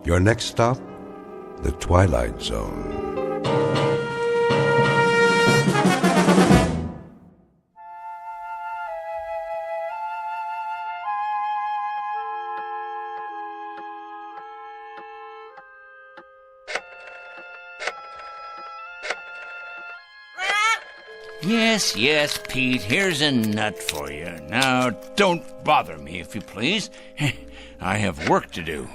Your next stop, the Twilight Zone. Yes, Pete, here's a nut for you. Now, don't bother me, if you please. I have work to do.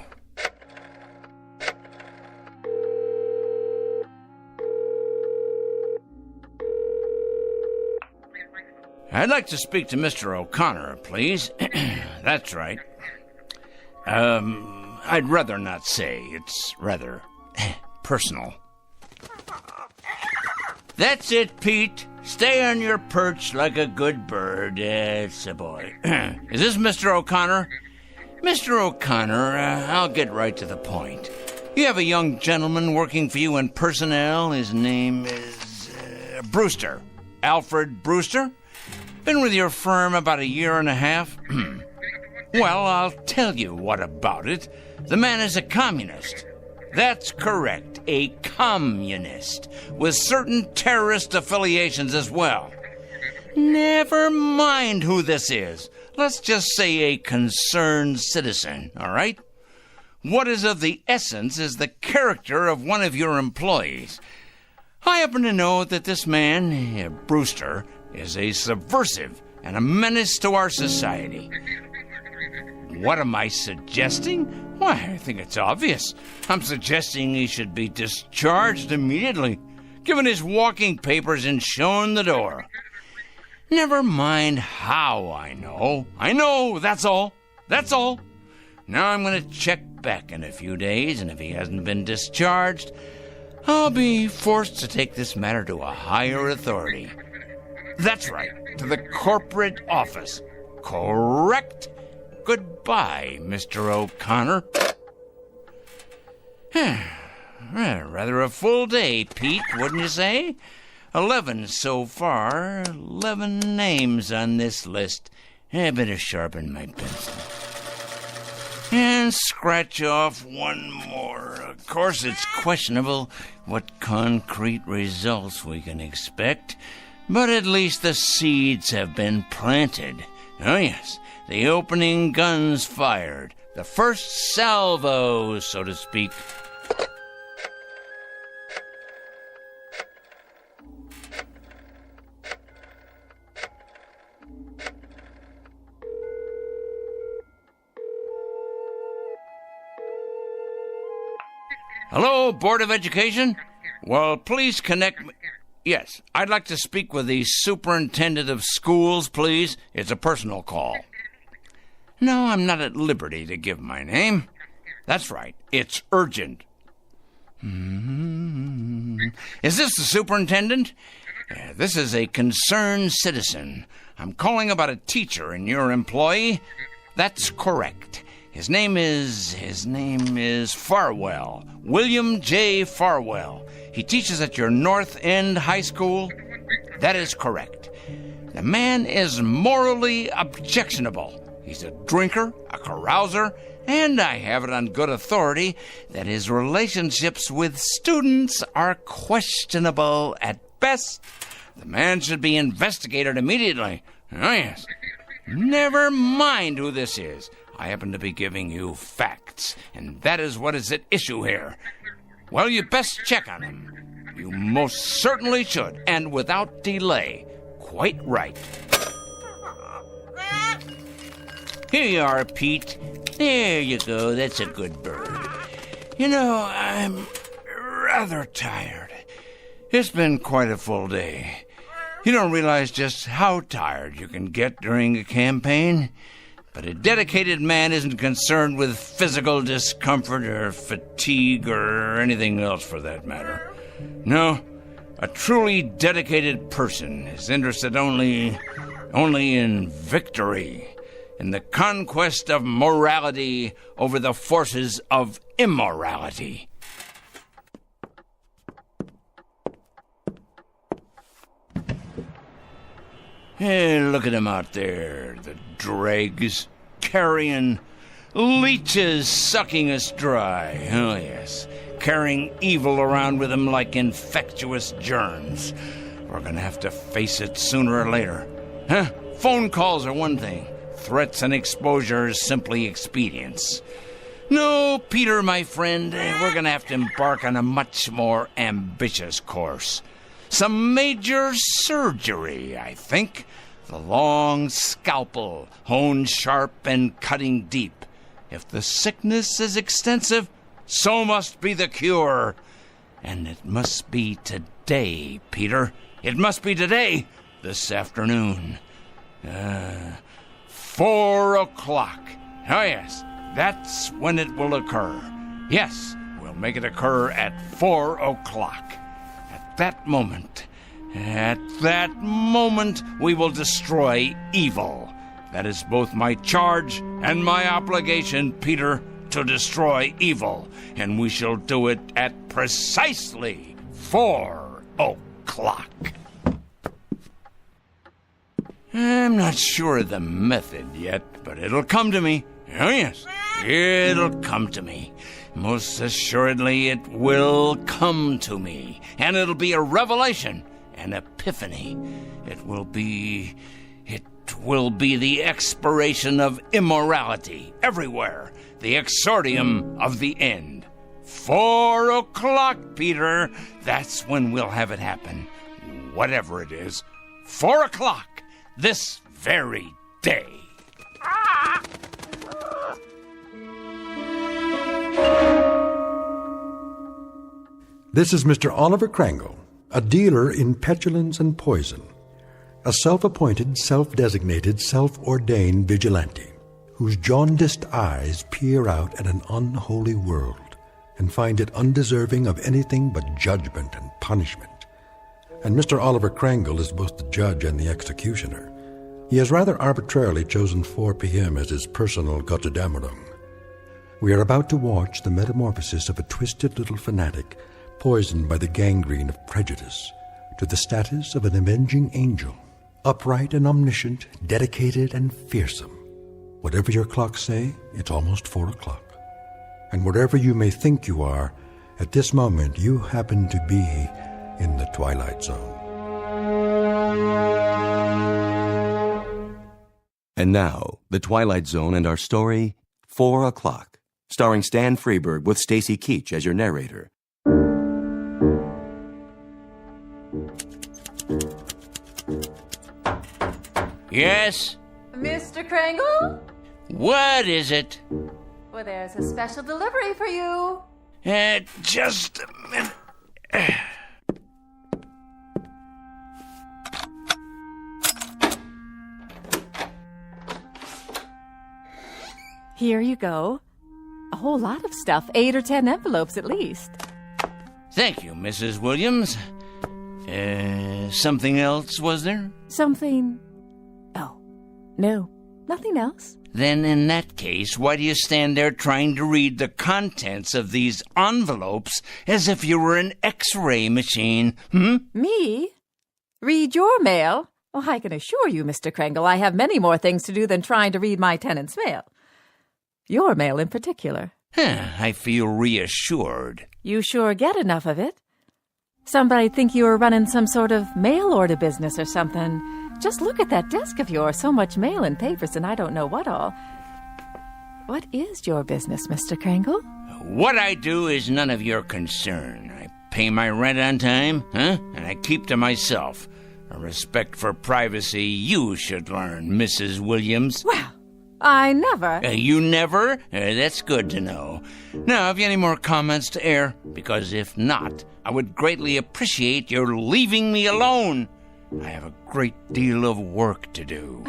I'd like to speak to Mr. O'Connor, please. That's right. I'd rather not say. It's rather personal. That's it, Pete. Stay on your perch like a good bird. It's a boy. Is this Mr. O'Connor? Mr. O'Connor, I'll get right to the point. You have a young gentleman working for you in personnel. His name is Brewster. Alfred Brewster? Been with your firm about 1.5 years? Well, I'll tell you what about it. The man is a communist. That's correct, a communist, with certain terrorist affiliations as well. Never mind who this is. Let's just say a concerned citizen, all right? What is of the essence is the character of one of your employees. I happen to know that this man, Brewster, is a subversive and a menace to our society. What am I suggesting? Why, I think it's obvious. I'm suggesting he should be discharged immediately, given his walking papers and shown the door. Never mind how I know. I know, that's all. That's all. Now I'm going to check back in a few days, and if he hasn't been discharged, I'll be forced to take this matter to a higher authority. That's right, to the corporate office. Correct? Goodbye, Mr. O'Connor. Rather a full day, Pete, wouldn't you say? 11 so far. 11 names on this list. I better sharpen my pencil. And scratch off one more. Of course, it's questionable what concrete results we can expect, but at least the seeds have been planted. Oh, yes. The opening guns fired. The first salvo, so to speak. Hello, Board of Education? Well, please connect me. Yes, I'd like to speak with the superintendent of schools, please. It's a personal call. No, I'm not at liberty to give my name. That's right, it's urgent. Is this the superintendent? This is a concerned citizen. I'm calling about a teacher and your employee. That's correct. His name is Farwell. William J. Farwell. He teaches at your North End High School. That is correct. The man is morally objectionable. He's a drinker, a carouser, and I have it on good authority that his relationships with students are questionable at best. The man should be investigated immediately. Oh, yes. Never mind who this is. I happen to be giving you facts, and that is what is at issue here. Well, you best check on him. You most certainly should, and without delay. Quite right. Here you are, Pete. There you go. That's a good bird. You know, I'm rather tired. It's been quite a full day. You don't realize just how tired you can get during a campaign. But a dedicated man isn't concerned with physical discomfort or fatigue or anything else for that matter. No, a truly dedicated person is interested only in victory, in the conquest of morality over the forces of immorality. Hey, look at them out there, the dregs, carrion, Leeches sucking us dry. Oh, yes. Carrying evil around with them like infectious germs. We're gonna have to face it sooner or later. Huh? Phone calls are one thing. Threats and exposure is simply expedience. No, Peter, my friend, we're gonna have to embark on a much more ambitious course. Some major surgery, I think. The long scalpel, honed sharp and cutting deep. If the sickness is extensive, so must be the cure. And it must be today, Peter. It must be today, this afternoon. 4 o'clock. Oh, yes, that's when it will occur. Yes, we'll make it occur at 4 o'clock. At that moment, we will destroy evil. That is both my charge and my obligation, Peter, to destroy evil. And we shall do it at precisely 4 o'clock. I'm not sure of the method yet, but it'll come to me. Oh, yes, it'll come to me. Most assuredly, it will come to me. And it'll be a revelation, an epiphany. It will be the expiration of immorality everywhere, the exordium of the end. 4 o'clock, Peter. That's when we'll have it happen. Whatever it is. 4 o'clock, this very day. This is Mr. Oliver Cringle, a dealer in petulance and poison, a self-appointed, self-designated, self-ordained vigilante, whose jaundiced eyes peer out at an unholy world and find it undeserving of anything but judgment and punishment. And Mr. Oliver Cringle is both the judge and the executioner. He has rather arbitrarily chosen 4 p.m. as his personal Gotterdammerung. We are about to watch the metamorphosis of a twisted little fanatic poisoned by the gangrene of prejudice to the status of an avenging angel, upright and omniscient, dedicated and fearsome. Whatever your clocks say, it's almost 4 o'clock. And wherever you may think you are, at this moment you happen to be in the Twilight Zone. And now, The Twilight Zone and our story, 4 o'clock, starring Stan Freberg with Stacy Keach as your narrator. Yes? Mr. Cringle? What is it? Well, there's a special delivery for you. Just a minute. Here you go. A whole lot of stuff, 8 or 10 envelopes at least. Thank you, Mrs. Williams. Something else, was there? Something... Oh, no, nothing else. Then in that case, why do you stand there trying to read the contents of these envelopes as if you were an X-ray machine? Me? Read your mail? Oh, I can assure you, Mr. Cringle, I have many more things to do than trying to read my tenant's mail. Your mail in particular. I feel reassured. You sure get enough of it. Somebody'd think you were running some sort of mail order business or something. Just look at that desk of yours. So much mail and papers and I don't know what all. What is your business, Mr. Cringle? What I do is none of your concern. I pay my rent on time, and I keep to myself. A respect for privacy you should learn, Mrs. Williams. Well, I never... You never? That's good to know. Now, have you any more comments to air? Because if not, I would greatly appreciate your leaving me alone. I have a great deal of work to do.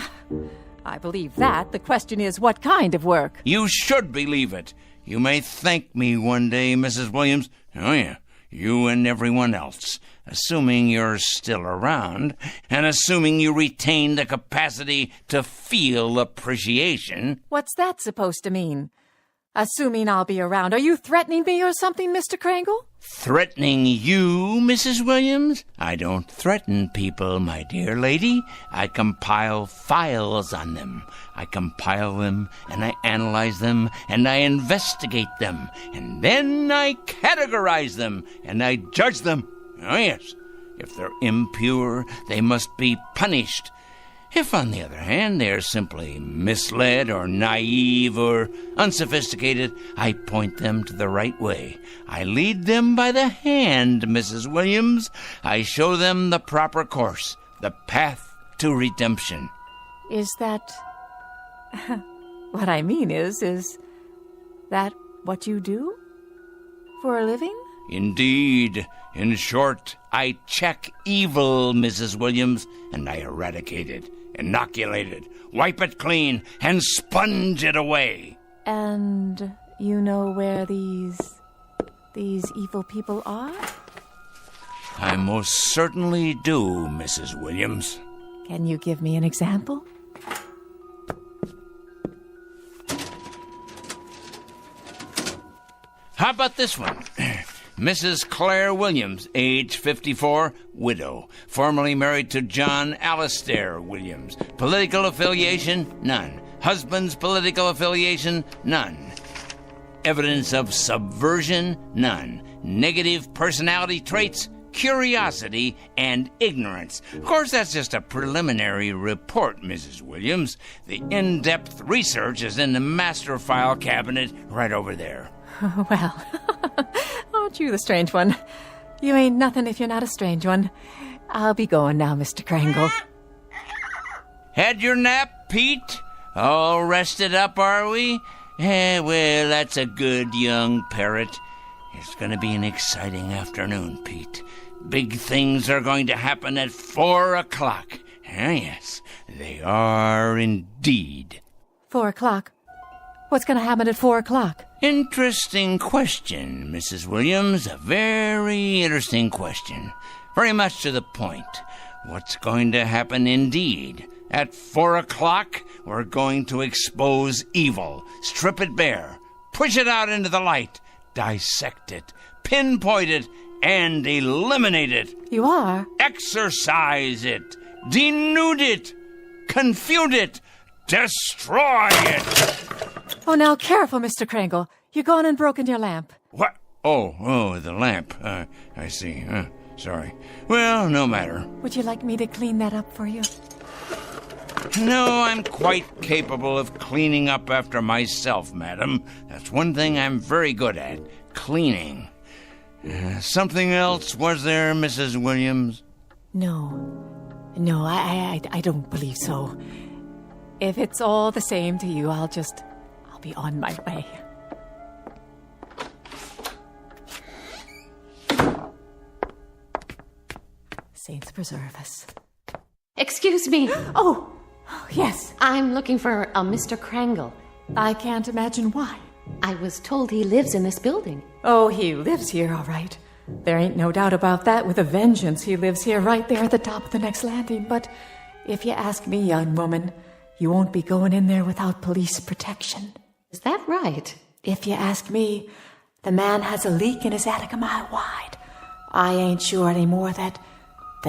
I believe that. The question is, what kind of work? You should believe it. You may thank me one day, Mrs. Williams. Oh, yeah, you and everyone else. Assuming you're still around, and assuming you retain the capacity to feel appreciation. What's that supposed to mean? Assuming I'll be around. Are you threatening me or something, Mr. Cringle? Threatening you, Mrs. Williams? I don't threaten people, my dear lady. I compile files on them. I compile them, and I analyze them, and I investigate them, and then I categorize them, and I judge them. Oh, yes. If they're impure, they must be punished. If, on the other hand, they are simply misled or naive or unsophisticated, I point them to the right way. I lead them by the hand, Mrs. Williams. I show them the proper course, the path to redemption. Is that... what I mean is that what you do for a living? Indeed. In short, I check evil, Mrs. Williams, and I eradicate it, inoculate it, wipe it clean, and sponge it away. And you know where these evil people are? I most certainly do, Mrs. Williams. Can you give me an example? How about this one? Mrs. Claire Williams, age 54, widow, formerly married to John Alistair Williams. Political affiliation? None. Husband's political affiliation? None. Evidence of subversion? None. Negative personality traits? Curiosity and ignorance. Of course, that's just a preliminary report, Mrs. Williams. The in-depth research is in the master file cabinet right over there. Well, aren't you the strange one? You ain't nothing if you're not a strange one. I'll be going now, Mr. Cringle. Had your nap, Pete? All rested up, are we? Well, that's a good young parrot. It's going to be an exciting afternoon, Pete. Big things are going to happen at 4 o'clock. Yes, they are indeed. 4 o'clock? What's going to happen at 4 o'clock? Interesting question, Mrs. Williams. A very interesting question. Very much to the point. What's going to happen indeed? At 4 o'clock, we're going to expose evil, strip it bare, push it out into the light, dissect it, pinpoint it, and eliminate it. You are? Exorcise it, denude it, confute it, destroy it. Oh, now careful, Mr. Cringle. You gone and broken your lamp. What? Oh, the lamp. I see. Sorry. Well, no matter. Would you like me to clean that up for you? No, I'm quite capable of cleaning up after myself, madam. That's one thing I'm very good at, cleaning. Something else, was there, Mrs. Williams? No, I don't believe so. If it's all the same to you, I'll be on my way. Saints preserve us. Excuse me. Oh, yes. I'm looking for a Mr. Cringle. I can't imagine why. I was told he lives in this building. Oh, he lives here, all right. There ain't no doubt about that. With a vengeance, he lives here right there at the top of the next landing. But if you ask me, young woman, you won't be going in there without police protection. Is that right? If you ask me, the man has a leak in his attic a mile wide. I ain't sure anymore that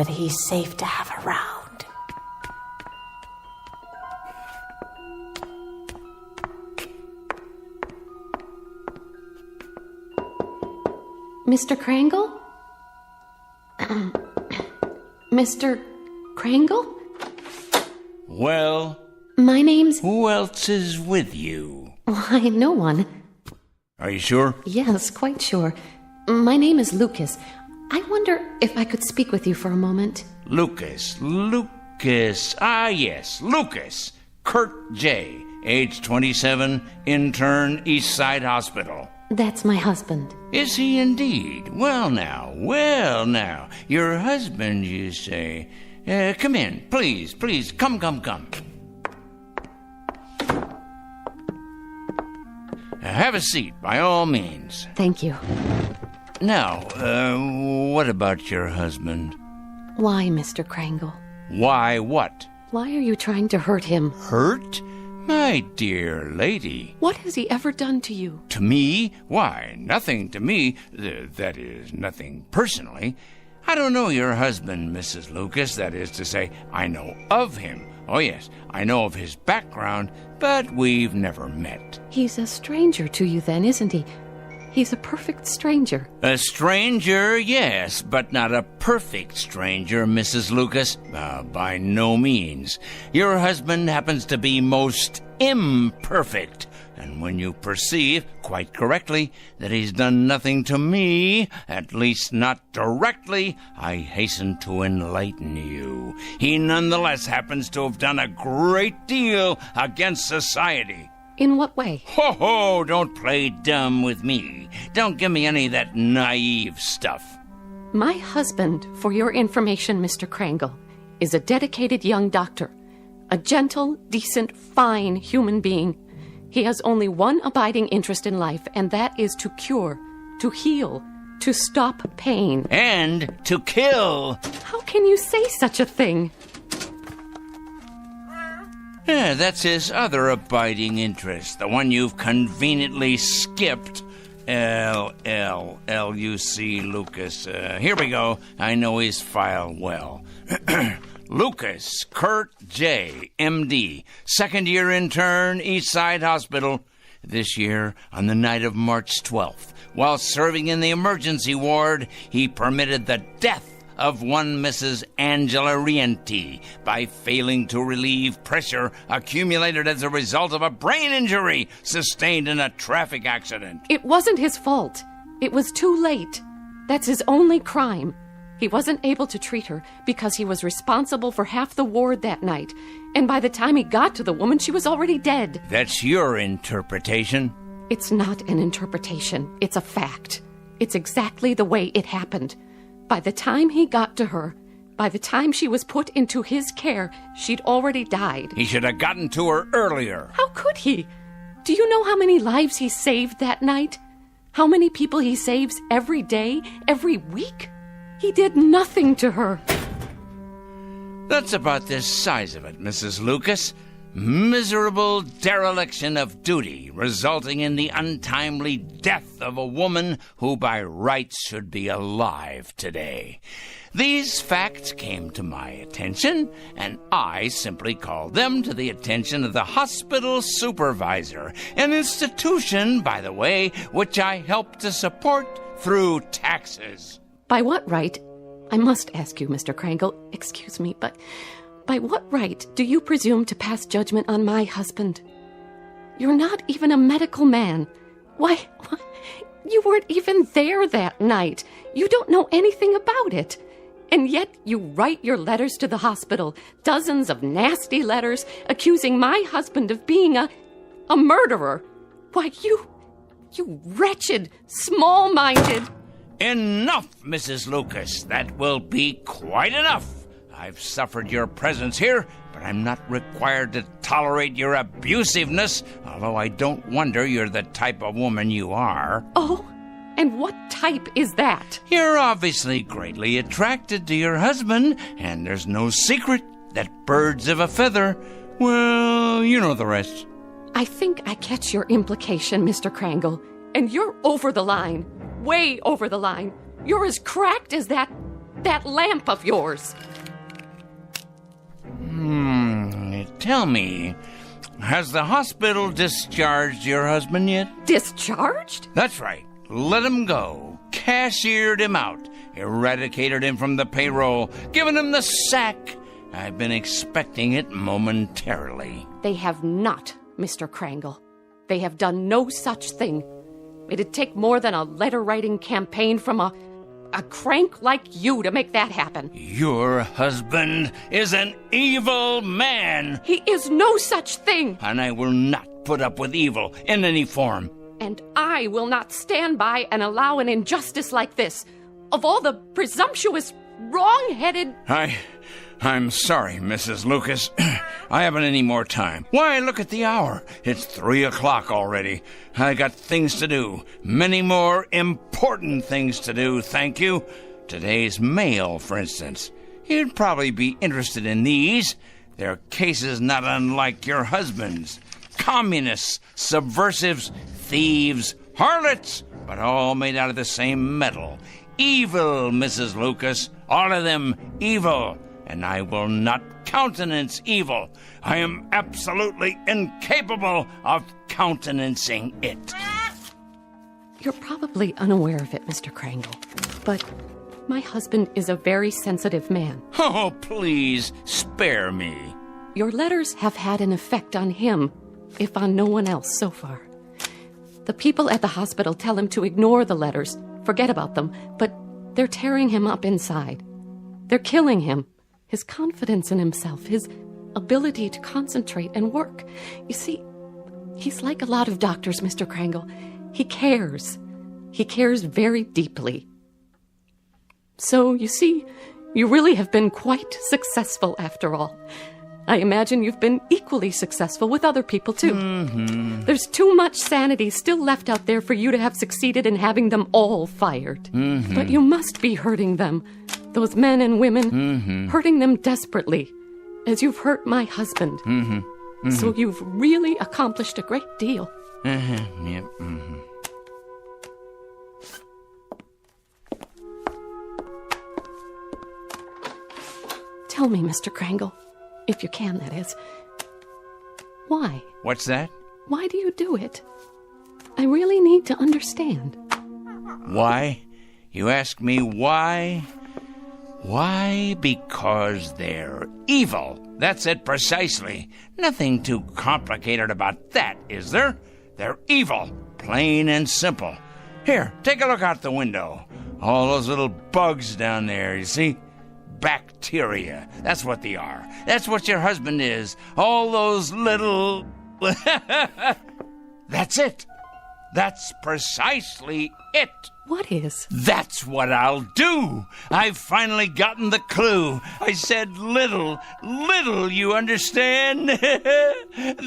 he's safe to have around. Mr. Cringle? Mr. Cringle? Well? My name's... Who else is with you? Why, no one. Are you sure? Yes, quite sure. My name is Lucas. I wonder if I could speak with you for a moment. Lucas. Ah, yes, Lucas. Kurt J., age 27, intern, East Side Hospital. That's my husband. Is he indeed? Well now. Your husband, you say. Come in, please. Come. Have a seat, by all means. Thank you. Now, what about your husband? Why, Mr. Cringle? Why what? Why are you trying to hurt him? Hurt? My dear lady. What has he ever done to you? To me? Why, nothing to me. That is, nothing personally. I don't know your husband, Mrs. Lucas. That is to say, I know of him. Oh, yes, I know of his background, but we've never met. He's a stranger to you then, isn't he? He's a perfect stranger. A stranger, yes, but not a perfect stranger, Mrs. Lucas. By no means. Your husband happens to be most imperfect. And when you perceive, quite correctly, that he's done nothing to me, at least not directly, I hasten to enlighten you. He nonetheless happens to have done a great deal against society. In what way? Ho, don't play dumb with me. Don't give me any of that naive stuff. My husband, for your information, Mr. Cringle, is a dedicated young doctor. A gentle, decent, fine human being. He has only one abiding interest in life, and that is to cure, to heal, to stop pain. And to kill. How can you say such a thing? Yeah, that's his other abiding interest, the one you've conveniently skipped. L-L-L-U-C Lucas. Here we go. I know his file well. Lucas Kurt J., M.D., second-year intern, Eastside Hospital. This year, on the night of March 12th, while serving in the emergency ward, he permitted the death of one Mrs. Angela Rienti by failing to relieve pressure accumulated as a result of a brain injury sustained in a traffic accident. It wasn't his fault. It was too late. That's his only crime. He wasn't able to treat her because he was responsible for half the ward that night. And by the time he got to the woman, she was already dead. That's your interpretation. It's not an interpretation. It's a fact. It's exactly the way it happened. By the time he got to her, by the time she was put into his care, she'd already died. He should have gotten to her earlier. How could he? Do you know how many lives he saved that night? How many people he saves every day, every week? He did nothing to her. That's about the size of it, Mrs. Lucas. Miserable dereliction of duty, resulting in the untimely death of a woman who by rights should be alive today. These facts came to my attention, and I simply called them to the attention of the hospital supervisor, an institution, by the way, which I help to support through taxes. By what right? I must ask you, Mr. Cringle, excuse me, but by what right do you presume to pass judgment on my husband? You're not even a medical man. Why, you weren't even there that night. You don't know anything about it. And yet you write your letters to the hospital, dozens of nasty letters accusing my husband of being a murderer. Why, you wretched, small-minded... Enough, Mrs. Lucas. That will be quite enough. I've suffered your presence here, but I'm not required to tolerate your abusiveness, although I don't wonder you're the type of woman you are. Oh, and what type is that? You're obviously greatly attracted to your husband, and there's no secret that birds of a feather, well, you know the rest. I think I catch your implication, Mr. Cringle, and you're over the line. Way over the line. You're as cracked as that lamp of yours. Tell me, has the hospital discharged your husband yet? Discharged? That's right. Let him go. Cashiered him out. Eradicated him from the payroll. Given him the sack. I've been expecting it momentarily. They have not, Mr. Cringle. They have done no such thing. It'd take more than a letter-writing campaign from a crank like you to make that happen. Your husband is an evil man. He is no such thing. And I will not put up with evil in any form. And I will not stand by and allow an injustice like this. Of all the presumptuous, wrong-headed... I'm sorry, Mrs. Lucas. I haven't any more time. Why, look at the hour. It's 3:00 already. I got things to do. Many more important things to do, thank you. Today's mail, for instance. You'd probably be interested in these. They're cases not unlike your husband's. communists, subversives, thieves, harlots, but all made out of the same metal. Evil, Mrs. Lucas, all of them evil, and I will not countenance evil. I am absolutely incapable of countenancing it. You're probably unaware of it, Mr. Cringle, but my husband is a very sensitive man. Oh, please, spare me. Your letters have had an effect on him, if on no one else so far. The people at the hospital tell him to ignore the letters, forget about them, but they're tearing him up inside. They're killing him, his confidence in himself, his ability to concentrate and work. You see, he's like a lot of doctors, Mr. Cringle. He cares. He cares very deeply. So, you see, you really have been quite successful after all. I imagine you've been equally successful with other people, too. Mm-hmm. There's too much sanity still left out there for you to have succeeded in having them all fired. Mm-hmm. But you must be hurting them, those men and women, hurting them desperately, as you've hurt my husband. So you've really accomplished a great deal. Yep. Tell me, Mr. Cringle, if you can, that is. Why? What's that? Why do you do it? I really need to understand. Why? You ask me why? Why? Because they're evil. That's it precisely. Nothing too complicated about that, is there? They're evil, plain and simple. Here, take a look out the window. All those little bugs down there, you see? Bacteria. That's what they are. That's what your husband is. All those little... That's it. That's precisely it. What is? That's what I'll do. I've finally gotten the clue. I said little, you understand?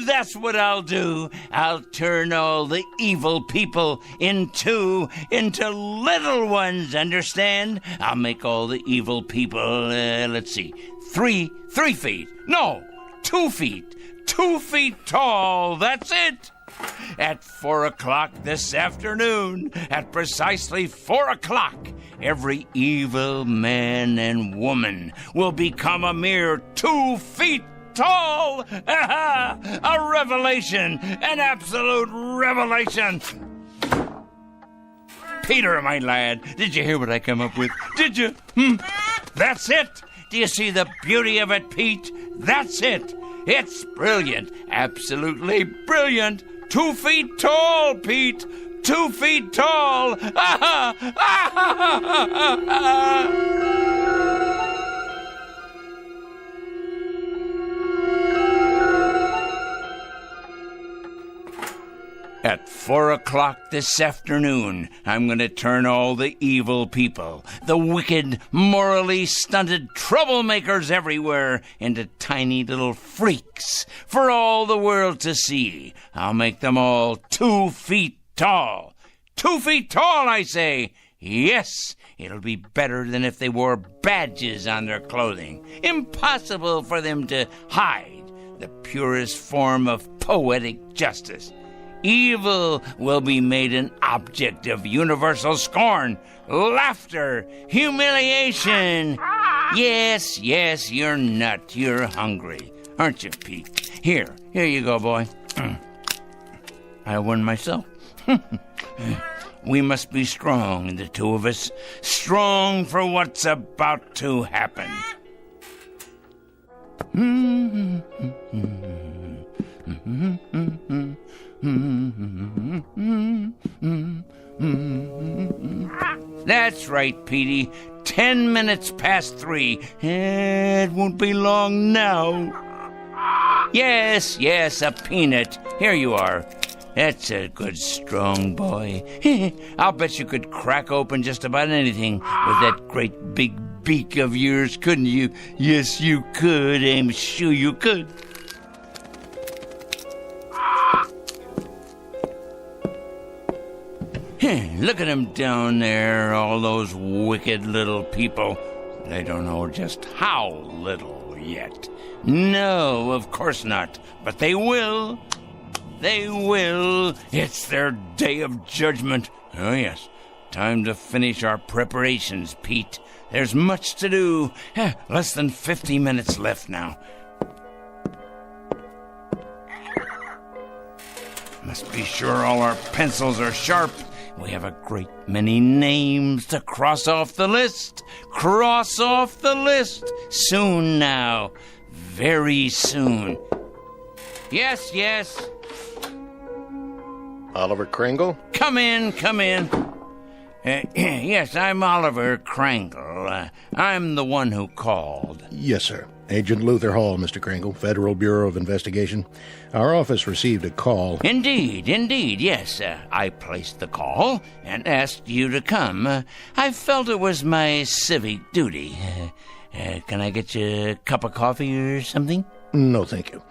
That's what I'll do. I'll turn all the evil people into little ones, understand? I'll make all the evil people, let's see, 3 feet. No, 2 feet. 2 feet tall. That's it. At 4 o'clock this afternoon, at precisely 4 o'clock, every evil man and woman will become a mere 2 feet tall. A revelation, an absolute revelation. Peter, my lad, did you hear what I come up with? Did you? That's it. Do you see the beauty of it, Pete? That's it. It's brilliant, absolutely brilliant. 2 feet tall, Pete. 2 feet tall. At 4 o'clock this afternoon, I'm going to turn all the evil people, the wicked, morally stunted troublemakers everywhere, into tiny little freaks for all the world to see. I'll make them all 2 feet tall. 2 feet tall, I say. Yes, it'll be better than if they wore badges on their clothing. Impossible for them to hide the purest form of poetic justice. Evil will be made an object of universal scorn, laughter, humiliation. Yes, you're not. You're hungry, aren't you, Pete? Here you go, boy. I won myself. We must be strong, the two of us. Strong for what's about to happen. That's right, Petey. 10 minutes past 3. It won't be long now. Yes, a peanut. Here you are. That's a good, strong boy. I'll bet you could crack open just about anything with that great big beak of yours, couldn't you? Yes, you could. I'm sure you could. Look at them down there, all those wicked little people. They don't know just how little yet. No, of course not. But they will. They will. It's their day of judgment. Oh, yes. Time to finish our preparations, Pete. There's much to do. Less than 50 minutes left now. Must be sure all our pencils are sharp. We have a great many names to cross off the list. Cross off the list. Soon now. Very soon. Yes. Oliver Cringle? Come in. Yes, I'm Oliver Cringle. I'm the one who called. Yes, sir. Agent Luther Hall, Mr. Cringle, Federal Bureau of Investigation. Our office received a call. Indeed, yes. I placed the call and asked you to come. I felt it was my civic duty. Can I get you a cup of coffee or something? No, thank you.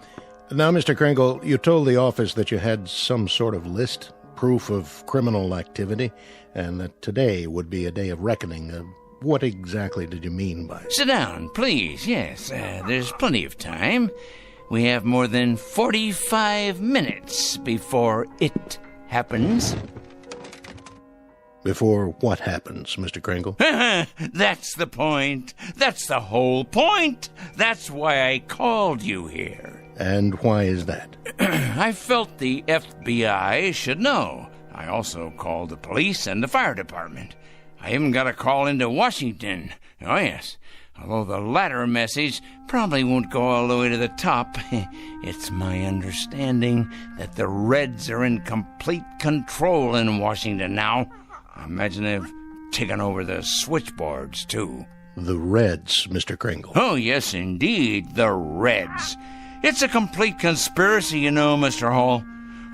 Now, Mr. Cringle, you told the office that you had some sort of list, proof of criminal activity, and that today would be a day of reckoning. What exactly did you mean by it? Sit down, please. Yes, there's plenty of time. We have more than 45 minutes before it happens. Before what happens, Mr. Cringle? That's the point. That's the whole point. That's why I called you here. And why is that? I felt the FBI should know. I also called the police and the fire department. I even got a call into Washington. Oh, yes. Although the latter message probably won't go all the way to the top. It's my understanding that the Reds are in complete control in Washington now. I imagine they've taken over the switchboards, too. The Reds, Mr. Cringle. Oh, yes, indeed, the Reds. It's a complete conspiracy, you know, Mr. Hall.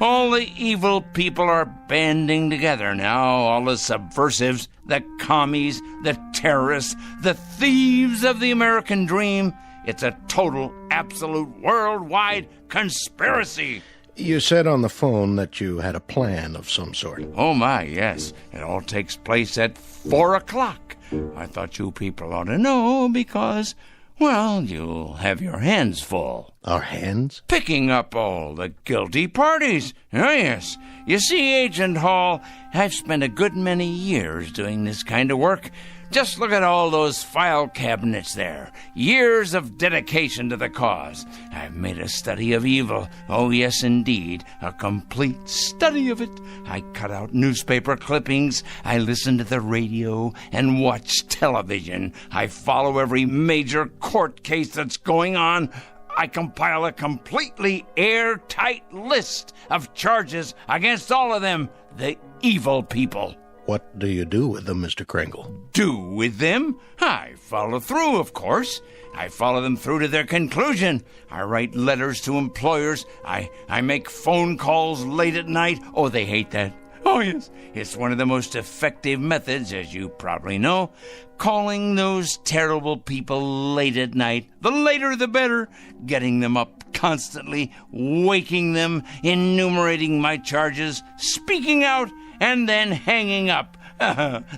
All the evil people are banding together now, all the subversives, the commies, the terrorists, the thieves of the American dream. It's a total, absolute, worldwide conspiracy. You said on the phone that you had a plan of some sort. Oh, my, yes. It all takes place at 4 o'clock. I thought you people ought to know because, well, you'll have your hands full. Our hands? Picking up all the guilty parties. Oh, yes. You see, Agent Hall, I've spent a good many years doing this kind of work. Just look at all those file cabinets there. Years of dedication to the cause. I've made a study of evil. Oh, yes, indeed. A complete study of it. I cut out newspaper clippings. I listen to the radio and watch television. I follow every major court case that's going on. I compile a completely airtight list of charges against all of them, the evil people. What do you do with them, Mr. Cringle? Do with them? I follow through, of course. I follow them through to their conclusion. I write letters to employers. I make phone calls late at night. Oh, they hate that. Oh, yes. It's one of the most effective methods, as you probably know. Calling those terrible people late at night. The later, the better. Getting them up constantly. Waking them. Enumerating my charges. Speaking out. And then hanging up.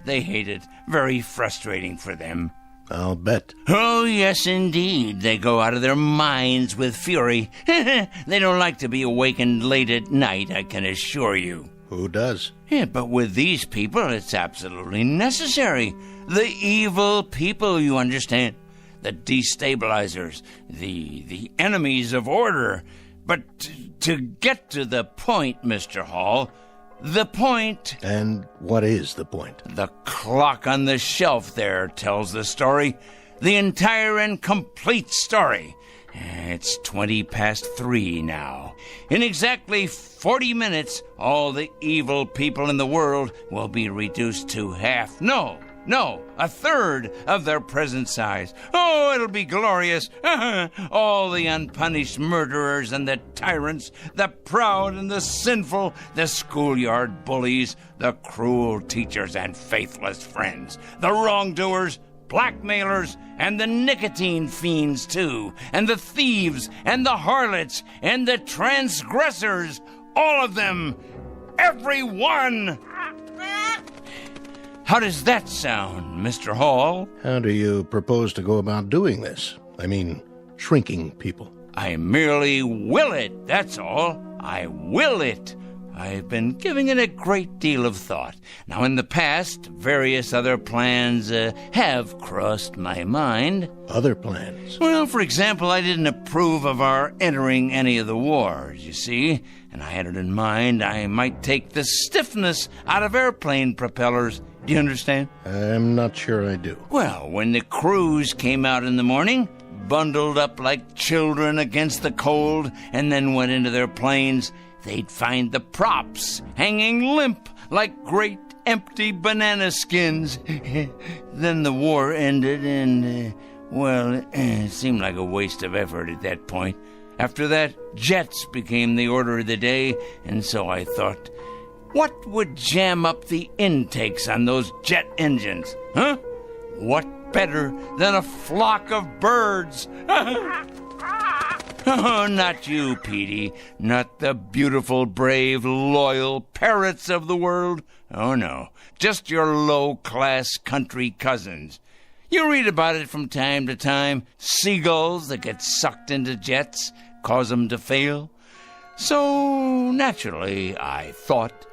They hate it. Very frustrating for them. I'll bet. Oh, yes, indeed. They go out of their minds with fury. They don't like to be awakened late at night, I can assure you. Who does? Yeah, but with these people, it's absolutely necessary. The evil people, you understand. The destabilizers. The enemies of order. But to get to the point, Mr. Hall... The point... And what is the point? The clock on the shelf there tells the story. The entire and complete story. It's 3:20 now. In exactly 40 minutes, all the evil people in the world will be reduced to half. No, a third of their present size. Oh, it'll be glorious. All the unpunished murderers and the tyrants, the proud and the sinful, the schoolyard bullies, the cruel teachers and faithless friends, the wrongdoers, blackmailers, and the nicotine fiends too, and the thieves, and the harlots, and the transgressors, all of them, every one. How does that sound, Mr. Hall? How do you propose to go about doing this? I mean, shrinking people. I merely will it, that's all. I will it. I've been giving it a great deal of thought. Now, in the past, various other plans have crossed my mind. Other plans? Well, for example, I didn't approve of our entering any of the wars, you see, and I had it in mind I might take the stiffness out of airplane propellers. Do you understand? I'm not sure I do. Well, when the crews came out in the morning, bundled up like children against the cold, and then went into their planes, they'd find the props hanging limp like great empty banana skins. Then the war ended and, it seemed like a waste of effort at that point. After that, jets became the order of the day, and so I thought, what would jam up the intakes on those jet engines? Huh? What better than a flock of birds? Oh, not you, Petey. Not the beautiful, brave, loyal parrots of the world. Oh, no. Just your low-class country cousins. You read about it from time to time. Seagulls that get sucked into jets, cause them to fail. So, naturally, I thought,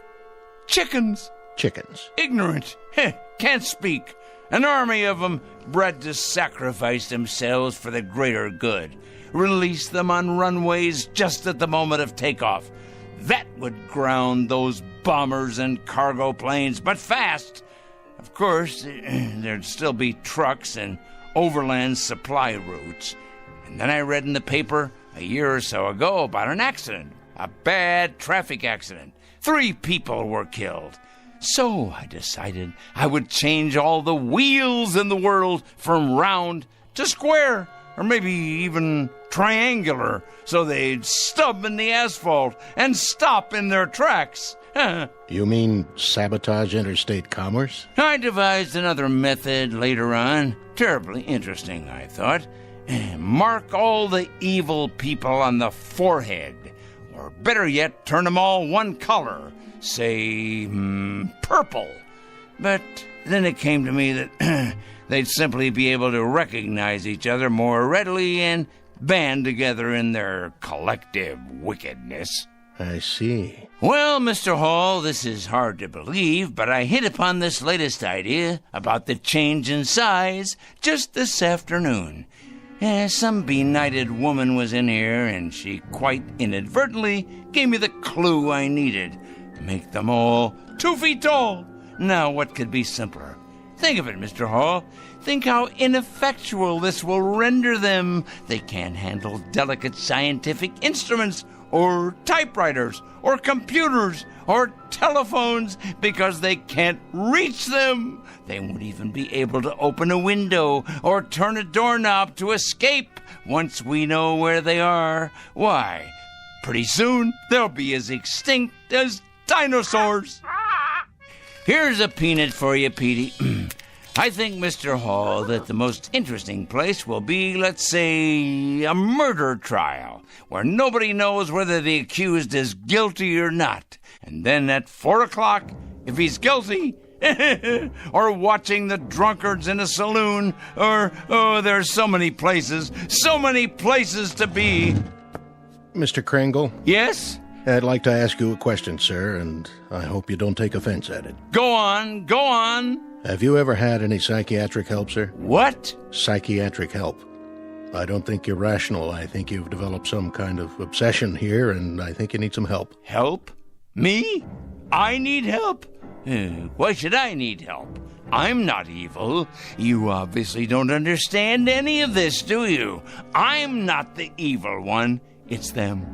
chickens. Chickens. Ignorant. Can't speak. An army of them bred to sacrifice themselves for the greater good. Release them on runways just at the moment of takeoff. That would ground those bombers and cargo planes, but fast. Of course, there'd still be trucks and overland supply routes. And then I read in the paper a year or so ago about an accident, a bad traffic accident. 3 people were killed. So I decided I would change all the wheels in the world from round to square, or maybe even triangular, so they'd stub in the asphalt and stop in their tracks. You mean sabotage interstate commerce? I devised another method later on. Terribly interesting, I thought. Mark all the evil people on the forehead, or better yet, turn them all one color. Say, purple. But then it came to me that they'd simply be able to recognize each other more readily and band together in their collective wickedness. I see. Well, Mr. Hall, this is hard to believe, but I hit upon this latest idea about the change in size just this afternoon. Some benighted woman was in here, and she quite inadvertently gave me the clue I needed. Make them all 2 feet tall. Now, what could be simpler? Think of it, Mr. Hall. Think how ineffectual this will render them. They can't handle delicate scientific instruments, or typewriters, or computers, or telephones, because they can't reach them. They won't even be able to open a window or turn a doorknob to escape once we know where they are. Why, pretty soon they'll be as extinct as dinosaurs. Here's a peanut for you, Petey. I think, Mr. Hall, that the most interesting place will be, let's say, a murder trial, where nobody knows whether the accused is guilty or not. And then at 4 o'clock, if he's guilty, or watching the drunkards in a saloon, or, there's so many places to be. Mr. Cringle? Yes? I'd like to ask you a question, sir, and I hope you don't take offense at it. Go on. Have you ever had any psychiatric help, sir? What? Psychiatric help. I don't think you're rational. I think you've developed some kind of obsession here, and I think you need some help. Help? Me? I need help? Why should I need help? I'm not evil. You obviously don't understand any of this, do you? I'm not the evil one. It's them.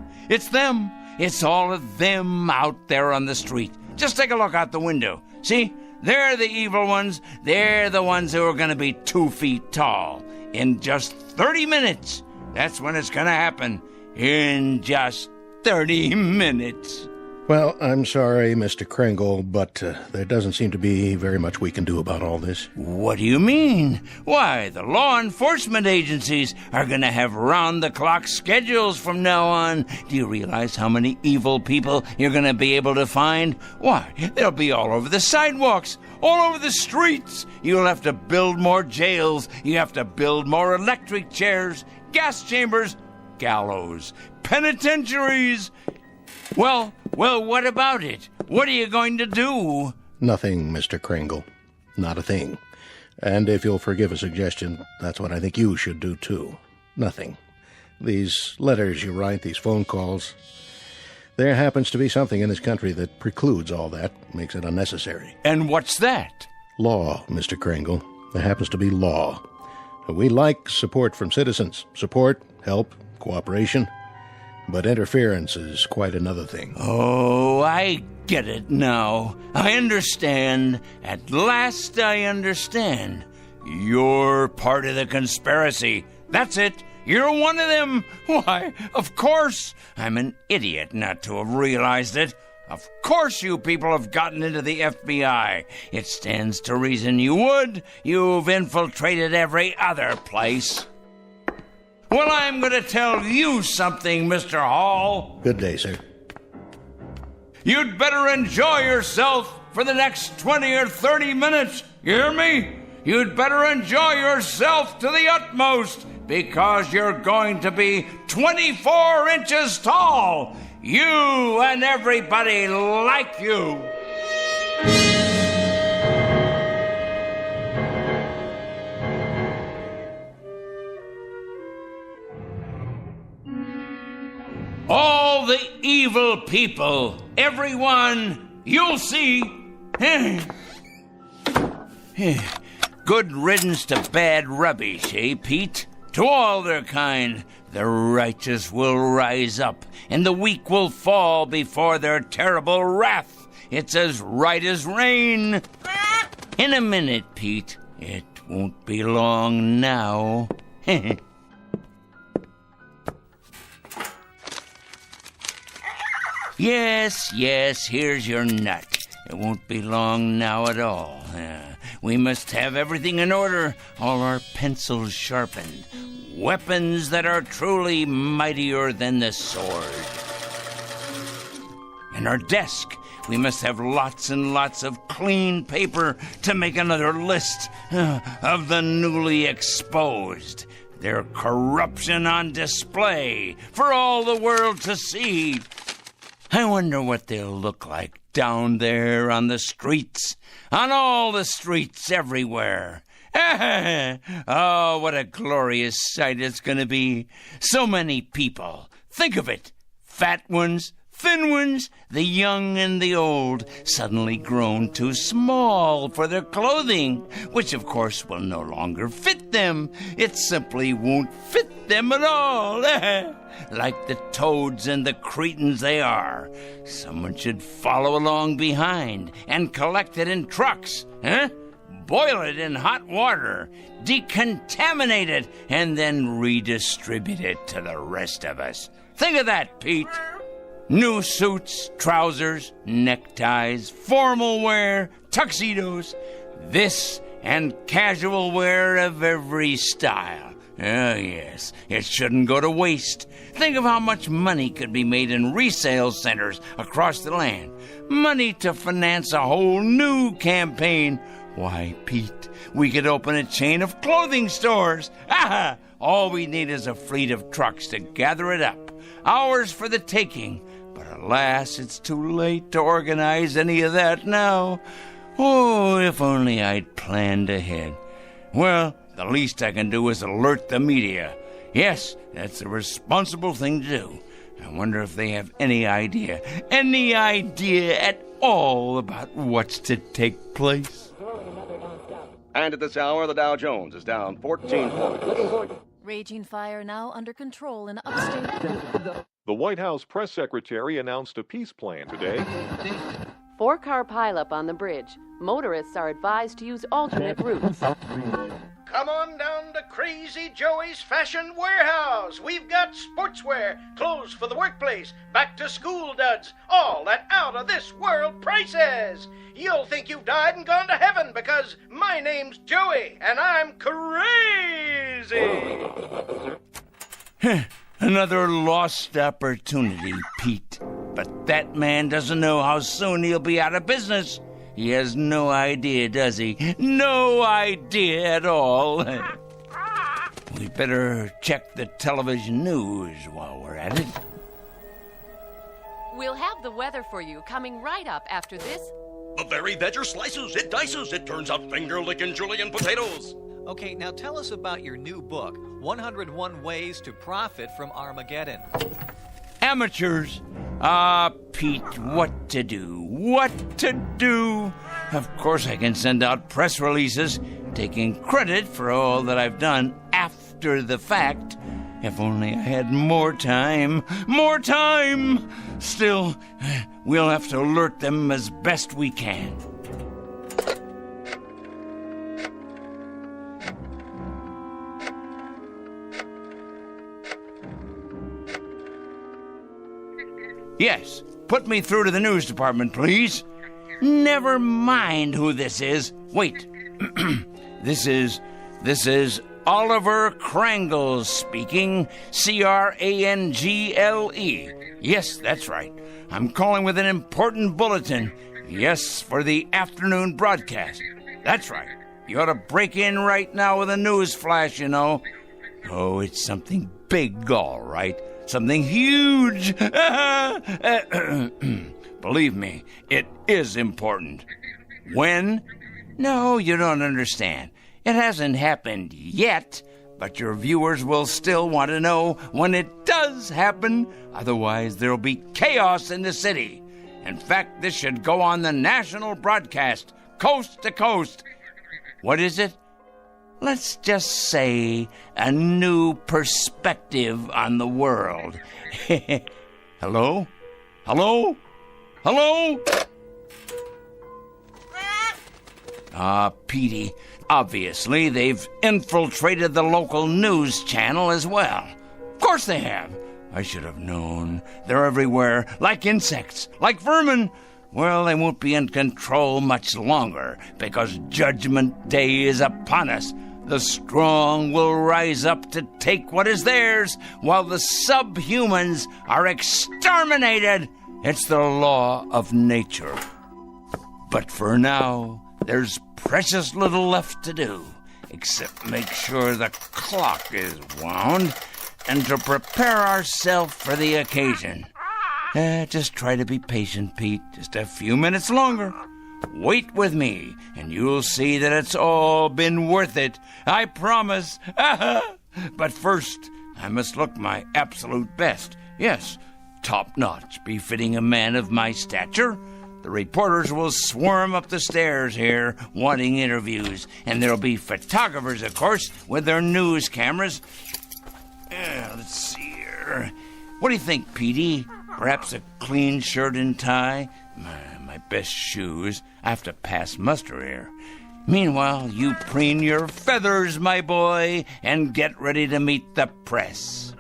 It's all of them out there on the street. Just take a look out the window. See? They're the evil ones. They're the ones who are going to be 2 feet tall. In just 30 minutes. That's when it's going to happen. In just 30 minutes. Well, I'm sorry, Mr. Cringle, but there doesn't seem to be very much we can do about all this. What do you mean? Why, the law enforcement agencies are going to have round-the-clock schedules from now on. Do you realize how many evil people you're going to be able to find? Why, they'll be all over the sidewalks, all over the streets. You'll have to build more jails. You have to build more electric chairs, gas chambers, gallows, penitentiaries. Well, what about it? What are you going to do? Nothing, Mr. Cringle. Not a thing. And if you'll forgive a suggestion, that's what I think you should do, too. Nothing. These letters you write, these phone calls, there happens to be something in this country that precludes all that, makes it unnecessary. And what's that? Law, Mr. Cringle. There happens to be law. We like support from citizens. Support, help, cooperation. But interference is quite another thing. Oh, I get it now. I understand. At last I understand. You're part of the conspiracy. That's it. You're one of them. Why, of course. I'm an idiot not to have realized it. Of course you people have gotten into the FBI. It stands to reason you would. You've infiltrated every other place. Well, I'm going to tell you something, Mr. Hall. Good day, sir. You'd better enjoy yourself for the next 20 or 30 minutes. You hear me? You'd better enjoy yourself to the utmost, because you're going to be 24 inches tall. You and everybody like you. All the evil people, everyone, you'll see. Good riddance to bad rubbish, eh, Pete? To all their kind, the righteous will rise up, and the weak will fall before their terrible wrath. It's as right as rain. In a minute, Pete. It won't be long now. Yes, here's your nut. It won't be long now at all. We must have everything in order, all our pencils sharpened, weapons that are truly mightier than the sword. In our desk, we must have lots and lots of clean paper to make another list of the newly exposed, their corruption on display for all the world to see. I wonder what they'll look like down there on the streets, on all the streets everywhere. Oh, what a glorious sight it's going to be. So many people. Think of it. Fat ones, thin ones, the young and the old, suddenly grown too small for their clothing, which of course will no longer fit them. It simply won't fit them at all. Like the toads and the cretins they are. Someone should follow along behind and collect it in trucks, boil it in hot water, decontaminate it, and then redistribute it to the rest of us. Think of that, Pete. New suits, trousers, neckties, formal wear, tuxedos, this and casual wear of every style. Oh, yes, it shouldn't go to waste. Think of how much money could be made in resale centers across the land. Money to finance a whole new campaign. Why, Pete, we could open a chain of clothing stores. All we need is a fleet of trucks to gather it up. Ours for the taking. But alas, it's too late to organize any of that now. Oh, if only I'd planned ahead. Well, the least I can do is alert the media. Yes, that's the responsible thing to do. I wonder if they have any idea at all about what's to take place. And at this hour, the Dow Jones is down 14 points. Raging fire now under control in upstate. The White House press secretary announced a peace plan today. 4-car pileup on the bridge. Motorists are advised to use alternate routes. Come on down to Crazy Joey's Fashion Warehouse. We've got sportswear, clothes for the workplace, back-to-school duds, all at out-of-this-world prices. You'll think you've died and gone to heaven because my name's Joey and I'm crazy. Another lost opportunity, Pete. But that man doesn't know how soon he'll be out of business. He has no idea, does he? No idea at all. We better check the television news while we're at it. We'll have the weather for you coming right up after this. The very vegger slices, it dices, it turns out finger-licking julienne potatoes. Okay, now tell us about your new book, 101 Ways to Profit from Armageddon. Amateurs. Pete, what to do? What to do? Of course I can send out press releases taking credit for all that I've done after the fact. If only I had more time. More time! Still, we'll have to alert them as best we can. Yes, put me through to the news department, please. Never mind who this is. Wait. This is Oliver Cringle speaking, Crangle. Yes, that's right. I'm calling with an important bulletin. Yes, for the afternoon broadcast. That's right. You ought to break in right now with a news flash, you know. Oh, it's something big, all right. Something huge. Believe me, it is important. When? No, you don't understand. It hasn't happened yet, but your viewers will still want to know when it does happen. Otherwise, there'll be chaos in the city. In fact, this should go on the national broadcast, coast to coast. What is it? Let's just say a new perspective on the world. Hello? Hello? Hello? Petey, obviously they've infiltrated the local news channel as well. Of course they have. I should have known. They're everywhere, like insects, like vermin. Well, they won't be in control much longer, because Judgment Day is upon us. The strong will rise up to take what is theirs, while the subhumans are exterminated. It's the law of nature. But for now, there's precious little left to do, except make sure the clock is wound and to prepare ourselves for the occasion. Just try to be patient, Pete. Just a few minutes longer. Wait with me, and you'll see that it's all been worth it. I promise. But first, I must look my absolute best. Yes, top-notch, befitting a man of my stature. The reporters will swarm up the stairs here, wanting interviews. And there'll be photographers, of course, with their news cameras. Let's see here. What do you think, Petey? Perhaps a clean shirt and tie? My best shoes. I have to pass muster here. Meanwhile, you preen your feathers, my boy, and get ready to meet the press.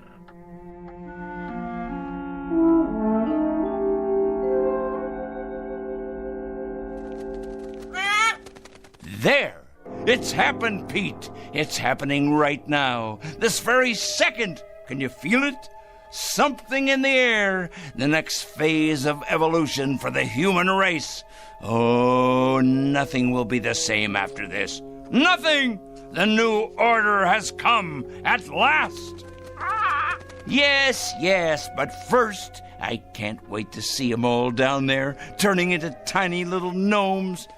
There! It's happened, Pete. It's happening right now. This very second. Can you feel it? Something in the air. The next phase of evolution for the human race. Oh, nothing will be the same after this. Nothing! The new order has come at last. Yes, but first, I can't wait to see them all down there, turning into tiny little gnomes.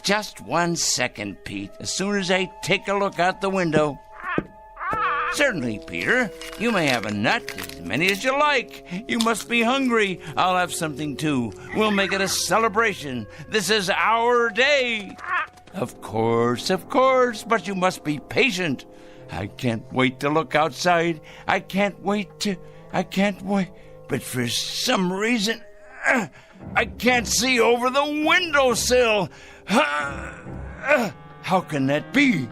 Just 1 second, Pete, as soon as I take a look out the window. Certainly, Peter. You may have a nut, as many as you like. You must be hungry. I'll have something, too. We'll make it a celebration. This is our day. Of course, but you must be patient. I can't wait to look outside. I can't wait. But for some reason, I can't see over the windowsill. How can that be?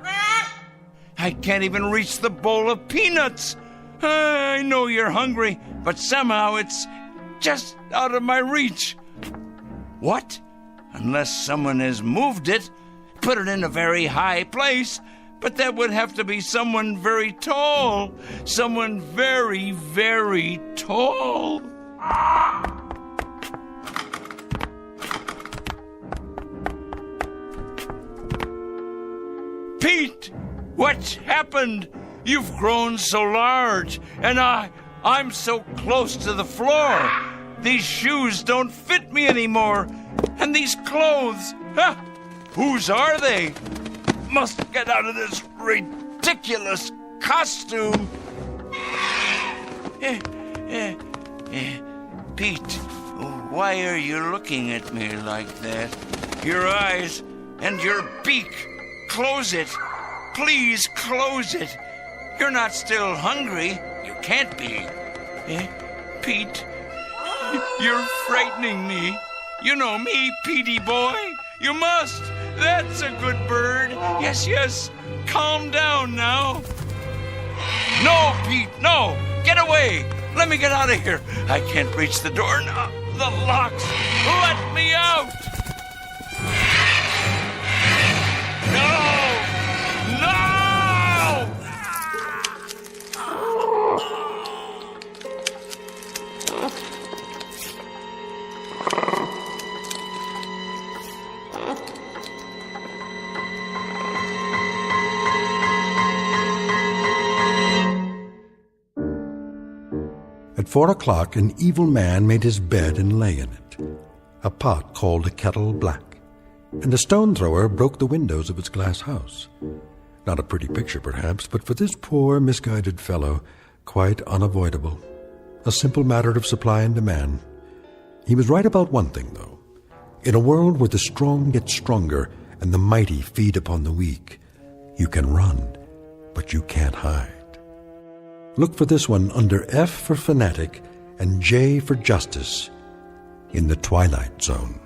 I can't even reach the bowl of peanuts. I know you're hungry, but somehow it's just out of my reach. What? Unless someone has moved it, put it in a very high place. But that would have to be someone very tall. Someone very, very tall. Pete! What's happened? You've grown so large, and I'm so close to the floor. These shoes don't fit me anymore. And these clothes, whose are they? Must get out of this ridiculous costume. Pete, why are you looking at me like that? Your eyes and your beak. Close it. Please close it. You're not still hungry. You can't be. Pete, you're frightening me. You know me, Petey boy. You must. That's a good bird. Yes. Calm down now. No, Pete, no. Get away. Let me get out of here. I can't reach the door now. The locks. Let me out. No! At 4 o'clock, an evil man made his bed and lay in it. A pot called a kettle black, and a stone thrower broke the windows of his glass house. Not a pretty picture, perhaps, but for this poor, misguided fellow, quite unavoidable. A simple matter of supply and demand. He was right about one thing, though. In a world where the strong get stronger and the mighty feed upon the weak, you can run, but you can't hide. Look for this one under F for Fanatic and J for Justice in the Twilight Zone.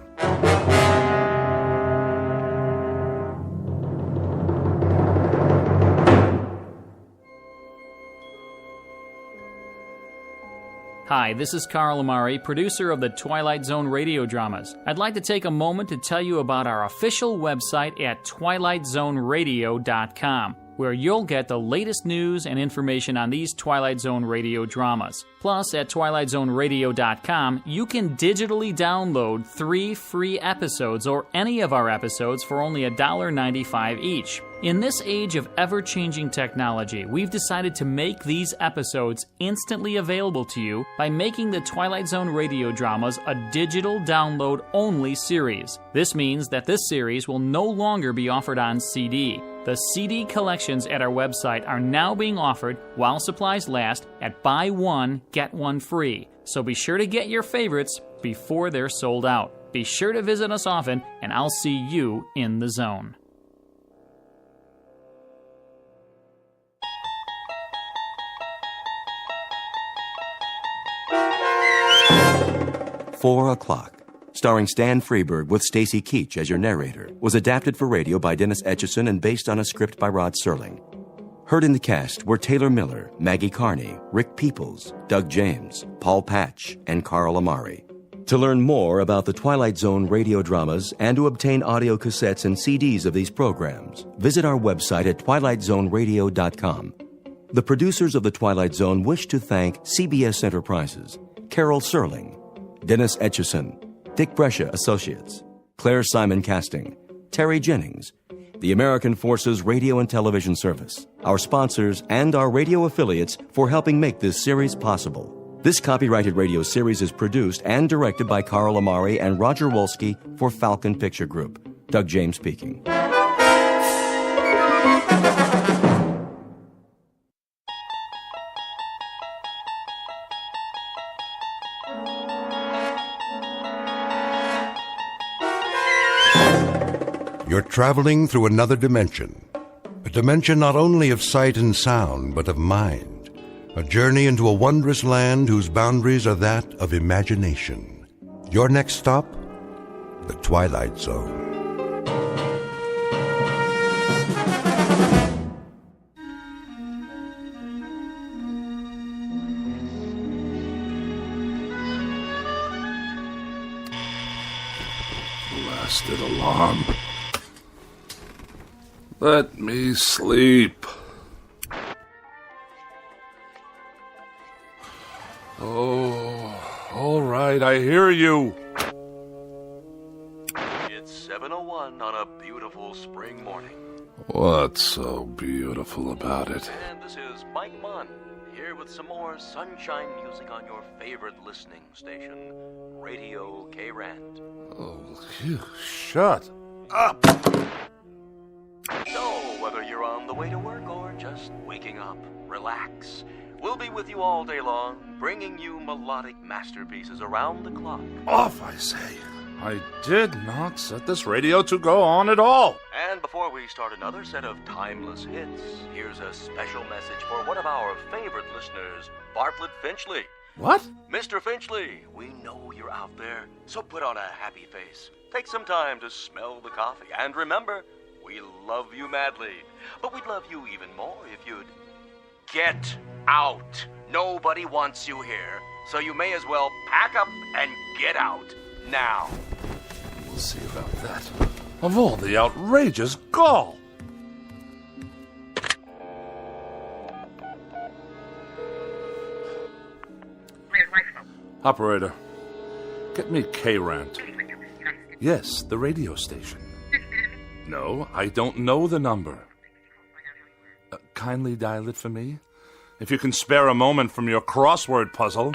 Hi, this is Carl Amari, producer of the Twilight Zone Radio Dramas. I'd like to take a moment to tell you about our official website at twilightzoneradio.com, where you'll get the latest news and information on these Twilight Zone Radio dramas. Plus, at twilightzoneradio.com, you can digitally download 3 free episodes or any of our episodes for only $1.95 each. In this age of ever-changing technology, we've decided to make these episodes instantly available to you by making the Twilight Zone Radio Dramas a digital download-only series. This means that this series will no longer be offered on CD. The CD collections at our website are now being offered while supplies last at buy one, get one free. So be sure to get your favorites before they're sold out. Be sure to visit us often, and I'll see you in the zone. "4 O'Clock," starring Stan Freberg with Stacy Keach as your narrator, was adapted for radio by Dennis Etchison and based on a script by Rod Serling. Heard in the cast were Taylor Miller, Maggie Carney, Rick Peoples, Doug James, Paul Patch, and Carl Amari. To learn more about the Twilight Zone radio dramas and to obtain audio cassettes and CDs of these programs, visit our website at twilightzoneradio.com. The producers of The Twilight Zone wish to thank CBS Enterprises, Carol Serling, Dennis Etchison, Dick Brescia Associates, Claire Simon Casting, Terry Jennings, the American Forces Radio and Television Service, our sponsors, and our radio affiliates for helping make this series possible. This copyrighted radio series is produced and directed by Carl Amari and Roger Wolski for Falcon Picture Group. Doug James speaking. You're traveling through another dimension. A dimension not only of sight and sound, but of mind. A journey into a wondrous land whose boundaries are that of imagination. Your next stop? The Twilight Zone. Blasted alarm. Let me sleep. Oh, all right, I hear you. It's 7:01 on a beautiful spring morning. What's so beautiful about it? And this is Mike Munn, here with some more sunshine music on your favorite listening station, Radio K-Rand. Oh, you shut up! So, whether you're on the way to work or just waking up, relax. We'll be with you all day long, bringing you melodic masterpieces around the clock. Off, I say. I did not set this radio to go on at all. And before we start another set of timeless hits, here's a special message for one of our favorite listeners, Bartlett Finchley. What? Mr. Finchley, we know you're out there, so put on a happy face. Take some time to smell the coffee. And remember, we love you madly, but we'd love you even more if you'd get out. Nobody wants you here, so you may as well pack up and get out now. We'll see about that. Of all the outrageous gall! Operator, get me K-Rant. Yes, the radio station. No, I don't know the number. Kindly dial it for me, if you can spare a moment from your crossword puzzle.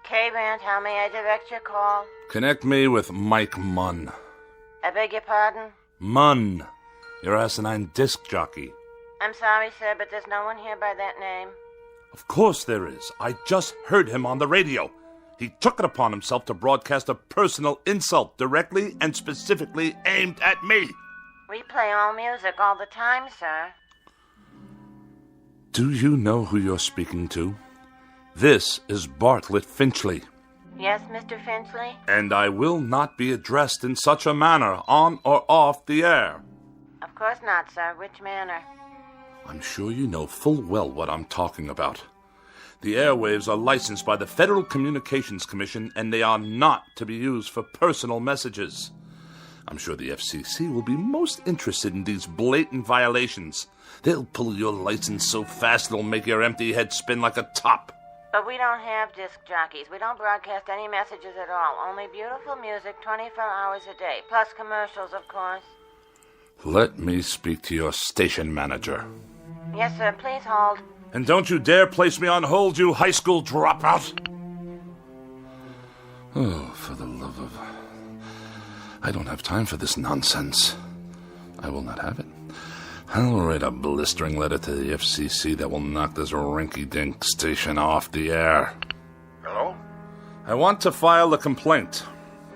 K-Rand, how may I direct your call? Connect me with Mike Munn. I beg your pardon? Munn, your asinine disc jockey. I'm sorry, sir, but there's no one here by that name. Of course there is. I just heard him on the radio. He took it upon himself to broadcast a personal insult directly and specifically aimed at me. We play all music all the time, sir. Do you know who you're speaking to? This is Bartlett Finchley. Yes, Mr. Finchley? And I will not be addressed in such a manner, on or off the air. Of course not, sir. Which manner? I'm sure you know full well what I'm talking about. The airwaves are licensed by the Federal Communications Commission, and they are not to be used for personal messages. I'm sure the FCC will be most interested in these blatant violations. They'll pull your license so fast it'll make your empty head spin like a top. But we don't have disc jockeys. We don't broadcast any messages at all. Only beautiful music 24 hours a day. Plus commercials, of course. Let me speak to your station manager. Yes, sir. Please hold. And don't you dare place me on hold, you high school dropout. Oh, for the love of... I don't have time for this nonsense. I will not have it. I'll write a blistering letter to the FCC that will knock this rinky-dink station off the air. Hello? I want to file a complaint.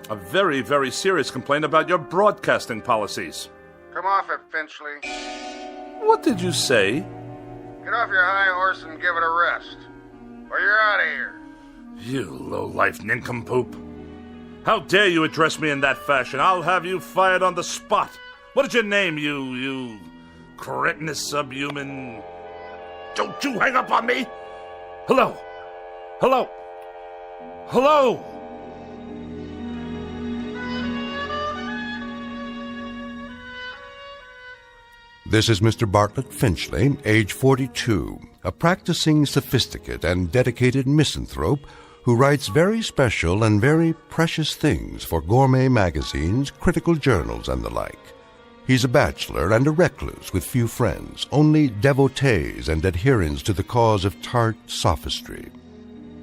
A very, very serious complaint about your broadcasting policies. Come off it, Finchley. What did you say? Get off your high horse and give it a rest, or you're out of here. You low-life nincompoop. How dare you address me in that fashion? I'll have you fired on the spot. What is your name, you cretinous subhuman? Don't you hang up on me! Hello? Hello? Hello? This is Mr. Bartlett Finchley, age 42, a practicing sophisticate and dedicated misanthrope who writes very special and very precious things for gourmet magazines, critical journals, and the like. He's a bachelor and a recluse with few friends, only devotees and adherents to the cause of tart sophistry.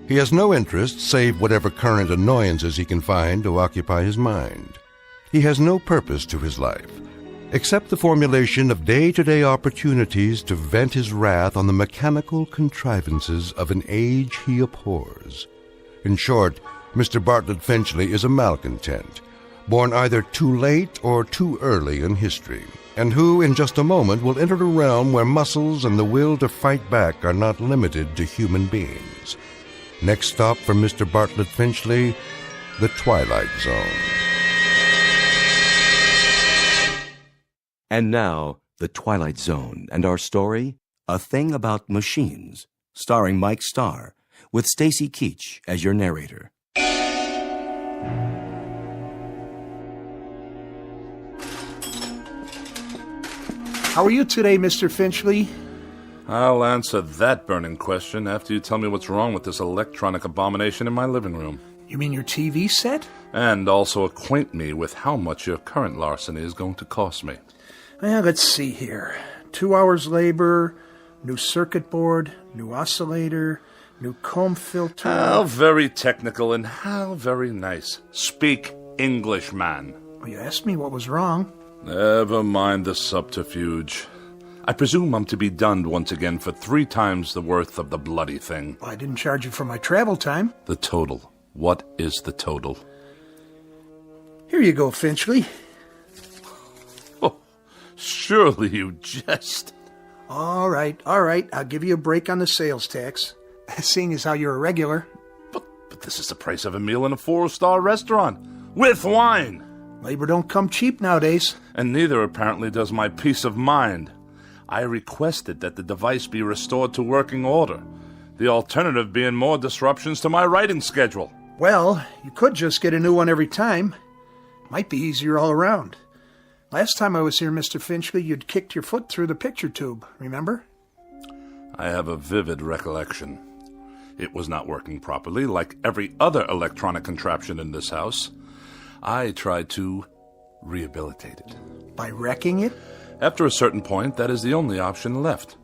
He has no interest save whatever current annoyances he can find to occupy his mind. He has no purpose to his life, except the formulation of day-to-day opportunities to vent his wrath on the mechanical contrivances of an age he abhors. In short, Mr. Bartlett Finchley is a malcontent, born either too late or too early in history, and who in just a moment will enter a realm where muscles and the will to fight back are not limited to human beings. Next stop for Mr. Bartlett Finchley, the Twilight Zone. And now, The Twilight Zone, and our story, A Thing About Machines, starring Mike Starr, with Stacy Keach as your narrator. How are you today, Mr. Finchley? I'll answer that burning question after you tell me what's wrong with this electronic abomination in my living room. You mean your TV set? And also acquaint me with how much your current larceny is going to cost me. Well, let's see here. 2 hours labor, new circuit board, new oscillator, new comb filter. How very technical and how very nice. Speak English, man. Well, you asked me what was wrong. Never mind the subterfuge. I presume I'm to be dunned once again for 3 times the worth of the bloody thing. Well, I didn't charge you for my travel time. The total. What is the total? Here you go, Finchley. Oh, surely you jest. All right. I'll give you a break on the sales tax, seeing as how you're a regular. But this is the price of a meal in a 4-star restaurant, with wine. Labor don't come cheap nowadays. And neither, apparently, does my peace of mind. I requested that the device be restored to working order, the alternative being more disruptions to my writing schedule. Well, you could just get a new one every time. Might be easier all around. Last time I was here, Mr. Finchley, you'd kicked your foot through the picture tube, remember? I have a vivid recollection. It was not working properly, like every other electronic contraption in this house. I tried to rehabilitate it. By wrecking it? After a certain point, that is the only option left.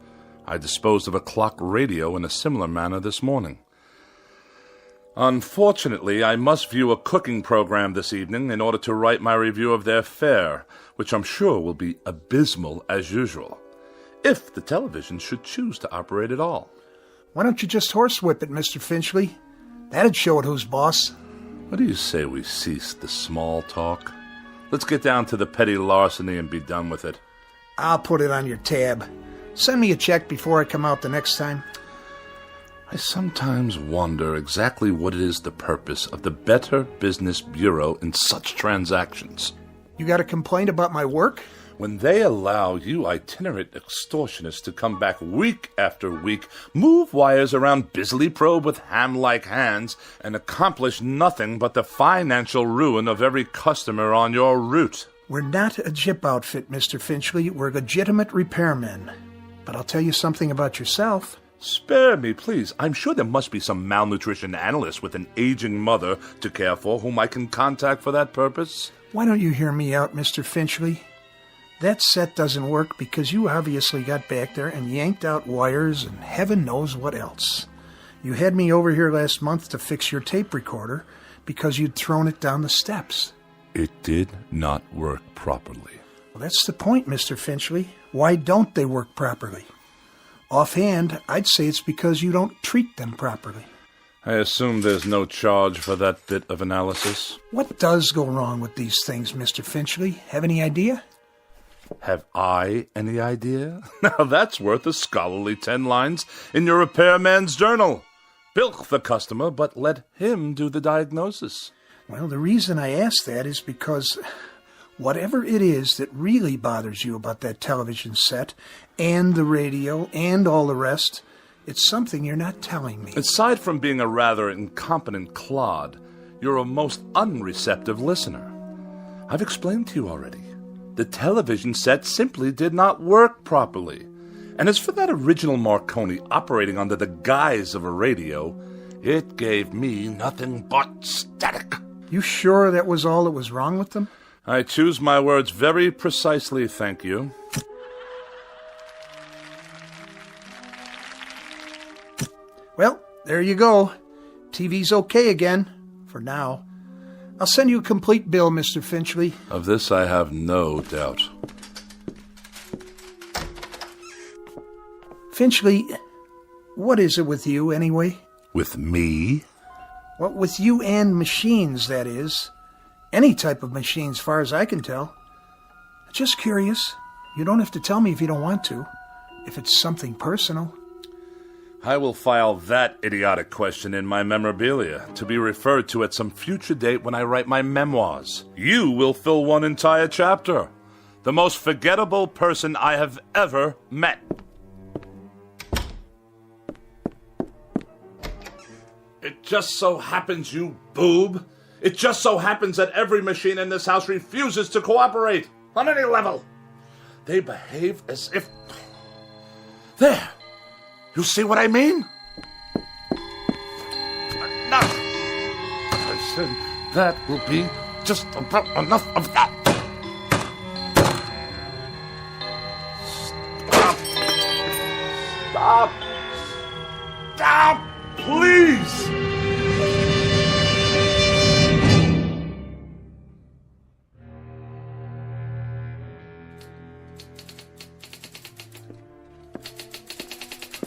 I disposed of a clock radio in a similar manner this morning. Unfortunately, I must view a cooking program this evening in order to write my review of their fare, which I'm sure will be abysmal as usual, if the television should choose to operate at all. Why don't you just horsewhip it, Mr. Finchley? That'd show it who's boss. What do you say we cease the small talk? Let's get down to the petty larceny and be done with it. I'll put it on your tab. Send me a check before I come out the next time. I sometimes wonder exactly what it is the purpose of the Better Business Bureau in such transactions. You got a complaint about my work? When they allow you itinerant extortionists to come back week after week, move wires around, busily probe with ham-like hands, and accomplish nothing but the financial ruin of every customer on your route. We're not a jip outfit, Mr. Finchley. We're legitimate repairmen. But I'll tell you something about yourself. Spare me, please. I'm sure there must be some malnutrition analyst with an aging mother to care for whom I can contact for that purpose. Why don't you hear me out, Mr. Finchley? That set doesn't work because you obviously got back there and yanked out wires and heaven knows what else. You had me over here last month to fix your tape recorder because you'd thrown it down the steps. It did not work properly. Well, that's the point, Mr. Finchley. Why don't they work properly? Offhand, I'd say it's because you don't treat them properly. I assume there's no charge for that bit of analysis. What does go wrong with these things, Mr. Finchley? Have any idea? Have I any idea? Now that's worth a scholarly 10 lines in your repairman's journal. Bilk the customer, but let him do the diagnosis. Well, the reason I ask that is because whatever it is that really bothers you about that television set and the radio and all the rest, it's something you're not telling me. Aside from being a rather incompetent clod, you're a most unreceptive listener. I've explained to you already. The television set simply did not work properly. And as for that original Marconi operating under the guise of a radio, it gave me nothing but static. You sure that was all that was wrong with them? I choose my words very precisely, thank you. Well, there you go. TV's okay again, for now. I'll send you a complete bill, Mr. Finchley. Of this I have no doubt. Finchley, what is it with you, anyway? With me? Well, with you and machines, that is. Any type of machine, as far as I can tell. Just curious. You don't have to tell me if you don't want to. If it's something personal. I will file that idiotic question in my memorabilia, to be referred to at some future date when I write my memoirs. You will fill one entire chapter. The most forgettable person I have ever met. It just so happens, you boob. It just so happens that every machine in this house refuses to cooperate, on any level. They behave as if... There! You see what I mean? Enough! I said, That will be just about enough of that. Stop! Stop! Please!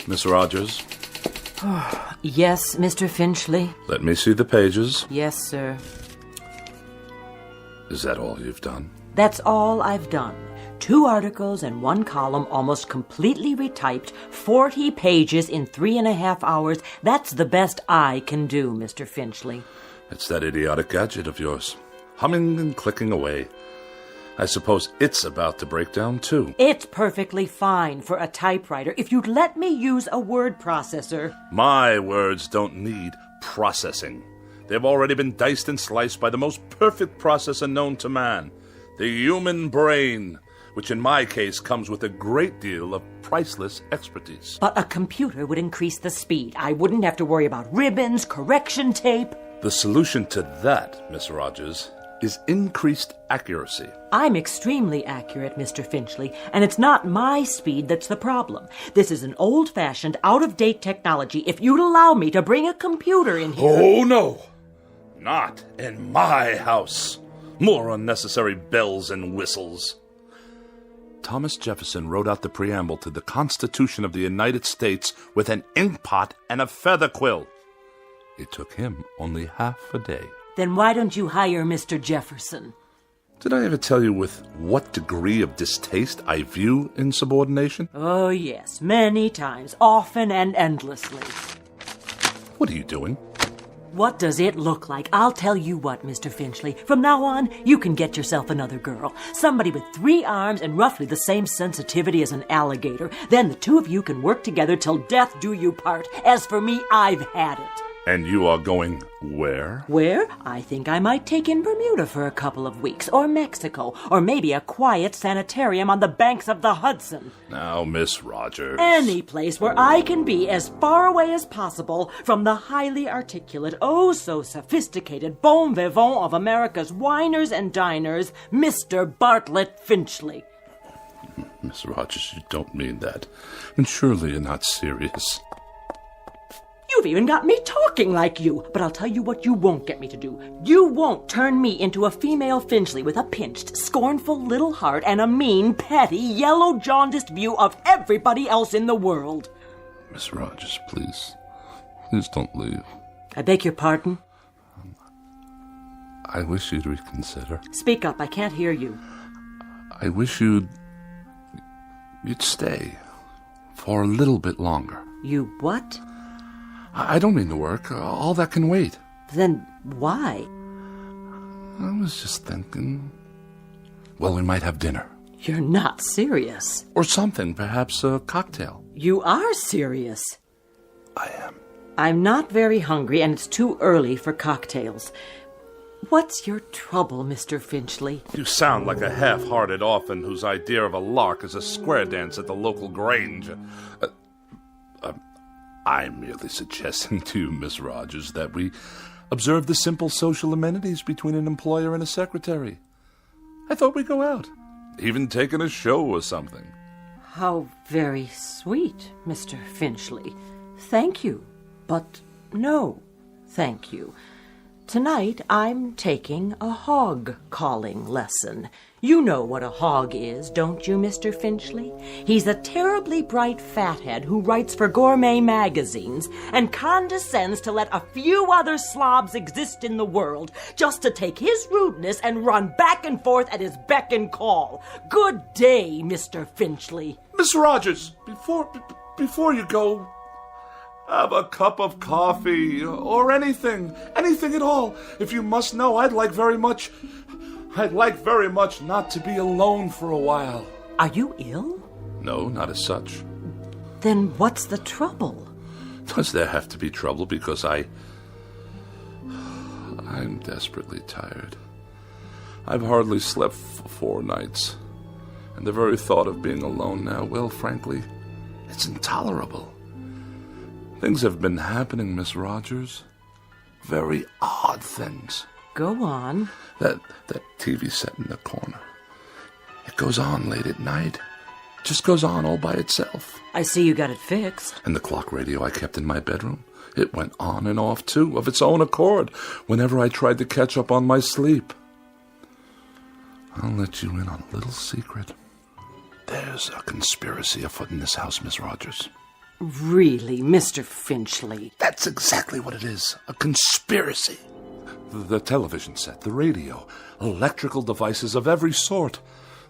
Miss Rogers? Yes, Mr. Finchley? Let me see the pages. Yes, sir. Is that all you've done? That's all I've done. 2 articles and 1 column, almost completely retyped, 40 pages in 3.5 hours. That's the best I can do, Mr. Finchley. It's that idiotic gadget of yours, humming and clicking away. I suppose it's about to break down, too. It's perfectly fine for a typewriter if you'd let me use a word processor. My words don't need processing. They've already been diced and sliced by the most perfect processor known to man, the human brain, which in my case comes with a great deal of priceless expertise. But a computer would increase the speed. I wouldn't have to worry about ribbons, correction tape. The solution to that, Miss Rogers, is increased accuracy. I'm extremely accurate, Mr. Finchley, and it's not my speed that's the problem. This is an old-fashioned, out-of-date technology. If you'd allow me to bring a computer in here... Oh, no! Not in my house. More unnecessary bells and whistles. Thomas Jefferson wrote out the preamble to the Constitution of the United States with an inkpot and a feather quill. It took him only half a day. Then why don't you hire Mr. Jefferson? Did I ever tell you with what degree of distaste I view insubordination? Oh, yes, many times, often and endlessly. What are you doing? What does it look like? I'll tell you what, Mr. Finchley. From now on, you can get yourself another girl. Somebody with 3 arms and roughly the same sensitivity as an alligator. Then the 2 of you can work together till death do you part. As for me, I've had it. And you are going where? Where? I think I might take in Bermuda for a couple of weeks, or Mexico, or maybe a quiet sanitarium on the banks of the Hudson. Now, Miss Rogers. Any place where I can be as far away as possible from the highly articulate, oh so sophisticated bon vivant of America's winers and diners, Mr. Bartlett Finchley. Miss Rogers, you don't mean that. And surely you're not serious. You've even got me talking like you. But I'll tell you what you won't get me to do. You won't turn me into a female Finchley with a pinched, scornful little heart and a mean, petty, yellow, jaundiced view of everybody else in the world. Miss Rogers, please. Please don't leave. I beg your pardon? I wish you'd reconsider. Speak up. I can't hear you. I wish you'd stay for a little bit longer. You what? I don't mean to work. All that can wait. Then why? I was just thinking... Well, we might have dinner. You're not serious. Or something, perhaps a cocktail. You are serious. I am. I'm not very hungry, and it's too early for cocktails. What's your trouble, Mr. Finchley? You sound like a half-hearted orphan whose idea of a lark is a square dance at the local grange. I'm merely suggesting to you, Miss Rogers, that we observe the simple social amenities between an employer and a secretary. I thought we'd go out, even take in a show or something. How very sweet, Mr. Finchley. Thank you, but no, thank you. Tonight I'm taking a hog-calling lesson. You know what a hog is, don't you, Mr. Finchley? He's a terribly bright fathead who writes for gourmet magazines and condescends to let a few other slobs exist in the world just to take his rudeness and run back and forth at his beck and call. Good day, Mr. Finchley. Miss Rogers, before you go... Have a cup of coffee, or anything at all. If you must know, I'd like very much not to be alone for a while. Are you ill? No, not as such. Then what's the trouble? Does there have to be trouble because I'm desperately tired. I've hardly slept for 4 nights. And the very thought of being alone now, well, frankly, it's intolerable. Things have been happening, Miss Rogers. Very odd things. Go on. That TV set in the corner. It goes on late at night. Just goes on all by itself. I see you got it fixed. And the clock radio I kept in my bedroom, it went on and off, too, of its own accord, whenever I tried to catch up on my sleep. I'll let you in on a little secret. There's a conspiracy afoot in this house, Miss Rogers. Really, Mr. Finchley? That's exactly what it is, a conspiracy. The television set, the radio, electrical devices of every sort,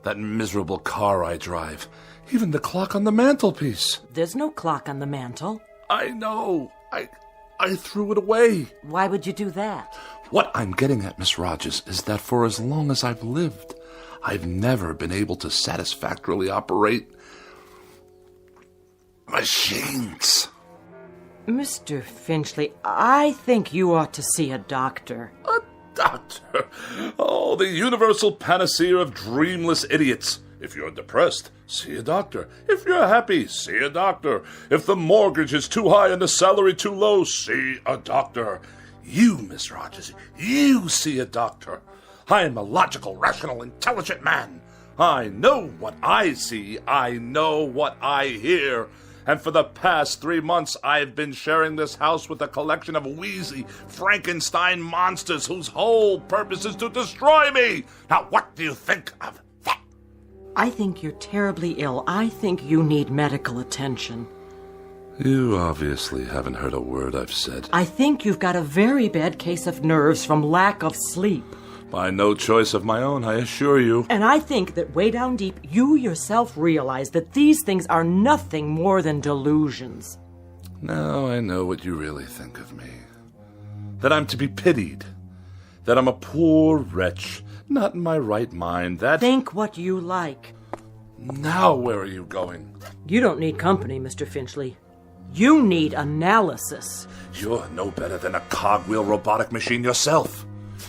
that miserable car I drive, even the clock on the mantelpiece. There's no clock on the mantel. I know. I threw it away. Why would you do that? What I'm getting at, Miss Rogers, is that for as long as I've lived, I've never been able to satisfactorily operate machines. Mr. Finchley, I think you ought to see a doctor. A doctor? Oh, the universal panacea of dreamless idiots. If you're depressed, see a doctor. If you're happy, see a doctor. If the mortgage is too high and the salary too low, see a doctor. You, Miss Rogers, you see a doctor. I am a logical, rational, intelligent man. I know what I see. I know what I hear. And for the past 3 months, I've been sharing this house with a collection of wheezy Frankenstein monsters whose whole purpose is to destroy me. Now, what do you think of that? I think you're terribly ill. I think you need medical attention. You obviously haven't heard a word I've said. I think you've got a very bad case of nerves from lack of sleep. By no choice of my own, I assure you. And I think that way down deep, you yourself realize that these things are nothing more than delusions. Now I know what you really think of me. That I'm to be pitied. That I'm a poor wretch, not in my right mind, that... Think what you like. Now where are you going? You don't need company, Mr. Finchley. You need analysis. You're no better than a cogwheel robotic machine yourself.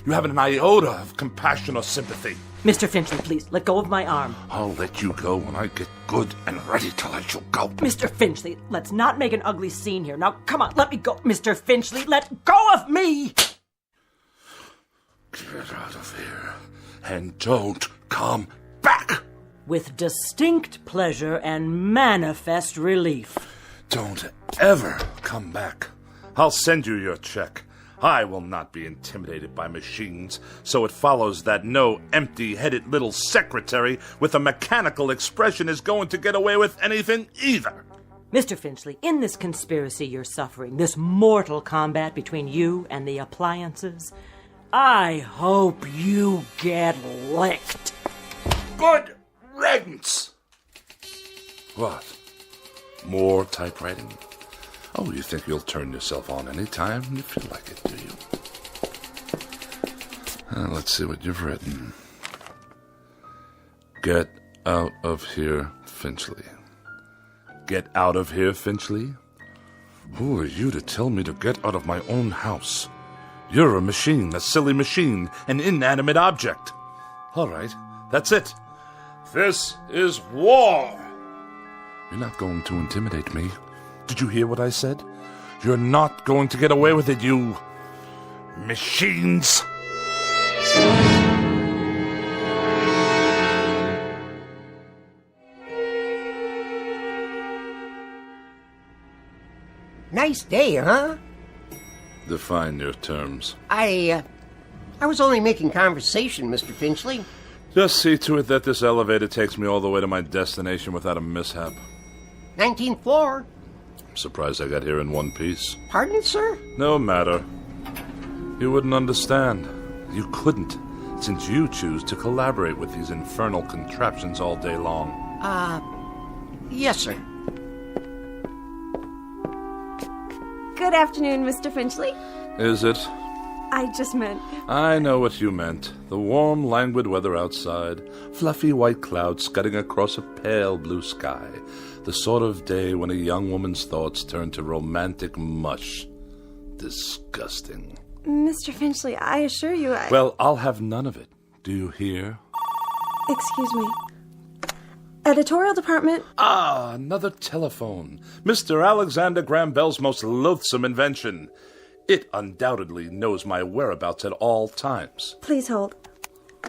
You haven't an iota of compassion or sympathy. Mr. Finchley, please, let go of my arm. I'll let you go when I get good and ready to let you go. Mr. Finchley, let's not make an ugly scene here. Now, come on, let me go. Mr. Finchley, let go of me! Get out of here and don't come back! With distinct pleasure and manifest relief. Don't ever come back. I'll send you your check. I will not be intimidated by machines, so it follows that no empty-headed little secretary with a mechanical expression is going to get away with anything either. Mr. Finchley, in this conspiracy you're suffering, this mortal combat between you and the appliances, I hope you get licked. Good riddance! What? More typewriting? Oh, you think you'll turn yourself on any time you feel like it, do you? Let's see what you've written. Get out of here, Finchley. Get out of here, Finchley? Who are you to tell me to get out of my own house? You're a machine, a silly machine, an inanimate object. All right, that's it. This is war. You're not going to intimidate me. Did you hear what I said? You're not going to get away with it, you machines. Nice day, huh? Define your terms. I was only making conversation, Mr. Finchley. Just see to it that this elevator takes me all the way to my destination without a mishap. 19th floor. I'm surprised I got here in one piece. Pardon, sir? No matter. You wouldn't understand. You couldn't, since you choose to collaborate with these infernal contraptions all day long. Yes, sir. Good afternoon, Mr. Finchley. Is it? I just meant... I know what you meant. The warm, languid weather outside, fluffy white clouds scudding across a pale blue sky. The sort of day when a young woman's thoughts turn to romantic mush. Disgusting. Mr. Finchley, I assure you Well, I'll have none of it. Do you hear? Excuse me. Editorial department. Ah, another telephone. Mr. Alexander Graham Bell's most loathsome invention. It undoubtedly knows my whereabouts at all times. Please hold.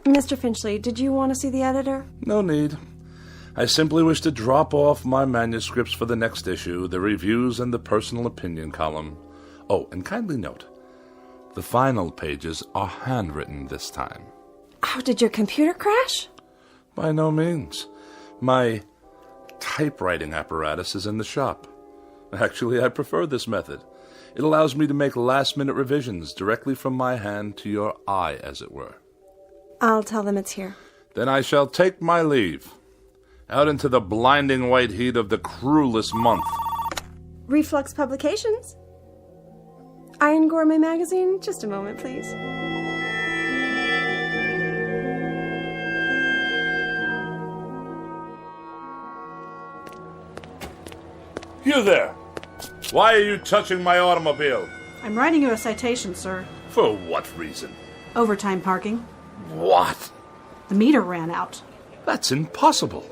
Mr. Finchley, did you want to see the editor? No need. I simply wish to drop off my manuscripts for the next issue, the reviews and the personal opinion column. Oh, and kindly note, the final pages are handwritten this time. Oh, did your computer crash? By no means. My typewriting apparatus is in the shop. Actually, I prefer this method. It allows me to make last-minute revisions directly from my hand to your eye, as it were. I'll tell them it's here. Then I shall take my leave. Out into the blinding white heat of the cruelest month. Reflux Publications? Iron Gourmet Magazine? Just a moment, please. You there! Why are you touching my automobile? I'm writing you a citation, sir. For what reason? Overtime parking. What? The meter ran out. That's impossible.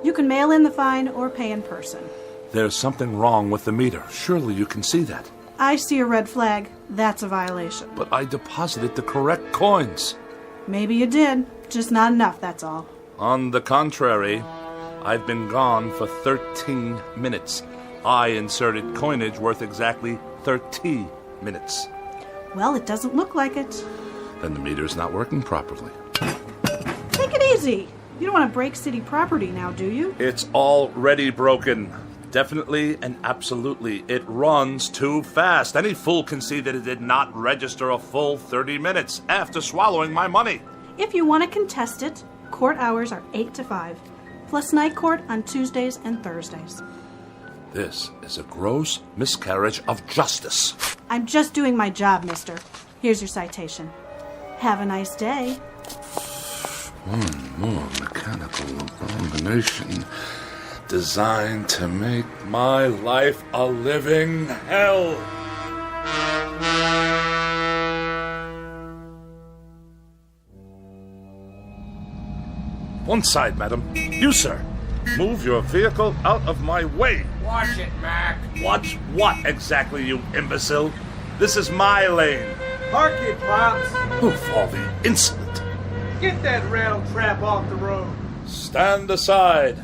You can mail in the fine or pay in person. There's something wrong with the meter. Surely you can see that. I see a red flag. That's a violation. But I deposited the correct coins. Maybe you did. Just not enough, that's all. On the contrary, I've been gone for 13 minutes. I inserted coinage worth exactly 30 minutes. Well, it doesn't look like it. Then the meter's not working properly. Take it easy. You don't want to break city property now, do you? It's already broken. Definitely and absolutely. It runs too fast. Any fool can see that it did not register a full 30 minutes after swallowing my money. If you want to contest it, court hours are 8 to 5, plus night court on Tuesdays and Thursdays. This is a gross miscarriage of justice. I'm just doing my job, mister. Here's your citation. Have a nice day. One more mechanical abomination designed to make my life a living hell. One side, madam. You, sir. Move your vehicle out of my way. Watch it, Mac. Watch what exactly, you imbecile? This is my lane. Park it, Pops. Move all the insolent. Get that rattle trap off the road. Stand aside.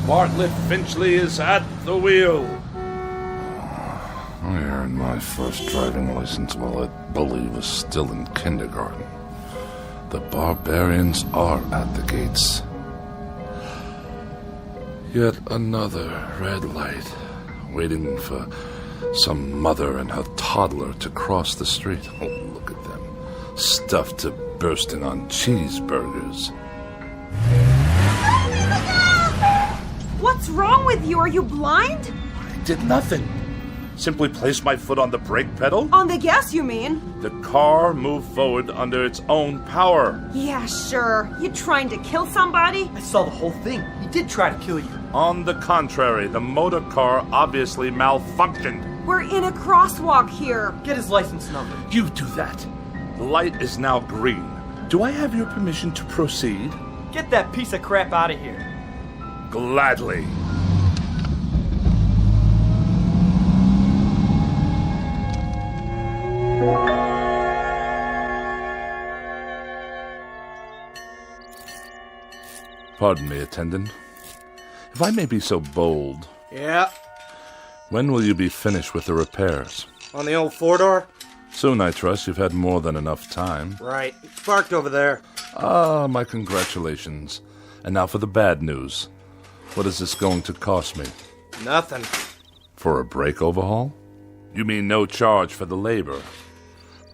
Bartlett Finchley is at the wheel. I earned my first driving license while that bully was still in kindergarten. The barbarians are at the gates. Yet another red light, waiting for some mother and her toddler to cross the street. Oh, look at them, stuffed to bursting on cheeseburgers. What's wrong with you? Are you blind? I did nothing. Simply placed my foot on the brake pedal. On the gas, you mean? The car moved forward under its own power. Yeah, sure. You trying to kill somebody? I saw the whole thing. He did try to kill you. On the contrary, the motor car obviously malfunctioned. We're in a crosswalk here. Get his license number. You do that. The light is now green. Do I have your permission to proceed? Get that piece of crap out of here. Gladly. Pardon me, attendant. If I may be so bold. Yeah. When will you be finished with the repairs? On the old four-door? Soon, I trust. You've had more than enough time. Right. It's parked over there. Ah, my congratulations. And now for the bad news. What is this going to cost me? Nothing. For a brake overhaul? You mean no charge for the labor?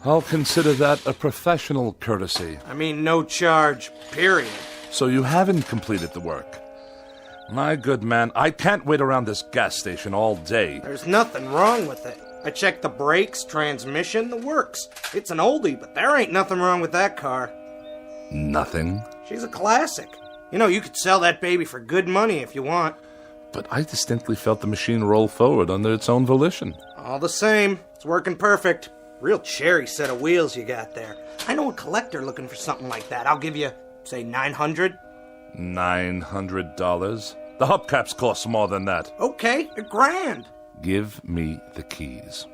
I'll consider that a professional courtesy. I mean no charge, period. So you haven't completed the work. My good man, I can't wait around this gas station all day. There's nothing wrong with it. I checked the brakes, transmission, the works. It's an oldie, but there ain't nothing wrong with that car. Nothing? She's a classic. You know, you could sell that baby for good money if you want. But I distinctly felt the machine roll forward under its own volition. All the same, it's working perfect. Real cherry set of wheels you got there. I know a collector looking for something like that. I'll give you, say, $900. $900? The hubcaps cost more than that. Okay, $1,000. Give me the keys.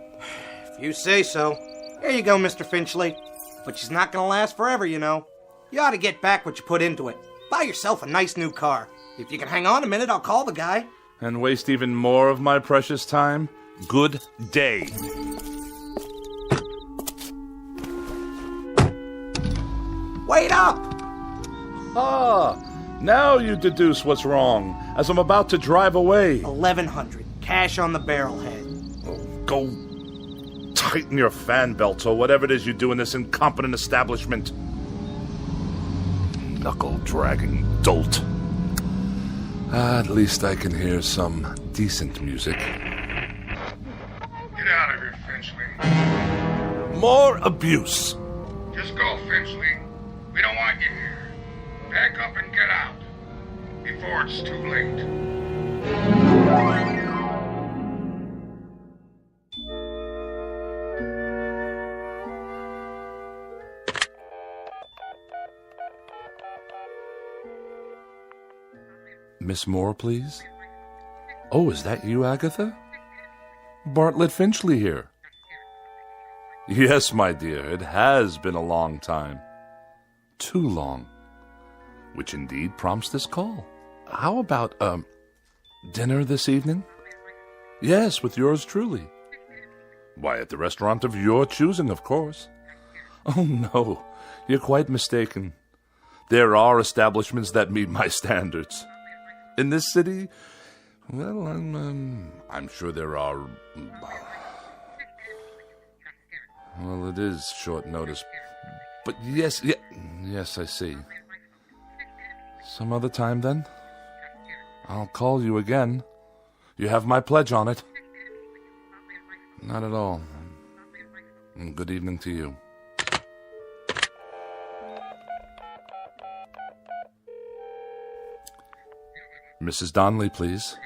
If you say so. Here you go, Mr. Finchley. But she's not gonna last forever, you know. You ought to get back what you put into it. Buy yourself a nice new car. If you can hang on a minute, I'll call the guy. And waste even more of my precious time? Good day. Wait up! Ah, now you deduce what's wrong, as I'm about to drive away. 1100, cash on the barrelhead. Go tighten your fan belts or whatever it is you do in this incompetent establishment. Knuckle-dragging dolt. At least I can hear some decent music. Get out of here, Finchley. More abuse. Just go, Finchley. We don't want you here. Pack up and get out. Before it's too late. Miss Moore, please? Oh, is that you, Agatha? Bartlett Finchley here. Yes, my dear, it has been a long time. Too long. Which indeed prompts this call. How about, dinner this evening? Yes, with yours truly. Why, at the restaurant of your choosing, of course. Oh, no, you're quite mistaken. There are establishments that meet my standards. In this city, well, I'm sure there are. Well, it is short notice. But yes, I see. Some other time, then? I'll call you again. You have my pledge on it. Not at all. And good evening to you. Mrs. Donnelly, please.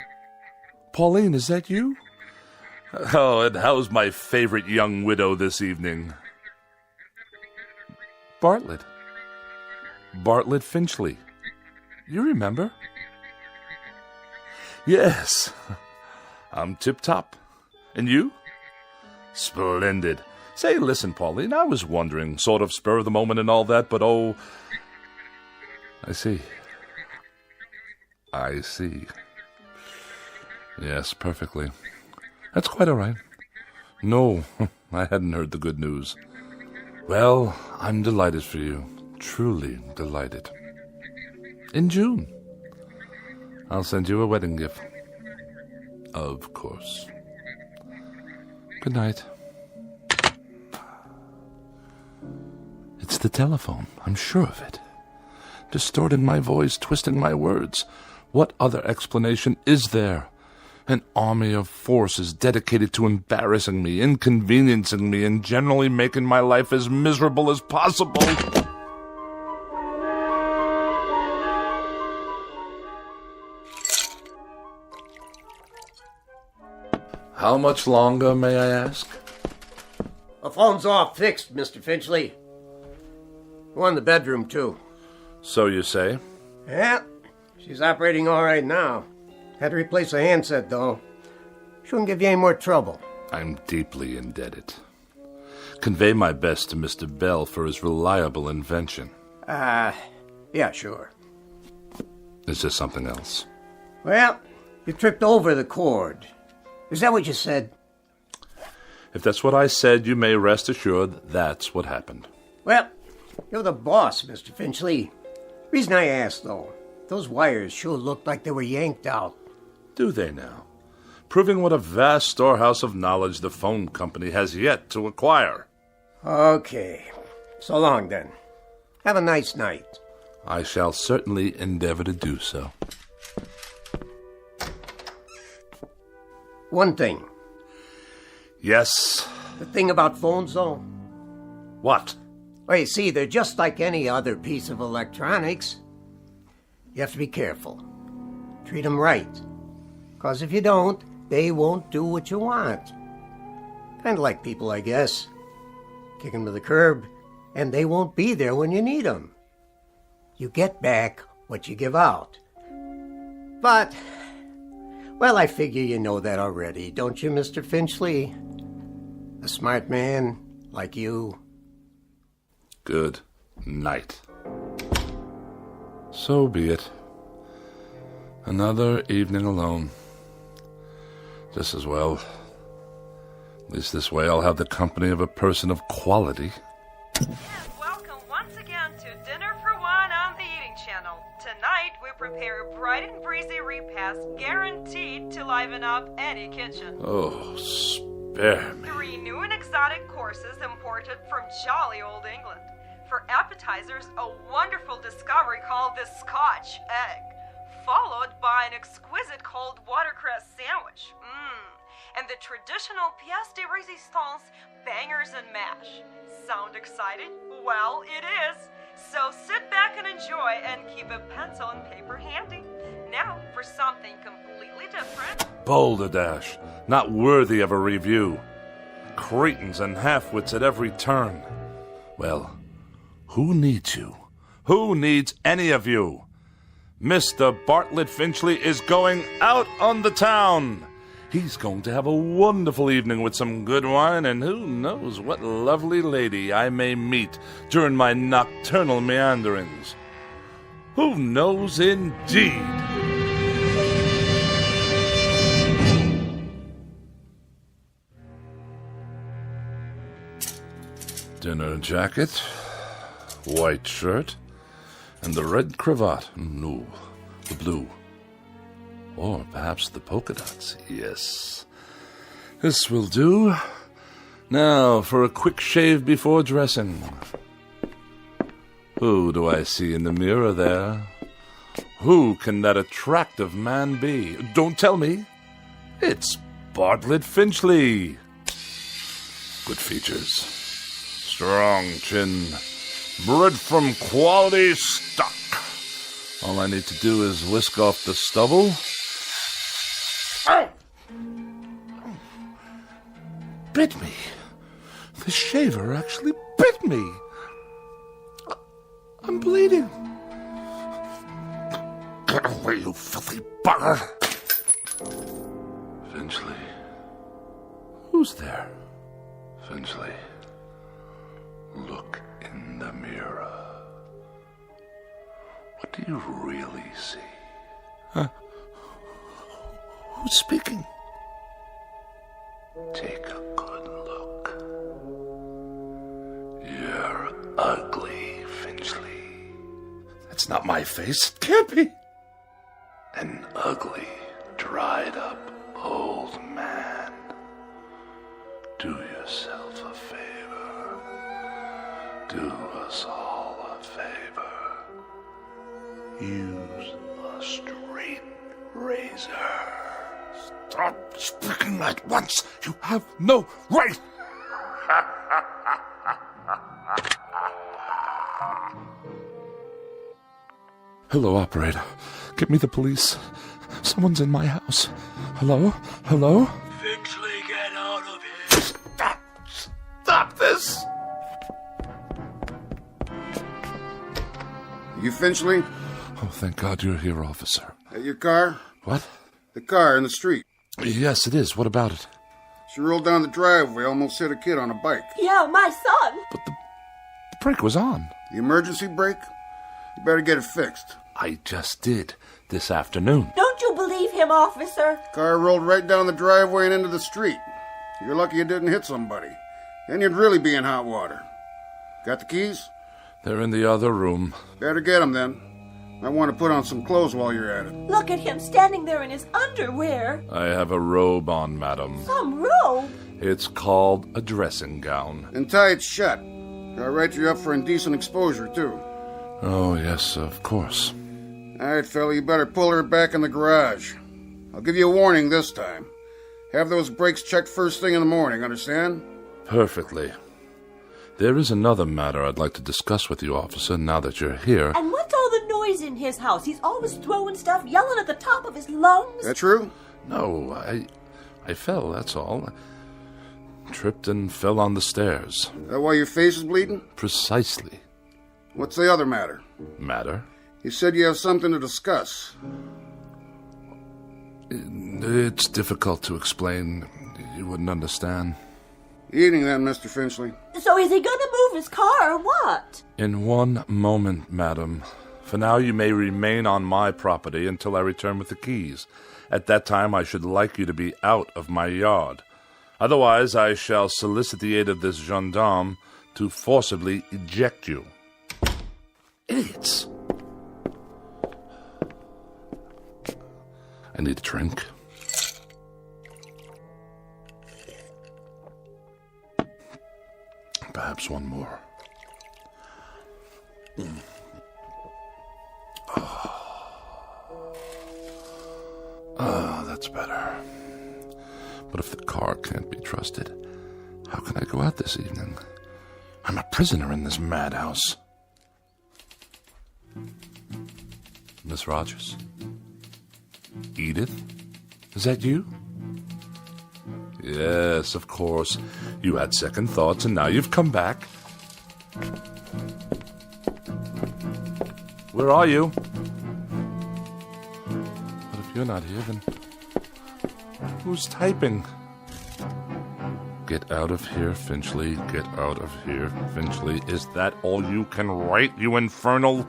Pauline, is that you? Oh, and how's my favorite young widow this evening? Bartlett. Bartlett Finchley. You remember? Yes. I'm tip-top. And you? Splendid. Say, listen, Pauline, I was wondering, sort of spur of the moment and all that, but oh... I see. I see. Yes, perfectly. That's quite all right. No, I hadn't heard the good news. Well, I'm delighted for you. Truly delighted. In June. I'll send you a wedding gift. Of course. Good night. It's the telephone. I'm sure of it. Distorting my voice, twisting my words. What other explanation is there? An army of forces dedicated to embarrassing me, inconveniencing me, and generally making my life as miserable as possible. How much longer, may I ask? The phone's all fixed, Mr. Finchley. One in the bedroom, too. So you say? Yeah, she's operating all right now. Had to replace a handset, though. Shouldn't give you any more trouble. I'm deeply indebted. Convey my best to Mr. Bell for his reliable invention. Yeah, sure. Is there something else? Well, you tripped over the cord. Is that what you said? If that's what I said, you may rest assured that's what happened. Well, you're the boss, Mr. Finchley. Reason I asked, though, those wires sure looked like they were yanked out. Do they now? Proving what a vast storehouse of knowledge the phone company has yet to acquire. Okay. So long, then. Have a nice night. I shall certainly endeavor to do so. One thing. Yes? The thing about phones, though. What? Well, you see, they're just like any other piece of electronics. You have to be careful. Treat them right. Because if you don't, they won't do what you want. Kind of like people, I guess. Kick them to the curb, and they won't be there when you need them. You get back what you give out. But, well, I figure you know that already, don't you, Mr. Finchley? A smart man Like you. Good night. So be it. Another evening alone. Just as well. At least this way I'll have the company of a person of quality. And welcome once again to Dinner for One on the Eating Channel. Tonight we prepare a bright and breezy repast guaranteed to liven up any kitchen. Oh, spare me. 3 new and exotic courses imported from jolly old England. For appetizers, a wonderful discovery called the Scotch egg, followed by an exquisite cold watercress sandwich. And the traditional pièce de résistance, bangers and mash. Sound exciting? Well, it is. So sit back and enjoy and keep a pencil and paper handy. Now for something completely different. Balderdash, not worthy of a review. Cretins and half-wits at every turn. Well, who needs you? Who needs any of you? Mr. Bartlett Finchley is going out on the town. He's going to have a wonderful evening with some good wine, and who knows what lovely lady I may meet during my nocturnal meanderings. Who knows indeed? Dinner jacket, white shirt, and the red cravat. No, the blue. Or perhaps the polka dots. Yes. This will do. Now for a quick shave before dressing. Who do I see in the mirror there? Who can that attractive man be? Don't tell me. It's Bartlett Finchley. Good features. Strong chin. Bred from quality stock. All I need to do is whisk off the stubble. Ow! Bit me. The shaver actually bit me. I'm bleeding. Get away, you filthy bugger. Finchley. Who's there? Finchley. Look in the mirror. What do you really see? Who's speaking? Take a good look. You're ugly, Finchley. That's not my face. It can't be. An ugly, dried-up old man. Do yourself a favor. Do us all a favor. Use a straight razor. Stop speaking at once. You have no right. Hello, operator. Get me the police. Someone's in my house. Hello? Hello? Finchley, get out of here. Stop this! You Finchley? Oh, thank God you're here, officer. At your car? What? The car in the street. Yes, it is. What about it? She rolled down the driveway, almost hit a kid on a bike. Yeah, my son. But the brake was on. The emergency brake? You better get it fixed. I just did, this afternoon. Don't you believe him, officer? Car rolled right down the driveway and into the street. You're lucky it didn't hit somebody. Then you'd really be in hot water. Got the keys? They're in the other room. Better get them then. I want to put on some clothes while you're at it. Look at him standing there in his underwear. I have a robe on, madam. Some robe? It's called a dressing gown. And tie it shut. I'll write you up for indecent exposure, too. Oh, yes, of course. All right, fella, you better pull her back in the garage. I'll give you a warning this time. Have those brakes checked first thing in the morning, understand? Perfectly. There is another matter I'd like to discuss with you, officer, now that you're here. And what's all the noise in his house? He's always throwing stuff, yelling at the top of his lungs. That true? No, I fell, that's all. Tripped and fell on the stairs. That why your face is bleeding? Precisely. What's the other matter? Matter? You said you have something to discuss. It's difficult to explain. You wouldn't understand. Eating then, Mr. Finchley. So is he gonna move his car or what? In one moment, madam. For now, you may remain on my property until I return with the keys. At that time, I should like you to be out of my yard. Otherwise, I shall solicit the aid of this gendarme to forcibly eject you. Idiots! I need a drink. Perhaps one more. That's better. But if the car can't be trusted, how can I go out this evening? I'm a prisoner in this madhouse. Miss Rogers? Edith? Is that you? Yes, of course. You had second thoughts, and now you've come back. Where are you? But if you're not here, then who's typing? Get out of here, Finchley. Get out of here, Finchley. Is that all you can write, you infernal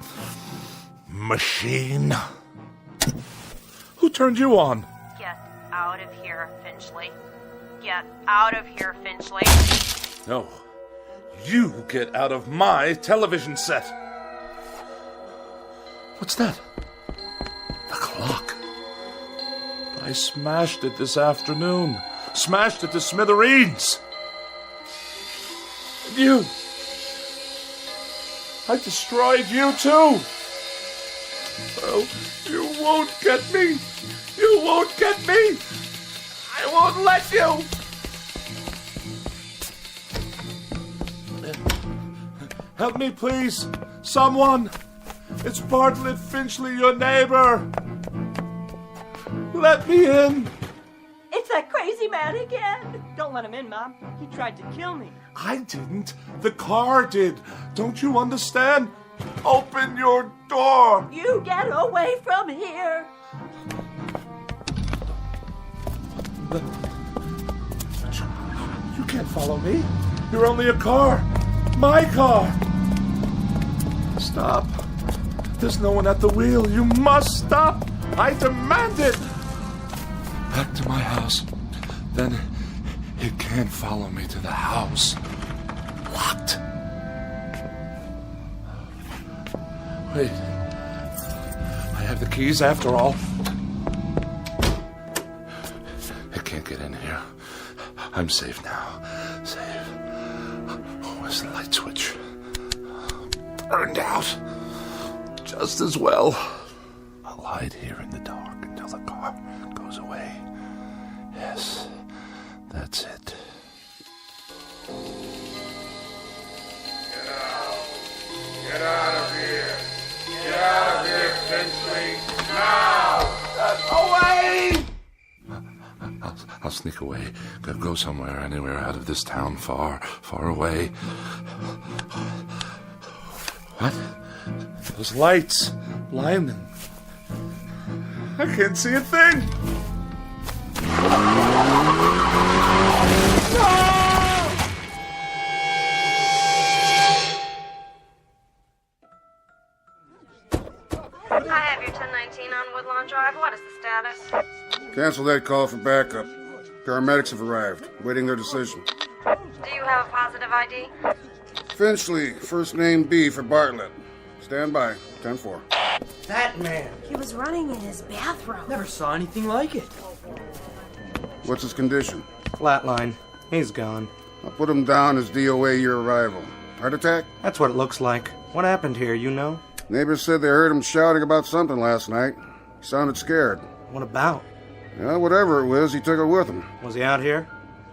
machine? Who turned you on? Get out of here, Finchley. Get out of here, Finchley. No. You get out of my television set. What's that? The clock. I smashed it this afternoon. Smashed it to smithereens. And you. I destroyed you too. Oh, you won't get me. You won't get me. I won't let you. Help me, please. Someone. It's Bartlett Finchley, your neighbor. Let me in. It's that crazy man again. Don't let him in, Mom. He tried to kill me. I didn't. The car did. Don't you understand? Open your door. You get away from here. You can't follow me. You're only a car. My car. Stop. There's no one at the wheel. You must stop. I demand it. Back to my house. Then it can't follow me to the house. Locked. Wait. I have the keys after all. It can't get in here. I'm safe now. Safe. Where's the light switch? Burned out. Just as well. I'll hide here in the dark until the car goes away. Yes, that's it. Get out. Get out of here. Get out of here, Finchley. Now! Away! I'll sneak away. Go somewhere, anywhere out of this town, far, far away. What? Those lights. Blinding. I can't see a thing. I have your 1019 on Woodlawn Drive. What is the status? Cancel that call for backup. Paramedics have arrived, waiting their decision. Do you have a positive ID? Finchley, first name B for Bartlett. Stand by, 10-4. That man. He was running in his bathrobe. Never saw anything like it. What's his condition? Flatline. He's gone. I'll put him down as DOA your arrival. Heart attack? That's what it looks like. What happened here, you know? Neighbors said they heard him shouting about something last night. He sounded scared. What about? Yeah, whatever it was, he took it with him. Was he out here?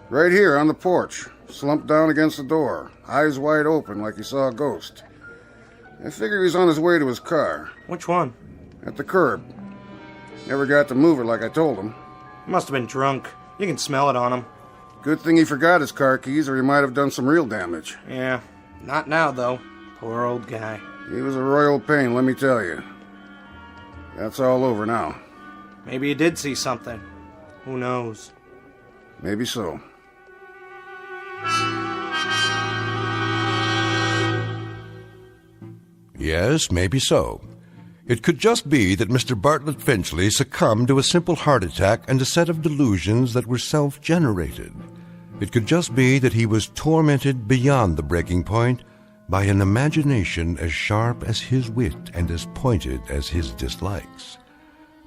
Right here on the porch, slumped down against the door, eyes wide open like he saw a ghost. I figured he was on his way to his car. Which one? At the curb. Never got to move it like I told him. He must have been drunk. You can smell it on him. Good thing he forgot his car keys or he might have done some real damage. Yeah, not now, though. Poor old guy. He was a royal pain, let me tell you. That's all over now. Maybe he did see something. Who knows? Maybe so. Yes, maybe so. It could just be that Mr. Bartlett Finchley succumbed to a simple heart attack and a set of delusions that were self-generated. It could just be that he was tormented beyond the breaking point by an imagination as sharp as his wit and as pointed as his dislikes.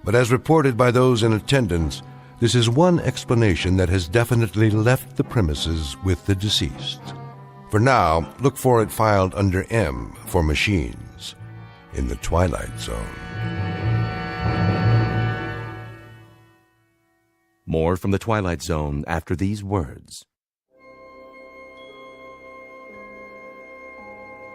But as reported by those in attendance, this is one explanation that has definitely left the premises with the deceased. For now, look for it filed under M for machines in the Twilight Zone. More from the Twilight Zone after these words.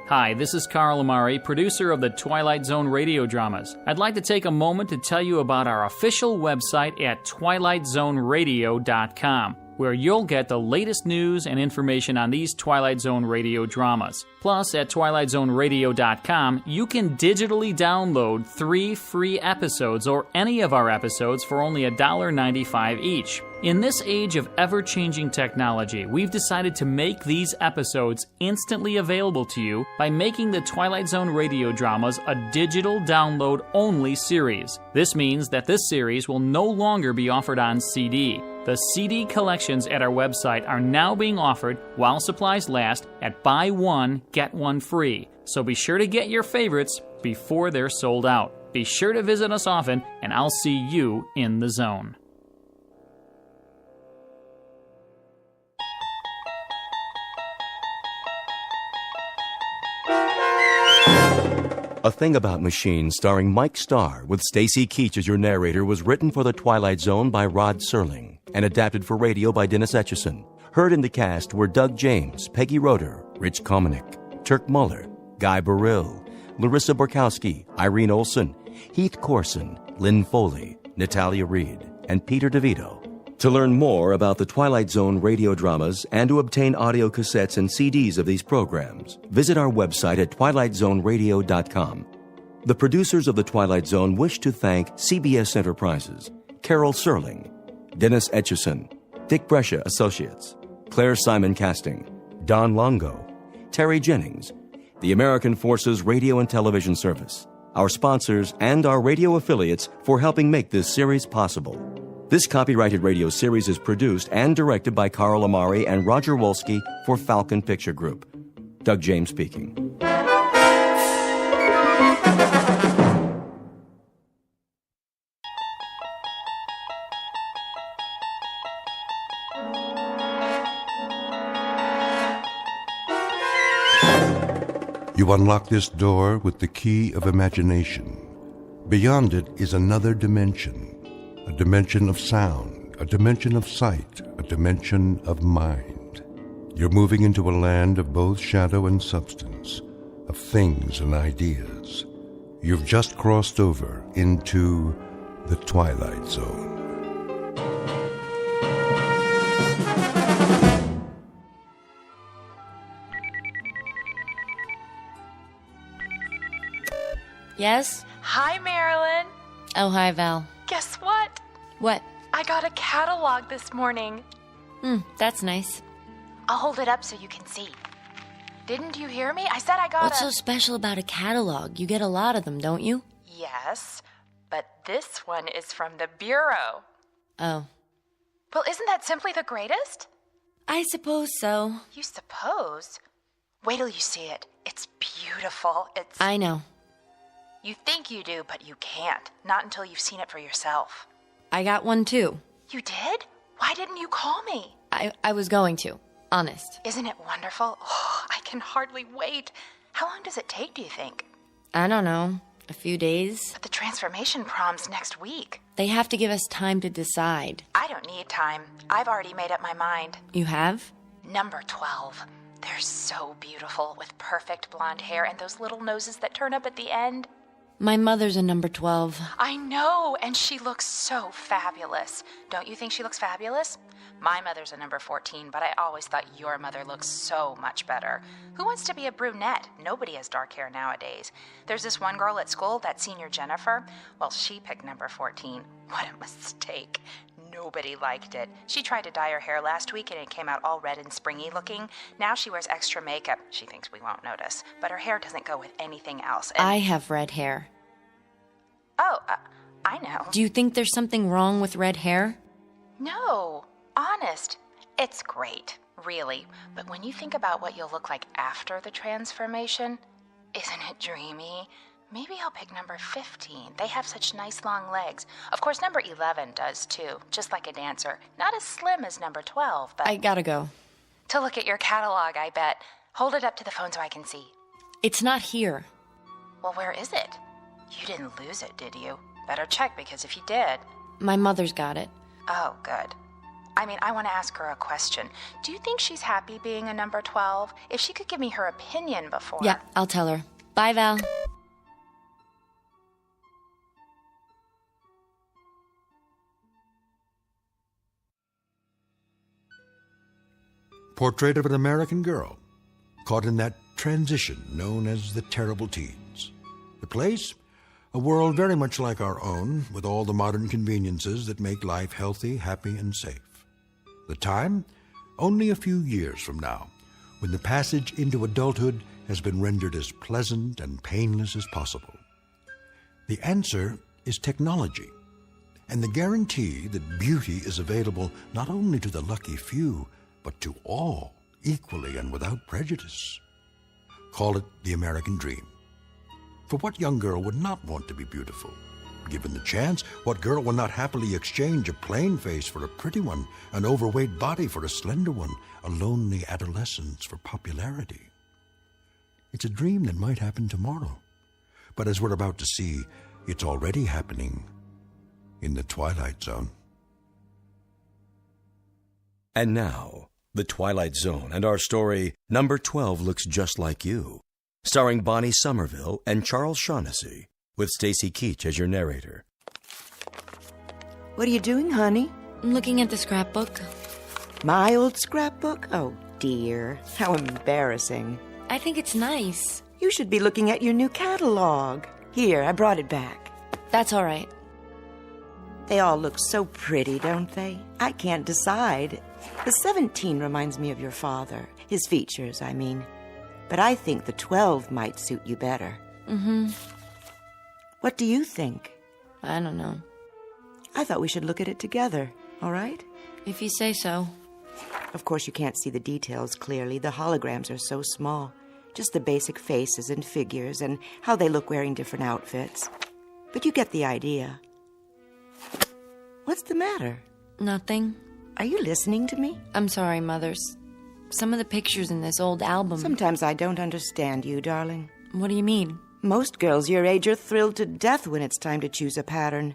Hi, this is Carl Amari, producer of the Twilight Zone Radio Dramas. I'd like to take a moment to tell you about our official website at twilightzoneradio.com, where you'll get the latest news and information on these Twilight Zone Radio dramas. Plus, at twilightzoneradio.com, you can digitally download 3 free episodes or any of our episodes for only $1.95 each. In this age of ever-changing technology, we've decided to make these episodes instantly available to you by making the Twilight Zone Radio Dramas a digital download-only series. This means that this series will no longer be offered on CD. The CD collections at our website are now being offered while supplies last at buy one, get one free. So be sure to get your favorites before they're sold out. Be sure to visit us often, and I'll see you in the zone. A Thing About Machines, starring Mike Starr, with Stacy Keach as your narrator, was written for The Twilight Zone by Rod Serling and adapted for radio by Dennis Etchison. Heard in the cast were Doug James, Peggy Roeder, Rich Komanek, Turk Muller, Guy Burrill, Larissa Borkowski, Irene Olson, Heath Corson, Lynn Foley, Natalia Reed, and Peter DeVito. To learn more about the Twilight Zone radio dramas and to obtain audio cassettes and CDs of these programs, visit our website at twilightzoneradio.com. The producers of The Twilight Zone wish to thank CBS Enterprises, Carol Serling, Dennis Etchison, Dick Brescia Associates, Claire Simon Casting, Don Longo, Terry Jennings, the American Forces Radio and Television Service, our sponsors, and our radio affiliates for helping make this series possible. This copyrighted radio series is produced and directed by Carl Amari and Roger Wolski for Falcon Picture Group. Doug James speaking. You unlock this door with the key of imagination. Beyond it is another dimension. A dimension of sound, a dimension of sight, a dimension of mind. You're moving into a land of both shadow and substance, of things and ideas. You've just crossed over into the Twilight Zone. Yes? Hi, Marilyn. Oh, hi, Val. Guess what? What? I got a catalog this morning. That's nice. I'll hold it up so you can see. Didn't you hear me? I said I got What's so special about a catalog? You get a lot of them, don't you? Yes, but this one is from the Bureau. Oh. Well, isn't that simply the greatest? I suppose so. You suppose? Wait till you see it. It's beautiful. I know. You think you do, but you can't. Not until you've seen it for yourself. I got one, too. You did? Why didn't you call me? I was going to. Honest. Isn't it wonderful? Oh, I can hardly wait. How long does it take, do you think? I don't know. A few days. But the transformation prom's next week. They have to give us time to decide. I don't need time. I've already made up my mind. You have? Number 12. They're so beautiful, with perfect blonde hair and those little noses that turn up at the end. My mother's a number 12. I know, and she looks so fabulous. Don't you think she looks fabulous? My mother's a number 14, but I always thought your mother looked so much better. Who wants to be a brunette? Nobody has dark hair nowadays. There's this one girl at school, that senior Jennifer. Well, she picked number 14. What a mistake. nobody liked it. She tried to dye her hair last week and it came out all red and springy looking. Now she wears extra makeup. She thinks we won't notice. But her hair doesn't go with anything else. I have red hair. Oh, I know. Do you think there's something wrong with red hair? No, honest. It's great, really. But when you think about what you'll look like after the transformation, isn't it dreamy? Maybe I'll pick number 15. They have such nice long legs. Of course, number 11 does too, just like a dancer. Not as slim as number 12, but... I gotta go. To look at your catalog, I bet. Hold it up to the phone so I can see. It's not here. Well, where is it? You didn't lose it, did you? Better check, because if you did... My mother's got it. Oh, good. I mean, I want to ask her a question. Do you think she's happy being a number 12? If she could give me her opinion before... Yeah, I'll tell her. Bye, Val. Portrait of an American girl caught in that transition known as the terrible teens. The place? A world very much like our own, with all the modern conveniences that make life healthy, happy, and safe. The time? Only a few years from now, when the passage into adulthood has been rendered as pleasant and painless as possible. The answer is technology, and the guarantee that beauty is available not only to the lucky few, but to all, equally and without prejudice. Call it the American dream. For what young girl would not want to be beautiful? Given the chance, what girl will not happily exchange a plain face for a pretty one, an overweight body for a slender one, a lonely adolescence for popularity? It's a dream that might happen tomorrow. But as we're about to see, it's already happening in the Twilight Zone. And now, The Twilight Zone and our story, Number 12 Looks Just Like You, starring Bonnie Somerville and Charles Shaughnessy, with Stacy Keach as your narrator. What are you doing, honey? I'm looking at the scrapbook. My old scrapbook? Oh, dear. How embarrassing. I think it's nice. You should be looking at your new catalog. Here, I brought it back. That's all right. They all look so pretty, don't they? I can't decide. The 17 reminds me of your father. His features, I mean. But I think the 12 might suit you better. Mm-hmm. What do you think? I don't know. I thought we should look at it together, all right? If you say so. Of course, you can't see the details clearly. The holograms are so small. Just the basic faces and figures and how they look wearing different outfits. But you get the idea. What's the matter? Nothing. Are you listening to me? I'm sorry, Mothers. Some of the pictures in this old album... Sometimes I don't understand you, darling. What do you mean? Most girls your age are thrilled to death when it's time to choose a pattern.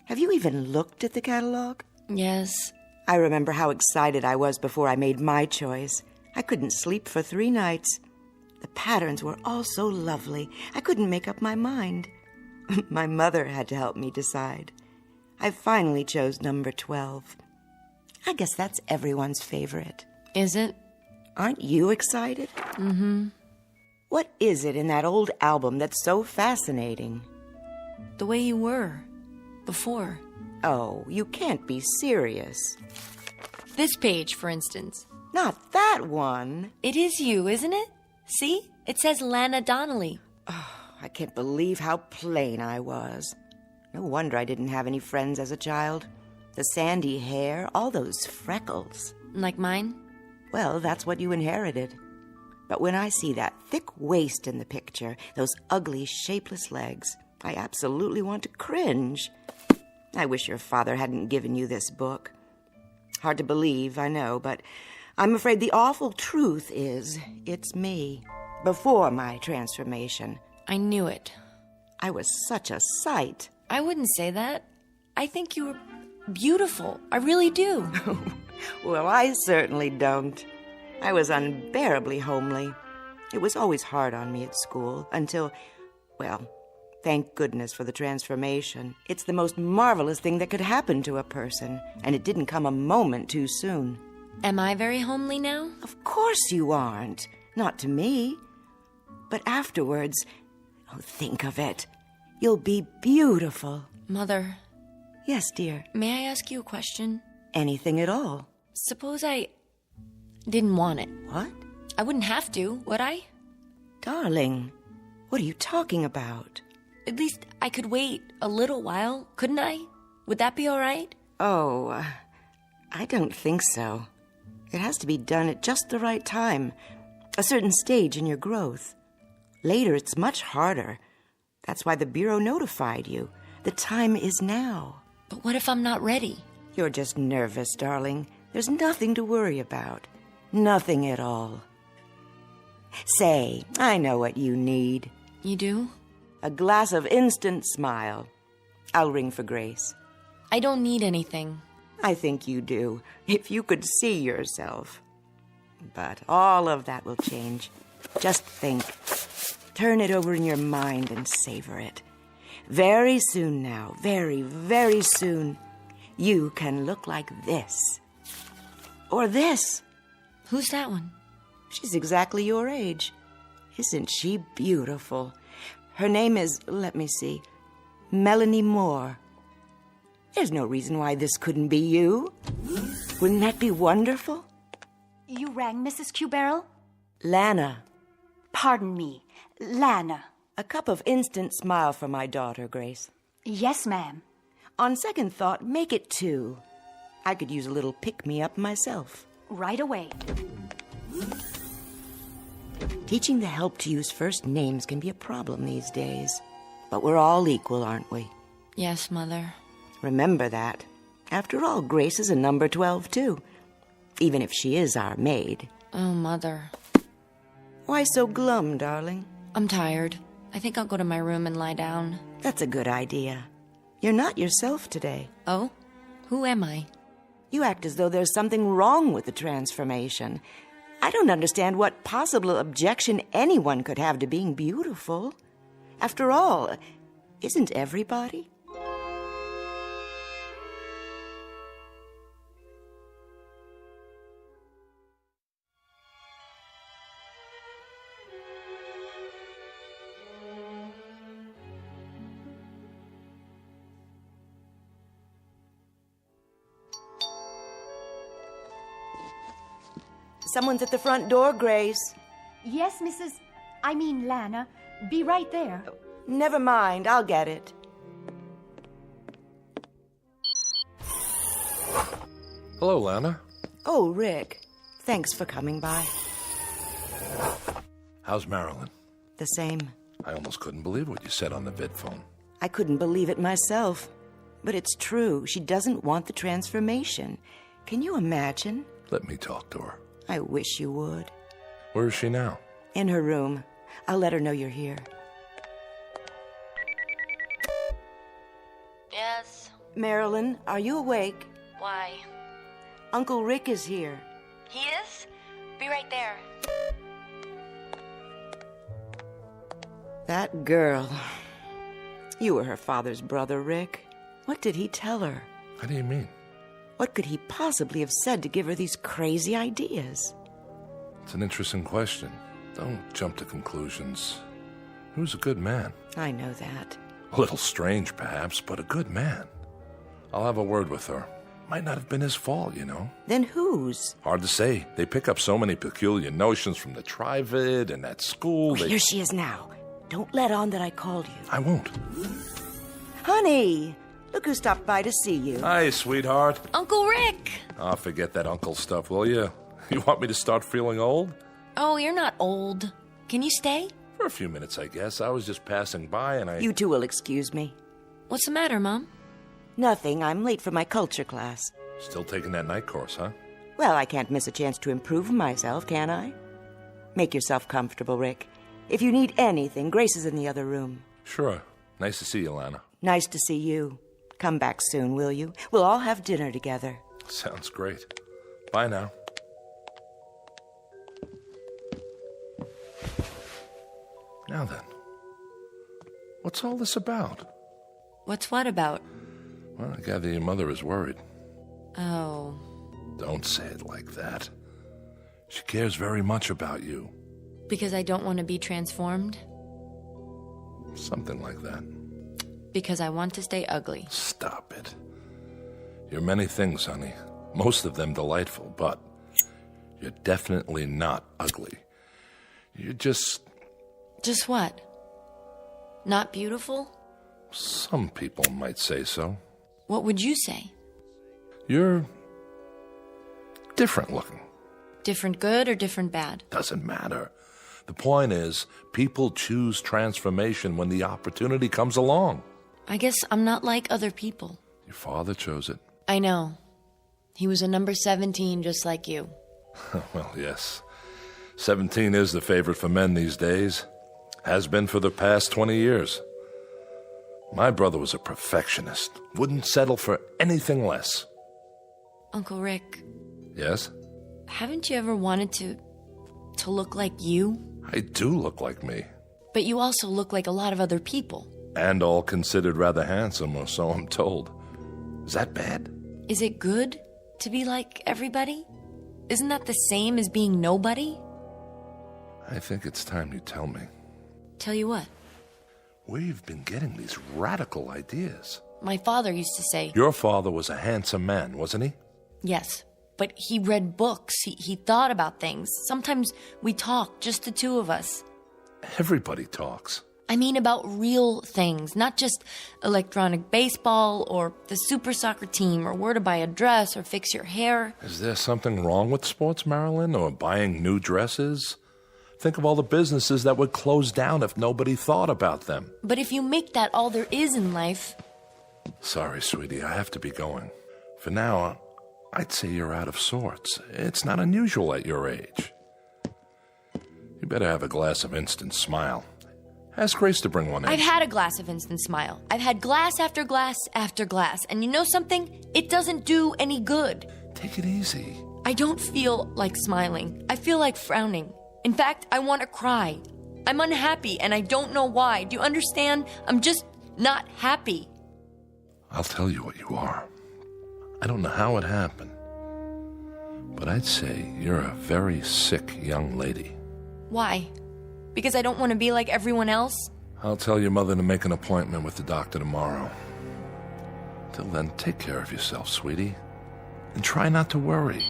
Have you even looked at the catalog? Yes. I remember how excited I was before I made my choice. I couldn't sleep for 3 nights. The patterns were all so lovely. I couldn't make up my mind. My mother had to help me decide. I finally chose number 12. I guess that's everyone's favorite. Is it? Aren't you excited? Mm-hmm. What is it in that old album that's so fascinating? The way you were. Before. Oh, you can't be serious. This page, for instance. Not that one. It is you, isn't it? See? It says Lana Donnelly. Oh, I can't believe how plain I was. No wonder I didn't have any friends as a child. The sandy hair, all those freckles. Like mine? Well, that's what you inherited. But when I see that thick waist in the picture, those ugly, shapeless legs, I absolutely want to cringe. I wish your father hadn't given you this book. Hard to believe, I know, but I'm afraid the awful truth is it's me, before my transformation. I knew it. I was such a sight. I wouldn't say that. I think you were beautiful. I really do. Well, I certainly don't. I was unbearably homely. It was always hard on me at school until, well, thank goodness for the transformation. It's the most marvelous thing that could happen to a person, and it didn't come a moment too soon. Am I very homely now? Of course you aren't. Not to me. But afterwards, oh, think of it. You'll be beautiful. Mother. Yes, dear. May I ask you a question? Anything at all. Suppose I didn't want it. What? I wouldn't have to, would I? Darling, what are you talking about? At least I could wait a little while, couldn't I? Would that be all right? Oh, I don't think so. It has to be done at just the right time, a certain stage in your growth. Later, it's much harder. That's why the Bureau notified you. The time is now. But what if I'm not ready? You're just nervous, darling. There's nothing to worry about. Nothing at all. Say, I know what you need. You do? A glass of instant smile. I'll ring for Grace. I don't need anything. I think you do, if you could see yourself. But all of that will change. Just think. Turn it over in your mind and savor it. Very soon now, very, very soon, you can look like this. Or this. Who's that one? She's exactly your age. Isn't she beautiful? Her name is, let me see, Melanie Moore. There's no reason why this couldn't be you. Wouldn't that be wonderful? You rang, Mrs. Q-Barrel? Lana. Pardon me, Lana. A cup of instant smile for my daughter, Grace. Yes, ma'am. On second thought, make it 2. I could use a little pick-me-up myself. Right away. Teaching the help to use first names can be a problem these days. But we're all equal, aren't we? Yes, Mother. Remember that. After all, Grace is a number 12, too. Even if she is our maid. Oh, Mother. Why so glum, darling? I'm tired. I think I'll go to my room and lie down. That's a good idea. You're not yourself today. Oh? Who am I? You act as though there's something wrong with the transformation. I don't understand what possible objection anyone could have to being beautiful. After all, isn't everybody? Someone's at the front door, Grace. Yes, Lana. Be right there. Never mind, I'll get it. Hello, Lana. Oh, Rick. Thanks for coming by. How's Marilyn? The same. I almost couldn't believe what you said on the vidphone. I couldn't believe it myself. But it's true. She doesn't want the transformation. Can you imagine? Let me talk to her. I wish you would. Where is she now? In her room. I'll let her know you're here. Yes. Marilyn, are you awake? Why? Uncle Rick is here. He is? Be right there. That girl. You were her father's brother, Rick. What did he tell her? How do you mean? What could he possibly have said to give her these crazy ideas? It's an interesting question. Don't jump to conclusions. He was a good man. I know that. A little strange, perhaps, but a good man. I'll have a word with her. Might not have been his fault, you know. Then whose? Hard to say. They pick up so many peculiar notions from the Trivid and that school. Here she is now. Don't let on that I called you. I won't. Honey, look who stopped by to see you. Hi, sweetheart. Uncle Rick! Oh, forget that uncle stuff, will you? You want me to start feeling old? Oh, you're not old. Can you stay? For a few minutes, I guess. I was just passing by and I... You two will excuse me. What's the matter, Mom? Nothing. I'm late for my culture class. Still taking that night course, huh? Well, I can't miss a chance to improve myself, can I? Make yourself comfortable, Rick. If you need anything, Grace is in the other room. Sure. Nice to see you, Lana. Nice to see you. Come back soon, will you? We'll all have dinner together. Sounds great. Bye now. Now then, what's all this about? What's what about? Well, I gather your mother is worried. Oh. Don't say it like that. She cares very much about you. Because I don't want to be transformed? Something like that. Because I want to stay ugly. Stop it. You're many things, honey. Most of them delightful, but you're definitely not ugly. You're just... Just what? Not beautiful? Some people might say so. What would you say? You're different looking. Different good or different bad? Doesn't matter. The point is, people choose transformation when the opportunity comes along. I guess I'm not like other people. Your father chose it. I know. He was a number 17 just like you. Well, yes. 17 is the favorite for men these days. Has been for the past 20 years. My brother was a perfectionist. Wouldn't settle for anything less. Uncle Rick. Yes? Haven't you ever wanted to look like you? I do look like me. But you also look like a lot of other people. And all considered rather handsome, or so I'm told. Is that bad? Is it good to be like everybody? Isn't that the same as being nobody? I think it's time you tell me. Tell you what? Where you've been getting these radical ideas. My father used to say... Your father was a handsome man, wasn't he? Yes, but he read books. He thought about things. Sometimes we talk, just the two of us. Everybody talks. I mean about real things, not just electronic baseball or the super soccer team or where to buy a dress or fix your hair. Is there something wrong with sports, Marilyn, or buying new dresses? Think of all the businesses that would close down if nobody thought about them. But if you make that all there is in life... Sorry, sweetie, I have to be going. For now, I'd say you're out of sorts. It's not unusual at your age. You better have a glass of Instant Smile. Ask Grace to bring one in. I've had a glass of Instant Smile. I've had glass after glass after glass. And you know something? It doesn't do any good. Take it easy. I don't feel like smiling. I feel like frowning. In fact, I want to cry. I'm unhappy, and I don't know why. Do you understand? I'm just not happy. I'll tell you what you are. I don't know how it happened, but I'd say you're a very sick young lady. Why? Because I don't want to be like everyone else? I'll tell your mother to make an appointment with the doctor tomorrow. Till then, take care of yourself, sweetie, and try not to worry.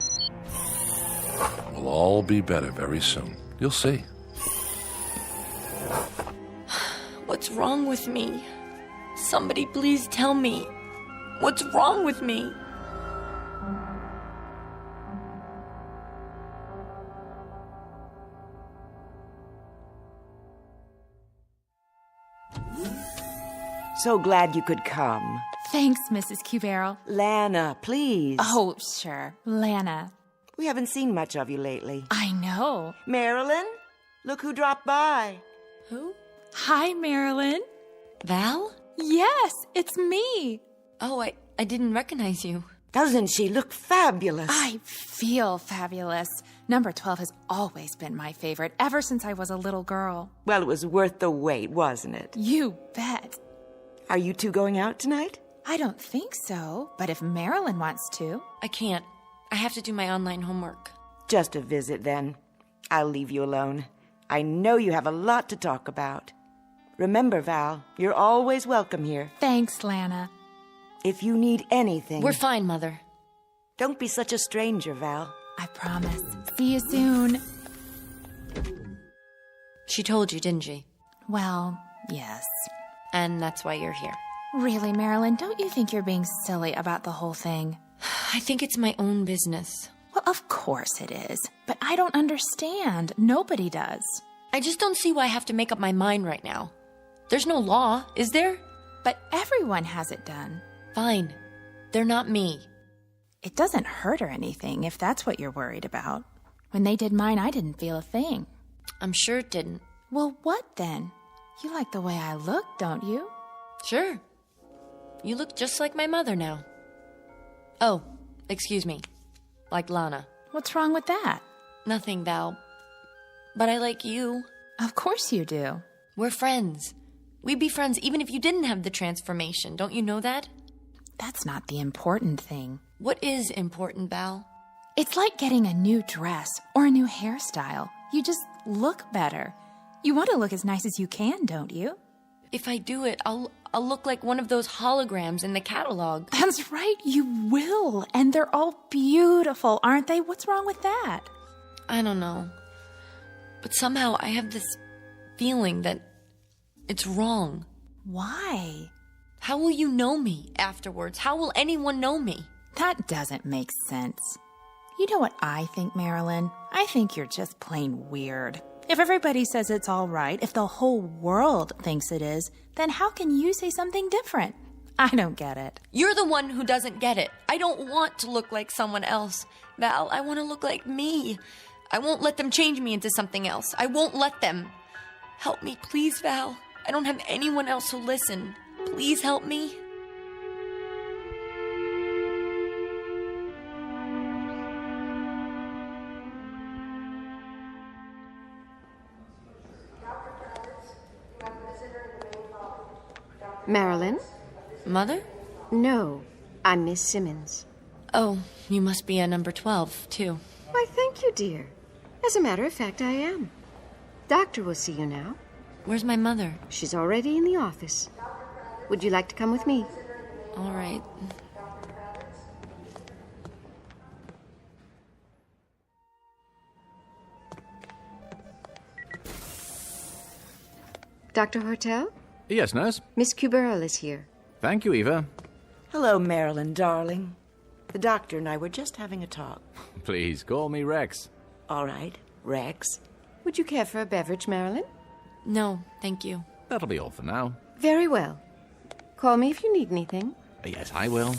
We'll all be better very soon. You'll see. What's wrong with me? Somebody please tell me. What's wrong with me? So glad you could come. Thanks, Mrs. Q-Barrel. Lana, please. Oh, sure. Lana. We haven't seen much of you lately. I know. Marilyn, look who dropped by. Who? Hi, Marilyn. Val? Yes, it's me. Oh, I didn't recognize you. Doesn't she look fabulous? I feel fabulous. Number 12 has always been my favorite, ever since I was a little girl. Well, it was worth the wait, wasn't it? You bet. Are you two going out tonight? I don't think so, but if Marilyn wants to. I can't. I have to do my online homework. Just a visit, then. I'll leave you alone. I know you have a lot to talk about. Remember, Val, you're always welcome here. Thanks, Lana. If you need anything... We're fine, Mother. Don't be such a stranger, Val. I promise. See you soon. She told you, didn't she? Well, yes. And that's why you're here. Really, Marilyn, don't you think you're being silly about the whole thing? I think it's my own business. Well, of course it is. But I don't understand. Nobody does. I just don't see why I have to make up my mind right now. There's no law, is there? But everyone has it done. Fine. They're not me. It doesn't hurt or anything, if that's what you're worried about. When they did mine, I didn't feel a thing. I'm sure it didn't. Well, what then? You like the way I look, don't you? Sure. You look just like my mother now. Oh, excuse me. Like Lana. What's wrong with that? Nothing, Val. But I like you. Of course you do. We're friends. We'd be friends even if you didn't have the transformation. Don't you know that? That's not the important thing. What is important, Val? It's like getting a new dress or a new hairstyle. You just look better. You want to look as nice as you can, don't you? If I do it, I'll I'll look like one of those holograms in the catalog. That's right, you will. And they're all beautiful, aren't they? What's wrong with that? I don't know. But somehow I have this feeling that it's wrong. Why? How will you know me afterwards? How will anyone know me? That doesn't make sense. You know what I think, Marilyn? I think you're just plain weird. If everybody says it's all right, if the whole world thinks it is, then how can you say something different? I don't get it. You're the one who doesn't get it. I don't want to look like someone else. Val, I want to look like me. I won't let them change me into something else. I won't let them. Help me, please, Val. I don't have anyone else who'll listen. Please help me. Marilyn? Mother? No, I'm Miss Simmons. Oh, you must be a number 12, too. Why, thank you, dear. As a matter of fact, I am. Doctor will see you now. Where's my mother? She's already in the office. Would you like to come with me? All right. Dr. Hortel? Yes, nurse? Miss Cuberl is here. Thank you, Eva. Hello, Marilyn, darling. The doctor and I were just having a talk. Please, call me Rex. All right, Rex. Would you care for a beverage, Marilyn? No, thank you. That'll be all for now. Very well. Call me if you need anything. Yes, I will.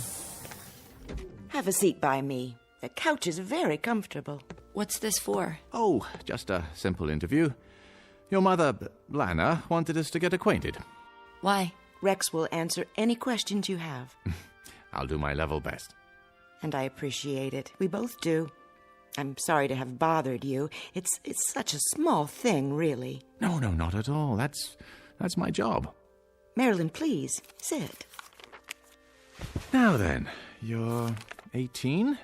Have a seat by me. The couch is very comfortable. What's this for? Oh, just a simple interview. Your mother, Lana, wanted us to get acquainted. Why? Rex will answer any questions you have. I'll do my level best. And I appreciate it. We both do. I'm sorry to have bothered you. It's such a small thing, really. No, not at all. That's my job. Marilyn, please, sit. Now then, you're 18?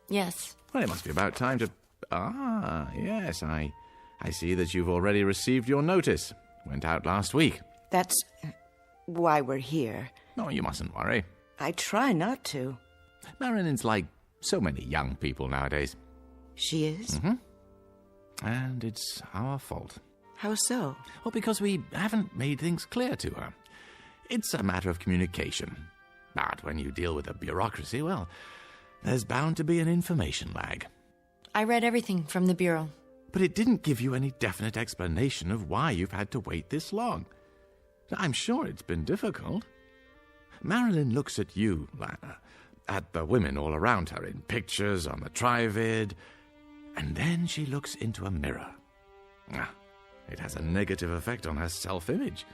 Yes. Well, it must be about time to... Ah, yes, I see that you've already received your notice. Went out last week. That's why we're here. No, you mustn't worry. I try not to. Marilyn's like so many young people nowadays. She is? Mm-hmm. And it's our fault. How so? Well, because we haven't made things clear to her. It's a matter of communication. But when you deal with a bureaucracy, well, there's bound to be an information lag. I read everything from the Bureau. But it didn't give you any definite explanation of why you've had to wait this long. I'm sure it's been difficult. Marilyn looks at you, Lana, at the women all around her in pictures on the Trivid, and then she looks into a mirror. It has a negative effect on her self-image,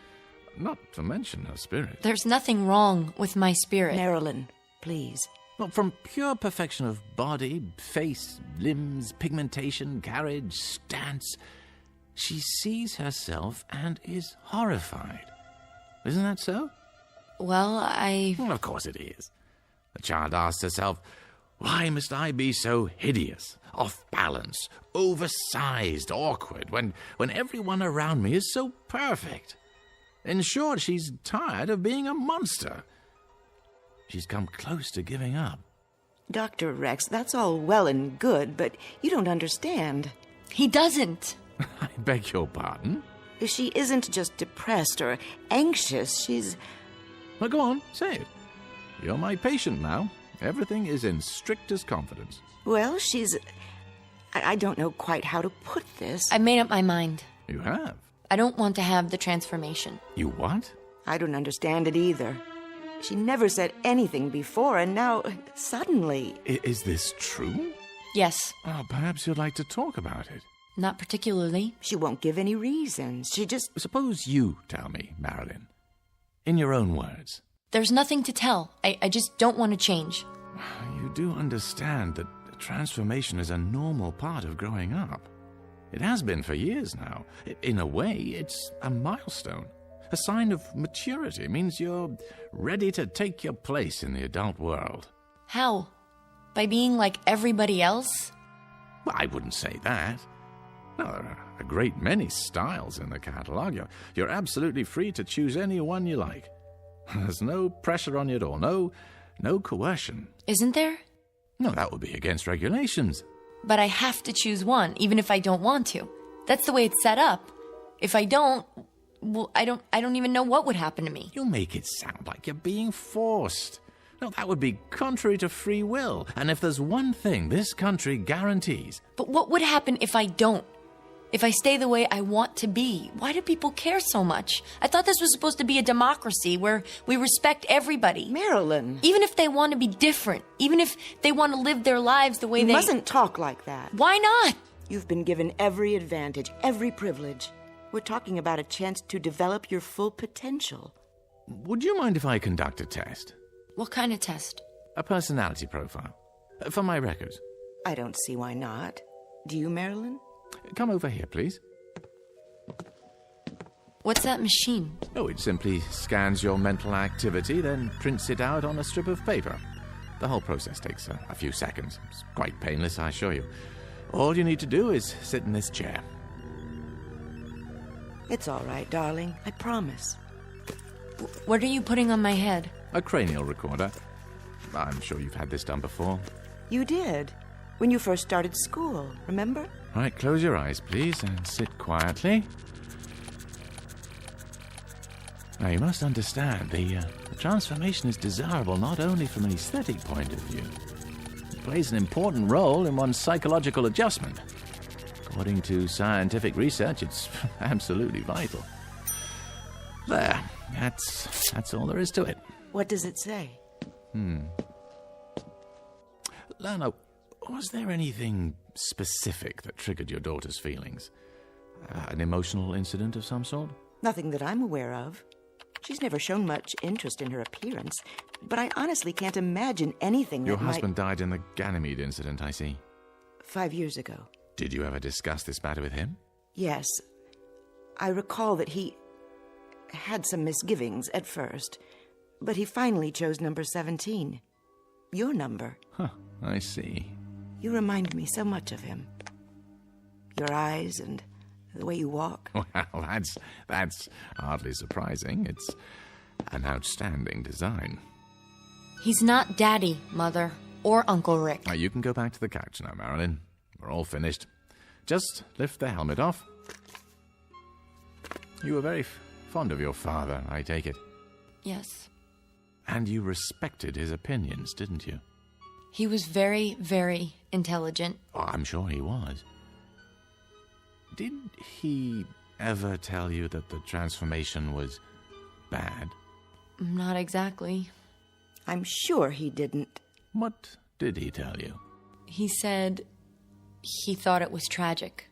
not to mention her spirit. There's nothing wrong with my spirit. Marilyn, please. Well, from pure perfection of body, face, limbs, pigmentation, carriage, stance, she sees herself and is horrified. Isn't that so? Well, Well, of course it is. The child asks herself, why must I be so hideous, off balance, oversized, awkward, when everyone around me is so perfect? In short, she's tired of being a monster. She's come close to giving up. Dr. Rex, that's all well and good, but you don't understand. He doesn't. I beg your pardon? She isn't just depressed or anxious, she's... Well, go on, say it. You're my patient now. Everything is in strictest confidence. Well, she's... I don't know quite how to put this. I've made up my mind. You have? I don't want to have the transformation. You what? I don't understand it either. She never said anything before, and now, suddenly... Is this true? Yes. Oh, perhaps you'd like to talk about it. Not particularly. She won't give any reasons. She just... Suppose you tell me, Marilyn. In your own words. There's nothing to tell. I just don't want to change. You do understand that transformation is a normal part of growing up. It has been for years now. In a way, it's a milestone. A sign of maturity. It means you're ready to take your place in the adult world. How? By being like everybody else? Well, I wouldn't say that. No, there are a great many styles in the catalogue. You're absolutely free to choose any one you like. There's no pressure on you at all. No coercion. Isn't there? No, that would be against regulations. But I have to choose one, even if I don't want to. That's the way it's set up. If I don't, well, I don't even know what would happen to me. You make it sound like you're being forced. No, that would be contrary to free will. And if there's one thing this country guarantees... But what would happen if I don't? If I stay the way I want to be? Why do people care so much? I thought this was supposed to be a democracy where we respect everybody. Marilyn. Even if they want to be different. Even if they want to live their lives the way they... You mustn't talk like that. Why not? You've been given every advantage, every privilege. We're talking about a chance to develop your full potential. Would you mind if I conduct a test? What kind of test? A personality profile. For my records. I don't see why not. Do you, Marilyn? Come over here, please. What's that machine? Oh, it simply scans your mental activity, then prints it out on a strip of paper. The whole process takes a few seconds. It's quite painless, I assure you. All you need to do is sit in this chair. It's all right, darling. I promise. What are you putting on my head? A cranial recorder. I'm sure you've had this done before. You did. When you first started school, remember? All right, close your eyes, please, and sit quietly. Now, you must understand, the transformation is desirable not only from an aesthetic point of view. It plays an important role in one's psychological adjustment. According to scientific research, it's absolutely vital. There. That's all there is to it. What does it say? Lana, was there anything specific that triggered your daughter's feelings? An emotional incident of some sort? Nothing that I'm aware of. She's never shown much interest in her appearance, but I honestly can't imagine anything Your that husband died in the Ganymede incident, I see. 5 years ago. Did you ever discuss this matter with him? Yes. I recall that he had some misgivings at first, but he finally chose number 17. Your number. Huh, I see. You remind me so much of him. Your eyes and the way you walk. Well, that's hardly surprising. It's an outstanding design. He's not Daddy, Mother, or Uncle Rick. Now, you can go back to the couch now, Marilyn. We're all finished. Just lift the helmet off. You were very fond of your father, I take it. Yes. And you respected his opinions, didn't you? He was very, very intelligent. Oh, I'm sure he was. Did he ever tell you that the transformation was bad? Not exactly. I'm sure he didn't. What did he tell you? He said he thought it was tragic.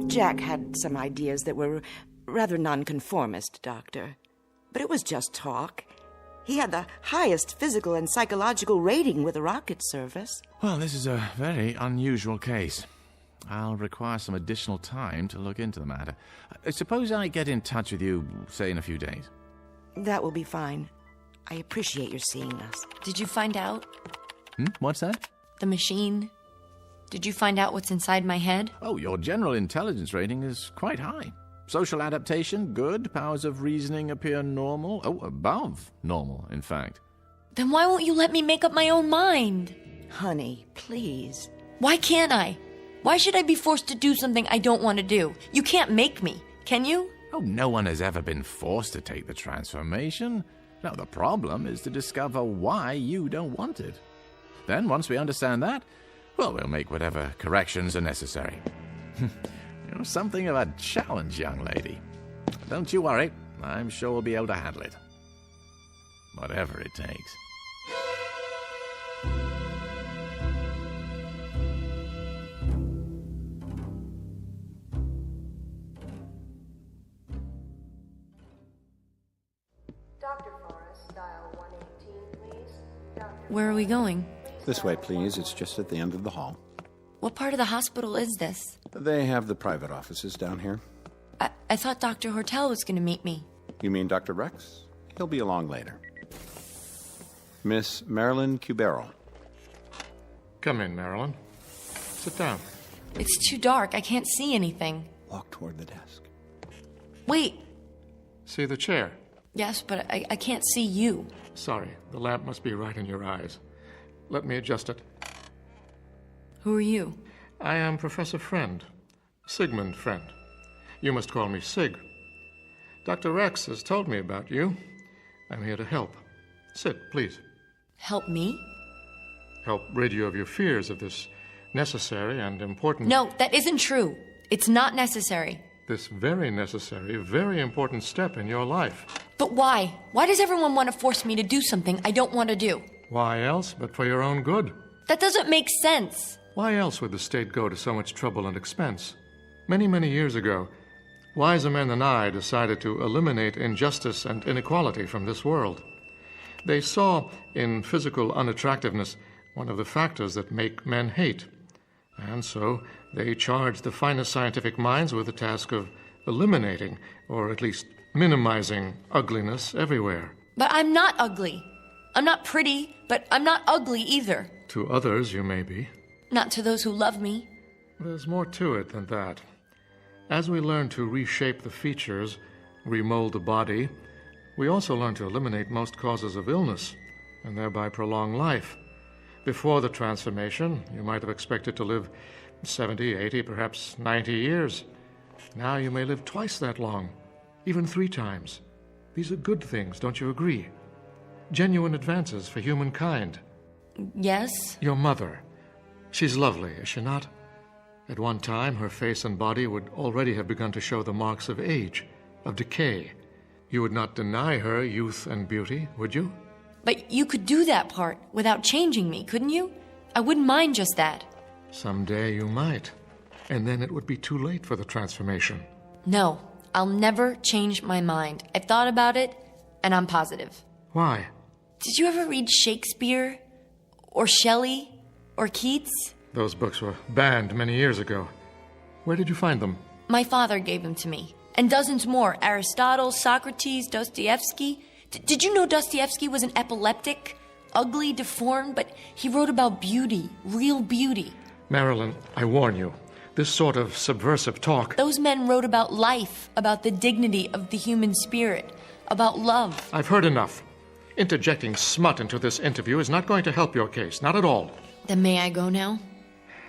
Jack had some ideas that were rather nonconformist, Doctor. But it was just talk. He had the highest physical and psychological rating with the rocket service. Well, this is a very unusual case. I'll require some additional time to look into the matter. Suppose I get in touch with you, say, in a few days. That will be fine. I appreciate your seeing us. Did you find out? What's that? The machine. Did you find out what's inside my head? Oh, your general intelligence rating is quite high. Social adaptation, good. Powers of reasoning appear normal. Oh, above normal, in fact. Then why won't you let me make up my own mind? Honey, please. Why can't I? Why should I be forced to do something I don't want to do? You can't make me, can you? Oh, no one has ever been forced to take the transformation. Now, the problem is to discover why you don't want it. Then, once we understand that, well, we'll make whatever corrections are necessary. You're something of a challenge, young lady. Don't you worry. I'm sure we'll be able to handle it. Whatever it takes. Dr. Forrest, dial 118, please. Where are we going? This way, please. It's just at the end of the hall. What part of the hospital is this? They have the private offices down here. I thought Dr. Hortel was going to meet me. You mean Dr. Rex? He'll be along later. Miss Marilyn Cubero. Come in, Marilyn. Sit down. It's too dark. I can't see anything. Walk toward the desk. Wait. See the chair? Yes, but I can't see you. Sorry, the lamp must be right in your eyes. Let me adjust it. Who are you? I am Professor Friend. Sigmund Friend. You must call me Sig. Dr. Rex has told me about you. I'm here to help. Sit, please. Help me? Help rid you of your fears of this necessary and important... No, that isn't true. It's not necessary. This very necessary, very important step in your life. But why? Why does everyone want to force me to do something I don't want to do? Why else but for your own good? That doesn't make sense. Why else would the state go to so much trouble and expense? Many, many years ago, wiser men than I decided to eliminate injustice and inequality from this world. They saw in physical unattractiveness one of the factors that make men hate. And so they charged the finest scientific minds with the task of eliminating, or at least minimizing, ugliness everywhere. But I'm not ugly. I'm not pretty, but I'm not ugly either. To others, you may be. Not to those who love me. There's more to it than that. As we learn to reshape the features, remold the body, we also learn to eliminate most causes of illness, and thereby prolong life. Before the transformation, you might have expected to live 70, 80, perhaps 90 years. Now you may live twice that long, even 3 times. These are good things, don't you agree? Genuine advances for humankind. Yes? Your mother. She's lovely, is she not? At one time, her face and body would already have begun to show the marks of age, of decay. You would not deny her youth and beauty, would you? But you could do that part without changing me, couldn't you? I wouldn't mind just that. Someday you might. And then it would be too late for the transformation. No, I'll never change my mind. I've thought about it, and I'm positive. Why? Did you ever read Shakespeare? Or Shelley? Or Keats? Those books were banned many years ago. Where did you find them? My father gave them to me. And dozens more. Aristotle, Socrates, Dostoevsky. Did you know Dostoevsky was an epileptic? Ugly, deformed, but he wrote about beauty. Real beauty. Marilyn, I warn you. This sort of subversive talk... Those men wrote about life, about the dignity of the human spirit, about love. I've heard enough. Interjecting smut into this interview is not going to help your case, not at all. Then may I go now?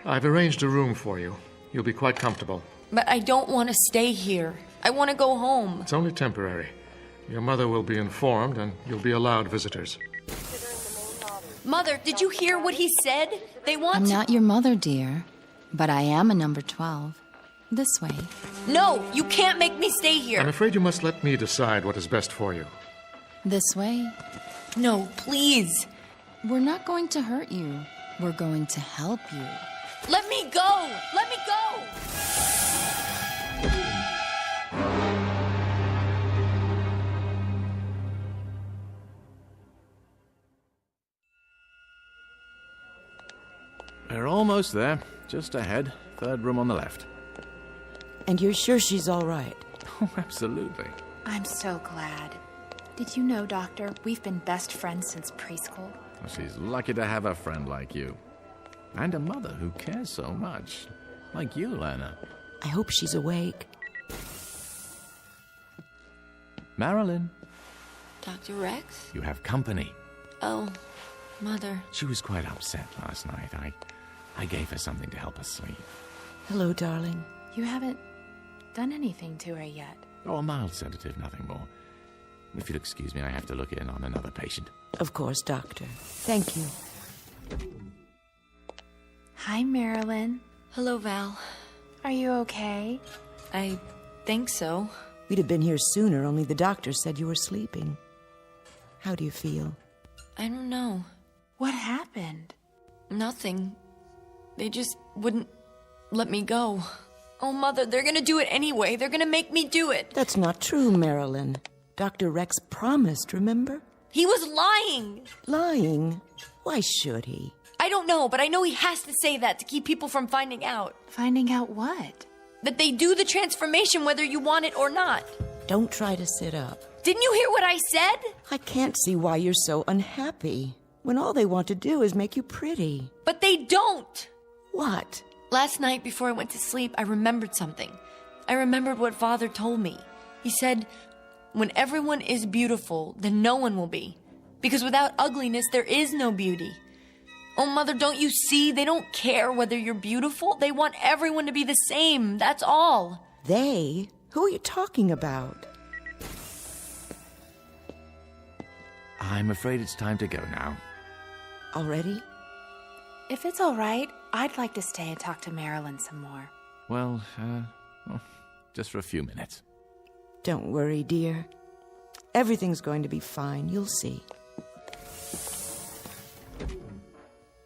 I've arranged a room for you. You'll be quite comfortable. But I don't want to stay here. I want to go home. It's only temporary. Your mother will be informed, and you'll be allowed visitors. Mother, did you hear what he said? They want I'm not your mother, dear, but I am a number 12. This way. No, you can't make me stay here. I'm afraid you must let me decide what is best for you. This way. No, please. We're not going to hurt you. We're going to help you. Let me go! Let me go! We're almost there. Just ahead. 3rd room on the left. And you're sure she's all right? Oh, absolutely. I'm so glad. Did you know, Doctor, we've been best friends since preschool? Well, she's lucky to have a friend like you. And a mother who cares so much. Like you, Lana. I hope she's awake. Marilyn. Dr. Rex? You have company. Oh, Mother. She was quite upset last night. I gave her something to help her sleep. Hello, darling. You haven't done anything to her yet. Oh, a mild sedative, nothing more. If you'll excuse me, I have to look in on another patient. Of course, Doctor. Thank you. Hi, Marilyn. Hello, Val. Are you okay? I think so. We'd have been here sooner, only the doctor said you were sleeping. How do you feel? I don't know. What happened? Nothing. They just wouldn't let me go. Oh, Mother, they're gonna do it anyway. They're gonna make me do it. That's not true, Marilyn. Dr. Rex promised, remember? He was lying. Lying? Why should he? I don't know, but I know he has to say that to keep people from finding out. Finding out what? That they do the transformation whether you want it or not. Don't try to sit up. Didn't you hear what I said? I can't see why you're so unhappy, when all they want to do is make you pretty. But they don't. What? Last night before I went to sleep, I remembered something. I remembered what Father told me. He said, When everyone is beautiful, then no one will be. Because without ugliness, there is no beauty. Oh, Mother, don't you see? They don't care whether you're beautiful. They want everyone to be the same. That's all. They? Who are you talking about? I'm afraid it's time to go now. Already? If it's all right, I'd like to stay and talk to Marilyn some more. Well, just for a few minutes. Don't worry, dear. Everything's going to be fine. You'll see.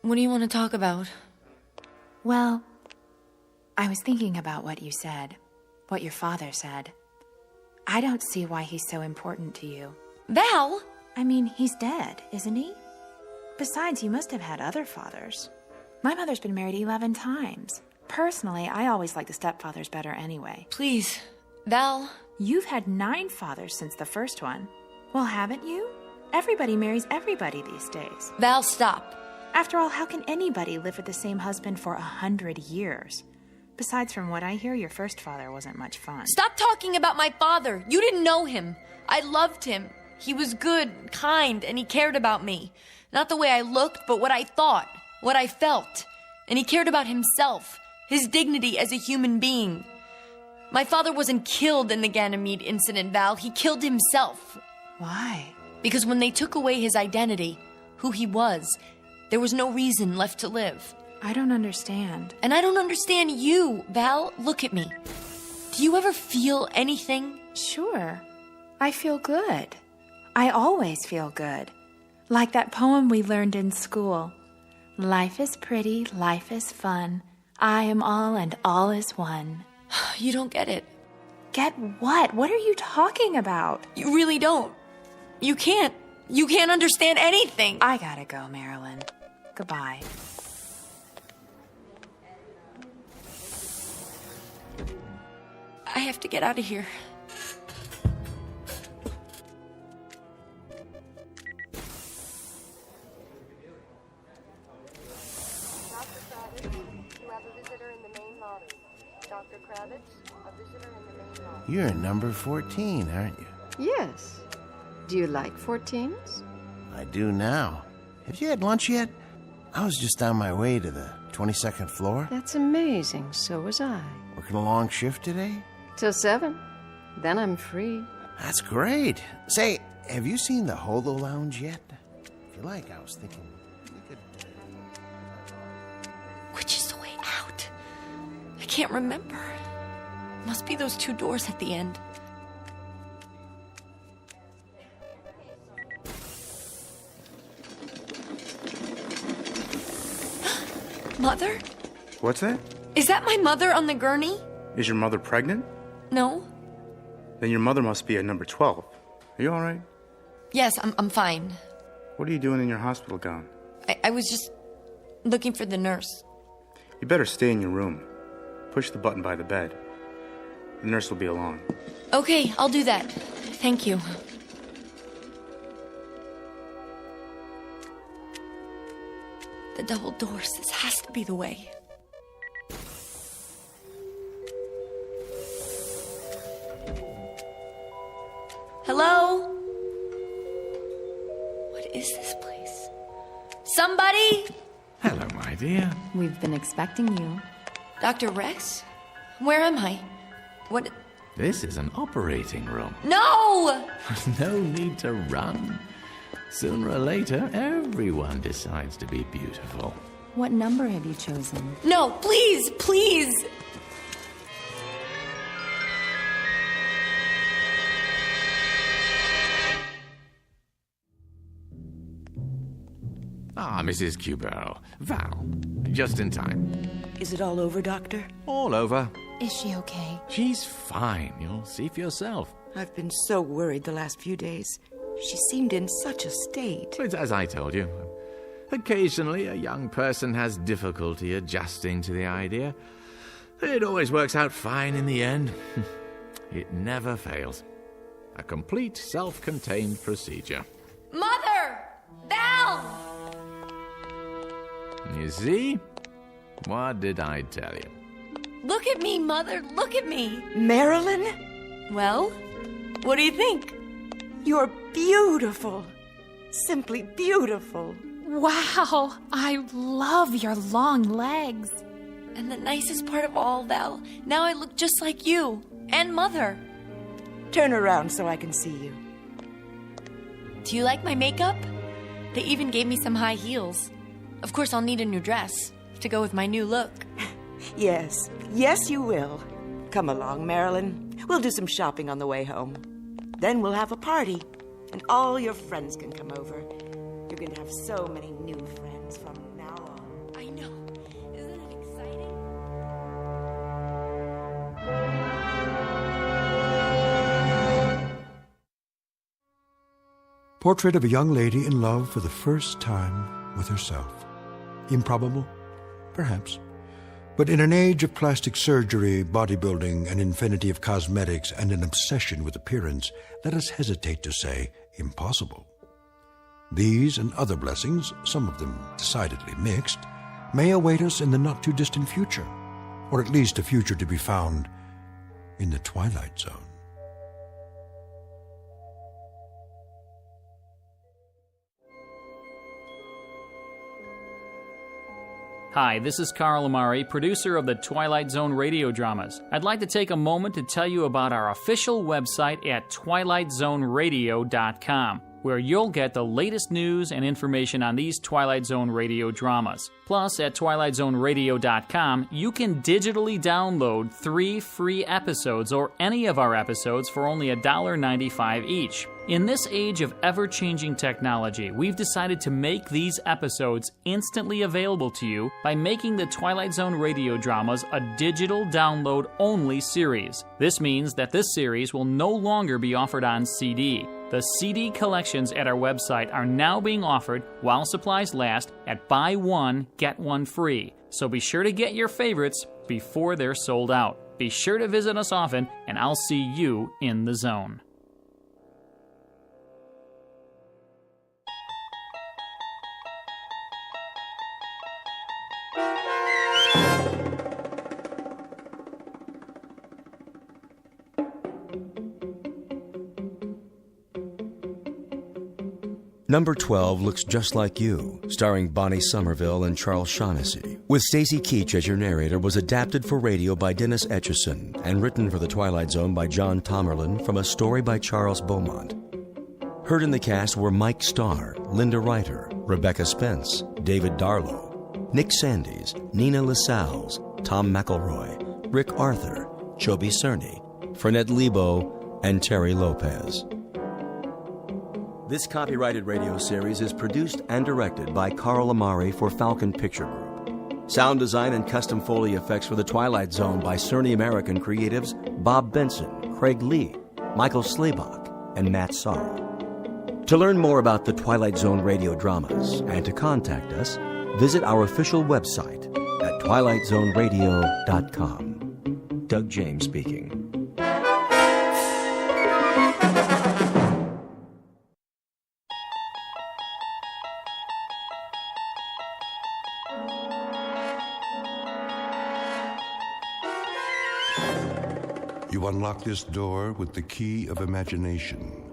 What do you want to talk about? Well, I was thinking about what you said, what your father said. I don't see why he's so important to you. Val! I mean, he's dead, isn't he? Besides, you must have had other fathers. My mother's been married 11 times. Personally, I always like the stepfathers better anyway. Please, Val. You've had 9 fathers since the first one. Well, haven't you? Everybody marries everybody these days. Val, stop. After all, how can anybody live with the same husband for 100 years? Besides, from what I hear, your first father wasn't much fun. Stop talking about my father. You didn't know him. I loved him. He was good, kind, and he cared about me. Not the way I looked, but what I thought, what I felt. And he cared about himself, his dignity as a human being. My father wasn't killed in the Ganymede incident, Val. He killed himself. Why? Because when they took away his identity, who he was, there was no reason left to live. I don't understand. And I don't understand you, Val. Look at me. Do you ever feel anything? Sure. I feel good. I always feel good. Like that poem we learned in school. Life is pretty, life is fun. I am all and all is one. You don't get it. Get what? What are you talking about? You really don't. You can't. You can't understand anything. I gotta go, Marilyn. Goodbye. I have to get out of here. Dr. Kravitz, a visitor in the main lobby. You're number 14, aren't you? Yes. Do you like 14s? I do now. Have you had lunch yet? I was just on my way to the 22nd floor. That's amazing. So was I. Working a long shift today? Till 7. Then I'm free. That's great. Say, have you seen the Holo Lounge yet? If you like, I was thinking we could... Which is the way out? I can't remember. Must be those 2 doors at the end. Mother? What's that? Is that my mother on the gurney? Is your mother pregnant? No. Then your mother must be at number 12. Are you all right? Yes, I'm fine. What are you doing in your hospital gown? I was just looking for the nurse. You better stay in your room. Push the button by the bed. The nurse will be along. Okay, I'll do that. Thank you. The double doors. This has to be the way. Hello? What is this place? Somebody? Hello, my dear. We've been expecting you. Dr. Rex? Where am I? What? This is an operating room. No! No need to run. Sooner or later, everyone decides to be beautiful. What number have you chosen? No, please, please! Ah, Mrs. Cubero. Val. Just in time. Is it all over, Doctor? All over. Is she okay? She's fine. You'll see for yourself. I've been so worried the last few days. She seemed in such a state. It's as I told you. Occasionally, a young person has difficulty adjusting to the idea. It always works out fine in the end. It never fails. A complete self-contained procedure. Mother! Val! You see? What did I tell you? Look at me, Mother. Look at me. Marilyn? Well? What do you think? You're beautiful. Simply beautiful. Wow, I love your long legs. And the nicest part of all, Val, now I look just like you and Mother. Turn around so I can see you. Do you like my makeup? They even gave me some high heels. Of course, I'll need a new dress to go with my new look. Yes, yes you will. Come along, Marilyn. We'll do some shopping on the way home. Then we'll have a party, and all your friends can come over. You're going to have so many new friends from now on. I know. Isn't it exciting? Portrait of a young lady in love for the first time with herself. Improbable? Perhaps. But in an age of plastic surgery, bodybuilding, an infinity of cosmetics, and an obsession with appearance, let us hesitate to say impossible. These and other blessings, some of them decidedly mixed, may await us in the not-too-distant future, or at least a future to be found in the Twilight Zone. Hi, this is Carl Amari, producer of the Twilight Zone Radio Dramas. I'd like to take a moment to tell you about our official website at twilightzoneradio.com, where you'll get the latest news and information on these Twilight Zone Radio dramas. Plus, at twilightzoneradio.com, you can digitally download 3 free episodes or any of our episodes for only $1.95 each. In this age of ever-changing technology, we've decided to make these episodes instantly available to you by making the Twilight Zone Radio Dramas a digital download-only series. This means that this series will no longer be offered on CD. The CD collections at our website are now being offered while supplies last at buy one, get one free. So be sure to get your favorites before they're sold out. Be sure to visit us often, and I'll see you in the zone. Number 12 Looks Just Like You, starring Bonnie Somerville and Charles Shaughnessy, with Stacy Keach as your narrator, was adapted for radio by Dennis Etchison and written for The Twilight Zone by John Tomerlin from a story by Charles Beaumont. Heard in the cast were Mike Starr, Linda Reiter, Rebecca Spence, David Darlow, Nick Sandys, Nina Lascelles, Tom McElroy, Rick Arthur, Chobi Cerny, Fernette Lebo, and Terry Lopez. This copyrighted radio series is produced and directed by Carl Amari for Falcon Picture Group. Sound design and custom Foley effects for The Twilight Zone by Cerny American creatives Bob Benson, Craig Lee, Michael Slaybach, and Matt Sorrow. To learn more about the Twilight Zone radio dramas and to contact us, visit our official website at twilightzoneradio.com. Doug James speaking. You unlock this door with the key of imagination.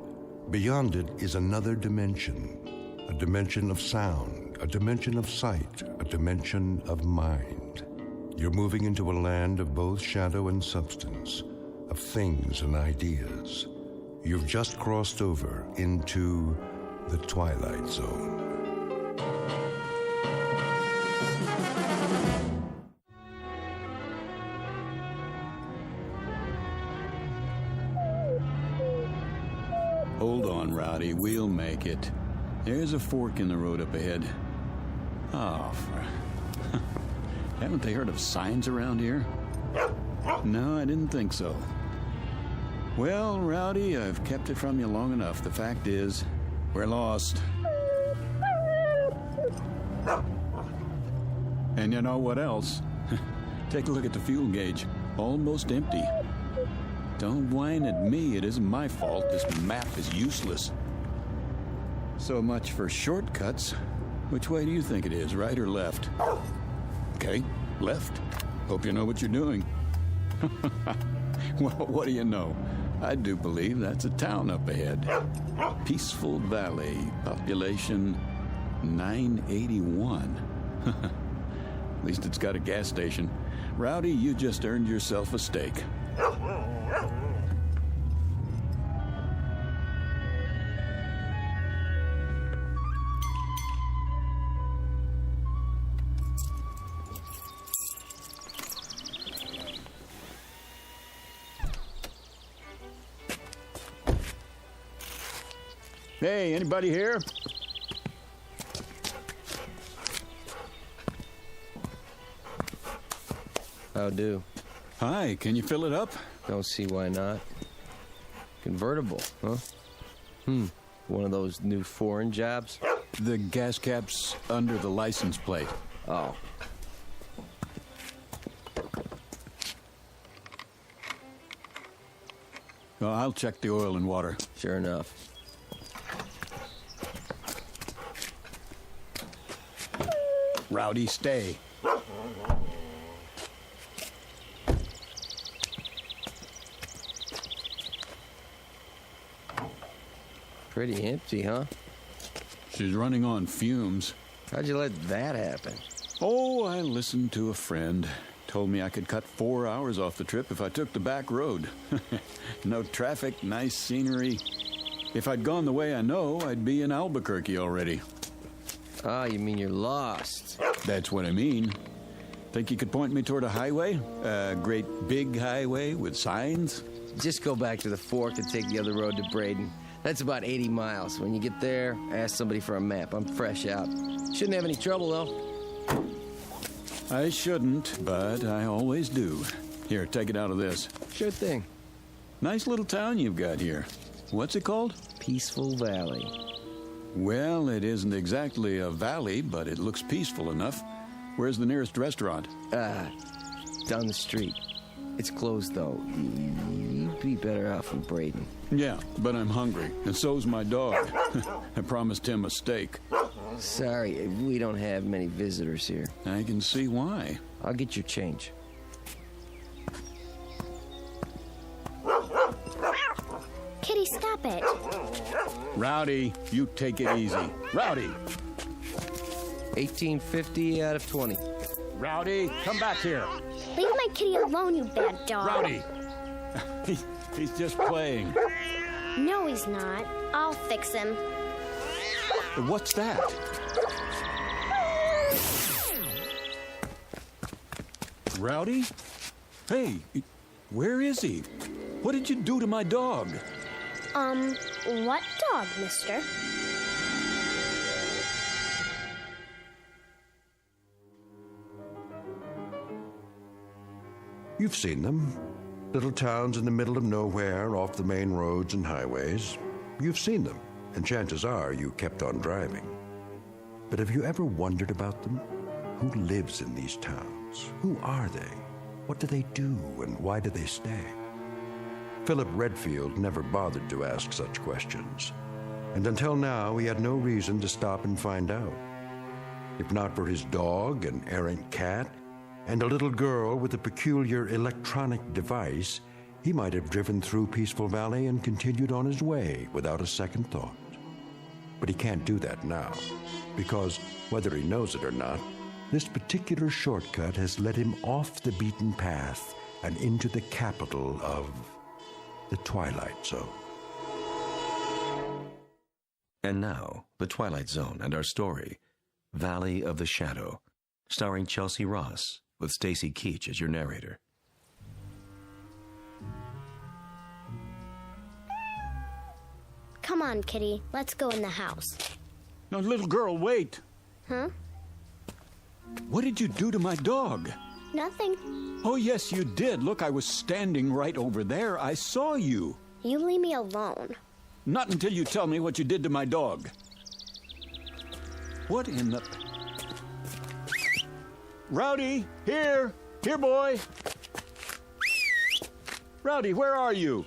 Beyond it is another dimension, a dimension of sound, a dimension of sight, a dimension of mind. You're moving into a land of both shadow and substance, of things and ideas. You've just crossed over into the Twilight Zone. Hold on, Rowdy. We'll make it. There's a fork in the road up ahead. Oh, haven't they heard of signs around here? No, I didn't think so. Well, Rowdy, I've kept it from you long enough. The fact is, we're lost. And you know what else? Take a look at the fuel gauge. Almost empty. Don't whine at me. It isn't my fault. This map is useless. So much for shortcuts. Which way do you think it is, right or left? Okay, left. Hope you know what you're doing. Well, what do you know? I do believe that's a town up ahead. Peaceful Valley, population 981. At least it's got a gas station. Rowdy, you just earned yourself a steak. Hey, anybody here? How do? Hi, can you fill it up? Don't see why not. Convertible, huh? One of those new foreign jobs? The gas cap's under the license plate. Oh. Well, I'll check the oil and water. Sure enough. Rowdy, stay. Pretty empty, huh? She's running on fumes. How'd you let that happen? Oh, I listened to a friend. Told me I could cut 4 hours off the trip if I took the back road. No traffic, nice scenery. If I'd gone the way I know, I'd be in Albuquerque already. Ah, you mean you're lost? That's what I mean. Think you could point me toward a highway? A great big highway with signs? Just go back to the fork and take the other road to Braden. That's about 80 miles. When you get there, ask somebody for a map. I'm fresh out. Shouldn't have any trouble, though. I shouldn't, but I always do. Here, take it out of this. Sure thing. Nice little town you've got here. What's it called? Peaceful Valley. Well, it isn't exactly a valley, but it looks peaceful enough. Where's the nearest restaurant? Down the street. It's closed, though. You'd be better off in Braden. Yeah, but I'm hungry, and so's my dog. I promised him a steak. Sorry, we don't have many visitors here. I can see why. I'll get your change. Kitty, stop it. Rowdy, you take it easy. Rowdy! 1850 out of 20. Rowdy, come back here. Leave my kitty alone, you bad dog. Rowdy! He's just playing. No, he's not. I'll fix him. What's that? Rowdy? Hey, where is he? What did you do to my dog? What dog, mister? You've seen them. Little towns in the middle of nowhere, off the main roads and highways. You've seen them, and chances are you kept on driving. But have you ever wondered about them? Who lives in these towns? Who are they? What do they do, and why do they stay? Philip Redfield never bothered to ask such questions, and until now he had no reason to stop and find out. If not for his dog, an errant cat, and a little girl with a peculiar electronic device, he might have driven through Peaceful Valley and continued on his way without a second thought. But he can't do that now, because, whether he knows it or not, this particular shortcut has led him off the beaten path and into the capital of the Twilight Zone. And now, the Twilight Zone and our story, Valley of the Shadow, starring Chelsea Ross, with Stacy Keach as your narrator. Come on, Kitty. Let's go in the house. No, little girl, wait. Huh? What did you do to my dog? Nothing. Oh, yes, you did. Look, I was standing right over there. I saw you. You leave me alone. Not until you tell me what you did to my dog. What in the... Rowdy, here! Here, boy! Rowdy, where are you?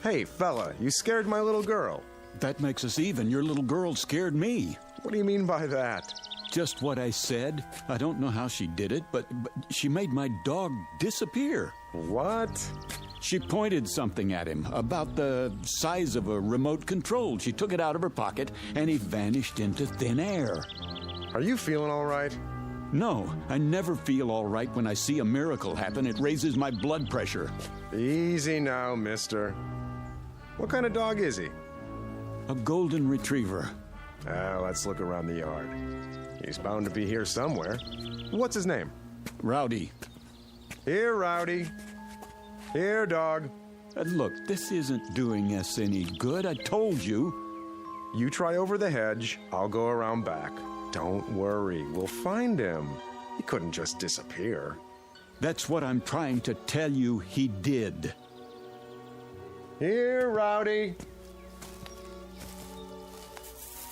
Hey, fella, you scared my little girl. That makes us even. Your little girl scared me. What do you mean by that? just what I said. I don't know how she did it, but she made my dog disappear. What? She pointed something at him about the size of a remote control. She took it out of her pocket, and he vanished into thin air. Are you feeling all right? No, I never feel all right when I see a miracle happen. It raises my blood pressure. Easy now, mister. What kind of dog is he? A golden retriever. Let's look around the yard. He's bound to be here somewhere. What's his name? Rowdy. Here, Rowdy. Here, dog. Look, this isn't doing us any good. I told you. You try over the hedge. I'll go around back. Don't worry. We'll find him. He couldn't just disappear. That's what I'm trying to tell you he did. Here, Rowdy.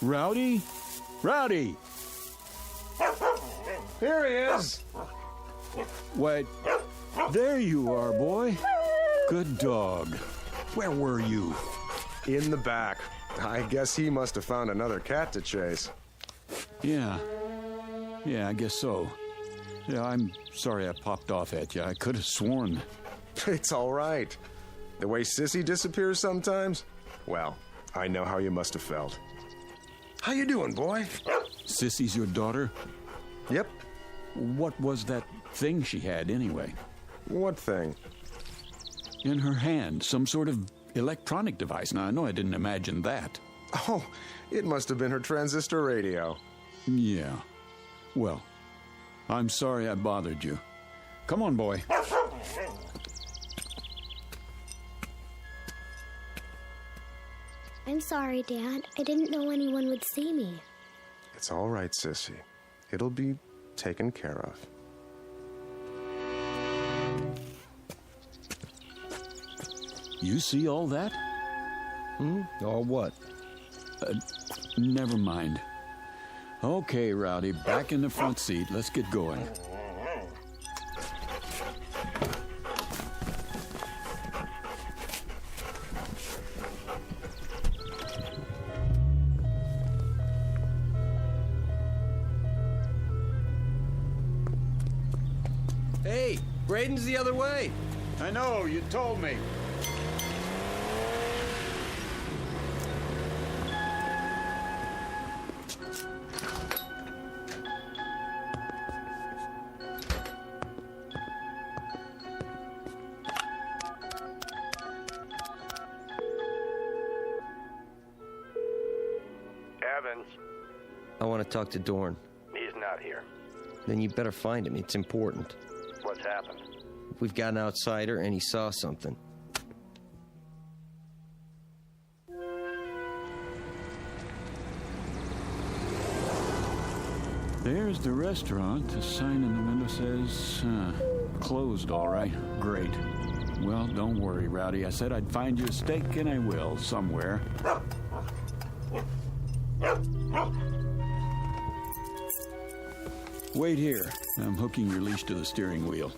Rowdy? Rowdy! Here he is. Wait, there you are, boy. Good dog. Where were you? In the back. I guess he must have found another cat to chase. Yeah, I guess so. Yeah, I'm sorry I popped off at you. I could have sworn. It's all right. The way Sissy disappears sometimes? Well, I know how you must have felt. How you doing, boy? Sissy's your daughter? Yep. What was that thing she had, anyway? What thing? In her hand, some sort of electronic device. Now, I know I didn't imagine that. Oh, it must have been her transistor radio. Yeah. Well, I'm sorry I bothered you. Come on, boy. I'm sorry, Dad. I didn't know anyone would see me. It's all right, Sissy. It'll be taken care of. You see all that? All what? Never mind. Okay, Rowdy, back in the front seat. Let's get going. Hey, Braden's the other way. I know, you told me. Evans. I want to talk to Dorn. He's not here. Then you better find him. It's important. What's happened? We've got an outsider, and he saw something. There's the restaurant. The sign in the window says, closed, all right. Great. Well, don't worry, Rowdy. I said I'd find you a steak, and I will, somewhere. Wait here. I'm hooking your leash to the steering wheel.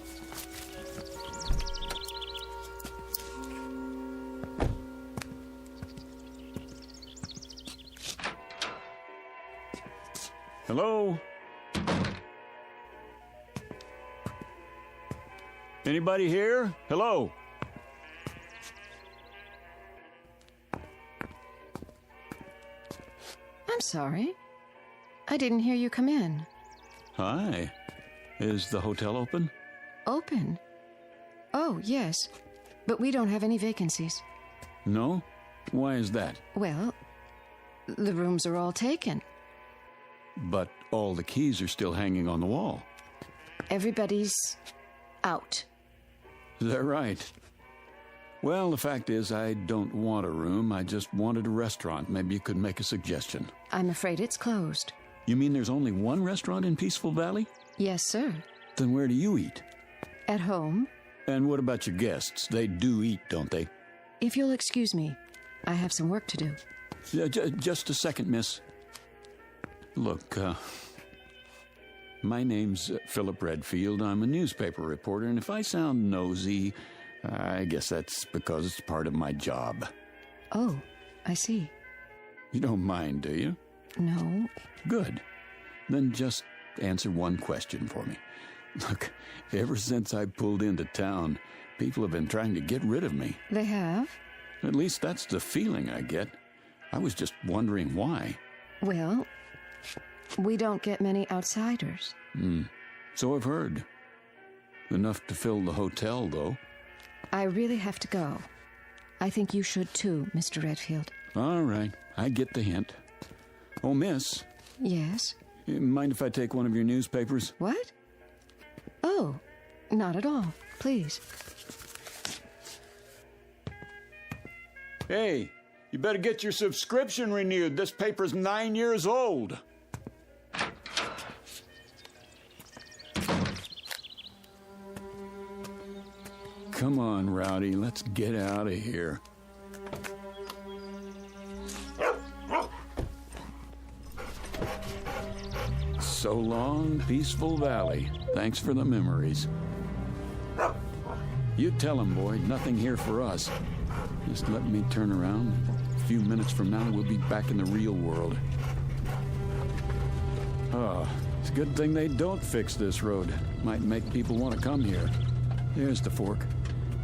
Hello? Anybody here? Hello? I'm sorry. I didn't hear you come in. Hi. Is the hotel open? Open? Oh, yes. But we don't have any vacancies. No? Why is that? Well, the rooms are all taken. But all the keys are still hanging on the wall. Everybody's out. Is that right? Well, the fact is, I don't want a room. I just wanted a restaurant. Maybe you could make a suggestion. I'm afraid it's closed. You mean there's only one restaurant in Peaceful Valley? Yes, sir. Then where do you eat? At home. And what about your guests? They do eat, don't they? If you'll excuse me, I have some work to do. Just a second, miss. Look, my name's Philip Redfield. I'm a newspaper reporter, and if I sound nosy, I guess that's because it's part of my job. Oh, I see. You don't mind, do you? No. Good. Then just answer one question for me. Look, ever since I pulled into town, people have been trying to get rid of me. They have? At least that's the feeling I get. I was just wondering why. Well, we don't get many outsiders. So I've heard. Enough to fill the hotel, though. I really have to go. I think you should too, Mr. Redfield. All right, I get the hint. Oh, miss. Yes? Mind if I take one of your newspapers? What? Oh, not at all. Please. Hey, you better get your subscription renewed. This paper's 9 years old. Come on, Rowdy, let's get out of here. So long, Peaceful Valley. Thanks for the memories. You tell him, boy, nothing here for us. Just let me turn around. A few minutes from now, we'll be back in the real world. Oh, it's a good thing they don't fix this road. Might make people want to come here. There's the fork.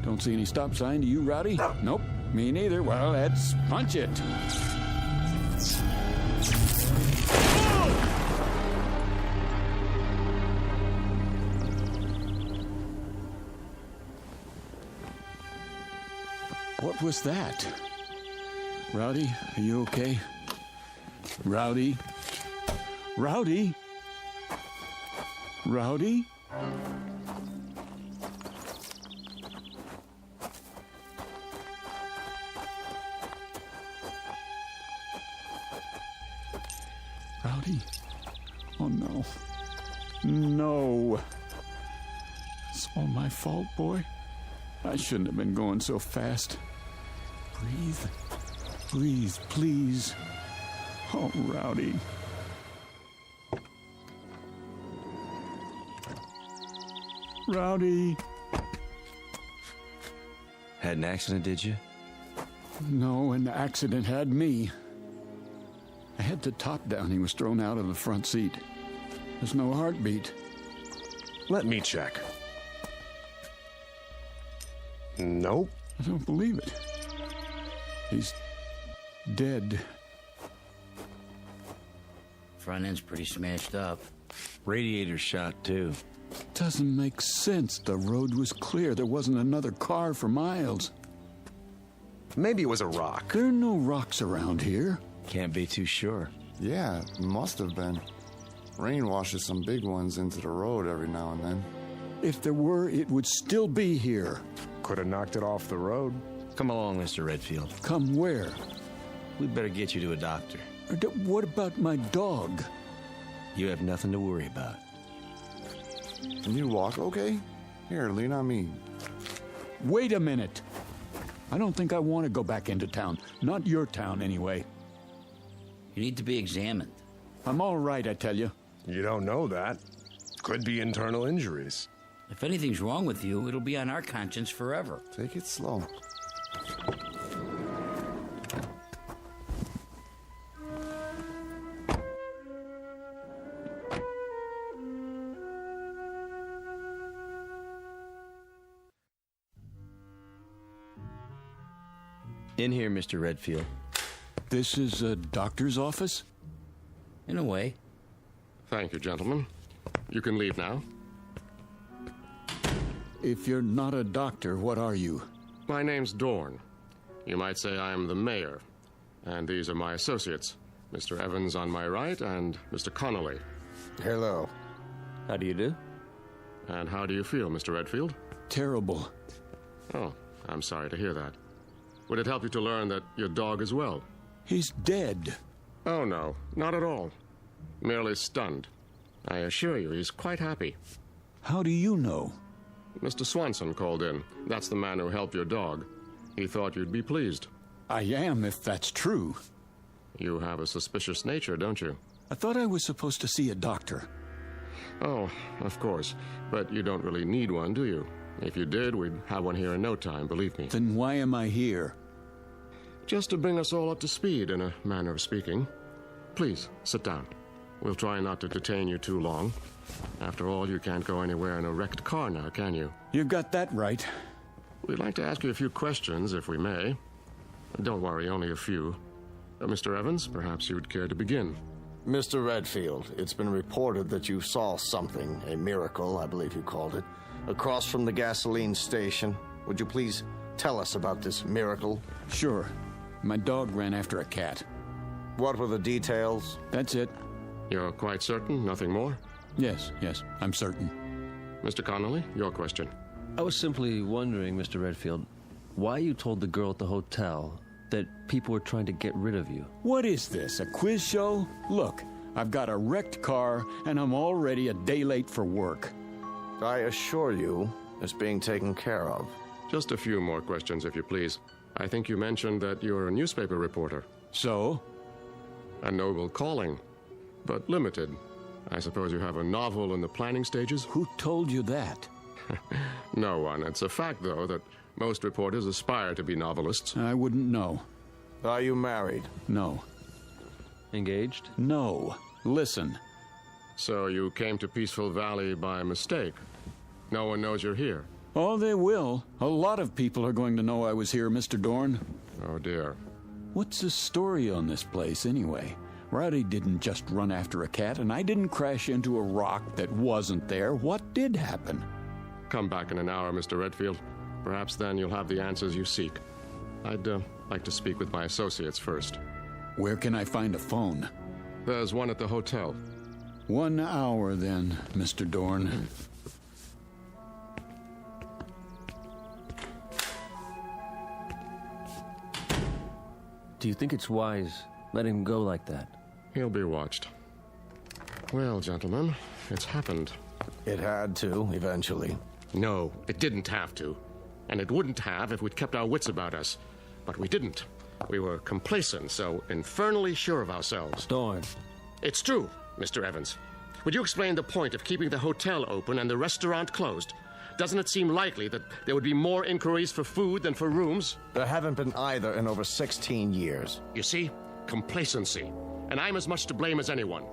Don't see any stop sign. Do you, Rowdy? Nope, me neither. Well, let's punch it. What was that? Rowdy, are you okay? Rowdy? Rowdy? Rowdy? Rowdy? Oh, no. No. It's all my fault, boy. I shouldn't have been going so fast. Breathe. Please, please. Oh, Rowdy. Rowdy. Had an accident, did you? No, an accident had me. I had the top down. He was thrown out of the front seat. There's no heartbeat. Let me check. Nope. I don't believe it. He's dead. Front end's pretty smashed up. Radiator shot, too. Doesn't make sense. The road was clear. There wasn't another car for miles. Maybe it was a rock. There are no rocks around here. Can't be too sure. Yeah, it must have been. Rain washes some big ones into the road every now and then. If there were, it would still be here. Could have knocked it off the road. Come along, Mr. Redfield. Come where? We'd better get you to a doctor. What about my dog? You have nothing to worry about. Can you walk okay? Here, lean on me. Wait a minute. I don't think I want to go back into town. Not your town, anyway. You need to be examined. I'm all right, I tell you. You don't know that. Could be internal injuries. If anything's wrong with you, it'll be on our conscience forever. Take it slow. In here, Mr. Redfield. This is a doctor's office? In a way. Thank you, gentlemen. You can leave now. If you're not a doctor, what are you? My name's Dorn. You might say I'm the mayor. And these are my associates, Mr. Evans on my right and Mr. Connolly. Hello. How do you do? And how do you feel, Mr. Redfield? Terrible. Oh, I'm sorry to hear that. Would it help you to learn that your dog is well? He's dead. Oh, no, not at all. Merely stunned. I assure you, he's quite happy. How do you know? Mr. Swanson called in. That's the man who helped your dog. He thought you'd be pleased. I am, if that's true. You have a suspicious nature, don't you? I thought I was supposed to see a doctor. Oh, of course. But you don't really need one, do you? If you did, we'd have one here in no time, believe me. Then why am I here? Just to bring us all up to speed, in a manner of speaking. Please, sit down. We'll try not to detain you too long. After all, you can't go anywhere in a wrecked car now, can you? You got that right. We'd like to ask you a few questions, if we may. Don't worry, only a few. Mr. Evans, perhaps you would care to begin. Mr. Redfield, it's been reported that you saw something, a miracle, I believe you called it, across from the gasoline station. Would you please tell us about this miracle? Sure. My dog ran after a cat. What were the details? That's it. You're quite certain? Nothing more? Yes, I'm certain. Mr. Connolly, your question. I was simply wondering, Mr. Redfield, why you told the girl at the hotel that people were trying to get rid of you. What is this, a quiz show? Look, I've got a wrecked car, and I'm already a day late for work. I assure you, it's being taken care of. Just a few more questions, if you please. I think you mentioned that you're a newspaper reporter. So? A noble calling, but limited. I suppose you have a novel in the planning stages? Who told you that? No one. It's a fact, though, that most reporters aspire to be novelists. I wouldn't know. Are you married? No. Engaged? No. Listen. So you came to Peaceful Valley by mistake? No one knows you're here? Oh, they will. A lot of people are going to know I was here, Mr. Dorn. Oh, dear. What's the story on this place, anyway? Rowdy didn't just run after a cat, and I didn't crash into a rock that wasn't there. What did happen? Come back in an hour, Mr. Redfield. Perhaps then you'll have the answers you seek. I'd like to speak with my associates first. Where can I find a phone? There's one at the hotel. 1 hour, then, Mr. Dorn. Do you think it's wise letting him go like that? He'll be watched. Well, gentlemen, it's happened. It had to, eventually. No, it didn't have to. And it wouldn't have if we'd kept our wits about us. But we didn't. We were complacent, so infernally sure of ourselves. Dorn. It's true, Mr. Evans. Would you explain the point of keeping the hotel open and the restaurant closed? Doesn't it seem likely that there would be more inquiries for food than for rooms? There haven't been either in over 16 years. You see? Complacency. And I'm as much to blame as anyone.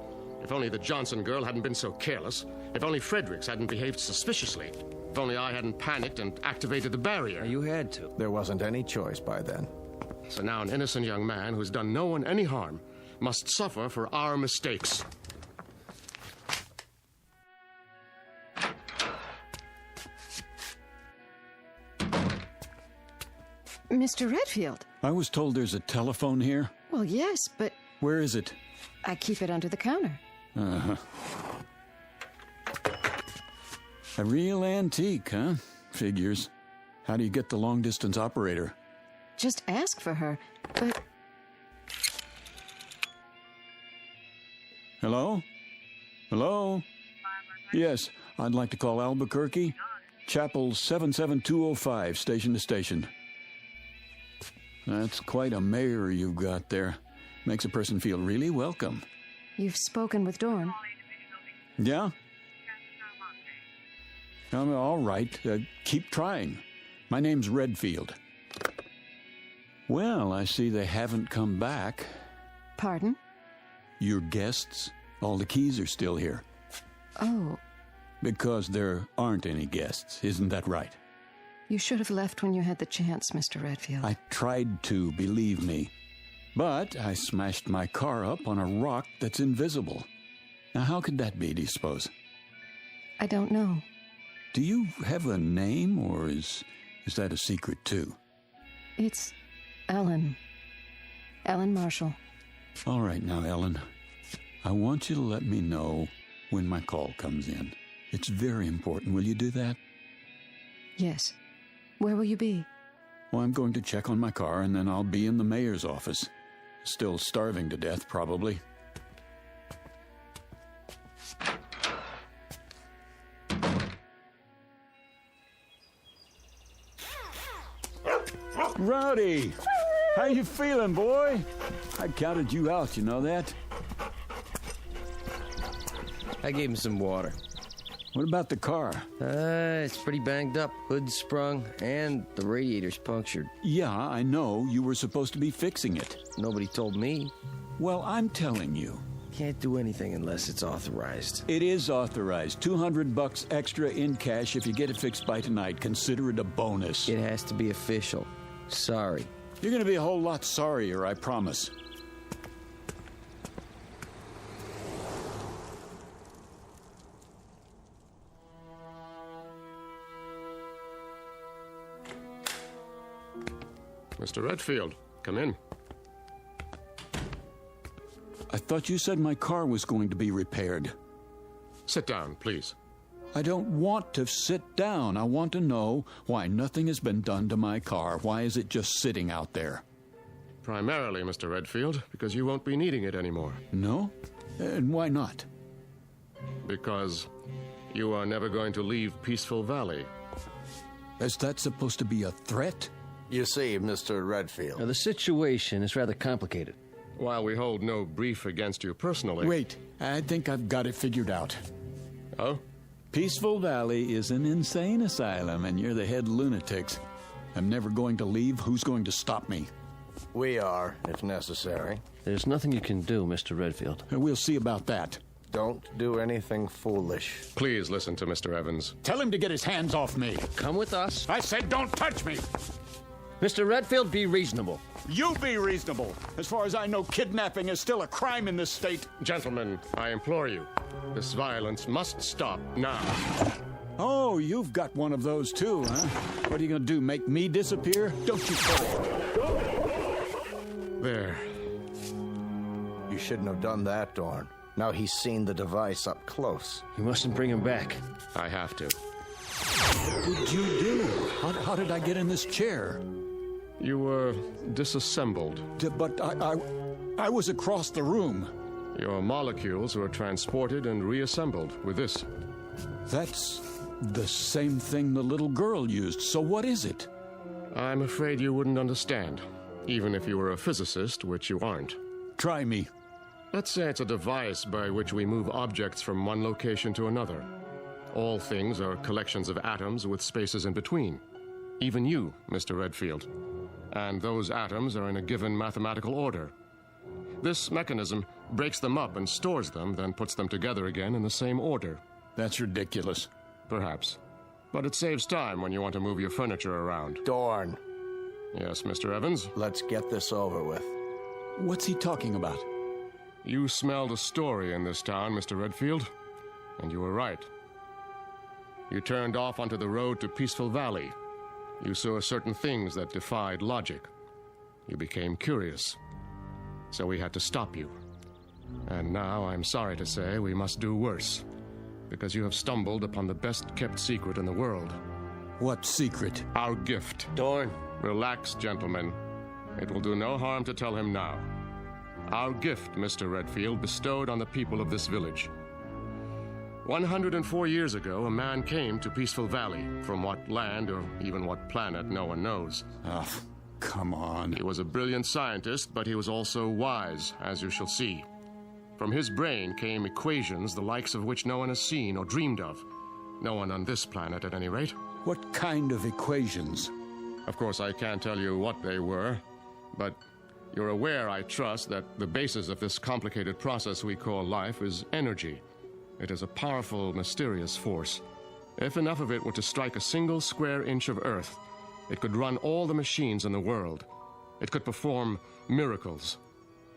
If only the Johnson girl hadn't been so careless. If only Fredericks hadn't behaved suspiciously. If only I hadn't panicked and activated the barrier. You had to. There wasn't any choice by then. So now an innocent young man who's done no one any harm must suffer for our mistakes. Mr. Redfield. I was told there's a telephone here. Well, yes, but... Where is it? I keep it under the counter. Uh-huh. A real antique, huh? Figures. How do you get the long-distance operator? Just ask for her, but... Hello? Hello? Yes, I'd like to call Albuquerque. Chapel 77205, station to station. That's quite a mare you've got there. Makes a person feel really welcome. You've spoken with Dorn. Yeah? All right. Keep trying. My name's Redfield. Well, I see they haven't come back. Pardon? Your guests? All the keys are still here. Oh. Because there aren't any guests, isn't that right? You should have left when you had the chance, Mr. Redfield. I tried to, believe me. But I smashed my car up on a rock that's invisible. Now, how could that be, do you suppose? I don't know. Do you have a name, or is that a secret, too? It's Ellen. Ellen Marshall. All right now, Ellen. I want you to let me know when my call comes in. It's very important. Will you do that? Yes. Where will you be? Well, I'm going to check on my car, and then I'll be in the mayor's office. Still starving to death, probably. Rowdy! How you feeling, boy? I counted you out, you know that? I gave him some water. What about the car? It's pretty banged up. Hood's sprung, and the radiator's punctured. Yeah, I know. You were supposed to be fixing it. Nobody told me. Well, I'm telling you. can't do anything unless it's authorized. It is authorized. $200 extra in cash if you get it fixed by tonight. Consider it a bonus. It has to be official. Sorry. You're going to be a whole lot sorrier, I promise. Mr. Redfield, come in. I thought you said my car was going to be repaired. Sit down, please. I don't want to sit down. I want to know why nothing has been done to my car. Why is it just sitting out there? Primarily, Mr. Redfield, because you won't be needing it anymore. No? And why not? Because you are never going to leave Peaceful Valley. Is that supposed to be a threat? You see, Mr. Redfield. Now, the situation is rather complicated. While we hold no brief against you personally... Wait, I think I've got it figured out. Oh? Peaceful Valley is an insane asylum, and you're the head lunatics. I'm never going to leave. Who's going to stop me? We are, if necessary. There's nothing you can do, Mr. Redfield. We'll see about that. Don't do anything foolish. Please listen to Mr. Evans. Tell him to get his hands off me. Come with us. I said don't touch me. Mr. Redfield, be reasonable. You be reasonable. As far as I know, kidnapping is still a crime in this state. Gentlemen, I implore you. This violence must stop now. Oh, you've got one of those too, huh? What are you going to do, make me disappear? Don't you There. You shouldn't have done that, Dorn. Now he's seen the device up close. You mustn't bring him back. I have to. What did you do? How did I get in this chair? You were disassembled. But I was across the room. Your molecules were transported and reassembled with this. That's the same thing the little girl used, so what is it? I'm afraid you wouldn't understand, even if you were a physicist, which you aren't. Try me. Let's say it's a device by which we move objects from one location to another. All things are collections of atoms with spaces in between. Even you, Mr. Redfield. And those atoms are in a given mathematical order. This mechanism breaks them up and stores them, then puts them together again in the same order. That's ridiculous. Perhaps. But it saves time when you want to move your furniture around. Dorn. Yes, Mr. Evans? Let's get this over with. What's he talking about? You smelled a story in this town, Mr. Redfield. And you were right. You turned off onto the road to Peaceful Valley. You saw certain things that defied logic. You became curious. So we had to stop you. And now, I'm sorry to say, we must do worse. Because you have stumbled upon the best-kept secret in the world. What secret? Our gift. Dorn. Relax, gentlemen. It will do no harm to tell him now. Our gift, Mr. Redfield, bestowed on the people of this village. 104 years ago, a man came to Peaceful Valley. From what land or even what planet, no one knows. Oh, come on. He was a brilliant scientist, but he was also wise, as you shall see. From his brain came equations the likes of which no one has seen or dreamed of. No one on this planet, at any rate. What kind of equations? Of course, I can't tell you what they were, but you're aware, I trust, that the basis of this complicated process we call life is energy. It is a powerful, mysterious force. If enough of it were to strike a single square inch of Earth, it could run all the machines in the world. It could perform miracles.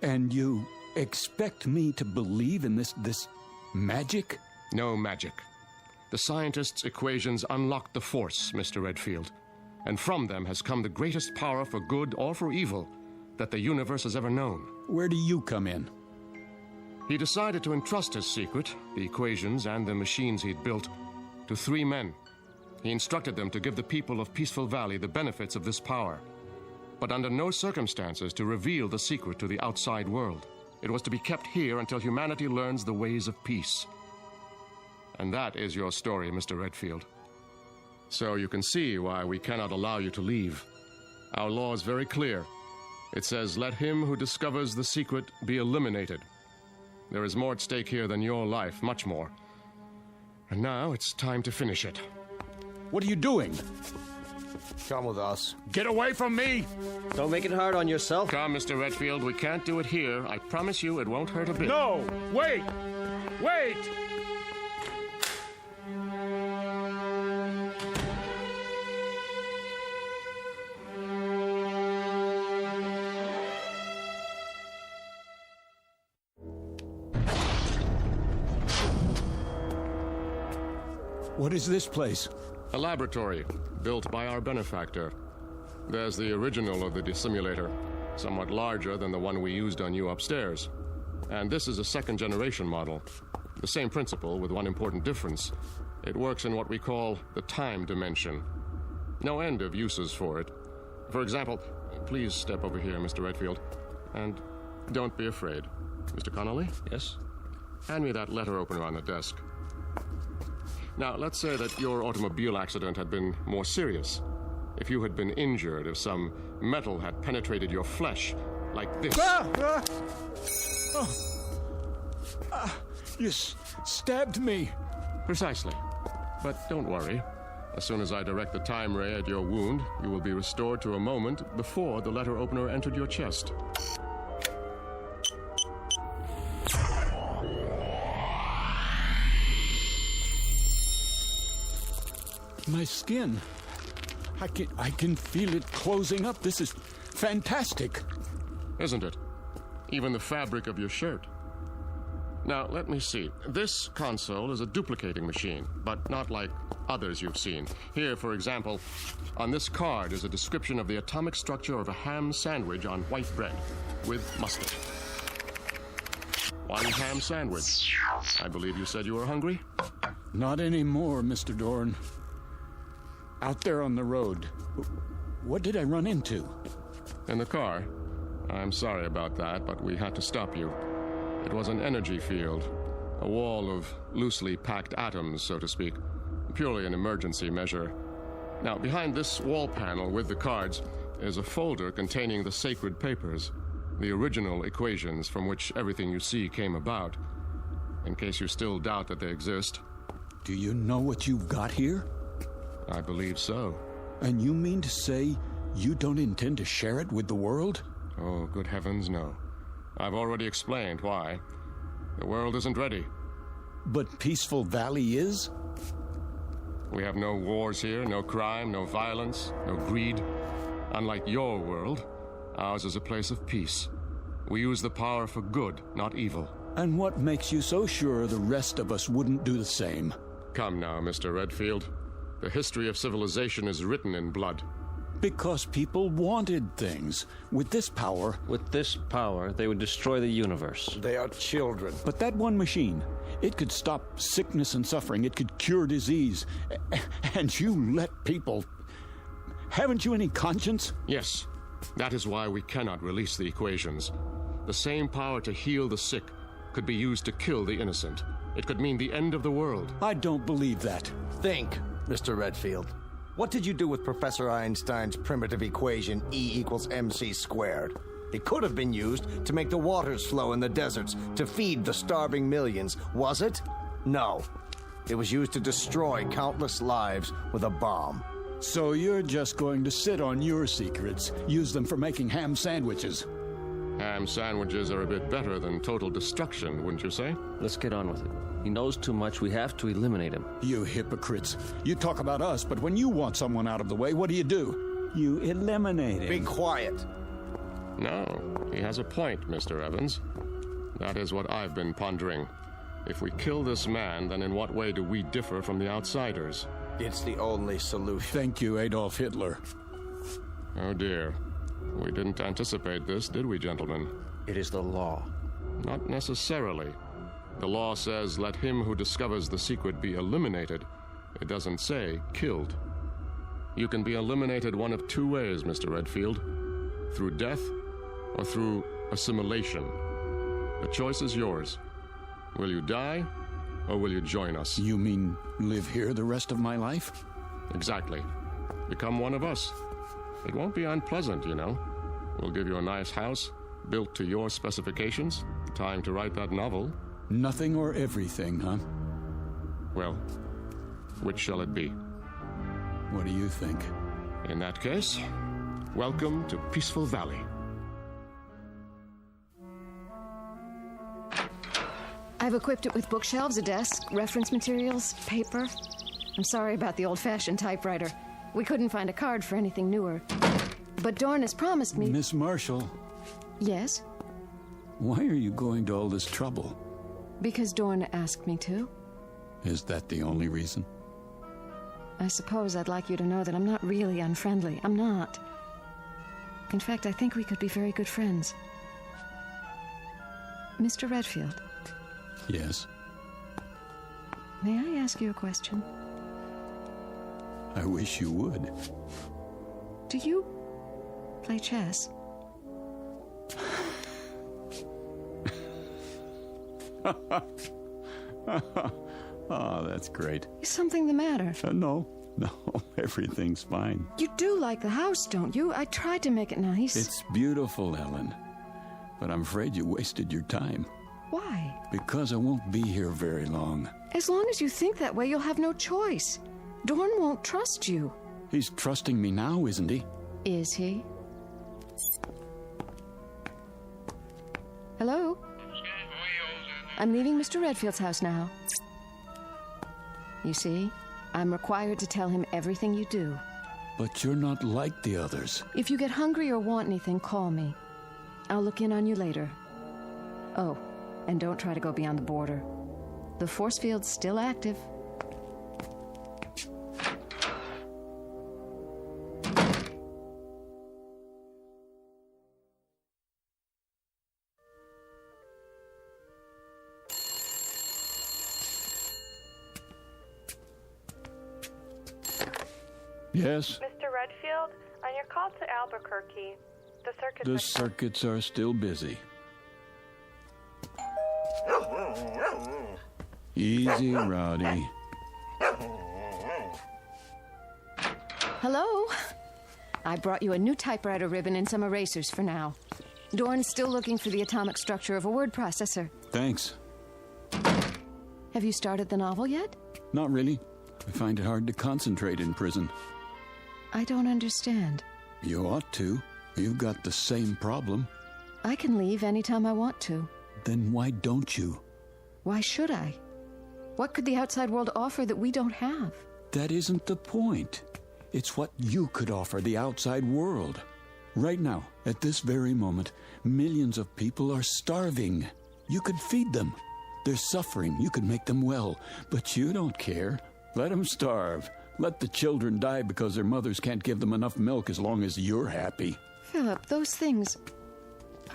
And you expect me to believe in this magic? No magic. The scientists' equations unlocked the force, Mr. Redfield. And from them has come the greatest power for good or for evil that the universe has ever known. Where do you come in? He decided to entrust his secret, the equations and the machines he'd built, to 3 men. He instructed them to give the people of Peaceful Valley the benefits of this power, but under no circumstances to reveal the secret to the outside world. It was to be kept here until humanity learns the ways of peace. And that is your story, Mr. Redfield. So you can see why we cannot allow you to leave. Our law is very clear. It says, let him who discovers the secret be eliminated. There is more at stake here than your life, much more. And now it's time to finish it. What are you doing? Come with us. Get away from me! Don't make it hard on yourself. Come, Mr. Redfield. We can't do it here. I promise you it won't hurt a bit. No! Wait! Wait! What is this place? A laboratory, built by our benefactor. There's the original of the dissimulator, somewhat larger than the one we used on you upstairs. And this is a second-generation model. The same principle, with one important difference. It works in what we call the time dimension. No end of uses for it. For example, please step over here, Mr. Redfield. And don't be afraid. Mr. Connolly? Yes? Hand me that letter opener on the desk. Now, let's say that your automobile accident had been more serious. If you had been injured, if some metal had penetrated your flesh, like this. You stabbed me. Precisely. But don't worry. As soon as I direct the time ray at your wound, you will be restored to a moment before the letter opener entered your chest. My skin. I can feel it closing up. This is fantastic. Isn't it? Even the fabric of your shirt. Now, let me see. This console is a duplicating machine, but not like others you've seen. Here, for example, on this card is a description of the atomic structure of a ham sandwich on white bread with mustard. One ham sandwich. I believe you said you were hungry? Not anymore, Mr. Dorn. Out there on the road, what did I run into? In the car. I'm sorry about that, but we had to stop you. It was an energy field, a wall of loosely packed atoms, so to speak. Purely an emergency measure. Now, behind this wall panel with the cards is a folder containing the sacred papers, the original equations from which everything you see came about, in case you still doubt that they exist. Do you know what you've got here? I believe so. And you mean to say you don't intend to share it with the world? Oh, good heavens, no. I've already explained why. The world isn't ready. But Peaceful Valley is? We have no wars here, no crime, no violence, no greed. Unlike your world, ours is a place of peace. We use the power for good, not evil. And what makes you so sure the rest of us wouldn't do the same? Come now, Mr. Redfield. The history of civilization is written in blood. Because people wanted things. With this power... With this power, they would destroy the universe. They are children. But that one machine, it could stop sickness and suffering. It could cure disease. And you let people... Haven't you any conscience? Yes. That is why we cannot release the equations. The same power to heal the sick could be used to kill the innocent. It could mean the end of the world. I don't believe that. Think, Mr. Redfield. What did you do with Professor Einstein's primitive equation E=mc²? It could have been used to make the waters flow in the deserts to feed the starving millions, was it? No. It was used to destroy countless lives with a bomb. So you're just going to sit on your secrets, use them for making ham sandwiches. Ham sandwiches are a bit better than total destruction, wouldn't you say? Let's get on with it. He knows too much. We have to eliminate him. You hypocrites. You talk about us, but when you want someone out of the way, what do? You eliminate him. Be quiet. No, he has a point, Mr. Evans. That is what I've been pondering. If we kill this man, then in what way do we differ from the outsiders? It's the only solution. Thank you, Adolf Hitler. Oh, dear. We didn't anticipate this, did we, gentlemen? It is the law. Not necessarily. The law says, let him who discovers the secret be eliminated. It doesn't say killed. You can be eliminated one of two ways, Mr. Redfield. Through death or through assimilation. The choice is yours. Will you die or will you join us? You mean live here the rest of my life? Exactly. Become one of us. It won't be unpleasant, you know. We'll give you a nice house, built to your specifications. Time to write that novel. Nothing or everything, huh? Well, which shall it be? What do you think? In that case, welcome to Peaceful Valley. I've equipped it with bookshelves, a desk, reference materials, paper. I'm sorry about the old-fashioned typewriter. We couldn't find a card for anything newer. But Dorn has promised me... Miss Marshall. Yes? Why are you going to all this trouble? Because Dorn asked me to. Is that the only reason? I suppose I'd like you to know that I'm not really unfriendly. I'm not. In fact, I think we could be very good friends. Mr. Redfield. Yes? May I ask you a question? I wish you would. Do you play chess? Oh, that's great. Is something the matter? No, everything's fine. You do like the house, don't you? I tried to make it nice. It's beautiful, Ellen. But I'm afraid you wasted your time. Why? Because I won't be here very long. As long as you think that way, you'll have no choice. Dorn won't trust you. He's trusting me now, isn't he? Is he? Hello? I'm leaving Mr. Redfield's house now. You see, I'm required to tell him everything you do. But you're not like the others. If you get hungry or want anything, call me. I'll look in on you later. Oh, and don't try to go beyond the border. The force field's still active. Yes? Mr. Redfield, on your call to Albuquerque, the circuits are still busy. Easy, Rowdy. Hello? I brought you a new typewriter ribbon and some erasers for now. Dorn's still looking for the atomic structure of a word processor. Thanks. Have you started the novel yet? Not really. I find it hard to concentrate in prison. I don't understand. You ought to. You've got the same problem. I can leave anytime I want to. Then why don't you? Why should I? What could the outside world offer that we don't have? That isn't the point. It's what you could offer the outside world. Right now, at this very moment, millions of people are starving. You could feed them. They're suffering. You could make them well. But you don't care. Let them starve. Let the children die because their mothers can't give them enough milk as long as you're happy. Philip, those things,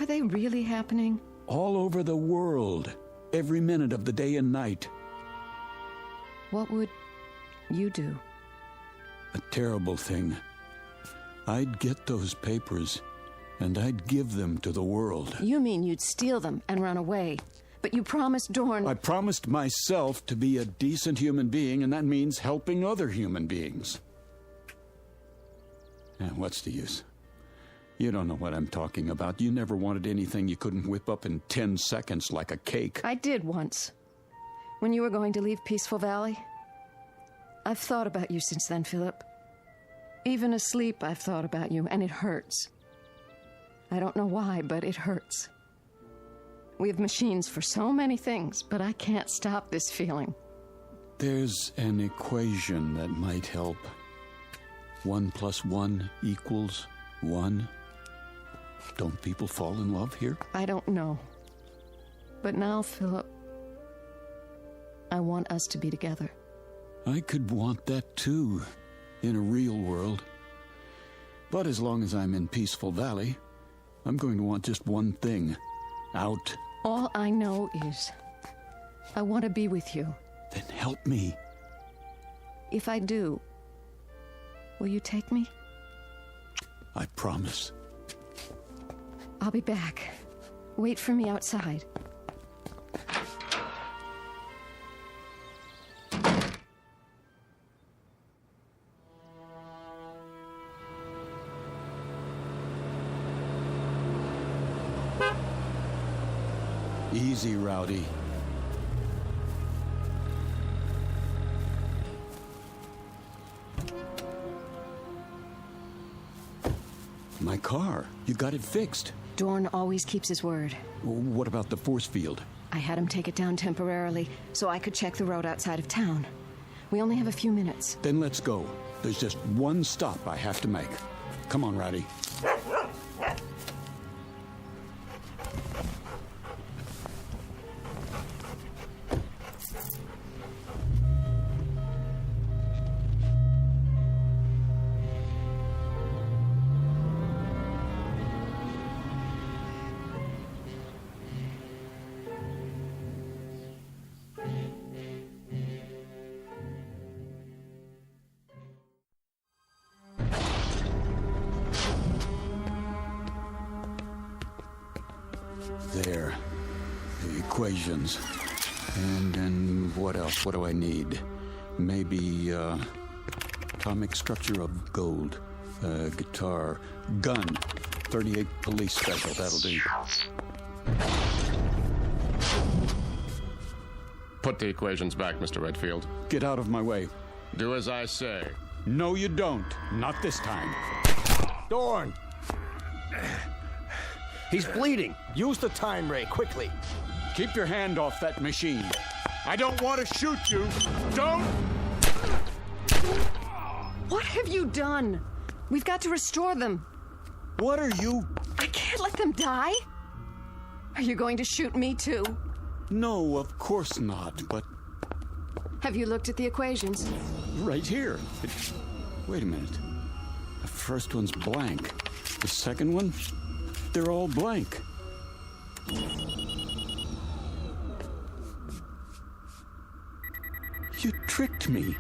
are they really happening? All over the world. Every minute of the day and night. What would you do? A terrible thing. I'd get those papers, and I'd give them to the world. You mean you'd steal them and run away? But you promised Dorn... I promised myself to be a decent human being, and that means helping other human beings. And what's the use? You don't know what I'm talking about. You never wanted anything you couldn't whip up in 10 seconds like a cake. I did once. When you were going to leave Peaceful Valley. I've thought about you since then, Philip. Even asleep, I've thought about you, and it hurts. I don't know why, but it hurts. We have machines for so many things, but I can't stop this feeling. There's an equation that might help. 1 + 1 = 1. Don't people fall in love here? I don't know. But now, Philip, I want us to be together. I could want that too, in a real world. But as long as I'm in Peaceful Valley, I'm going to want just one thing. Out. All I know is I want to be with you. Then help me. If I do, will you take me? I promise. I'll be back. Wait for me outside. Easy, Rowdy. My car. You got it fixed. Dorn always keeps his word. What about the force field? I had him take it down temporarily so I could check the road outside of town. We only have a few minutes. Then let's go. There's just one stop I have to make. Come on, Rowdy. There. The equations. And then what else? What do I need? Maybe, atomic structure of gold. Guitar. Gun. 38 police special. That'll do. Put the equations back, Mr. Redfield. Get out of my way. Do as I say. No, you don't. Not this time. Dorn! He's bleeding. Use the time ray, quickly. Keep your hand off that machine. I don't want to shoot you. Don't! What have you done? We've got to restore them. What are you? I can't let them die. Are you going to shoot me too? No, of course not, but... Have you looked at the equations? Right here. Wait a minute. The first one's blank. The second one? They're all blank. You tricked me.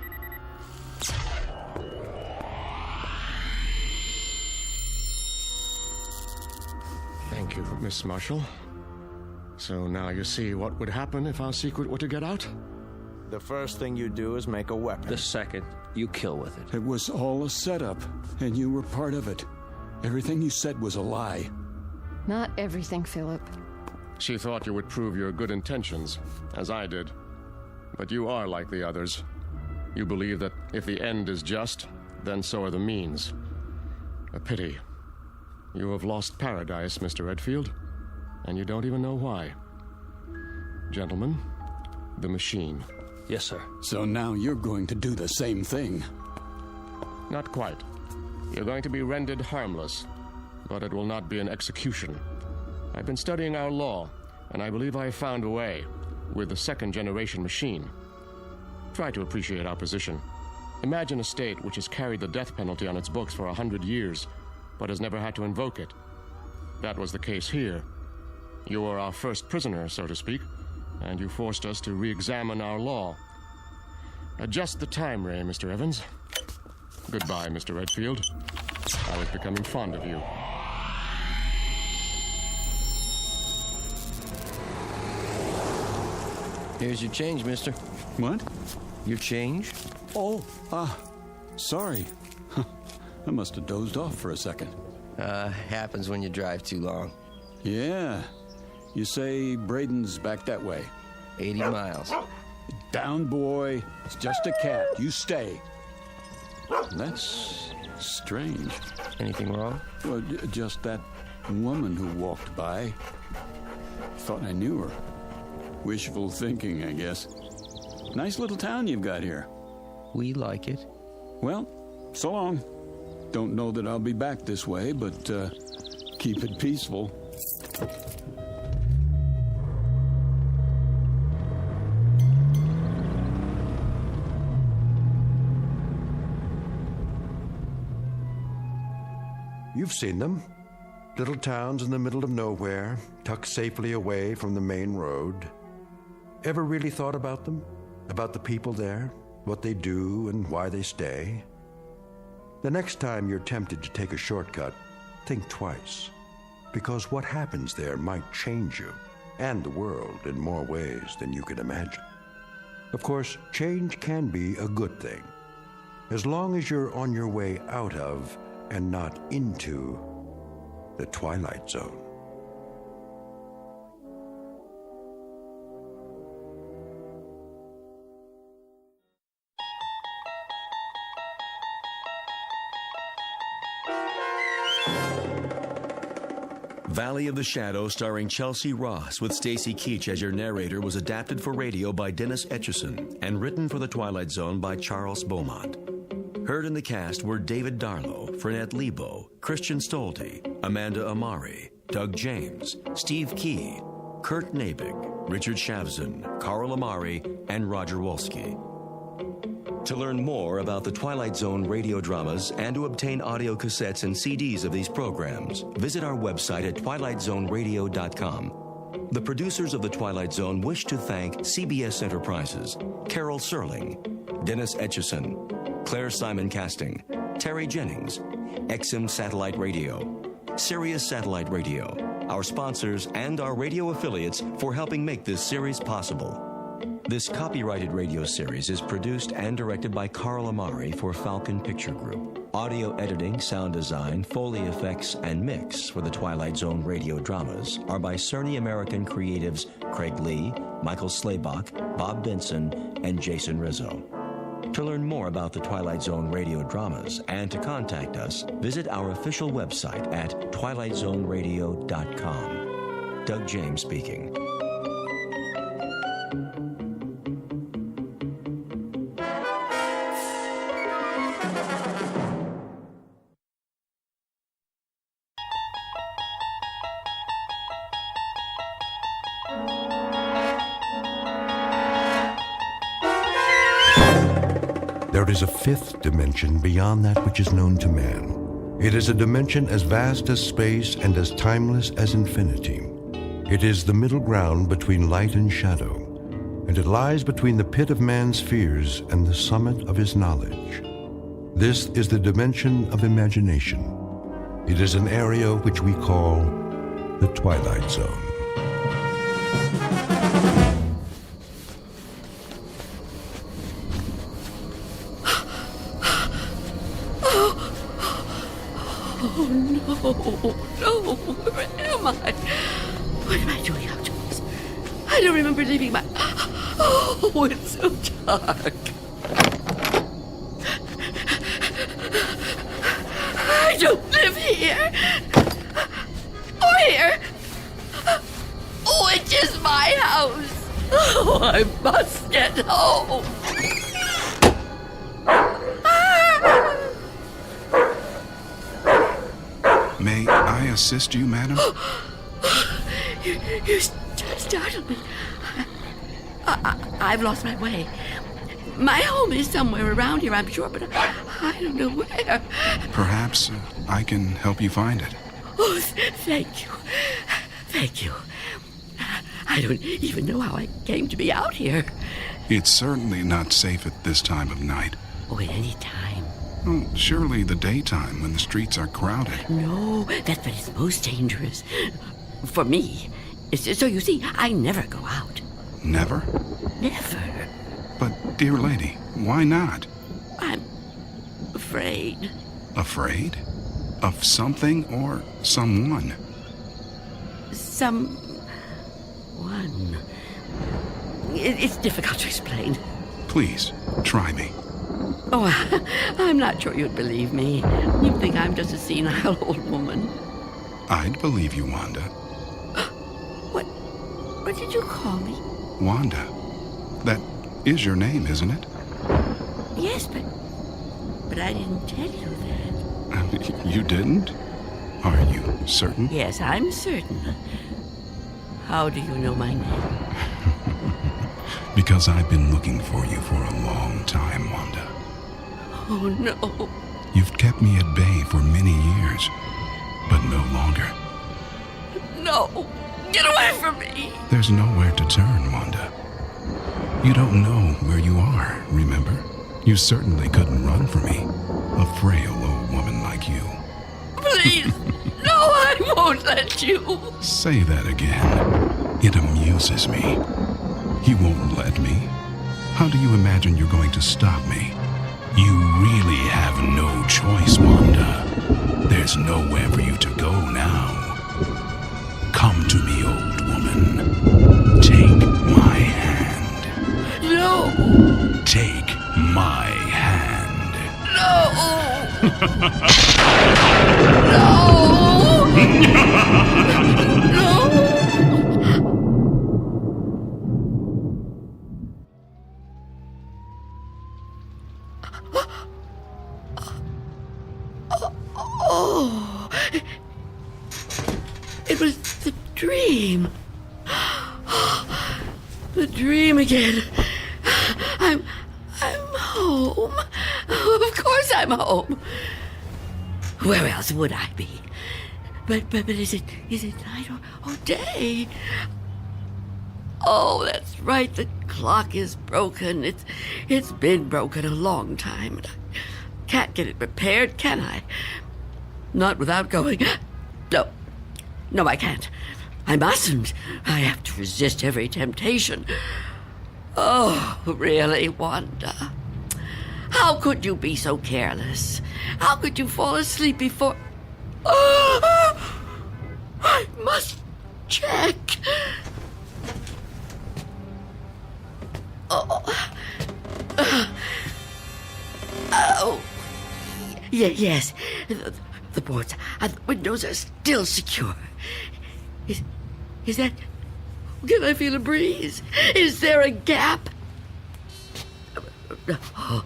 Thank you, Miss Marshall. So now you see what would happen if our secret were to get out? The first thing you do is make a weapon. The second, you kill with it. It was all a setup, and you were part of it. Everything you said was a lie. Not everything, Philip. She thought you would prove your good intentions, as I did. But you are like the others. You believe that if the end is just, then so are the means. A pity. You have lost paradise, Mr. Redfield, and you don't even know why. Gentlemen, the machine. Yes, sir. So now you're going to do the same thing. Not quite. You're going to be rendered harmless, but it will not be an execution. I've been studying our law, and I believe I have found a way with the second-generation machine. Try to appreciate our position. Imagine a state which has carried the death penalty on its books for 100 years, but has never had to invoke it. That was the case here. You were our first prisoner, so to speak, and you forced us to re-examine our law. Adjust the time ray, Mr. Evans. Goodbye, Mr. Redfield. I was becoming fond of you. Here's your change, mister. What? Your change? Oh, sorry. I must have dozed off for a second. Happens when you drive too long. Yeah. You say Braden's back that way. 80 miles. Down, boy. It's just a cat. You stay. That's strange. Anything wrong? Well, just that woman who walked by. Thought I knew her. Wishful thinking, I guess. Nice little town you've got here. We like it. Well, so long. Don't know that I'll be back this way, but keep it peaceful. You've seen them. Little towns in the middle of nowhere, tucked safely away from the main road. Ever really thought about them? About the people there? What they do and why they stay? The next time you're tempted to take a shortcut, think twice. Because what happens there might change you and the world in more ways than you can imagine. Of course, change can be a good thing, as long as you're on your way out of and not into the Twilight Zone. Valley of the Shadow, starring Chelsea Ross with Stacy Keach as your narrator, was adapted for radio by Dennis Etchison and written for The Twilight Zone by Charles Beaumont. Heard in the cast were David Darlow, Frenette Lebo, Christian Stolte, Amanda Amari, Doug James, Steve Key, Kurt Nabig, Richard Shavzin, Carl Amari, and Roger Wolski. To learn more about the Twilight Zone radio dramas and to obtain audio cassettes and CDs of these programs, visit our website at twilightzoneradio.com. The producers of The Twilight Zone wish to thank CBS Enterprises, Carol Serling, Dennis Etchison, Claire Simon Casting, Terry Jennings, XM Satellite Radio, Sirius Satellite Radio, our sponsors, and our radio affiliates for helping make this series possible. This copyrighted radio series is produced and directed by Carl Amari for Falcon Picture Group. Audio editing, sound design, Foley effects, and mix for the Twilight Zone radio dramas are by Cerny American creatives Craig Lee, Michael Slaybach, Bob Benson, and Jason Rizzo. To learn more about the Twilight Zone radio dramas and to contact us, visit our official website at twilightzoneradio.com. Doug James speaking. There is a fifth dimension beyond that which is known to man. It is a dimension as vast as space and as timeless as infinity. It is the middle ground between light and shadow, and it lies between the pit of man's fears and the summit of his knowledge. This is the dimension of imagination. It is an area which we call the Twilight Zone. No, where am I? What am I doing outdoors? I don't remember leaving my... Oh, it's so dark. I don't live here. Or here. Oh, it is my house. Oh, I must get home. May I assist you, madam? You startled me. I've lost my way. My home is somewhere around here, I'm sure, but I don't know where. Perhaps I can help you find it. Oh, thank you. Thank you. I don't even know how I came to be out here. It's certainly not safe at this time of night. Oh, at any time. Well, surely the daytime when the streets are crowded. No, that's when it's most dangerous. For me. So you see, I never go out. Never? Never. But, dear lady, why not? I'm afraid. Afraid? Of something or someone? Someone. It's difficult to explain. Please, try me. Oh, I'm not sure you'd believe me. You'd think I'm just a senile old woman. I'd believe you, Wanda. What did you call me? Wanda. That is your name, isn't it? Yes, but I didn't tell you that. You didn't? Are you certain? Yes, I'm certain. How do you know my name? Because I've been looking for you for a long time, Wanda. Oh, no. You've kept me at bay for many years, but no longer. No. Get away from me. There's nowhere to turn, Wanda. You don't know where you are, remember? You certainly couldn't run from me, a frail old woman like you. Please. No, I won't let you. Say that again. It amuses me. You won't let me? How do you imagine you're going to stop me? You really have no choice, Wanda. There's nowhere for you to go now. Come to me, old woman. Take my hand. No. Take my hand. No. No. Oh, it was the dream. The dream again. I'm home. Of course I'm home. Where else would I be? But is it night or day? Oh, that's right. The clock is broken. It's been broken a long time. And I can't get it repaired, can I? Not without going. No, I can't. I mustn't. I have to resist every temptation. Oh, really, Wanda? How could you be so careless? How could you fall asleep before... I must check. Yes. The boards and the windows are still secure. Is that... Can I feel a breeze? Is there a gap? Oh,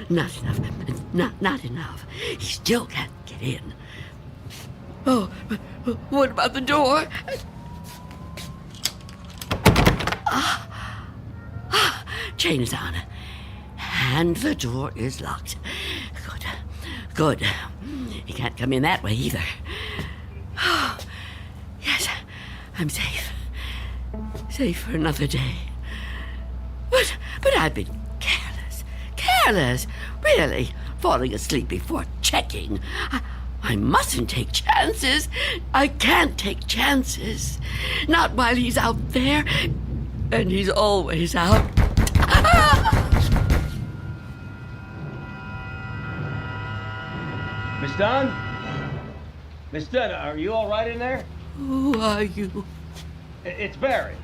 not enough. Not enough. He still can't get in. Oh, what about the door? Chain is on. And the door is locked. Good. He can't come in that way either. Yes, I'm safe. Safe for another day. But I've been careless. Really, falling asleep before checking. I mustn't take chances. I can't take chances. Not while he's out there. And he's always out. Miss Dunn? Miss Dunn, are you all right in there? Who are you? It's Barry.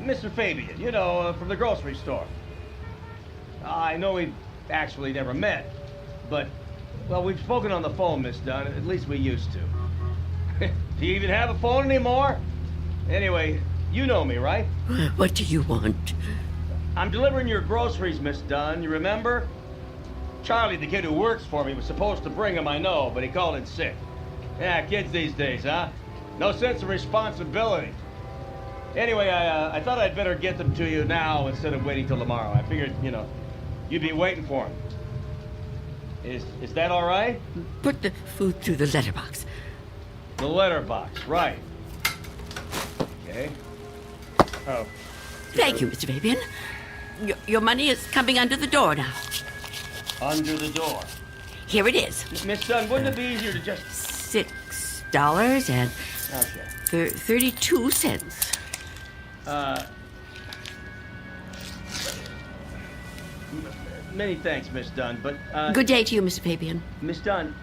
Mr. Fabian, from the grocery store. I know we've actually never met, but, well, we've spoken on the phone, Miss Dunn. At least we used to. Do you even have a phone anymore? Anyway, you know me, right? What do you want? I'm delivering your groceries, Miss Dunn. You remember? Charlie, the kid who works for me, was supposed to bring them, I know, but he called in sick. Yeah, kids these days, huh? No sense of responsibility. Anyway, I thought I'd better get them to you now instead of waiting till tomorrow. I figured, you'd be waiting for them. Is that all right? Put the food through the letterbox. The letterbox, right. Okay. Oh. Thank you, Mr. Fabian. Your money is coming under the door now. Under the door? Here it is. Miss Dunn, wouldn't it be easier to just... $6 and... Okay. 32 cents. Many thanks, Miss Dunn, but, Good day to you, Mr. Fabian. Miss Dunn,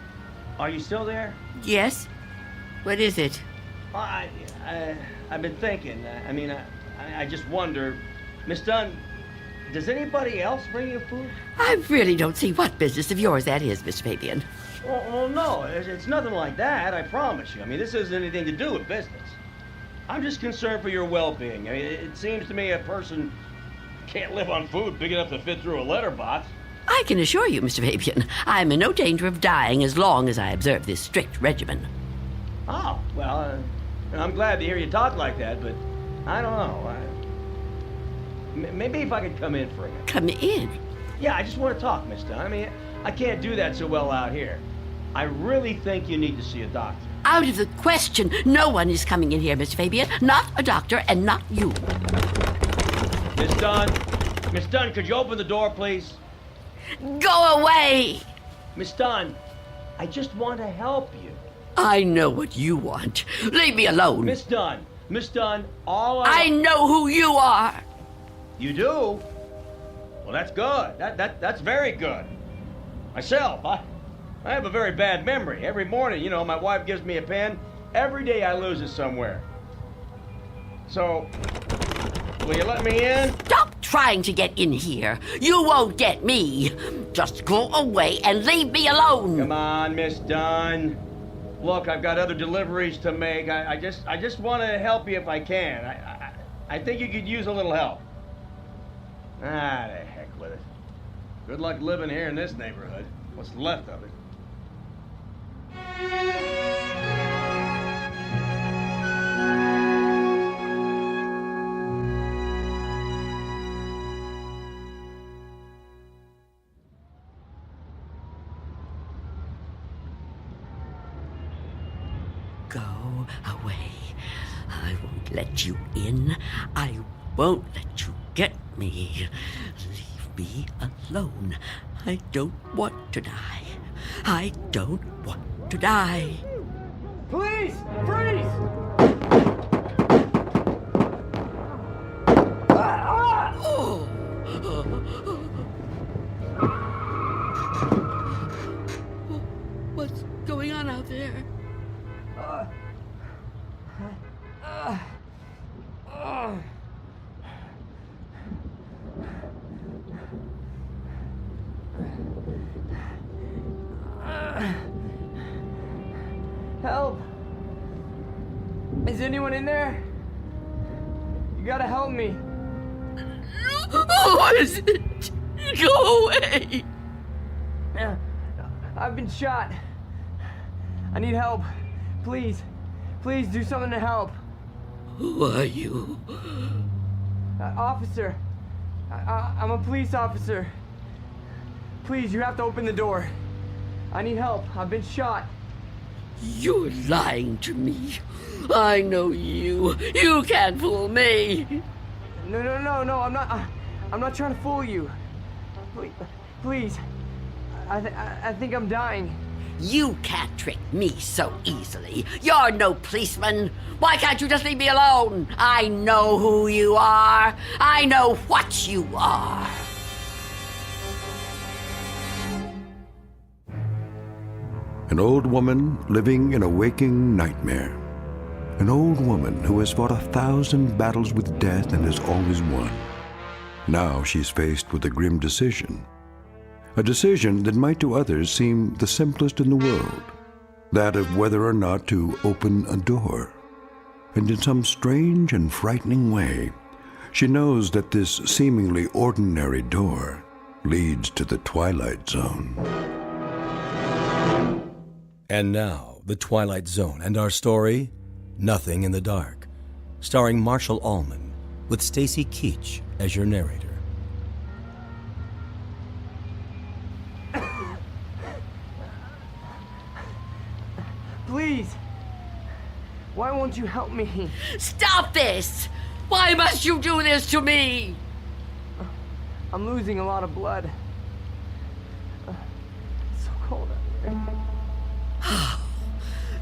are you still there? Yes? What is it? I've been thinking. I just wonder... Miss Dunn, does anybody else bring you food? I really don't see what business of yours that is, Mr. Fabian. Well, no, it's nothing like that, I promise you. This isn't anything to do with business. I'm just concerned for your well-being. It seems to me a person can't live on food big enough to fit through a letterbox. I can assure you, Mr. Fabian, I'm in no danger of dying as long as I observe this strict regimen. Oh, well, I'm glad to hear you talk like that, but I don't know. Maybe if I could come in for a minute. Come in? Yeah, I just want to talk, Miss Dunn. I can't do that so well out here. I really think you need to see a doctor. Out of the question. No one is coming in here, Mr. Fabian. Not a doctor and not you. Miss Dunn? Miss Dunn, could you open the door, please? Go away! Miss Dunn, I just want to help you. I know what you want. Leave me alone. Miss Dunn, all I know who you are. You do? Well, that's good. That's very good. Myself, I have a very bad memory. Every morning, my wife gives me a pen. Every day I lose it somewhere. So, will you let me in? Stop trying to get in here. You won't get me. Just go away and leave me alone. Come on, Miss Dunn. Look, I've got other deliveries to make. I just want to help you if I can. I think you could use a little help. The heck with it. Good luck living here in this neighborhood. What's left of it. Go away. I won't let you in. I won't let you get me. Leave me alone. I don't want to die. I don't want to die. Please! Freeze! What's going on out there? Help! Is anyone in there? You gotta help me. What is it? Go away! I've been shot. I need help. Please. Please do something to help. Who are you? Officer. I'm a police officer. Please, you have to open the door. I need help. I've been shot. You're lying to me. I know you. You can't fool me. No, I'm not trying to fool you. Please. I think I'm dying. You can't trick me so easily. You're no policeman. Why can't you just leave me alone? I know who you are. I know what you are. An old woman living in a waking nightmare. An old woman who has fought 1,000 battles with death and has always won. Now she's faced with a grim decision. A decision that might to others seem the simplest in the world. That of whether or not to open a door. And in some strange and frightening way, she knows that this seemingly ordinary door leads to the Twilight Zone. And now, The Twilight Zone and our story, Nothing in the Dark, starring Marshall Allman, with Stacy Keach as your narrator. Please. Why won't you help me? Stop this! Why must you do this to me? I'm losing a lot of blood. It's so cold out here.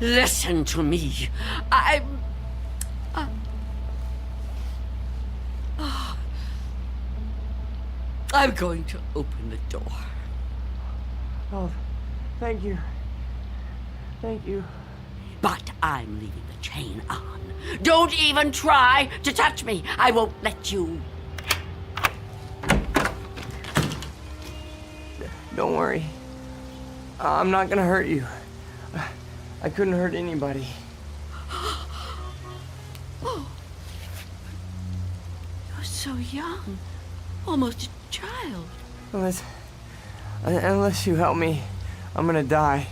Listen to me. I'm going to open the door. Oh, thank you. Thank you. But I'm leaving the chain on. Don't even try to touch me. I won't let you. Don't worry. I'm not gonna hurt you. I couldn't hurt anybody. Oh. You're so young. Almost a child. Unless you help me, I'm gonna die.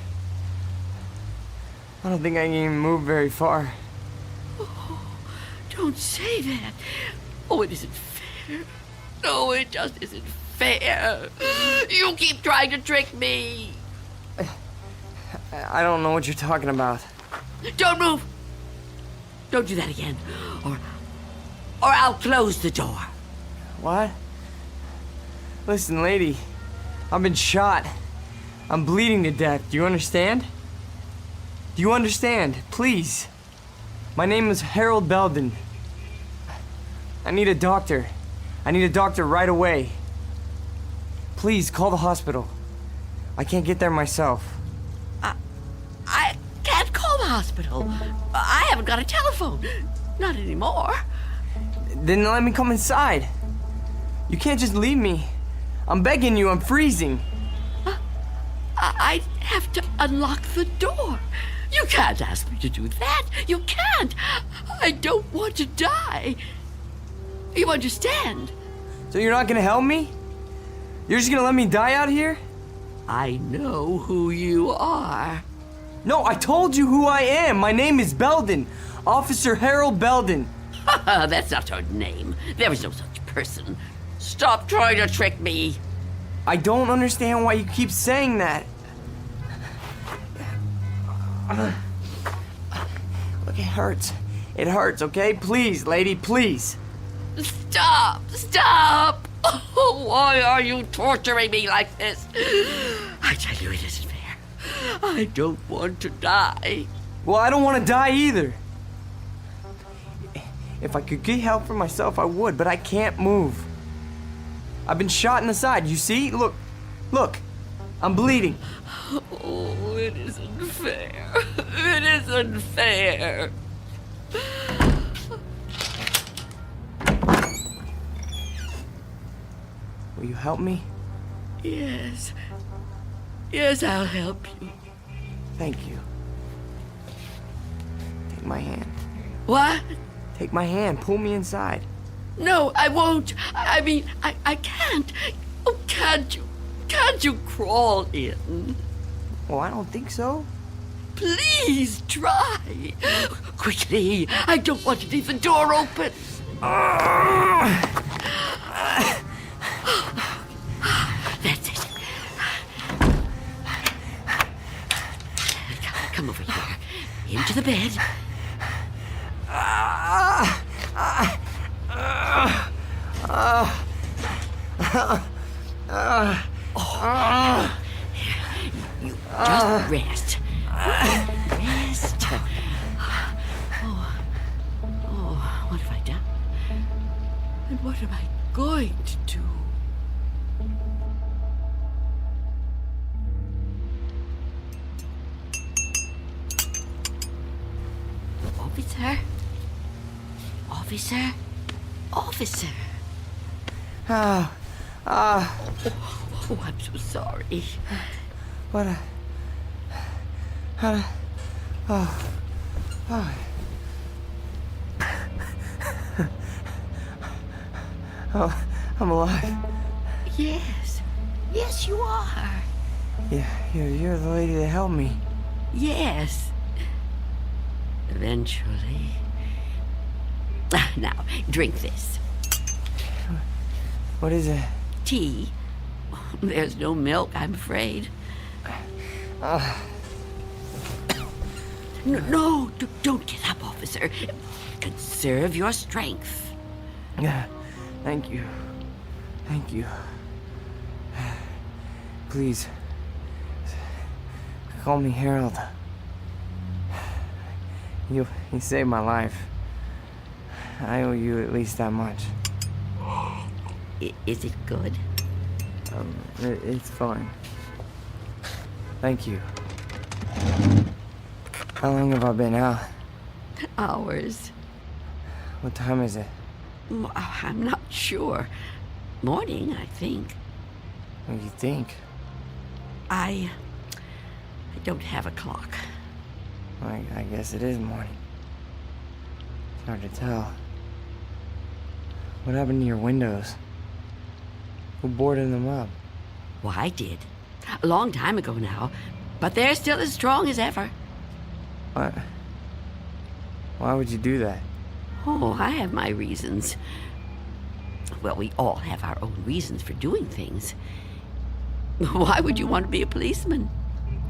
I don't think I can even move very far. Oh, don't say that. Oh, it isn't fair. No, it just isn't fair. You keep trying to trick me. I don't know what you're talking about. Don't move. Don't do that again. Or I'll close the door. What? Listen, lady. I've been shot. I'm bleeding to death. Do you understand? Do you understand? Please. My name is Harold Belden. I need a doctor. I need a doctor right away. Please, call the hospital. I can't get there myself. I can't call the hospital. I haven't got a telephone. Not anymore. Then let me come inside. You can't just leave me. I'm begging you, I'm freezing. I have to unlock the door. You can't ask me to do that. You can't. I don't want to die. You understand? So you're not gonna help me? You're just gonna let me die out here? I know who you are. No, I told you who I am. My name is Belden. Officer Harold Belden. That's not her name. There is no such person. Stop trying to trick me. I don't understand why you keep saying that. Look, it hurts. It hurts, okay? Please, lady, please. Stop! Stop! Oh, why are you torturing me like this? I tell you, it isn't fair. I don't want to die. Well, I don't want to die either. If I could get help for myself, I would, but I can't move. I've been shot in the side, you see? Look, look, I'm bleeding. Oh, it isn't fair. It isn't fair. Will you help me? Yes. Yes, I'll help you. Thank you. Take my hand. What? Take my hand. Pull me inside. No, I won't. I mean, I can't. Oh, can't you? Can't you crawl in? Well, I don't think so. Please try. Quickly. I don't want to leave the door open. That's it. Come over here. Into the bed. You just rest. Rest. Oh, what have I done? And what am I going to do? Officer? Officer? Officer? Oh, I'm so sorry. What a... Oh. Oh, I'm alive. Yes. Yes, you are. Yeah, you're the lady that helped me. Yes. Eventually. Now, drink this. What is it? Tea. There's no milk, I'm afraid. No, don't get up, officer. Conserve your strength. Yeah, thank you. Thank you. Please, call me Harold. You saved my life. I owe you at least that much. Is it good? It's fine. Thank you. How long have I been out? Hours. What time is it? I'm not sure. Morning, I think. What do you think? I don't have a clock. I guess it is morning. It's hard to tell. What happened to your windows? Who boarded them up? Well, I did. A long time ago now. But they're still as strong as ever. What? Why would you do that? Oh, I have my reasons. Well, we all have our own reasons for doing things. Why would you want to be a policeman?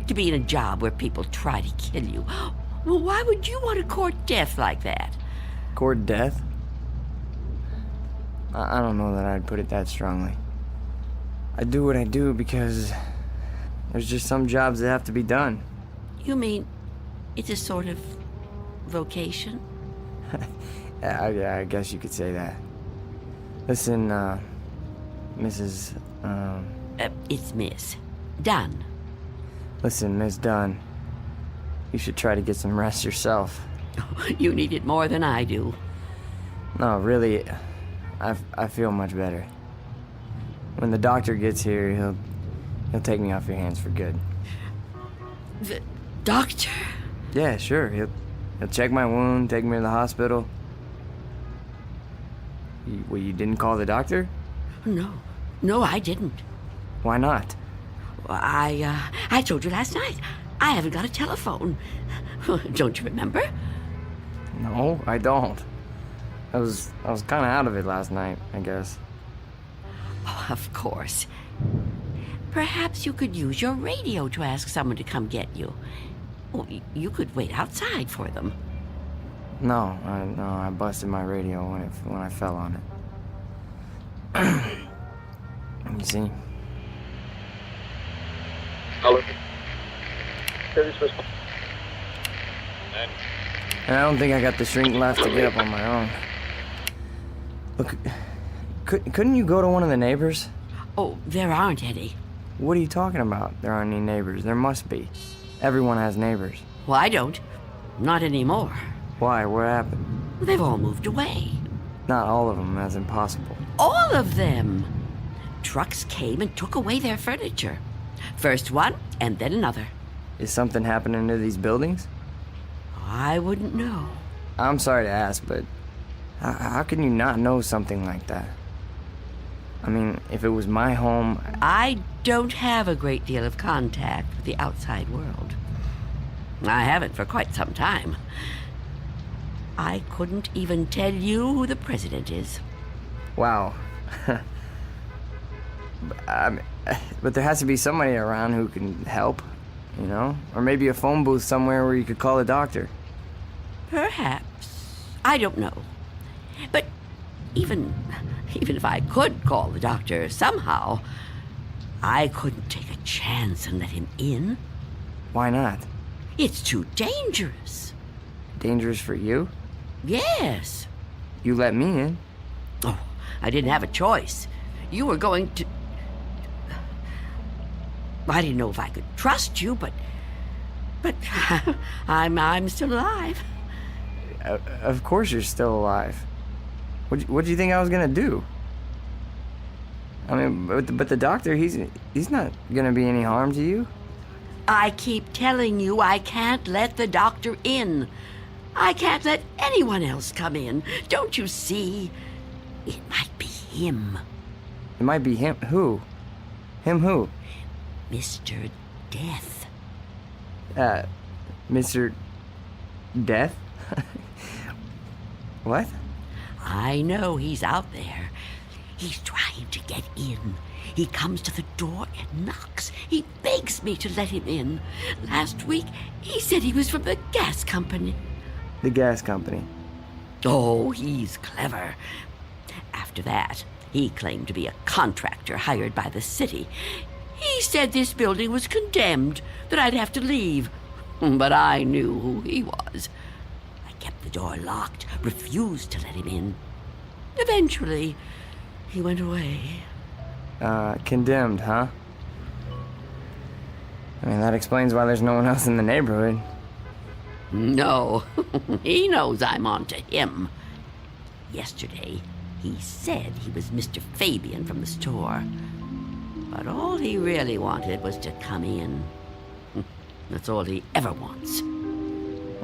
To be in a job where people try to kill you? Well, why would you want to court death like that? Court death? I don't know that I'd put it that strongly. I do what I do because there's just some jobs that have to be done. You mean it's a sort of vocation? Yeah, I guess you could say that. Listen, Mrs. It's Miss Dunn. Listen, Miss Dunn. You should try to get some rest yourself. You need it more than I do. No, really, I feel much better. When the doctor gets here, he'll take me off your hands for good. The doctor? Yeah, sure. He'll check my wound, take me to the hospital. You didn't call the doctor? No, I didn't. Why not? I told you last night. I haven't got a telephone. Don't you remember? No, I don't. I was kind of out of it last night, I guess. Oh, of course. Perhaps you could use your radio to ask someone to come get you. Oh, you could wait outside for them. No, I busted my radio when I fell on it. You see? Hello. And I don't think I got the shrink left to get up on my own. Look, couldn't you go to one of the neighbors? Oh, there aren't any. What are you talking about? There aren't any neighbors. There must be. Everyone has neighbors. Well, I don't. Not anymore. Why? What happened? They've all moved away. Not all of them. That's impossible. All of them. Trucks came and took away their furniture. First one, and then another. Is something happening to these buildings? I wouldn't know. I'm sorry to ask, but how can you not know something like that? I mean, if it was my home... I don't have a great deal of contact with the outside world. I haven't for quite some time. I couldn't even tell you who the president is. Wow. But there has to be somebody around who can help, you know? Or maybe a phone booth somewhere where you could call a doctor. Perhaps. I don't know. But even if I could call the doctor somehow, I couldn't take a chance and let him in. Why not? It's too dangerous. Dangerous for you? Yes. You let me in. Oh, I didn't have a choice. You were going to... I didn't know if I could trust you, but I'm still alive. Of course you're still alive. What do you think I was gonna do? I mean, but the doctor, he's not gonna be any harm to you. I keep telling you I can't let the doctor in. I can't let anyone else come in. Don't you see? It might be him. It might be him. Who? Him who? Mr. Death. Mr. Death? What? I know he's out there. He's trying to get in. He comes to the door and knocks. He begs me to let him in. Last week, he said he was from the gas company. The gas company? Oh, he's clever. After that, he claimed to be a contractor hired by the city. He said this building was condemned, that I'd have to leave. But I knew who he was. I kept the door locked, refused to let him in. Eventually, he went away. Condemned, huh? I mean, that explains why there's no one else in the neighborhood. No, he knows I'm on to him. Yesterday, he said he was Mr. Fabian from the store. But all he really wanted was to come in. That's all he ever wants.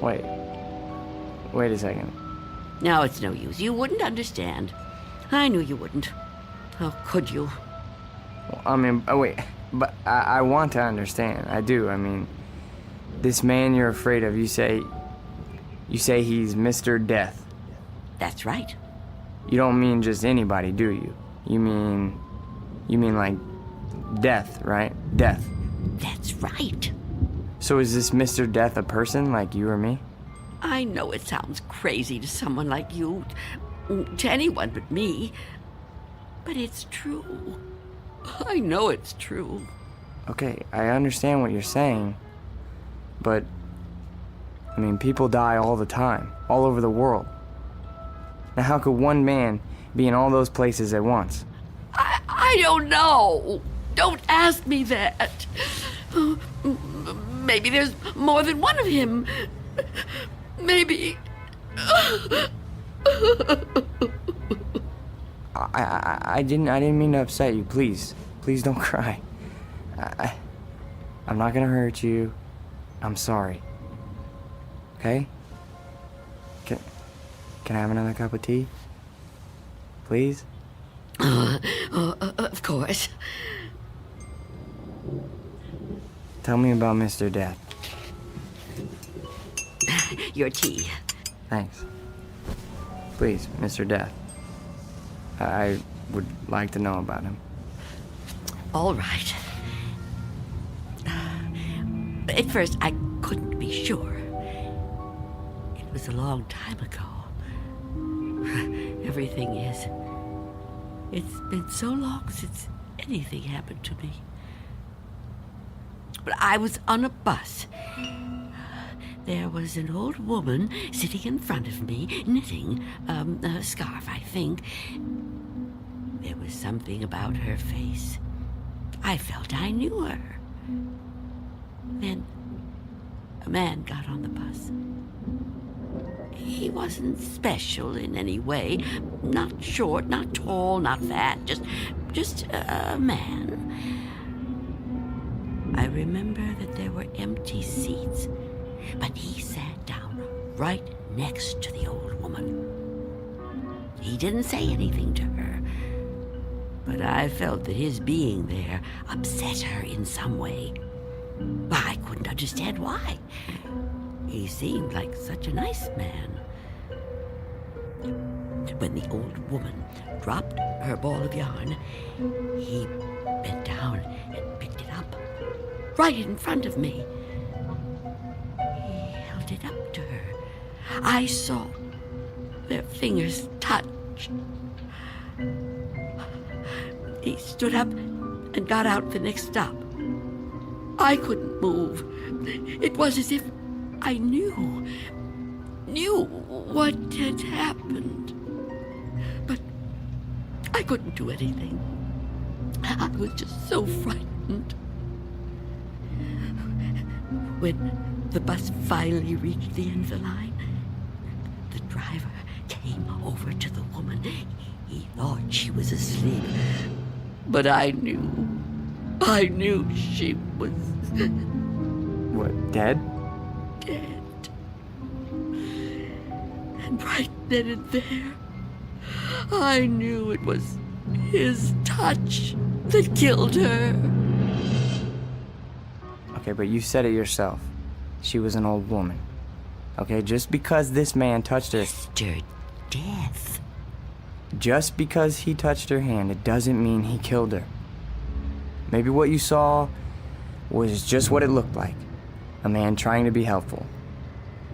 Wait a second. No, it's no use. You wouldn't understand. I knew you wouldn't. How could you? Well, I mean, wait. But I want to understand. I do. I mean, this man you're afraid of, you say he's Mr. Death. That's right. You don't mean just anybody, do you? You mean like Death, right? Death. That's right. So is this Mr. Death a person like you or me? I know it sounds crazy to someone like you, to anyone but me, but it's true. I know it's true. Okay, I understand what you're saying, but, I mean, people die all the time, all over the world. Now, how could one man be in all those places at once? I don't know. Don't ask me that. Maybe there's more than one of him. Maybe. I didn't mean to upset you. Please don't cry. I'm not gonna hurt you. I'm sorry. okay? Can I have another cup of tea? Please? Of course. Tell me about Mr. Death. Your tea. Thanks. Please, Mr. Death. I would like to know about him. All right. At first, I couldn't be sure. It was a long time ago. Everything is. It's been so long since anything happened to me. But I was on a bus. There was an old woman sitting in front of me, knitting a scarf, I think. There was something about her face. I felt I knew her. Then a man got on the bus. He wasn't special in any way. Not short, not tall, not fat, just a man. I remember that there were empty seats, but he sat down right next to the old woman. He didn't say anything to her, but I felt that his being there upset her in some way. I couldn't understand why. He seemed like such a nice man. When the old woman dropped her ball of yarn, he bent down and picked it up, right in front of me. He held it up to her. I saw their fingers touch. He stood up and got out the next stop. I couldn't move. It was as if I knew what had happened. But I couldn't do anything. I was just so frightened. When the bus finally reached the end of the line, the driver came over to the woman. He thought she was asleep, but I knew she was... What, dead? Dead. And right then and there, I knew it was his touch that killed her. Okay, but you said it yourself. She was an old woman. Okay, just because this man touched her... Mr. Death. Just because he touched her hand, it doesn't mean he killed her. Maybe what you saw was just what it looked like. A man trying to be helpful.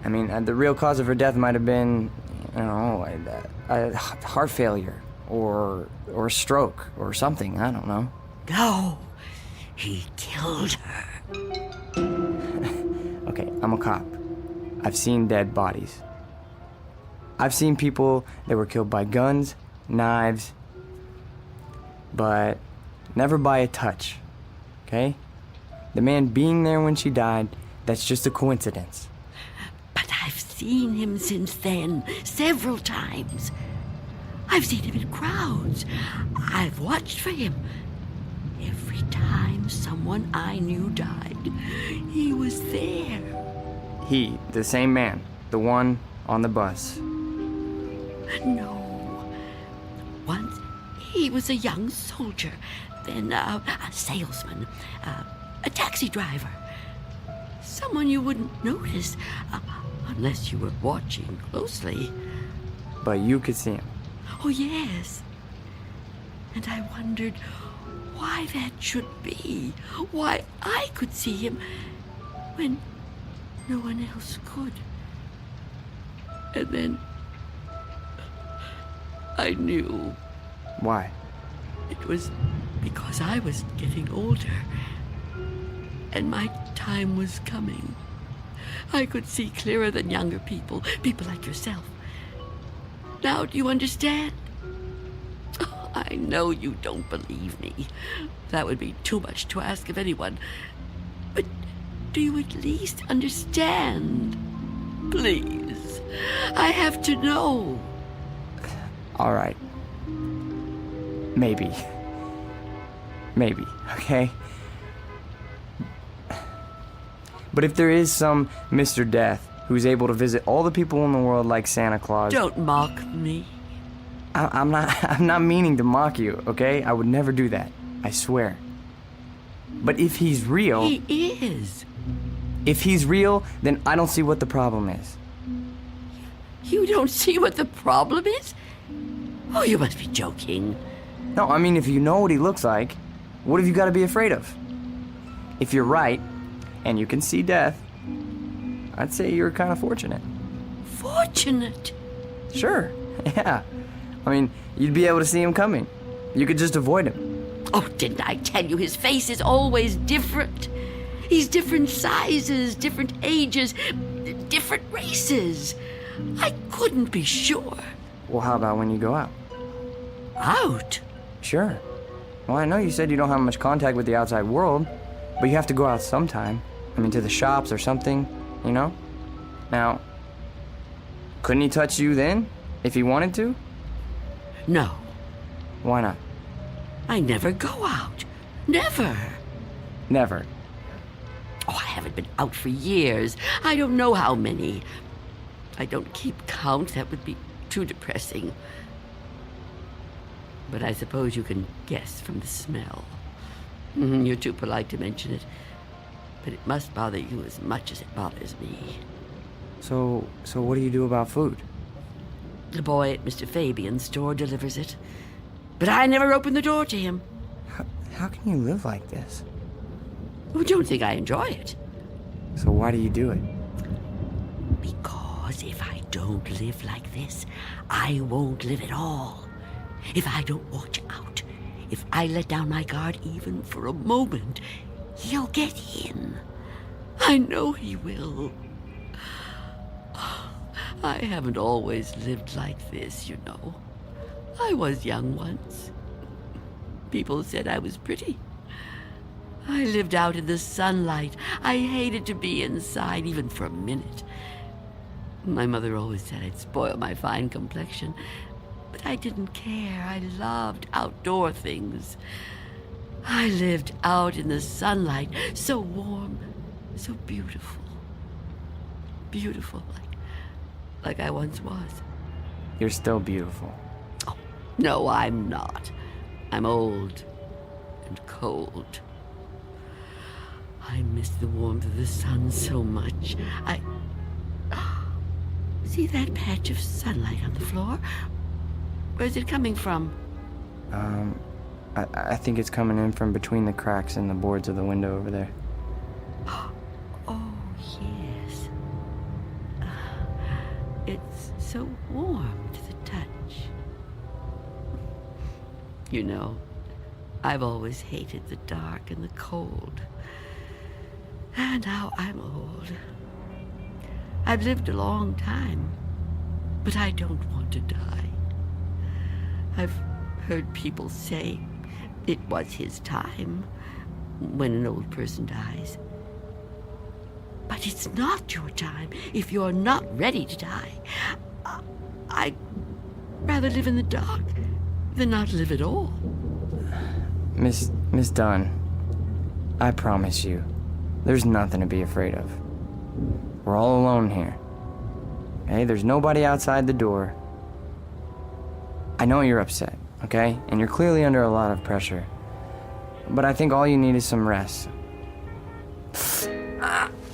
I mean, the real cause of her death might have been, a heart failure or a stroke or something. I don't know. No, he killed her. Okay, I'm a cop. I've seen dead bodies. I've seen people that were killed by guns, knives, but never by a touch, okay? The man being there when she died, that's just a coincidence. But I've seen him since then, several times. I've seen him in crowds. I've watched for him. Every time someone I knew died, he was there. He, the same man, the one on the bus. No. Once he was a young soldier, then a salesman, a taxi driver. Someone you wouldn't notice unless you were watching closely. But you could see him. Oh, yes. And I wondered why that should be. Why I could see him when no one else could. And then I knew. Why? It was because I was getting older, and my time was coming. I could see clearer than younger people like yourself. Now, do you understand? Oh, I know you don't believe me. That would be too much to ask of anyone. But do you at least understand? Please, I have to know. All right. Maybe, okay? But if there is some Mr. Death who's able to visit all the people in the world like Santa Claus. Don't mock me. I'm not meaning to mock you, okay? I would never do that. I swear. But if he's real... He is. If he's real, then I don't see what the problem is. You don't see what the problem is? Oh, you must be joking. No, I mean, if you know what he looks like, what have you got to be afraid of? If you're right, and you can see death, I'd say you're kind of fortunate. Fortunate? Sure, yeah. I mean, you'd be able to see him coming. You could just avoid him. Oh, didn't I tell you his face is always different? He's different sizes, different ages, different races. I couldn't be sure. Well, how about when you go out? Out? Sure. Well, I know you said you don't have much contact with the outside world, but you have to go out sometime. I mean, to the shops or something, you know? Now, couldn't he touch you then, if he wanted to? No. Why not? I never go out. Never. Never. Oh, I haven't been out for years. I don't know how many. I don't keep count. That would be too depressing. But I suppose you can guess from the smell. You're too polite to mention it. But it must bother you as much as it bothers me. So what do you do about food? The boy at Mr. Fabian's store delivers it. But I never open the door to him. How can you live like this? Oh, don't think I enjoy it. So why do you do it? Because if I don't live like this, I won't live at all. If I don't watch out, if I let down my guard even for a moment, he'll get in. I know he will. I haven't always lived like this, you know. I was young once. People said I was pretty. I lived out in the sunlight. I hated to be inside, even for a minute. My mother always said I'd spoil my fine complexion, but I didn't care. I loved outdoor things. I lived out in the sunlight, so warm, so beautiful. Beautiful, like I once was. You're still beautiful. Oh, no, I'm not. I'm old and cold. I miss the warmth of the sun so much. See that patch of sunlight on the floor? Where's it coming from? I think it's coming in from between the cracks in the boards of the window over there. Oh, yes. It's so warm to the touch. You know, I've always hated the dark and the cold. And now I'm old. I've lived a long time, but I don't want to die. I've heard people say it was his time when an old person dies. But it's not your time if you're not ready to die. I'd rather live in the dark than not live at all. Miss Dunn, I promise you, there's nothing to be afraid of. We're all alone here. Okay? There's nobody outside the door. I know you're upset, okay? And you're clearly under a lot of pressure. But I think all you need is some rest.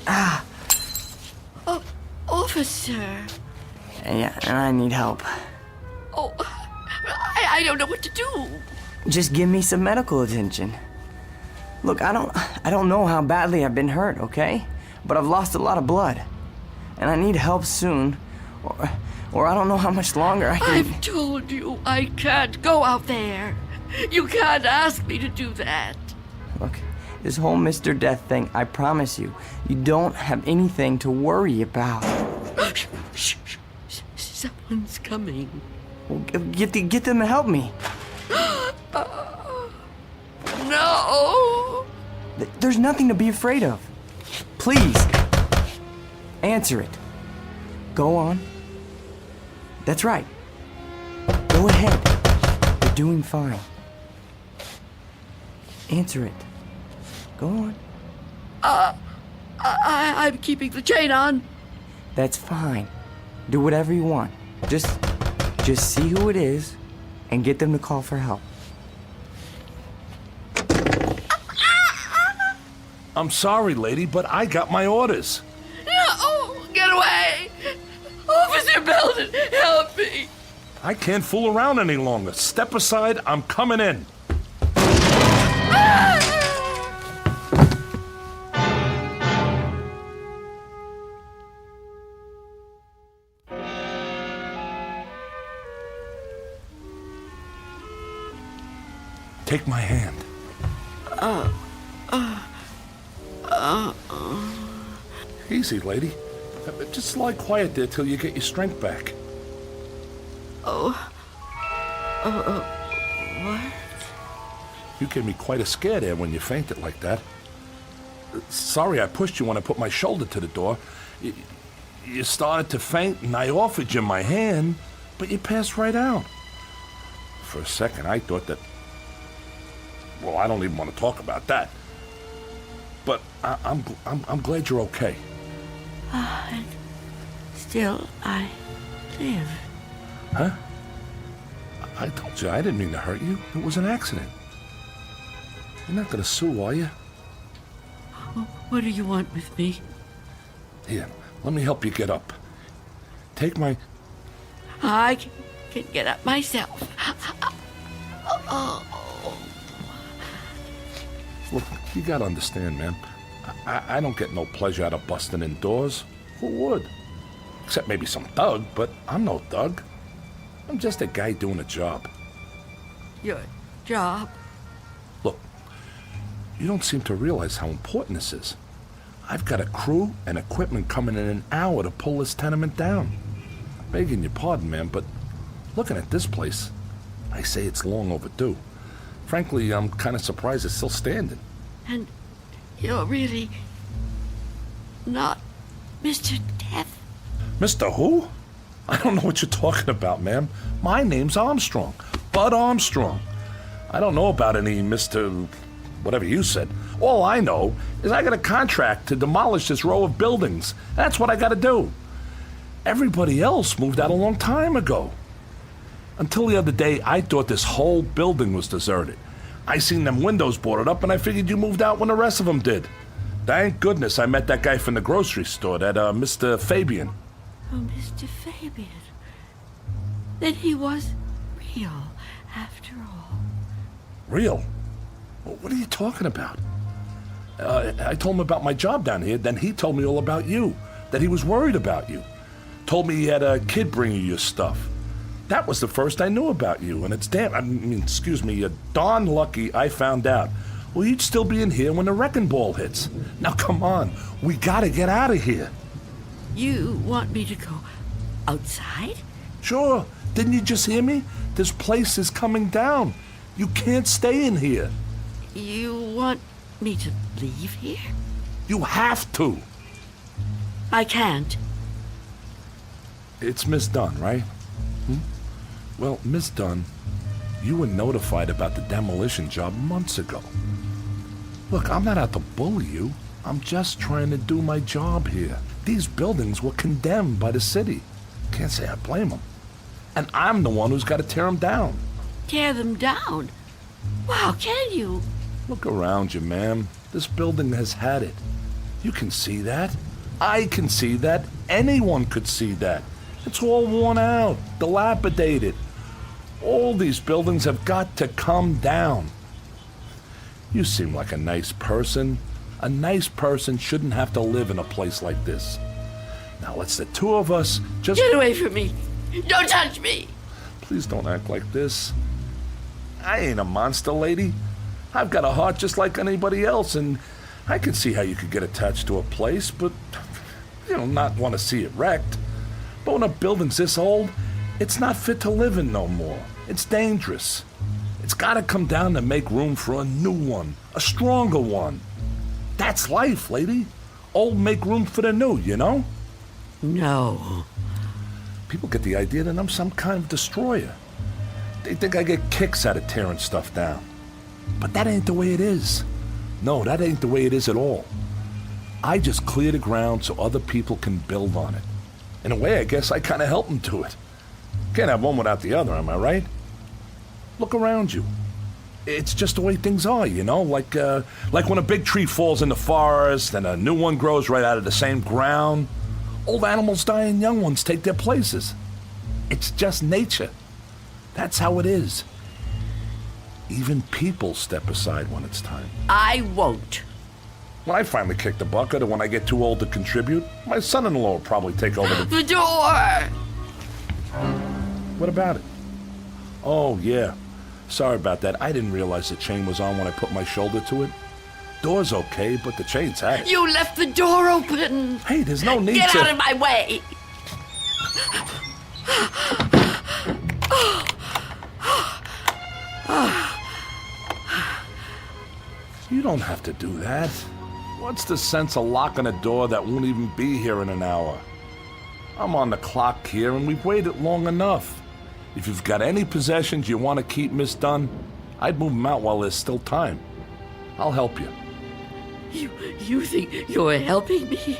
Oh, officer. Yeah, and I need help. Oh, I don't know what to do. Just give me some medical attention. Look, I don't know how badly I've been hurt, okay? But I've lost a lot of blood. And I need help soon. Or I don't know how much longer I can... I've told you I can't go out there. You can't ask me to do that. Look, this whole Mr. Death thing, I promise you, you don't have anything to worry about. Shh. Someone's coming. Well, get them to help me. No! There's nothing to be afraid of. Please, answer it. Go on. That's right. Go ahead. You're doing fine. Answer it. Go on. I'm keeping the chain on. That's fine. Do whatever you want. Just see who it is and get them to call for help. I'm sorry, lady, but I got my orders. No! Get away! Officer Belden, help me! I can't fool around any longer. Step aside, I'm coming in. Take my hand. Easy, lady. Just lie quiet there till you get your strength back. What? You gave me quite a scare there when you fainted like that. Sorry I pushed you when I put my shoulder to the door. You started to faint and I offered you my hand, but you passed right out. For a second I thought that... Well, I don't even want to talk about that. But I'm glad you're okay. And still I live. Huh? I told you I didn't mean to hurt you. It was an accident. You're not gonna sue, are you? What do you want with me? Here, let me help you get up. Take my... I can get up myself. Look, you gotta understand, man. I don't get no pleasure out of busting in doors. Who would? Except maybe some thug, but I'm no thug. I'm just a guy doing a job. Your job? Look, you don't seem to realize how important this is. I've got a crew and equipment coming in an hour to pull this tenement down. Begging your pardon, man, but looking at this place, I say it's long overdue. Frankly, I'm kind of surprised it's still standing. And you're really not Mr. Death? Mr. Who? I don't know what you're talking about, ma'am. My name's Armstrong. Bud Armstrong. I don't know about any Mr. whatever you said. All I know is I got a contract to demolish this row of buildings. That's what I got to do. Everybody else moved out a long time ago. Until the other day, I thought this whole building was deserted. I seen them windows boarded up, and I figured you moved out when the rest of them did. Thank goodness I met that guy from the grocery store, that Mr. Fabian. Oh, Mr. Fabian. Then he was real, after all. Real? What are you talking about? I told him about my job down here, then he told me all about you, that he was worried about you. Told me he had a kid bring you your stuff. That was the first I knew about you, and it's you're darn lucky I found out. Well, you'd still be in here when the wrecking ball hits. Now, come on, we gotta get out of here. You want me to go outside? Sure. Didn't you just hear me? This place is coming down. You can't stay in here. You want me to leave here? You have to. I can't. It's Miss Dunn, right? Well, Miss Dunn, you were notified about the demolition job months ago. Look, I'm not out to bully you. I'm just trying to do my job here. These buildings were condemned by the city. Can't say I blame them. And I'm the one who's got to tear them down. Tear them down? Wow, can you? Look around you, ma'am. This building has had it. You can see that. I can see that. Anyone could see that. It's all worn out, dilapidated. All these buildings have got to come down. You seem like a nice person. A nice person shouldn't have to live in a place like this. Now let's the two of us just... Get away from me! Don't touch me! Please don't act like this. I ain't a monster, lady. I've got a heart just like anybody else, and I can see how you could get attached to a place, but, not want to see it wrecked. But when a building's this old, it's not fit to live in no more. It's dangerous. It's got to come down to make room for a new one, a stronger one. That's life, lady. Old make room for the new, you know? No. People get the idea that I'm some kind of destroyer. They think I get kicks out of tearing stuff down. But that ain't the way it is. No, that ain't the way it is at all. I just clear the ground so other people can build on it. In a way, I guess I kind of helped him to it. Can't have one without the other, am I right? Look around you. It's just the way things are, you know? Like when a big tree falls in the forest and a new one grows right out of the same ground. Old animals die and young ones take their places. It's just nature. That's how it is. Even people step aside when it's time. I won't. When I finally kick the bucket, or when I get too old to contribute, my son-in-law will probably take over The door! What about it? Oh, yeah. Sorry about that. I didn't realize the chain was on when I put my shoulder to it. Door's okay, but the chain's had it. You left the door open! Hey, there's no need Get to... out of my way! You don't have to do that. What's the sense of locking a door that won't even be here in an hour? I'm on the clock here, and we've waited long enough. If you've got any possessions you want to keep, Miss Dunn, I'd move them out while there's still time. I'll help you. You think you're helping me?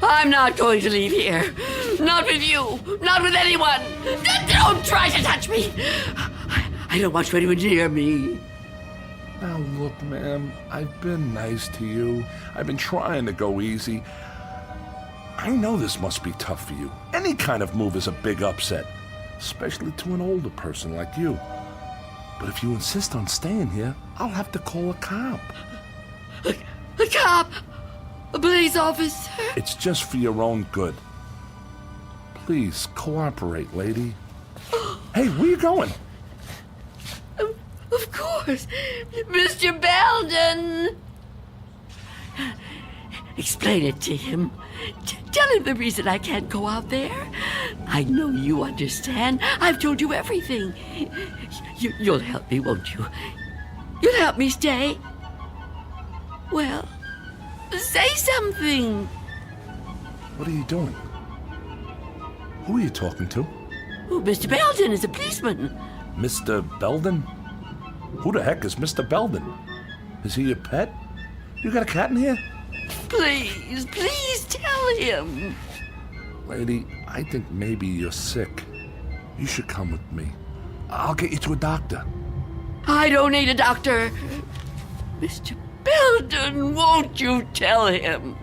I'm not going to leave here. Not with you. Not with anyone. Don't try to touch me. I don't want you anywhere near me. Now look, ma'am, I've been nice to you. I've been trying to go easy. I know this must be tough for you. Any kind of move is a big upset, especially to an older person like you. But if you insist on staying here, I'll have to call a cop. A cop? A police officer? It's just for your own good. Please, cooperate, lady. Hey, where you going? Of course. Mr. Belden! Explain it to him. Tell him the reason I can't go out there. I know you understand. I've told you everything. You'll help me, won't you? You'll help me stay? Well, say something. What are you doing? Who are you talking to? Oh, Mr. Belden is a policeman. Mr. Belden? Who the heck is Mr. Belden? Is he your pet? You got a cat in here? Please tell him. Lady, I think maybe you're sick. You should come with me. I'll get you to a doctor. I don't need a doctor. Mr. Belden, won't you tell him?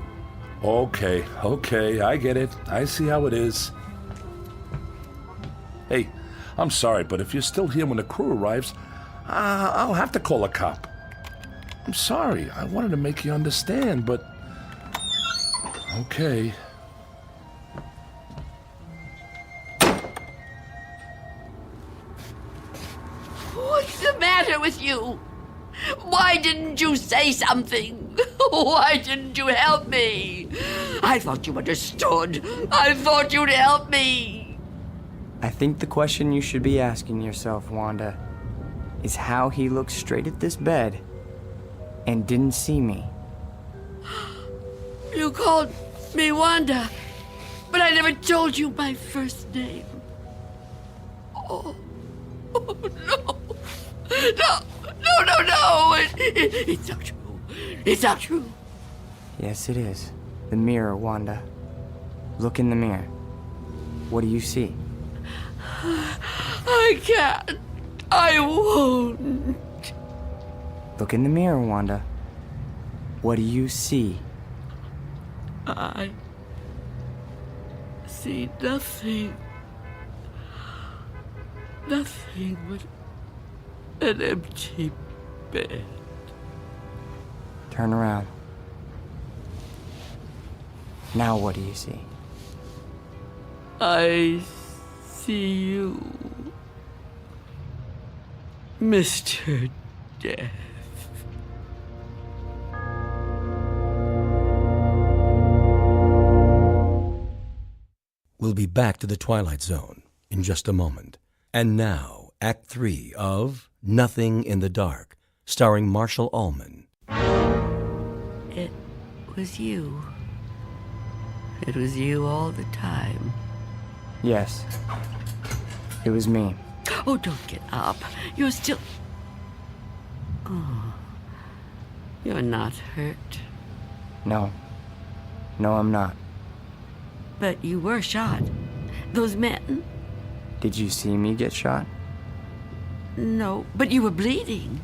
Okay, I get it. I see how it is. Hey, I'm sorry, but if you're still here when the crew arrives, I'll have to call a cop. I'm sorry. I wanted to make you understand, but... Okay. What's the matter with you? Why didn't you say something? Why didn't you help me? I thought you understood. I thought you'd help me. I think the question you should be asking yourself, Wanda, is how he looked straight at this bed and didn't see me. You called me Wanda, but I never told you my first name. Oh no. No. It's not true. It's not true. Yes, it is. The mirror, Wanda. Look in the mirror. What do you see? I can't. I won't. Look in the mirror, Wanda. What do you see? I see nothing. Nothing but an empty bed. Turn around. Now what do you see? I see you, Mr. Death. We'll be back to the Twilight Zone in just a moment. And now, Act 3 of Nothing in the Dark, starring Marshall Allman. It was you. It was you all the time. Yes. It was me. Oh, don't get up. You're still... Oh. You're not hurt. No. No, I'm not. But you were shot. Those men? Did you see me get shot? No, but you were bleeding.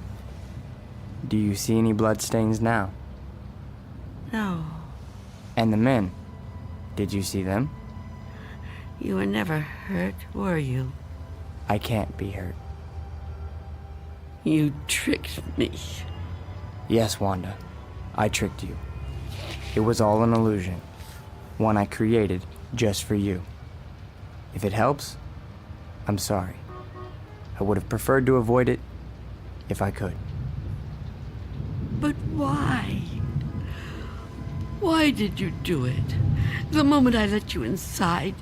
Do you see any bloodstains now? No. And the men? Did you see them? You were never hurt, were you? I can't be hurt. You tricked me. Yes, Wanda. I tricked you. It was all an illusion. One I created just for you. If it helps, I'm sorry. I would have preferred to avoid it if I could. But why? Why did you do it? The moment I let you inside,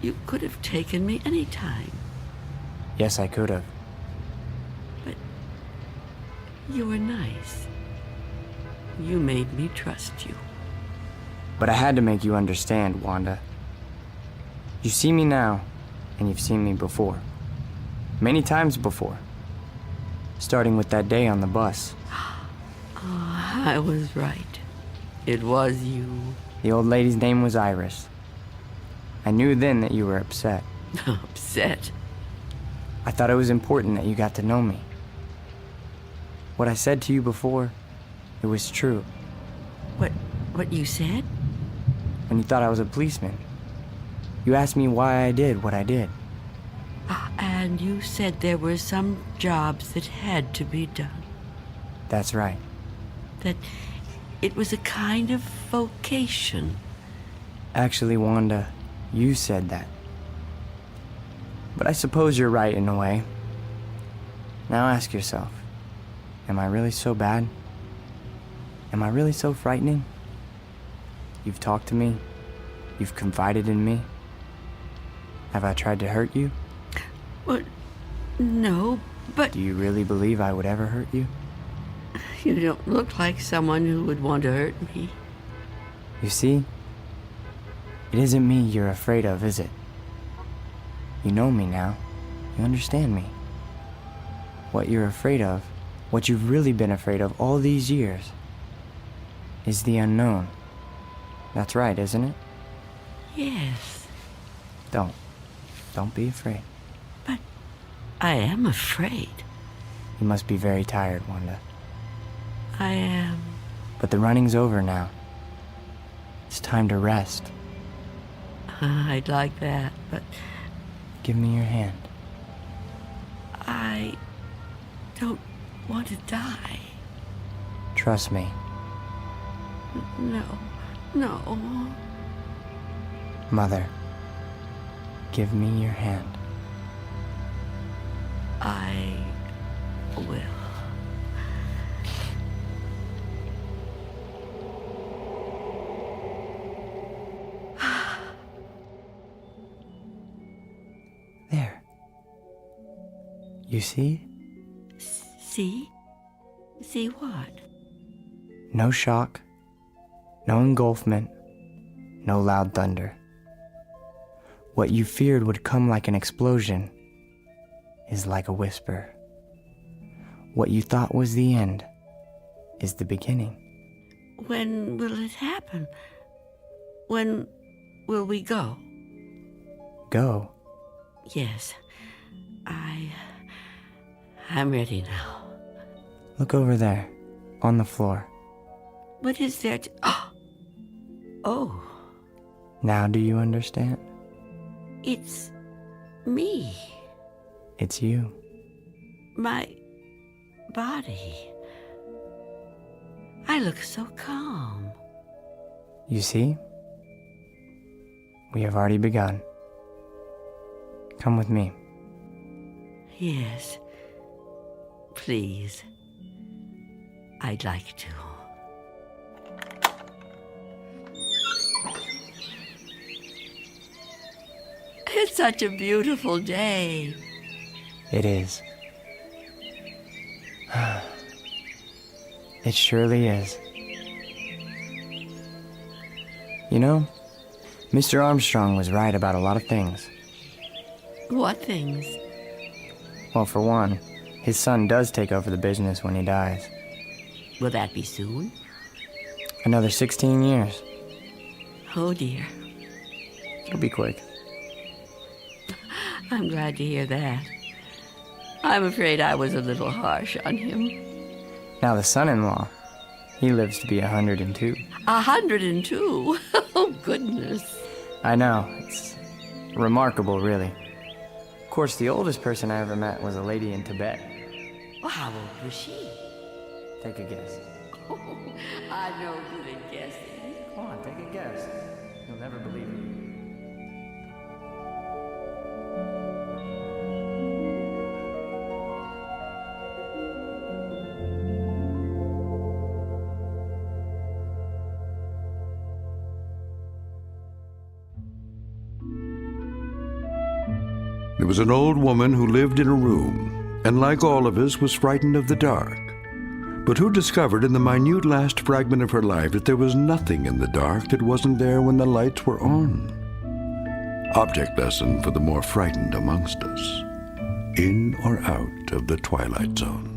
you could have taken me any time. Yes, I could have. But you were nice. You made me trust you. But I had to make you understand, Wanda. You see me now, and you've seen me before. Many times before. Starting with that day on the bus. Oh, I was right. It was you. The old lady's name was Iris. I knew then that you were upset. Upset? I thought it was important that you got to know me. What I said to you before, it was true. What you said? When you thought I was a policeman. You asked me why I did what I did. And you said there were some jobs that had to be done. That's right. That it was a kind of vocation. Actually, Wanda, you said that. But I suppose you're right in a way. Now ask yourself, am I really so bad? Am I really so frightening? You've talked to me. You've confided in me. Have I tried to hurt you? Well, no, but... Do you really believe I would ever hurt you? You don't look like someone who would want to hurt me. You see? It isn't me you're afraid of, is it? You know me now. You understand me. What you're afraid of, what you've really been afraid of all these years, is the unknown. That's right, isn't it? Yes. Don't be afraid. But I am afraid. You must be very tired, Wanda. I am. But the running's over now. It's time to rest. I'd like that, but... Give me your hand. I don't want to die. Trust me. No. Mother, give me your hand. I will. There. You see? See? See what? No shock, no engulfment, no loud thunder. What you feared would come like an explosion is like a whisper. What you thought was the end is the beginning. When will it happen? When will we go? Go? Yes. I'm ready now. Look over there, on the floor. What is there to... Oh. Now do you understand? It's me. It's you. My body. I look so calm. You see? We have already begun. Come with me. Yes. Please. I'd like to. It's such a beautiful day. It is. It surely is. You know, Mr. Armstrong was right about a lot of things. What things? Well, for one, his son does take over the business when he dies. Will that be soon? Another 16 years. Oh, dear. It'll be quick. I'm glad to hear that. I'm afraid I was a little harsh on him. Now the son-in-law, he lives to be 102. 102? Oh, goodness. I know. It's remarkable, really. Of course, the oldest person I ever met was a lady in Tibet. Well, how old was she? Take a guess. Oh, I'm no good at guessing. Come on, take a guess. You'll never believe it. There was an old woman who lived in a room, and like all of us, was frightened of the dark, but who discovered in the minute last fragment of her life that there was nothing in the dark that wasn't there when the lights were on. Object lesson for the more frightened amongst us. In or out of the Twilight Zone.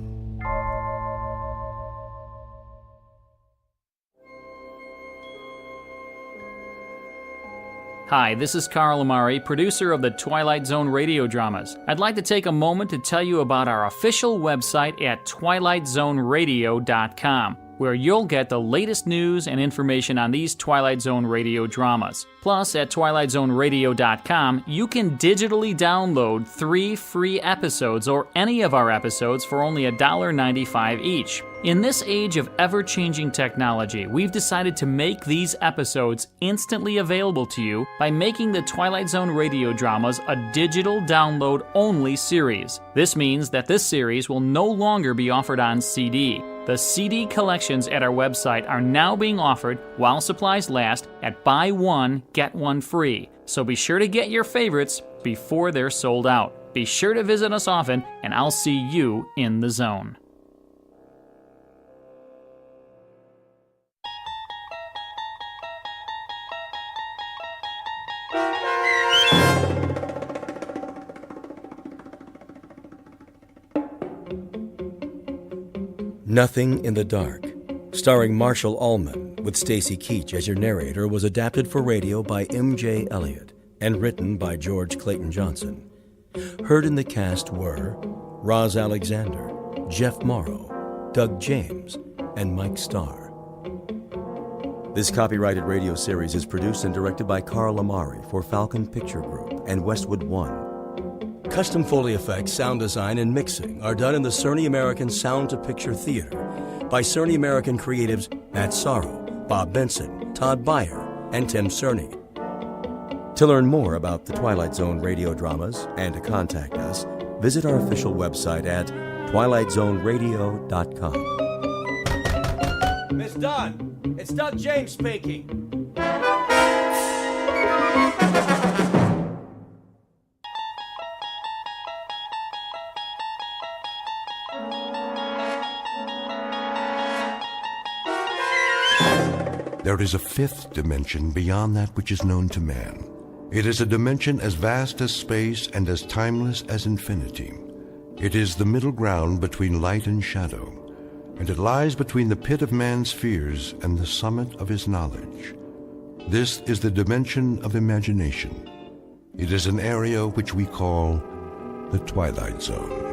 Hi, this is Carl Amari, producer of the Twilight Zone Radio Dramas. I'd like to take a moment to tell you about our official website at twilightzoneradio.com, where you'll get the latest news and information on these Twilight Zone Radio dramas. Plus, at twilightzoneradio.com, you can digitally download 3 free episodes or any of our episodes for only $1.95 each. In this age of ever-changing technology, we've decided to make these episodes instantly available to you by making the Twilight Zone Radio Dramas a digital download-only series. This means that this series will no longer be offered on CD. The CD collections at our website are now being offered while supplies last at buy one, get one free. So be sure to get your favorites before they're sold out. Be sure to visit us often, and I'll see you in the zone. Nothing in the Dark, starring Marshall Ullman with Stacy Keach as your narrator, was adapted for radio by M.J. Elliott and written by George Clayton Johnson. Heard in the cast were Roz Alexander, Jeff Morrow, Doug James, and Mike Starr. This copyrighted radio series is produced and directed by Carl Amari for Falcon Picture Group and Westwood One. Custom Foley effects, sound design, and mixing are done in the Cerny American Sound to Picture Theater by Cerny American creatives Matt Sorrow, Bob Benson, Todd Beyer, and Tim Cerny. To learn more about the Twilight Zone radio dramas and to contact us, visit our official website at twilightzoneradio.com. Miss Dunn, it's Doug James speaking. There is a fifth dimension beyond that which is known to man. It is a dimension as vast as space and as timeless as infinity. It is the middle ground between light and shadow, and it lies between the pit of man's fears and the summit of his knowledge. This is the dimension of imagination. It is an area which we call the Twilight Zone.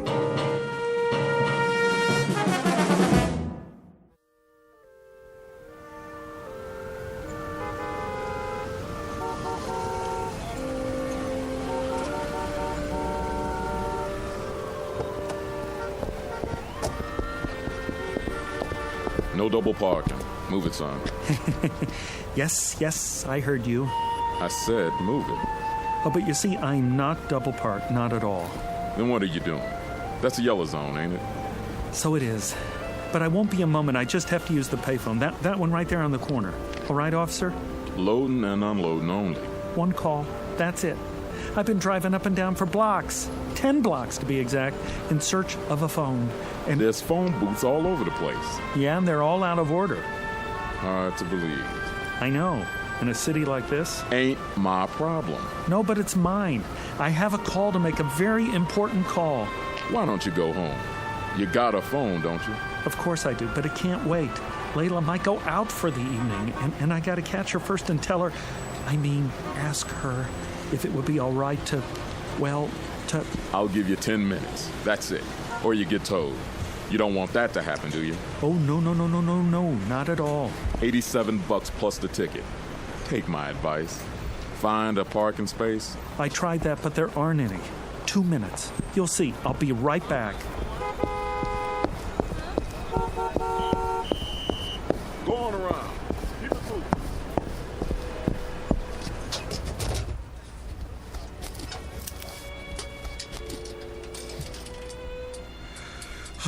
No double parking. Move it, son. Yes, I heard you. I said move it. Oh, but you see, I'm not double parked, not at all. Then what are you doing? That's a yellow zone, ain't it? So it is. But I won't be a moment. I just have to use the payphone. That one right there on the corner. All right, officer? Loading and unloading only. One call. That's it. I've been driving up and down for blocks. 10 blocks, to be exact, in search of a phone. And there's phone booths all over the place. Yeah, and they're all out of order. Hard to believe. I know. In a city like this. Ain't my problem. No, but it's mine. I have a call to make, a very important call. Why don't you go home? You got a phone, don't you? Of course I do, but it can't wait. Layla might go out for the evening, and I gotta catch her first and tell her... I mean, ask her if it would be all right to... I'll give you 10 minutes. That's it. Or you get towed. You don't want that to happen, do you? Oh, no, not at all. $87 plus the ticket. Take my advice. Find a parking space. I tried that, but there aren't any. 2 minutes. You'll see. I'll be right back. Go on around. Keep it moving.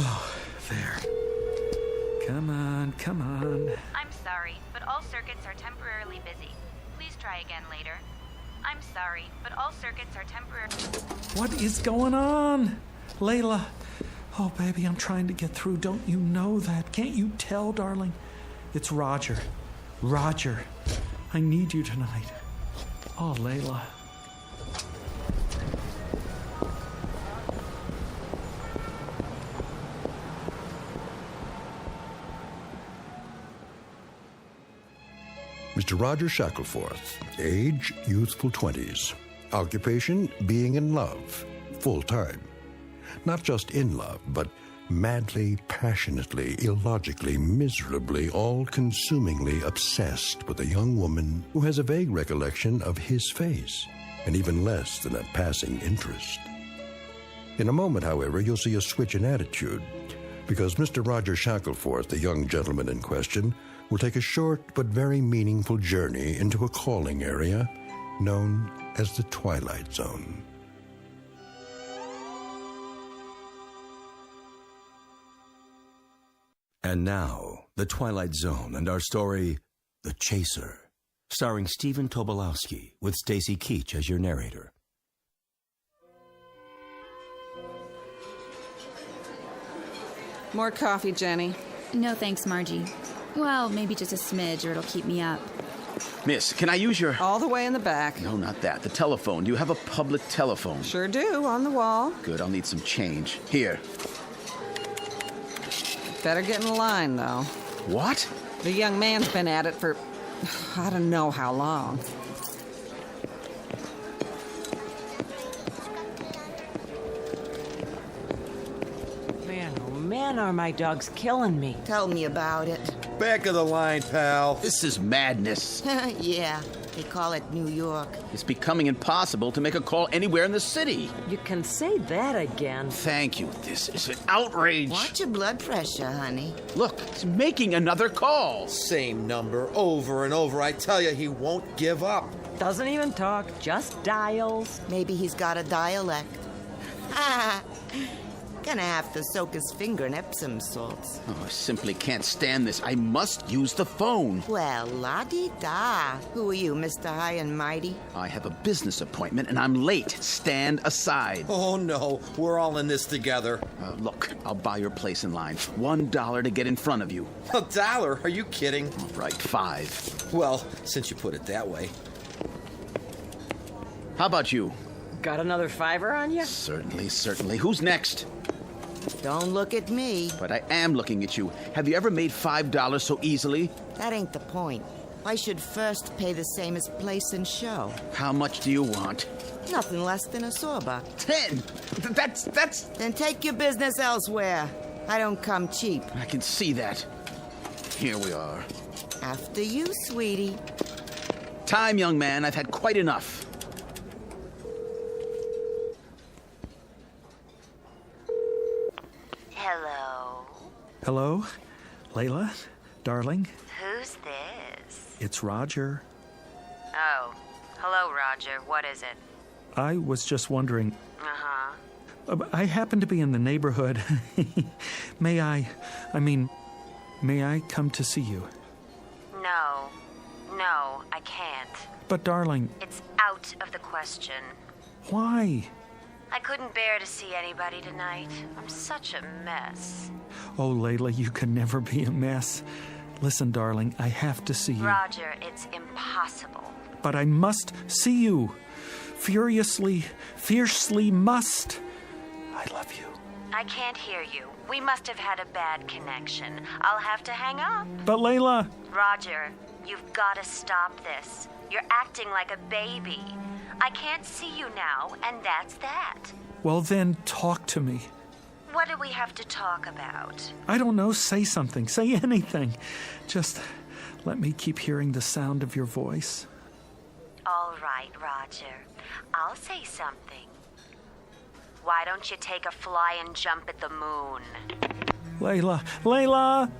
Oh, there. Come on. I'm sorry, but all circuits are temporarily busy. Please try again later. I'm sorry, but all circuits are temporarily... What is going on? Layla. Oh, baby, I'm trying to get through. Don't you know that? Can't you tell, darling? It's Roger. Roger, I need you tonight. Oh, Layla. Mr. Roger Shackelforth, age, youthful 20s. Occupation, being in love, full-time. Not just in love, but madly, passionately, illogically, miserably, all-consumingly obsessed with a young woman who has a vague recollection of his face, and even less than a passing interest. In a moment, however, you'll see a switch in attitude, because Mr. Roger Shackelforth, the young gentleman in question, will take a short but very meaningful journey into a calling area known as the Twilight Zone. And now, The Twilight Zone and our story, The Chaser, starring Stephen Tobolowsky with Stacy Keach as your narrator. More coffee, Jenny. No thanks, Margie. Well, maybe just a smidge or it'll keep me up. Miss, can I use your... All the way in the back. No, not that. The telephone. Do you have a public telephone? Sure do, on the wall. Good, I'll need some change. Here. Better get in line, though. What? The young man's been at it for... I don't know how long. Man, are my dogs killing me. Tell me about it. Back of the line, pal. This is madness. Yeah, they call it New York. It's becoming impossible to make a call anywhere in the city. You can say that again. Thank you. This is an outrage. Watch your blood pressure, honey. Look, he's making another call. Same number over and over. I tell you, he won't give up. Doesn't even talk, just dials. Maybe he's got a dialect. Gonna have to soak his finger in Epsom salts. Oh, I simply can't stand this. I must use the phone. Well, la-di-da. Who are you, Mr. High and Mighty? I have a business appointment and I'm late. Stand aside. Oh, no. We're all in this together. Look, I'll buy your place in line. $1 to get in front of you. $1? Are you kidding? All right, $5. Well, since you put it that way. How about you? Got another $5 on you? Certainly. Who's next? Don't look at me. But I am looking at you. Have you ever made $5 so easily? That ain't the point. I should first pay the same as place and show. How much do you want? Nothing less than a sawbuck. 10. That's... Then take your business elsewhere. I don't come cheap. I can see that. Here we are. After you, sweetie. Time, young man. I've had quite enough. Hello? Layla? Darling? Who's this? It's Roger. Oh. Hello, Roger. What is it? I was just wondering... Uh-huh. I happen to be in the neighborhood. May I come to see you? No, I can't. But, darling... It's out of the question. Why? I couldn't bear to see anybody tonight. I'm such a mess. Oh, Layla, you can never be a mess. Listen, darling, I have to see you. Roger, it's impossible. But I must see you. Fiercely must. I love you. I can't hear you. We must have had a bad connection. I'll have to hang up. But, Layla... Roger, You've got to stop this. You're acting like a baby. I can't see you now, and that's that. Well, then talk to me. What do we have to talk about? I don't know. Say something. Say anything. Just let me keep hearing the sound of your voice. All right, Roger. I'll say something. Why don't you take a fly and jump at the moon? Layla! Layla!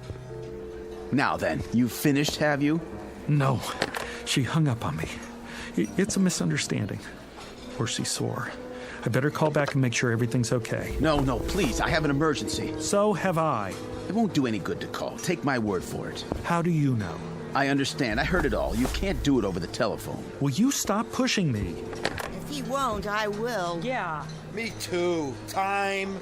Now then, you finished, have you? No. She hung up on me. It's a misunderstanding. Or she's sore. I better call back and make sure everything's okay. No, please. I have an emergency. So have I. It won't do any good to call. Take my word for it. How do you know? I understand. I heard it all. You can't do it over the telephone. Will you stop pushing me? If he won't, I will. Yeah. Me too. Time.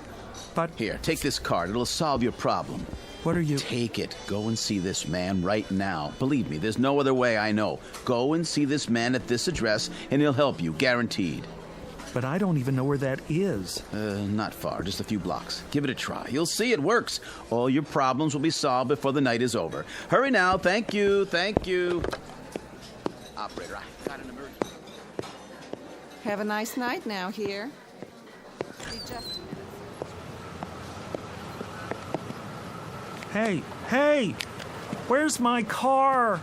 But... Here, take this card. It'll solve your problem. What are you... Take it. Go and see this man right now. Believe me, there's no other way I know. Go and see this man at this address, and he'll help you, guaranteed. But I don't even know where that is. Not far, just a few blocks. Give it a try. You'll see it works. All your problems will be solved before the night is over. Hurry now. Thank you. Operator, I got an emergency. Have a nice night now here. Hey! Where's my car?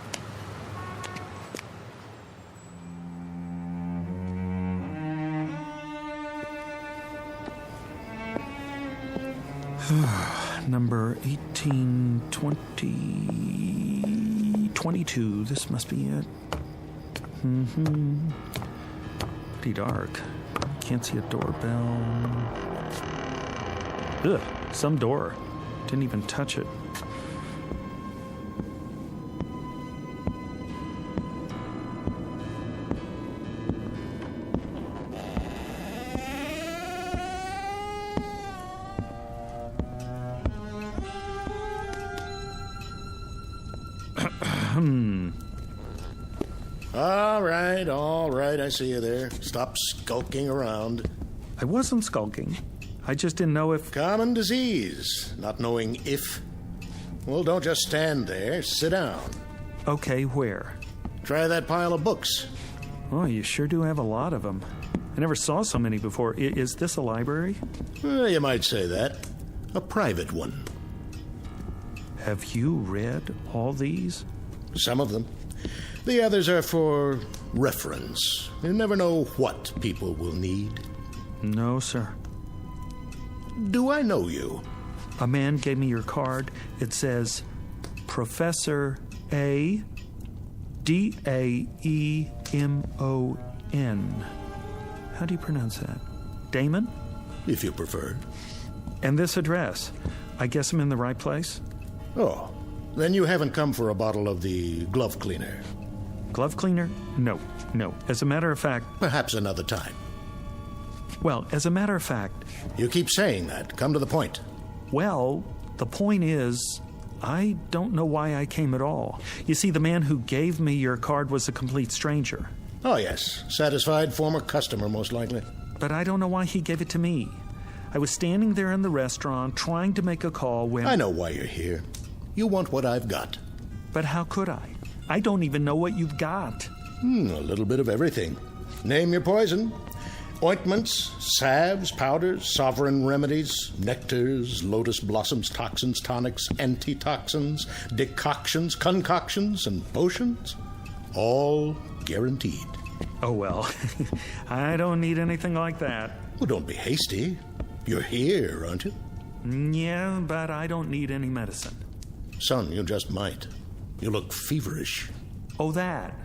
Number 182022. This must be it. Pretty dark. Can't see a doorbell. Ugh, some door. Didn't even touch it. All right, I see you there. Stop skulking around. I wasn't skulking. I just didn't know if... Common disease, not knowing if. Well, don't just stand there. Sit down. Okay, where? Try that pile of books. Oh, you sure do have a lot of them. I never saw so many before. Is this a library? Well, you might say that. A private one. Have you read all these? Some of them. The others are for reference. You never know what people will need. No, sir. Do I know you? A man gave me your card. It says, Professor A. D-A-E-M-O-N. How do you pronounce that? Damon? If you prefer. And this address. I guess I'm in the right place? Oh, then you haven't come for a bottle of the glove cleaner. Glove cleaner? No. As a matter of fact... Perhaps another time. Well, as a matter of fact... You keep saying that. Come to the point. Well, the point is, I don't know why I came at all. You see, the man who gave me your card was a complete stranger. Oh, yes. Satisfied former customer, most likely. But I don't know why he gave it to me. I was standing there in the restaurant trying to make a call when... I know why you're here. You want what I've got. But how could I? I don't even know what you've got. A little bit of everything. Name your poison. Ointments, salves, powders, sovereign remedies, nectars, lotus blossoms, toxins, tonics, antitoxins, decoctions, concoctions, and potions. All guaranteed. Oh, well, I don't need anything like that. Well, don't be hasty. You're here, aren't you? Yeah, but I don't need any medicine. Son, you just might. You look feverish. Oh, that.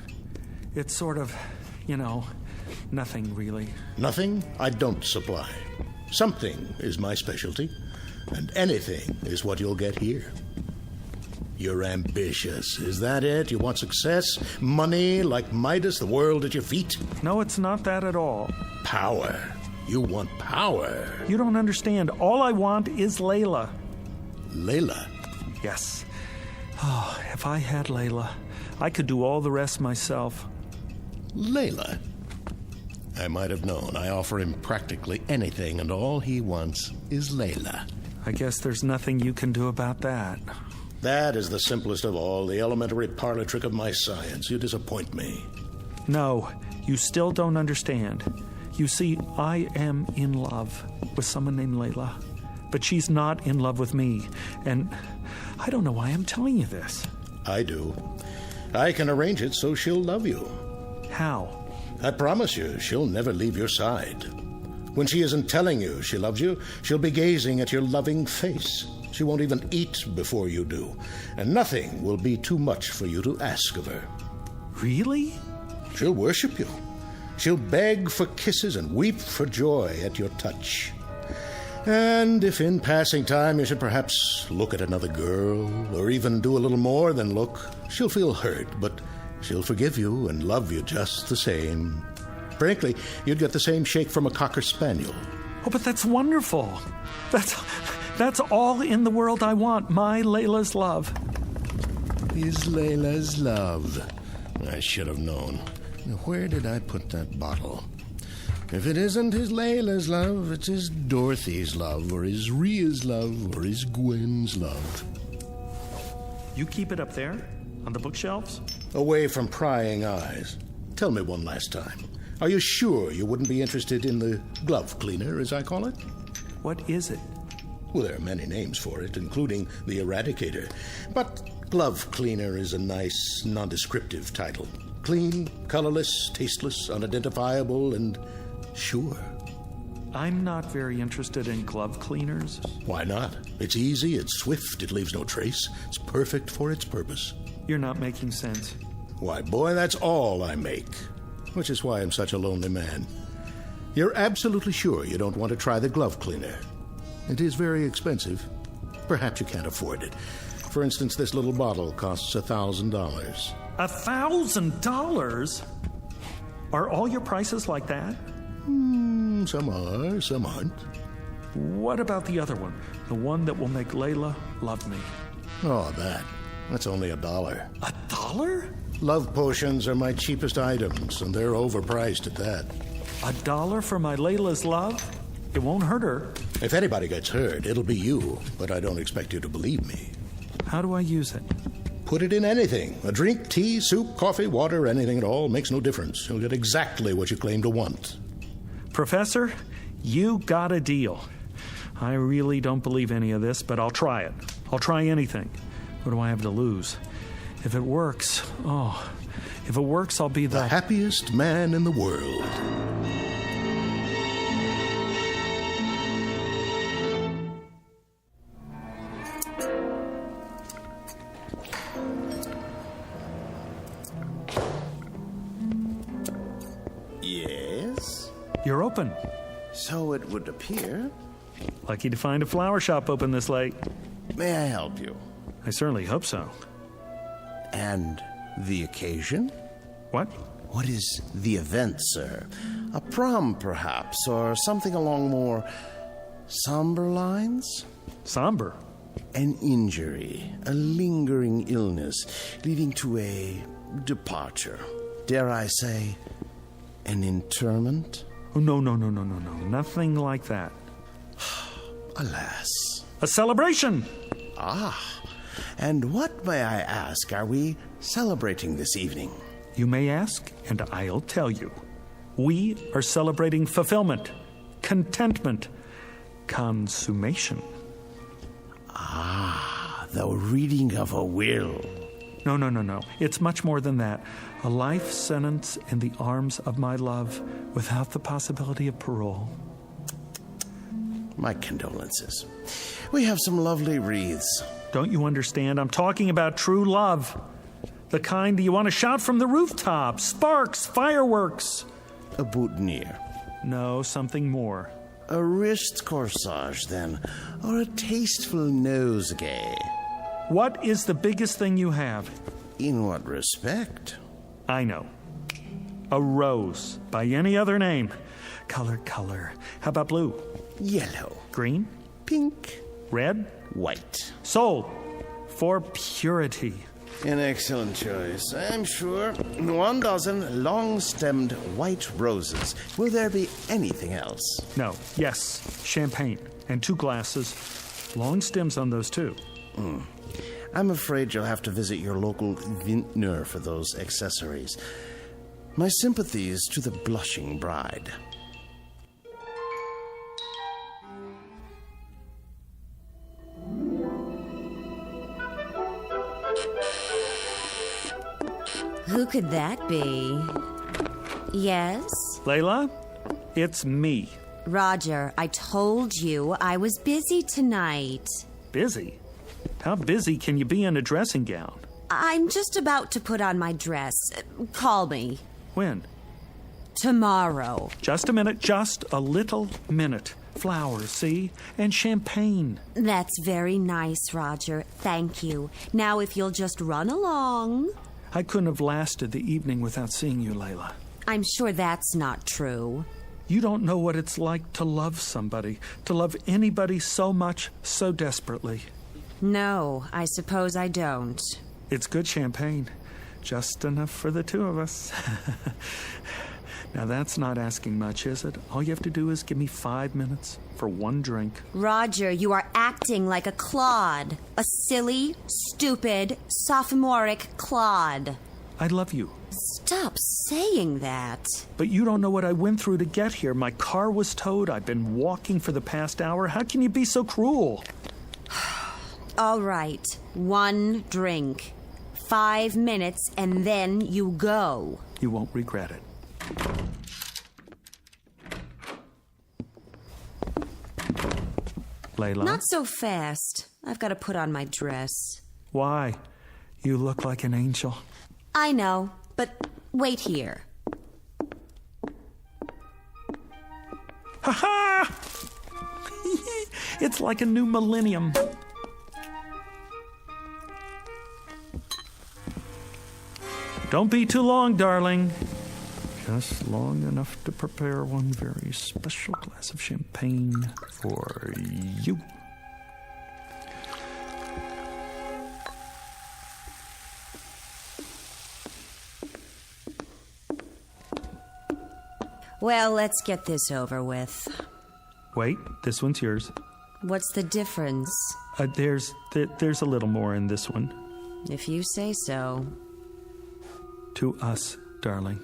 It's sort of, nothing really. Nothing I don't supply. Something is my specialty, and anything is what you'll get here. You're ambitious, is that it? You want success, money like Midas, the world at your feet? No, it's not that at all. Power. You want power. You don't understand. All I want is Layla. Layla? Yes. Oh, if I had Layla, I could do all the rest myself. Layla? I might have known. I offer him practically anything, and all he wants is Layla. I guess there's nothing you can do about that. That is the simplest of all, the elementary parlor trick of my science. You disappoint me. No, you still don't understand. You see, I am in love with someone named Layla, but she's not in love with me, and I don't know why I'm telling you this. I do. I can arrange it so she'll love you. How? I promise you, she'll never leave your side. When she isn't telling you she loves you, she'll be gazing at your loving face. She won't even eat before you do, and nothing will be too much for you to ask of her. Really? She'll worship you. She'll beg for kisses and weep for joy at your touch. And if in passing time you should perhaps look at another girl, or even do a little more than look, she'll feel hurt, but she'll forgive you and love you just the same. Frankly, you'd get the same shake from a Cocker Spaniel. Oh, but that's wonderful. That's all in the world I want, my Layla's love. Is Layla's love. I should have known. Where did I put that bottle? If it isn't his Layla's love, it's his Dorothy's love, or his Rhea's love, or his Gwen's love. You keep it up there, on the bookshelves? Away from prying eyes. Tell me one last time. Are you sure you wouldn't be interested in the glove cleaner, as I call it? What is it? Well, there are many names for it, including the Eradicator. But glove cleaner is a nice, nondescriptive title. Clean, colorless, tasteless, unidentifiable, and sure. I'm not very interested in glove cleaners. Why not? It's easy, it's swift, it leaves no trace. It's perfect for its purpose. You're not making sense. Why, boy, that's all I make. Which is why I'm such a lonely man. You're absolutely sure you don't want to try the glove cleaner. It is very expensive. Perhaps you can't afford it. For instance, this little bottle costs $1,000. $1,000? Are all your prices like that? Some are, some aren't. What about the other one? The one that will make Layla love me? Oh, that's only $1. $1? Love potions are my cheapest items, and they're overpriced at that. $1 for my Layla's love? It won't hurt her. If anybody gets hurt, it'll be you, but I don't expect you to believe me. How do I use it? Put it in anything. A drink, tea, soup, coffee, water, anything at all. Makes no difference. You'll get exactly what you claim to want. Professor, you got a deal. I really don't believe any of this, but I'll try it. I'll try anything. What do I have to lose? If it works, I'll be the happiest man in the world. Yes? You're open. So it would appear. Lucky to find a flower shop open this late. May I help you? I certainly hope so. And the occasion? What? What is the event, sir? A prom, perhaps, or something along more somber lines? Somber? An injury, a lingering illness, leading to a departure. Dare I say, an interment? Oh, no. Nothing like that. Alas. A celebration! Ah. And what, may I ask, are we celebrating this evening? You may ask, and I'll tell you. We are celebrating fulfillment, contentment, consummation. Ah, the reading of a will. No. It's much more than that. A life sentence in the arms of my love without the possibility of parole. My condolences. We have some lovely wreaths. Don't you understand? I'm talking about true love. The kind you want to shout from the rooftop. Sparks, fireworks. A boutonniere. No, something more. A wrist corsage, then. Or a tasteful nosegay. What is the biggest thing you have? In what respect? I know. A rose. By any other name. Color. How about blue? Yellow. Green? Pink. Red? White. Sold. For purity. An excellent choice, I'm sure. 1 dozen long-stemmed white roses. Will there be anything else? No. Yes. Champagne. And 2 glasses. Long stems on those, too. I'm afraid you'll have to visit your local vintner for those accessories. My sympathies to the blushing bride. Who could that be? Yes? Layla, it's me. Roger, I told you I was busy tonight. Busy? How busy can you be in a dressing gown? I'm just about to put on my dress. Call me. When? Tomorrow. Just a minute, just a little minute. Flowers, see? And champagne. That's very nice, Roger. Thank you. Now, if you'll just run along. I couldn't have lasted the evening without seeing you, Layla. I'm sure that's not true. You don't know what it's like to love somebody, to love anybody so much, so desperately. No, I suppose I don't. It's good champagne. Just enough for the two of us. Now, that's not asking much, is it? All you have to do is give me 5 minutes for one drink. Roger, you are acting like a clod. A silly, stupid, sophomoric clod. I love you. Stop saying that. But you don't know what I went through to get here. My car was towed. I've been walking for the past hour. How can you be so cruel? All right, one drink. 5 minutes, and then you go. You won't regret it. Layla? Not so fast. I've got to put on my dress. Why? You look like an angel. I know, but wait here. Ha-ha! It's like a new millennium. Don't be too long, darling. Just long enough to prepare one very special glass of champagne for you. Well, let's get this over with. Wait, this one's yours. What's the difference? There's a little more in this one. If you say so. To us, darling.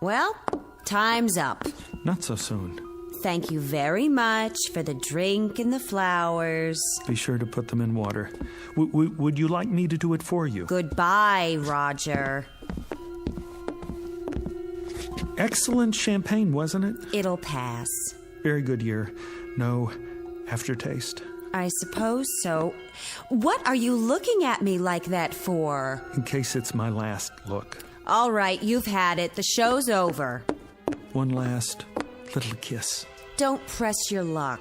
Well, time's up. Not so soon. Thank you very much for the drink and the flowers. Be sure to put them in water. Would you like me to do it for you? Goodbye, Roger. Excellent champagne, wasn't it? It'll pass. Very good year. No aftertaste. I suppose so. What are you looking at me like that for? In case it's my last look. All right, you've had it. The show's over. One last little kiss. Don't press your luck.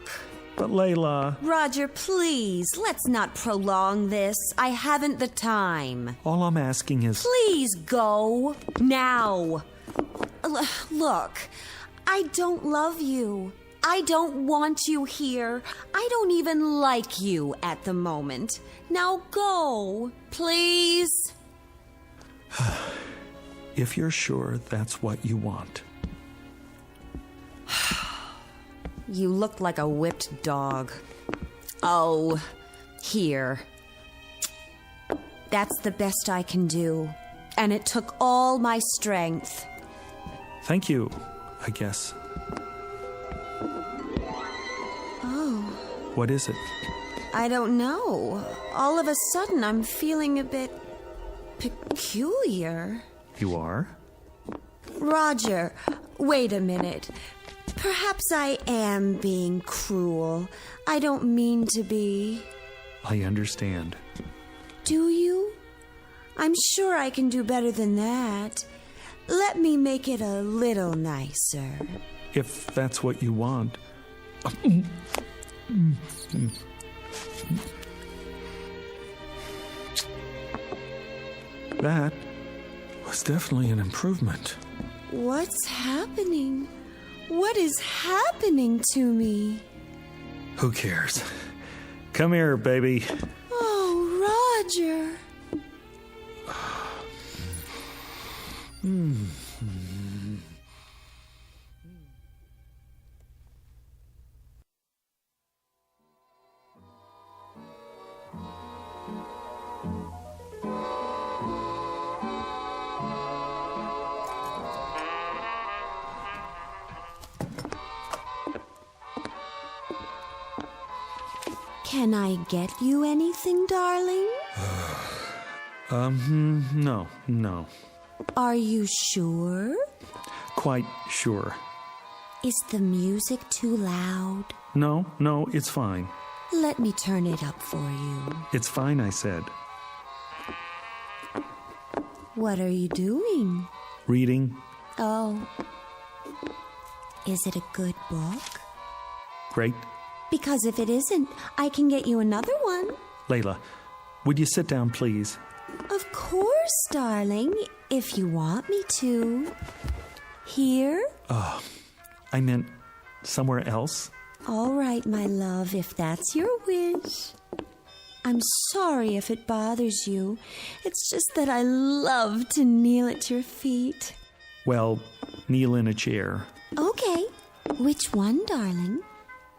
But Layla... Roger, please, let's not prolong this. I haven't the time. All I'm asking is... Please go. Now. Look, I don't love you. I don't want you here. I don't even like you at the moment. Now go, please. If you're sure that's what you want. You look like a whipped dog. Oh, here. That's the best I can do. And it took all my strength. Thank you, I guess. Oh. What is it? I don't know. All of a sudden, I'm feeling a bit peculiar. You are? Roger, wait a minute. Perhaps I am being cruel. I don't mean to be. I understand. Do you? I'm sure I can do better than that. Let me make it a little nicer. If that's what you want. That was definitely an improvement. What's happening? What is happening to me? Who cares? Come here, baby. Oh, Roger. Can I get you anything, darling? No. Are you sure? Quite sure. Is the music too loud? No, it's fine. Let me turn it up for you. It's fine, I said. What are you doing? Reading. Oh. Is it a good book? Great. Because if it isn't, I can get you another one. Layla, would you sit down, please? Of course, darling, if you want me to. Here? Oh, I meant somewhere else. All right, my love, if that's your wish. I'm sorry if it bothers you. It's just that I love to kneel at your feet. Well, kneel in a chair. Okay. Which one, darling?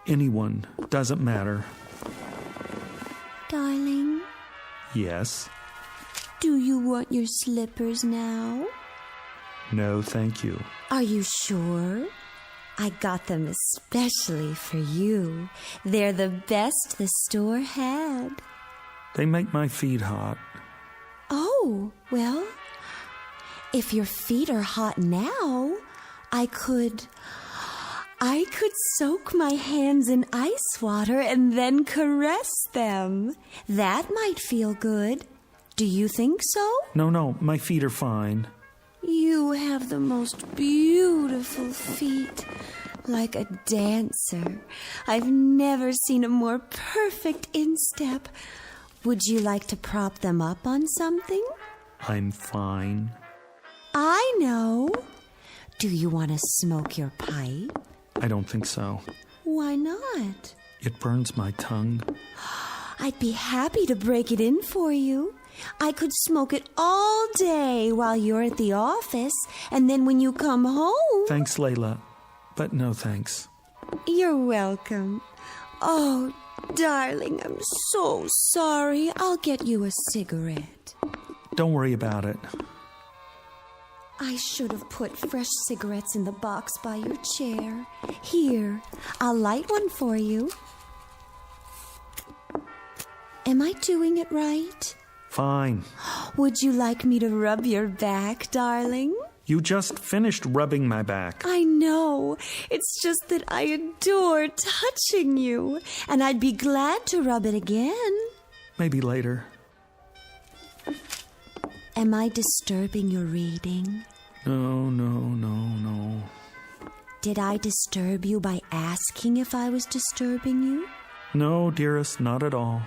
Anyone. Doesn't matter. Darling? Yes? Do you want your slippers now? No, thank you. Are you sure? I got them especially for you. They're the best the store had. They make my feet hot. Oh, well, if your feet are hot now, I could soak my hands in ice water and then caress them. That might feel good. Do you think so? No, my feet are fine. You have the most beautiful feet, like a dancer. I've never seen a more perfect instep. Would you like to prop them up on something? I'm fine. I know. Do you want to smoke your pipe? I don't think so. Why not? It burns my tongue. I'd be happy to break it in for you. I could smoke it all day while you're at the office, and then when you come home... Thanks, Layla, but no thanks. You're welcome. Oh, darling, I'm so sorry. I'll get you a cigarette. Don't worry about it. I should have put fresh cigarettes in the box by your chair. Here, I'll light one for you. Am I doing it right? Fine. Would you like me to rub your back, darling? You just finished rubbing my back. I know. It's just that I adore touching you, and I'd be glad to rub it again. Maybe later. Am I disturbing your reading? No. Did I disturb you by asking if I was disturbing you? No, dearest, not at all.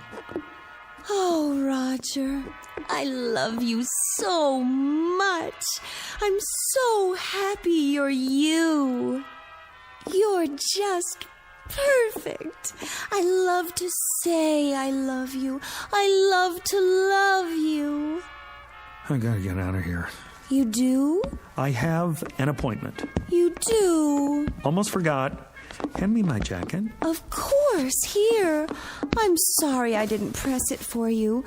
Oh, Roger, I love you so much. I'm so happy you're you. You're just perfect. I love to say I love you. I love to love you. I gotta get out of here. You do? I have an appointment. You do? Almost forgot. Hand me my jacket. Of course, here. I'm sorry I didn't press it for you.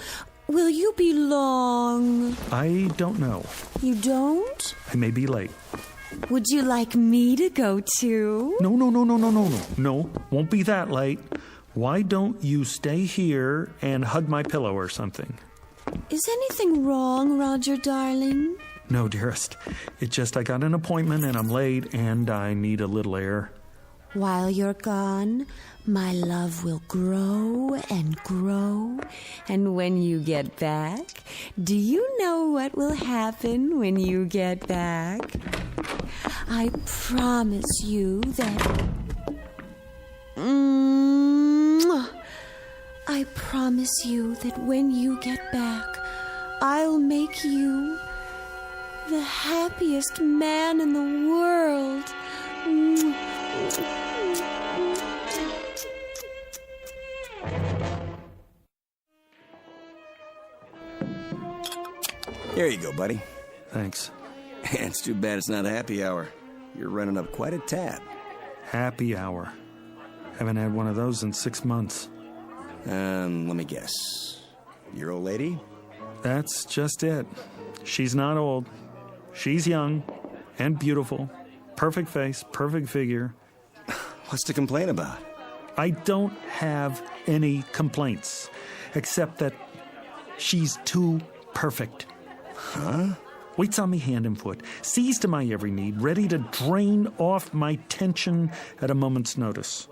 Will you be long? I don't know. You don't? I may be late. Would you like me to go too? No. No, won't be that late. Why don't you stay here and hug my pillow or something? Is anything wrong, Roger, darling? No, dearest. It's just I got an appointment and I'm late and I need a little air. While you're gone, my love will grow and grow. And when you get back, do you know what will happen when you get back? I promise you that... I promise you that when you get back, I'll make you the happiest man in the world. Here you go, buddy. Thanks. It's too bad it's not a happy hour. You're running up quite a tab. Happy hour. Haven't had one of those in 6 months. Let me guess. Your old lady? That's just it. She's not old. She's young and beautiful. Perfect face, perfect figure. What's to complain about? I don't have any complaints, except that she's too perfect. Huh? Waits on me hand and foot, sees to my every need, ready to drain off my tension at a moment's notice.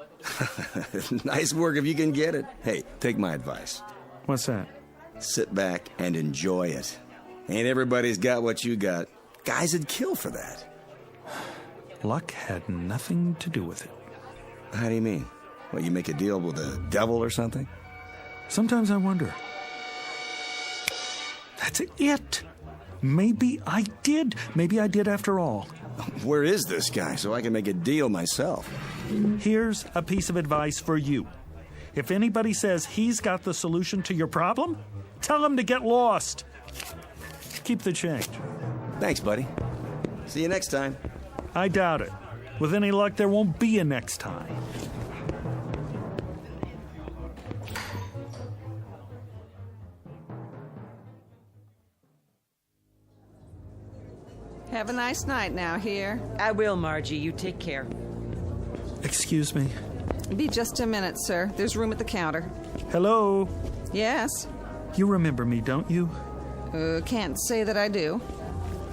Nice work if you can get it. Hey, take my advice. What's that? Sit back and enjoy it. Ain't everybody's got what you got. Guys would kill for that. Luck had nothing to do with it. How do you mean? What, you make a deal with the devil or something? Sometimes I wonder. That's it. Maybe I did. Maybe I did after all. Where is this guy so I can make a deal myself? Here's a piece of advice for you. If anybody says he's got the solution to your problem, tell him to get lost. Keep the change. Thanks, buddy. See you next time. I doubt it. With any luck, there won't be a next time. Have a nice night now here. I will, Margie. You take care. Excuse me. Be just a minute, sir. There's room at the counter. Hello? Yes? You remember me, don't you? Can't say that I do.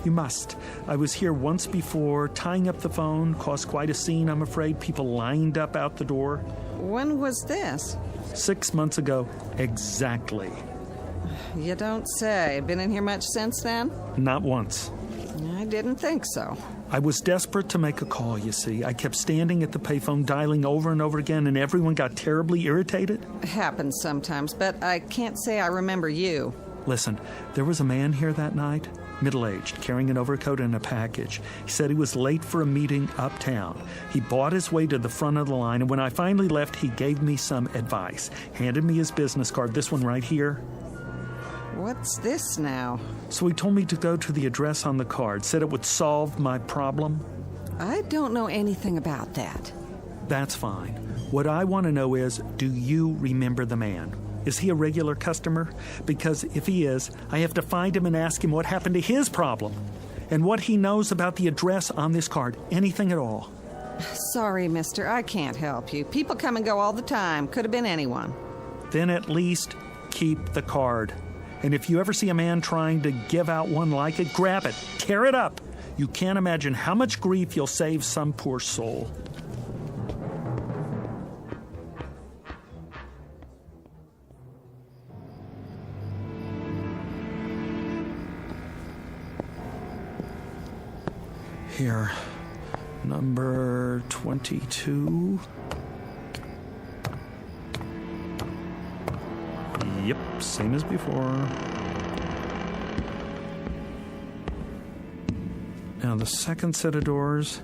You must. I was here once before, tying up the phone, caused quite a scene, I'm afraid. People lined up out the door. When was this? 6 months ago, exactly. You don't say. Been in here much since then? Not once. I didn't think so. I was desperate to make a call, you see. I kept standing at the payphone, dialing over and over again, and everyone got terribly irritated. Happens sometimes, but I can't say I remember you. Listen, there was a man here that night, middle-aged, carrying an overcoat and a package. He said he was late for a meeting uptown. He bought his way to the front of the line, and when I finally left, he gave me some advice. Handed me his business card, this one right here. What's this now? So he told me to go to the address on the card, said it would solve my problem. I don't know anything about that. That's fine. What I want to know is, do you remember the man? Is he a regular customer? Because if he is, I have to find him and ask him what happened to his problem and what he knows about the address on this card. Anything at all. Sorry, mister. I can't help you. People come and go all the time. Could have been anyone. Then at least keep the card. And if you ever see a man trying to give out one like it, grab it, tear it up. You can't imagine how much grief you'll save some poor soul. Here, number 22. Yep, same as before. Now the second set of doors.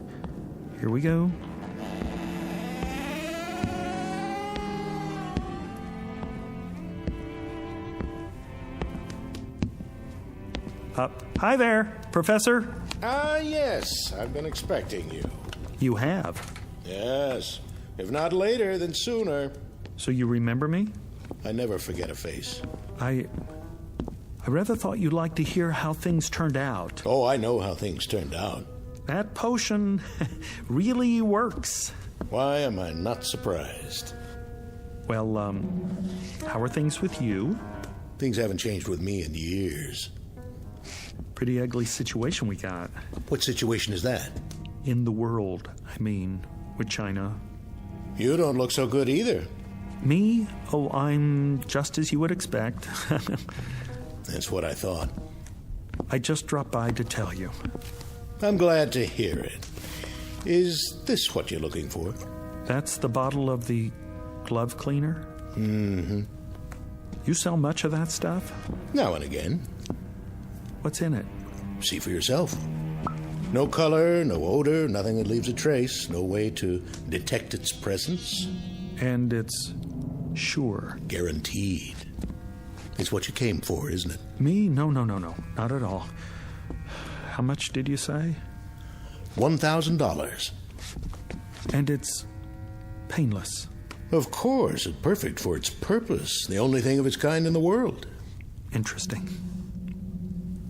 Here we go. Hi there, Professor. Yes. I've been expecting you. You have? Yes. If not later, then sooner. So you remember me? I never forget a face. I rather thought you'd like to hear how things turned out. Oh, I know how things turned out. That potion really works. Why am I not surprised? Well, how are things with you? Things haven't changed with me in years. Pretty ugly situation we got. What situation is that? In the world, I mean, with China. You don't look so good either. Me? Oh, I'm just as you would expect. That's what I thought. I just dropped by to tell you. I'm glad to hear it. Is this what you're looking for? That's the bottle of the glove cleaner? Mm-hmm. You sell much of that stuff? Now and again. What's in it? See for yourself. No color, no odor, nothing that leaves a trace, no way to detect its presence. And it's sure. Guaranteed. It's what you came for, isn't it? Me? No. Not at all. How much did you say? $1,000. And it's painless. Of course, it's perfect for its purpose. The only thing of its kind in the world. Interesting.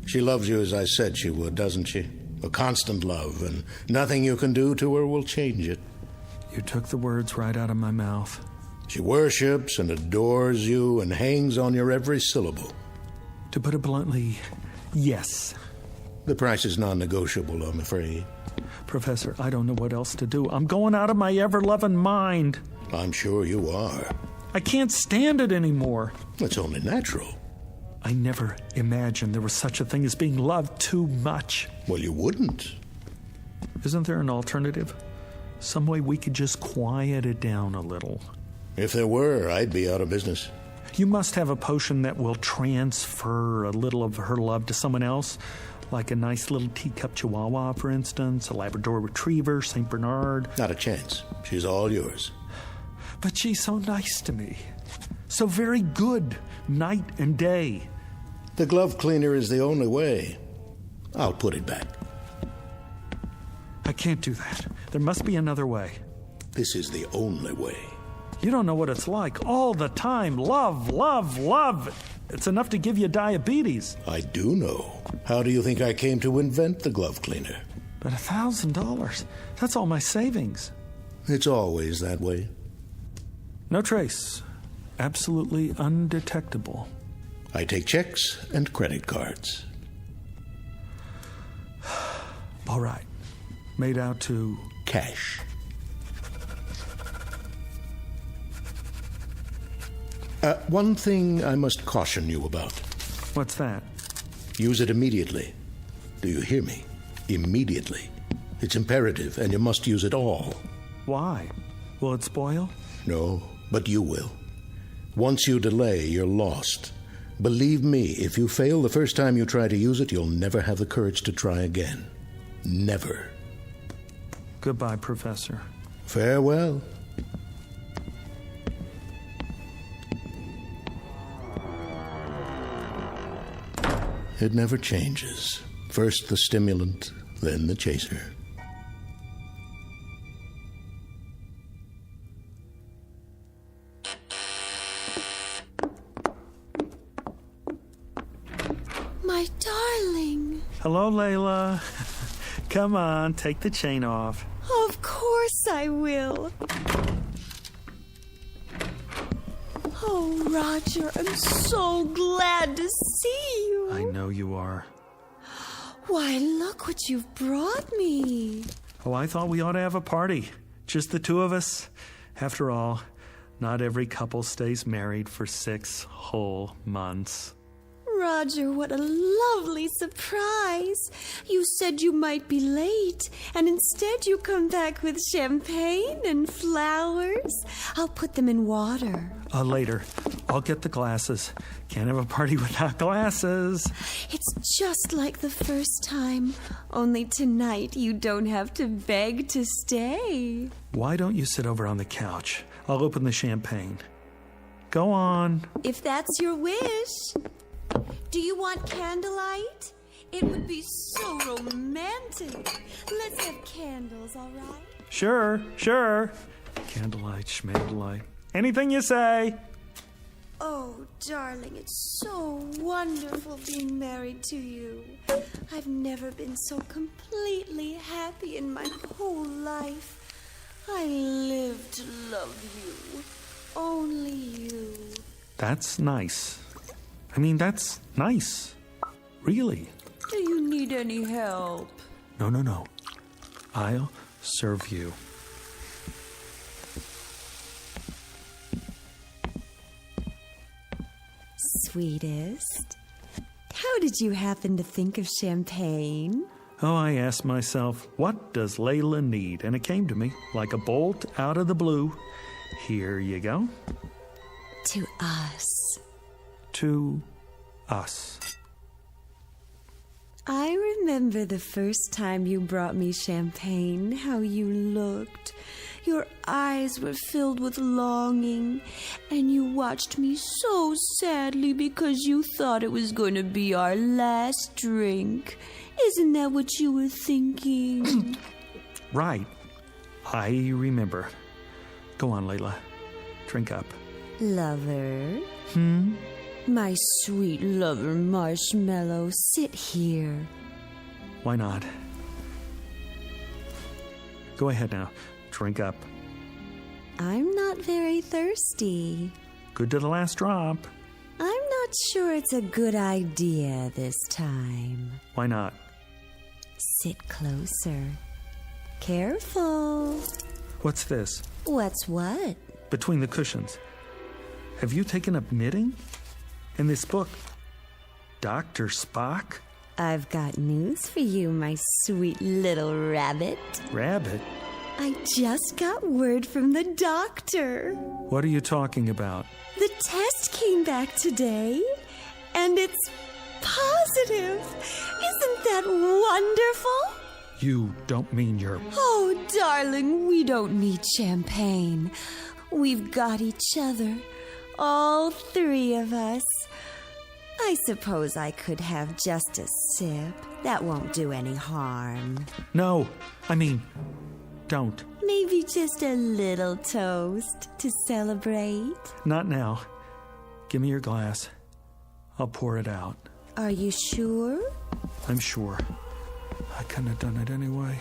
She loves you as I said she would, doesn't she? A constant love, and nothing you can do to her will change it. You took the words right out of my mouth. She worships and adores you and hangs on your every syllable. To put it bluntly, yes. The price is non-negotiable, I'm afraid. Professor, I don't know what else to do. I'm going out of my ever-loving mind. I'm sure you are. I can't stand it anymore. It's only natural. I never imagined there was such a thing as being loved too much. Well, you wouldn't. Isn't there an alternative? Some way we could just quiet it down a little. If there were, I'd be out of business. You must have a potion that will transfer a little of her love to someone else, like a nice little teacup chihuahua, for instance, a Labrador retriever, St. Bernard. Not a chance. She's all yours. But she's so nice to me. So very good, night and day. The glove cleaner is the only way. I'll put it back. I can't do that. There must be another way. This is the only way. You don't know what it's like. All the time. Love, love, love. It's enough to give you diabetes. I do know. How do you think I came to invent the glove cleaner? But $1,000, that's all my savings. It's always that way. No trace. Absolutely undetectable. I take checks and credit cards. All right. Made out to... cash. One thing I must caution you about. What's that? Use it immediately. Do you hear me? Immediately. It's imperative, and you must use it all. Why? Will it spoil? No, but you will. Once you delay, you're lost. Believe me, if you fail the first time you try to use it, you'll never have the courage to try again. Never. Goodbye, Professor. Farewell. It never changes. First the stimulant, then the chaser. My darling. Hello, Layla. Come on, take the chain off. Of course I will. Oh, Roger, I'm so glad to see you. I know you are. Why, look what you've brought me. Oh, I thought we ought to have a party. Just the two of us. After all, not every couple stays married for 6 whole months. Roger, what a lovely surprise. You said you might be late, and instead you come back with champagne and flowers. I'll put them in water. Later. I'll get the glasses. Can't have a party without glasses. It's just like the first time. Only tonight you don't have to beg to stay. Why don't you sit over on the couch? I'll open the champagne. Go on. If that's your wish. Do you want candlelight? It would be so romantic. Let's have candles, all right? Sure. Candlelight, schmandlelight. Anything you say. Oh, darling, it's so wonderful being married to you. I've never been so completely happy in my whole life. I live to love you. Only you. That's nice. I mean, that's nice. Really. Do you need any help? No. I'll serve you. Sweetest, how did you happen to think of champagne? Oh, I asked myself, what does Layla need? And it came to me like a bolt out of the blue. Here you go. To us. To us. I remember the first time you brought me champagne, how you looked. Your eyes were filled with longing, and you watched me so sadly because you thought it was going to be our last drink. Isn't that what you were thinking? Right. I remember. Go on, Layla. Drink up. Lover? Hmm? My sweet lover Marshmallow, sit here. Why not? Go ahead now. Drink up. I'm not very thirsty. Good to the last drop. I'm not sure it's a good idea this time. Why not? Sit closer. Careful. What's this? What's what? Between the cushions. Have you taken up knitting? In this book, Dr. Spock? I've got news for you, my sweet little rabbit. Rabbit? I just got word from the doctor. What are you talking about? The test came back today, and it's positive. Isn't that wonderful? You don't mean you're... Oh, darling, we don't need champagne. We've got each other, all three of us. I suppose I could have just a sip. That won't do any harm. No, I mean, don't. Maybe just a little toast to celebrate. Not now. Give me your glass. I'll pour it out. Are you sure? I'm sure. I couldn't have done it anyway.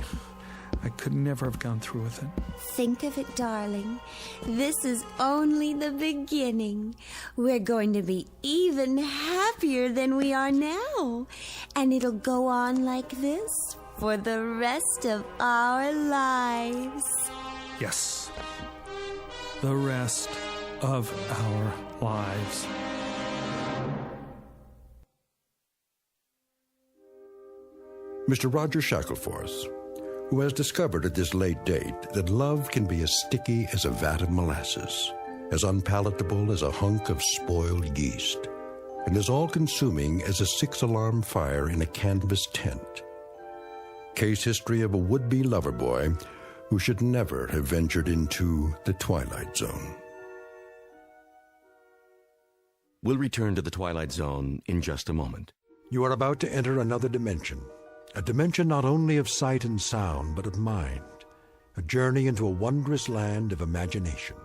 I could never have gone through with it. Think of it, darling. This is only the beginning. We're going to be even happier than we are now. And it'll go on like this for the rest of our lives. Yes. The rest of our lives. Mr. Roger Shackleforth, who has discovered at this late date that love can be as sticky as a vat of molasses, as unpalatable as a hunk of spoiled yeast, and as all-consuming as a six-alarm fire in a canvas tent. Case history of a would-be lover boy who should never have ventured into the Twilight Zone. We'll return to the Twilight Zone in just a moment. You are about to enter another dimension. A dimension not only of sight and sound, but of mind. A journey into a wondrous land of imagination.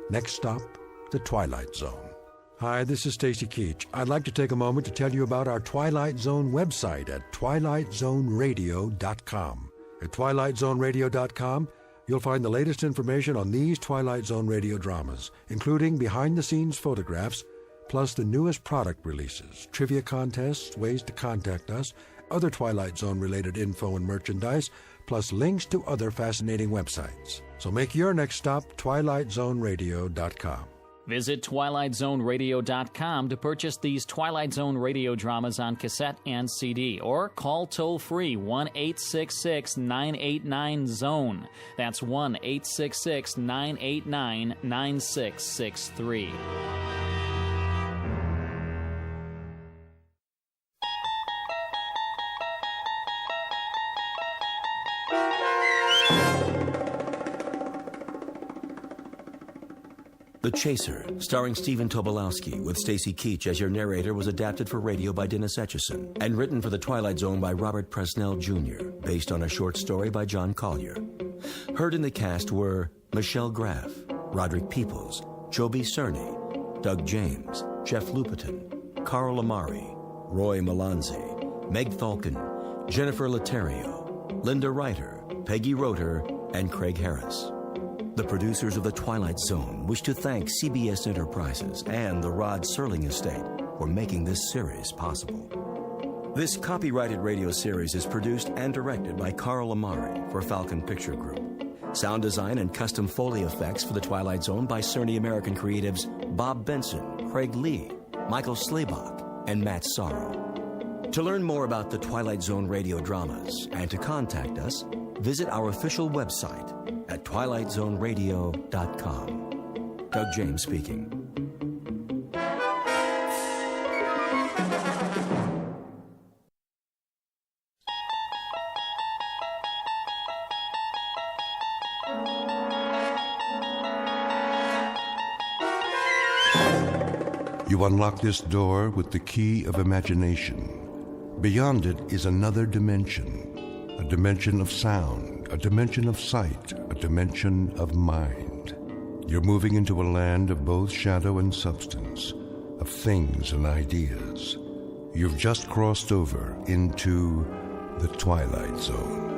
Next stop, the Twilight Zone. Hi, this is Stacy Keach. I'd like to take a moment to tell you about our Twilight Zone website at twilightzoneradio.com. At twilightzoneradio.com, you'll find the latest information on these Twilight Zone radio dramas, including behind-the-scenes photographs, plus the newest product releases, trivia contests, ways to contact us, other Twilight Zone-related info and merchandise, plus links to other fascinating websites. So make your next stop twilightzoneradio.com. Visit twilightzoneradio.com to purchase these Twilight Zone radio dramas on cassette and CD, or call toll-free 1-866-989-ZONE. That's 1-866-989-9663. The Chaser, starring Stephen Tobolowsky, with Stacy Keach as your narrator, was adapted for radio by Dennis Etchison and written for The Twilight Zone by Robert Presnell Jr., based on a short story by John Collier. Heard in the cast were Michelle Graff, Roderick Peoples, Joby Cerny, Doug James, Jeff Lupetin, Carl Amari, Roy Melanzi, Meg Falcon, Jennifer Laterio, Linda Reiter, Peggy Roeder, and Craig Harris. The producers of The Twilight Zone wish to thank CBS Enterprises and the Rod Serling Estate for making this series possible. This copyrighted radio series is produced and directed by Carl Amari for Falcon Picture Group. Sound design and custom Foley effects for The Twilight Zone by Cerny American creatives Bob Benson, Craig Lee, Michael Slaybach, and Matt Sorrow. To learn more about The Twilight Zone radio dramas and to contact us, visit our official website at twilightzoneradio.com. Doug James speaking. You unlock this door with the key of imagination. Beyond it is another dimension. A dimension of sound, a dimension of sight, a dimension of mind. You're moving into a land of both shadow and substance, of things and ideas. You've just crossed over into the Twilight Zone.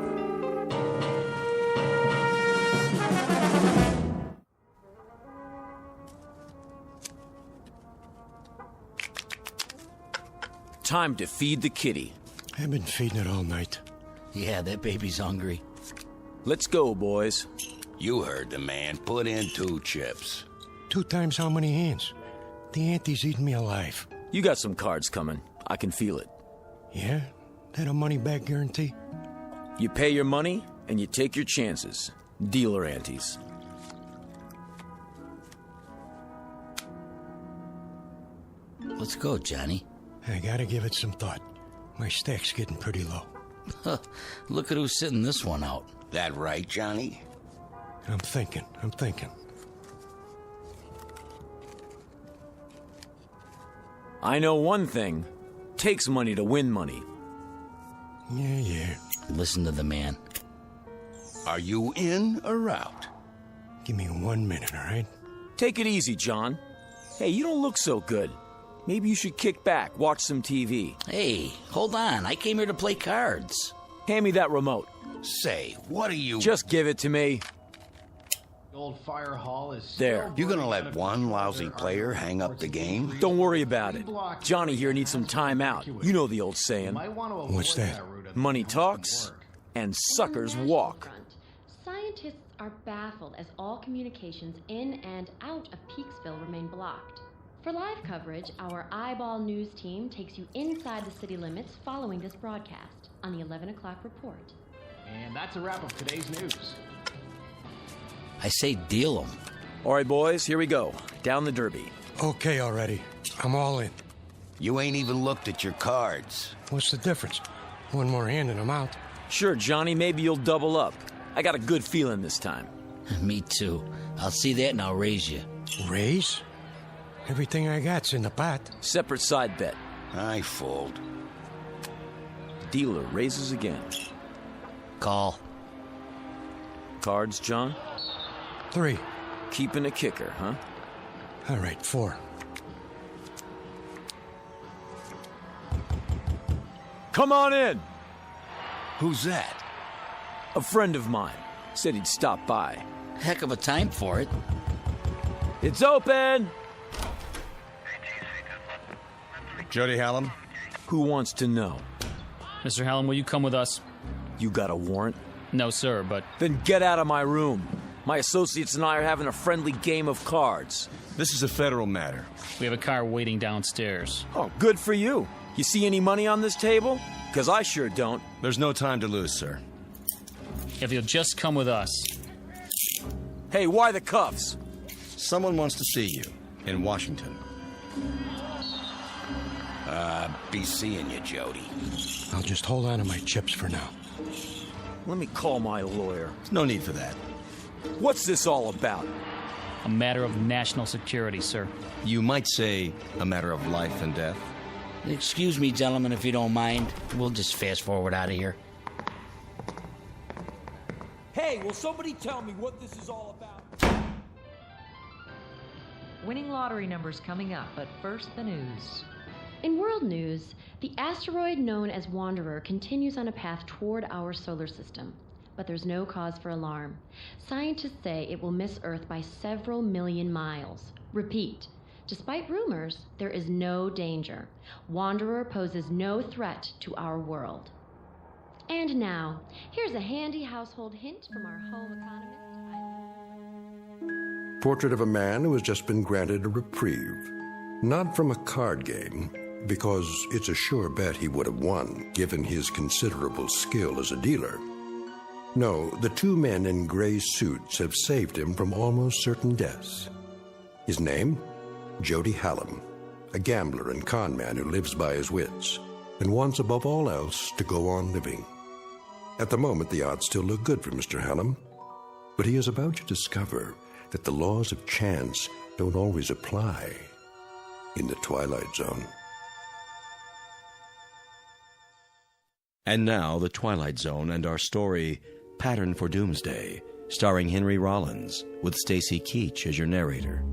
Time to feed the kitty. I've been feeding it all night. Yeah, that baby's hungry. Let's go, boys. You heard the man. Put in 2 chips. 2 times how many hands? The auntie's eating me alive. You got some cards coming. I can feel it. Yeah? That a money-back guarantee? You pay your money, and you take your chances. Dealer antes. Let's go, Johnny. I gotta give it some thought. My stack's getting pretty low. Look at who's sitting this one out. That right, Johnny? I'm thinking. I know one thing. Takes money to win money. Yeah. Listen to the man. Are you in or out? Give me 1 minute, all right? Take it easy, John. Hey, you don't look so good. Maybe you should kick back, watch some TV. Hey, hold on. I came here to play cards. Hand me that remote. Say, what are you... Just give it to me. The old fire hall is... There. You gonna let one lousy player hang up the game? Don't worry about it. Johnny here needs some time out. You know the old saying. What's that? Money talks, and suckers walk. Scientists are baffled as all communications in and out of Peaksville remain blocked. For live coverage, our Eyeball News team takes you inside the city limits following this broadcast on the 11 o'clock report. And that's a wrap of today's news. I say deal 'em. All right, boys, here we go. Down the derby. Okay already. I'm all in. You ain't even looked at your cards. What's the difference? One more hand and I'm out. Sure, Johnny, maybe you'll double up. I got a good feeling this time. Me too. I'll see that and I'll raise you. Raise? Everything I got's in the pot. Separate side bet. I fold. Dealer raises again. Call. Cards, John? 3. Keeping a kicker, huh? All right, 4. Come on in! Who's that? A friend of mine. Said he'd stop by. Heck of a time for it. It's open! Jody Hallam? Who wants to know? Mr. Hallam, will you come with us? You got a warrant? No, sir, but... Then get out of my room. My associates and I are having a friendly game of cards. This is a federal matter. We have a car waiting downstairs. Oh, good for you. You see any money on this table? Because I sure don't. There's no time to lose, sir. If you'll just come with us. Hey, why the cuffs? Someone wants to see you in Washington. Be seeing you, Jody. I'll just hold on to my chips for now. Let me call my lawyer. No need for that. What's this all about? A matter of national security, sir. You might say a matter of life and death. Excuse me, gentlemen, if you don't mind. We'll just fast forward out of here. Hey, will somebody tell me what this is all about? Winning lottery numbers coming up, but first the news. In world news, the asteroid known as Wanderer continues on a path toward our solar system, but there's no cause for alarm. Scientists say it will miss Earth by several million miles. Repeat, despite rumors, there is no danger. Wanderer poses no threat to our world. And now, here's a handy household hint from our home economist. Portrait of a man who has just been granted a reprieve. Not from a card game, because it's a sure bet he would have won, given his considerable skill as a dealer. No, the 2 men in gray suits have saved him from almost certain deaths. His name? Jody Hallam, a gambler and con man who lives by his wits, and wants above all else to go on living. At the moment, the odds still look good for Mr. Hallam, but he is about to discover that the laws of chance don't always apply in the Twilight Zone. And now, The Twilight Zone and our story, Pattern for Doomsday, starring Henry Rollins, with Stacy Keach as your narrator.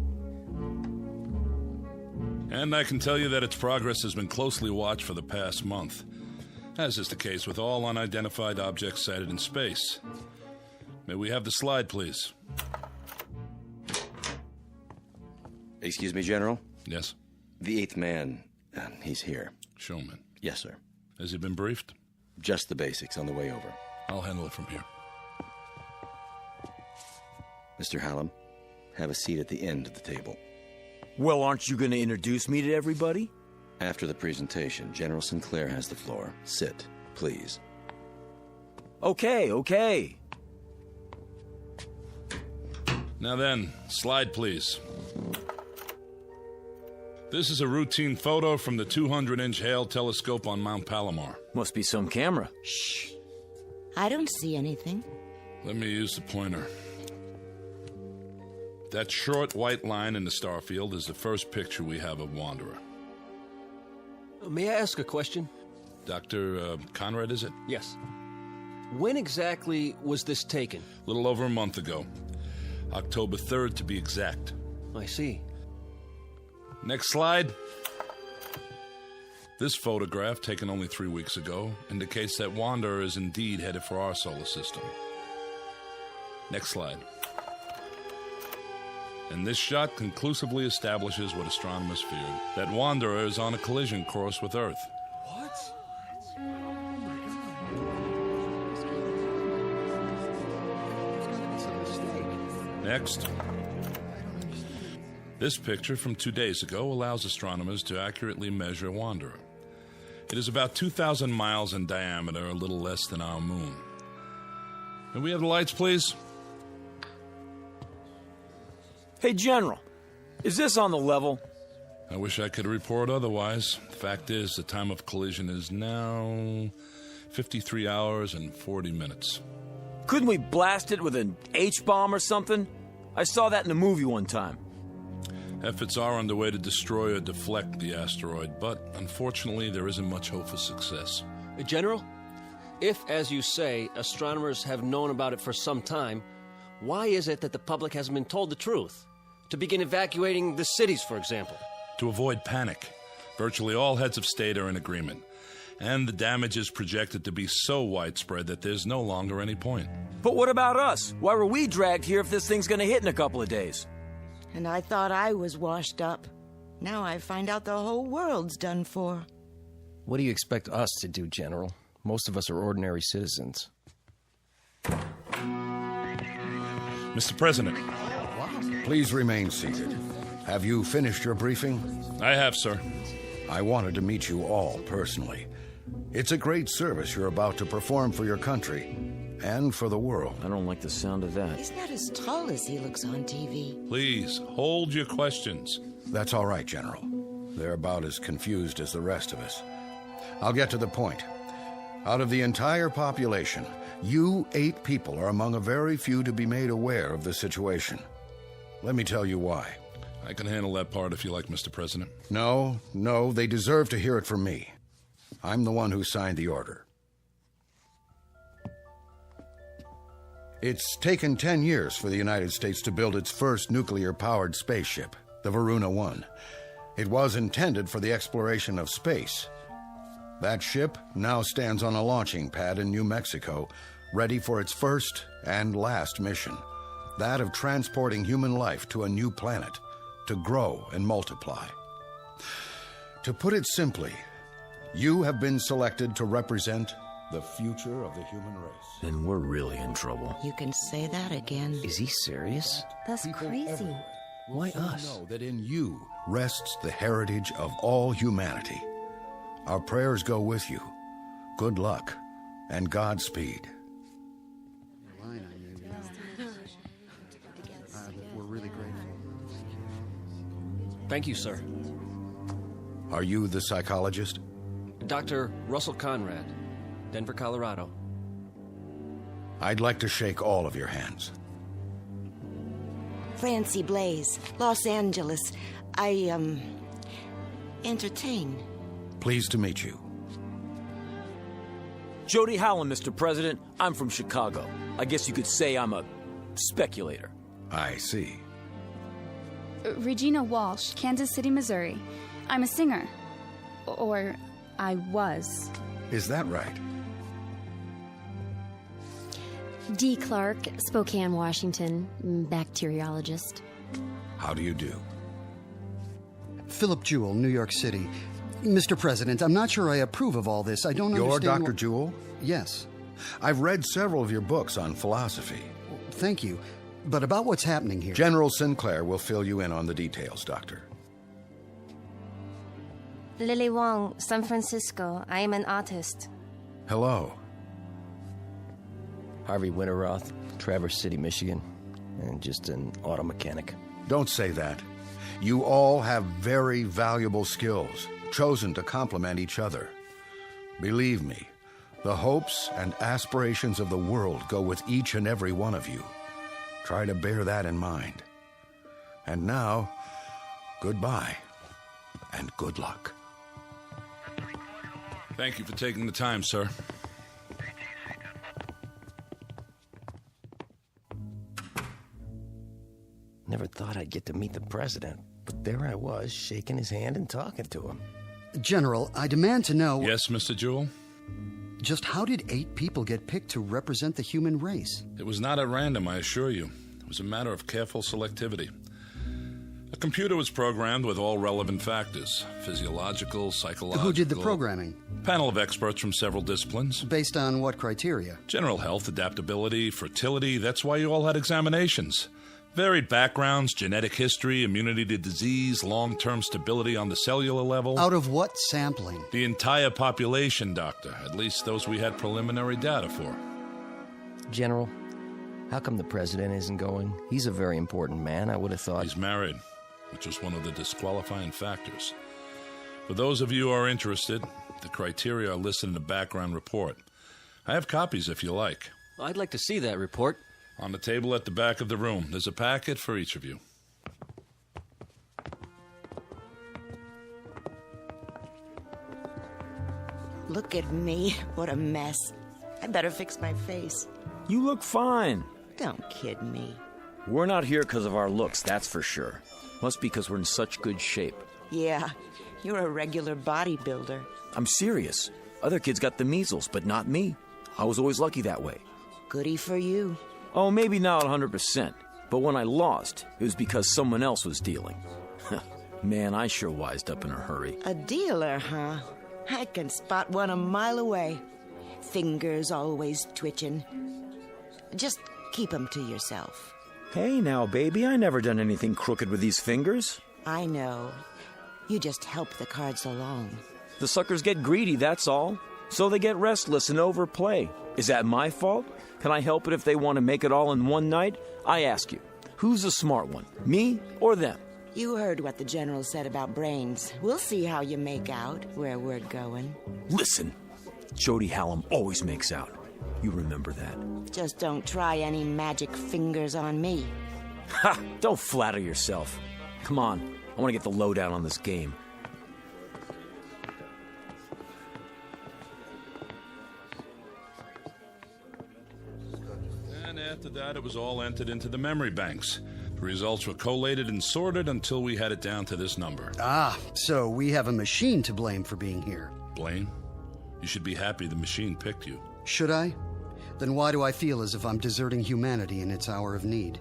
And I can tell you that its progress has been closely watched for the past month, as is the case with all unidentified objects sighted in space. May we have the slide, please? Excuse me, General? Yes? The 8th man, he's here. Showman. Yes, sir. Has he been briefed? Just the basics on the way over. I'll handle it from here. Mr. Hallam, have a seat at the end of the table. Well, aren't you going to introduce me to everybody? After the presentation, General Sinclair has the floor. Sit, please. Okay. Now then, slide please. This is a routine photo from the 200-inch Hale telescope on Mount Palomar. Must be some camera. Shh. I don't see anything. Let me use the pointer. That short white line in the star field is the first picture we have of Wanderer. May I ask a question? Dr. Conrad, is it? Yes. When exactly was this taken? A little over a month ago. October 3rd, to be exact. I see. Next slide. This photograph, taken only 3 weeks ago, indicates that Wanderer is indeed headed for our solar system. Next slide. And this shot conclusively establishes what astronomers feared, that Wanderer is on a collision course with Earth. What? Next. This picture from 2 days ago allows astronomers to accurately measure Wanderer. It is about 2,000 miles in diameter, a little less than our moon. Can we have the lights, please? Hey, General, is this on the level? I wish I could report otherwise. The fact is, the time of collision is now 53 hours and 40 minutes. Couldn't we blast it with an H-bomb or something? I saw that in a movie one time. Efforts are underway to destroy or deflect the asteroid, but unfortunately there isn't much hope for success. General, if, as you say, astronomers have known about it for some time, why is it that the public hasn't been told the truth? To begin evacuating the cities, for example. To avoid panic. Virtually all heads of state are in agreement. And the damage is projected to be so widespread that there's no longer any point. But what about us? Why were we dragged here if this thing's gonna hit in a couple of days? And I thought I was washed up. Now I find out the whole world's done for. What do you expect us to do, General? Most of us are ordinary citizens. Mr. President. Please remain seated. Have you finished your briefing? I have, sir. I wanted to meet you all personally. It's a great service you're about to perform for your country and for the world. I don't like the sound of that. He's not as tall as he looks on TV. Please, hold your questions. That's all right, General. They're about as confused as the rest of us. I'll get to the point. Out of the entire population, you 8 people are among a very few to be made aware of the situation. Let me tell you why. I can handle that part if you like, Mr. President. No, they deserve to hear it from me. I'm the one who signed the order. It's taken 10 years for the United States to build its first nuclear-powered spaceship, the Varuna 1. It was intended for the exploration of space. That ship now stands on a launching pad in New Mexico, ready for its first and last mission, that of transporting human life to a new planet, to grow and multiply. To put it simply, you have been selected to represent the future of the human race. Then we're really in trouble. You can say that again. Is he serious? That's crazy. Why us? Know that in you rests the heritage of all humanity. Our prayers go with you. Good luck and Godspeed. We're really grateful. Thank you, sir. Are you the psychologist? Dr. Russell Conrad, Denver, Colorado. I'd like to shake all of your hands. Francie Blaze, Los Angeles. I, entertain. Pleased to meet you. Jody Hallam, Mr. President. I'm from Chicago. I guess you could say I'm a speculator. I see. Regina Walsh, Kansas City, Missouri. I'm a singer. Or I was. Is that right? Dee Clark, Spokane, Washington, bacteriologist. How do you do? Philip Jewell, New York City. Mr. President, I'm not sure I approve of all this. I don't understand... You're Dr. Jewell? Yes. I've read several of your books on philosophy. Thank you. But about what's happening here... General Sinclair will fill you in on the details, Doctor. Lily Wong, San Francisco. I am an artist. Hello. Harvey Winterroth, Traverse City, Michigan, and just an auto mechanic. Don't say that. You all have very valuable skills, chosen to complement each other. Believe me, the hopes and aspirations of the world go with each and every one of you. Try to bear that in mind. And now, goodbye, and good luck. Thank you for taking the time, sir. Never thought I'd get to meet the president, but there I was, shaking his hand and talking to him. General, I demand to know... Yes, Mr. Jewell? Just how did 8 people get picked to represent the human race? It was not at random, I assure you. It was a matter of careful selectivity. A computer was programmed with all relevant factors, physiological, psychological... Who did the programming? Panel of experts from several disciplines. Based on what criteria? General health, adaptability, fertility. That's why you all had examinations. Varied backgrounds, genetic history, immunity to disease, long-term stability on the cellular level. Out of what sampling? The entire population, Doctor. At least those we had preliminary data for. General, how come the president isn't going? He's a very important man. I would have thought... He's married, which was one of the disqualifying factors. For those of you who are interested, the criteria are listed in the background report. I have copies if you like. I'd like to see that report. On the table at the back of the room. There's a packet for each of you. Look at me. What a mess. I better fix my face. You look fine. Don't kid me. We're not here because of our looks, that's for sure. Must be because we're in such good shape. Yeah, you're a regular bodybuilder. I'm serious. Other kids got the measles, but not me. I was always lucky that way. Goody for you. Oh, maybe not 100%. But when I lost, it was because someone else was dealing. Man, I sure wised up in a hurry. A dealer, huh? I can spot one a mile away. Fingers always twitching. Just keep them to yourself. Hey now, baby, I never done anything crooked with these fingers. I know. You just help the cards along. The suckers get greedy, that's all. So they get restless and overplay. Is that my fault? Can I help it if they want to make it all in one night? I ask you, who's the smart one, me or them? You heard what the general said about brains. We'll see how you make out where we're going. Listen, Jody Hallam always makes out. You remember that. Just don't try any magic fingers on me. Ha! Don't flatter yourself. Come on, I want to get the lowdown on this game. After that, it was all entered into the memory banks. The results were collated and sorted until we had it down to this number. Ah, so we have a machine to blame for being here. Blame? You should be happy the machine picked you. Should I? Then why do I feel as if I'm deserting humanity in its hour of need?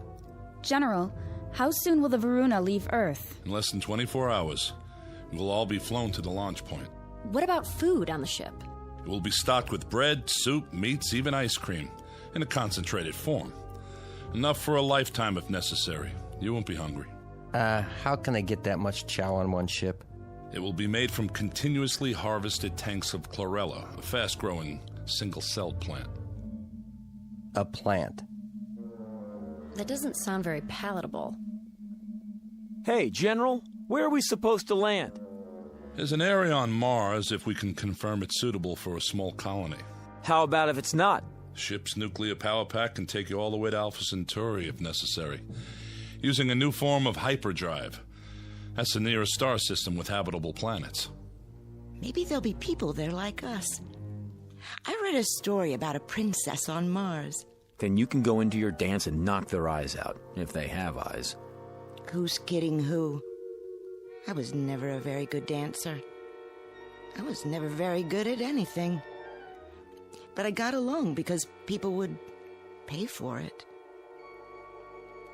General, how soon will the Varuna leave Earth? In less than 24 hours. We will all be flown to the launch point. What about food on the ship? It will be stocked with bread, soup, meats, even ice cream. In a concentrated form. Enough for a lifetime if necessary. You won't be hungry. How can I get that much chow on one ship? It will be made from continuously harvested tanks of chlorella, a fast-growing, single-celled plant. A plant? That doesn't sound very palatable. Hey, General, where are we supposed to land? There's an area on Mars if we can confirm it's suitable for a small colony. How about if it's not? Ship's nuclear power pack can take you all the way to Alpha Centauri if necessary, using a new form of hyperdrive. That's the nearest star system with habitable planets. Maybe there'll be people there like us. I read a story about a princess on Mars. Then you can go into your dance and knock their eyes out, if they have eyes. Who's kidding who? I was never a very good dancer. I was never very good at anything. But I got along because people would pay for it.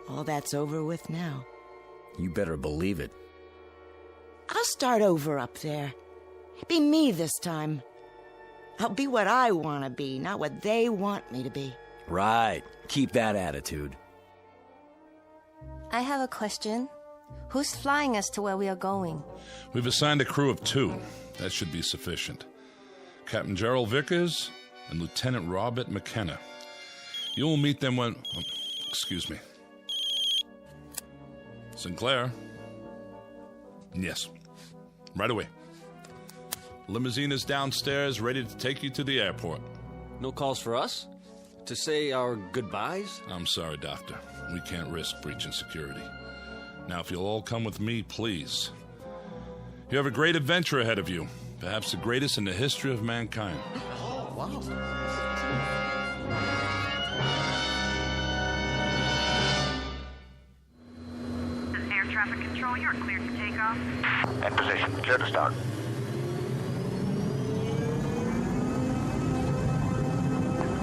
All that's over with now. You better believe it. I'll start over up there. Be me this time. I'll be what I want to be, not what they want me to be. Right. Keep that attitude. I have a question. Who's flying us to where we are going? We've assigned a crew of 2. That should be sufficient. Captain Gerald Vickers and Lieutenant Robert McKenna. You will meet them when... excuse me. Sinclair? Yes. Right away. Limousine is downstairs, ready to take you to the airport. No calls for us? To say our goodbyes? I'm sorry, Doctor. We can't risk breaching security. Now, if you'll all come with me, please. You have a great adventure ahead of you. Perhaps the greatest in the history of mankind. Oh, wow. This is air traffic control. You're cleared for takeoff. In position. Clear to start.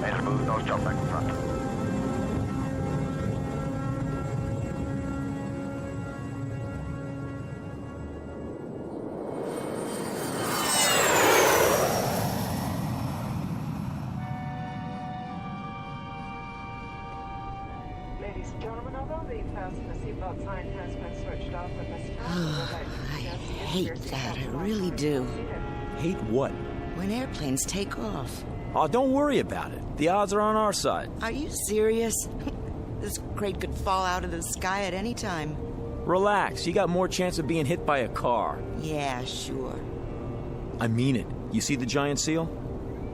Made a move. Nose jump back in front. Ladies and gentlemen, although the fasten seatbelt sign has been switched off at this time, I hate that. I really do. Hate what? When airplanes take off. Oh, don't worry about it. The odds are on our side. Are you serious? This crate could fall out of the sky at any time. Relax. You got more chance of being hit by a car. Yeah, sure. I mean it. You see the giant seal?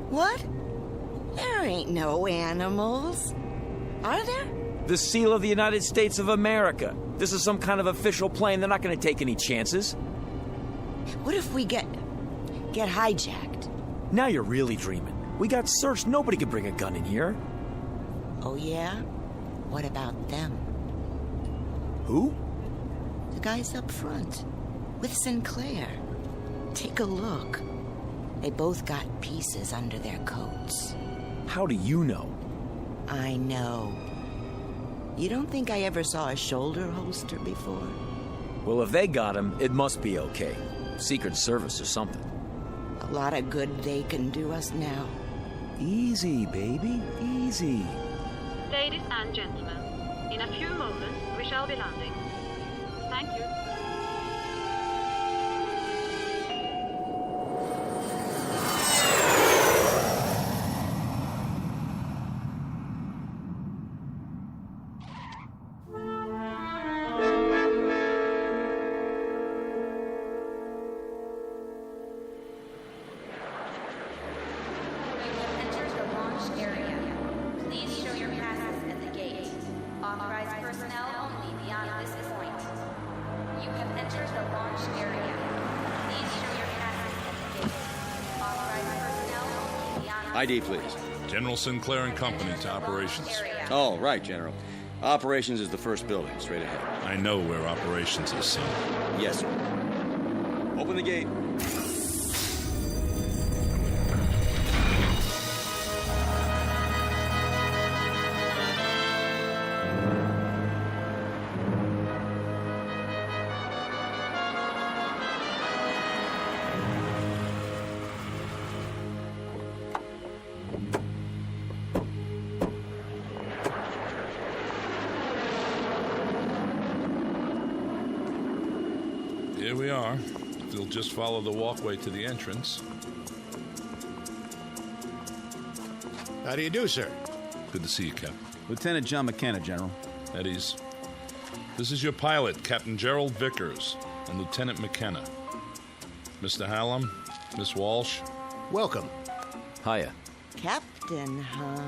What? There ain't no animals. Are there? The seal of the United States of America. This is some kind of official plane. They're not going to take any chances. What if we get hijacked? Now you're really dreaming. We got searched. Nobody could bring a gun in here. Oh, yeah? What about them? Who? The guys up front. With Sinclair. Take a look. They both got pieces under their coats. How do you know? I know. You don't think I ever saw a shoulder holster before? Well, if they got him, it must be okay. Secret Service or something. A lot of good they can do us now. Easy, baby. Easy. Ladies and gentlemen, in a few moments we shall be landing. Thank you. ID, please. General Sinclair and Company to operations. Oh, right, General. Operations is the first building, straight ahead. I know where operations is, son. Yes, sir. Open the gate. Here we are. If you'll just follow the walkway to the entrance. How do you do, sir? Good to see you, Captain. Lieutenant John McKenna, General. At ease. This is your pilot, Captain Gerald Vickers, and Lieutenant McKenna. Mr. Hallam, Miss Walsh. Welcome. Hiya. Captain, huh?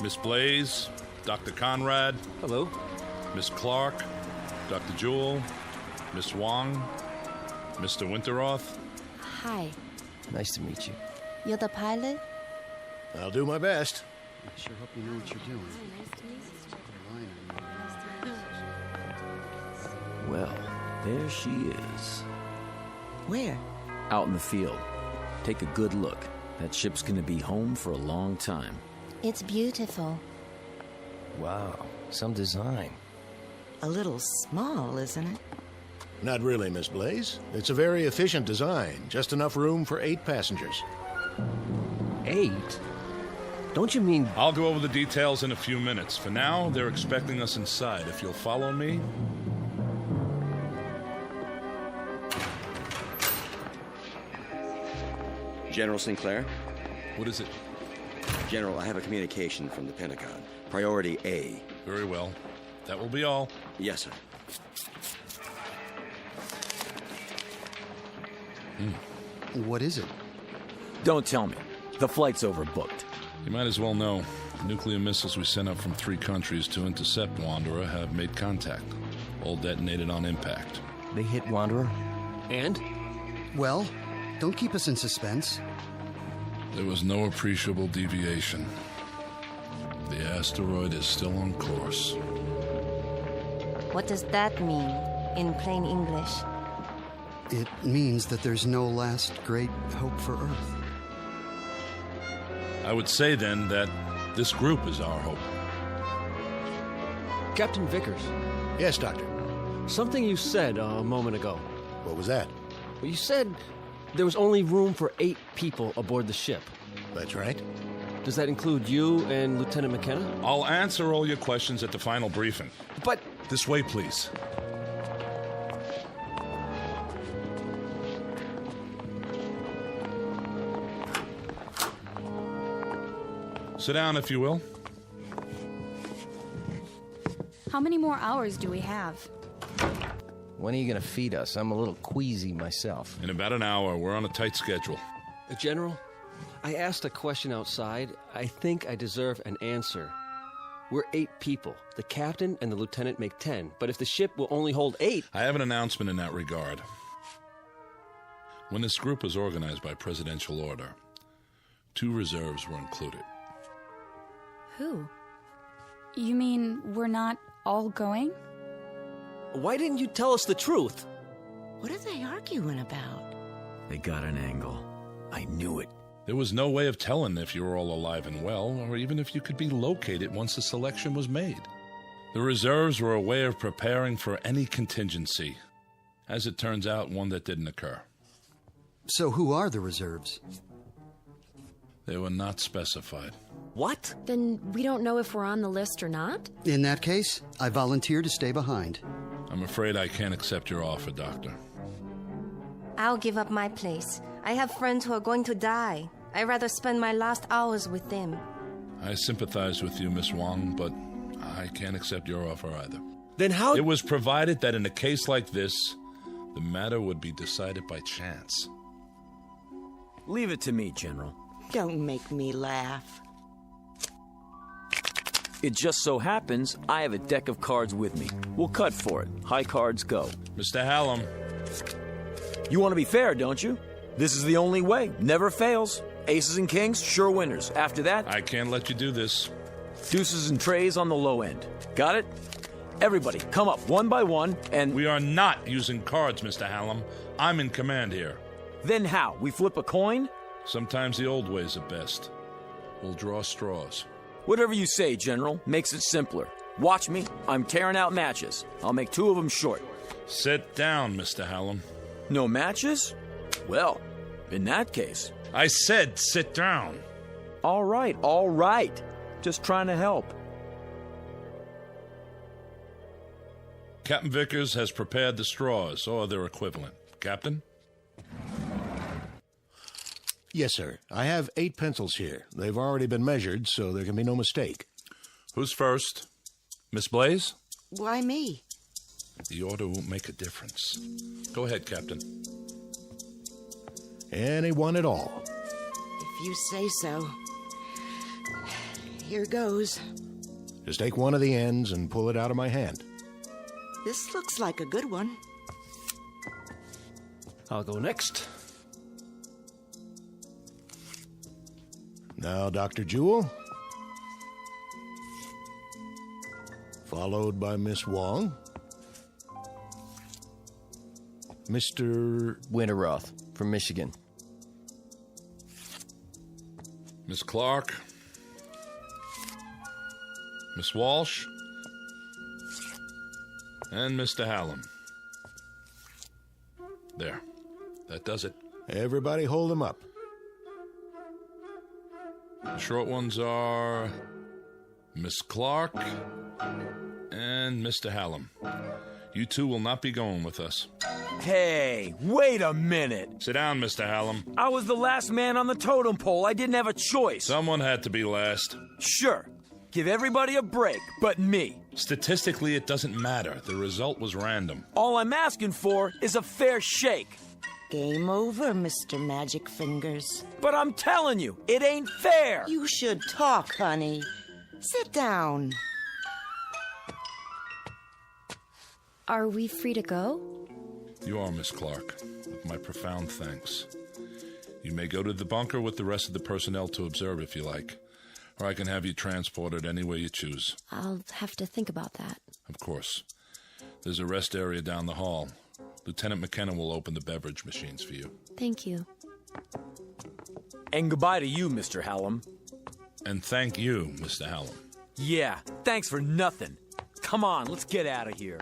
Miss Blaze, Dr. Conrad. Hello. Miss Clark, Dr. Jewell, Miss Wong, Mr. Winteroth. Hi. Nice to meet you. You're the pilot? I'll do my best. I sure hope you know what you're doing. Well, there she is. Where? Out in the field. Take a good look. That ship's gonna be home for a long time. It's beautiful. Wow, some design. A little small, isn't it? Not really, Miss Blaze. It's a very efficient design. Just enough room for 8 passengers. 8? Don't you mean... I'll go over the details in a few minutes. For now, they're expecting us inside. If you'll follow me... General Sinclair? What is it? General, I have a communication from the Pentagon. Priority A. Very well. That will be all. Yes, sir. What is it? Don't tell me. The flight's overbooked. You might as well know. The nuclear missiles we sent up from 3 countries to intercept Wanderer have made contact. All detonated on impact. They hit Wanderer? And? Well, don't keep us in suspense. There was no appreciable deviation. The asteroid is still on course. What does that mean in plain English? It means that there's no last great hope for Earth. I would say then that this group is our hope. Captain Vickers. Yes, Doctor. Something you said a moment ago. What was that? Well, you said there was only room for 8 people aboard the ship. That's right. Does that include you and Lieutenant McKenna? I'll answer all your questions at the final briefing. But... This way, please. Sit down, if you will. How many more hours do we have? When are you going to feed us? I'm a little queasy myself. In about an hour. We're on a tight schedule. General, I asked a question outside. I think I deserve an answer. We're 8 people. The captain and the lieutenant make 10. But if the ship will only hold 8... I have an announcement in that regard. When this group was organized by presidential order, 2 reserves were included. Who? You mean we're not all going? Why didn't you tell us the truth? What are they arguing about? They got an angle. I knew it. There was no way of telling if you were all alive and well, or even if you could be located once the selection was made. The reserves were a way of preparing for any contingency. As it turns out, one that didn't occur. So who are the reserves? They were not specified. What? Then we don't know if we're on the list or not? In that case, I volunteer to stay behind. I'm afraid I can't accept your offer, Doctor. I'll give up my place. I have friends who are going to die. I'd rather spend my last hours with them. I sympathize with you, Miss Wong, but I can't accept your offer either. Then how... It was provided that in a case like this, the matter would be decided by chance. Leave it to me, General. Don't make me laugh. It just so happens I have a deck of cards with me. We'll cut for it. High cards go. Mr. Hallam. You want to be fair, don't you? This is the only way. Never fails. Aces and kings, sure winners. After that... I can't let you do this. Deuces and trays on the low end. Got it? Everybody, come up one by one and... We are not using cards, Mr. Hallam. I'm in command here. Then how? We flip a coin? Sometimes the old ways are best. We'll draw straws. Whatever you say, General. Makes it simpler. Watch me. I'm tearing out matches. I'll make 2 of them short. Sit down, Mr. Hallam. No matches? Well, in that case... I said sit down. All right. Just trying to help. Captain Vickers has prepared the straws, or their equivalent. Captain? Yes, sir. I have 8 pencils here. They've already been measured, so there can be no mistake. Who's first? Miss Blaze? Why me? The order won't make a difference. Go ahead, Captain. Anyone at all. If you say so. Here goes. Just take one of the ends and pull it out of my hand. This looks like a good one. I'll go next. Now, Dr. Jewell. Followed by Miss Wong. Mr. Winterroth from Michigan. Miss Clark. Miss Walsh. And Mr. Hallam. There. That does it. Everybody hold them up. The short ones are Miss Clark and Mr. Hallam. You two will not be going with us. Hey, wait a minute. Sit down, Mr. Hallam. I was the last man on the totem pole. I didn't have a choice. Someone had to be last. Sure. Give everybody a break, but me. Statistically, it doesn't matter. The result was random. All I'm asking for is a fair shake. Game over, Mr. Magic Fingers. But I'm telling you, it ain't fair. You should talk, honey. Sit down. Are we free to go? You are, Miss Clark, with my profound thanks. You may go to the bunker with the rest of the personnel to observe if you like, or I can have you transported any way you choose. I'll have to think about that. Of course. There's a rest area down the hall. Lieutenant McKenna will open the beverage machines for you. Thank you. And goodbye to you, Mr. Hallam. And thank you, Mr. Hallam. Yeah, thanks for nothing. Come on, let's get out of here.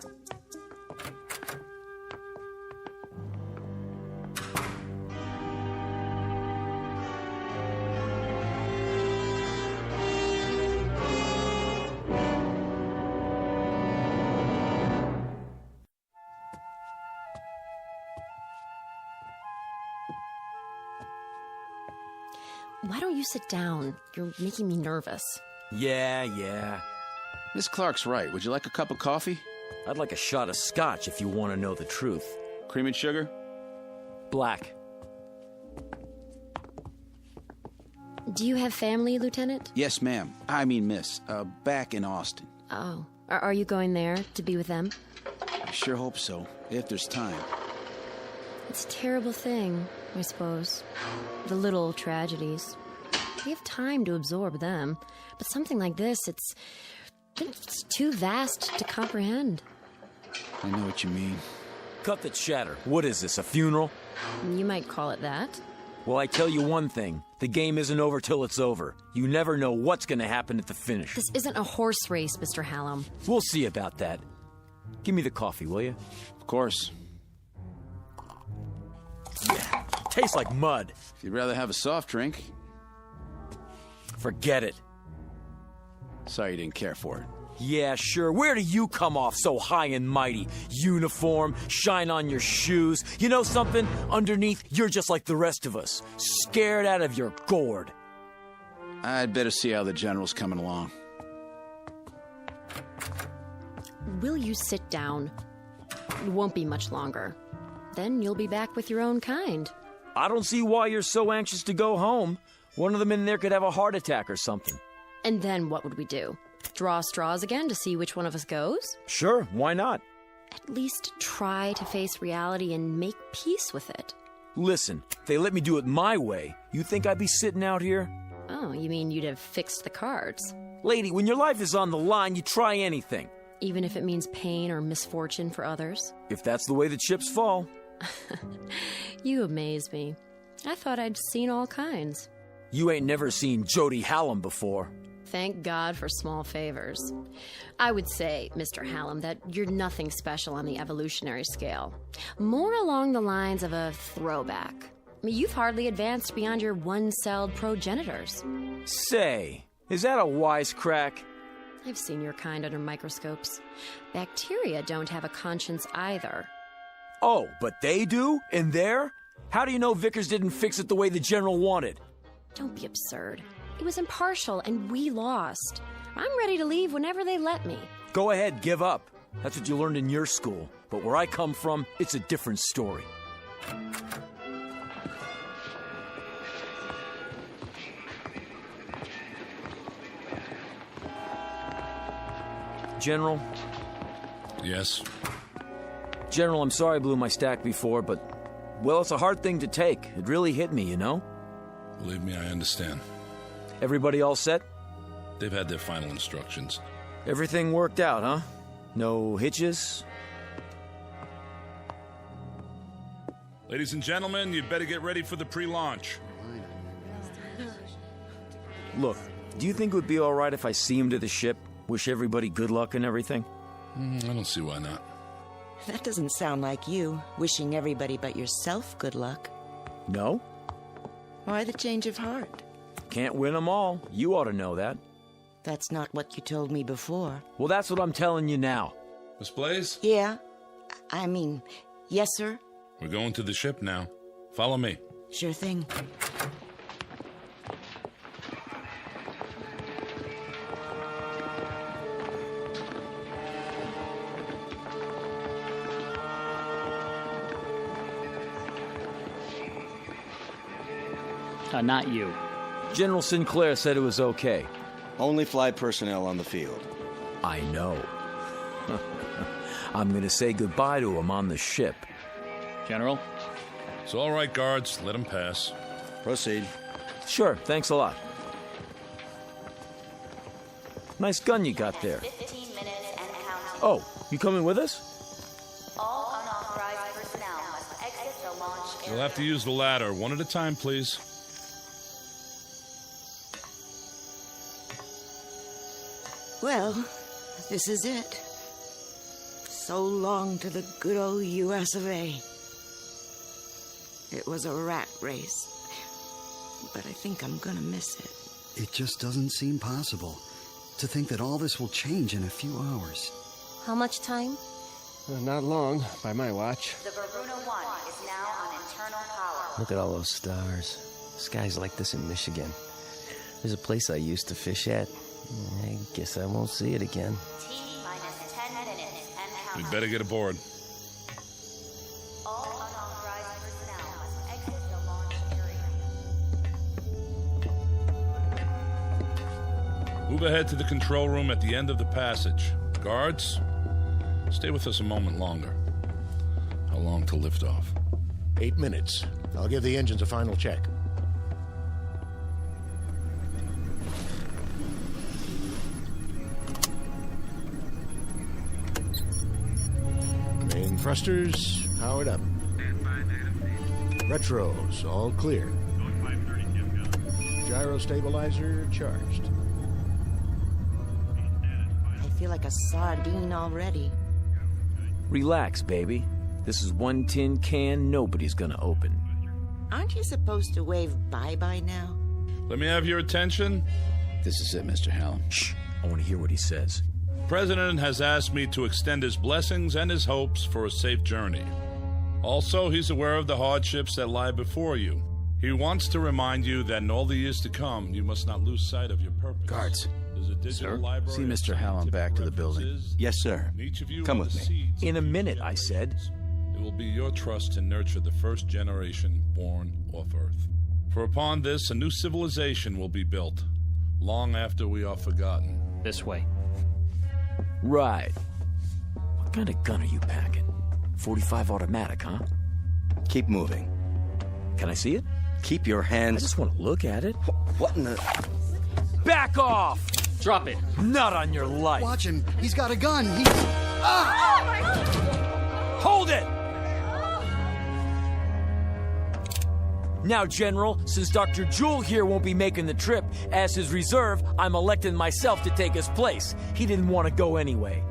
Why don't you sit down? You're making me nervous. Yeah. Miss Clark's right. Would you like a cup of coffee? I'd like a shot of scotch if you want to know the truth. Cream and sugar? Black. Do you have family, Lieutenant? Yes, ma'am. I mean, miss. Back in Austin. Oh. Are you going there to be with them? I sure hope so, if there's time. It's a terrible thing, I suppose. The little tragedies. We have time to absorb them. But something like this, it's too vast to comprehend. I know what you mean. Cut the chatter. What is this, a funeral? You might call it that. Well, I tell you one thing. The game isn't over till it's over. You never know what's going to happen at the finish. This isn't a horse race, Mr. Hallam. We'll see about that. Give me the coffee, will you? Of course. Yeah, tastes like mud. If you'd rather have a soft drink. Forget it. Sorry you didn't care for it. Yeah, sure. Where do you come off so high and mighty? Uniform, shine on your shoes. You know something? Underneath, you're just like the rest of us. Scared out of your gourd. I'd better see how the general's coming along. Will you sit down? It won't be much longer. Then you'll be back with your own kind. I don't see why you're so anxious to go home. One of them in there could have a heart attack or something. And then what would we do? Draw straws again to see which one of us goes? Sure, why not? At least try to face reality and make peace with it. Listen, if they let me do it my way, you think I'd be sitting out here? Oh, you mean you'd have fixed the cards? Lady, when your life is on the line, you try anything. Even if it means pain or misfortune for others? If that's the way the chips fall. You amaze me. I thought I'd seen all kinds. You ain't never seen Jody Hallam before. Thank God for small favors. I would say, Mr. Hallam, that you're nothing special on the evolutionary scale. More along the lines of a throwback. I mean, you've hardly advanced beyond your one-celled progenitors. Say, is that a wisecrack? I've seen your kind under microscopes. Bacteria don't have a conscience either. Oh, but they do? In there? How do you know Vickers didn't fix it the way the general wanted? Don't be absurd. It was impartial, and we lost. I'm ready to leave whenever they let me. Go ahead, give up. That's what you learned in your school. But where I come from, it's a different story. General? Yes? General, I'm sorry I blew my stack before, but, well, it's a hard thing to take. It really hit me, you know? Believe me, I understand. Everybody all set? They've had their final instructions. Everything worked out, huh? No hitches? Ladies and gentlemen, you'd better get ready for the pre-launch. Look, do you think it would be all right if I see him to the ship? Wish everybody good luck and everything? I don't see why not. That doesn't sound like you, wishing everybody but yourself good luck. No? Why the change of heart? Can't win them all. You ought to know that. That's not what you told me before. Well, that's what I'm telling you now. Miss Blaze? Yeah? Yes, sir? We're going to the ship now. Follow me. Sure thing. Not you. General Sinclair said it was okay. Only flight personnel on the field. I know. I'm going to say goodbye to him on the ship. General? It's all right, guards. Let him pass. Proceed. Sure, thanks a lot. Nice gun you got there. 15 minutes and counting. Oh, you coming with us? All unauthorized personnel must exit the launch area. You'll have to use the ladder. One at a time, please. Well, this is it. So long to the good old U.S. of A. It was a rat race, but I think I'm gonna miss it. It just doesn't seem possible to think that all this will change in a few hours. How much time? Not long, by my watch. The Varuna 1 is now on internal power. Look at all those stars. Skies like this in Michigan. There's a place I used to fish at. I guess I won't see it again. T-minus 10 minutes and counting. We'd better get aboard. All unauthorized personnel must exit the launch area. Move ahead to the control room at the end of the passage. Guards, stay with us a moment longer. How long to lift off? 8 minutes. I'll give the engines a final check. Main thrusters powered up. Retros all clear. Gyro stabilizer charged. I feel like a sardine already. Relax, baby. This is one tin can nobody's gonna open. Aren't you supposed to wave bye-bye now? Let me have your attention. This is it, Mr. Hallam. Shh. I want to hear what he says. The President has asked me to extend his blessings and his hopes for a safe journey. Also, he's aware of the hardships that lie before you. He wants to remind you that in all the years to come, you must not lose sight of your purpose. Guards. There's a digital library. See Mr. Hallam back to the building. Yes, sir. Each of you Come are with the me. seeds In a of minute, future I said. nations. It will be your trust to nurture the first generation born off Earth. For upon this, a new civilization will be built, long after we are forgotten. This way. Right. What kind of gun are you packing? 45 automatic, huh? Keep moving. Can I see it? Keep your hands... I just want to look at it. What in the... Back off! Drop it. Not on your life. Watch him. He's got a gun. He's... Hold it! Now, General, since Dr. Jewell here won't be making the trip, as his reserve, I'm electing myself to take his place. He didn't want to go anyway.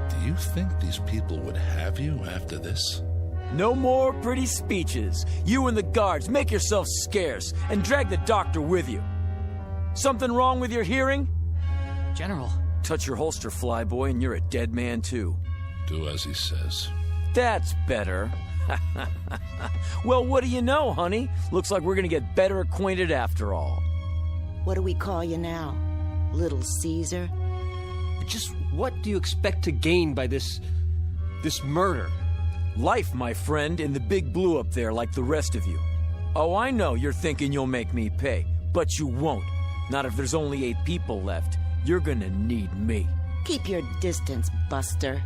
Do you think these people would have you after this? No more pretty speeches. You and the guards, make yourselves scarce, and drag the doctor with you. Something wrong with your hearing? General. Touch your holster, flyboy, and you're a dead man, too. Do as he says. That's better. Well, what do you know, honey? Looks like we're gonna get better acquainted after all. What do we call you now? Little Caesar? Just what do you expect to gain by this murder? Life, my friend, in the big blue up there like the rest of you. Oh, I know you're thinking you'll make me pay, but you won't. Not if there's only 8 people left. You're gonna need me. Keep your distance, Buster.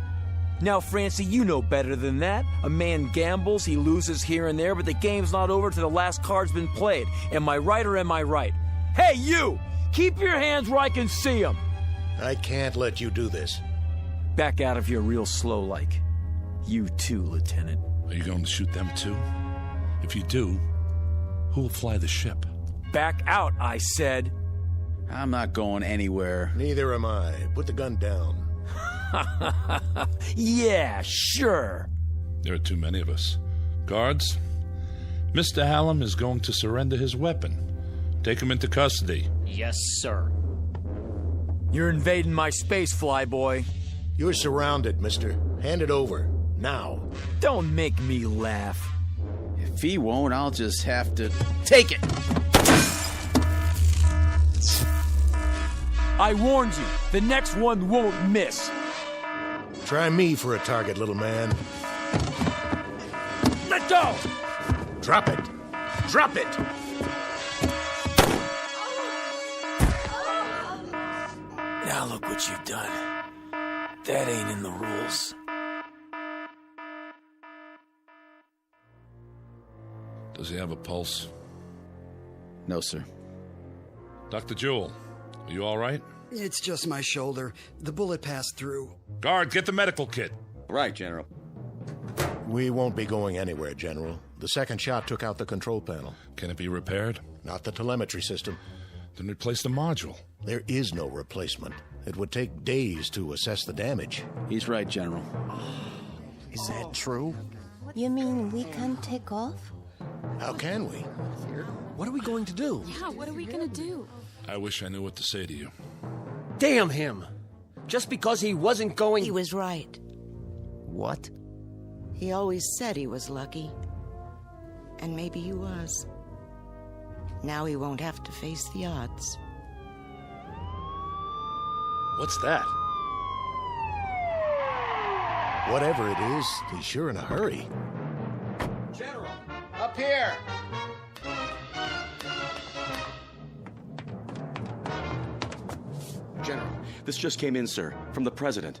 Now, Francie, you know better than that. A man gambles, he loses here and there, but the game's not over till the last card's been played. Am I right or am I right? Hey, you! Keep your hands where I can see them! I can't let you do this. Back out of here real slow like. You too, Lieutenant. Are you going to shoot them too? If you do, who will fly the ship? Back out, I said. I'm not going anywhere. Neither am I. Put the gun down. Yeah, sure. There are too many of us. Guards, Mr. Hallam is going to surrender his weapon. Take him into custody. Yes, sir. You're invading my space, flyboy. You're surrounded, mister. Hand it over. Now. Don't make me laugh. If he won't, I'll just have to take it. I warned you. The next one won't miss. Try me for a target, little man. Let go! Drop it. Drop it! Now look what you've done. That ain't in the rules. Does he have a pulse? No, sir. Dr. Jewell, are you all right? It's just my shoulder. The bullet passed through. Guard, get the medical kit. Right, General. We won't be going anywhere, General. The second shot took out the control panel. Can it be repaired? Not the telemetry system. Then replace the module. There is no replacement. It would take days to assess the damage. He's right, General. Is that true? You mean we can't take off? How can we? What are we going to do? Yeah, what are we gonna do? I wish I knew what to say to you. Damn him! Just because he wasn't going... He was right. What? He always said he was lucky. And maybe he was. Now he won't have to face the odds. What's that? Whatever it is, he's sure in a hurry. General, up here! General, this just came in, sir, from the President.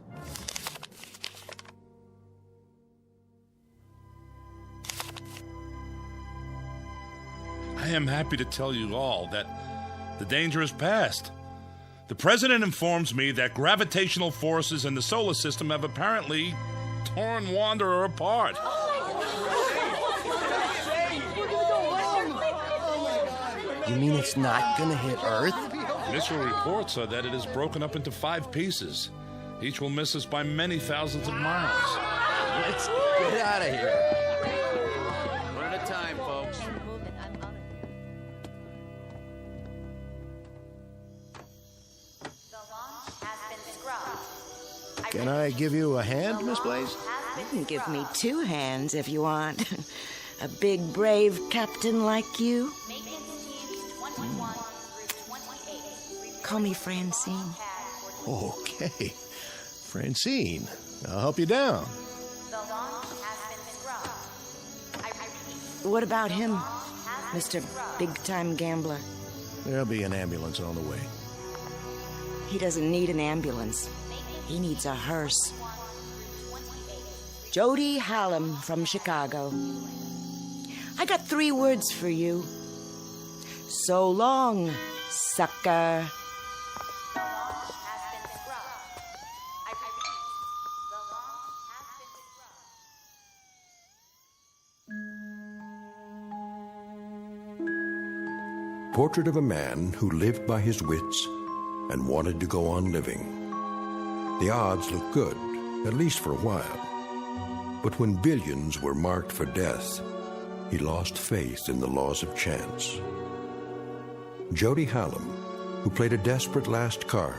I am happy to tell you all that the danger is past. The President informs me that gravitational forces in the solar system have apparently torn Wanderer apart. You mean it's not gonna hit Earth? Initial reports are that it is broken up into 5 pieces. Each will miss us by many thousands of miles. Let's get out of here. One at a time, folks. Can I give you a hand, Miss Blaze? You can give me 2 hands if you want. A big, brave captain like you. Call me Francine. Okay. Francine, I'll help you down. What about him, Mr. Big-Time Gambler? There'll be an ambulance on the way. He doesn't need an ambulance. He needs a hearse. Jody Hallam from Chicago. I got 3 words for you. So long, sucker. Portrait of a man who lived by his wits and wanted to go on living. The odds looked good, at least for a while. But when billions were marked for death, he lost faith in the laws of chance. Jody Hallam, who played a desperate last card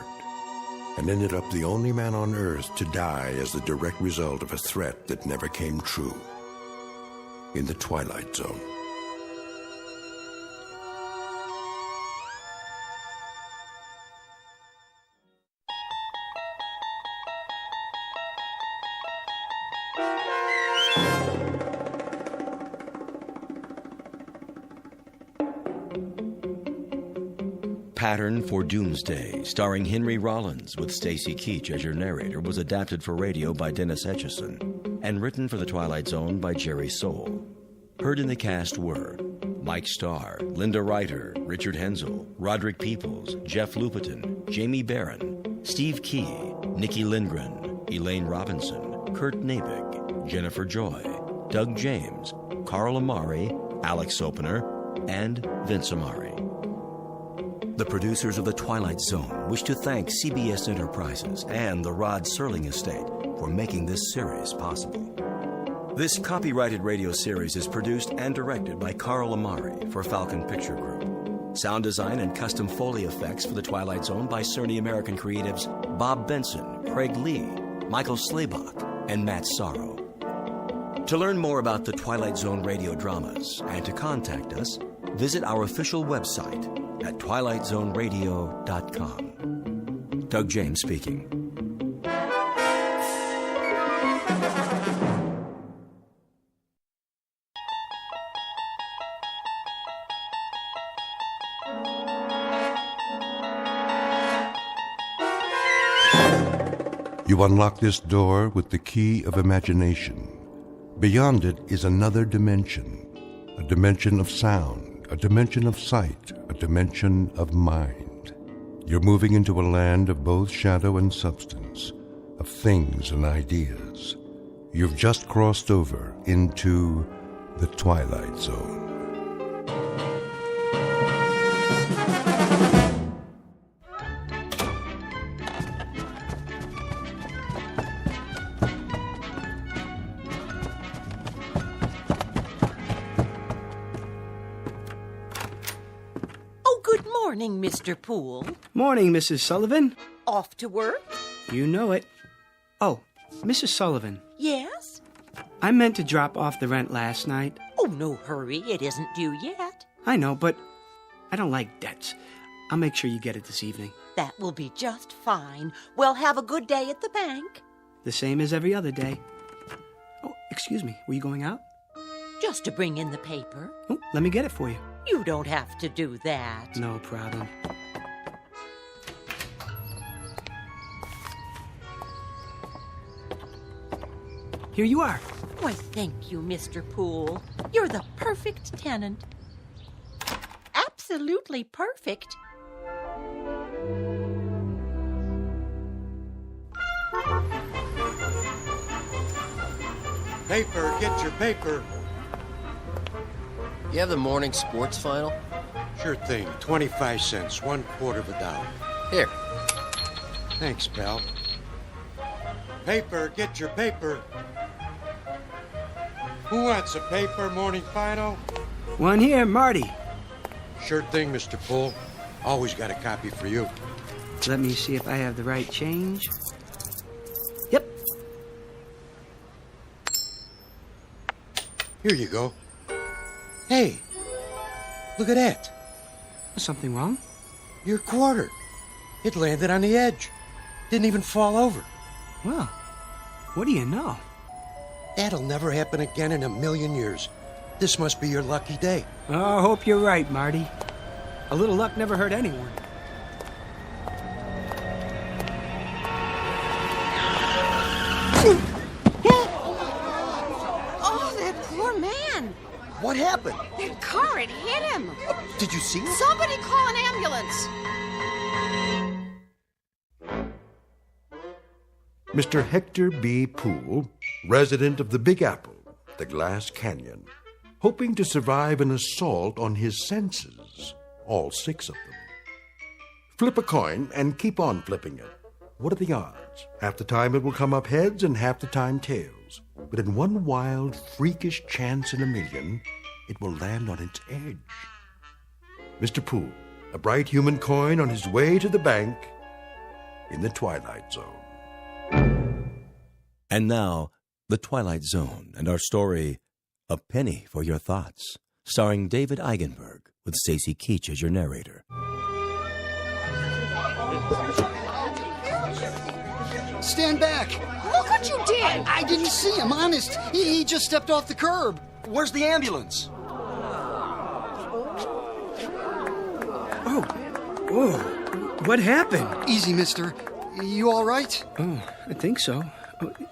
and ended up the only man on Earth to die as the direct result of a threat that never came true. In the Twilight Zone. Pattern for Doomsday, starring Henry Rollins with Stacy Keach as your narrator, was adapted for radio by Dennis Etchison and written for The Twilight Zone by Jerry Soule. Heard in the cast were Mike Starr, Linda Ryder, Richard Hensel, Roderick Peoples, Jeff Lupetin, Jamie Barron, Steve Key, Nikki Lindgren, Elaine Robinson, Kurt Nabig, Jennifer Joy, Doug James, Carl Amari, Alex Sopener, and Vince Amari. The producers of The Twilight Zone wish to thank CBS Enterprises and the Rod Serling Estate for making this series possible. This copyrighted radio series is produced and directed by Carl Amari for Falcon Picture Group. Sound design and custom Foley effects for The Twilight Zone by Cerny American creatives Bob Benson, Craig Lee, Michael Slaybach, and Matt Sorrow. To learn more about The Twilight Zone Radio Dramas and to contact us, visit our official website at twilightzoneradio.com. Doug James speaking. You unlock this door with the key of imagination. Beyond it is another dimension, a dimension of sound, a dimension of sight, a dimension of mind. You're moving into a land of both shadow and substance, of things and ideas. You've just crossed over into the Twilight Zone. Morning, Mr. Poole. Morning, Mrs. Sullivan. Off to work? You know it. Oh, Mrs. Sullivan. Yes? I meant to drop off the rent last night. Oh, no hurry. It isn't due yet. I know, but I don't like debts. I'll make sure you get it this evening. That will be just fine. Well, have a good day at the bank. The same as every other day. Oh, excuse me. Were you going out? Just to bring in the paper. Oh, let me get it for you. You don't have to do that. No problem. Here you are. Why, thank you, Mr. Poole. You're the perfect tenant. Absolutely perfect. Paper, get your paper. You have the morning sports final? Sure thing. 25 cents, $1/4 of a dollar. Here. Thanks, pal. Paper, get your paper. Who wants a paper, morning final? One here, Marty. Sure thing, Mr. Poole. Always got a copy for you. Let me see if I have the right change. Yep. Here you go. Hey, look at that. Something wrong? Your quarter. It landed on the edge. Didn't even fall over. Well, what do you know? That'll never happen again in a million years. This must be your lucky day. Oh, I hope you're right, Marty. A little luck never hurt anyone. Oh, that poor man. What happened? That car, it hit him. Did you see it? Somebody call an ambulance. Mr. Hector B. Poole, resident of the Big Apple, the Glass Canyon, hoping to survive an assault on his senses, all 6 of them. Flip a coin and keep on flipping it. What are the odds? Half the time it will come up heads and half the time tails. But in one wild, freakish chance in a million, it will land on its edge. Mr. Poole, a bright human coin on his way to the bank in the Twilight Zone. And now, The Twilight Zone and our story, A Penny for Your Thoughts, starring David Eigenberg with Stacy Keach as your narrator. Stand back! Look what you did! I didn't see him, honest. He just stepped off the curb. Where's the ambulance? Oh, whoa. What happened? Easy, mister. You all right? Oh, I think so.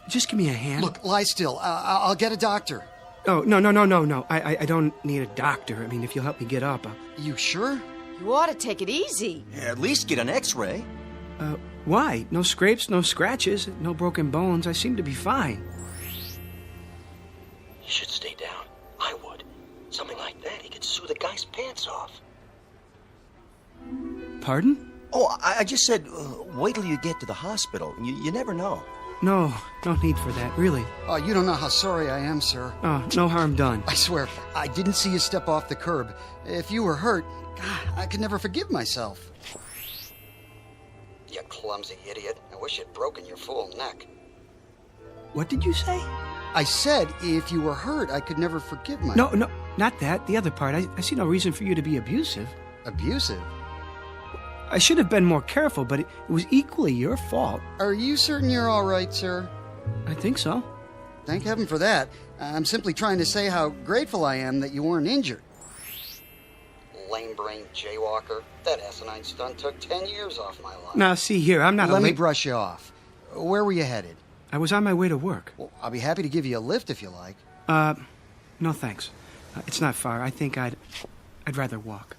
Just give me a hand. Look, lie still. I'll get a doctor. Oh, no. I don't need a doctor. I mean, if you'll help me get up. You sure? You ought to take it easy. At least get an x-ray. Why? No scrapes, no scratches, no broken bones. I seem to be fine. You should stay down. I would. Something like that, he could sue the guy's pants off. Pardon? Oh, I just said, wait till you get to the hospital. You never know. No need for that, really. Oh, you don't know how sorry I am, sir. Oh, no harm done. I swear, I didn't see you step off the curb. If you were hurt, God, I could never forgive myself. You clumsy idiot. I wish you'd broken your fool neck. What did you say? I said, if you were hurt, I could never forgive myself. No, not that. The other part. I see no reason for you to be abusive. Abusive? I should have been more careful, but it was equally your fault. Are you certain you're all right, sir? I think so. Thank heaven for that. I'm simply trying to say how grateful I am that you weren't injured. Lame-brained jaywalker. That asinine stunt took 10 years off my life. Now, see here, I'm not Let me brush you off. Where were you headed? I was on my way to work. Well, I'll be happy to give you a lift if you like. No thanks. It's not far. I think I'd rather walk.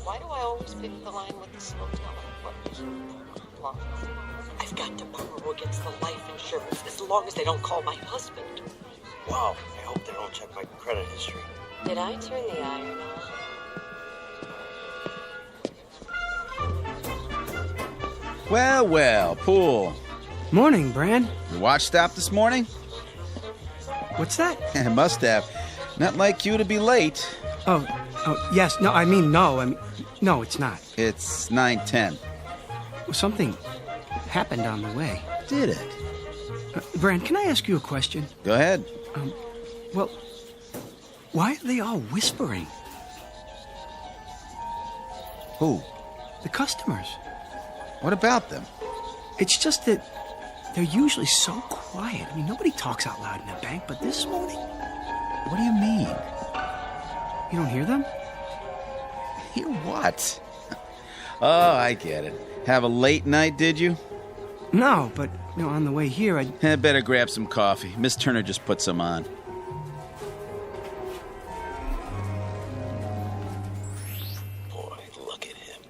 Why do I always pick the line with the slow teller? I've got to borrow against the life insurance as long as they don't call my husband. Wow, I hope they don't check my credit history. Did I turn the iron on? Well, Pool. Morning, Bran. Your watch stopped this morning? What's that? Must have. Not like you to be late. Oh, yes. No, no, it's not. It's 9:10. Well, something happened on the way. Did it? Bran, can I ask you a question? Go ahead. Well, why are they all whispering? Who? The customers. What about them? It's just that they're usually so quiet. I mean, nobody talks out loud in a bank, but this morning... What do you mean? You don't hear them? Hear what? Oh, I get it. Have a late night, did you? No, but on the way here, I better grab some coffee. Miss Turner just put some on. Boy, look at him.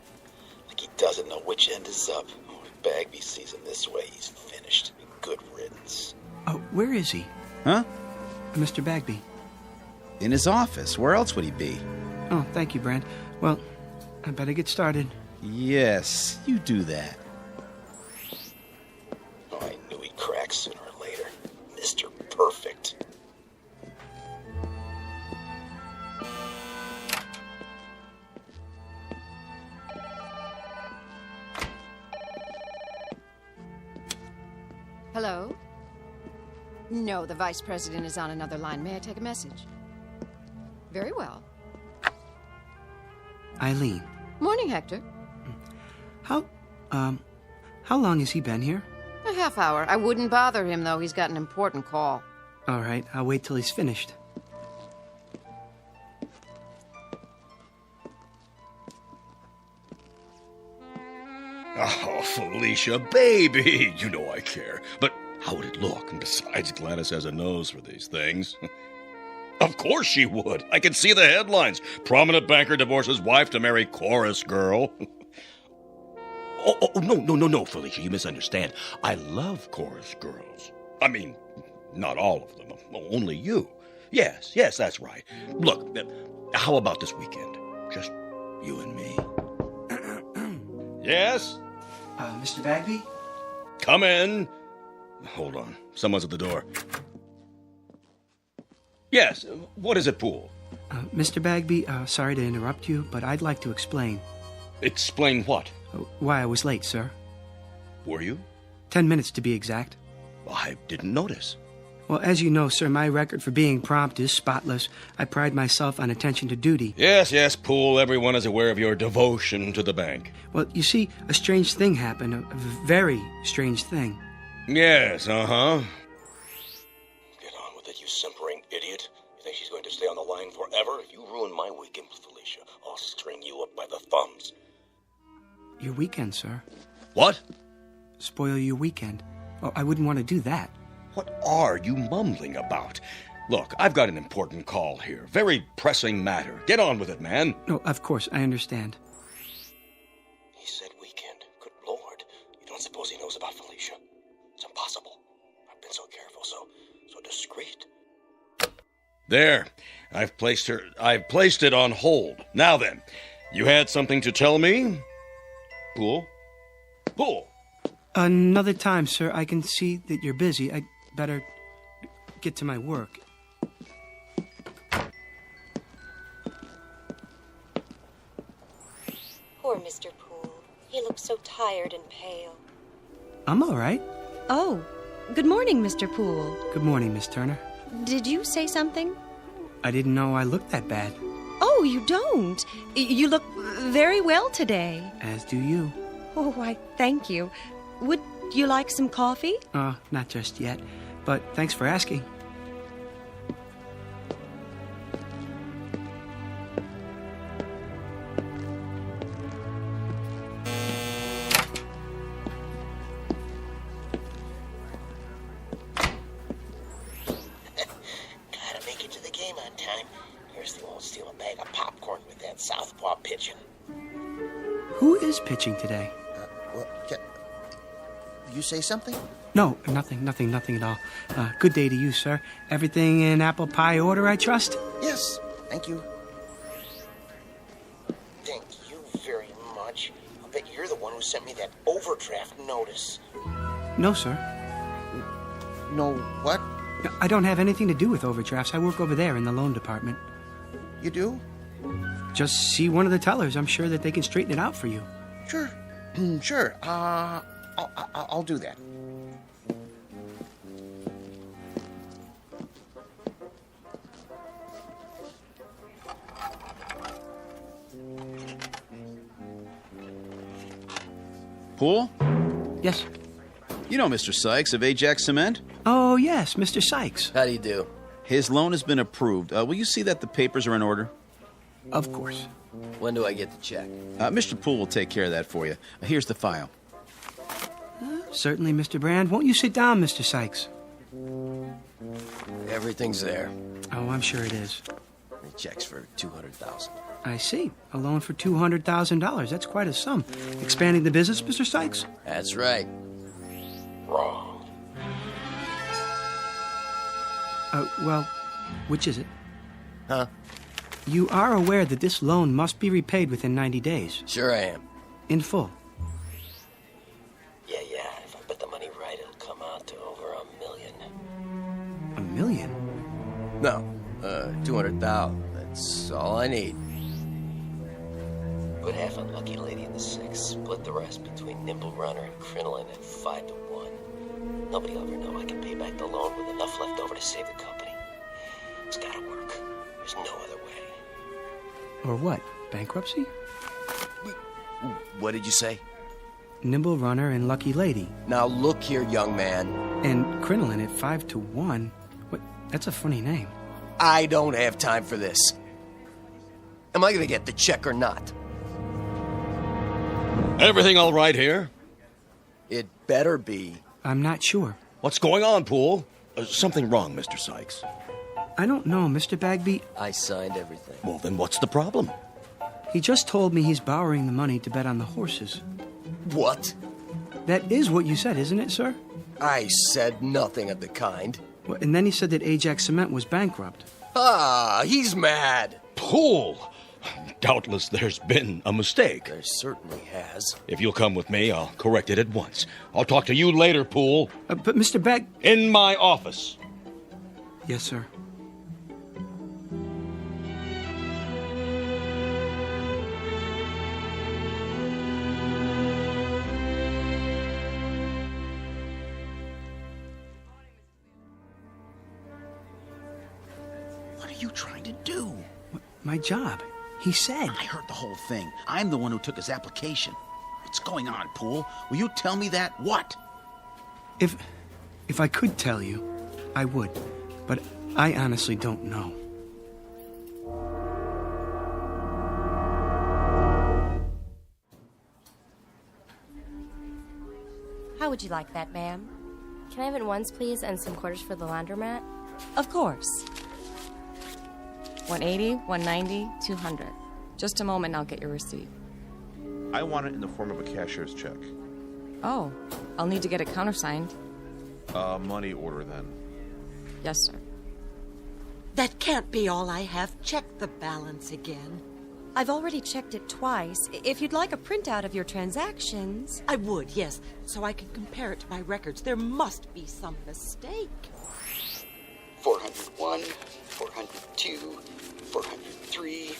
Like he doesn't know which end is up. Oh, if Bagby sees him this way, he's finished. Good riddance. Oh, where is he? Huh? Mr. Bagby. In his office. Where else would he be? Oh, thank you, Brand. Well, I better get started. Yes, you do that. Oh, I knew he'd crack sooner or later. Mr. Perfect. Hello? No, the vice president is on another line. May I take a message? Very well. Eileen. Morning, Hector. How long has he been here? A half hour. I wouldn't bother him, though. He's got an important call. All right, I'll wait till he's finished. Oh, Felicia, baby, you know I care. But how would it look? And besides, Gladys has a nose for these things. Of course she would. I can see the headlines. Prominent banker divorces wife to marry chorus girl. Oh, no, Felicia, you misunderstand. I love chorus girls. I mean, not all of them. Only you. Yes, that's right. Look, how about this weekend? Just you and me. Yes? Mr. Bagby? Come in. Hold on. Someone's at the door. Yes, what is it, Poole? Mr. Bagby, sorry to interrupt you, but I'd like to explain. Explain what? Why I was late, sir. Were you? 10 minutes to be exact. I didn't notice. Well, as you know, sir, my record for being prompt is spotless. I pride myself on attention to duty. Yes, Poole, everyone is aware of your devotion to the bank. Well, you see, a strange thing happened, a very strange thing. Yes, uh-huh. Get on with it, you simpering idiot. You think she's going to stay on the line forever? If you ruin my weekend with Felicia, I'll string you up by the thumbs. your weekend, sir. What? Spoil your weekend. Oh, I wouldn't want to do that. What are you mumbling about? Look, I've got an important call here. Very pressing matter. Get on with it, man. No, of course, I understand. He said weekend. Good Lord. You don't suppose he knows about Felicia? It's impossible. I've been so careful, so discreet. There. I've placed it on hold. Now then, you had something to tell me? Pool? Pool! Another time, sir. I can see that you're busy. I'd better get to my work. Poor Mr. Poole. He looks so tired and pale. I'm all right. Oh, good morning, Mr. Poole. Good morning, Miss Turner. Did you say something? I didn't know I looked that bad. Oh, you don't. You look very well today. As do you. Oh, why, thank you. Would you like some coffee? Not just yet, but thanks for asking. Gotta make it to the game on time. Here's won't steal a bag of popcorn with that southpaw pitching. Who is pitching today? You say something? No, nothing at all. Good day to you, sir. Everything in apple pie order, I trust? Yes, thank you. Thank you very much. I'll bet you're the one who sent me that overdraft notice. No, sir. No, what? I don't have anything to do with overdrafts. I work over there in the loan department. You do? Just see one of the tellers. I'm sure that they can straighten it out for you. Sure. Sure. I'll do that. Poole? Yes? You know Mr. Sykes of Ajax Cement? Oh, yes, Mr. Sykes. How do you do? His loan has been approved. Will you see that the papers are in order? Of course. When do I get the check? Mr. Poole will take care of that for you. Here's the file. Certainly, Mr. Brand. Won't you sit down, Mr. Sykes? Everything's there. Oh, I'm sure it is. The check's for $200,000. I see. A loan for $200,000. That's quite a sum. Expanding the business, Mr. Sykes? That's right. Wrong. Well, which is it? Huh? You are aware that this loan must be repaid within 90 days. Sure I am. In full. Yeah. If I put the money right, it'll come out to over $1 million. $1 million? No, 200,000. That's all I need. Put half on Lucky Lady in the 6. Split the rest between Nimble Runner and Cringle at 5 to 1. Nobody will ever know I can pay back the loan with enough left over to save the company. It's gotta work. There's no other way. Or what? Bankruptcy? What did you say? Nimble Runner and Lucky Lady. Now look here, young man. And Crinolin at 5 to 1? What? That's a funny name. I don't have time for this. Am I gonna get the check or not? Everything all right here? It better be. I'm not sure. What's going on, Poole? Something wrong, Mr. Sykes. I don't know, Mr. Bagby. I signed everything. Well, then what's the problem? He just told me he's borrowing the money to bet on the horses. What? That is what you said, isn't it, sir? I said nothing of the kind. Well, and then he said that Ajax Cement was bankrupt. Ah, he's mad. Poole! Doubtless there's been a mistake. There certainly has. If you'll come with me, I'll correct it at once. I'll talk to you later, Poole. But Mr. Bag... In my office. Yes, sir. What are you trying to do? My job. He said. I heard the whole thing. I'm the one who took his application. What's going on, Poole? Will you tell me that? What? If I could tell you, I would. But I honestly don't know. would you like that, ma'am? Can I have it once, please, and some quarters for the laundromat? Of course. 180, 190, 200. Just a moment and I'll get your receipt. I want it in the form of a cashier's check. Oh, I'll need to get it countersigned. Money order then. Yes, sir. That can't be all I have. Check the balance again. I've already checked it twice. If you'd like a printout of your transactions... I would, yes, so I can compare it to my records. There must be some mistake. 401, 402, 403.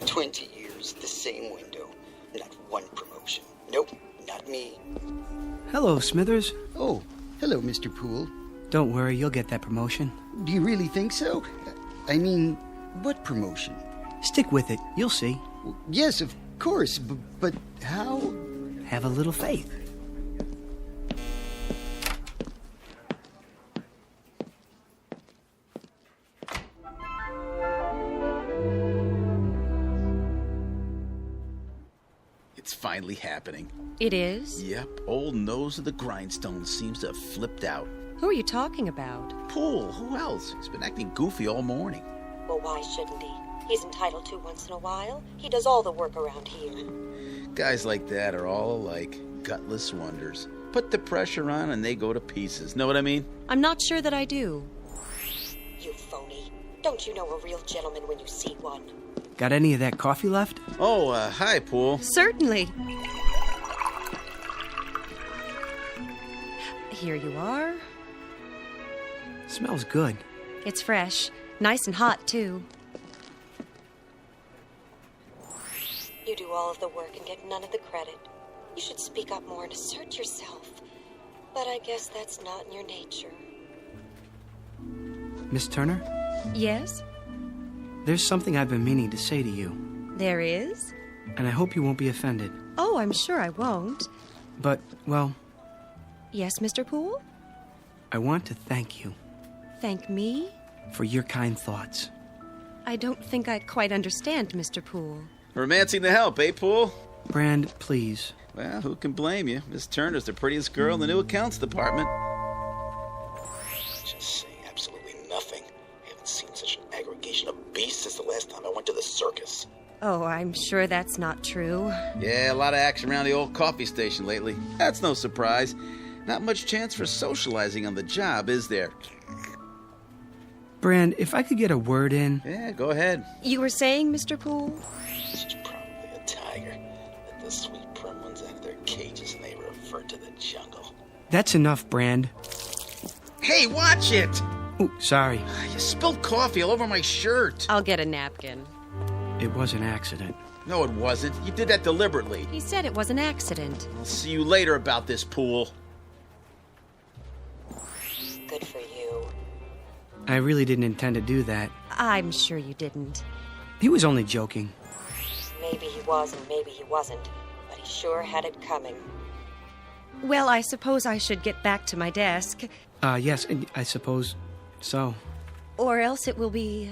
20 years, the same window. Not one promotion. Nope, not me. Hello, Smithers. Oh, hello, Mr. Poole. Don't worry, you'll get that promotion. Do you really think so? I mean, what promotion? Stick with it. You'll see. Yes, of course, but how? Have a little faith. It's finally happening. It is? Yep, old nose of the grindstone seems to have flipped out. Who are you talking about? Poole, who else? He's been acting goofy all morning. Well, why shouldn't he? He's entitled to once in a while. He does all the work around here. Guys like that are all alike, gutless wonders. Put the pressure on and they go to pieces. Know what I mean? I'm not sure that I do. You phony. Don't you know a real gentleman when you see one? Got any of that coffee left? Oh, hi, Poole. Certainly. Here you are. Smells good. It's fresh. Nice and hot, too. You do all of the work and get none of the credit. You should speak up more and assert yourself. But I guess that's not in your nature. Miss Turner? Yes? There's something I've been meaning to say to you. There is? And I hope you won't be offended. Oh, I'm sure I won't. But, well... Yes, Mr. Poole? I want to thank you. Thank me? For your kind thoughts. I don't think I quite understand, Mr. Poole. Romancing the help, eh, Poole? Brand, please. Well, who can blame you? Miss Turner's the prettiest girl in the new accounts department. Just saying absolutely nothing. I haven't seen such an aggregation of beasts since the last time I went to the circus. Oh, I'm sure that's not true. Yeah, a lot of action around the old coffee station lately. That's no surprise. Not much chance for socializing on the job, is there? Brand, if I could get a word in... Yeah, go ahead. You were saying, Mr. Poole? She's probably a tiger. Let the sweet prim ones out of their cages and they revert to the jungle. That's enough, Brand. Hey, watch it! Oh, sorry. You spilled coffee all over my shirt. I'll get a napkin. It was an accident. No, it wasn't. You did that deliberately. He said it was an accident. I'll see you later about this, Poole. Good for you. I really didn't intend to do that. I'm sure you didn't. He was only joking. Maybe he was and maybe he wasn't, but he sure had it coming. Well, I suppose I should get back to my desk. Yes, I suppose so. Or else it will be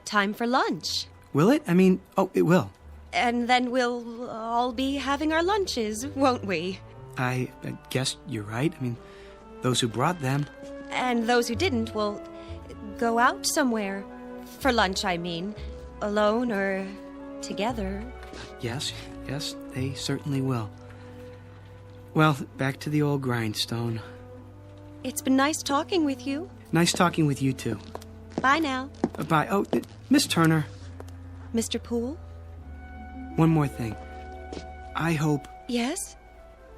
time for lunch. Will it? I mean, oh, it will. And then we'll all be having our lunches, won't we? I guess you're right. I mean, those who brought them. And those who didn't will go out somewhere. For lunch, I mean. Alone or together. Yes, they certainly will. Well, back to the old grindstone. It's been nice talking with you. Nice talking with you, too. Bye now. Bye. Oh, Miss Turner. Mr. Poole? One more thing. I hope... Yes?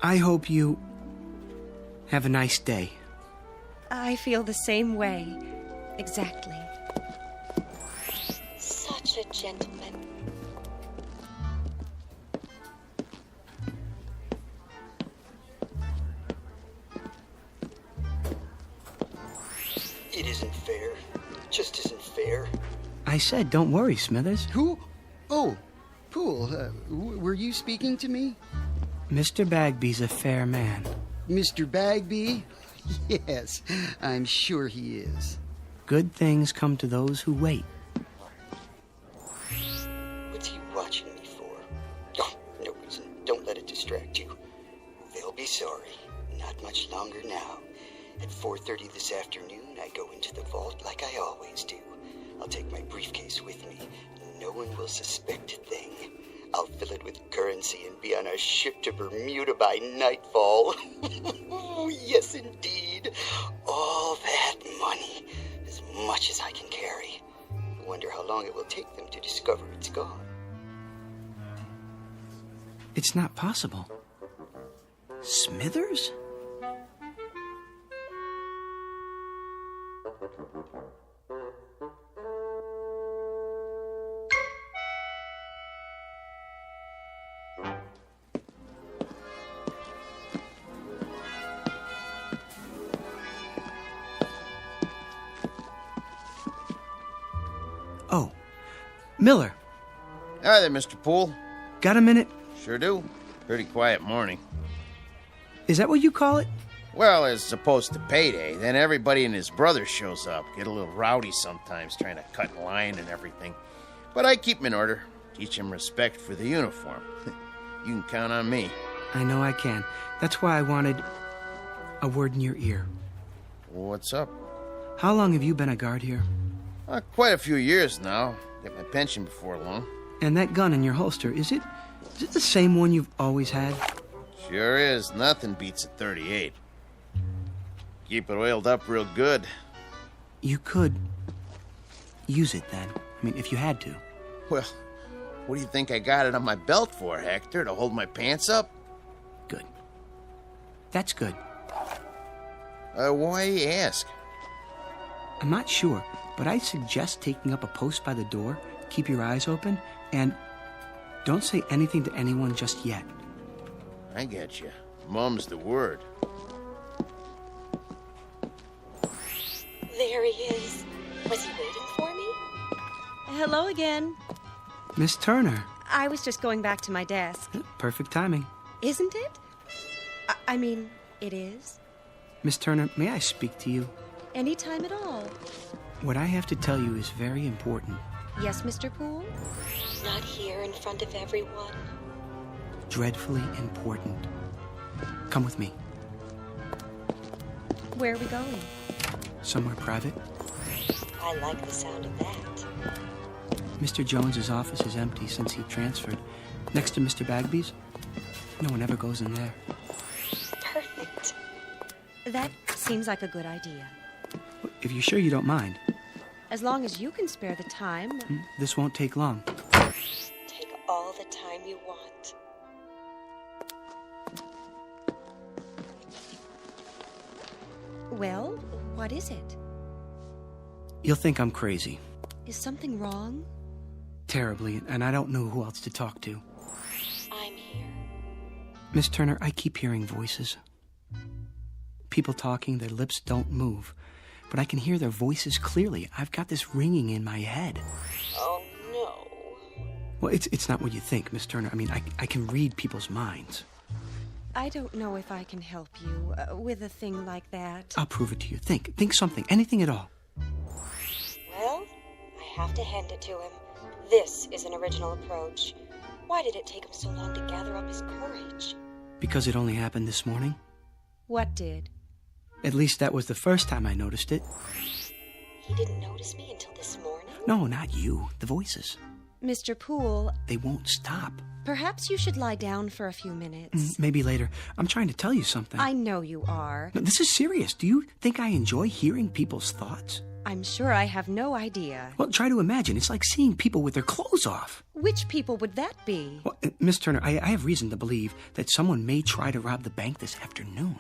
I hope you have a nice day. I feel the same way. Exactly. Such a gentleman. It isn't fair. It just isn't fair. I said, don't worry, Smithers. Who? Oh, Poole, were you speaking to me? Mr. Bagby's a fair man. Mr. Bagby? Yes, I'm sure he is. Good things come to those who wait. What's he watching me for? Oh, no reason. Don't let it distract you. They'll be sorry. Not much longer now. At 4:30 this afternoon, I go into the vault like I always do. I'll take my briefcase with me. No one will suspect a thing. I'll fill it with currency and be on a ship to Bermuda by nightfall. Yes, indeed. All that money. As much as I can carry. I wonder how long it will take them to discover it's gone. It's not possible. Smithers? Oh, Miller. Hi there, Mr. Poole. Got a minute? Sure do. Pretty quiet morning. Is that what you call it? Well, as opposed to payday, then everybody and his brother shows up. Get a little rowdy sometimes, trying to cut in line and everything. But I keep him in order. Teach him respect for the uniform. You can count on me. I know I can. That's why I wanted a word in your ear. What's up? How long have you been a guard here? Quite a few years now. Get my pension before long. And that gun in your holster, is it the same one you've always had? Sure is. Nothing beats a .38. Keep it oiled up real good. You could use it then. I mean, if you had to. Well, what do you think I got it on my belt for, Hector? To hold my pants up? Good. That's good. Why you ask? I'm not sure, but I suggest taking up a post by the door, keep your eyes open, and don't say anything to anyone just yet. I get you. Mum's the word. There he is. Was he waiting for me? Hello again. Miss Turner. I was just going back to my desk. Perfect timing. Isn't it? I mean, it is. Miss Turner, may I speak to you? Anytime at all. What I have to tell you is very important. Yes, Mr. Poole? Not here in front of everyone. Dreadfully important. Come with me. Where are we going? Somewhere private. I like the sound of that. Mr. Jones's office is empty since he transferred. Next to Mr. Bagby's. No one ever goes in there. Perfect. That seems like a good idea. If you're sure you don't mind. As long as you can spare the time. This won't take long. Take all the time you want. Well, what is it? You'll think I'm crazy. Is something wrong? Terribly, and I don't know who else to talk to. I'm here. Miss Turner, I keep hearing voices. People talking, their lips don't move. But I can hear their voices clearly. I've got this ringing in my head. Oh, no. Well, it's not what you think, Miss Turner. I mean, I can read people's minds. I don't know if I can help you with a thing like that. I'll prove it to you. Think something, anything at all. Well, I have to hand it to him. This is an original approach. Why did it take him so long to gather up his courage? Because it only happened this morning? What did? At least that was the first time I noticed it. He didn't notice me until this morning? No, not you. The voices. Mr. Poole... They won't stop. Perhaps you should lie down for a few minutes. Maybe later. I'm trying to tell you something. I know you are. No, this is serious. Do you think I enjoy hearing people's thoughts? I'm sure I have no idea. Well, try to imagine. It's like seeing people with their clothes off. Which people would that be? Well, Miss Turner, I have reason to believe that someone may try to rob the bank this afternoon.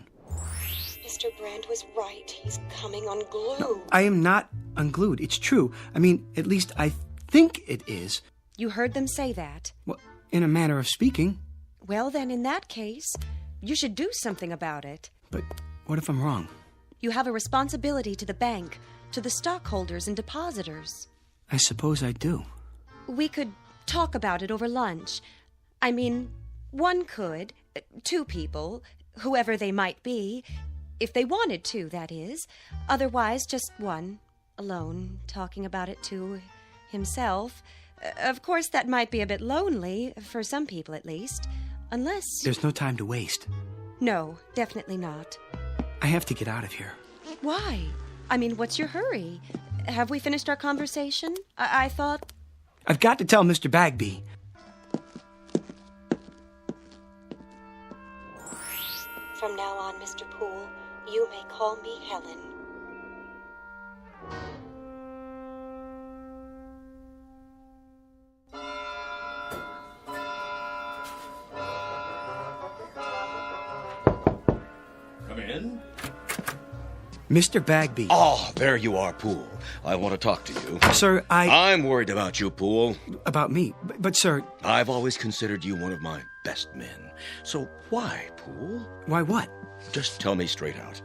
Mr. Brand was right. He's coming unglued. No, I am not unglued. It's true. I mean, at least I think it is. You heard them say that? Well, in a manner of speaking. Well, then, in that case, you should do something about it. But what if I'm wrong? You have a responsibility to the bank, to the stockholders and depositors. I suppose I do. We could talk about it over lunch. I mean, one could, two people, whoever they might be, if they wanted to, that is. Otherwise, just one, alone, talking about it to himself. Of course, that might be a bit lonely, for some people at least, unless... There's no time to waste. No, definitely not. I have to get out of here. Why? I mean, what's your hurry? Have we finished our conversation? I thought... I've got to tell Mr. Bagby. From now on, Mr. Poole, you may call me Helen. Come in. Mr. Bagby. Oh, there you are, Poole. I want to talk to you. Sir, I'm worried about you, Poole. About me? But sir... I've always considered you one of my best men. So why, Poole? Why what? Just tell me straight out.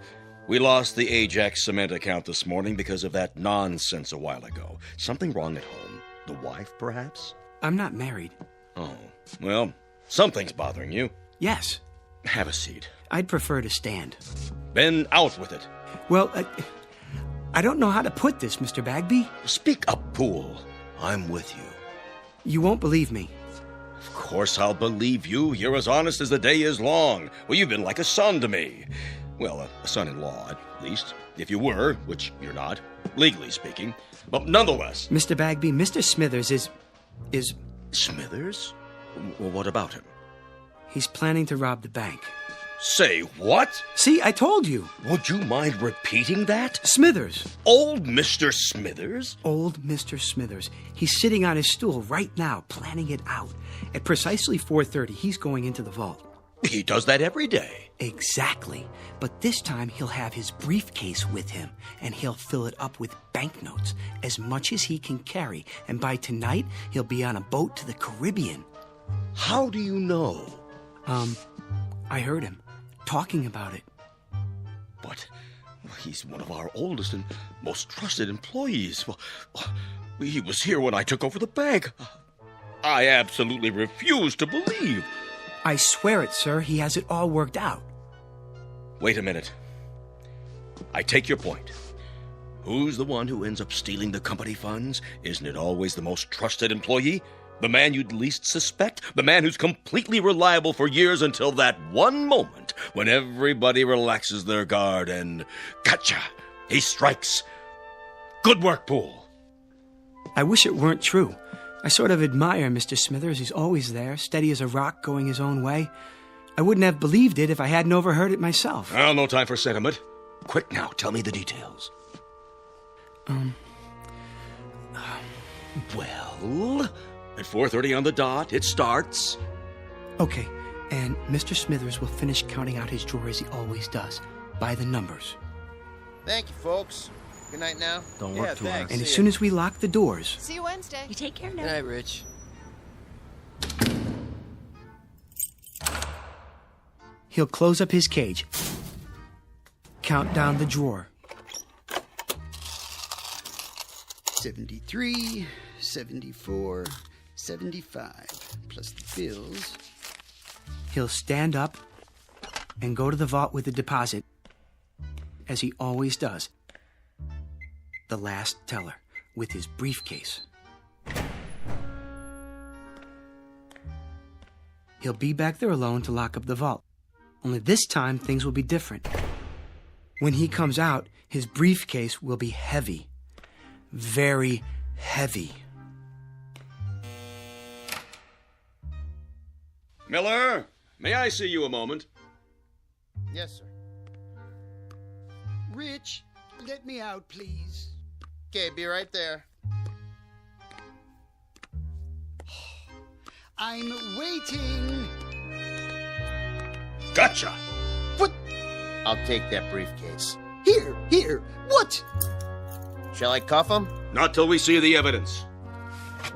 We lost the Ajax cement account this morning because of that nonsense a while ago. Something wrong at home? The wife, perhaps? I'm not married. Oh, well, something's bothering you. Yes. Have a seat. I'd prefer to stand. Then out with it. Well, I don't know how to put this, Mr. Bagby. Speak up, Poole. I'm with you. You won't believe me. Of course I'll believe you. You're as honest as the day is long. Well, you've been like a son to me. Well, a son-in-law, at least. If you were, which you're not, legally speaking. But nonetheless... Mr. Bagby, Mr. Smithers is... Smithers? Well, what about him? He's planning to rob the bank. Say what? See, I told you. Would you mind repeating that? Smithers. Old Mr. Smithers? Old Mr. Smithers. He's sitting on his stool right now, planning it out. At precisely 4:30, he's going into the vault. He does that every day. Exactly. But this time, he'll have his briefcase with him, and he'll fill it up with banknotes, as much as he can carry. And by tonight, he'll be on a boat to the Caribbean. How do you know? I heard him talking about it. But he's one of our oldest and most trusted employees. Well, he was here when I took over the bank. I absolutely refuse to believe. I swear it, sir. He has it all worked out. Wait a minute. I take your point. Who's the one who ends up stealing the company funds? Isn't it always the most trusted employee? The man you'd least suspect? The man who's completely reliable for years until that one moment when everybody relaxes their guard and... Gotcha! He strikes. Good work, Poole. I wish it weren't true. I sort of admire Mr. Smithers. He's always there, steady as a rock, going his own way. I wouldn't have believed it if I hadn't overheard it myself. Well, no time for sentiment. Quick now, tell me the details. Well... At 4:30 on the dot, it starts. Okay, and Mr. Smithers will finish counting out his drawer as he always does, by the numbers. Thank you, folks. Good night now. Don't work too hard. And as soon as we lock the doors... See you Wednesday. You take care now. Good night, Rich. He'll close up his cage, count down the drawer. 73, 74, 75, plus the bills. He'll stand up and go to the vault with the deposit, as he always does. The last teller, with his briefcase. He'll be back there alone to lock up the vault. Only this time, things will be different. When he comes out, his briefcase will be heavy. Very heavy. Miller, may I see you a moment? Yes, sir. Rich, let me out, please. Okay, be right there. I'm waiting. Gotcha! What? I'll take that briefcase. Here. What? Shall I cuff him? Not till we see the evidence.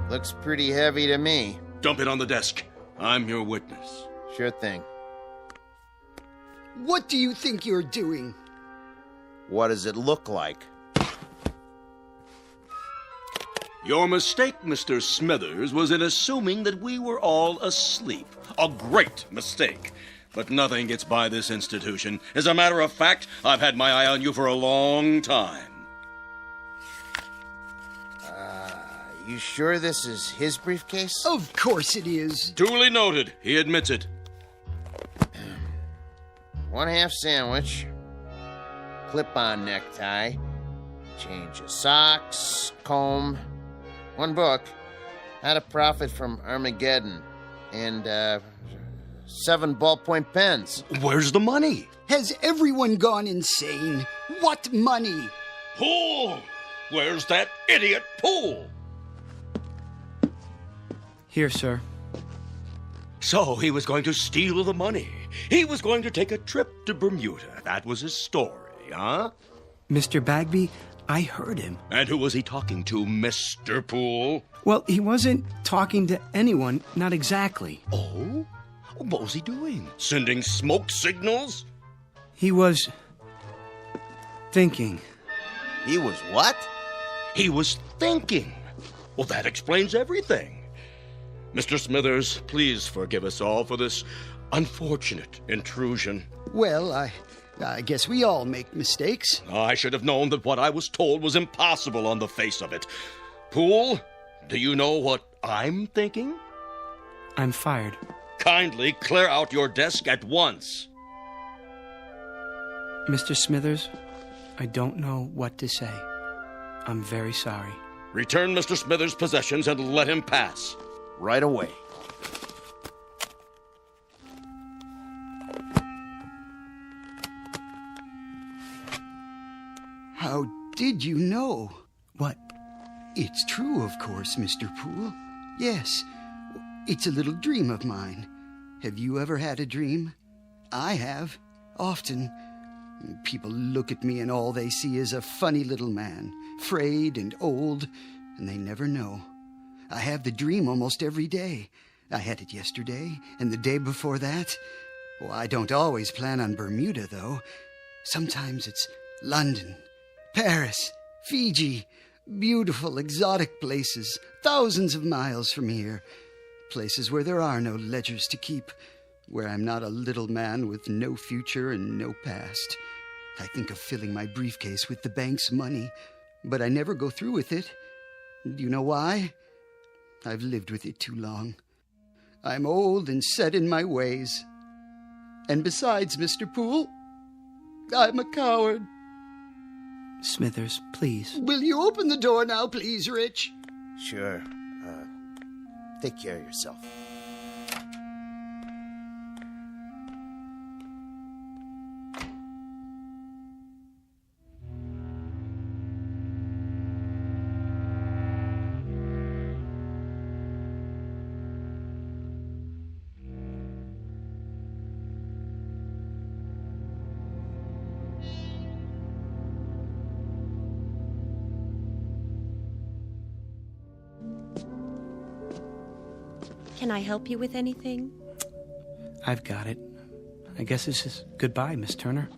Looks pretty heavy to me. Dump it on the desk. I'm your witness. Sure thing. What do you think you're doing? What does it look like? Your mistake, Mr. Smithers, was in assuming that we were all asleep. A great mistake. But nothing gets by this institution. As a matter of fact, I've had my eye on you for a long time. You sure this is his briefcase? Of course it is. Duly noted. He admits it. 1/2 sandwich, clip-on necktie, change of socks, comb, 1 book, How to Profit from Armageddon, and 7 ballpoint pens. Where's the money? Has everyone gone insane? What money? Pool! Where's that idiot Pool? Here, sir. So he was going to steal the money. He was going to take a trip to Bermuda. That was his story, huh? Mr. Bagby, I heard him. And who was he talking to, Mr. Poole? Well, he wasn't talking to anyone, not exactly. Oh? What was he doing? Sending smoke signals? He was thinking. He was what? He was thinking. Well, that explains everything. Mr. Smithers, please forgive us all for this unfortunate intrusion. Well, I guess we all make mistakes. I should have known that what I was told was impossible on the face of it. Poole, do you know what I'm thinking? I'm fired. Kindly clear out your desk at once. Mr. Smithers, I don't know what to say. I'm very sorry. Return Mr. Smithers' possessions and let him pass. Right away. How did you know? What? It's true, of course, Mr. Poole. Yes, it's a little dream of mine. Have you ever had a dream? I have, often. People look at me and all they see is a funny little man, frayed and old, and they never know. I have the dream almost every day. I had it yesterday and the day before that. Well, I don't always plan on Bermuda, though. Sometimes it's London, Paris, Fiji, beautiful, exotic places, thousands of miles from here. Places where there are no ledgers to keep, where I'm not a little man with no future and no past. I think of filling my briefcase with the bank's money, but I never go through with it. Do you know why? I've lived with it too long. I'm old and set in my ways. And besides, Mr. Poole, I'm a coward. Smithers, please. Will you open the door now, please, Rich? Sure. Take care of yourself. Can I help you with anything? I've got it. I guess this is goodbye, Miss Turner.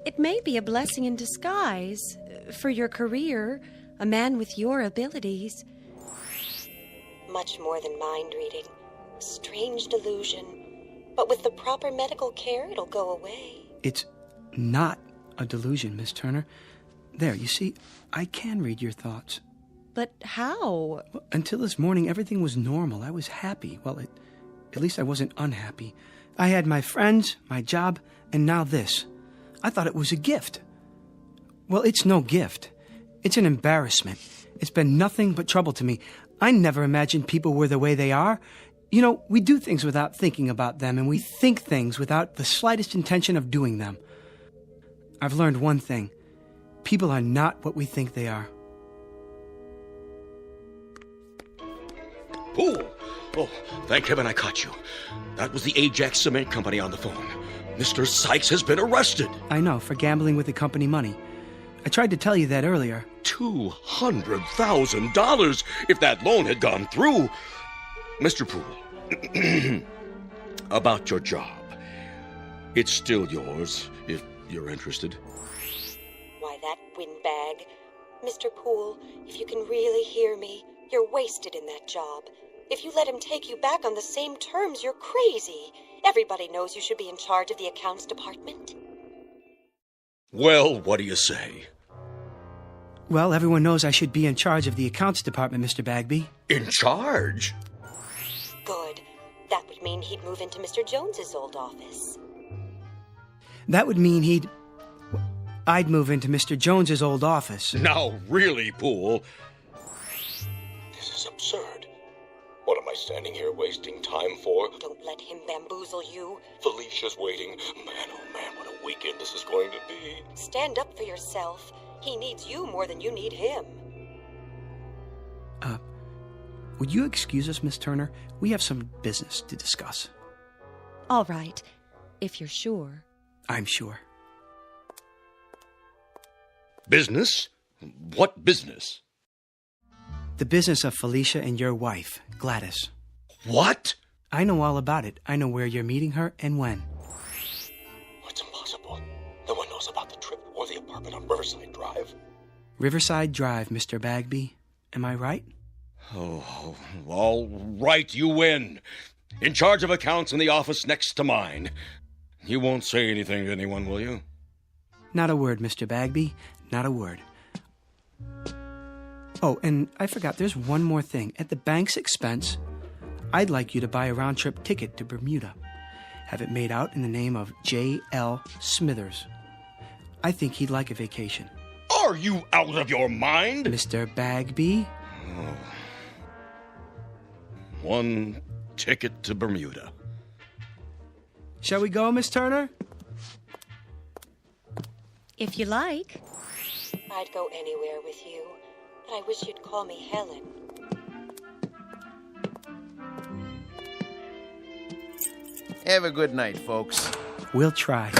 It may be a blessing in disguise. For your career, a man with your abilities. Much more than mind reading. A strange delusion. But with the proper medical care, it'll go away. It's not a delusion, Miss Turner. There, you see, I can read your thoughts. But how? Well, until this morning, everything was normal. I was happy. Well, at least I wasn't unhappy. I had my friends, my job, and now this. I thought it was a gift. Well, it's no gift. It's an embarrassment. It's been nothing but trouble to me. I never imagined people were the way they are. You know, we do things without thinking about them, and we think things without the slightest intention of doing them. I've learned one thing. People are not what we think they are. Poole! Oh, thank heaven I caught you. That was the Ajax Cement Company on the phone. Mr. Sykes has been arrested. I know, for gambling with the company money. I tried to tell you that earlier. $200,000 if that loan had gone through. Mr. Poole, about your job. It's still yours, if you're interested. Why, that windbag. Mr. Poole, if you can really hear me, you're wasted in that job. If you let him take you back on the same terms, you're crazy. Everybody knows you should be in charge of the accounts department. Well, what do you say? Well, everyone knows I should be in charge of the accounts department, Mr. Bagby. In charge? Good. That would mean he'd move into Mr. Jones's old office. That would mean I'd move into Mr. Jones's old office. Now, really, Poole. This is absurd. What am I standing here wasting time for? Don't let him bamboozle you. Felicia's waiting. Man, oh man, what a weekend this is going to be. Stand up for yourself. He needs you more than you need him. Would you excuse us, Miss Turner? We have some business to discuss. All right, if you're sure. I'm sure. Business? What business? The business of Felicia and your wife, Gladys. What? I know all about it. I know where you're meeting her and when. It's impossible. No one knows about the trip or the apartment on Riverside Drive. Riverside Drive, Mr. Bagby. Am I right? Oh, all right, you win. In charge of accounts in the office next to mine. You won't say anything to anyone, will you? Not a word, Mr. Bagby. Not a word. Oh, and I forgot, there's one more thing. At the bank's expense, I'd like you to buy a round-trip ticket to Bermuda. Have it made out in the name of J.L. Smithers. I think he'd like a vacation. Are you out of your mind? Mr. Bagby? Oh. One ticket to Bermuda. Shall we go, Miss Turner? If you like. I'd go anywhere with you, but I wish you'd call me Helen. Have a good night, folks. We'll try.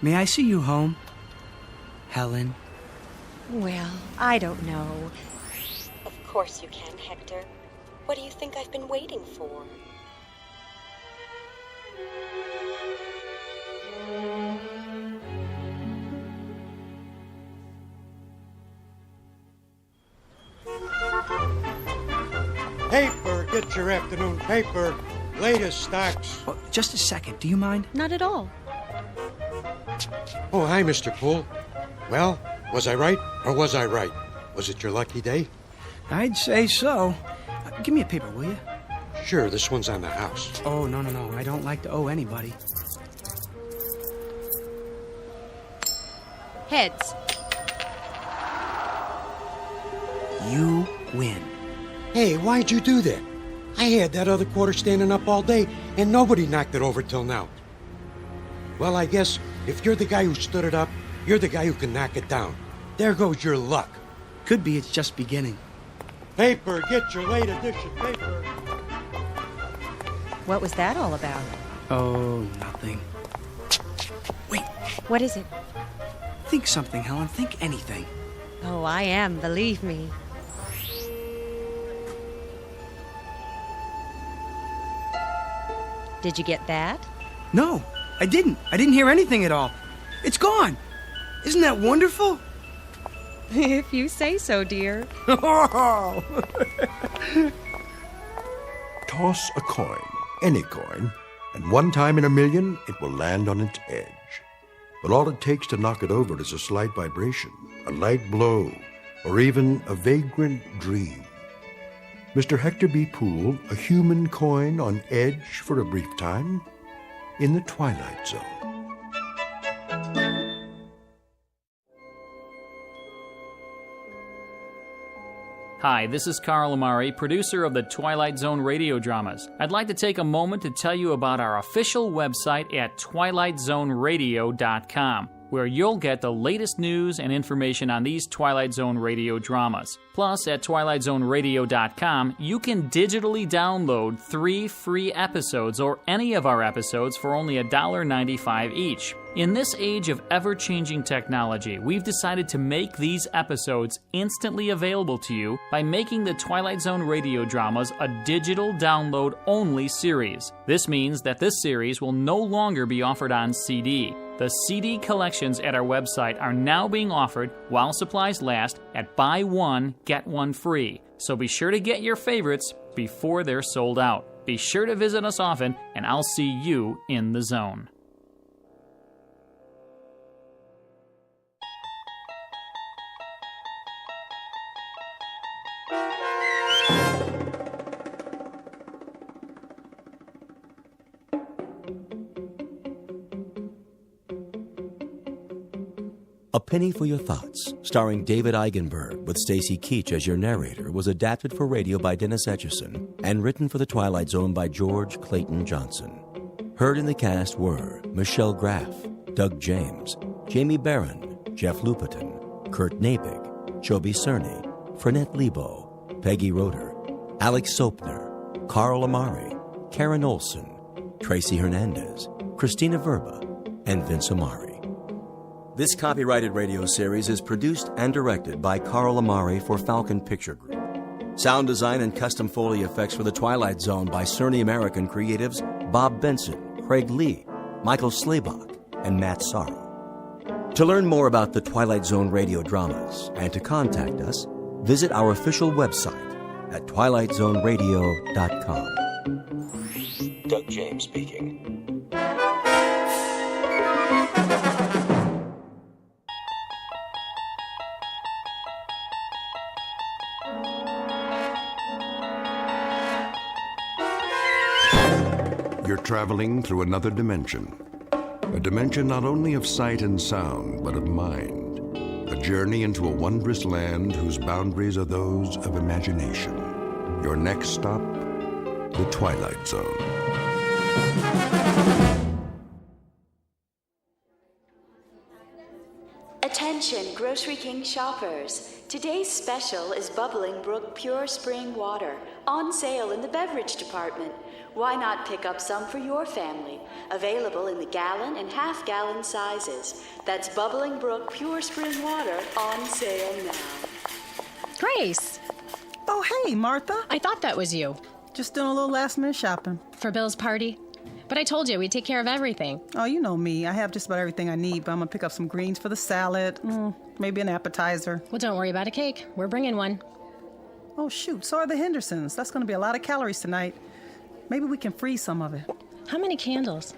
May I see you home, Helen? Well, I don't know. Of course you can, Hector. What do you think I've been waiting for? Paper, get your afternoon paper. Latest stocks. Oh, just a second, do you mind? Not at all. Oh, hi, Mr. Poole. Well, was I right or was I right? Was it your lucky day? I'd say so. Give me a paper, will you? Sure, this one's on the house. Oh, no. I don't like to owe anybody. Heads. You win. Hey, why'd you do that? I had that other quarter standing up all day, and nobody knocked it over till now. Well, I guess if you're the guy who stood it up, you're the guy who can knock it down. There goes your luck. Could be it's just beginning. Paper, get your late edition paper. What was that all about? Oh, nothing. Wait. What is it? Think something, Helen. Think anything. Oh, I am, believe me. Did you get that? No, I didn't. I didn't hear anything at all. It's gone. Isn't that wonderful? If you say so, dear. Toss a coin, any coin, and one time in a million, it will land on its edge. But all it takes to knock it over is a slight vibration, a light blow, or even a vagrant dream. Mr. Hector B. Poole, a human coin on edge for a brief time in the Twilight Zone. Hi, this is Carl Amari, producer of the Twilight Zone Radio Dramas. I'd like to take a moment to tell you about our official website at twilightzoneradio.com, where you'll get the latest news and information on these Twilight Zone Radio dramas. Plus, at twilightzoneradio.com, you can digitally download 3 free episodes or any of our episodes for only $1.95 each. In this age of ever-changing technology, we've decided to make these episodes instantly available to you by making the Twilight Zone Radio Dramas a digital download-only series. This means that this series will no longer be offered on CD. The CD collections at our website are now being offered, while supplies last, at buy one, get one free. So be sure to get your favorites before they're sold out. Be sure to visit us often, and I'll see you in the zone. A Penny for Your Thoughts, starring David Eigenberg with Stacy Keach as your narrator, was adapted for radio by Dennis Etchison and written for The Twilight Zone by George Clayton Johnson. Heard in the cast were Michelle Graff, Doug James, Jamie Barron, Jeff Lupetin, Kurt Nabig, Joby Cerny, Frenette Lebo, Peggy Roeder, Alex Sopner, Carl Amari, Karen Olson, Tracy Hernandez, Christina Verba, and Vince Amari. This copyrighted radio series is produced and directed by Carl Amari for Falcon Picture Group. Sound design and custom Foley effects for The Twilight Zone by Cerny American creatives Bob Benson, Craig Lee, Michael Slaybach, and Matt Sorrow. To learn more about the Twilight Zone radio dramas and to contact us, visit our official website at twilightzoneradio.com. Doug James speaking. You're traveling through another dimension. A dimension not only of sight and sound, but of mind. A journey into a wondrous land whose boundaries are those of imagination. Your next stop, the Twilight Zone. Attention, Grocery King shoppers. Today's special is Bubbling Brook Pure Spring Water, on sale in the beverage department. Why not pick up some for your family? Available in the gallon and half-gallon sizes. That's Bubbling Brook Pure Spring Water, on sale now. Grace! Oh, hey, Martha. I thought that was you. Just doing a little last-minute shopping. For Bill's party? But I told you we'd take care of everything. Oh, you know me. I have just about everything I need, but I'm gonna pick up some greens for the salad. Maybe an appetizer. Well, don't worry about a cake. We're bringing one. Oh, shoot. So are the Hendersons. That's gonna be a lot of calories tonight. Maybe we can freeze some of it. How many candles?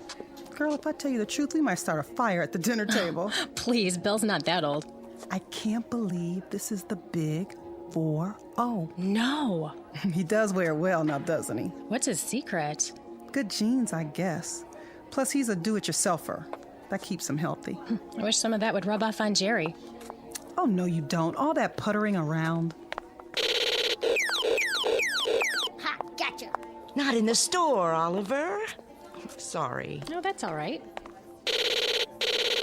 Girl, if I tell you the truth, we might start a fire at the dinner table. Please, Bill's not that old. I can't believe this is the big 4-0. No. He does wear it well now, doesn't he? What's his secret? Good genes, I guess. Plus, he's a do-it-yourselfer. That keeps him healthy. I wish some of that would rub off on Jerry. Oh, no, you don't. All that puttering around. Ha, gotcha. Not in the store, Oliver. Sorry. No, that's all right.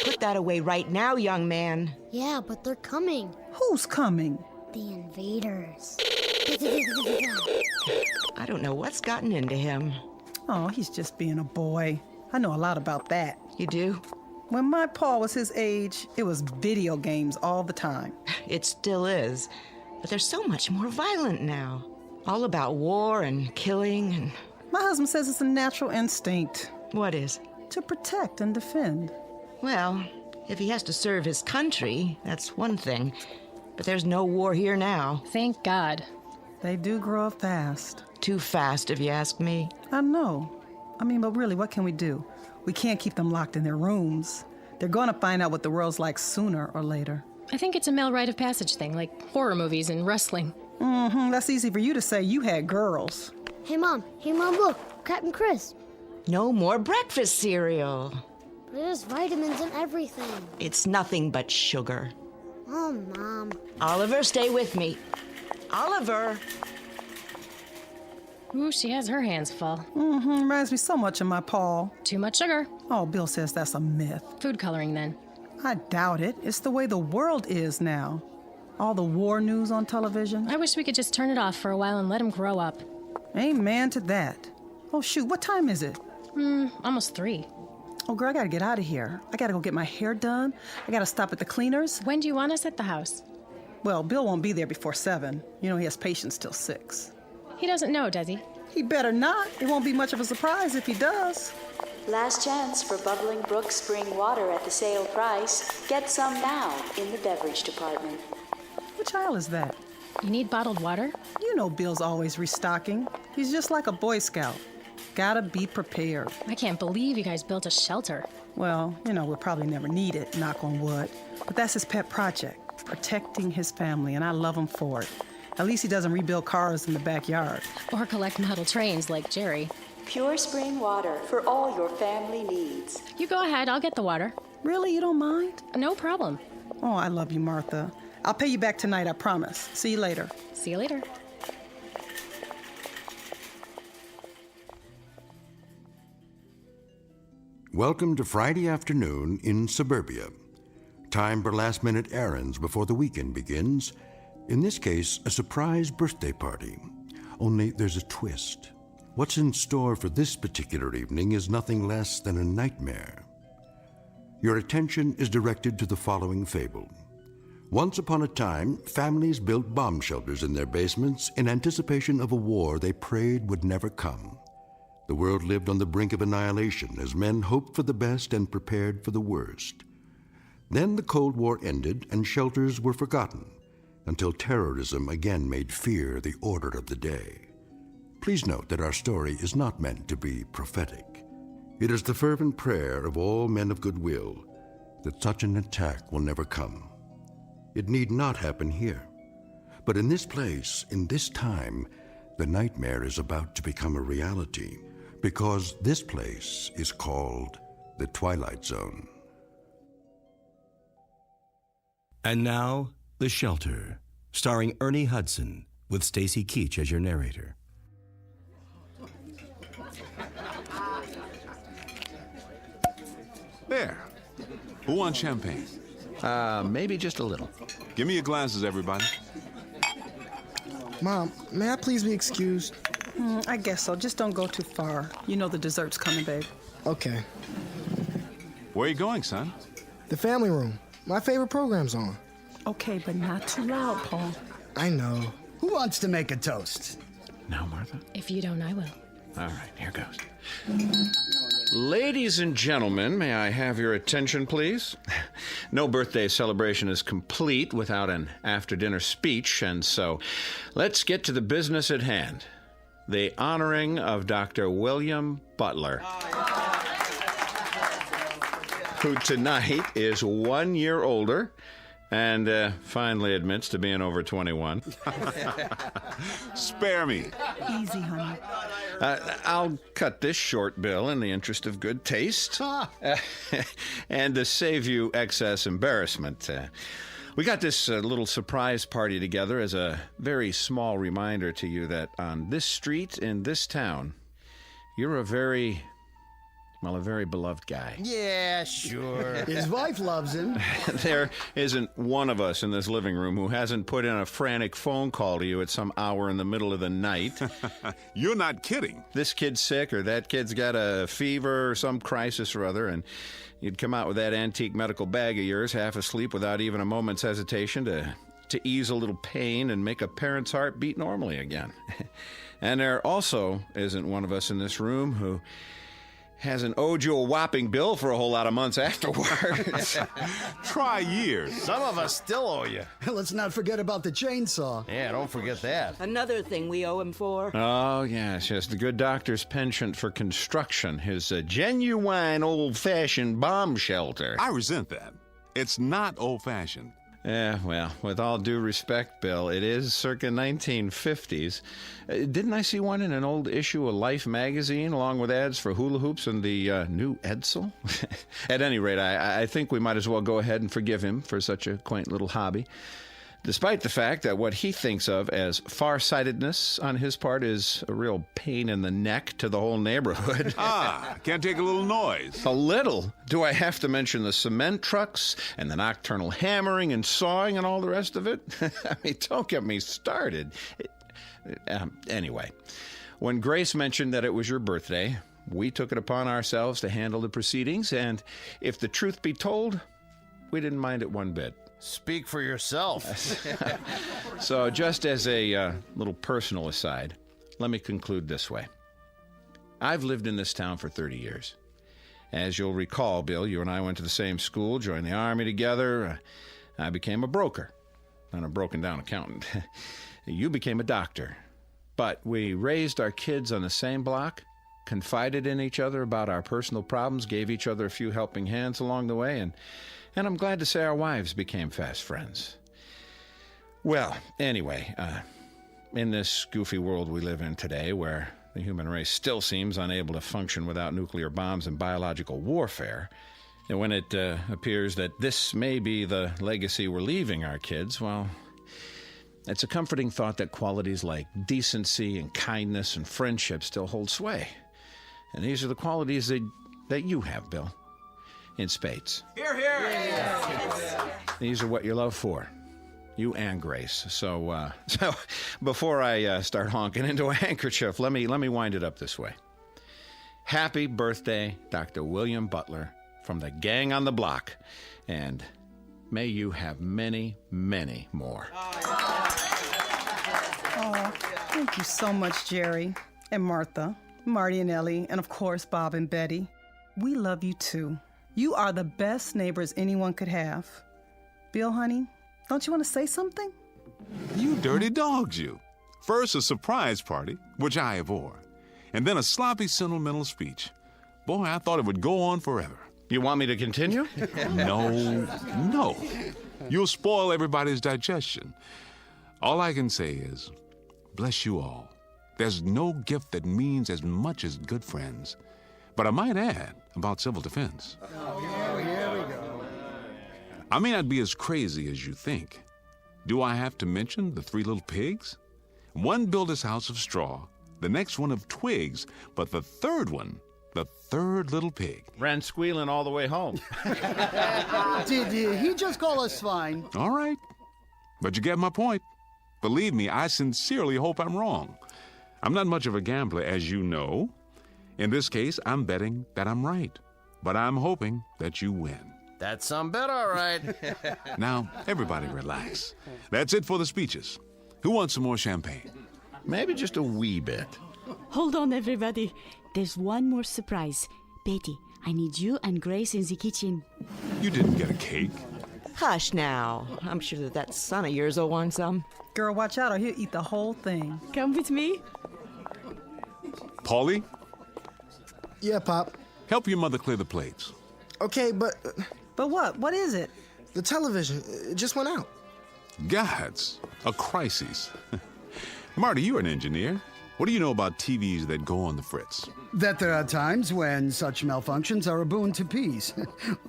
Put that away right now, young man. Yeah, but they're coming. Who's coming? The invaders. I don't know what's gotten into him. Oh, he's just being a boy. I know a lot about that. You do? When my pa was his age, it was video games all the time. It still is. But they're so much more violent now. All about war and killing and... My husband says it's a natural instinct. What is? To protect and defend. Well, if he has to serve his country, that's one thing. But there's no war here now. Thank God. They do grow up fast. Too fast, if you ask me. I know. But really, what can we do? We can't keep them locked in their rooms. They're going to find out what the world's like sooner or later. I think it's a male rite of passage thing, like horror movies and wrestling. That's easy for you to say. You had girls. Hey, Mom, look. Captain Chris. No more breakfast cereal. There's vitamins in everything. It's nothing but sugar. Oh, Mom. Oliver, stay with me. Oliver! Ooh, she has her hands full. Reminds me so much of my pa. Too much sugar. Oh, Bill says that's a myth. Food coloring, then. I doubt it. It's the way the world is now. All the war news on television. I wish we could just turn it off for a while and let him grow up. Amen to that. Oh, shoot, what time is it? Almost 3. Oh, girl, I gotta get out of here. I gotta go get my hair done. I gotta stop at the cleaners. When do you want us at the house? Well, Bill won't be there before 7. You know, he has patients till 6. He doesn't know, does he? He better not. It won't be much of a surprise if he does. Last chance for Bubbling Brook Spring Water at the sale price. Get some now in the beverage department. Which aisle is that? You need bottled water? You know Bill's always restocking. He's just like a Boy Scout. Gotta be prepared. I can't believe you guys built a shelter. Well, we'll probably never need it, knock on wood. But that's his pet project, protecting his family, and I love him for it. At least he doesn't rebuild cars in the backyard. Or collect model trains like Jerry. Pure spring water for all your family needs. You go ahead, I'll get the water. Really? You don't mind? No problem. Oh, I love you, Martha. I'll pay you back tonight, I promise. See you later. See you later. Welcome to Friday afternoon in suburbia. Time for last-minute errands before the weekend begins. In this case, a surprise birthday party. Only there's a twist. What's in store for this particular evening is nothing less than a nightmare. Your attention is directed to the following fable. Once upon a time, families built bomb shelters in their basements in anticipation of a war they prayed would never come. The world lived on the brink of annihilation as men hoped for the best and prepared for the worst. Then the Cold War ended and shelters were forgotten until terrorism again made fear the order of the day. Please note that our story is not meant to be prophetic. It is the fervent prayer of all men of goodwill that such an attack will never come. It need not happen here. But in this place, in this time, the nightmare is about to become a reality because this place is called the Twilight Zone. And now, The Shelter, starring Ernie Hudson, with Stacy Keach as your narrator. There. Who wants champagne? Maybe just a little. Give me your glasses, everybody. Mom, may I please be excused? I guess so. Just don't go too far. You know the dessert's coming, babe. Okay. Where are you going, son? The family room. My favorite program's on. Okay, but not too loud, Paul. I know. Who wants to make a toast? Now, Martha? If you don't, I will. All right, here goes. Ladies and gentlemen, may I have your attention, please? No birthday celebration is complete without an after-dinner speech, and so let's get to the business at hand. The honoring of Dr. William Butler, who tonight is 1 year older and finally admits to being over 21. Spare me. Easy, honey. I'll cut this short, Bill, in the interest of good taste and to save you excess embarrassment. We got this little surprise party together as a very small reminder to you that on this street in this town, you're a very beloved guy. Yeah, sure. His wife loves him. There isn't one of us in this living room who hasn't put in a frantic phone call to you at some hour in the middle of the night. You're not kidding. This kid's sick, or that kid's got a fever or some crisis or other, and you'd come out with that antique medical bag of yours, half asleep without even a moment's hesitation to ease a little pain and make a parent's heart beat normally again. And there also isn't one of us in this room who hasn't owed you a whopping bill for a whole lot of months afterwards. Try years. Some of us still owe you. Let's not forget about the chainsaw. Yeah, don't forget that. Another thing we owe him for. Oh, yes, the good doctor's penchant for construction, his genuine old-fashioned bomb shelter. I resent that. It's not old-fashioned. Yeah, well, with all due respect, Bill, it is circa 1950s. Didn't I see one in an old issue of Life magazine, along with ads for hula hoops and the new Edsel? At any rate, I think we might as well go ahead and forgive him for such a quaint little hobby, despite the fact that what he thinks of as farsightedness on his part is a real pain in the neck to the whole neighborhood. Can't take a little noise. A little? Do I have to mention the cement trucks and the nocturnal hammering and sawing and all the rest of it? I mean, don't get me started. Anyway, when Grace mentioned that it was your birthday, we took it upon ourselves to handle the proceedings, and if the truth be told, we didn't mind it one bit. Speak for yourself. So just as a little personal aside, let me conclude this way. I've lived in this town for 30 years. As you'll recall, Bill, you and I went to the same school, joined the Army together. I became a broker, and a broken-down accountant. You became a doctor. But we raised our kids on the same block, confided in each other about our personal problems, gave each other a few helping hands along the way, and I'm glad to say our wives became fast friends. Well, anyway, in this goofy world we live in today, where The human race still seems unable to function without nuclear bombs and biological warfare. And when it appears that this may be the legacy we're leaving our kids, well, it's a comforting thought that qualities like decency and kindness and friendship still hold sway. And these are the qualities that you have, Bill, in spades. Hear, hear! Yes. These are what you love for. You and Grace. So before I start honking into a handkerchief, let me wind it up this way. Happy birthday, Dr. William Butler, from the gang on the block, and may you have many, many more. Oh, thank you so much, Jerry and Martha, Marty and Ellie, and of course, Bob and Betty. We love you too. You are the best neighbors anyone could have. Bill, honey, don't you want to say something? You dirty dogs, you. First, a surprise party, which I abhor, and then a sloppy, sentimental speech. Boy, I thought it would go on forever. You want me to continue? No. You'll spoil everybody's digestion. All I can say is, bless you all. There's no gift that means as much as good friends. But I might add about civil defense. Oh, here we go. I may not be as crazy as you think. Do I have to mention the 3 little pigs? One built his house of straw, the next one of twigs, but the third one, the third little pig, ran squealing all the way home. Did he just call us swine? All right, but you get my point. Believe me, I sincerely hope I'm wrong. I'm not much of a gambler, as you know. In this case, I'm betting that I'm right, but I'm hoping that you win. That's some bet, all right. Now, everybody relax. That's it for the speeches. Who wants some more champagne? Maybe just a wee bit. Hold on, everybody. There's one more surprise. Betty, I need you and Grace in the kitchen. You didn't get a cake. Hush now. I'm sure that son of yours will want some. Girl, watch out or he'll eat the whole thing. Come with me. Paulie? Yeah, Pop. Help your mother clear the plates. Okay, but... But what? What is it? The television. It just went out. Gods, a crisis. Marty, you're an engineer. What do you know about TVs that go on the fritz? That there are times when such malfunctions are a boon to peace.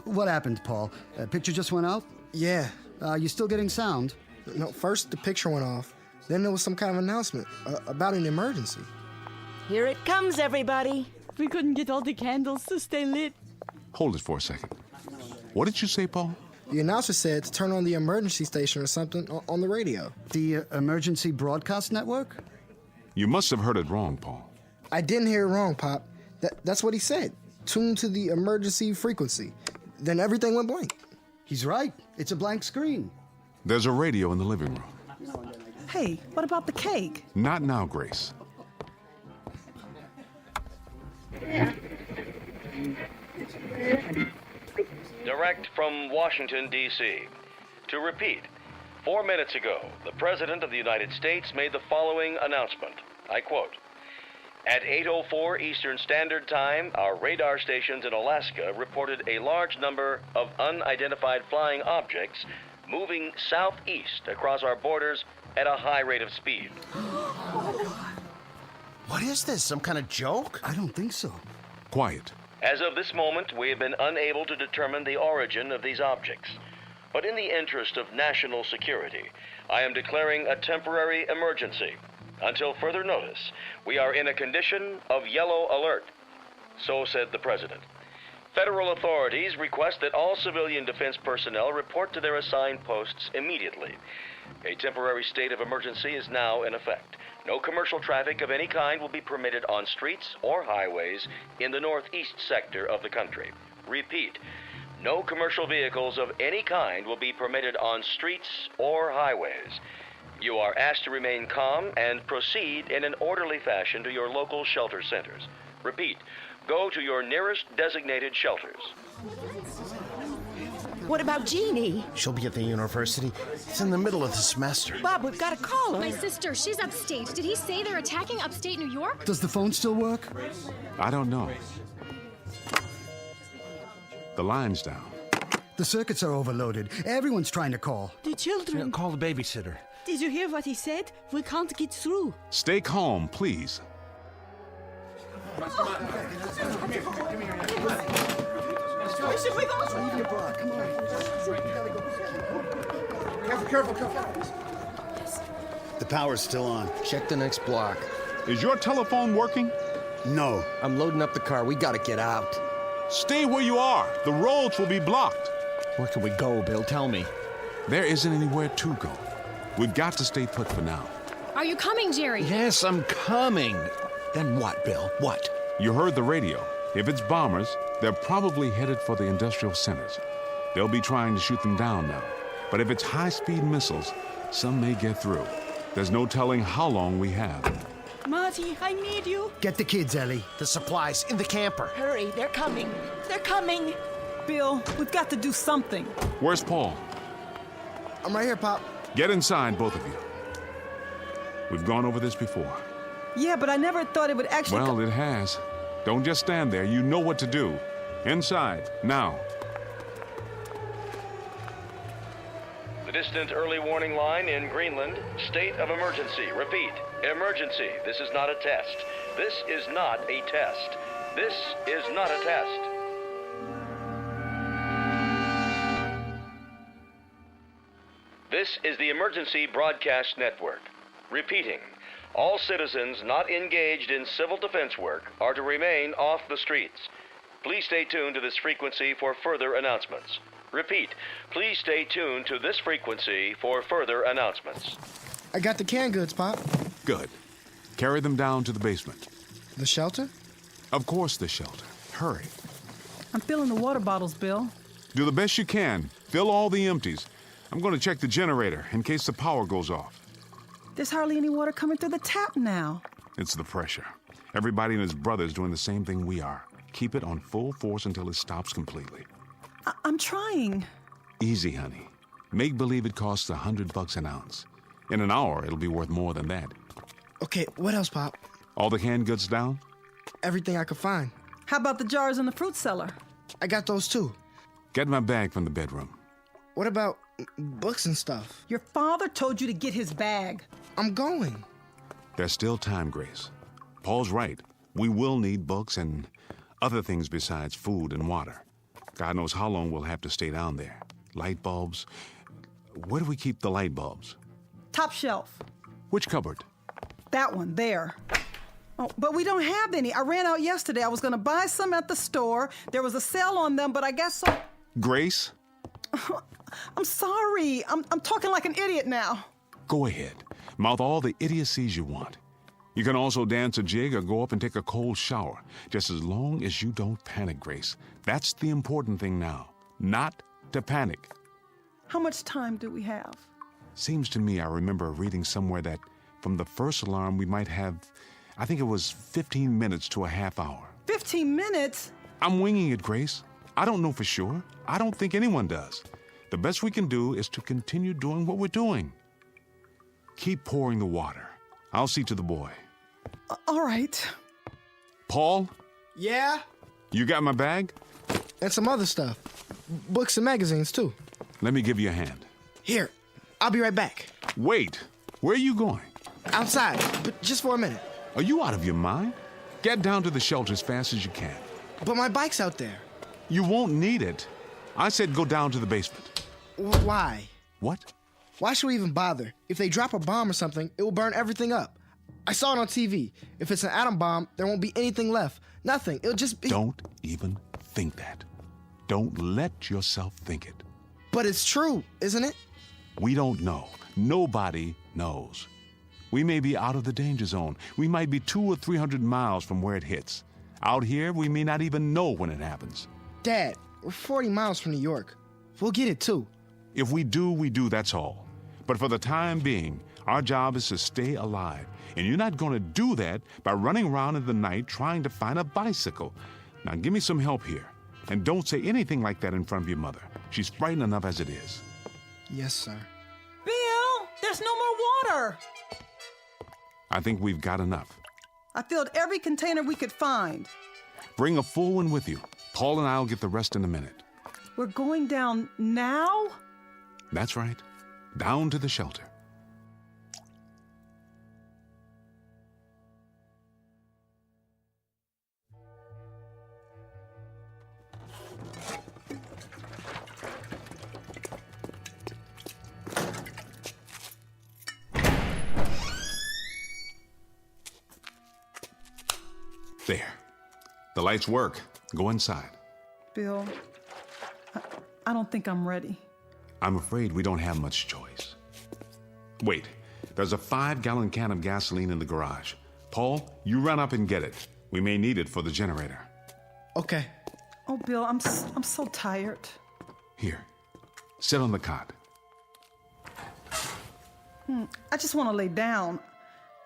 What happened, Paul? Picture just went out? Yeah. You still getting sound? No, first the picture went off. Then there was some kind of announcement about an emergency. Here it comes, everybody. We couldn't get all the candles to stay lit. Hold it for a second. What did you say, Paul? The announcer said to turn on the emergency station or something on the radio. The emergency broadcast network? You must have heard it wrong, Paul. I didn't hear it wrong, Pop. That's what he said. Tune to the emergency frequency. Then everything went blank. He's right. It's a blank screen. There's a radio in the living room. Hey, what about the cake? Not now, Grace. Direct from Washington, D.C. To repeat, 4 minutes ago, the President of the United States made the following announcement. I quote, "At 8:04 Eastern Standard Time, our radar stations in Alaska reported a large number of unidentified flying objects moving southeast across our borders at a high rate of speed." What is this, some kind of joke? I don't think so. Quiet. As of this moment, we have been unable to determine the origin of these objects. But in the interest of national security, I am declaring a temporary emergency. Until further notice, we are in a condition of yellow alert. So said the President. Federal authorities request that all civilian defense personnel report to their assigned posts immediately. A temporary state of emergency is now in effect. No commercial traffic of any kind will be permitted on streets or highways in the northeast sector of the country. Repeat, no commercial vehicles of any kind will be permitted on streets or highways. You are asked to remain calm and proceed in an orderly fashion to your local shelter centers. Repeat, go to your nearest designated shelters. What about Jeannie? She'll be at the university. It's in the middle of the semester. Bob, we've got to call her. My sister, she's upstate. Did he say they're attacking upstate New York? Does the phone still work? I don't know. The line's down. The circuits are overloaded. Everyone's trying to call. The children. Call the babysitter. Did you hear what he said? We can't get through. Stay calm, please. Where should we go? Leave your bra. Come on. Careful. The power's still on. Check the next block. Is your telephone working? No. I'm loading up the car. We gotta get out. Stay where you are. The roads will be blocked. Where can we go, Bill? Tell me. There isn't anywhere to go. We've got to stay put for now. Are you coming, Jerry? Yes, I'm coming. Then what, Bill? What? You heard the radio. If it's bombers, they're probably headed for the industrial centers. They'll be trying to shoot them down now. But if it's high-speed missiles, some may get through. There's no telling how long we have. Marty, I need you. Get the kids, Ellie. The supplies in the camper. Hurry, they're coming. They're coming. Bill, we've got to do something. Where's Paul? I'm right here, Pop. Get inside, both of you. We've gone over this before. Yeah, but I never thought it would actually... Well, it has. Don't just stand there. You know what to do. Inside, now. The distant early warning line in Greenland, state of emergency. Repeat, emergency. This is not a test. This is not a test. This is not a test. This is the Emergency Broadcast Network. Repeating, all citizens not engaged in civil defense work are to remain off the streets. Please stay tuned to this frequency for further announcements. Repeat, please stay tuned to this frequency for further announcements. I got the canned goods, Pop. Good. Carry them down to the basement. The shelter? Of course, the shelter. Hurry. I'm filling the water bottles, Bill. Do the best you can. Fill all the empties. I'm going to check the generator in case the power goes off. There's hardly any water coming through the tap now. It's the pressure. Everybody and his brother's doing the same thing we are. Keep it on full force until it stops completely. I'm trying. Easy, honey. Make believe it costs $100 an ounce. In an hour, it'll be worth more than that. Okay, what else, Pop? All the canned goods down? Everything I could find. How about the jars in the fruit cellar? I got those too. Get my bag from the bedroom. What about books and stuff? Your father told you to get his bag. I'm going. There's still time, Grace. Paul's right. We will need books and other things besides food and water. God knows how long we'll have to stay down there. Light bulbs. Where do we keep the light bulbs? Top shelf. Which cupboard? That one, there. Oh, but we don't have any. I ran out yesterday. I was going to buy some at the store. There was a sale on them, but I guess so. Grace? I'm sorry. I'm talking like an idiot now. Go ahead. Mouth all the idiocies you want. You can also dance a jig or go up and take a cold shower, just as long as you don't panic, Grace. That's the important thing now. Not to panic. How much time do we have? Seems to me I remember reading somewhere that from the first alarm we might have, I think it was 15 minutes to a half hour. 15 minutes? I'm winging it, Grace. I don't know for sure. I don't think anyone does. The best we can do is to continue doing what we're doing. Keep pouring the water. I'll see to the boy. All right. Paul? Yeah? You got my bag? And some other stuff. Books and magazines, too. Let me give you a hand. Here. I'll be right back. Wait. Where are you going? Outside, but just for a minute. Are you out of your mind? Get down to the shelter as fast as you can. But my bike's out there. You won't need it. I said go down to the basement. Why? What? Why should we even bother? If they drop a bomb or something, it will burn everything up. I saw it on TV. If it's an atom bomb, there won't be anything left. Nothing. It'll just be... Don't even think that. Don't let yourself think it. But it's true, isn't it? We don't know. Nobody knows. We may be out of the danger zone. We might be 200 or 300 miles from where it hits. Out here, we may not even know when it happens. Dad, we're 40 miles from New York. We'll get it, too. If we do, we do, that's all. But for the time being, our job is to stay alive. And you're not going to do that by running around in the night trying to find a bicycle. Now, give me some help here. And don't say anything like that in front of your mother. She's frightened enough as it is. Yes, sir. Bill, there's no more water. I think we've got enough. I filled every container we could find. Bring a full one with you. Paul and I'll get the rest in a minute. We're going down now? That's right. Down to the shelter. There. The lights work. Go inside. Bill, I don't think I'm ready. I'm afraid we don't have much choice. Wait, there's a 5-gallon can of gasoline in the garage. Paul, you run up and get it. We may need it for the generator. Okay. Oh, Bill, I'm so tired. Here, sit on the cot. I just want to lay down.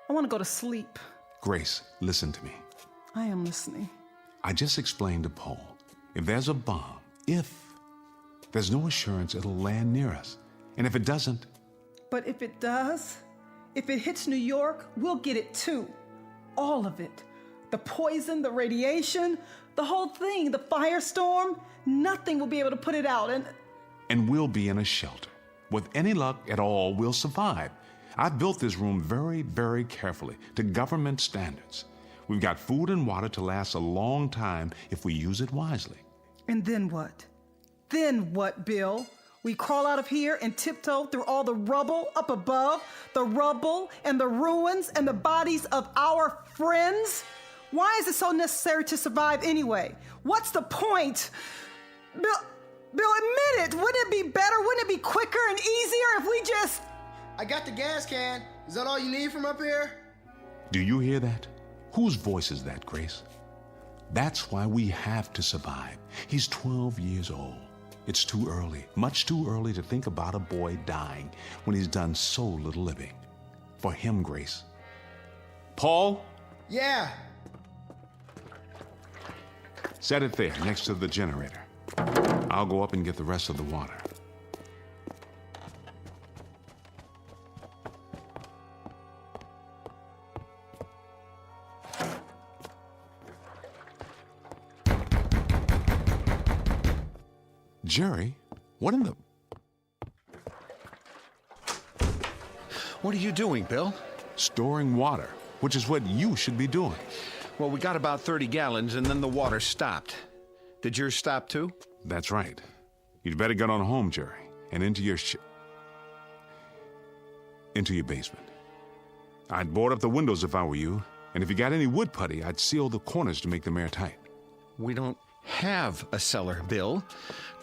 I want to go to sleep. Grace, listen to me. I am listening. I just explained to Paul, if there's a bomb, there's no assurance it'll land near us. And if it doesn't... But if it does, if it hits New York, we'll get it too. All of it. The poison, the radiation, the whole thing, the firestorm, nothing will be able to put it out. And we'll be in a shelter. With any luck at all, we'll survive. I've built this room very, very carefully to government standards. We've got food and water to last a long time if we use it wisely. And then what? Then what, Bill? We crawl out of here and tiptoe through all the rubble up above, the rubble and the ruins and the bodies of our friends? Why is it so necessary to survive anyway? What's the point? Bill, admit it. Wouldn't it be better? Wouldn't it be quicker and easier if we just... I got the gas can. Is that all you need from up here? Do you hear that? Whose voice is that, Grace? That's why we have to survive. He's 12 years old. It's too early, much too early to think about a boy dying when he's done so little living. For him, Grace. Paul? Yeah. Set it there, next to the generator. I'll go up and get the rest of the water. Jerry, what in the... What are you doing, Bill? Storing water, which is what you should be doing. Well, we got about 30 gallons, and then the water stopped. Did yours stop, too? That's right. You'd better get on home, Jerry, and into your basement. I'd board up the windows if I were you, and if you got any wood putty, I'd seal the corners to make them airtight. We don't have a cellar, Bill.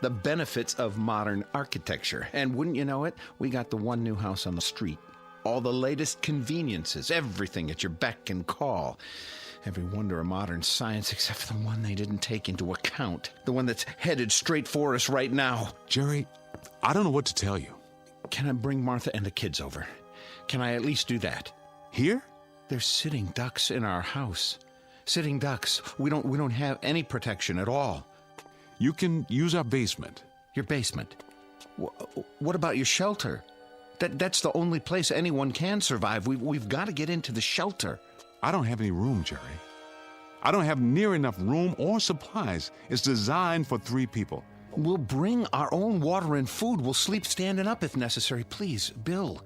The benefits of modern architecture. And wouldn't you know it, we got the one new house on the street. All the latest conveniences, everything at your beck and call. Every wonder of modern science except for the one they didn't take into account. The one that's headed straight for us right now. Jerry, I don't know what to tell you. Can I bring Martha and the kids over? Can I at least do that? Here? There's sitting ducks in our house. Sitting ducks. We don't have any protection at all. You can use our basement. Your basement? What about your shelter? That's the only place anyone can survive. We've got to get into the shelter. I don't have any room, Jerry. I don't have near enough room or supplies. It's designed for 3 people. We'll bring our own water and food. We'll sleep standing up if necessary. Please, Bill,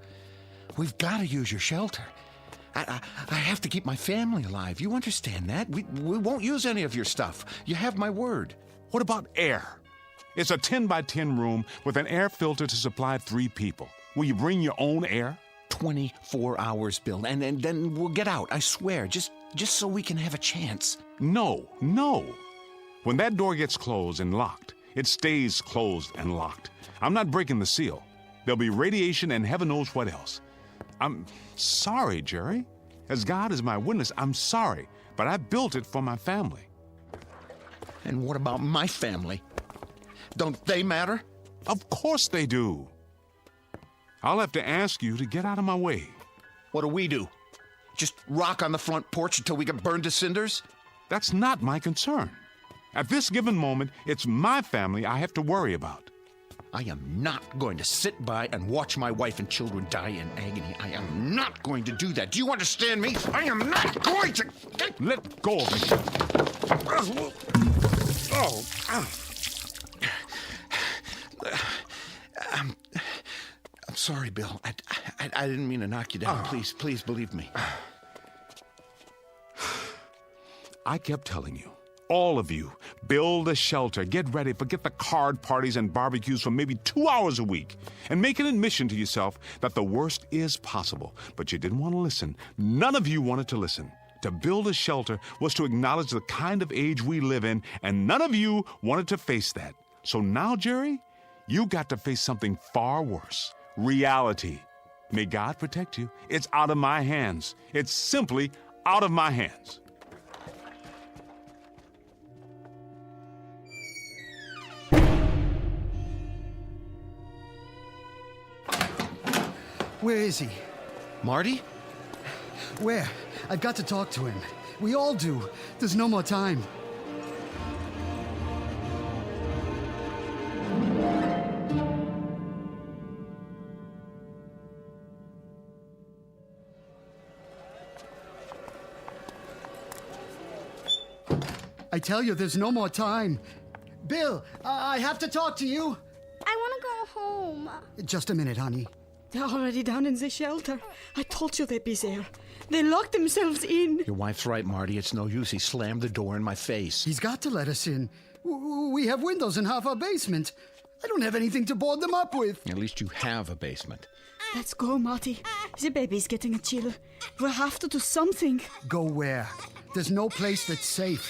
we've got to use your shelter. I have to keep my family alive. You understand that? We won't use any of your stuff. You have my word. What about air? It's a 10 by 10 room with an air filter to supply 3 people. Will you bring your own air? 24 hours, Bill, and then we'll get out, I swear, just so we can have a chance. No. When that door gets closed and locked, it stays closed and locked. I'm not breaking the seal. There'll be radiation and heaven knows what else. I'm sorry, Jerry. As God is my witness, I'm sorry, but I built it for my family. And what about my family? Don't they matter? Of course they do. I'll have to ask you to get out of my way. What do we do? Just rock on the front porch until we get burned to cinders? That's not my concern. At this given moment, it's my family I have to worry about. I am not going to sit by and watch my wife and children die in agony. I am not going to do that. Do you understand me? I am not going to... Let go of me. I'm sorry, Bill. I didn't mean to knock you down. Please believe me. I kept telling you, all of you, build a shelter, get ready, forget the card parties and barbecues for maybe 2 hours a week, and make an admission to yourself that the worst is possible. But you didn't want to listen. None of you wanted to listen. To build a shelter was to acknowledge the kind of age we live in, and none of you wanted to face that. So now, Jerry, you got to face something far worse. Reality. May God protect you. It's out of my hands. It's simply out of my hands. Where is he? Marty? Where? I've got to talk to him. We all do. There's no more time. I tell you, there's no more time. Bill, I have to talk to you. I want to go home. Just a minute, honey. They're already down in the shelter. I told you they'd be there. They locked themselves in. Your wife's right, Marty. It's no use. He slammed the door in my face. He's got to let us in. We have windows in half our basement. I don't have anything to board them up with. At least you have a basement. Let's go, Marty. The baby's getting a chill. We'll have to do something. Go where? There's no place that's safe.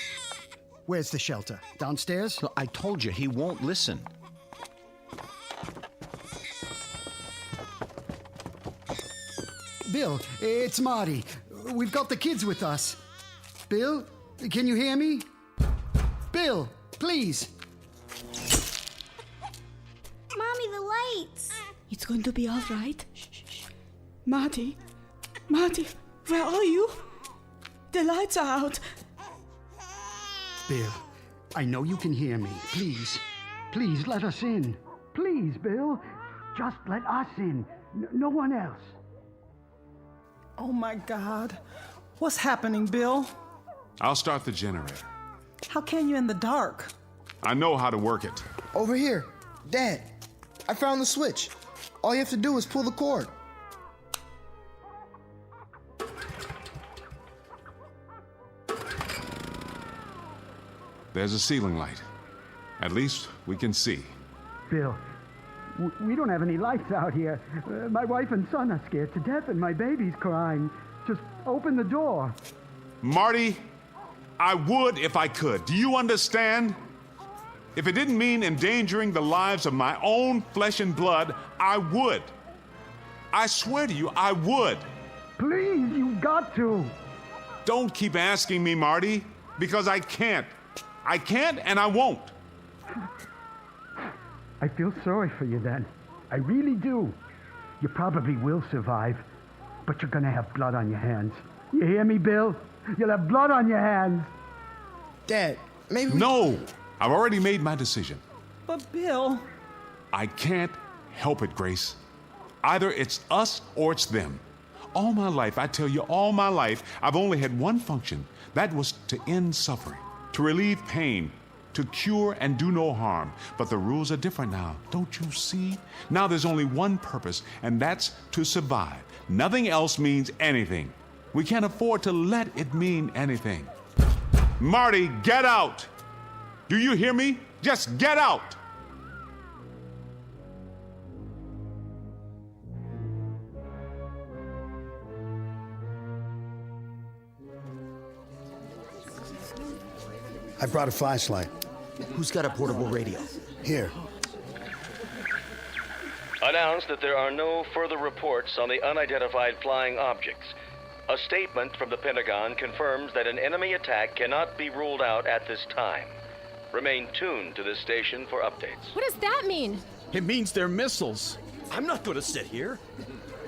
Where's the shelter? Downstairs? No, I told you, he won't listen. Bill, it's Marty. We've got the kids with us. Bill, can you hear me? Bill, please. Mommy, the lights. It's going to be all right. Shh, shh, shh. Marty, where are you? The lights are out. Bill, I know you can hear me. Please let us in. Please, Bill. Just let us in. No one else. Oh, my God. What's happening, Bill? I'll start the generator. How can you in the dark? I know how to work it. Over here. Dad, I found the switch. All you have to do is pull the cord. There's a ceiling light. At least we can see. Bill, we don't have any lights out here. My wife and son are scared to death and my baby's crying. Just open the door. Marty, I would if I could. Do you understand? If it didn't mean endangering the lives of my own flesh and blood, I would. I swear to you, I would. Please, you've got to. Don't keep asking me, Marty, because I can't. I can't and I won't. I feel sorry for you then. I really do. You probably will survive, but you're gonna have blood on your hands. You hear me, Bill? You'll have blood on your hands. Dad, maybe No! I've already made my decision. But, Bill... I can't help it, Grace. Either it's us or it's them. All my life, I tell you, all my life, I've only had one function. That was to end suffering, to relieve pain, to cure and do no harm. But the rules are different now, don't you see? Now there's only one purpose, and that's to survive. Nothing else means anything. We can't afford to let it mean anything. Marty, get out! Do you hear me? Just get out! I brought a flashlight. Who's got a portable radio? Here. Announced that there are no further reports on the unidentified flying objects. A statement from the Pentagon confirms that an enemy attack cannot be ruled out at this time. Remain tuned to this station for updates. What does that mean? It means they're missiles. I'm not going to sit here.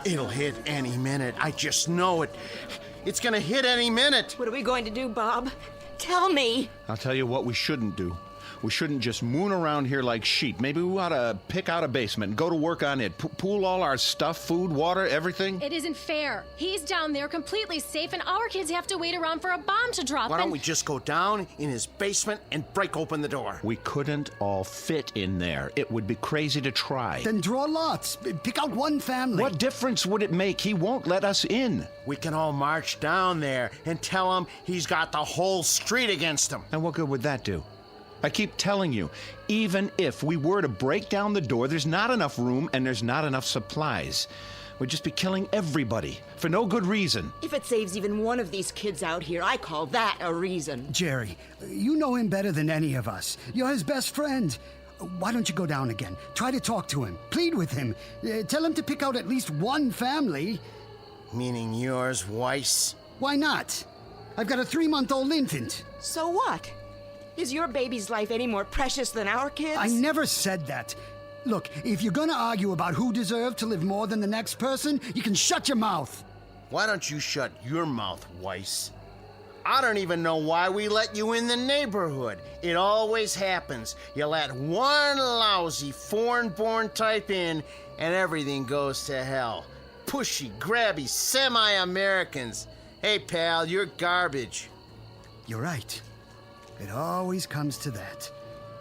It'll hit any minute. I just know it. It's gonna hit any minute. What are we going to do, Bob? Tell me. I'll tell you what we shouldn't do. We shouldn't just moon around here like sheep. Maybe we ought to pick out a basement and go to work on it. Pool all our stuff, food, water, everything. It isn't fair. He's down there completely safe, and our kids have to wait around for a bomb to drop. Why don't we just go down in his basement and break open the door? We couldn't all fit in there. It would be crazy to try. Then draw lots. Pick out one family. What difference would it make? He won't let us in. We can all march down there and tell him he's got the whole street against him. And what good would that do? I keep telling you, even if we were to break down the door, there's not enough room and there's not enough supplies. we'd just be killing everybody for no good reason. If it saves even one of these kids out here, I call that a reason. Jerry, you know him better than any of us. You're his best friend. Why don't you go down again? Try to talk to him. Plead with him. Tell him to pick out at least one family. Meaning yours, Weiss? Why not? I've got a 3-month-old infant. So what? Is your baby's life any more precious than our kids? I never said that. Look, if you're gonna argue about who deserved to live more than the next person, you can shut your mouth. Why don't you shut your mouth, Weiss? I don't even know why we let you in the neighborhood. It always happens. You let one lousy foreign-born type in, and everything goes to hell. Pushy, grabby, semi-Americans. Hey, pal, you're garbage. You're right. It always comes to that.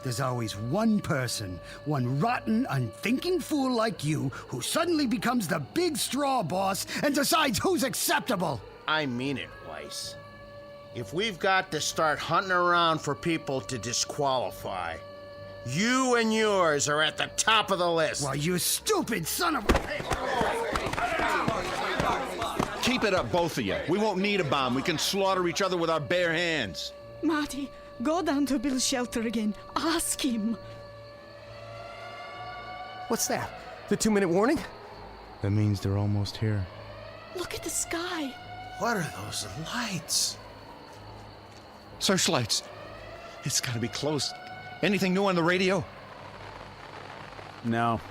There's always one person, one rotten, unthinking fool like you, who suddenly becomes the big straw boss and decides who's acceptable. I mean it, Weiss. If we've got to start hunting around for people to disqualify, you and yours are at the top of the list. Well, you stupid son of a... Keep it up, both of you. We won't need a bomb. We can slaughter each other with our bare hands. Marty, go down to Bill's shelter again. Ask him. What's that? The 2-minute warning? That means they're almost here. Look at the sky. What are those lights? Searchlights. It's gotta be close. Anything new on the radio? No.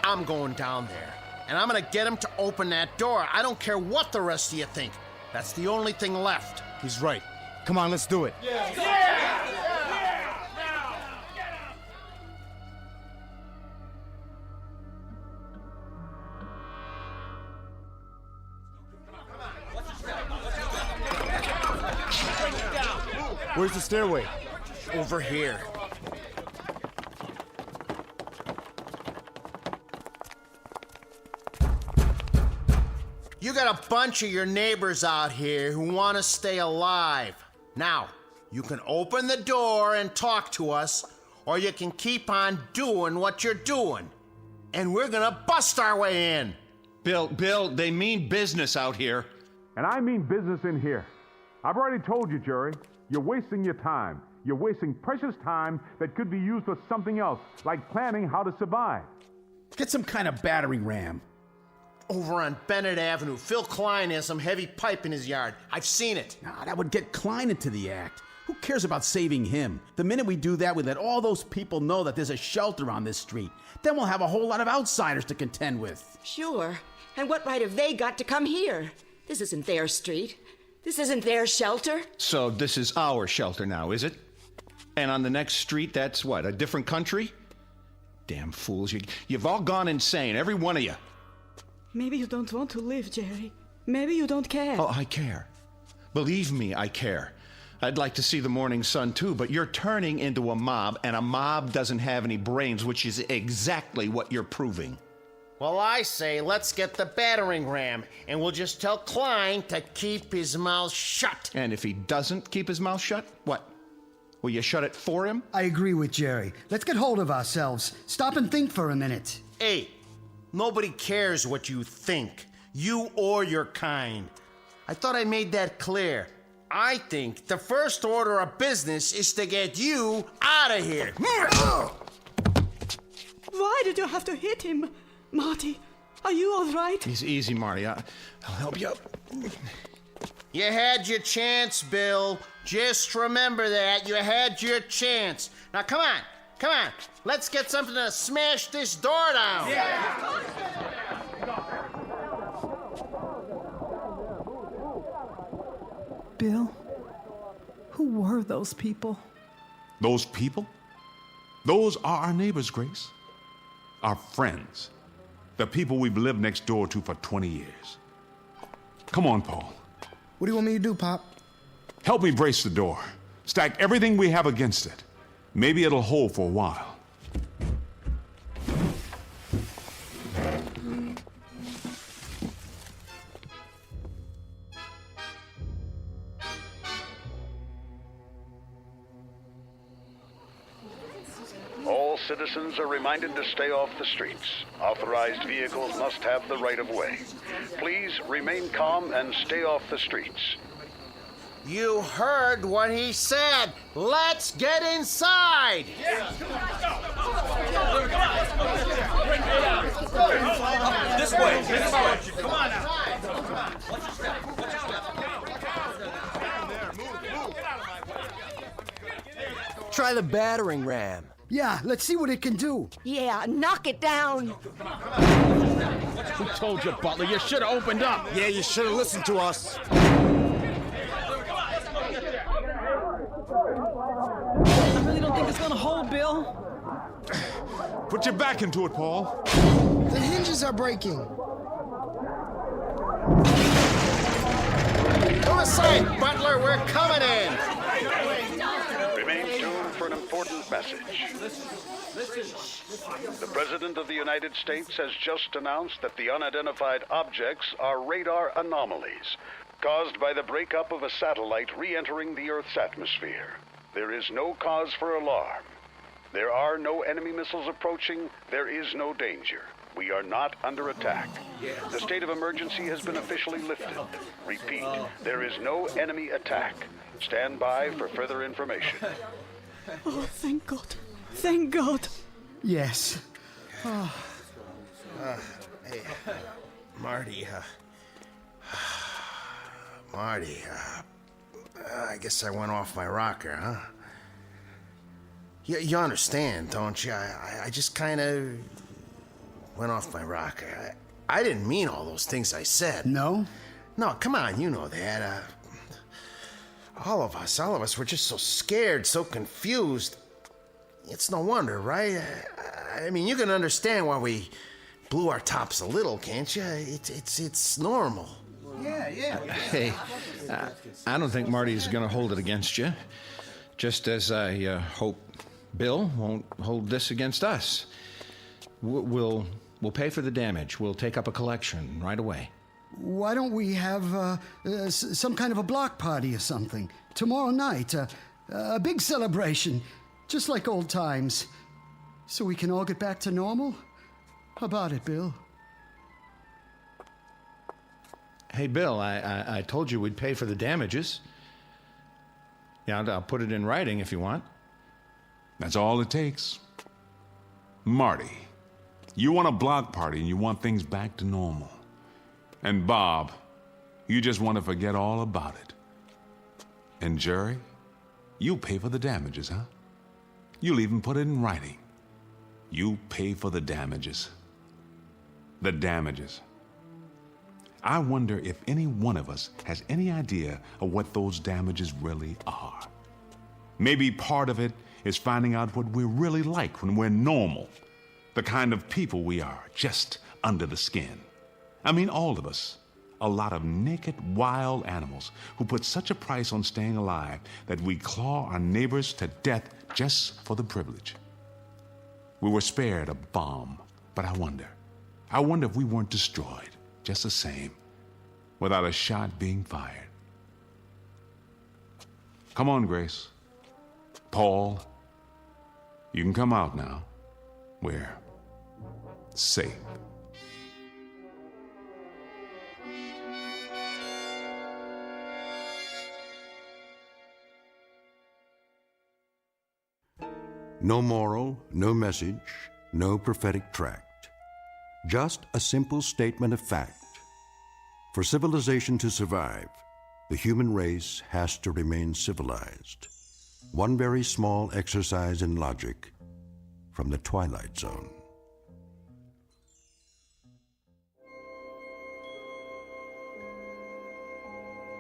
I'm going down there, and I'm gonna get him to open that door. I don't care what the rest of you think. That's the only thing left. He's right. Come on, let's do it. Where's the stairway? Over here. You got a bunch of your neighbors out here who want to stay alive. Now, you can open the door and talk to us, or you can keep on doing what you're doing. And we're gonna bust our way in. Bill, they mean business out here. And I mean business in here. I've already told you, Jerry, you're wasting your time. You're wasting precious time that could be used for something else, like planning how to survive. Get some kind of battering ram. Over on Bennett Avenue, Phil Klein has some heavy pipe in his yard. I've seen it. Nah, that would get Klein into the act. Who cares about saving him? The minute we do that, we let all those people know that there's a shelter on this street. Then we'll have a whole lot of outsiders to contend with. Sure. And what right have they got to come here? This isn't their street. This isn't their shelter. So this is our shelter now, is it? And on the next street, that's what, a different country? Damn fools, you've all gone insane, every one of you. Maybe you don't want to live, Jerry. Maybe you don't care. Oh, I care. Believe me, I care. I'd like to see the morning sun too, but you're turning into a mob, and a mob doesn't have any brains, which is exactly what you're proving. Well, I say let's get the battering ram, and we'll just tell Klein to keep his mouth shut. And if he doesn't keep his mouth shut, what? Will you shut it for him? I agree with Jerry. Let's get hold of ourselves. Stop and think for a minute. Hey, nobody cares what you think, you or your kind. I thought I made that clear. I think the first order of business is to get you out of here. Why did you have to hit him? Marty, are you all right? He's easy, Marty. I'll help you up. You had your chance, Bill. Just remember that. You had your chance. Now, come on. Let's get something to smash this door down. Yeah. Bill, who were those people? Those people? Those are our neighbors, Grace. Our friends. The people we've lived next door to for 20 years. Come on, Paul. What do you want me to do, Pop? Help me brace the door. Stack everything we have against it. Maybe it'll hold for a while. All citizens are reminded to stay off the streets. Authorized vehicles must have the right of way. Please remain calm and stay off the streets. You heard what he said. Let's get inside. This way. Come on now. Try the battering ram. Yeah, let's see what it can do. Yeah, knock it down. Who told you, Butler? You should have opened up. Yeah, you should have listened to us. I really don't think it's gonna hold, Bill. Put your back into it, Paul. The hinges are breaking. Go aside, Butler. We're coming in. Remain tuned for an important message. The President of the United States has just announced that the unidentified objects are radar anomalies caused by the breakup of a satellite re-entering the Earth's atmosphere. There is no cause for alarm. There are no enemy missiles approaching. There is no danger. We are not under attack. The state of emergency has been officially lifted. Repeat, there is no enemy attack. Stand by for further information. Oh, thank God. Thank God. Yes. Hey, Marty, I guess I went off my rocker, huh? You understand, don't you? I just kind of went off my rocker. I didn't mean all those things I said. No? No, come on, you know that. All of us were just so scared, so confused. It's no wonder, right? I mean, you can understand why we blew our tops a little, can't you? It's normal. Yeah. Hey, I don't think Marty's going to hold it against you. Just as I hope Bill won't hold this against us. We'll pay for the damage. We'll take up a collection right away. Why don't we have some kind of a block party or something? Tomorrow night, a big celebration, just like old times. So we can all get back to normal? How about it, Bill? Hey, Bill, I told you we'd pay for the damages. Yeah, I'll put it in writing if you want. That's all it takes. Marty, you want a block party and you want things back to normal. And Bob, you just want to forget all about it. And Jerry, you pay for the damages, huh? You'll even put it in writing. You pay for the damages. The damages. I wonder if any one of us has any idea of what those damages really are. Maybe part of it is finding out what we're really like when we're normal. The kind of people we are, just under the skin. I mean, all of us. A lot of naked, wild animals who put such a price on staying alive that we claw our neighbors to death just for the privilege. We were spared a bomb, but I wonder if we weren't destroyed just the same, without a shot being fired. Come on, Grace. Paul, you can come out now. We're safe. No moral, no message, no prophetic tract. Just a simple statement of fact. For civilization to survive, the human race has to remain civilized. One very small exercise in logic from the Twilight Zone.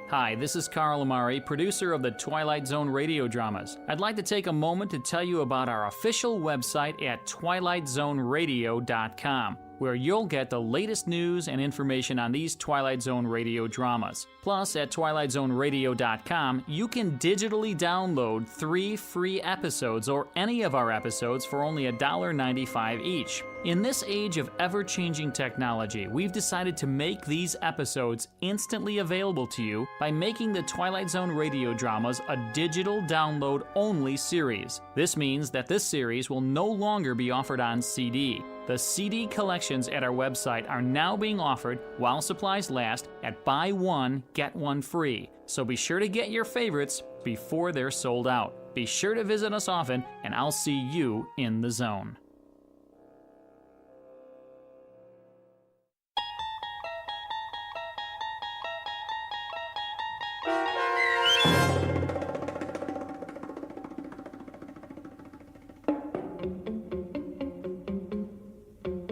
Hi, this is Carl Amari, producer of the Twilight Zone Radio Dramas. I'd like to take a moment to tell you about our official website at twilightzoneradio.com. where you'll get the latest news and information on these Twilight Zone radio dramas. Plus, at twilightzoneradio.com, you can digitally download 3 free episodes or any of our episodes for only $1.95 each. In this age of ever-changing technology, we've decided to make these episodes instantly available to you by making the Twilight Zone radio dramas a digital download-only series. This means that this series will no longer be offered on CD. The CD collections at our website are now being offered while supplies last at buy one, get one free. So be sure to get your favorites before they're sold out. Be sure to visit us often, and I'll see you in the zone.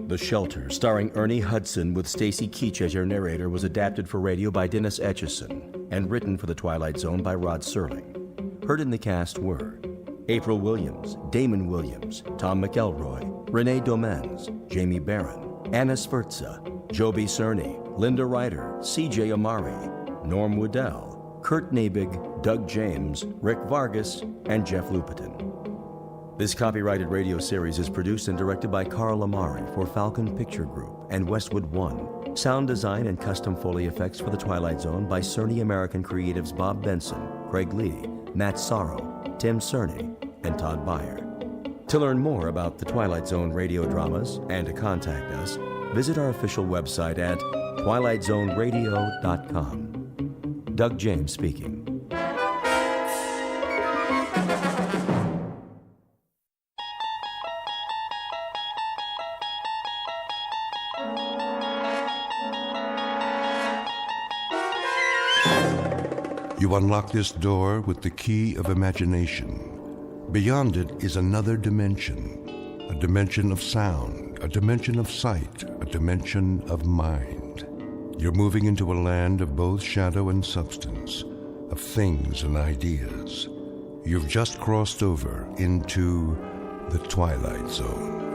The Shelter, starring Ernie Hudson with Stacy Keach as your narrator, was adapted for radio by Dennis Etchison and written for The Twilight Zone by Rod Serling. Heard in the cast were April Williams, Damon Williams, Tom McElroy, Renee Domenz, Jamie Barron, Anna Sferza, Joby Cerny, Linda Ryder, C.J. Amari, Norm Woodell, Kurt Nabig, Doug James, Rick Vargas, and Jeff Lupetin. This copyrighted radio series is produced and directed by Carl Amari for Falcon Picture Group and Westwood One. Sound design and custom Foley effects for The Twilight Zone by Cerny American creatives Bob Benson, Craig Lee, Matt Sorrow, Tim Cerny, and Todd Beyer. To learn more about The Twilight Zone radio dramas and to contact us, visit our official website at twilightzoneradio.com. Doug James speaking. You unlock this door with the key of imagination. Beyond it is another dimension, a dimension of sound, a dimension of sight, a dimension of mind. You're moving into a land of both shadow and substance, of things and ideas. You've just crossed over into the Twilight Zone.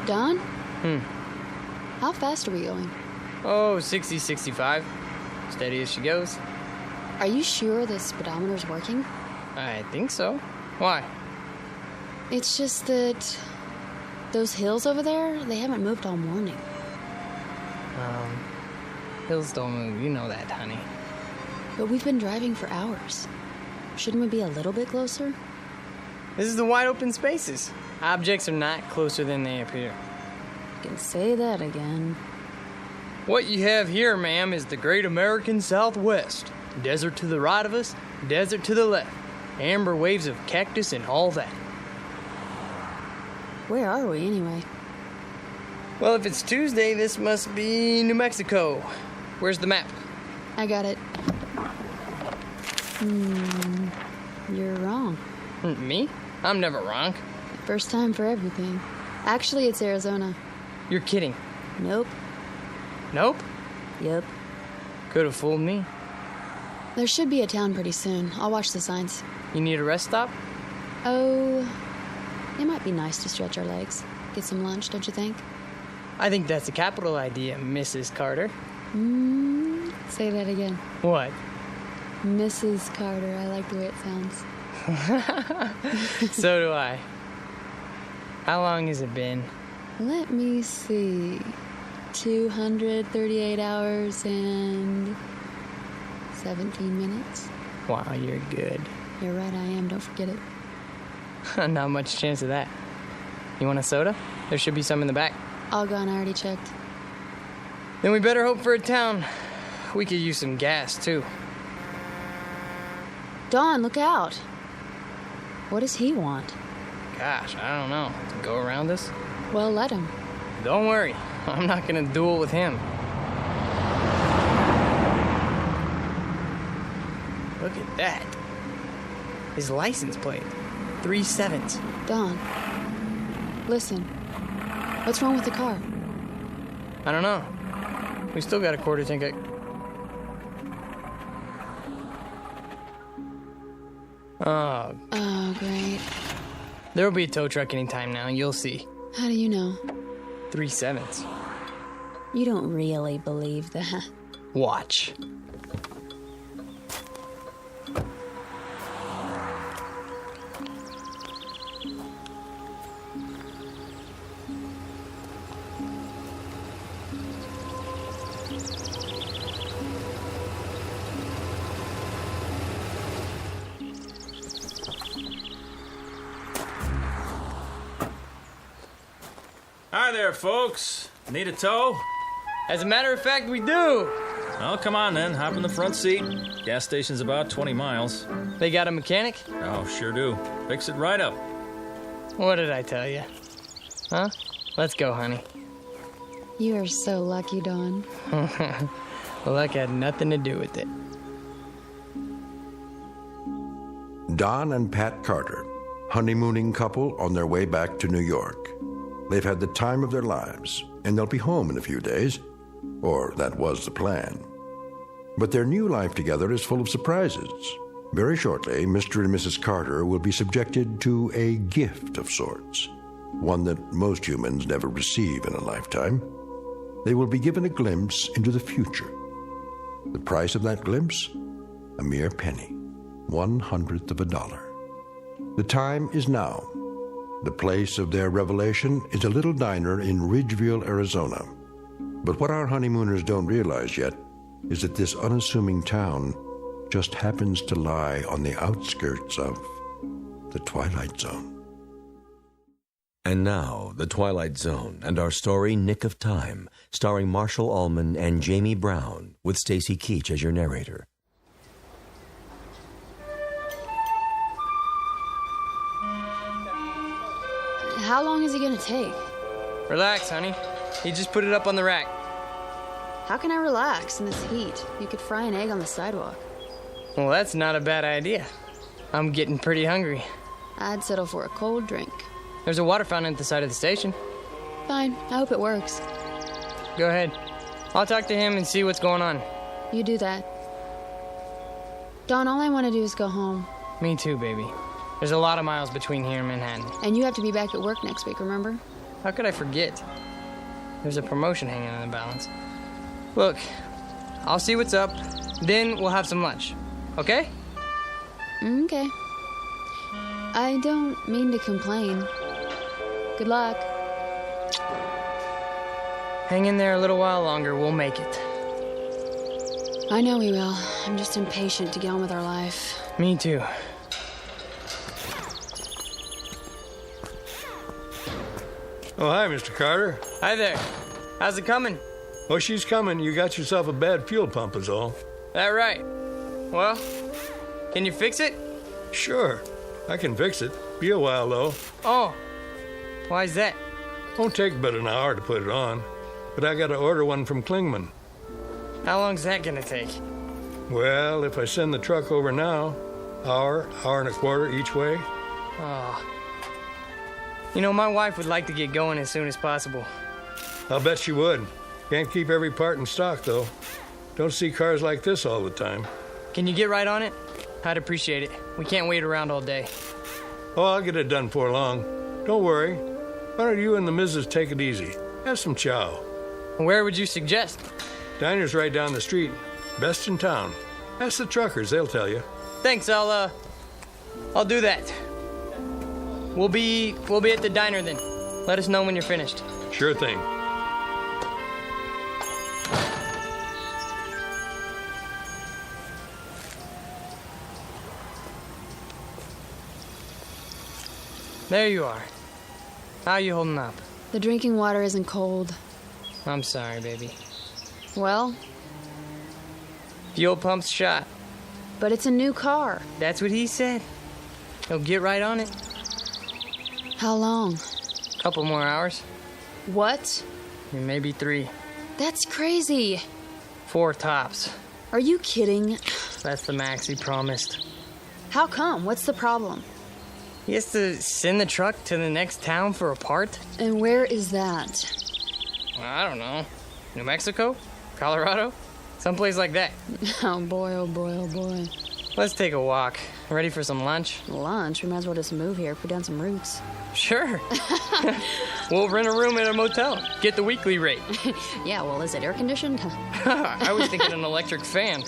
Don? How fast are we going? Oh, 60, 65. Steady as she goes. Are you sure the speedometer's working? I think so. Why? It's just that those hills over there, they haven't moved all morning. Hills don't move. You know that, honey. But we've been driving for hours. Shouldn't we be a little bit closer? This is the wide open spaces. Objects are not closer than they appear. You can say that again. What you have here, ma'am, is the great American Southwest. Desert to the right of us, desert to the left. Amber waves of cactus and all that. Where are we, anyway? Well, if it's Tuesday, this must be New Mexico. Where's the map? I got it. You're wrong. Me? I'm never wrong. First time for everything. Actually, it's Arizona. You're kidding. Nope. Nope? Yep. Could have fooled me. There should be a town pretty soon. I'll watch the signs. You need a rest stop? Oh, it might be nice to stretch our legs. Get some lunch, don't you think? I think that's a capital idea, Mrs. Carter. Say that again. What? Mrs. Carter. I like the way it sounds. So do I. How long has it been? Let me see. 238 hours and 17 minutes. Wow, you're good. You're right, I am. Don't forget it. Not much chance of that. You want a soda? There should be some in the back. All gone. I already checked. Then we better hope for a town. We could use some gas, too. Dawn, look out. What does he want? Gosh, I don't know. To go around us? Well, let him. Don't worry. I'm not gonna duel with him. Look at that. His license plate. 3 7s. Dawn, listen. What's wrong with the car? I don't know. We still got a quarter tank. Oh. Oh, great. There'll be a tow truck any time now, you'll see. How do you know? 3/7. You don't really believe that. Watch. Hi there, folks. Need a tow? As a matter of fact, we do. Well, come on then. Hop in the front seat. Gas station's about 20 miles. They got a mechanic? Oh, sure do. Fix it right up. What did I tell you? Huh? Let's go, honey. You are so lucky, Dawn. Luck had nothing to do with it. Don and Pat Carter, honeymooning couple on their way back to New York. They've had the time of their lives, and they'll be home in a few days. Or that was the plan. But their new life together is full of surprises. Very shortly, Mr. and Mrs. Carter will be subjected to a gift of sorts, one that most humans never receive in a lifetime. They will be given a glimpse into the future. The price of that glimpse? A mere penny, 1/100th of a dollar. The time is now. The place of their revelation is a little diner in Ridgeville, Arizona. But what our honeymooners don't realize yet is that this unassuming town just happens to lie on the outskirts of the Twilight Zone. And now, The Twilight Zone and our story, Nick of Time, starring Marshall Allman and Jamie Brown, with Stacy Keach as your narrator. How long is it gonna take? Relax, honey. He just put it up on the rack. How can I relax in this heat? You could fry an egg on the sidewalk. Well, that's not a bad idea. I'm getting pretty hungry. I'd settle for a cold drink. There's a water fountain at the side of the station. Fine, I hope it works. Go ahead. I'll talk to him and see what's going on. You do that. Dawn, all I want to do is go home. Me too, baby. There's a lot of miles between here and Manhattan. And you have to be back at work next week, remember? How could I forget? There's a promotion hanging in the balance. Look, I'll see what's up, then we'll have some lunch. Okay? Okay. I don't mean to complain. Good luck. Hang in there a little while longer, we'll make it. I know we will. I'm just impatient to get on with our life. Me too. Oh, hi, Mr. Carter. Hi there. How's it coming? Oh, she's coming. You got yourself a bad fuel pump is all. That right. Well, can you fix it? Sure. I can fix it. Be a while, though. Oh, why's that? Won't take but an hour to put it on. But I got to order one from Klingman. How long's that gonna take? Well, if I send the truck over now, hour and a quarter each way. Oh. You know, my wife would like to get going as soon as possible. I'll bet she would. Can't keep every part in stock, though. Don't see cars like this all the time. Can you get right on it? I'd appreciate it. We can't wait around all day. Oh, I'll get it done before long. Don't worry. Why don't you and the missus take it easy? Have some chow. Where would you suggest? Diner's right down the street. Best in town. Ask the truckers, they'll tell you. Thanks, I'll do that. We'll be at the diner then. Let us know when you're finished. Sure thing. There you are. How you holding up? The drinking water isn't cold. I'm sorry, baby. Well? Fuel pump's shot. But it's a new car. That's what he said. He'll get right on it. How long? Couple more hours. What? Maybe 3. That's crazy. 4 tops. Are you kidding? That's the max he promised. How come? What's the problem? He has to send the truck to the next town for a part? And where is that? I don't know. New Mexico? Colorado? Someplace like that. Oh boy, oh boy, oh boy. Let's take a walk. Ready for some lunch? Lunch? We might as well just move here, put down some roots. Sure. We'll rent a room at a motel. Get the weekly rate. Yeah, well, is it air conditioned? I was thinking an electric fan.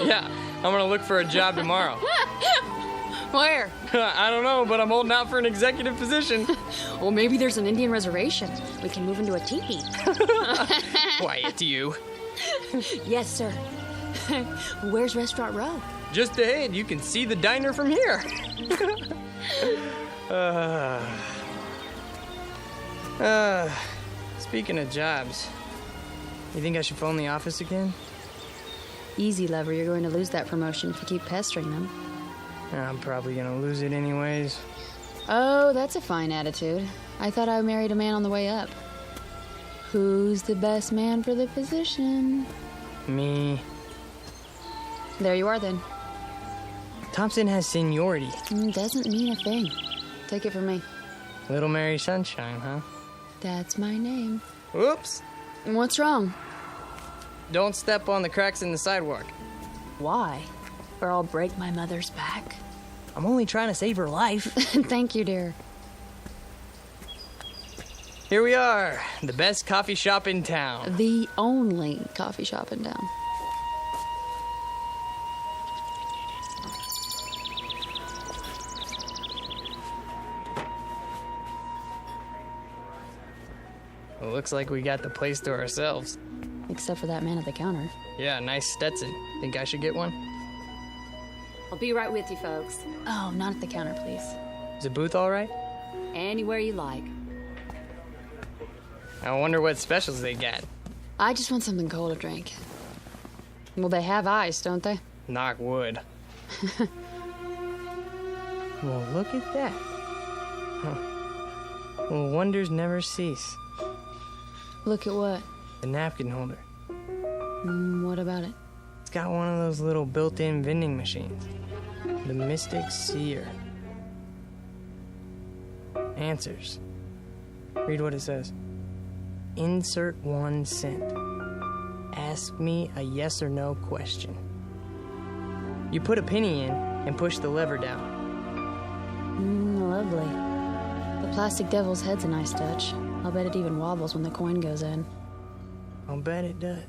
Yeah, I'm gonna look for a job tomorrow. Where? I don't know, but I'm holding out for an executive position. Well, maybe there's an Indian reservation. We can move into a teepee. Quiet, you. Yes, sir. Where's Restaurant Row? Just ahead, you can see the diner from here. Speaking of jobs, you think I should phone the office again? Easy, lover. You're going to lose that promotion if you keep pestering them. I'm probably gonna lose it anyways. Oh, that's a fine attitude. I thought I married a man on the way up. Who's the best man for the position? Me. There you are, then. Thompson has seniority. Doesn't mean a thing. Take it from me. Little Mary Sunshine, huh? That's my name. Whoops. What's wrong? Don't step on the cracks in the sidewalk. Why? Or I'll break my mother's back. I'm only trying to save her life. Thank you, dear. Here we are, the best coffee shop in town. The only coffee shop in town. Well, looks like we got the place to ourselves. Except for that man at the counter. Yeah, nice Stetson. Think I should get one? I'll be right with you, folks. Oh, not at the counter, please. Is the booth all right? Anywhere you like. I wonder what specials they got. I just want something cold to drink. Well, they have ice, don't they? Knock wood. Well, look at that. Huh. Well, wonders never cease. Look at what? The napkin holder. What about it? It's got one of those little built-in vending machines. The Mystic Seer. Answers. Read what it says. Insert 1 cent. Ask me a yes or no question. You put a penny in and push the lever down. Lovely. The plastic devil's head's a nice touch. I'll bet it even wobbles when the coin goes in. I'll bet it does.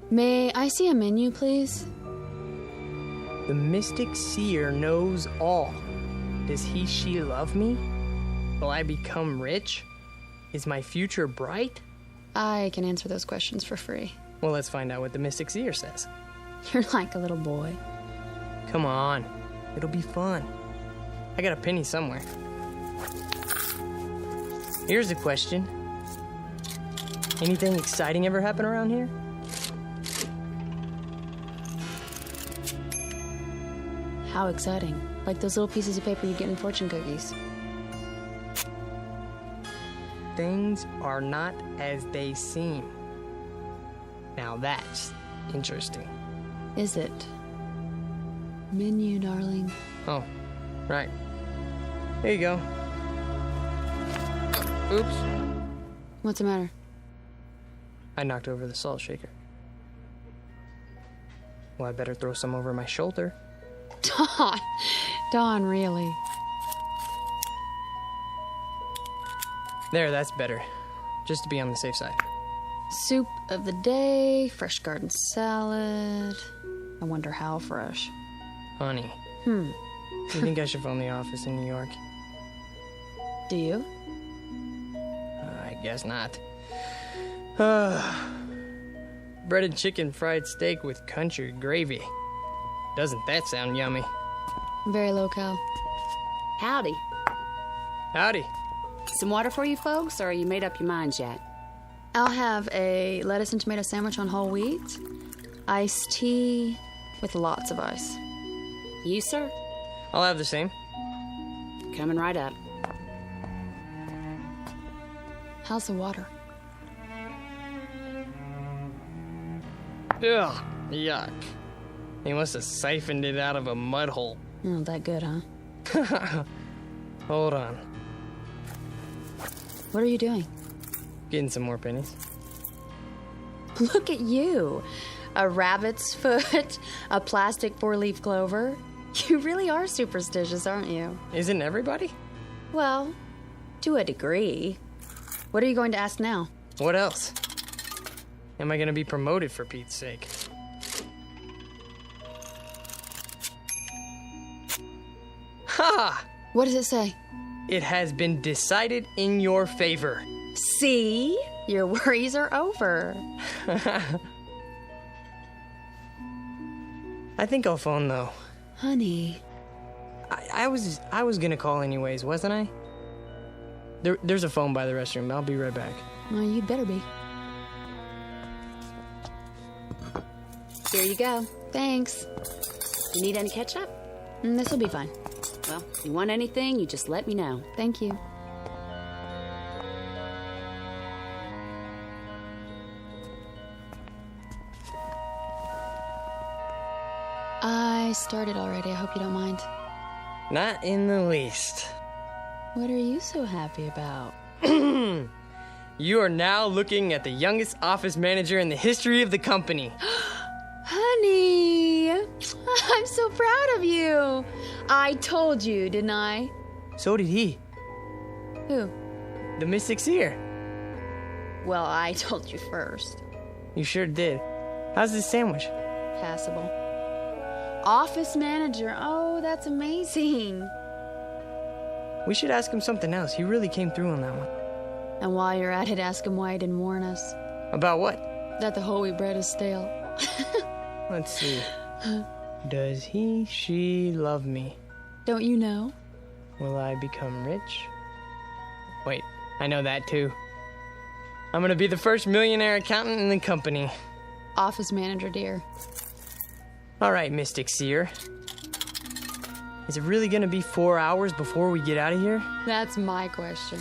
May I see a menu, please? The Mystic Seer knows all. Does he, she love me? Will I become rich? Is my future bright? I can answer those questions for free. Well, let's find out what the Mystic Seer says. You're like a little boy. Come on. It'll be fun. I got a penny somewhere. Here's a question. Anything exciting ever happen around here? How exciting. Like those little pieces of paper you get in fortune cookies. Things are not as they seem. Now that's interesting. Is it? Menu, darling. Oh, right. Here you go. Oops. What's the matter? I knocked over the salt shaker. Well, I better throw some over my shoulder. Don, really? There, that's better. Just to be on the safe side. Soup of the day, fresh garden salad. I wonder how fresh. Honey. You think I should phone the office in New York? Do you? I guess not. Breaded chicken fried steak with country gravy. Doesn't that sound yummy? Very low-cal. Howdy. Howdy. Some water for you folks, or you made up your minds yet? I'll have a lettuce and tomato sandwich on whole wheat, iced tea with lots of ice. You, sir? I'll have the same. Coming right up. How's the water? Ugh, yuck. He must have siphoned it out of a mud hole. Not that good, huh? Hold on. What are you doing? Getting some more pennies. Look at you. a rabbit's foot, a plastic 4-leaf clover. You really are superstitious, aren't you? Isn't everybody? Well, to a degree. What are you going to ask now? What else? Am I going to be promoted for Pete's sake? Ha! What does it say? It has been decided in your favor. See? Your worries are over. I think I'll phone, though. Honey. I was gonna call anyways, wasn't I? There's a phone by the restroom. I'll be right back. Well, you'd better be. Here you go. Thanks. You need any ketchup? This'll be fine. Well, if you want anything, you just let me know. Thank you. I started already. I hope you don't mind. Not in the least. What are you so happy about? You are now looking at the youngest office manager in the history of the company. Honey, I'm so proud of you. I told you, didn't I? So did he. Who? The Mystic Seer. Well, I told you first. You sure did. How's this sandwich? Passable. Office manager. Oh, that's amazing. We should ask him something else. He really came through on that one. And while you're at it, ask him why he didn't warn us. About what? That the whole wheat bread is stale. Let's see. Does he, she love me? Don't you know? Will I become rich? Wait, I know that too. I'm gonna be the first millionaire accountant in the company. Office manager, dear. All right, Mystic Seer. Is it really gonna be 4 hours before we get out of here? That's my question.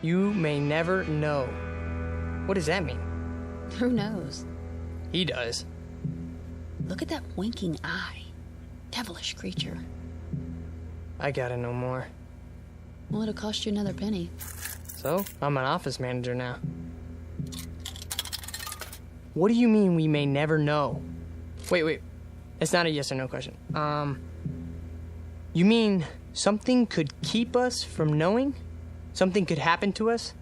You may never know. What does that mean? Who knows? He does. Look at that winking eye. Devilish creature. I gotta know more. Well, it'll cost you another penny. So, I'm an office manager now. What do you mean we may never know? Wait. It's not a yes or no question. You mean something could keep us from knowing? Something could happen to us?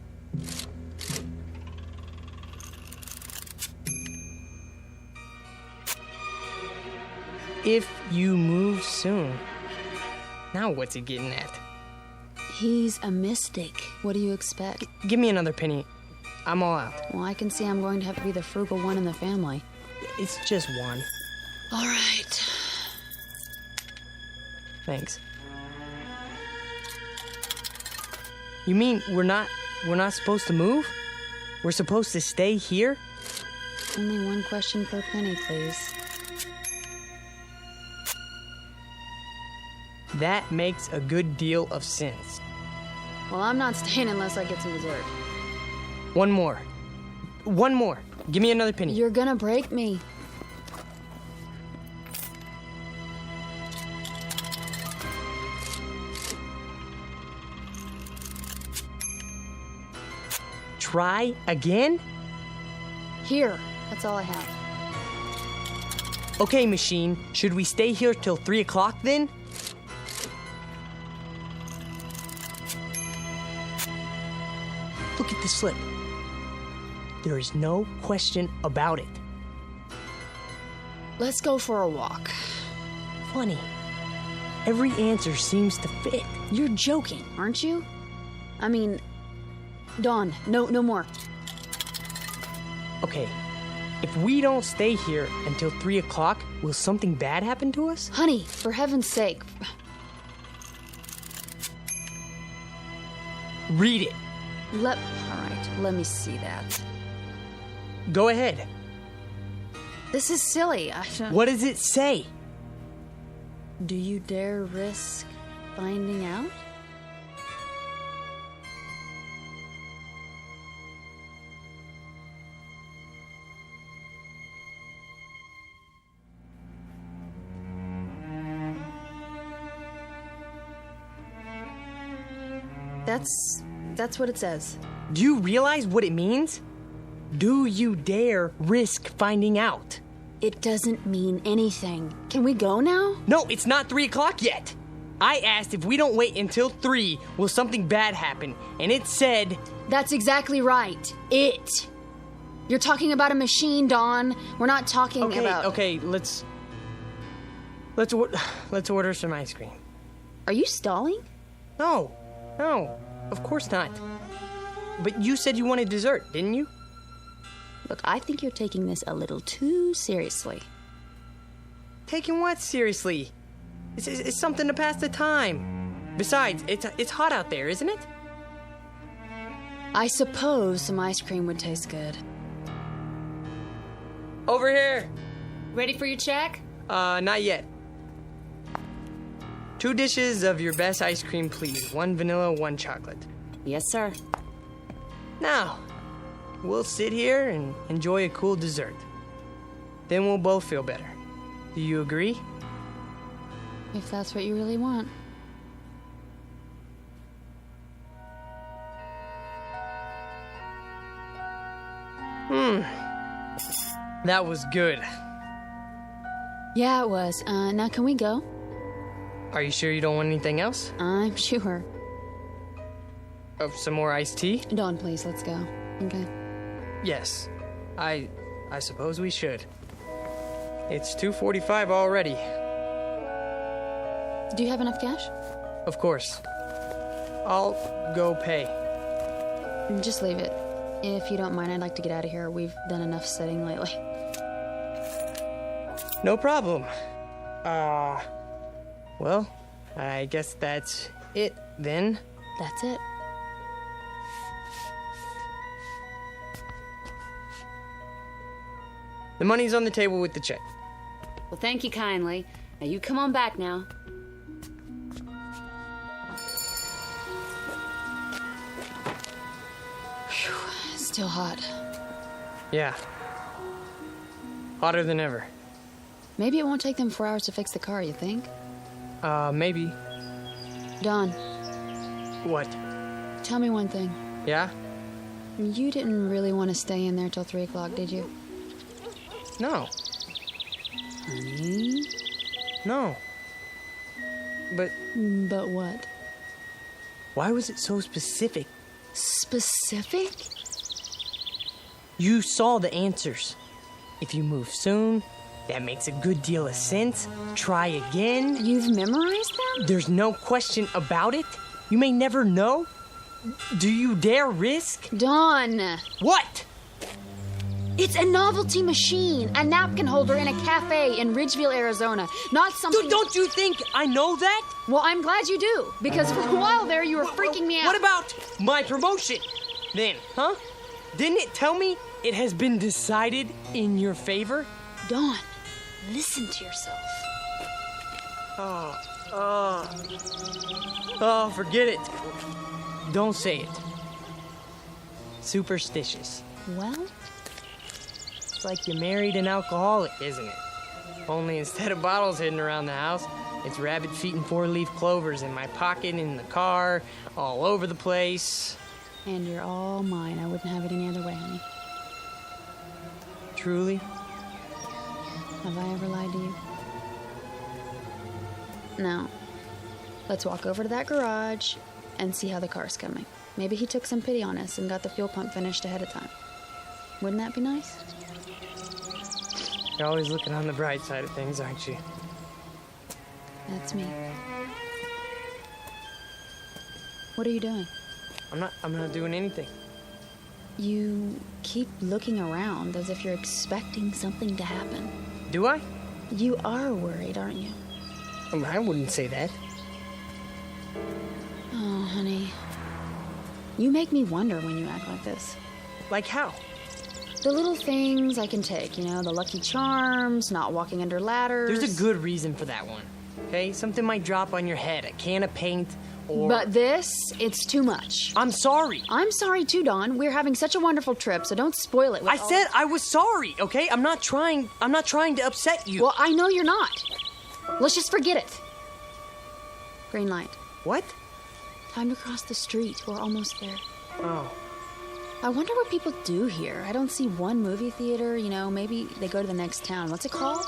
If you move soon. Now what's he getting at? He's a mystic. What do you expect? Give me another penny. I'm all out. Well, I can see I'm going to have to be the frugal one in the family. It's just one. All right. Thanks. You mean we're not supposed to move? We're supposed to stay here? Only one question per penny, please. That makes a good deal of sense. Well, I'm not staying unless I get some dessert. One more. Give me another penny. You're gonna break me. Try again? Here. That's all I have. Okay, machine. Should we stay here till 3 o'clock then? Look at the slip. There is no question about it. Let's go for a walk. Funny. Every answer seems to fit. You're joking, aren't you? I mean, Dawn, no more. Okay, if we don't stay here until 3 o'clock, will something bad happen to us? Honey, for heaven's sake. Read it. All right, let me see that. Go ahead. This is silly. What does it say? Do you dare risk finding out? That's what it says. Do you realize what it means? Do you dare risk finding out? It doesn't mean anything. Can we go now? No, it's not 3 o'clock yet. I asked if we don't wait until 3, will something bad happen? And it said... That's exactly right. It. You're talking about a machine, Dawn. We're not talking about... Okay, let's order some ice cream. Are you stalling? No, of course not. But you said you wanted dessert, didn't you? Look, I think you're taking this a little too seriously. Taking what seriously? It's something to pass the time. Besides, it's hot out there, isn't it? I suppose some ice cream would taste good. Over here. Ready for your check? Not yet. 2 dishes of your best ice cream, please. 1 vanilla, 1 chocolate. Yes, sir. Now, we'll sit here and enjoy a cool dessert. Then we'll both feel better. Do you agree? If that's what you really want. That was good. Yeah, it was. Now can we go? Are you sure you don't want anything else? I'm sure. Some more iced tea? Dawn, please, let's go. Okay. Yes. I suppose we should. It's 2:45 already. Do you have enough cash? Of course. I'll go pay. Just leave it. If you don't mind, I'd like to get out of here. We've done enough sitting lately. No problem. Well, I guess that's it then. That's it. The money's on the table with the check. Well, thank you kindly. Now you come on back now. Whew, still hot. Yeah. Hotter than ever. Maybe it won't take them 4 hours to fix the car, you think? Maybe. Dawn. What? Tell me one thing. Yeah? You didn't really want to stay in there till 3 o'clock, did you? No. Honey? No. But what? Why was it so specific? Specific? You saw the answers. If you move soon, that makes a good deal of sense. Try again. You've memorized them? There's no question about it. You may never know. Do you dare risk? Dawn! What? It's a novelty machine, a napkin holder in a cafe in Ridgeville, Arizona. Not something... Don't you think I know that? Well, I'm glad you do, because for a while there you were freaking me out. What about my promotion? Then, huh? Didn't it tell me it has been decided in your favor? Dawn, listen to yourself. Oh, forget it. Don't say it. Superstitious. Well? It's like you married an alcoholic, isn't it? Only instead of bottles hidden around the house, it's rabbit feet and 4-leaf clovers in my pocket, in the car, all over the place. And you're all mine. I wouldn't have it any other way, honey. Truly? Have I ever lied to you? Now, let's walk over to that garage and see how the car's coming. Maybe he took some pity on us and got the fuel pump finished ahead of time. Wouldn't that be nice? You're always looking on the bright side of things, aren't you? That's me. What are you doing? I'm not doing anything. You keep looking around as if you're expecting something to happen. Do I? You are worried, aren't you? I wouldn't say that. Oh, honey. You make me wonder when you act like this. Like how? The little things I can take, you know, the Lucky Charms, not walking under ladders. There's a good reason for that one, okay? Something might drop on your head, a can of paint, or... But this, it's too much. I'm sorry. I'm sorry too, Dawn. We're having such a wonderful trip, so don't spoil it with I said I was sorry, okay? I'm not trying to upset you. Well, I know you're not. Let's just forget it. Green light. What? Time to cross the street. We're almost there. Oh. I wonder what people do here. I don't see one movie theater. You know, maybe they go to the next town. What's it called?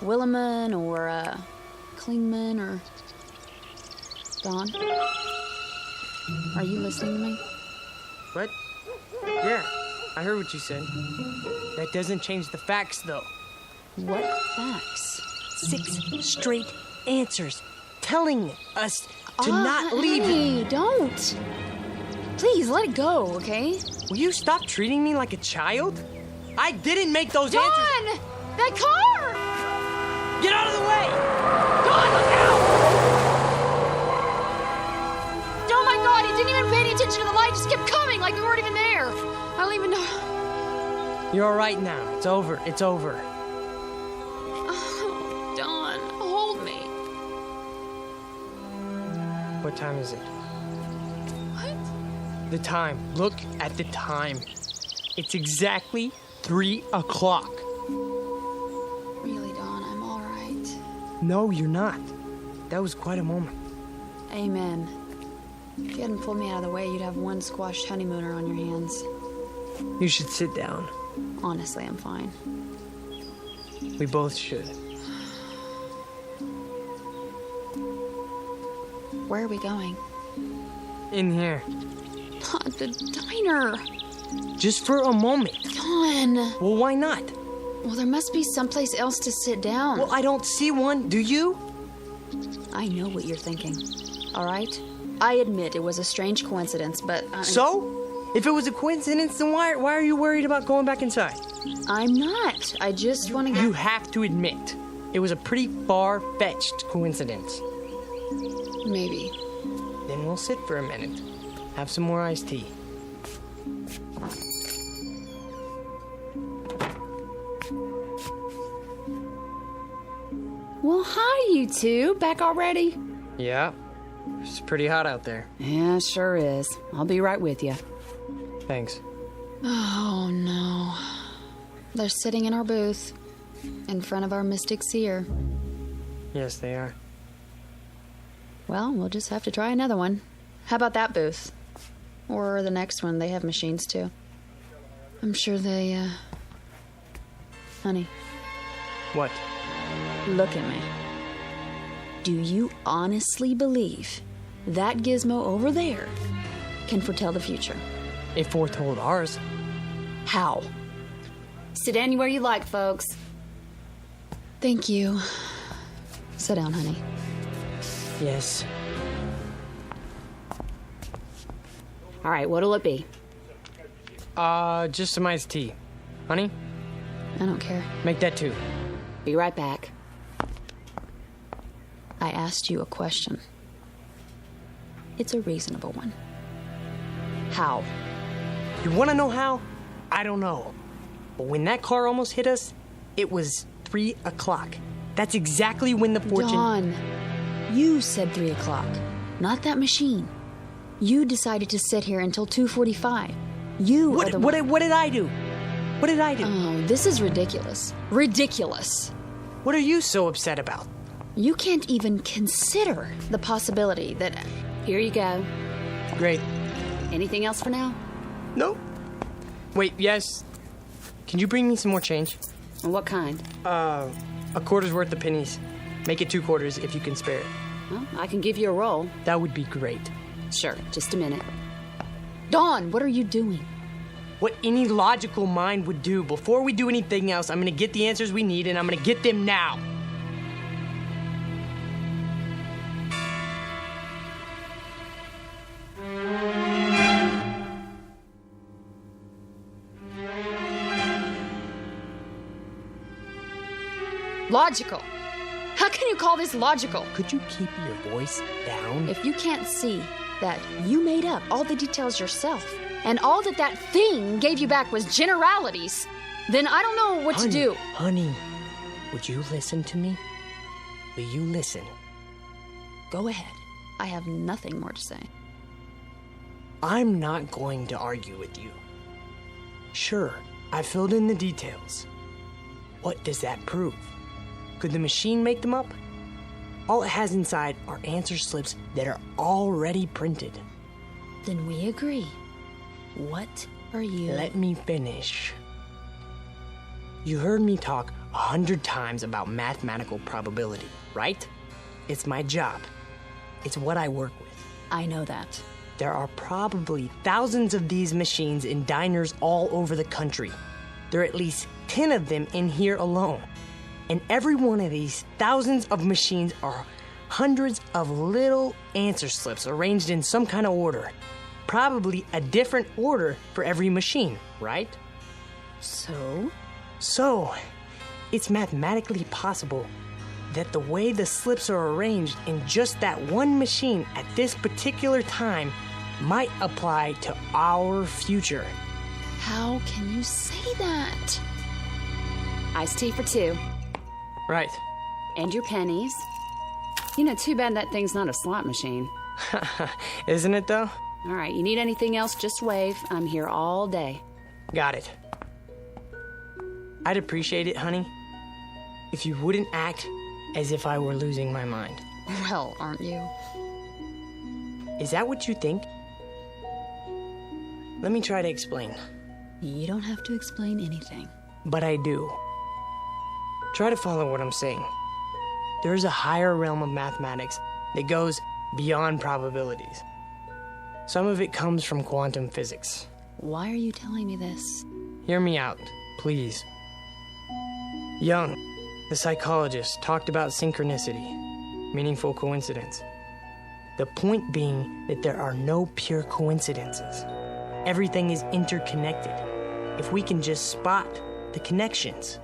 Williman or Klingman or... Dawn? Are you listening to me? What? Yeah, I heard what you said. That doesn't change the facts, though. What facts? 6 straight answers telling us to not leave. Hey, don't. Please, let it go, okay? Will you stop treating me like a child? I didn't make those answers. Dawn! That car! Get out of the way! Dawn, look out! Oh my God, he didn't even pay any attention to the light. Just kept coming like we weren't even there. I don't even know. You're all right now. It's over. It's over. Oh, Dawn, hold me. What time is it? What? The time. Look at the time. It's exactly 3 o'clock. Really, Dawn, I'm all right. No, you're not. That was quite a moment. Amen. If you hadn't pulled me out of the way, you'd have one squashed honeymooner on your hands. You should sit down. Honestly, I'm fine. We both should. Where are we going? In here. The diner. Just for a moment. Dawn. Well, why not? Well, there must be someplace else to sit down. Well, I don't see one. Do you? I know what you're thinking. All right? I admit it was a strange coincidence, but... So? If it was a coincidence, then why are you worried about going back inside? I'm not. I just want to get... You have to admit, it was a pretty far-fetched coincidence. Maybe. Then we'll sit for a minute. Have some more iced tea. Well, hi, you two. Back already? Yeah. It's pretty hot out there. Yeah, sure is. I'll be right with you. Thanks. Oh, no. They're sitting in our booth, in front of our mystic seer. Yes, they are. Well, we'll just have to try another one. How about that booth? Or the next one. They have machines, too. I'm sure they, Honey. What? Look at me. Do you honestly believe that gizmo over there can foretell the future? It foretold ours. How? Sit anywhere you like, folks. Thank you. Sit down, honey. Yes. All right, what'll it be? Just some iced tea. Honey? I don't care. Make that 2. Be right back. I asked you a question. It's a reasonable one. How? You want to know how? I don't know. But when that car almost hit us, it was 3 o'clock. That's exactly when the fortune... Dawn, you said 3 o'clock, not that machine. You decided to sit here until 2:45. You are the what did I do? What did I do? Oh, this is ridiculous. Ridiculous. What are you so upset about? You can't even consider the possibility that... Here you go. Great. Anything else for now? No. Wait, yes. Can you bring me some more change? What kind? A quarter's worth of pennies. Make it 2 quarters if you can spare it. Well, I can give you a roll. That would be great. Sure, just a minute. Dawn, what are you doing? What any logical mind would do. Before we do anything else, I'm gonna get the answers we need, and I'm gonna get them now. Logical. How can you call this logical? Could you keep your voice down? If you can't see that you made up all the details yourself, and all that thing gave you back was generalities, then I don't know what to do. Honey, would you listen to me? Will you listen? Go ahead. I have nothing more to say. I'm not going to argue with you. Sure, I filled in the details. What does that prove? Could the machine make them up? All it has inside are answer slips that are already printed. Then we agree. What are you... Let me finish. You heard me talk 100 times about mathematical probability, right? It's my job. It's what I work with. I know that. There are probably thousands of these machines in diners all over the country. There are at least 10 of them in here alone. And every one of these thousands of machines are hundreds of little answer slips arranged in some kind of order. Probably a different order for every machine, right? So, it's mathematically possible that the way the slips are arranged in just that one machine at this particular time might apply to our future. How can you say that? Iced tea for 2. Right. And your pennies. You know, too bad that thing's not a slot machine. Isn't it, though? All right, you need anything else, just wave. I'm here all day. Got it. I'd appreciate it, honey, if you wouldn't act as if I were losing my mind. Well, aren't you? Is that what you think? Let me try to explain. You don't have to explain anything. But I do. Try to follow what I'm saying. There is a higher realm of mathematics that goes beyond probabilities. Some of it comes from quantum physics. Why are you telling me this? Hear me out, please. Jung, the psychologist, talked about synchronicity, meaningful coincidence. The point being that there are no pure coincidences. Everything is interconnected. If we can just spot the connections,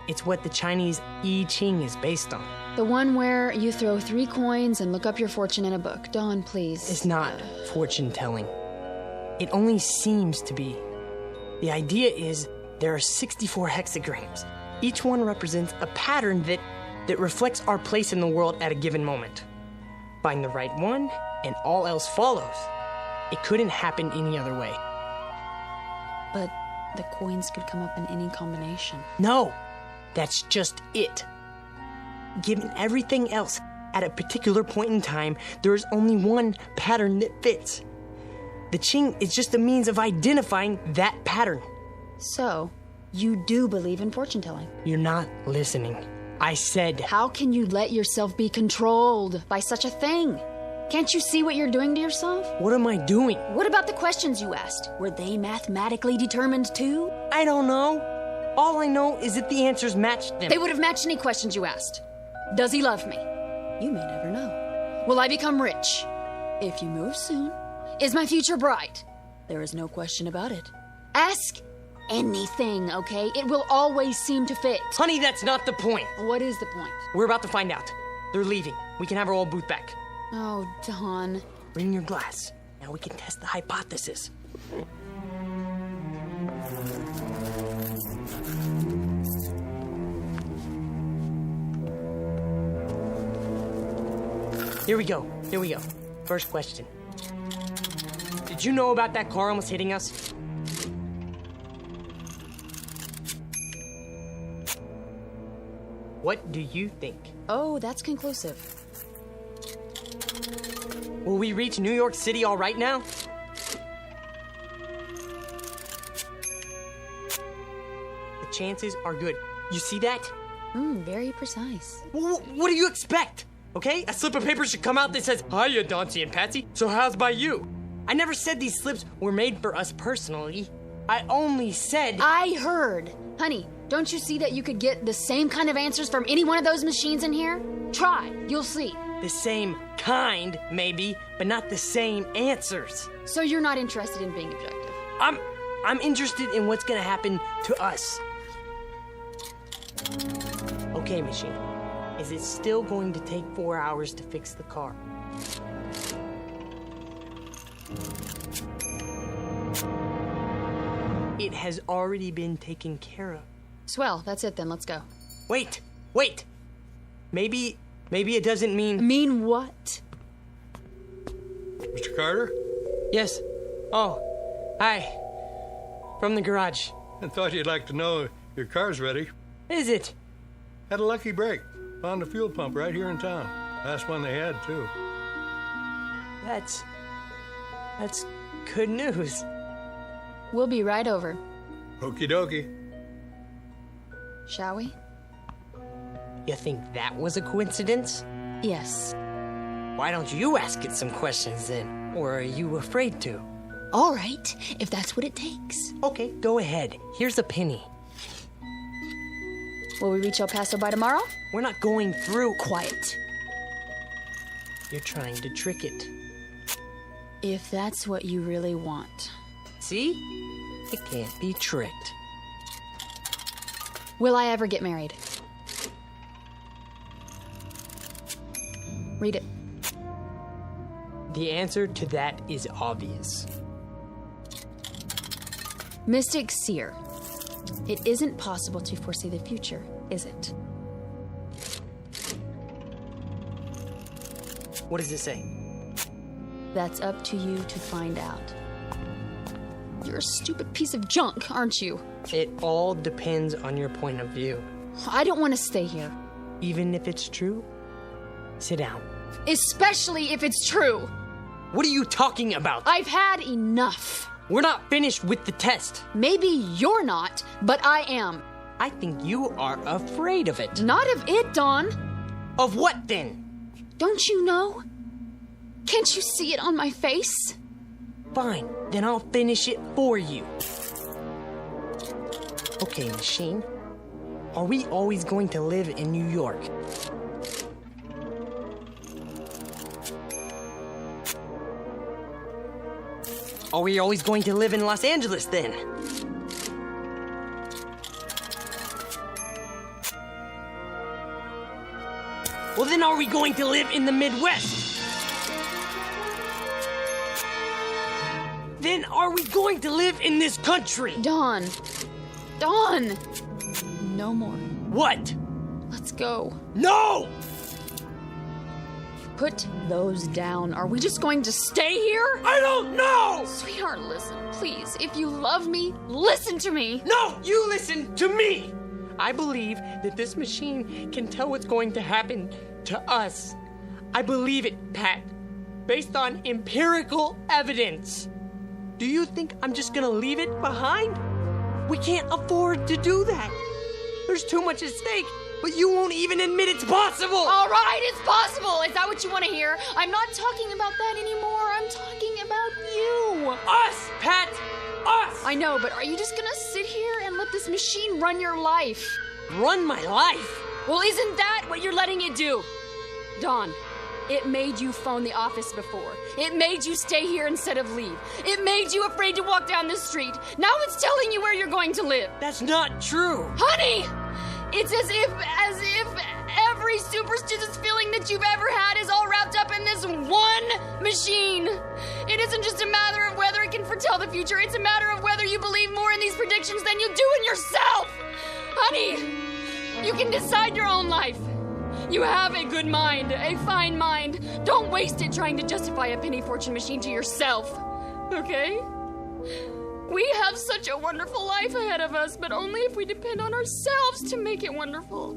it's what the Chinese I Ching is based on. The one where you throw 3 coins and look up your fortune in a book. Dawn, please. It's not fortune-telling. It only seems to be. The idea is there are 64 hexagrams. Each one represents a pattern that reflects our place in the world at a given moment. Find the right one, and all else follows. It couldn't happen any other way. But the coins could come up in any combination. No, that's just it. Given everything else, at a particular point in time, there is only one pattern that fits. The Qing is just a means of identifying that pattern. So, you do believe in fortune-telling? You're not listening. I said... How can you let yourself be controlled by such a thing? Can't you see what you're doing to yourself? What am I doing? What about the questions you asked? Were they mathematically determined too? I don't know. All I know is that the answers matched them. They would have matched any questions you asked. Does he love me? You may never know. Will I become rich? If you move soon. Is my future bright? There is no question about it. Ask anything, okay? It will always seem to fit. Honey, that's not the point. What is the point? We're about to find out. They're leaving. We can have our old booth back. Oh, Dawn. Bring your glass. Now we can test the hypothesis. Here we go. First question. Did you know about that car almost hitting us? What do you think? Oh, that's conclusive. Will we reach New York City all right now? The chances are good. You see that? Very precise. What do you expect? Okay? A slip of paper should come out that says, "Hiya, Dauncey and Patsy. So how's by you?" I never said these slips were made for us personally. I only said... I heard. Honey, don't you see that you could get the same kind of answers from any one of those machines in here? Try. You'll see. The same kind, maybe, but not the same answers. So you're not interested in being objective? I'm interested in what's gonna happen to us. Okay, machine. Is it still going to take 4 hours to fix the car? It has already been taken care of. Swell, that's it then, let's go. Wait! Maybe it doesn't mean... Mean what? Mr. Carter? Yes. Oh, hi. From the garage. I thought you'd like to know your car's ready. Is it? Had a lucky break. Found a fuel pump right here in town. Last one they had, too. That's good news. We'll be right over. Okie dokie. Shall we? You think that was a coincidence? Yes. Why don't you ask it some questions then? Or are you afraid to? All right, if that's what it takes. Okay, go ahead. Here's a penny. Will we reach El Paso by tomorrow? We're not going through. Quiet. You're trying to trick it. If that's what you really want. See? It can't be tricked. Will I ever get married? Read it. The answer to that is obvious. Mystic Seer. It isn't possible to foresee the future, is it? What does it say? That's up to you to find out. You're a stupid piece of junk, aren't you? It all depends on your point of view. I don't want to stay here. Even if it's true? Sit down. Especially if it's true. What are you talking about? I've had enough. We're not finished with the test. Maybe you're not, but I am. I think you are afraid of it. Not of it, Dawn. Of what then? Don't you know? Can't you see it on my face? Fine, then I'll finish it for you. Okay, machine. Are we always going to live in New York? Are we always going to live in Los Angeles then? Well, then are we going to live in the Midwest? Then are we going to live in this country? Dawn. Dawn! No more. What? Let's go. No! Put those down. Are we just going to stay here? I don't know! Sweetheart, listen, please. If you love me, listen to me. No, you listen to me! I believe that this machine can tell what's going to happen to us. I believe it, Pat, based on empirical evidence. Do you think I'm just gonna leave it behind? We can't afford to do that. There's too much at stake, but you won't even admit it's possible. All right, it's possible. Is that what you want to hear? I'm not talking about that anymore. I'm talking about you. Us, Pat! Us! I know, but are you just gonna sit here and let this machine run your life? Run my life? Well, isn't that what you're letting it do? Dawn, it made you phone the office before. It made you stay here instead of leave. It made you afraid to walk down the street. Now it's telling you where you're going to live. That's not true. Honey! It's as if every superstitious feeling that you've ever had is all wrapped up in this one machine. It isn't just a matter of whether it can foretell the future. It's a matter of whether you believe more in these predictions than you do in yourself. Honey, you can decide your own life. You have a good mind, a fine mind. Don't waste it trying to justify a penny fortune machine to yourself, okay? We have such a wonderful life ahead of us, but only if we depend on ourselves to make it wonderful.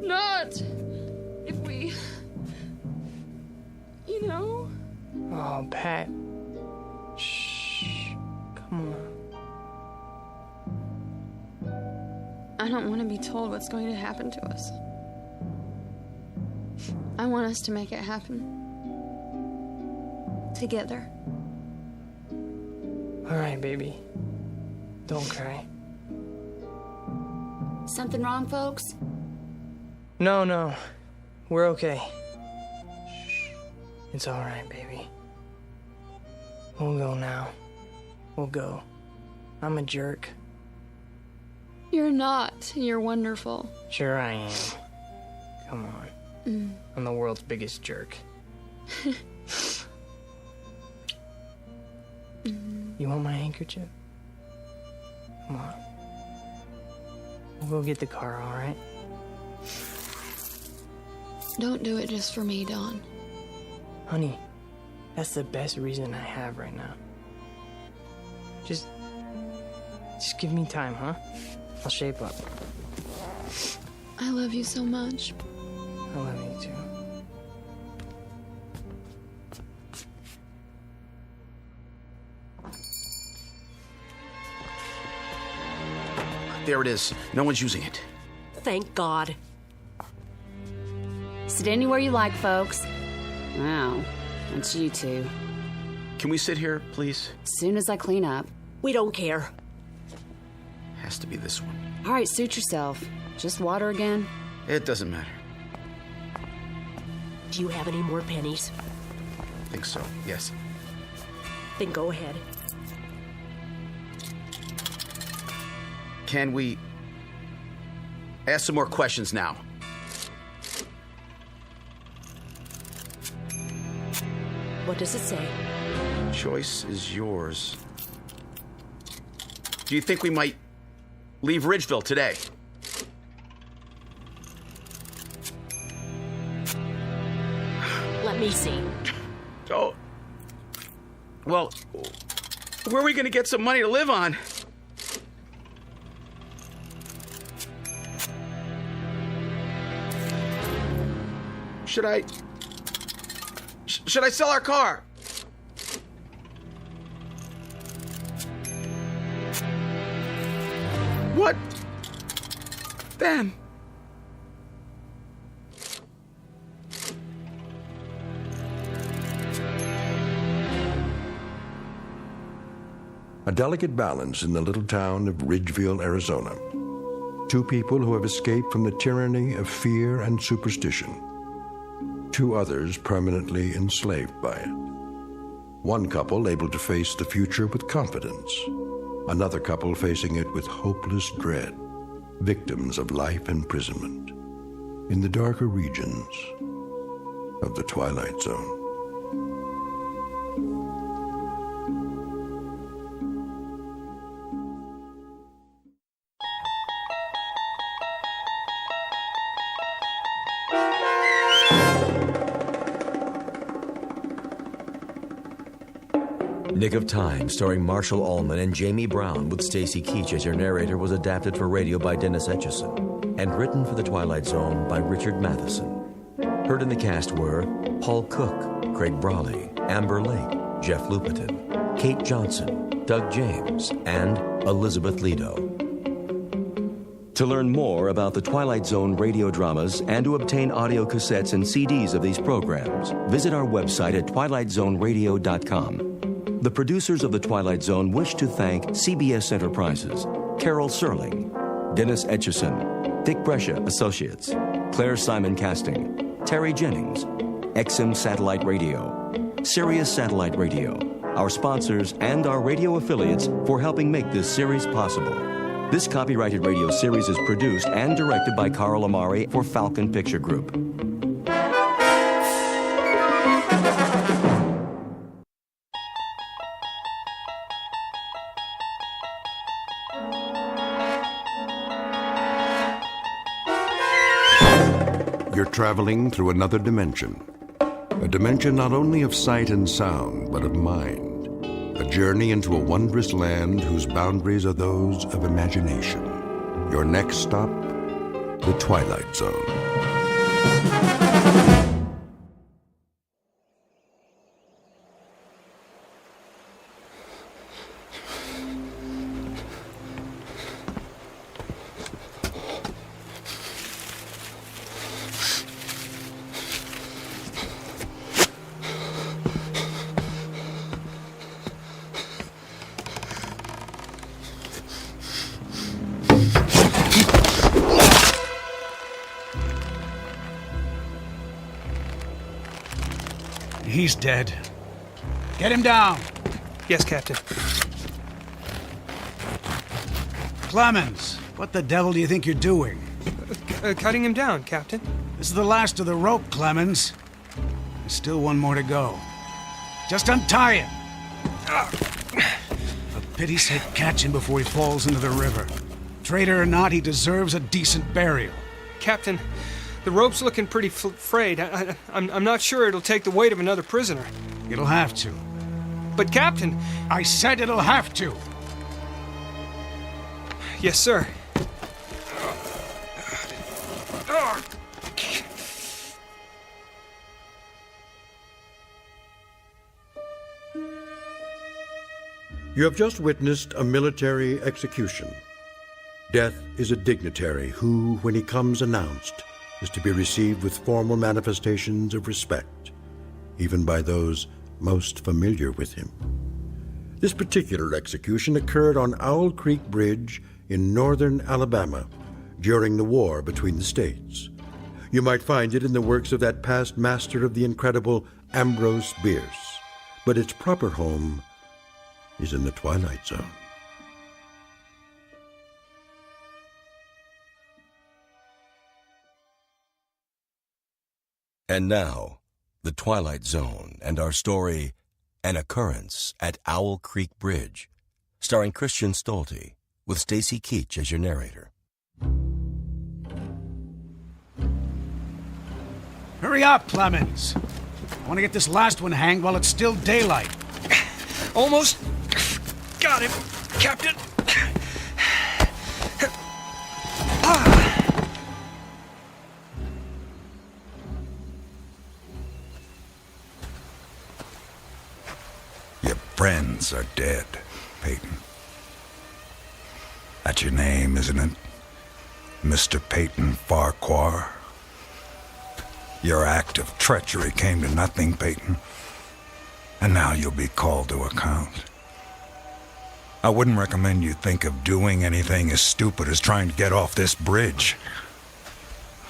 Not if we, you know? Oh, Pat. Shh. Come on. I don't want to be told what's going to happen to us. I want us to make it happen. Together. All right, baby. Don't cry. Something wrong, folks? No. We're okay. It's all right, baby. We'll go now. We'll go. I'm a jerk. You're not. You're wonderful. Sure I am. Come on. I'm the world's biggest jerk. You want my handkerchief? Come on. We'll go get the car, all right? Don't do it just for me, Dawn. Honey, that's the best reason I have right now. Just give me time, huh? I'll shape up. I love you so much. I love you too. there it is. No one's using it. Thank God. Sit anywhere you like, folks. Wow, that's you two. Can we sit here, please? As soon as I clean up. We don't care. Has to be this one. All right, suit yourself. Just water again? It doesn't matter. Do you have any more pennies? I think so, yes. Then go ahead. Can we ask some more questions now? What does it say? Choice is yours. Do you think we might leave Ridgeville today? Let me see. Oh. Well, where are we going to get some money to live on? Should I sell our car? What? Then? A delicate balance in the little town of Ridgeville, Arizona. Two people who have escaped from the tyranny of fear and superstition. Two others permanently enslaved by it. One couple able to face the future with confidence. Another couple facing it with hopeless dread. Victims of life imprisonment in the darker regions of the Twilight Zone. Nick of Time, starring Marshall Allman and Jamie Brown with Stacy Keach as your narrator, was adapted for radio by Dennis Etchison and written for The Twilight Zone by Richard Matheson. Heard in the cast were Paul Cook, Craig Brawley, Amber Lake, Jeff Lupetin, Kate Johnson, Doug James, and Elizabeth Lido. To learn more about the Twilight Zone radio dramas and to obtain audio cassettes and CDs of these programs, visit our website at twilightzoneradio.com. The producers of The Twilight Zone wish to thank CBS Enterprises, Carol Serling, Dennis Etchison, Dick Brescia Associates, Claire Simon Casting, Terry Jennings, XM Satellite Radio, Sirius Satellite Radio, our sponsors and our radio affiliates for helping make this series possible. This copyrighted radio series is produced and directed by Carl Amari for Falcon Picture Group. You're traveling through another dimension. A dimension not only of sight and sound, but of mind. A journey into a wondrous land whose boundaries are those of imagination. Your next stop, the Twilight Zone. He's dead. Get him down. Yes, Captain. Clemens, what the devil do you think you're doing? Cutting him down, Captain. This is the last of the rope, Clemens. There's still one more to go. Just untie him. For pity's sake, catch him before he falls into the river. Traitor or not, he deserves a decent burial. Captain, the rope's looking pretty frayed. I'm not sure it'll take the weight of another prisoner. It'll have to. But, Captain... I said it'll have to. Yes, sir. You have just witnessed a military execution. Death is a dignitary who, when he comes announced, is to be received with formal manifestations of respect, even by those most familiar with him. This particular execution occurred on Owl Creek Bridge in northern Alabama during the war between the states. You might find it in the works of that past master of the incredible Ambrose Bierce, but its proper home is in the Twilight Zone. And now, the Twilight Zone and our story, An Occurrence at Owl Creek Bridge, starring Christian Stolte, with Stacy Keach as your narrator. Hurry up, Clemens. I want to get this last one hanged while it's still daylight. Almost got him, Captain. Your friends are dead, Peyton. That's your name, isn't it? Mr. Peyton Farquhar? Your act of treachery came to nothing, Peyton. And now you'll be called to account. I wouldn't recommend you think of doing anything as stupid as trying to get off this bridge.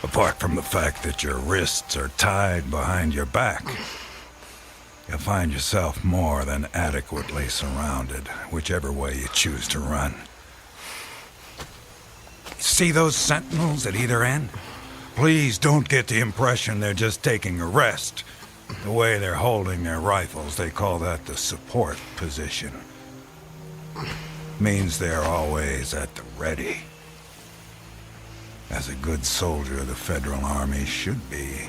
Apart from the fact that your wrists are tied behind your back, you'll find yourself more than adequately surrounded, whichever way you choose to run. See those sentinels at either end? Please don't get the impression they're just taking a rest. The way they're holding their rifles, they call that the support position. Means they're always at the ready. As a good soldier of the Federal Army should be.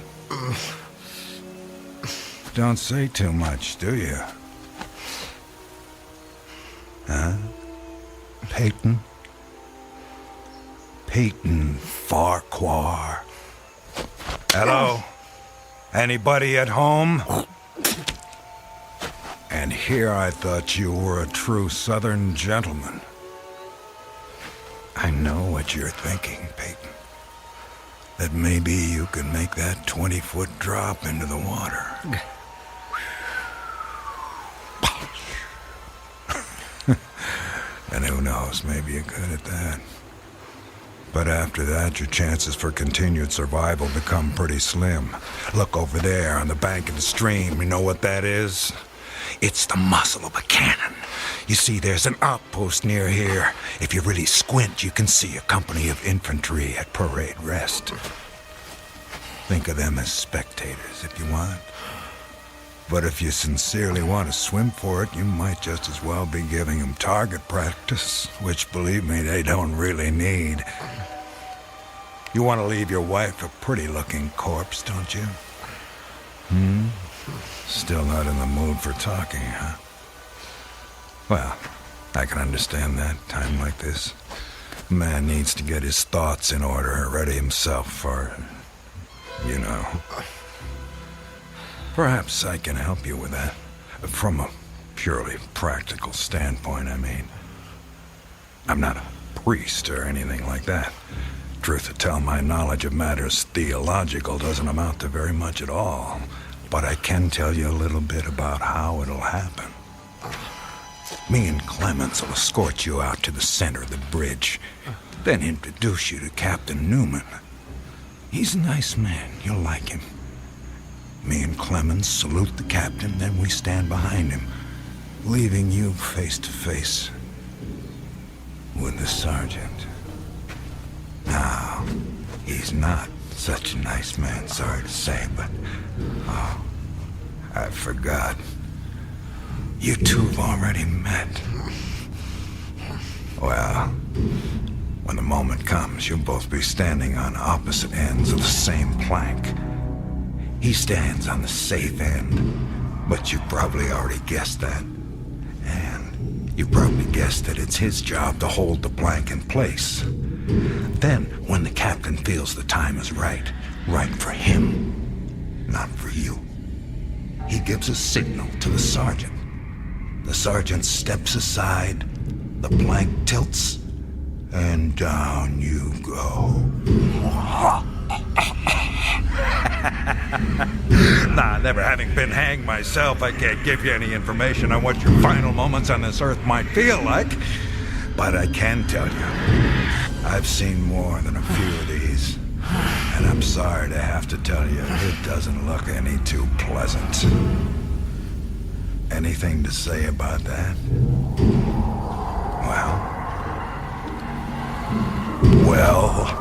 Don't say too much, do you? Huh? Peyton? Peyton Farquhar. Hello? Anybody at home? And here I thought you were a true Southern gentleman. I know what you're thinking, Peyton. That maybe you can make that 20-foot drop into the water. And who knows, maybe you're good at that. But after that, your chances for continued survival become pretty slim. Look over there on the bank of the stream. You know what that is? It's the muzzle of a cannon. You see, there's an outpost near here. If you really squint, you can see a company of infantry at parade rest. Think of them as spectators if you want. But if you sincerely want to swim for it, you might just as well be giving them target practice, which, believe me, they don't really need. You want to leave your wife a pretty-looking corpse, don't you? Still not in the mood for talking, huh? Well, I can understand that, time like this. A man needs to get his thoughts in order, ready himself for, you know. Perhaps I can help you with that. From a purely practical standpoint, I mean. I'm not a priest or anything like that. Truth to tell, my knowledge of matters theological doesn't amount to very much at all. But I can tell you a little bit about how it'll happen. Me and Clemens will escort you out to the center of the bridge, then introduce you to Captain Newman. He's a nice man. You'll like him. Me and Clemens salute the captain, then we stand behind him, leaving you face to face with the sergeant. Now, he's not such a nice man, sorry to say, but, oh, I forgot. You two have already met. Well, when the moment comes, you'll both be standing on opposite ends of the same plank. He stands on the safe end, but you've probably already guessed that. And you probably guessed that it's his job to hold the plank in place. Then, when the captain feels the time is right for him, not for you, he gives a signal to the sergeant. The sergeant steps aside, the plank tilts, and down you go. Nah, never having been hanged myself, I can't give you any information on what your final moments on this earth might feel like. But I can tell you, I've seen more than a few of these. And I'm sorry to have to tell you, it doesn't look any too pleasant. Anything to say about that? Well...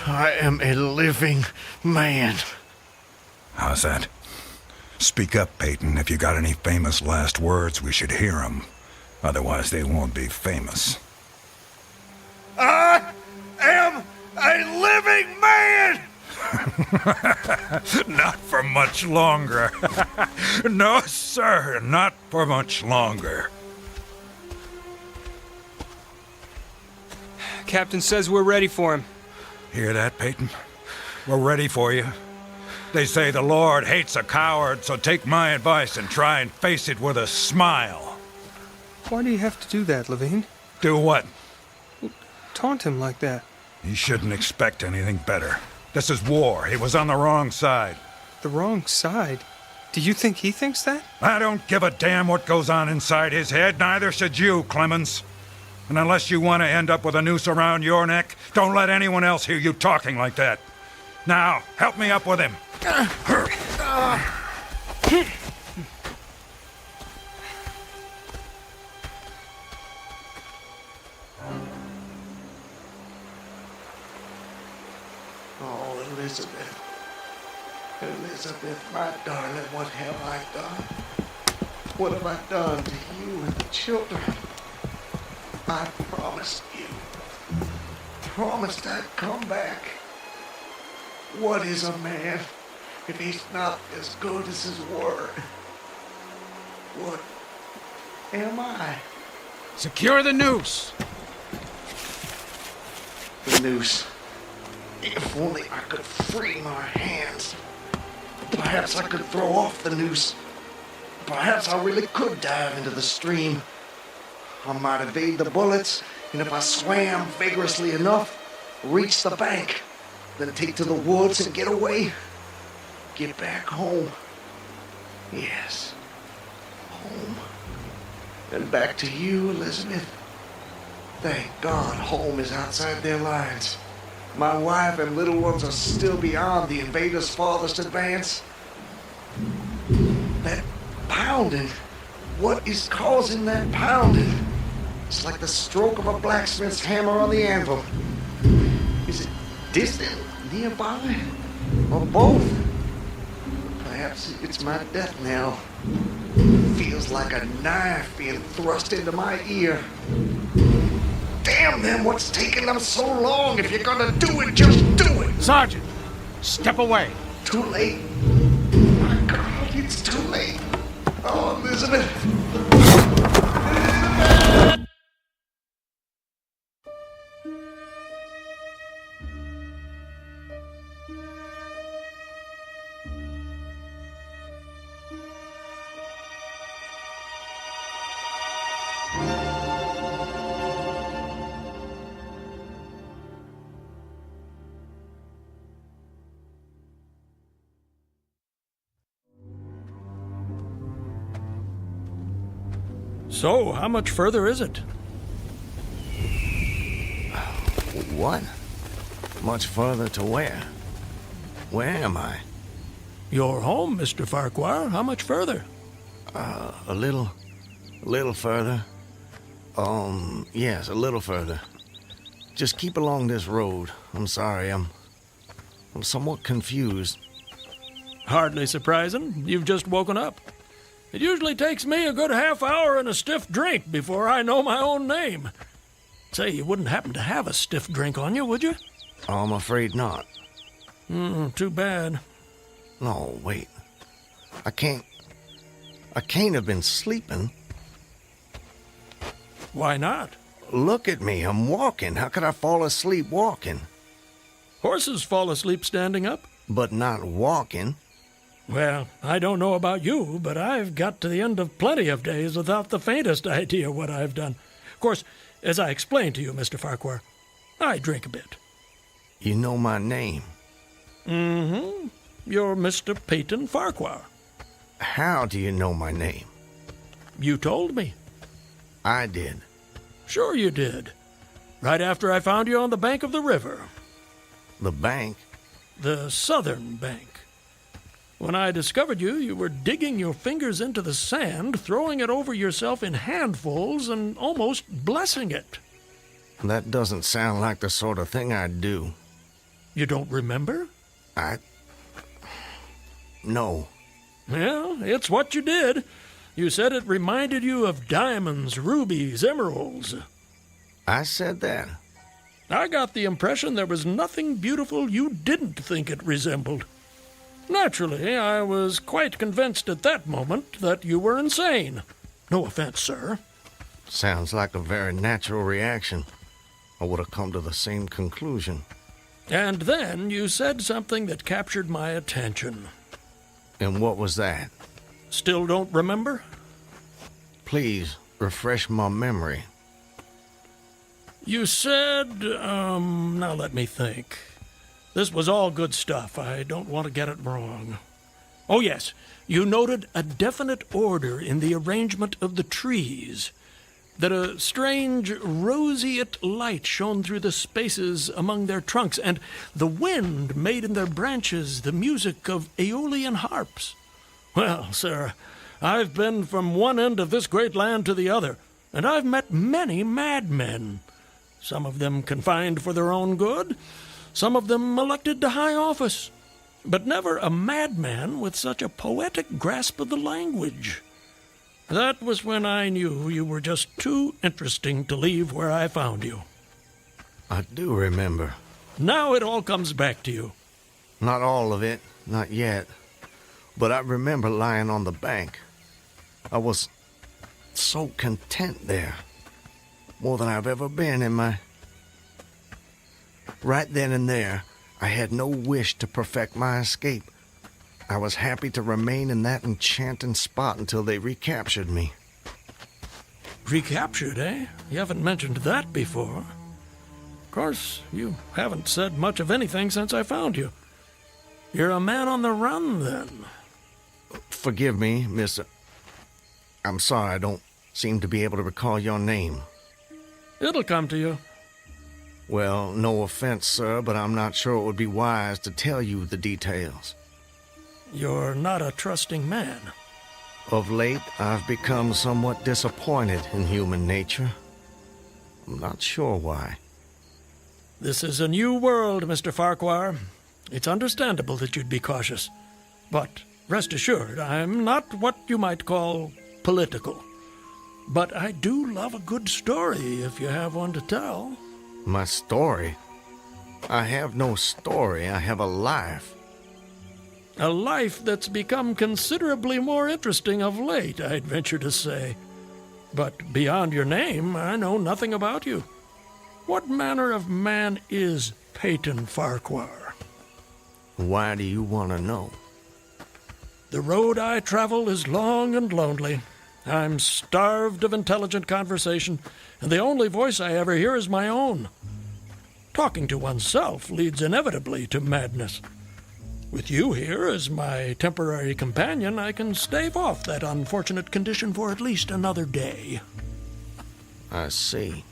I am a living man. How's that? Speak up, Peyton. If you got any famous last words, we should hear them. Otherwise, they won't be famous. I am a living man! Not for much longer. No, sir, not for much longer. Captain says we're ready for him. Hear that, Peyton? We're ready for you. They say the Lord hates a coward, so take my advice and try and face it with a smile. Why do you have to do that, Levine? Do what? Taunt him like that. He shouldn't expect anything better. This is war. He was on the wrong side. The wrong side? Do you think he thinks that? I don't give a damn what goes on inside his head. Neither should you, Clemens. And unless you want to end up with a noose around your neck, don't let anyone else hear you talking like that. Now, help me up with him. Oh, Elizabeth. Elizabeth, my darling, what have I done? What have I done to you and the children? I promised you. Promised I'd come back. What is a man if he's not as good as his word? What am I? Secure the noose. The noose. If only I could free my hands. Perhaps I could throw off the noose. Perhaps I really could dive into the stream. I might evade the bullets, and if I swam vigorously enough, reach the bank, then take to the woods and get away. Get back home. Yes, home. And back to you, Elizabeth. Thank God home is outside their lines. My wife and little ones are still beyond the invaders' farthest advance. That pounding. What is causing that pounding? It's like the stroke of a blacksmith's hammer on the anvil. Is it distant, nearby, or both? Perhaps it's my death knell. Feels like a knife being thrust into my ear. Damn them, what's taking them so long? If you're gonna do it, just do it! Sergeant, step away. Too late. My God, it's too late. Oh, Elizabeth. So, how much further is it? What? Much further to where? Where am I? You're home, Mr. Farquhar. How much further? A little further. Yes, a little further. Just keep along this road. I'm sorry, I'm somewhat confused. Hardly surprising. You've just woken up. It usually takes me a good half hour and a stiff drink before I know my own name. Say, you wouldn't happen to have a stiff drink on you, would you? Oh, I'm afraid not. Too bad. No, wait. I can't have been sleeping. Why not? Look at me, I'm walking. How could I fall asleep walking? Horses fall asleep standing up. But not walking. Well, I don't know about you, but I've got to the end of plenty of days without the faintest idea what I've done. Of course, as I explained to you, Mr. Farquhar, I drink a bit. You know my name? Mm-hmm. You're Mr. Peyton Farquhar. How do you know my name? You told me. I did. Sure you did. Right after I found you on the bank of the river. The bank? The southern bank. When I discovered you, you were digging your fingers into the sand, throwing it over yourself in handfuls, and almost blessing it. That doesn't sound like the sort of thing I'd do. You don't remember? No. Well, it's what you did. You said it reminded you of diamonds, rubies, emeralds. I said that? I got the impression there was nothing beautiful you didn't think it resembled. Naturally, I was quite convinced at that moment that you were insane. No offense, sir. Sounds like a very natural reaction. I would have come to the same conclusion. And then you said something that captured my attention. And what was that? Still don't remember? Please, refresh my memory. You said, now let me think. This was all good stuff. I don't want to get it wrong. Oh, yes. You noted a definite order in the arrangement of the trees. That a strange roseate light shone through the spaces among their trunks, and the wind made in their branches the music of aeolian harps. Well, sir, I've been from one end of this great land to the other, and I've met many madmen. Some of them confined for their own good, some of them elected to high office, but never a madman with such a poetic grasp of the language. That was when I knew you were just too interesting to leave where I found you. I do remember. Now it all comes back to you. Not all of it, not yet. But I remember lying on the bank. I was so content there. More than I've ever been in my... Right then and there, I had no wish to perfect my escape. I was happy to remain in that enchanting spot until they recaptured me. Recaptured, eh? You haven't mentioned that before. Of course, you haven't said much of anything since I found you. You're a man on the run, then. Forgive me, Mr. I'm sorry I don't seem to be able to recall your name. It'll come to you. Well, no offense, sir, but I'm not sure it would be wise to tell you the details. You're not a trusting man. Of late, I've become somewhat disappointed in human nature. I'm not sure why. This is a new world, Mr. Farquhar. It's understandable that you'd be cautious. But rest assured, I'm not what you might call political. But I do love a good story if you have one to tell. My story? I have no story. I have a life. A life that's become considerably more interesting of late, I'd venture to say. But beyond your name, I know nothing about you. What manner of man is Peyton Farquhar? Why do you want to know? The road I travel is long and lonely. I'm starved of intelligent conversation, and the only voice I ever hear is my own. Talking to oneself leads inevitably to madness. With you here as my temporary companion, I can stave off that unfortunate condition for at least another day. I see.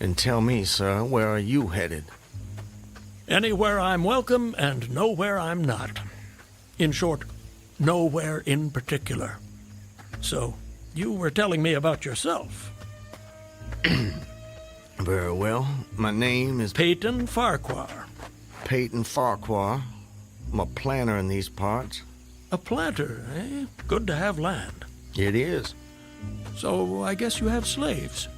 And tell me, sir, where are you headed? Anywhere I'm welcome and nowhere I'm not. In short, nowhere in particular. So, you were telling me about yourself. Very well. My name is Peyton Farquhar. Peyton Farquhar. I'm a planter in these parts. A planter, eh? Good to have land. It is. So, I guess you have slaves.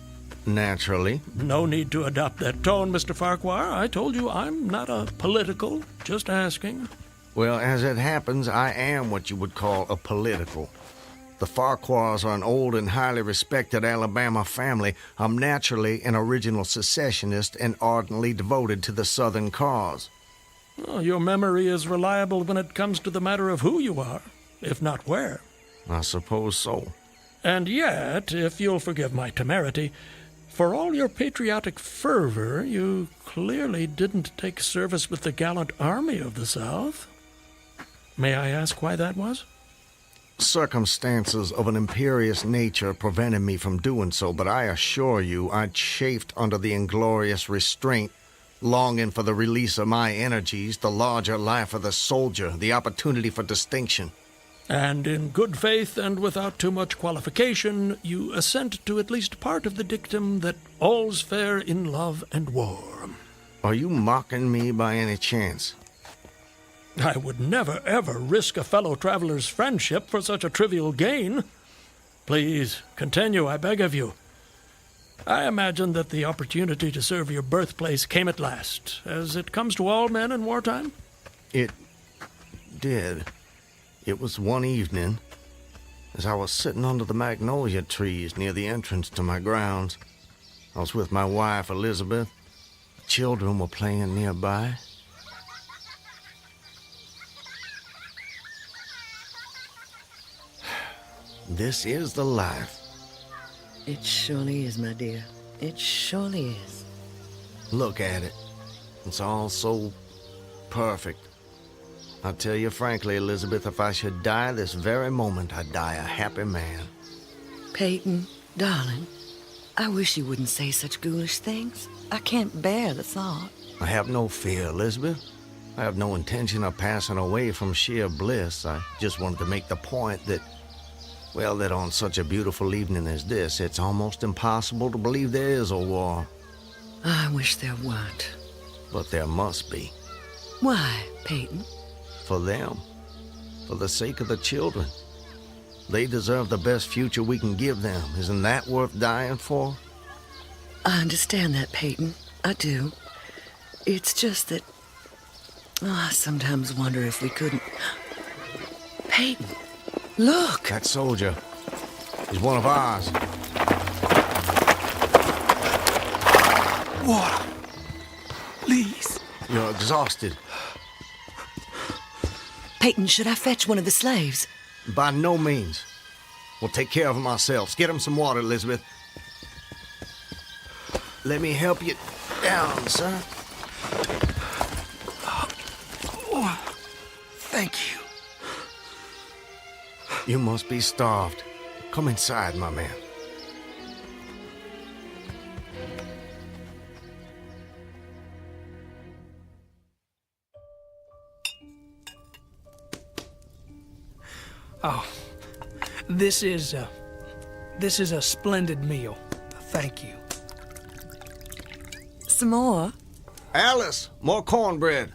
Naturally. No need to adopt that tone, Mr. Farquhar. I told you I'm not a political, just asking. Well, as it happens, I am what you would call a political. The Farquhars are an old and highly respected Alabama family. I'm naturally an original secessionist and ardently devoted to the Southern cause. Well, your memory is reliable when it comes to the matter of who you are, if not where. I suppose so. And yet, if you'll forgive my temerity, for all your patriotic fervor, you clearly didn't take service with the gallant Army of the South. May I ask why that was? Circumstances of an imperious nature prevented me from doing so, but I assure you I chafed under the inglorious restraint, longing for the release of my energies, the larger life of the soldier, the opportunity for distinction. And in good faith and without too much qualification, you assent to at least part of the dictum that all's fair in love and war. Are you mocking me by any chance? I would never, ever risk a fellow traveler's friendship for such a trivial gain. Please, continue, I beg of you. I imagine that the opportunity to serve your birthplace came at last, as it comes to all men in wartime? It did. It was one evening, as I was sitting under the magnolia trees near the entrance to my grounds. I was with my wife, Elizabeth. The children were playing nearby. This is the life. It surely is, my dear. It surely is. Look at it. It's all so perfect. I'll tell you frankly, Elizabeth, if I should die this very moment, I'd die a happy man. Peyton, darling, I wish you wouldn't say such ghoulish things. I can't bear the thought. I have no fear, Elizabeth. I have no intention of passing away from sheer bliss. I just wanted to make the point that, well, that on such a beautiful evening as this, it's almost impossible to believe there is a war. I wish there weren't. But there must be. Why, Peyton? For them. For the sake of the children. They deserve the best future we can give them. Isn't that worth dying for? I understand that, Peyton. I do. It's just that... I sometimes wonder if we couldn't... Peyton, look! That soldier. He's one of ours. Water. Please. You're exhausted. Peyton, should I fetch one of the slaves? By no means. We'll take care of him ourselves. Get him some water, Elizabeth. Let me help you down, sir. Oh, thank you. You must be starved. Come inside, my man. Oh, this is a splendid meal. Thank you. Some more? Alice, more cornbread.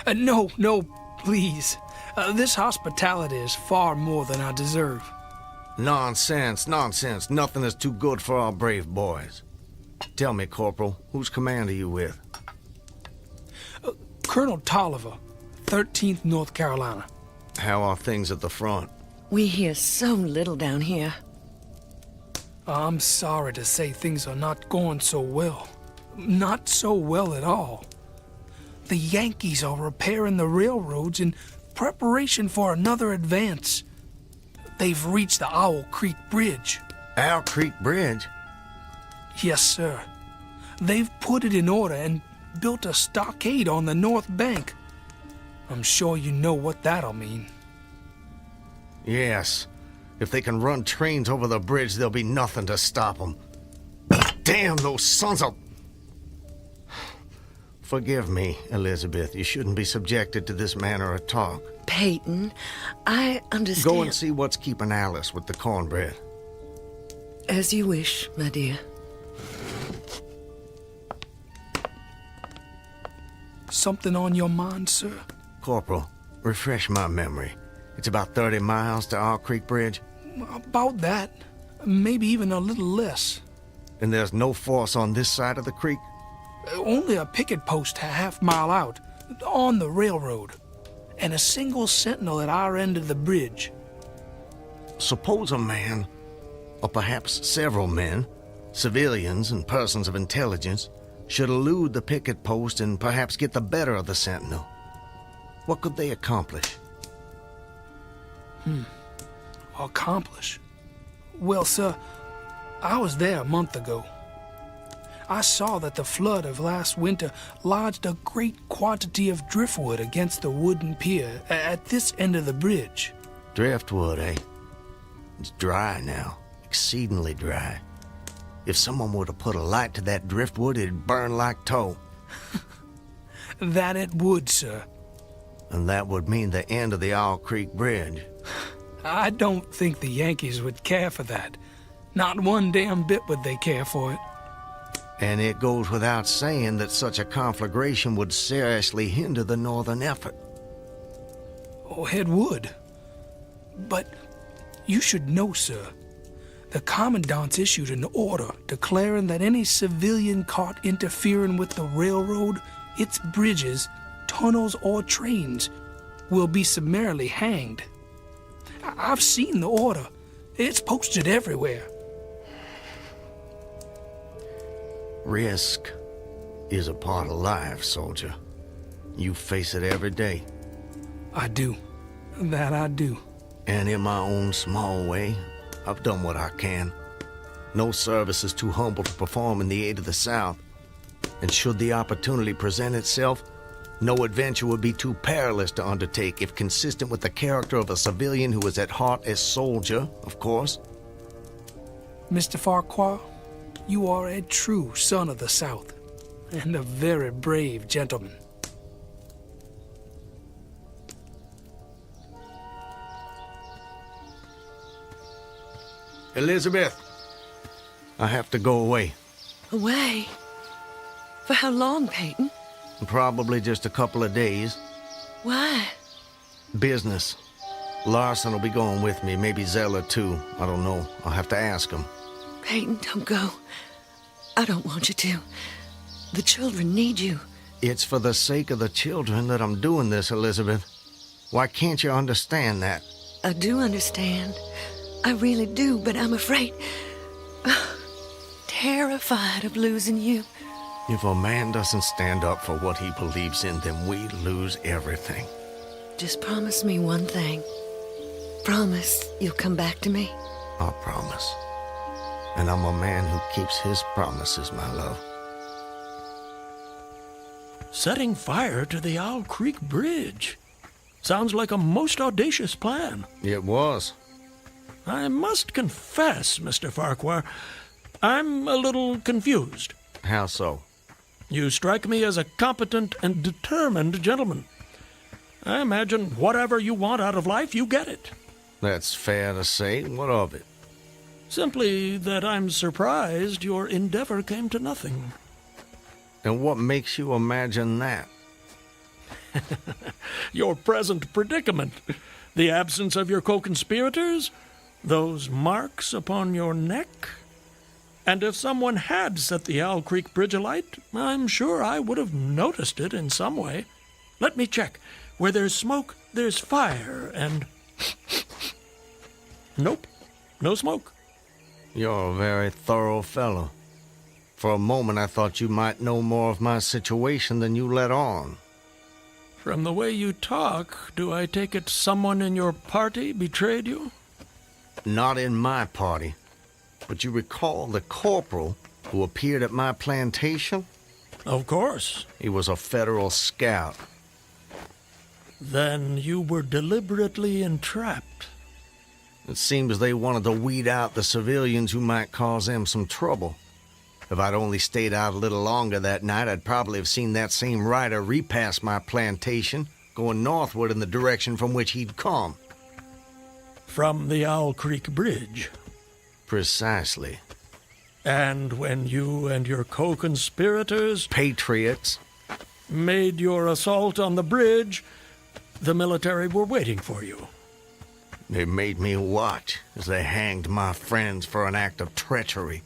No, please. This hospitality is far more than I deserve. Nonsense. Nothing is too good for our brave boys. Tell me, Corporal, whose command are you with? Colonel Tolliver, 13th North Carolina. How are things at the front? We hear so little down here. I'm sorry to say things are not going so well. Not so well at all. The Yankees are repairing the railroads in preparation for another advance. They've reached the Owl Creek Bridge. Owl Creek Bridge? Yes, sir. They've put it in order and built a stockade on the north bank. I'm sure you know what that'll mean. Yes. If they can run trains over the bridge, there'll be nothing to stop them. Damn those sons of... Forgive me, Elizabeth. You shouldn't be subjected to this manner of talk. Peyton, I understand... Go and see what's keeping Alice with the cornbread. As you wish, my dear. Something on your mind, sir? Corporal, refresh my memory. It's about 30 miles to Owl Creek Bridge? About that. Maybe even a little less. And there's no force on this side of the creek? Only a picket post a half-mile out, on the railroad, and a single sentinel at our end of the bridge. Suppose a man, or perhaps several men, civilians and persons of intelligence, should elude the picket post and perhaps get the better of the Sentinel. What could they accomplish? Accomplish? Well, sir, I was there a month ago. I saw that the flood of last winter lodged a great quantity of driftwood against the wooden pier at this end of the bridge. Driftwood, eh? It's dry now, exceedingly dry. If someone were to put a light to that driftwood, it'd burn like tow. That it would, sir. And that would mean the end of the Owl Creek Bridge. I don't think the Yankees would care for that. Not one damn bit would they care for it. And it goes without saying that such a conflagration would seriously hinder the northern effort. Oh, it would. But you should know, sir, the Commandant's issued an order declaring that any civilian caught interfering with the railroad, its bridges, tunnels, or trains will be summarily hanged. I've seen the order. It's posted everywhere. Risk is a part of life, soldier. You face it every day. I do. That I do. And in my own small way, I've done what I can. No service is too humble to perform in the aid of the South. And should the opportunity present itself, no adventure would be too perilous to undertake if consistent with the character of a civilian who is at heart a soldier, of course. Mr. Farquhar, you are a true son of the South, and a very brave gentleman. Elizabeth, I have to go away. Away? For how long, Peyton? Probably just a couple of days. Why? Business. Larson will be going with me, maybe Zeller too. I don't know. I'll have to ask him. Peyton, don't go. I don't want you to. The children need you. It's for the sake of the children that I'm doing this, Elizabeth. Why can't you understand that? I do understand. I really do, but I'm afraid... terrified of losing you. If a man doesn't stand up for what he believes in, then we lose everything. Just promise me one thing. Promise you'll come back to me. I promise. And I'm a man who keeps his promises, my love. Setting fire to the Owl Creek Bridge. Sounds like a most audacious plan. It was. I must confess, Mr. Farquhar, I'm a little confused. How so? You strike me as a competent and determined gentleman. I imagine whatever you want out of life, you get it. That's fair to say. What of it? Simply that I'm surprised your endeavor came to nothing. And what makes you imagine that? Your present predicament. The absence of your co-conspirators, those marks upon your neck. And if someone had set the Owl Creek Bridge alight, I'm sure I would have noticed it in some way. Let me check. Where there's smoke, there's fire, and... Nope, no smoke. You're a very thorough fellow. For a moment I thought you might know more of my situation than you let on. From the way you talk, do I take it someone in your party betrayed you? Not in my party. But you recall the corporal who appeared at my plantation? Of course. He was a federal scout. Then you were deliberately entrapped. It seems they wanted to weed out the civilians who might cause them some trouble. If I'd only stayed out a little longer that night, I'd probably have seen that same rider repass my plantation, going northward in the direction from which he'd come. From the Owl Creek Bridge. Precisely. And when you and your co-conspirators... Patriots. ...made your assault on the bridge, the military were waiting for you. They made me watch as they hanged my friends for an act of treachery.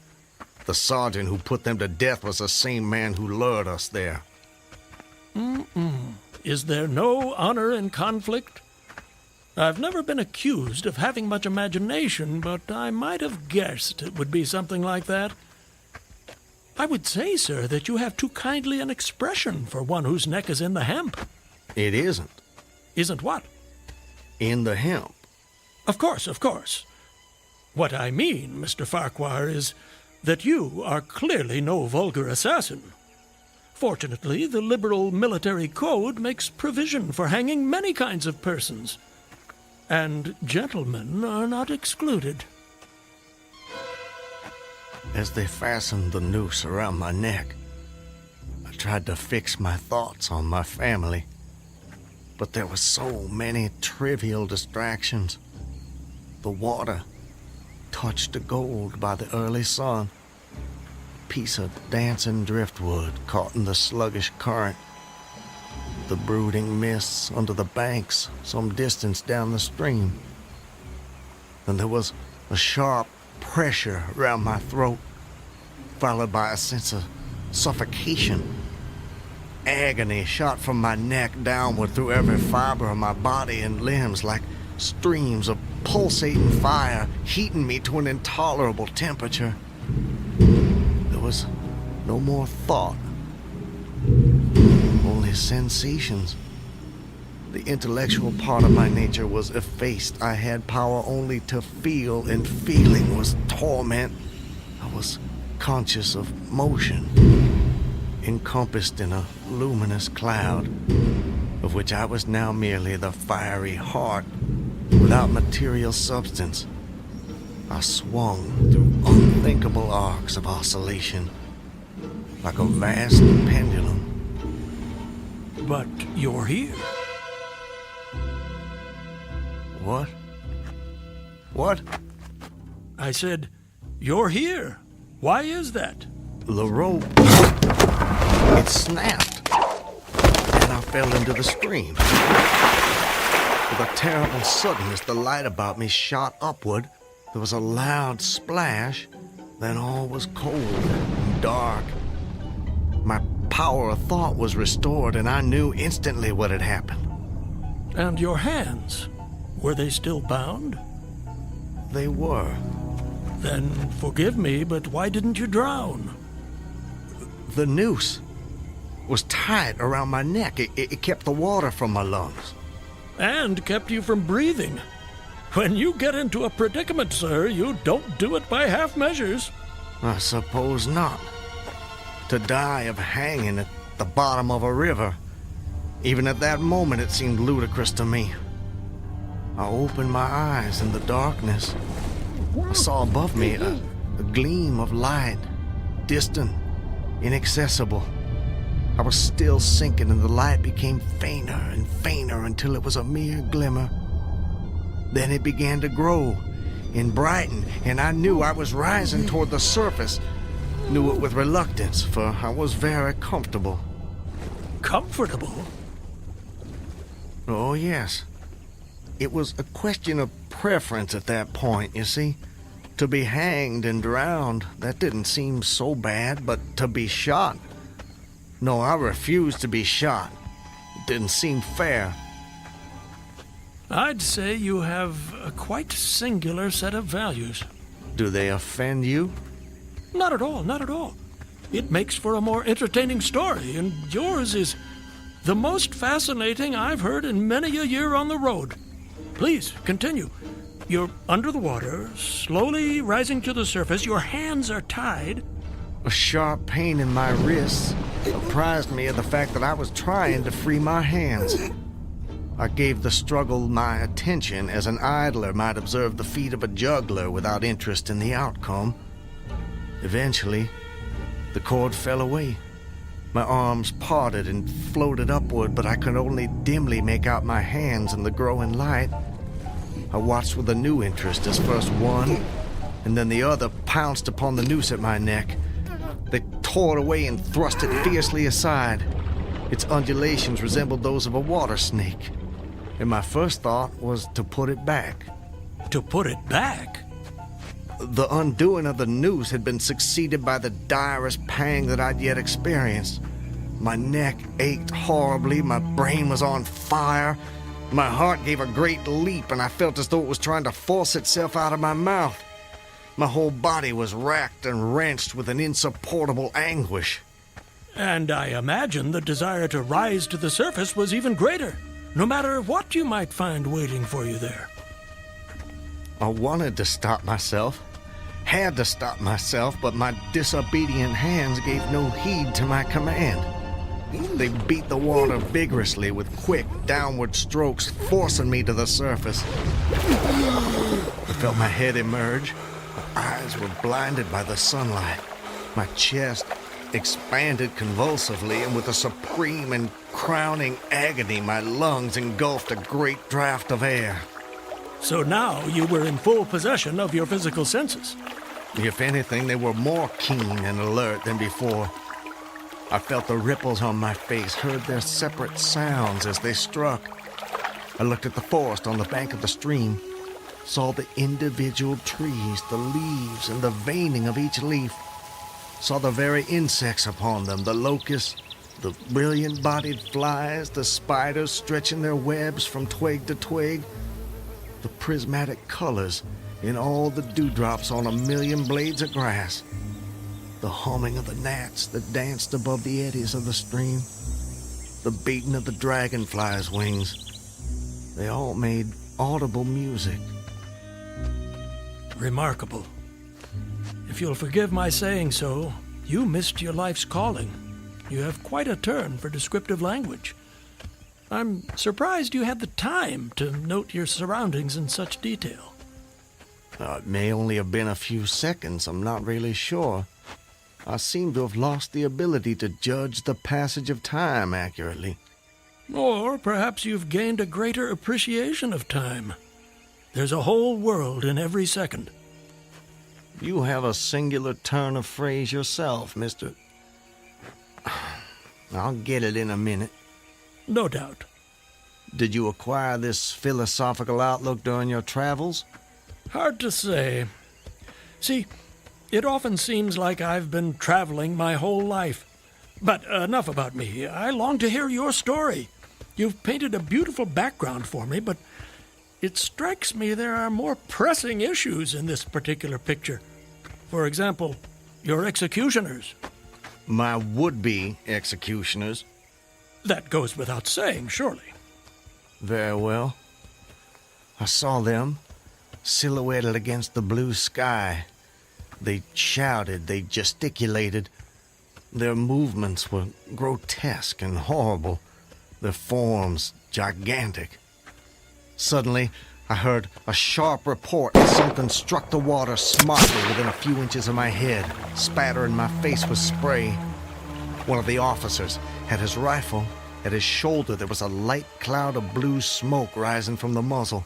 The sergeant who put them to death was the same man who lured us there. Is there no honor in conflict? I've never been accused of having much imagination, but I might have guessed it would be something like that. I would say, sir, that you have too kindly an expression for one whose neck is in the hemp. It isn't. Isn't what? In the hemp. Of course, of course. What I mean, Mr. Farquhar, is that you are clearly no vulgar assassin. Fortunately, the liberal military code makes provision for hanging many kinds of persons, and gentlemen are not excluded. As they fastened the noose around my neck, I tried to fix my thoughts on my family, but there were so many trivial distractions. The water, touched to gold by the early sun, a piece of dancing driftwood caught in the sluggish current, the brooding mists under the banks some distance down the stream. Then there was a sharp pressure around my throat, followed by a sense of suffocation. Agony shot from my neck downward through every fiber of my body and limbs like streams of pulsating fire, heating me to an intolerable temperature. There was no more thought, only sensations. The intellectual part of my nature was effaced. I had power only to feel, and feeling was torment. I was conscious of motion, encompassed in a luminous cloud, of which I was now merely the fiery heart, without material substance. I swung through unthinkable arcs of oscillation, like a vast pendulum. But you're here. What? What? I said, you're here. Why is that? The rope, it snapped, and I fell into the stream. With a terrible suddenness, the light about me shot upward. There was a loud splash, then all was cold and dark. My power of thought was restored, and I knew instantly what had happened. And your hands? Were they still bound? They were. Then forgive me, but why didn't you drown? The noose was tight around my neck. It kept the water from my lungs. And kept you from breathing. When you get into a predicament, sir, you don't do it by half measures. I suppose not. To die of hanging at the bottom of a river. Even at that moment, it seemed ludicrous to me. I opened my eyes in the darkness. I saw above me a gleam of light, distant, inaccessible. I was still sinking, and the light became fainter and fainter until it was a mere glimmer. Then it began to grow and brighten, and I knew I was rising toward the surface. Knew it with reluctance, for I was very comfortable. Comfortable? Oh, yes. It was a question of preference at that point, you see. To be hanged and drowned, that didn't seem so bad, but to be shot? No, I refused to be shot. It didn't seem fair. I'd say you have a quite singular set of values. Do they offend you? Not at all, not at all. It makes for a more entertaining story, and yours is the most fascinating I've heard in many a year on the road. Please, continue. You're under the water, slowly rising to the surface. Your hands are tied. A sharp pain in my wrists apprised me of the fact that I was trying to free my hands. I gave the struggle my attention as an idler might observe the feat of a juggler without interest in the outcome. Eventually, the cord fell away. My arms parted and floated upward, but I could only dimly make out my hands in the growing light. I watched with a new interest as first one and then the other pounced upon the noose at my neck. They tore it away and thrust it fiercely aside. Its undulations resembled those of a water snake, and my first thought was to put it back. To put it back? The undoing of the noose had been succeeded by the direst pang that I'd yet experienced. My neck ached horribly, my brain was on fire, my heart gave a great leap, and I felt as though it was trying to force itself out of my mouth. My whole body was racked and wrenched with an insupportable anguish. And I imagine the desire to rise to the surface was even greater, no matter what you might find waiting for you there. I wanted to stop myself, had to stop myself, but my disobedient hands gave no heed to my command. They beat the water vigorously with quick, downward strokes, forcing me to the surface. I felt my head emerge. My eyes were blinded by the sunlight. My chest expanded convulsively, and with a supreme and crowning agony, my lungs engulfed a great draught of air. So now you were in full possession of your physical senses. If anything, they were more keen and alert than before. I felt the ripples on my face, heard their separate sounds as they struck. I looked at the forest on the bank of the stream, saw the individual trees, the leaves, and the veining of each leaf. Saw the very insects upon them, the locusts, the brilliant-bodied flies, the spiders stretching their webs from twig to twig, the prismatic colors in all the dewdrops on a million blades of grass, the humming of the gnats that danced above the eddies of the stream, the beating of the dragonflies' wings. They all made audible music. Remarkable. If you'll forgive my saying so, you missed your life's calling. You have quite a turn for descriptive language. I'm surprised you had the time to note your surroundings in such detail. It may only have been a few seconds, I'm not really sure. I seem to have lost the ability to judge the passage of time accurately. Or perhaps you've gained a greater appreciation of time. There's a whole world in every second. You have a singular turn of phrase yourself, Mr. I'll get it in a minute. No doubt. Did you acquire this philosophical outlook during your travels? Hard to say. See, it often seems like I've been traveling my whole life. But enough about me. I long to hear your story. You've painted a beautiful background for me, but it strikes me there are more pressing issues in this particular picture. For example, your executioners. My would-be executioners? That goes without saying, surely. Very well. I saw them, silhouetted against the blue sky. They shouted, they gesticulated. Their movements were grotesque and horrible, their forms gigantic. Suddenly, I heard a sharp report as something struck the water smartly within a few inches of my head, spattering my face with spray. One of the officers had his rifle. At his shoulder, there was a light cloud of blue smoke rising from the muzzle.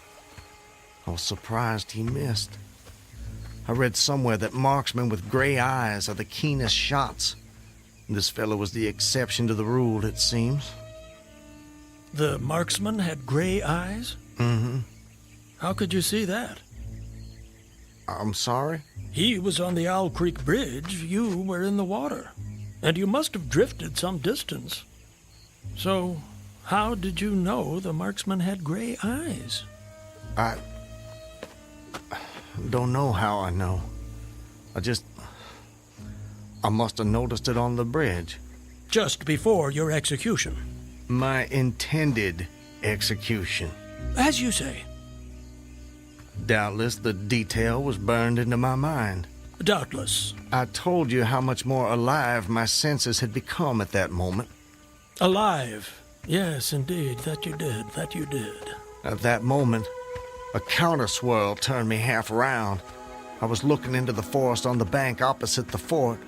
I was surprised he missed. I read somewhere that marksmen with gray eyes are the keenest shots. This fellow was the exception to the rule, it seems. The marksman had gray eyes? Mm-hmm. How could you see that? I'm sorry? He was on the Owl Creek Bridge. You were in the water. And you must have drifted some distance. So, how did you know the marksman had gray eyes? I don't know how I know. I must have noticed it on the bridge. Just before your execution? My intended execution. As you say. Doubtless the detail was burned into my mind. Doubtless. I told you how much more alive my senses had become at that moment. Alive. Yes, indeed. That you did. At that moment, a counter-swirl turned me half around. I was looking into the forest on the bank opposite the fort.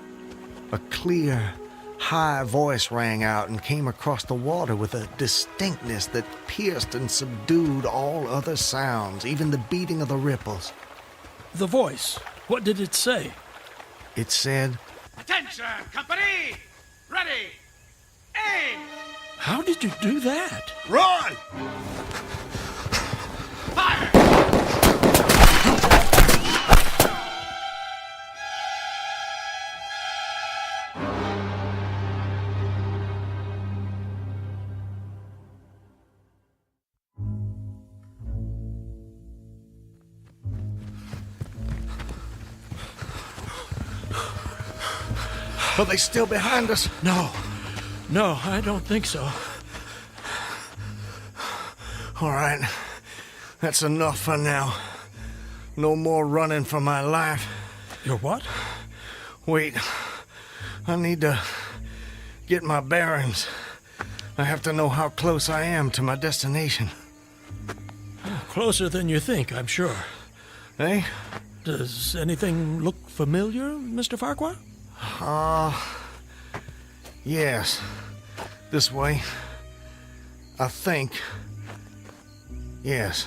A clear, high voice rang out and came across the water with a distinctness that pierced and subdued all other sounds, even the beating of the ripples. The voice, what did it say? It said, "Attention, company! Ready! Aim!" How did you do that? Run! Fire! Are they still behind us? No, I don't think so. All right. That's enough for now. No more running for my life. Your what? Wait. I need to get my bearings. I have to know how close I am to my destination. Closer than you think, I'm sure. Eh? Does anything look familiar, Mr. Farquhar? Yes. This way. I think. Yes.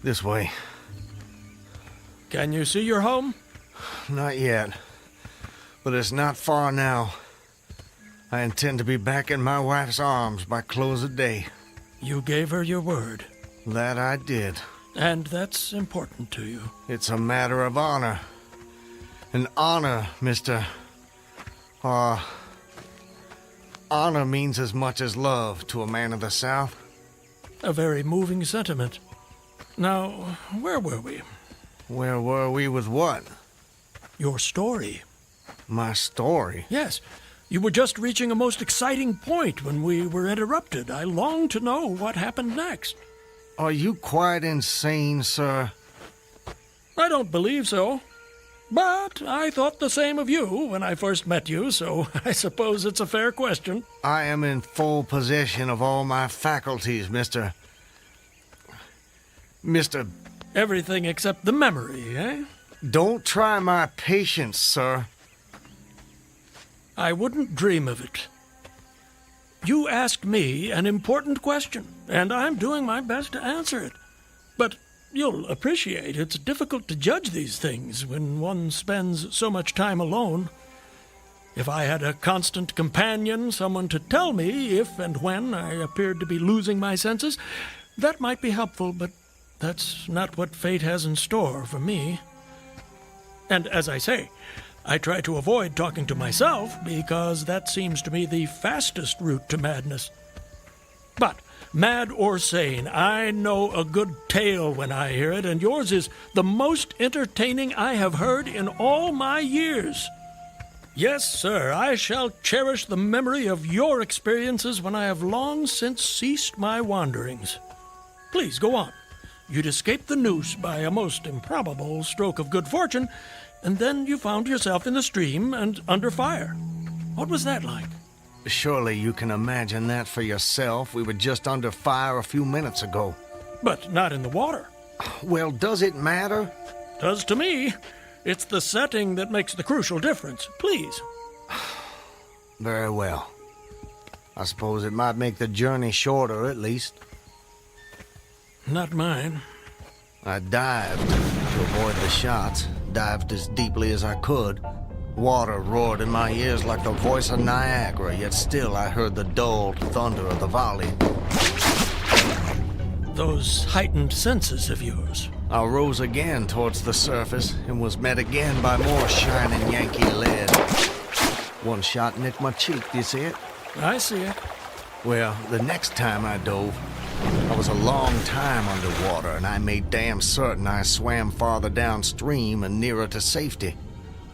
This way. Can you see your home? Not yet. But it's not far now. I intend to be back in my wife's arms by close of day. You gave her your word. That I did. And that's important to you. It's a matter of honor. And honor, Mr. Honor means as much as love to a man of the South. A very moving sentiment. Now, where were we? Where were we with what? Your story. My story? Yes. You were just reaching a most exciting point when we were interrupted. I long to know what happened next. Are you quite insane, sir? I don't believe so. But I thought the same of you when I first met you, so I suppose it's a fair question. I am in full possession of all my faculties, Mr. Everything except the memory, eh? Don't try my patience, sir. I wouldn't dream of it. You asked me an important question, and I'm doing my best to answer it. But you'll appreciate it's difficult to judge these things when one spends so much time alone. If I had a constant companion, someone to tell me if and when I appeared to be losing my senses, that might be helpful, but that's not what fate has in store for me. And as I say, I try to avoid talking to myself because that seems to me the fastest route to madness. But, mad or sane, I know a good tale when I hear it, and yours is the most entertaining I have heard in all my years. Yes, sir, I shall cherish the memory of your experiences when I have long since ceased my wanderings. Please, go on. You'd escaped the noose by a most improbable stroke of good fortune, and then you found yourself in the stream and under fire. What was that like? Surely you can imagine that for yourself. We were just under fire a few minutes ago. But not in the water. Well, does it matter? Does to me. It's the setting that makes the crucial difference. Please. Very well. I suppose it might make the journey shorter, at least. Not mine. I dived to avoid the shots, dived as deeply as I could. Water roared in my ears like the voice of Niagara, yet still I heard the dull thunder of the volley. Those heightened senses of yours. I rose again towards the surface and was met again by more shining Yankee lead. One shot nicked my cheek, do you see it? I see it. Well, the next time I dove, I was a long time underwater, and I made damn certain I swam farther downstream and nearer to safety.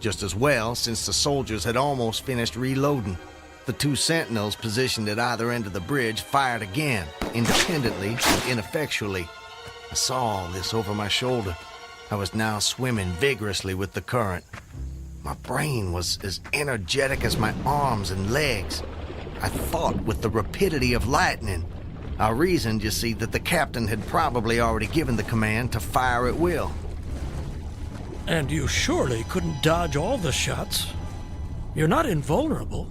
Just as well, since the soldiers had almost finished reloading. The two sentinels positioned at either end of the bridge fired again, independently and ineffectually. I saw all this over my shoulder. I was now swimming vigorously with the current. My brain was as energetic as my arms and legs. I thought with the rapidity of lightning. I reasoned, you see, that the captain had probably already given the command to fire at will. And you surely couldn't dodge all the shots. You're not invulnerable.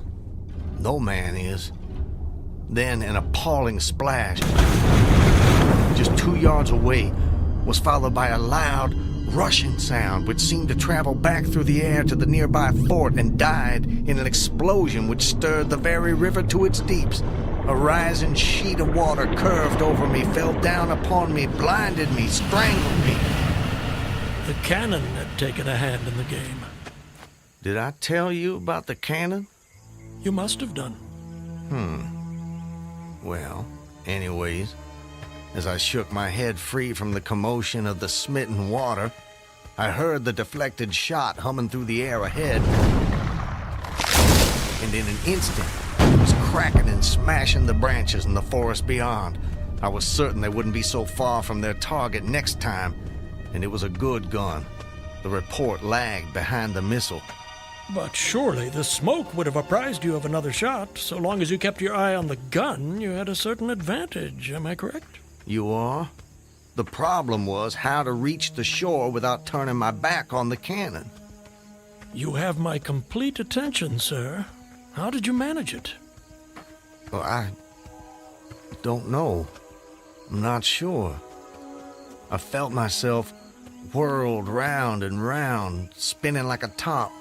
No man is. Then an appalling splash, just 2 yards away, was followed by a loud, rushing sound which seemed to travel back through the air to the nearby fort and died in an explosion which stirred the very river to its deeps. A rising sheet of water curved over me, fell down upon me, blinded me, strangled me. The cannon had taken a hand in the game. Did I tell you about the cannon? You must have done. Well, anyways, as I shook my head free from the commotion of the smitten water, I heard the deflected shot humming through the air ahead. and in an instant, it was cracking and smashing the branches in the forest beyond. I was certain they wouldn't be so far from their target next time, and it was a good gun. The report lagged behind the missile. But surely the smoke would have apprised you of another shot. So long as you kept your eye on the gun, you had a certain advantage. Am I correct? You are? The problem was how to reach the shore without turning my back on the cannon. You have my complete attention, sir. How did you manage it? Well, I don't know. I'm not sure. I felt myself whirled round and round, spinning like a top.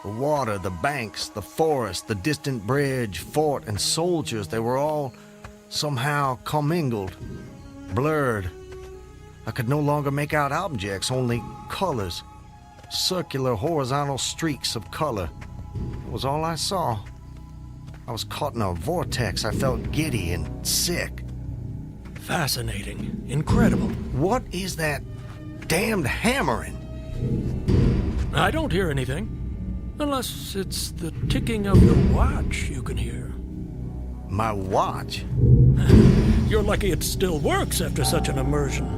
The water, the banks, the forest, the distant bridge, fort, and soldiers, they were all somehow commingled, blurred. I could no longer make out objects, only colors. Circular, horizontal streaks of color. It was all I saw. I was caught in a vortex. I felt giddy and sick. Fascinating. Incredible. What is that damned hammering? I don't hear anything. Unless it's the ticking of your watch you can hear. My watch? You're lucky it still works after such an immersion.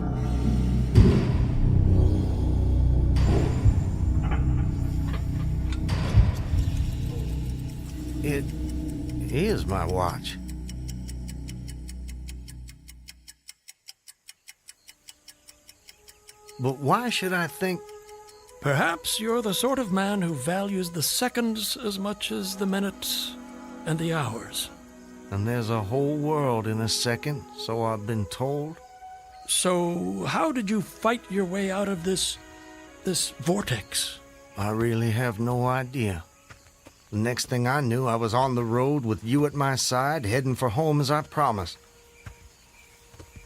It is my watch. But why should I think... Perhaps you're the sort of man who values the seconds as much as the minutes and the hours. And there's a whole world in a second, so I've been told. So how did you fight your way out of this vortex? I really have no idea. The next thing I knew, I was on the road with you at my side, heading for home as I promised.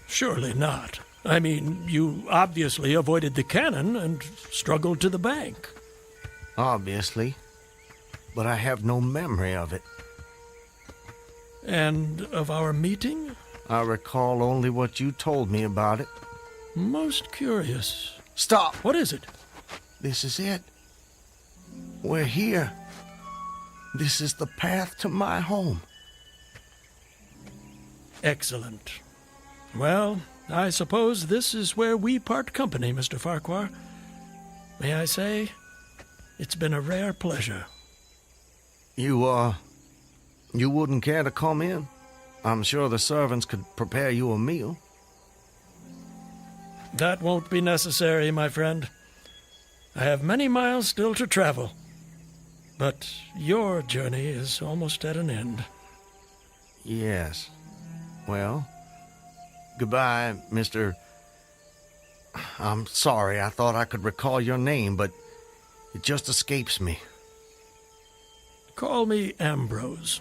Surely not. I mean, you obviously avoided the cannon and struggled to the bank. Obviously. But I have no memory of it. And of our meeting? I recall only what you told me about it. Most curious. Stop! What is it? This is it. We're here. This is the path to my home. Excellent. Well, I suppose this is where we part company, Mr. Farquhar. May I say, it's been a rare pleasure. You wouldn't care to come in? I'm sure the servants could prepare you a meal. That won't be necessary, my friend. I have many miles still to travel. But your journey is almost at an end. Yes. Well, goodbye, Mr. I'm sorry, I thought I could recall your name, but it just escapes me. Call me Ambrose.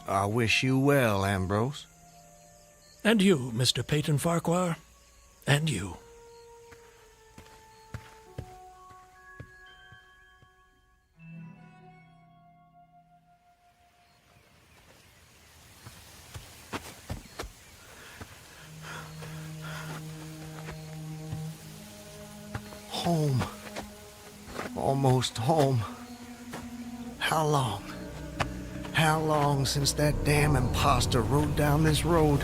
I wish you well, Ambrose. And you, Mr. Peyton Farquhar. And you. Home. Almost home. How long? How long since that damn imposter rode down this road?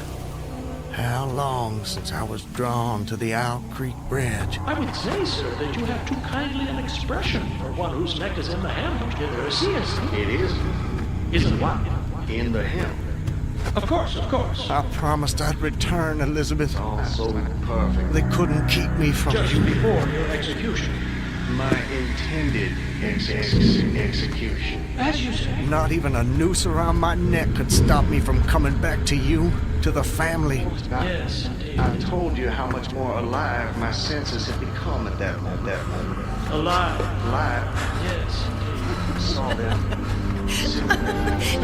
How long since I was drawn to the Owl Creek Bridge? I would say, sir, that you have too kindly an expression for one whose neck is in the hem. It is. Isn't what? In the hem. Of course, of course. I promised I'd return, Elizabeth. All so perfect. They couldn't keep me from Just you. before your execution. My intended execution. As you say. Not even a noose around my neck could stop me from coming back to you, to the family. Yes, indeed. I told you how much more alive my senses had become at that moment. Alive. Yes, indeed. I saw them.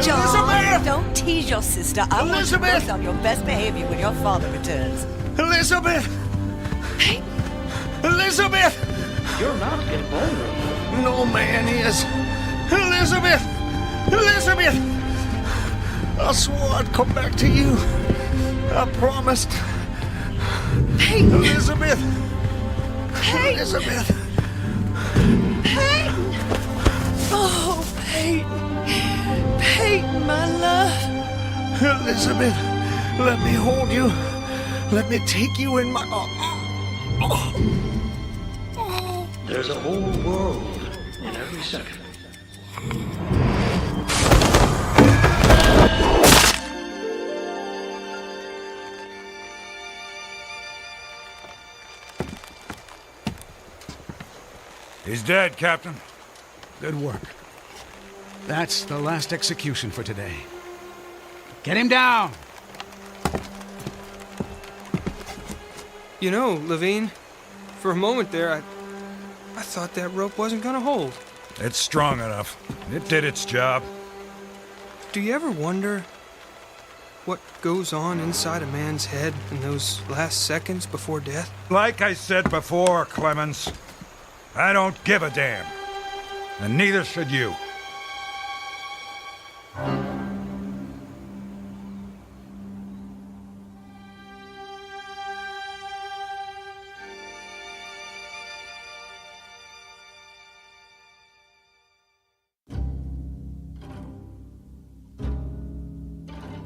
John, don't tease your sister. I want you Elizabeth! both on your best behavior when your father returns. Elizabeth! Elizabeth! You're not invulnerable. No man is. Elizabeth! Elizabeth! I swore I'd come back to you. I promised. Peyton! Elizabeth! Peyton! Elizabeth! Peyton! Oh, Peyton! Peyton, my love. Elizabeth, let me hold you. Let me take you in my There's a whole world in every second. He's dead, Captain. Good work. That's the last execution for today. Get him down! You know, Levine, for a moment there, I thought that rope wasn't gonna hold. It's strong enough. It did its job. Do you ever wonder what goes on inside a man's head in those last seconds before death? Like I said before, Clemens, I don't give a damn. And neither should you.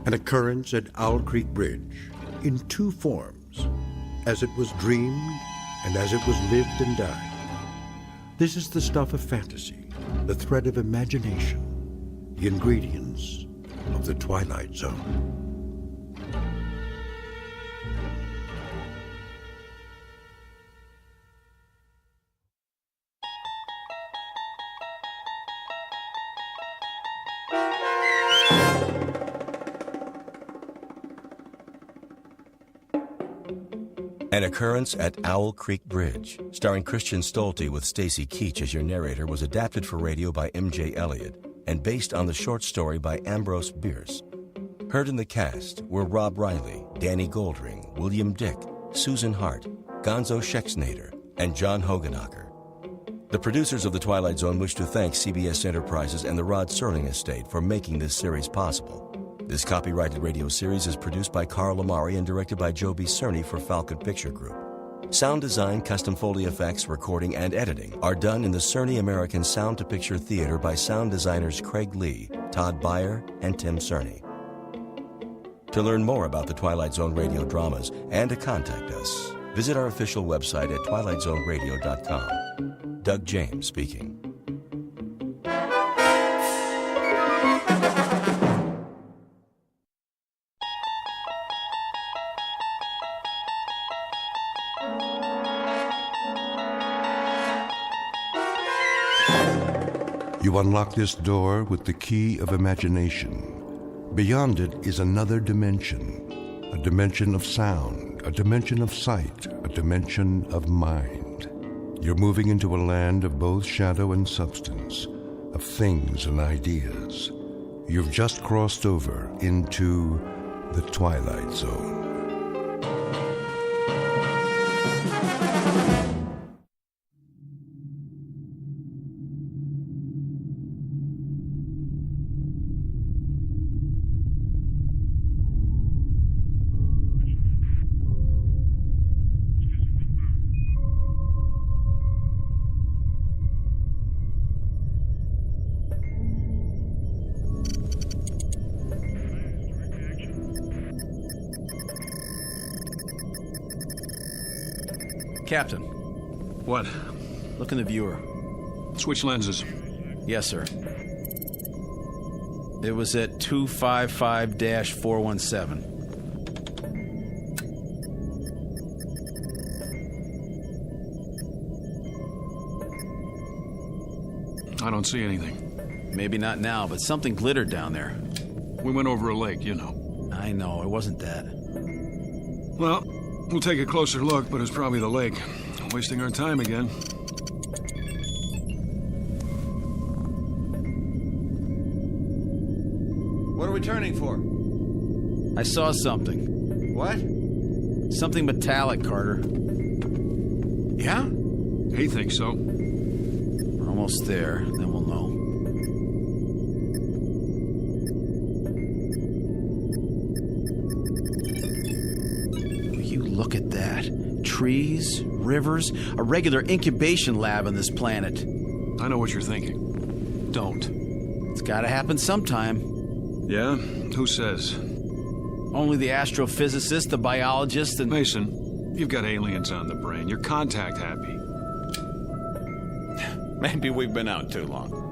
An occurrence at Owl Creek Bridge in two forms, as it was dreamed and as it was lived and died. This is the stuff of fantasy, the thread of imagination, the ingredients of the Twilight Zone. An Occurrence at Owl Creek Bridge, starring Christian Stolte with Stacy Keach as your narrator, was adapted for radio by M.J. Elliott and based on the short story by Ambrose Bierce. Heard in the cast were Rob Riley, Danny Goldring, William Dick, Susan Hart, Gonzo Schexnader, and John Hogenacker. The producers of The Twilight Zone wish to thank CBS Enterprises and the Rod Serling Estate for making this series possible. This copyrighted radio series is produced by Carl Amari and directed by Joe B. Cerny for Falcon Picture Group. Sound design, custom Foley effects, recording, and editing are done in the Cerny American Sound to Picture Theater by sound designers Craig Lee, Todd Beyer, and Tim Cerny. To learn more about the Twilight Zone radio dramas and to contact us, visit our official website at twilightzoneradio.com. Doug James speaking. You unlock this door with the key of imagination. Beyond it is another dimension, a dimension of sound, a dimension of sight, a dimension of mind. You're moving into a land of both shadow and substance, of things and ideas. You've just crossed over into the Twilight Zone. Captain. What? Look in the viewer. Switch lenses. Yes, sir. It was at 255-417. I don't see anything. Maybe not now, but something glittered down there. We went over a lake, you know. I know, it wasn't that. Well, we'll take a closer look, but it's probably the lake. Wasting our time again. What are we turning for? I saw something. What? Something metallic, Carter. Yeah? He thinks so. We're almost there, then we'll know. Will you look at that? Trees, rivers, a regular incubation lab on this planet. I know what you're thinking. Don't. It's gotta happen sometime. Yeah? Who says? Only the astrophysicist, the biologist, and... Mason, you've got aliens on the brain. You're contact happy. Maybe we've been out too long.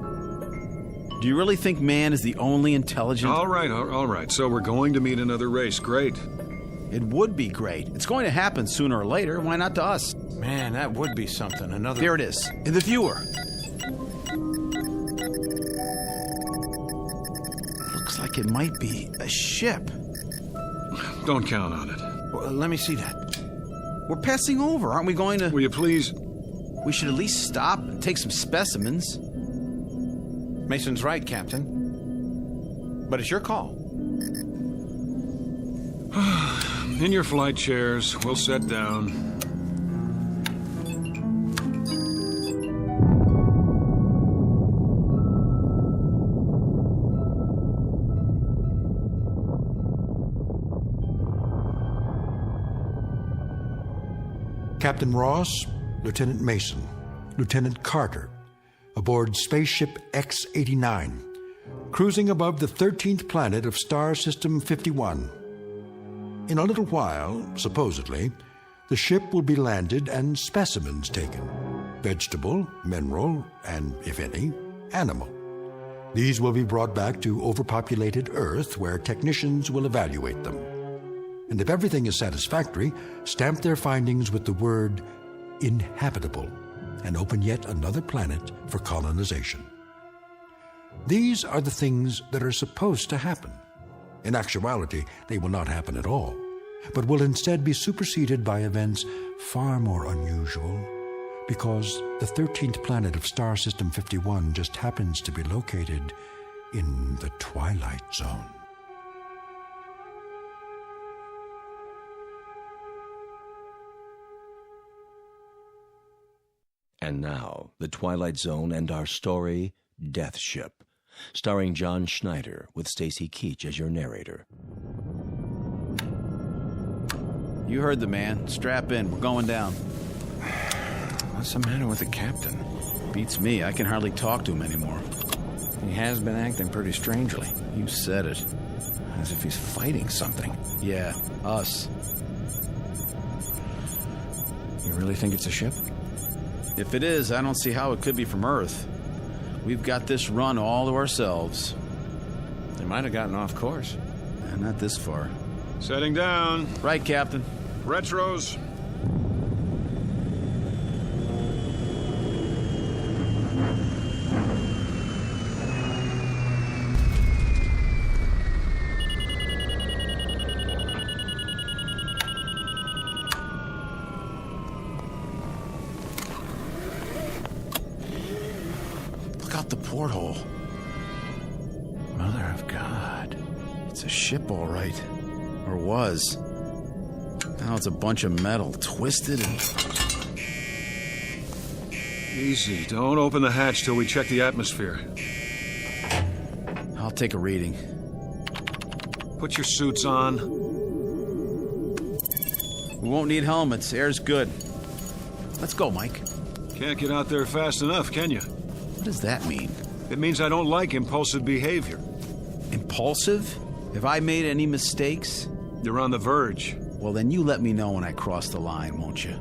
Do you really think man is the only intelligent... All right. So we're going to meet another race. Great. It would be great. It's going to happen sooner or later. Why not to us? Man, that would be something. Another... Here it is. In the viewer. Looks like it might be a ship. Don't count on it. Well, let me see that. We're passing over. Aren't we going to... Will you please... We should at least stop and take some specimens. Mason's right, Captain. But it's your call. In your flight chairs, we'll set down. Captain Ross, Lieutenant Mason, Lieutenant Carter, aboard spaceship X-89, cruising above the 13th planet of Star System 51. In a little while, supposedly, the ship will be landed and specimens taken. Vegetable, mineral, and, if any, animal. These will be brought back to overpopulated Earth, where technicians will evaluate them. And if everything is satisfactory, stamp their findings with the word inhabitable, and open yet another planet for colonization. These are the things that are supposed to happen. In actuality, they will not happen at all, but will instead be superseded by events far more unusual, because the 13th planet of Star System 51 just happens to be located in the Twilight Zone. And now, The Twilight Zone and our story, Death Ship, starring John Schneider with Stacy Keach as your narrator. You heard the man. Strap in. We're going down. What's the matter with the captain? Beats me. I can hardly talk to him anymore. He has been acting pretty strangely. You said it. As if he's fighting something. Yeah, us. You really think it's a ship? If it is, I don't see how it could be from Earth. We've got this run all to ourselves. They might have gotten off course. Not this far. Setting down. Right, Captain. Retros. Porthole. Mother of God. It's a ship, all right. Or was. Now it's a bunch of metal, twisted and... Easy. Don't open the hatch till we check the atmosphere. I'll take a reading. Put your suits on. We won't need helmets. Air's good. Let's go, Mike. Can't get out there fast enough, can you? What does that mean? It means I don't like impulsive behavior. Impulsive? Have I made any mistakes? You're on the verge. Well, then you let me know when I cross the line, won't you?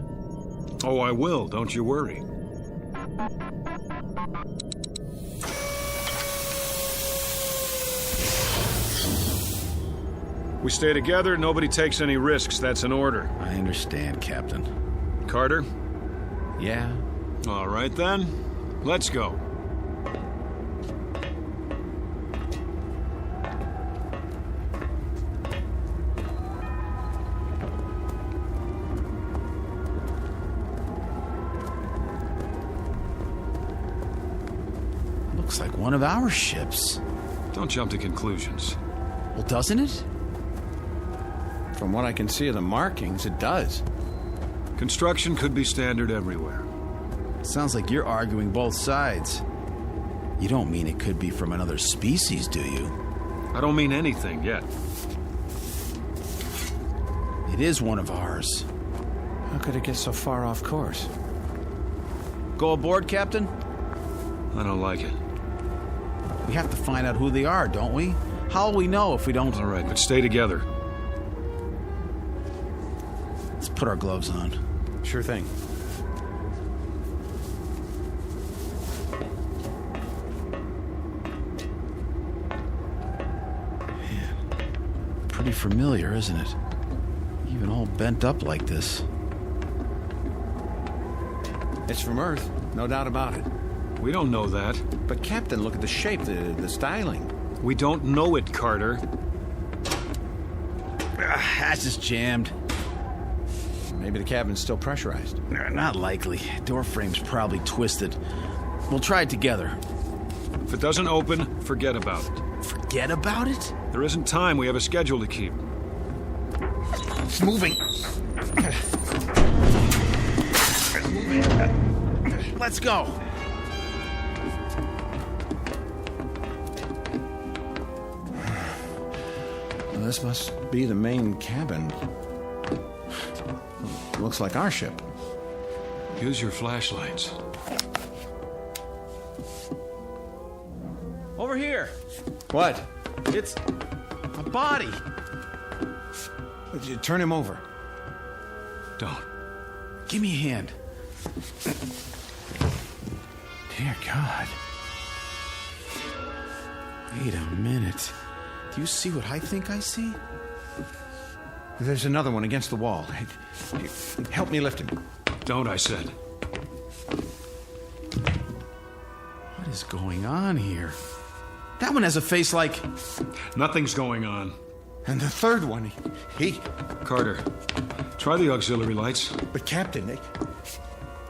Oh, I will. Don't you worry. We stay together, nobody takes any risks. That's an order. I understand, Captain. Carter? Yeah? All right, then. Let's go. Looks like one of our ships. Don't jump to conclusions. Well, doesn't it? From what I can see of the markings, it does. Construction could be standard everywhere. Sounds like you're arguing both sides. You don't mean it could be from another species, do you? I don't mean anything yet. It is one of ours. How could it get so far off course? Go aboard, Captain? I don't like it. We have to find out who they are, don't we? How will we know if we don't? All right, but stay together. Let's put our gloves on. Sure thing. Pretty familiar, isn't it? Even all bent up like this. It's from Earth, no doubt about it. We don't know that. But Captain, look at the shape, the styling. We don't know it, Carter. That's just jammed. Maybe the cabin's still pressurized. Not likely. Door frame's probably twisted. We'll try it together. If it doesn't open, forget about it. Forget about it? There isn't time. We have a schedule to keep. It's moving. Let's go. Well, this must be the main cabin. Looks like our ship. Use your flashlights. Over here. What? It's a body. Turn him over. Don't. Give me a hand. Dear God. Wait a minute. Do you see what I think I see? There's another one against the wall. Help me lift him. Don't, I said. What is going on here? That one has a face like... Nothing's going on. And the third one, he... Carter, try the auxiliary lights. But Captain,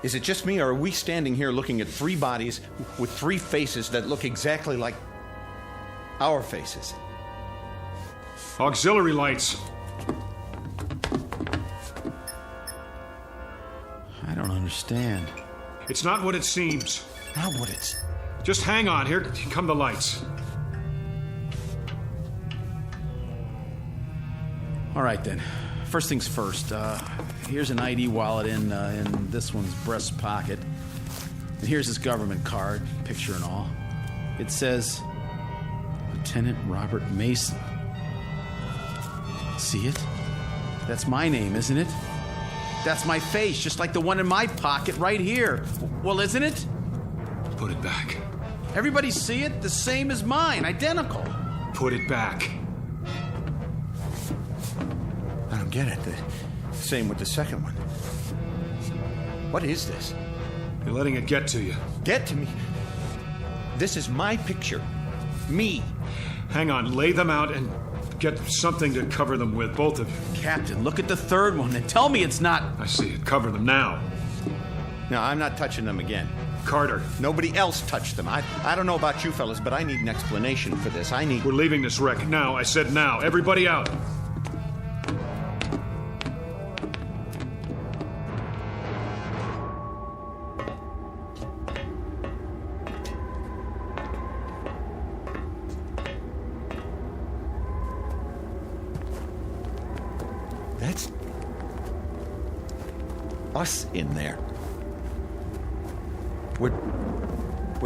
is it just me, or are we standing here looking at three bodies with three faces that look exactly like our faces? Auxiliary lights. I don't understand. It's not what it seems. Not what it's... Just hang on. Here come the lights. All right, then. First things first. Here's an ID wallet in this one's breast pocket. And here's his government card, picture and all. It says, Lieutenant Robert Mason. See it? That's my name, isn't it? That's my face, just like the one in my pocket right here. Well, isn't it? Put it back. Everybody see it? The same as mine, identical. Put it back. I don't get it. The same with the second one. What is this? You're letting it get to you. Get to me? This is my picture. Me. Hang on, lay them out and get something to cover them with, both of you. Captain, look at the third one and tell me it's not... I see it. Cover them now. No, I'm not touching them again. Carter. Nobody else touched them. I don't know about you fellas, but I need an explanation for this. We're leaving this wreck now. I said now. Everybody out. That's us in there. We're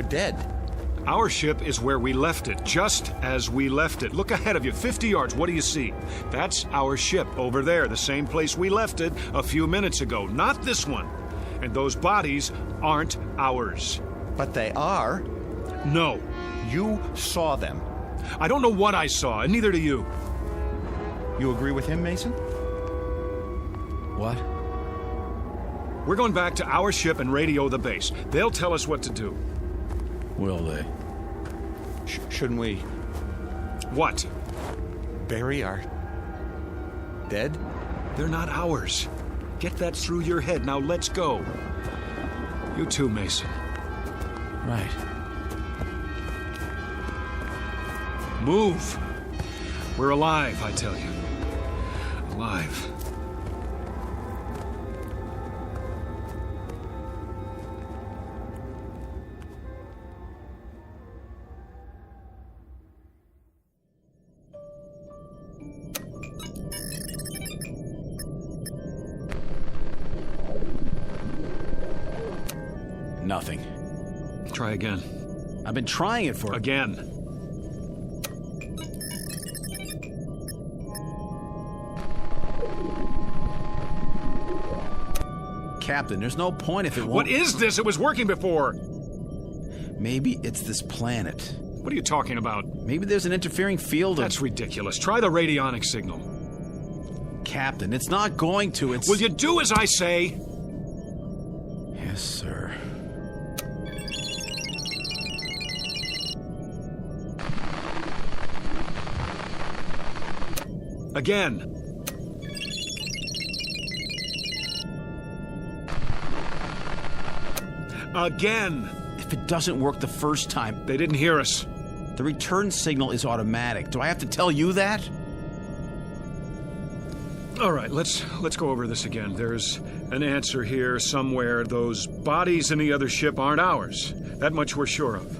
dead. Our ship is where we left it, just as we left it. Look ahead of you, 50 yards. What do you see? That's our ship over there, the same place we left it a few minutes ago. Not this one. And those bodies aren't ours. But they are. No. You saw them. I don't know what I saw, and neither do you. You agree with him, Mason? What? We're going back to our ship and radio the base. They'll tell us what to do. Will they? Shouldn't we... What? Bury our... dead? They're not ours. Get that through your head. Now let's go. You too, Mason. Right. Move. We're alive, I tell you. Alive. Nothing. Try again. I've been trying it for... Again. Captain, there's no point if it won't... What is this? It was working before. Maybe it's this planet. What are you talking about? Maybe there's an interfering field of... That's ridiculous. Try the radionic signal. Captain, it's not going to. It's... Will you do as I say? Yes, sir. Again. Again. If it doesn't work the first time... They didn't hear us. The return signal is automatic. Do I have to tell you that? All right, let's go over this again. There's an answer here somewhere. Those bodies in the other ship aren't ours. That much we're sure of.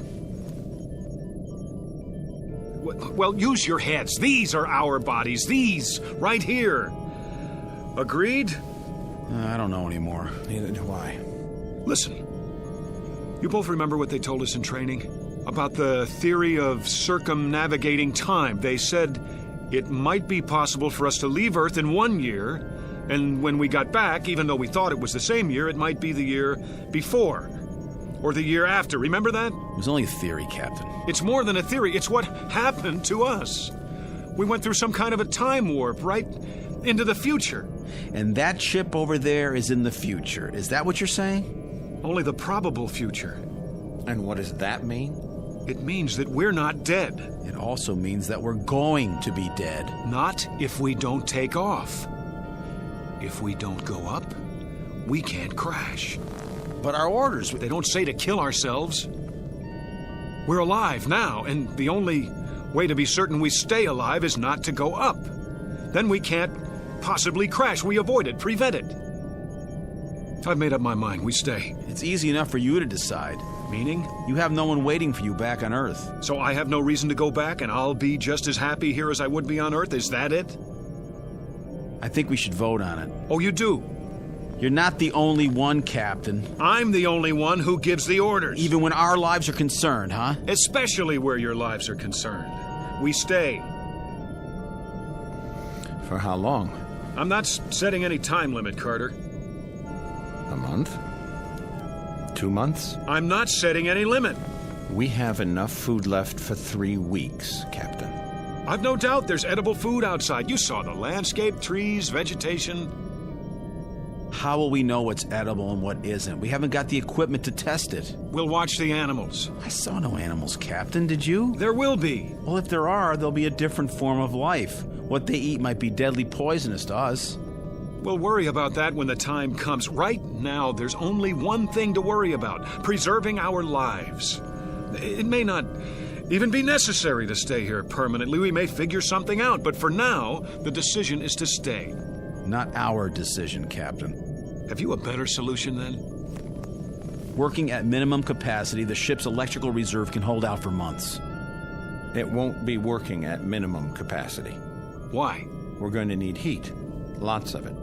Well, use your heads. These are our bodies. These, right here. Agreed? I don't know anymore. Neither do I. Listen. You both remember what they told us in training? About the theory of circumnavigating time. They said it might be possible for us to leave Earth in 1 year, and when we got back, even though we thought it was the same year, it might be the year before. Or the year after. Remember that? It was only a theory, Captain. It's more than a theory. It's what happened to us. We went through some kind of a time warp right into the future. And that ship over there is in the future. Is that what you're saying? Only the probable future. And what does that mean? It means that we're not dead. It also means that we're going to be dead. Not if we don't take off. If we don't go up, we can't crash. But our orders... They don't say to kill ourselves. We're alive now, and the only way to be certain we stay alive is not to go up. Then we can't possibly crash. We avoid it, prevent it. I've made up my mind. We stay. It's easy enough for you to decide. Meaning? You have no one waiting for you back on Earth. So I have no reason to go back, and I'll be just as happy here as I would be on Earth? Is that it? I think we should vote on it. Oh, you do? You're not the only one, Captain. I'm the only one who gives the orders. Even when our lives are concerned, huh? Especially where your lives are concerned. We stay. For how long? I'm not setting any time limit, Carter. A month? 2 months? I'm not setting any limit. We have enough food left for 3 weeks, Captain. I've no doubt there's edible food outside. You saw the landscape, trees, vegetation. How will we know what's edible and what isn't? We haven't got the equipment to test it. We'll watch the animals. I saw no animals, Captain. Did you? There will be. Well, if there are, there'll be a different form of life. What they eat might be deadly poisonous to us. We'll worry about that when the time comes. Right now, there's only one thing to worry about: preserving our lives. It may not even be necessary to stay here permanently. We may figure something out, but for now, the decision is to stay. Not our decision, Captain. Have you a better solution, then? Working at minimum capacity, the ship's electrical reserve can hold out for months. It won't be working at minimum capacity. Why? We're going to need heat. Lots of it.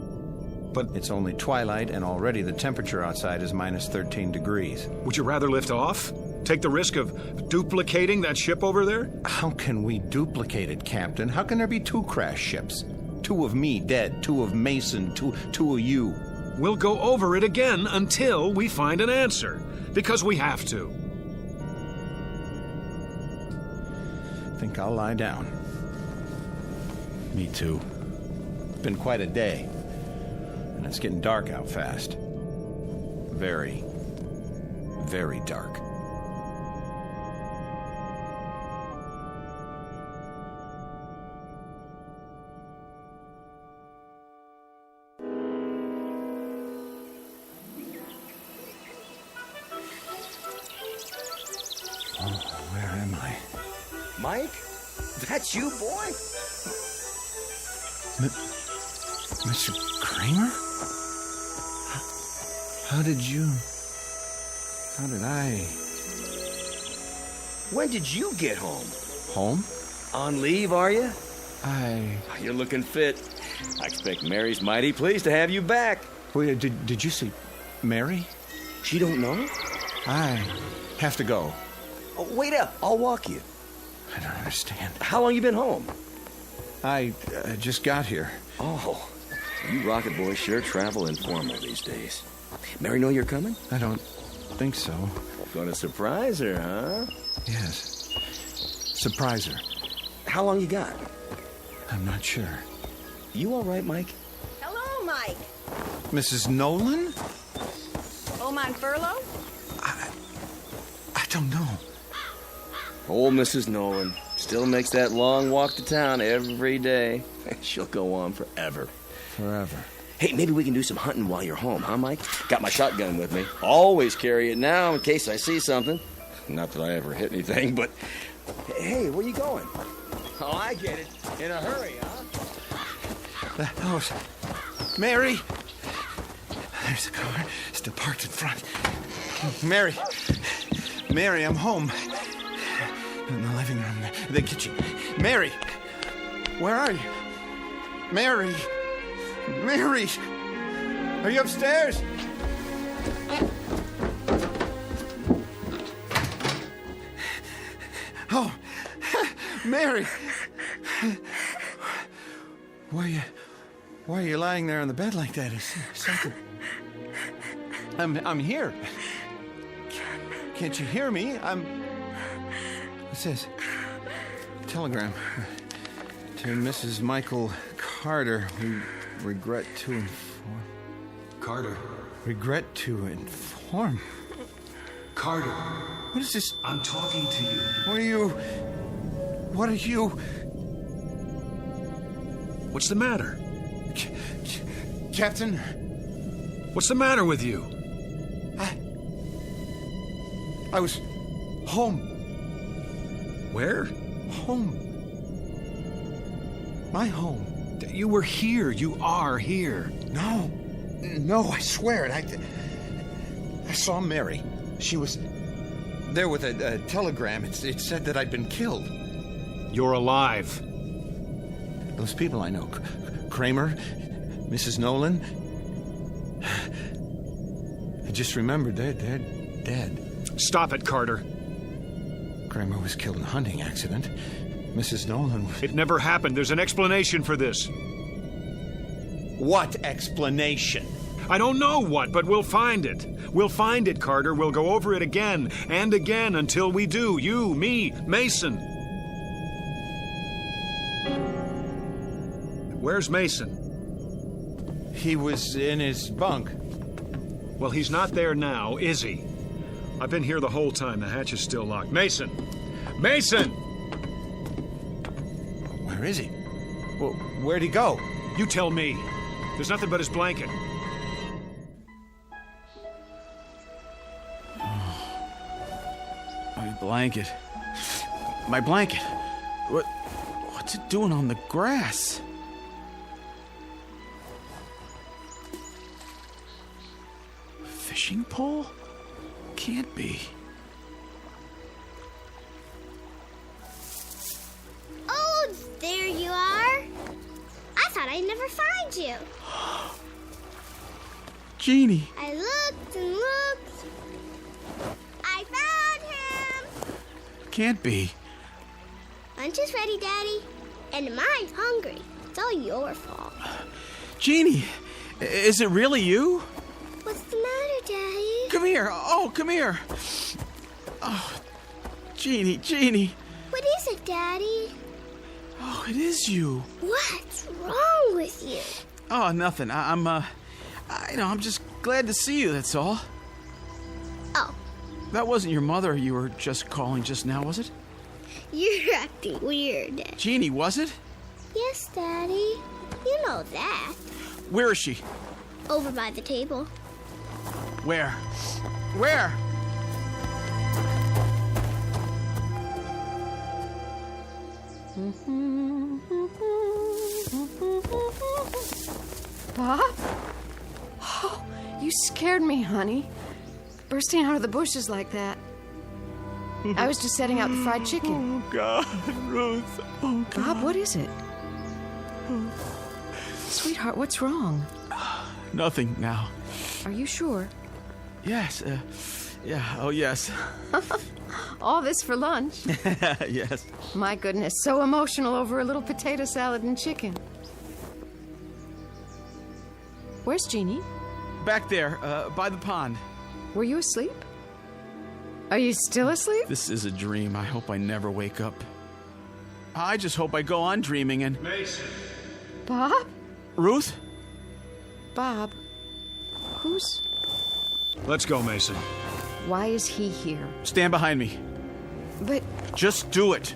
But it's only twilight, and already the temperature outside is minus 13 degrees. Would you rather lift off? Take the risk of duplicating that ship over there? How can we duplicate it, Captain? How can there be 2 crash ships? 2 of me dead, 2 of Mason, two of you. We'll go over it again until we find an answer. Because we have to. I think I'll lie down. Me too. It's been quite a day. And it's getting dark out fast. Very, very dark. Mike? That's you, boy? Mr. Kramer? How did I... When did you get home? Home? On leave, are you? You're looking fit. I expect Mary's mighty pleased to have you back. Wait, did you see Mary? She don't know? I have to go. Oh, wait up. I'll walk you. I don't understand. How long you been home? I just got here. Oh, you rocket boys sure travel informal these days. Mary know you're coming? I don't think so. Gonna surprise her, huh? Yes. Surprise her. How long you got? I'm not sure. You all right, Mike? Hello, Mike. Mrs. Nolan? Home on furlough? I don't know. Old Mrs. Nolan still makes that long walk to town every day. She'll go on forever. Forever. Hey, maybe we can do some hunting while you're home, huh, Mike? Got my shotgun with me. Always carry it now in case I see something. Not that I ever hit anything, but... Hey, where you going? Oh, I get it. In a hurry, huh? The house. Mary! There's a car still parked in front. Mary! Mary, I'm home. In the living room, the kitchen. Mary! Where are you? Mary! Mary! Are you upstairs? Oh, Mary! Why are you lying there on the bed like that? Is something... I'm here. Can't you hear me? What's this? Telegram. To Mrs. Michael Carter, we regret to inform... Carter. Regret to inform? Carter. What is this? I'm talking to you. What are you... What's the matter? Captain? What's the matter with you? I was home. Where? Home. My home. You were here. You are here. No, I swear it. I saw Mary. She was there with a telegram. It said that I'd been killed. You're alive. Those people I know. Kramer, Mrs. Nolan. I just remembered they're dead. Stop it, Carter. Kramer was killed in a hunting accident. Mrs. Nolan was... It never happened. There's an explanation for this. What explanation? I don't know what, but we'll find it. We'll find it, Carter. We'll go over it again and again until we do. You, me, Mason. Where's Mason? He was in his bunk. Well, he's not there now, is he? I've been here the whole time. The hatch is still locked. Mason! Mason! Where is he? Well, where'd he go? You tell me. There's nothing but his blanket. My blanket. My blanket. What's it doing on the grass? Fishing pole? Can't be. Oh, there you are. I thought I'd never find you. Jeannie. I looked and looked. I found him. Can't be. Lunch is ready, Daddy. And mine's hungry. It's all your fault. Jeannie, is it really you? What's the matter, Daddy? Come here. Oh, come here. Oh, Jeannie. What is it, Daddy? Oh, it is you. What's wrong with you? Oh, nothing. I'm just glad to see you, that's all. Oh. That wasn't your mother you were just calling just now, was it? You're acting weird. Jeannie, was it? Yes, Daddy. You know that. Where is she? Over by the table. Where? Bob? Oh, you scared me, honey. Bursting out of the bushes like that. I was just setting out the fried chicken. Oh, God, Ruth. Oh, God. Bob, what is it? Sweetheart, what's wrong? Nothing now. Are you sure? Yes, oh, yes. All this for lunch? Yes. My goodness, so emotional over a little potato salad and chicken. Where's Jeannie? back there, by the pond. Were you asleep? Are you still asleep? This is a dream. I hope I never wake up. I just hope I go on dreaming and... Mason. Bob? Ruth? Bob, who's... Let's go, Mason. Why is he here? Stand behind me. But... Just do it.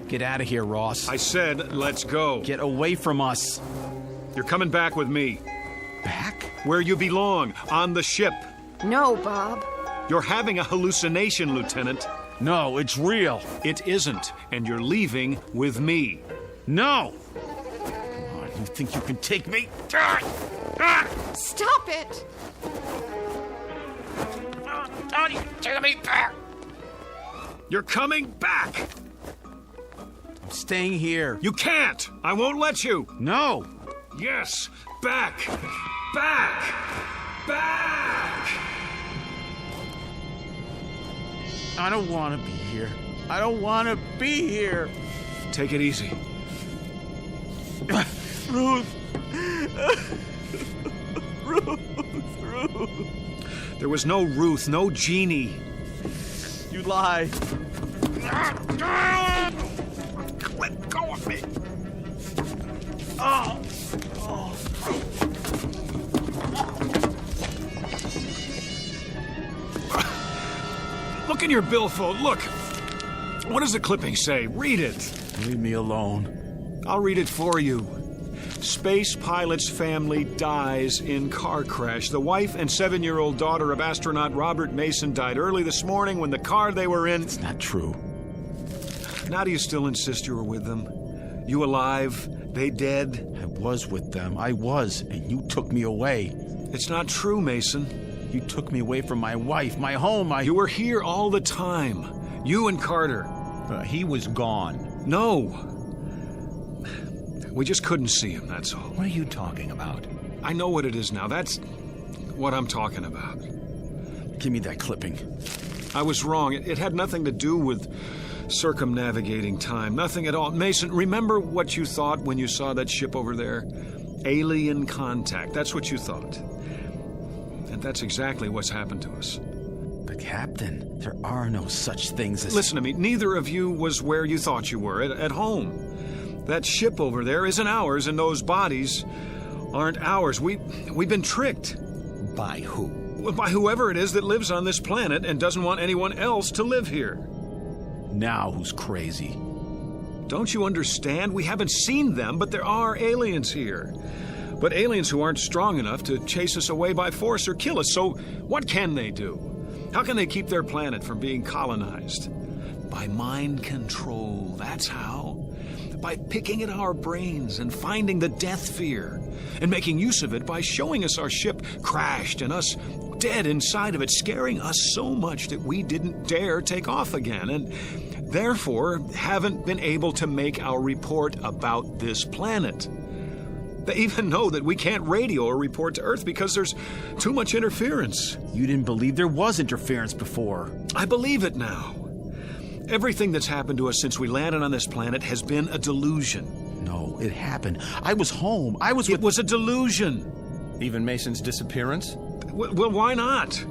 Get out of here, Ross. I said, let's go. Get away from us. You're coming back with me. Back? Where you belong, on the ship. No, Bob. You're having a hallucination, Lieutenant. No, it's real. It isn't, and you're leaving with me. No! Oh, you think you can take me? Stop it! Oh, you take me back! You're coming back! I'm staying here. You can't! I won't let you! No! Yes! Back! Back! Back! I don't want to be here. I don't want to be here. Take it easy. Ruth! There was no Ruth, no Jeannie. You lie. Let go of me. Oh. Look in your billfold. Look. What does the clipping say? Read it. Leave me alone. I'll read it for you. Space pilot's family dies in car crash. The wife and 7-year-old daughter of astronaut Robert Mason died early this morning when the car they were in... It's not true. Now do you still insist you were with them? You alive? They dead? I was with them. I was, and you took me away. It's not true, Mason. You took me away from my wife, my home, You were here all the time. You and Carter. He was gone. No. We just couldn't see him, that's all. What are you talking about? I know what it is now. That's what I'm talking about. Give me that clipping. I was wrong. It had nothing to do with circumnavigating time. Nothing at all. Mason, remember what you thought when you saw that ship over there? Alien contact. That's what you thought. And that's exactly what's happened to us. But, Captain, there are no such things as... Listen to me. Neither of you was where you thought you were, at home. That ship over there isn't ours, and those bodies aren't ours. We've been tricked. By who? Well, by whoever it is that lives on this planet and doesn't want anyone else to live here. Now who's crazy? Don't you understand? We haven't seen them, but there are aliens here. But aliens who aren't strong enough to chase us away by force or kill us. So what can they do? How can they keep their planet from being colonized? By mind control, that's how. By picking at our brains and finding the death fear and making use of it by showing us our ship crashed and us dead inside of it, scaring us so much that we didn't dare take off again and therefore haven't been able to make our report about this planet. They even know that we can't radio or report to Earth because there's too much interference. You didn't believe there was interference before. I believe it now. Everything that's happened to us since we landed on this planet has been a delusion. No, it happened. I was home. It was a delusion. Even Mason's disappearance? Well, why not?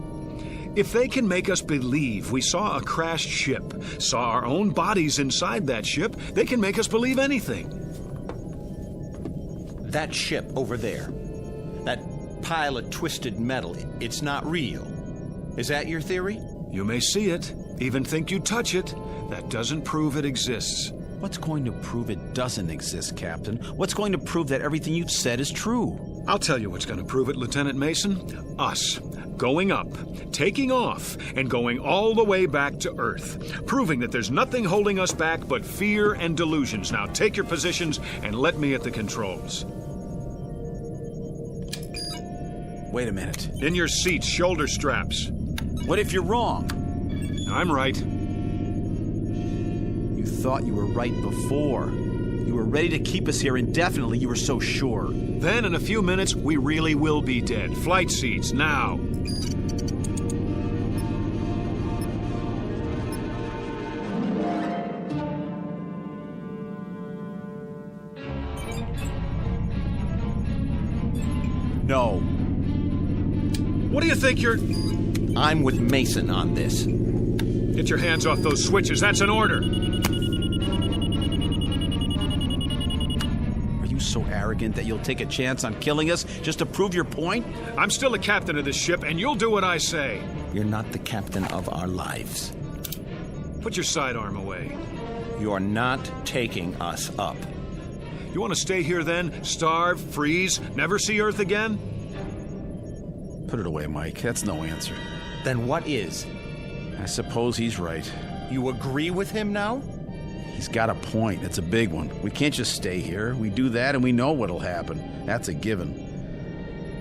If they can make us believe we saw a crashed ship, saw our own bodies inside that ship, they can make us believe anything. That ship over there, that pile of twisted metal, it's not real. Is that your theory? You may see it, even think you touch it. That doesn't prove it exists. What's going to prove it doesn't exist, Captain? What's going to prove that everything you've said is true? I'll tell you what's going to prove it, Lieutenant Mason. Us. Going up, taking off, and going all the way back to Earth. Proving that there's nothing holding us back but fear and delusions. Now take your positions and let me at the controls. Wait a minute. In your seats, shoulder straps. What if you're wrong? I'm right. You thought you were right before. You were ready to keep us here indefinitely. You were so sure. Then, in a few minutes, we really will be dead. Flight seats, now. No. What do you think you're... I'm with Mason on this. Get your hands off those switches. That's an order. Are you so arrogant that you'll take a chance on killing us just to prove your point? I'm still the captain of this ship, and you'll do what I say. You're not the captain of our lives. Put your sidearm away. You're not taking us up. You want to stay here then? Starve, freeze, never see Earth again? Put it away, Mike. That's no answer. Then what is? I suppose he's right. You agree with him now? He's got a point. It's a big one. We can't just stay here. We do that and we know what'll happen. That's a given.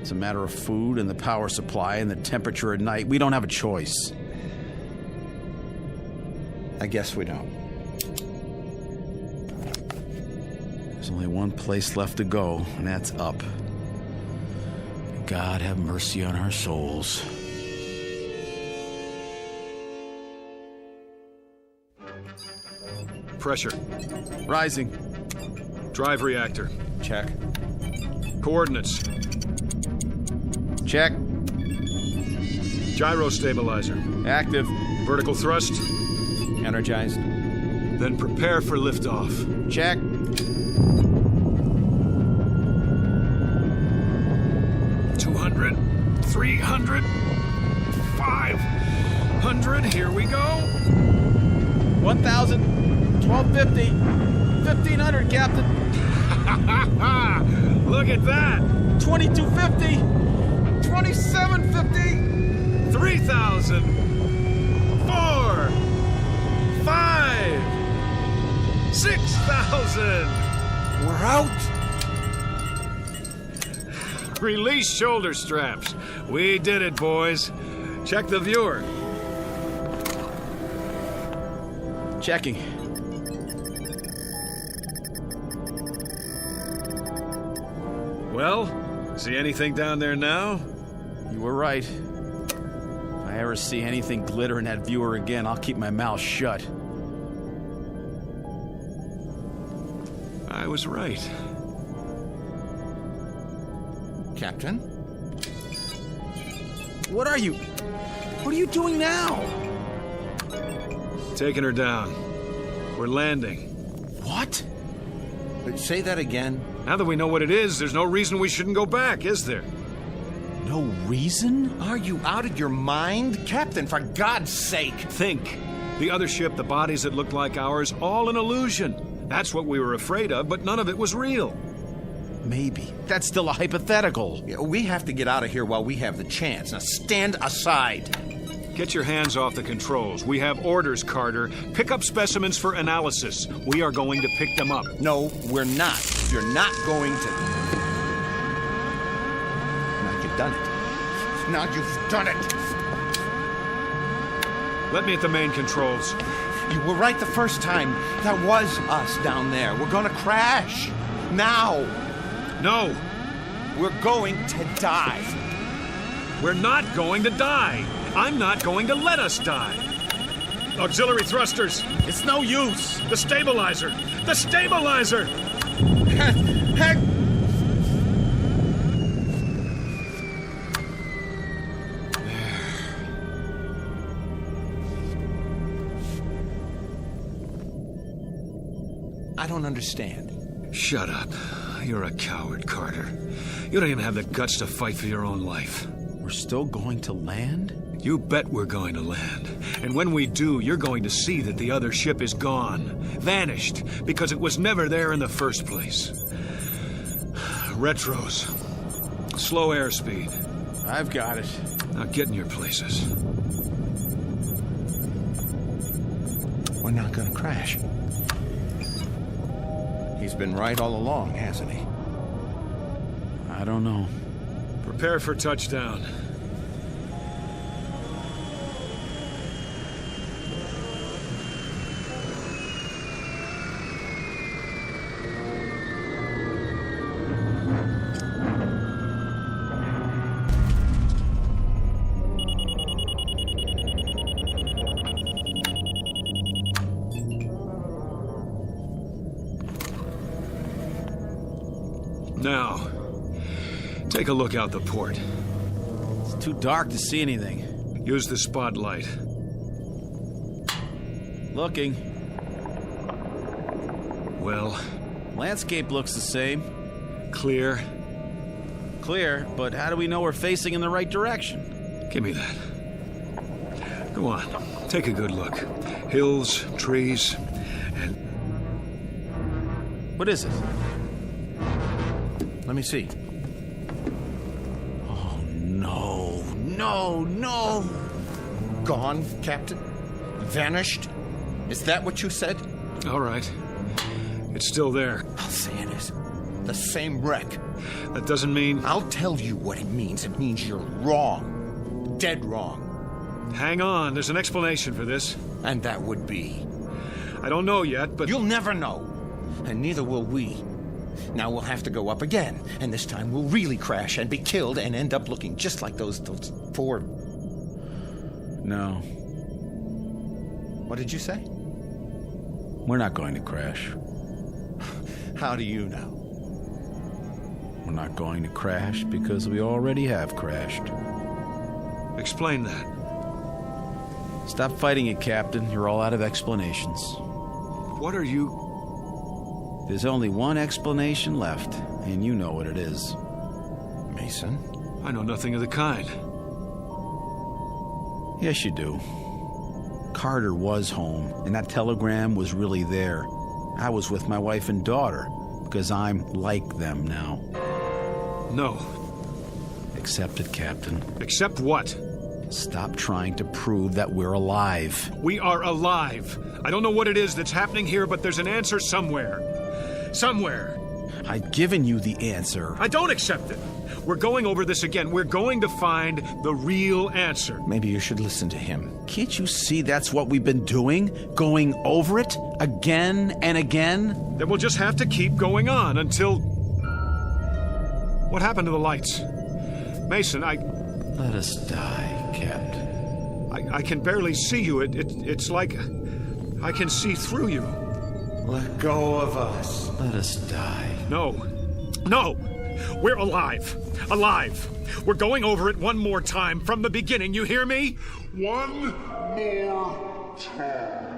It's a matter of food and the power supply and the temperature at night. We don't have a choice. I guess we don't. There's only one place left to go, and that's up. God have mercy on our souls. Pressure. Rising. Drive reactor. Check. Coordinates. Check. Gyro stabilizer. Active. Vertical thrust. Energized. Then prepare for liftoff. Check. $200, $300, $500. Here we go. 1,000, 1,250, 1,500, Captain. Look at that. 2,250, 2,750, 3,000, 4, 5, 6,000. We're out. Release shoulder straps. We did it, boys. Check the viewer. Checking. Well, see anything down there now? You were right. If I ever see anything glitter in that viewer again, I'll keep my mouth shut. I was right. Captain? What are you doing now? Taking her down. We're landing. What? Say that again. Now that we know what it is, there's no reason we shouldn't go back, is there? No reason? Are you out of your mind? Captain, for God's sake. Think. The other ship, the bodies that looked like ours, all an illusion. That's what we were afraid of, but none of it was real. Maybe. That's still a hypothetical. Yeah, we have to get out of here while we have the chance. Now stand aside. Get your hands off the controls. We have orders, Carter. Pick up specimens for analysis. We are going to pick them up. No, we're not. You're not going to. Now you've done it. Now you've done it. Let me at the main controls. You were right the first time. That was us down there. We're gonna crash. Now. No. We're going to die. We're not going to die. I'm not going to let us die. Auxiliary thrusters. It's no use. The stabilizer. The stabilizer. Heck. I don't understand. Shut up. You're a coward, Carter. You don't even have the guts to fight for your own life. We're still going to land? You bet we're going to land. And when we do, you're going to see that the other ship is gone. Vanished. Because it was never there in the first place. Retros. Slow airspeed. I've got it. Now get in your places. We're not going to crash. He's been right all along, hasn't he? I don't know. Prepare for touchdown. Now, take a look out the port. It's too dark to see anything. Use the spotlight. Looking. Well? Landscape looks the same. Clear? Clear, but how do we know we're facing in the right direction? Give me that. Go on. Take a good look. Hills, trees, and... What is it? Let me see. Oh, no. No, no. Gone, Captain? Vanished? Is that what you said? All right. It's still there. I'll say it is. The same wreck. That doesn't mean... I'll tell you what it means. It means you're wrong. Dead wrong. Hang on. There's an explanation for this. And that would be? I don't know yet, but... You'll never know. And neither will we. Now we'll have to go up again. And this time we'll really crash and be killed and end up looking just like those four... No. What did you say? We're not going to crash. How do you know? We're not going to crash because we already have crashed. Explain that. Stop fighting it, Captain. You're all out of explanations. What are you... There's only one explanation left, and you know what it is. Mason? I know nothing of the kind. Yes, you do. Carter was home, and that telegram was really there. I was with my wife and daughter, because I'm like them now. No. Accept it, Captain. Accept what? Stop trying to prove that we're alive. We are alive. I don't know what it is that's happening here, but there's an answer somewhere. Somewhere. I've given you the answer. I don't accept it. We're going over this again. We're going to find the real answer. Maybe you should listen to him. Can't you see that's what we've been doing? Going over it again and again? Then we'll just have to keep going on until... What happened to the lights? Mason, Let us die, Captain. I can barely see you. It's like I can see through you. Let go of us. Let us die. No. No! We're alive. Alive. We're going over it one more time from the beginning. You hear me? One more time.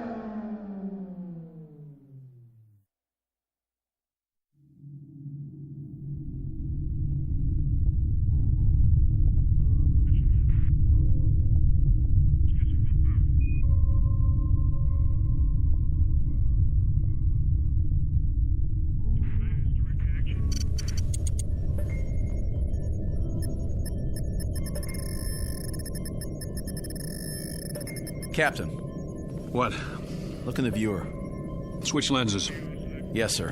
Captain. What? Look in the viewer. Switch lenses. Yes, sir.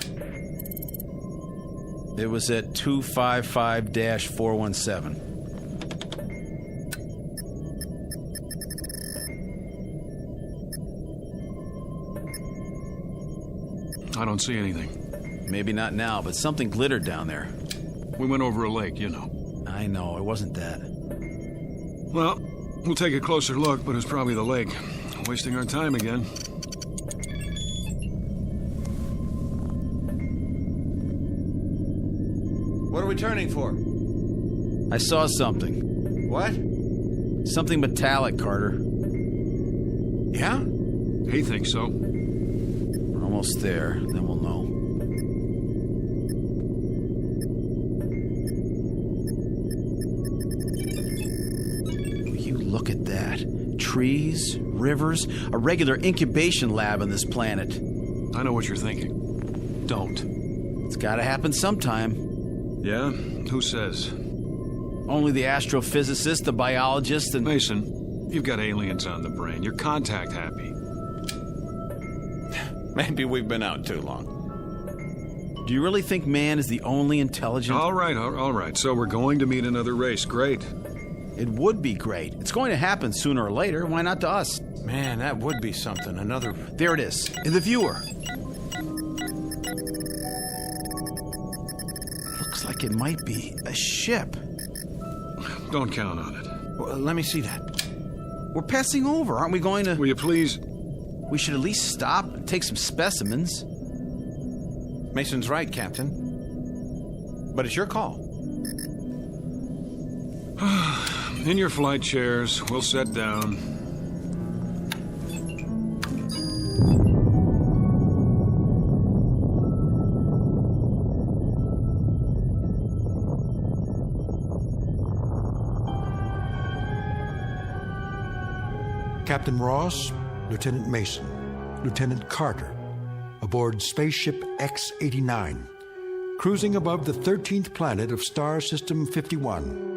It was at 255-417. I don't see anything. Maybe not now, but something glittered down there. We went over a lake, you know. I know, it wasn't that. Well, we'll take a closer look, but it's probably the lake. Wasting our time again. What are we turning for? I saw something. What? Something metallic, Carter. Yeah? He thinks so. We're almost there, then we'll know. Look at that. Trees, rivers, a regular incubation lab on this planet. I know what you're thinking. Don't. It's gotta happen sometime. Yeah? Who says? Only the astrophysicist, the biologist, and... Mason, you've got aliens on the brain. You're contact happy. Maybe we've been out too long. Do you really think man is the only intelligent... All right. So we're going to meet another race. Great. It would be great. It's going to happen sooner or later. Why not to us? Man, that would be something. Another... There it is. In the viewer. Looks like it might be a ship. Don't count on it. Well, let me see that. We're passing over. Aren't we going to... Will you please... We should at least stop and take some specimens. Mason's right, Captain. But it's your call. In your flight chairs. We'll set down. Captain Ross, Lieutenant Mason, Lieutenant Carter, aboard spaceship X-89, cruising above the 13th planet of Star System 51.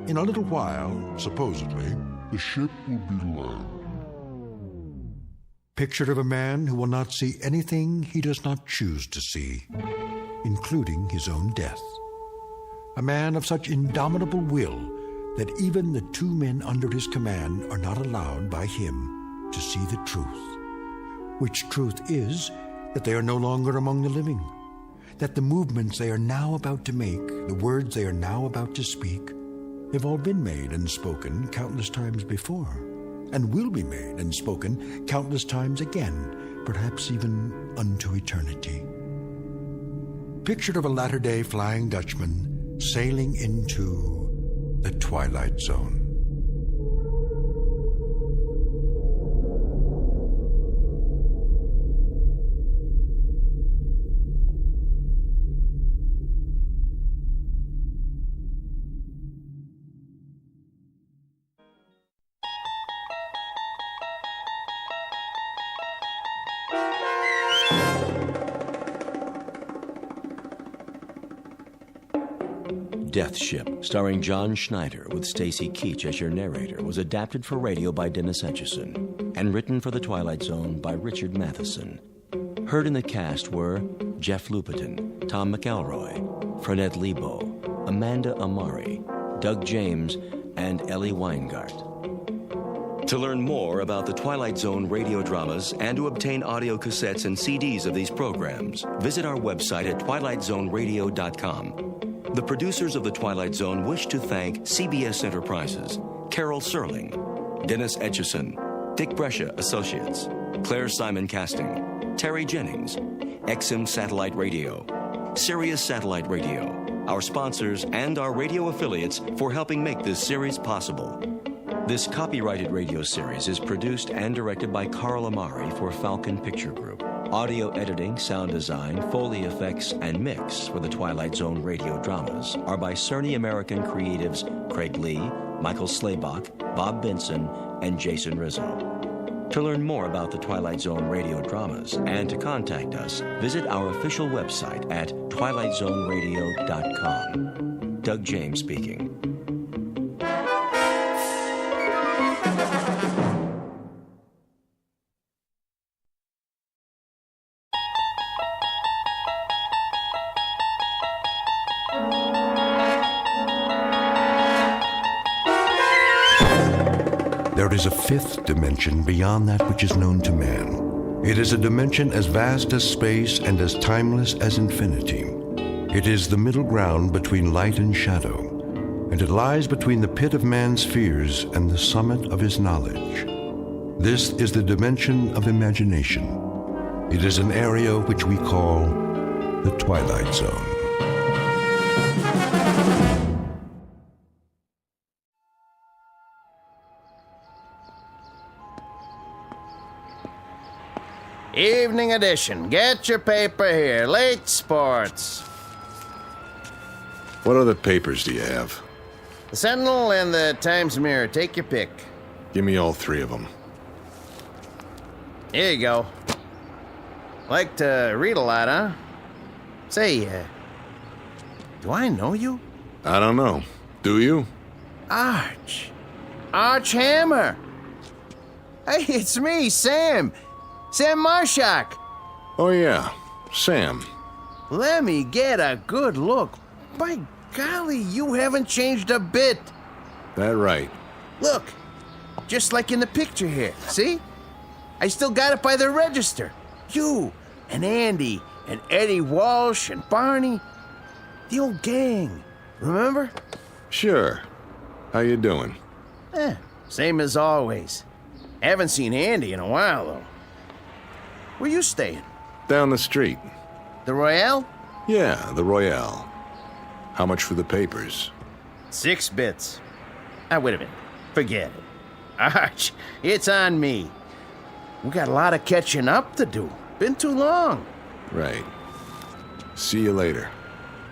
In a little while, supposedly, the ship will be landed. Picture of a man who will not see anything he does not choose to see, including his own death. A man of such indomitable will that even the two men under his command are not allowed by him to see the truth. Which truth is that they are no longer among the living, that the movements they are now about to make, the words they are now about to speak, have all been made and spoken countless times before, and will be made and spoken countless times again, perhaps even unto eternity. Picture of a latter-day Flying Dutchman sailing into the Twilight Zone. Death Ship, starring John Schneider with Stacy Keach as your narrator, was adapted for radio by Dennis Etchison and written for The Twilight Zone by Richard Matheson. Heard in the cast were Jeff Lupetin, Tom McElroy, Frenette Lebo, Amanda Amari, Doug James, and Ellie Weingart. To learn more about the Twilight Zone radio dramas and to obtain audio cassettes and CDs of these programs, visit our website at twilightzoneradio.com. The producers of The Twilight Zone wish to thank CBS Enterprises, Carol Serling, Dennis Etchison, Dick Brescia Associates, Claire Simon Casting, Terry Jennings, XM Satellite Radio, Sirius Satellite Radio, our sponsors, and our radio affiliates for helping make this series possible. This copyrighted radio series is produced and directed by Carl Amari for Falcon Picture Group. Audio editing, sound design, Foley effects, and mix for the Twilight Zone radio dramas are by Cerny American creatives Craig Lee, Michael Slaybach, Bob Benson, and Jason Rizzo. To learn more about the Twilight Zone radio dramas and to contact us, visit our official website at twilightzoneradio.com. Doug James speaking. There is a fifth dimension beyond that which is known to man. It is a dimension as vast as space and as timeless as infinity. It is the middle ground between light and shadow, and it lies between the pit of man's fears and the summit of his knowledge. This is the dimension of imagination. It is an area which we call the Twilight Zone. Evening edition. Get your paper here. Late sports. What other papers do you have? The Sentinel and the Times Mirror. Take your pick. Give me all three of them. Here you go. Like to read a lot, huh? Say, do I know you? I don't know. Do you? Arch Hammer. Hey, it's me, Sam. Sam Marshak. Oh, yeah. Sam. Let me get a good look. By golly, you haven't changed a bit. That right. Look, just like in the picture here. See? I still got it by the register. You and Andy and Eddie Walsh and Barney. The old gang. Remember? Sure. How you doing? Same as always. Haven't seen Andy in a while, though. Where you staying? Down the street. The Royale? Yeah, the Royale. How much for the papers? 6 bits. Wait a minute. Forget it. Arch, it's on me. We got a lot of catching up to do. Been too long. Right. See you later.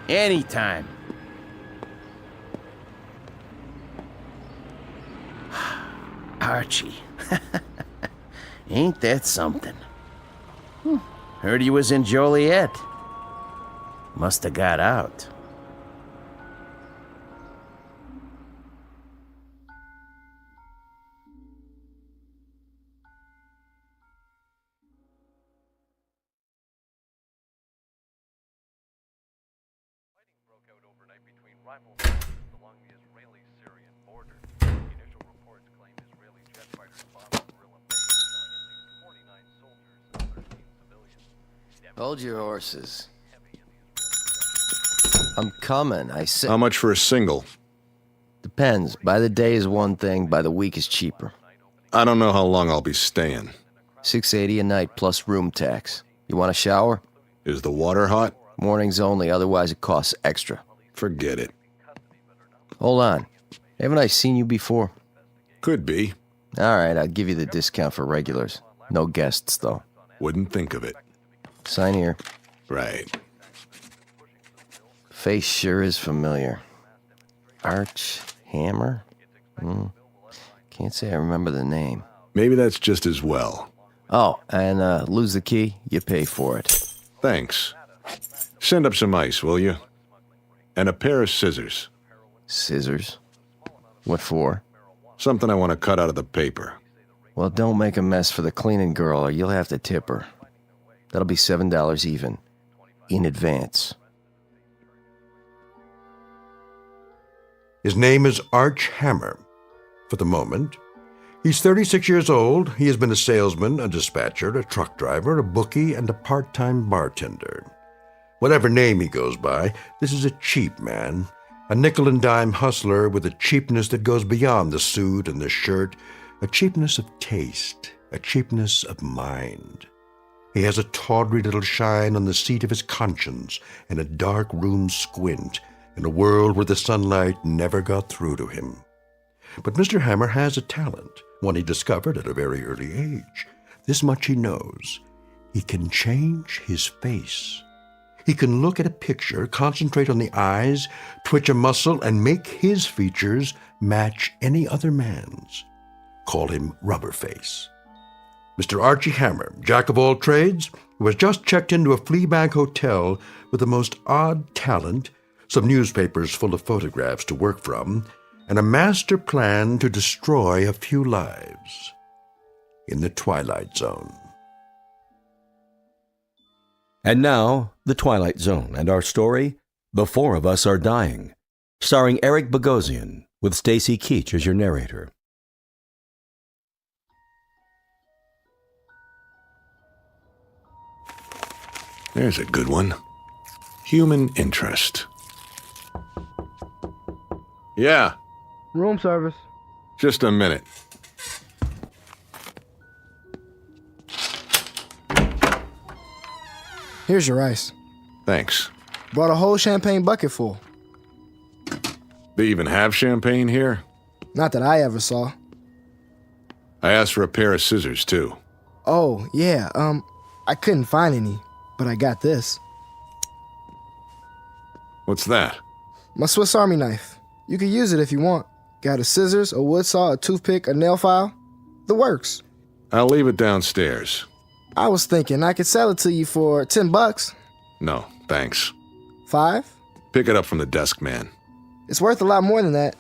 Anytime. Archie. Ain't that something? Heard he was in Joliet. Must have got out. Hold your horses. I'm coming, I said. How much for a single? Depends. By the day is one thing, by the week is cheaper. I don't know how long I'll be staying. $6.80 a night plus room tax. You want a shower? Is the water hot? Mornings only, otherwise it costs extra. Forget it. Hold on. Haven't I seen you before? Could be. All right, I'll give you the discount for regulars. No guests, though. Wouldn't think of it. Sign here. Right. Face sure is familiar. Arch Hammer? Can't say I remember the name. Maybe that's just as well. Oh, and lose the key, you pay for it. Thanks. Send up some ice, will you? And a pair of scissors. Scissors? What for? Something I want to cut out of the paper. Well, don't make a mess for the cleaning girl or you'll have to tip her. That'll be $7 even. In advance. His name is Arch Hammer. For the moment, he's 36 years old. He has been a salesman, a dispatcher, a truck driver, a bookie, and a part-time bartender. Whatever name he goes by, this is a cheap man, a nickel-and-dime hustler with a cheapness that goes beyond the suit and the shirt, a cheapness of taste, a cheapness of mind. He has a tawdry little shine on the seat of his conscience and a dark room squint in a world where the sunlight never got through to him. But Mr. Hammer has a talent, one he discovered at a very early age. This much he knows. He can change his face. He can look at a picture, concentrate on the eyes, twitch a muscle, and make his features match any other man's. Call him Rubberface. Mr. Archie Hammer, jack of all trades, who has just checked into a Fleabag hotel with the most odd talent, some newspapers full of photographs to work from, and a master plan to destroy a few lives. In the Twilight Zone. And now, The Twilight Zone, and our story, The Four of Us Are Dying, starring Eric Bogosian, with Stacy Keach as your narrator. There's a good one. Human interest. Yeah, Room service. just a minute. Here's your ice. Thanks. Brought a whole champagne bucket full. They even have champagne here? Not that I ever saw. I asked for a pair of scissors, too. Oh, yeah, I couldn't find any, but I got this. What's that? My Swiss Army knife. You can use it if you want. Got a scissors, a wood saw, a toothpick, a nail file. The works. I'll leave it downstairs. I was thinking I could sell it to you for $10. No, thanks. 5? Pick it up from the desk man. It's worth a lot more than that.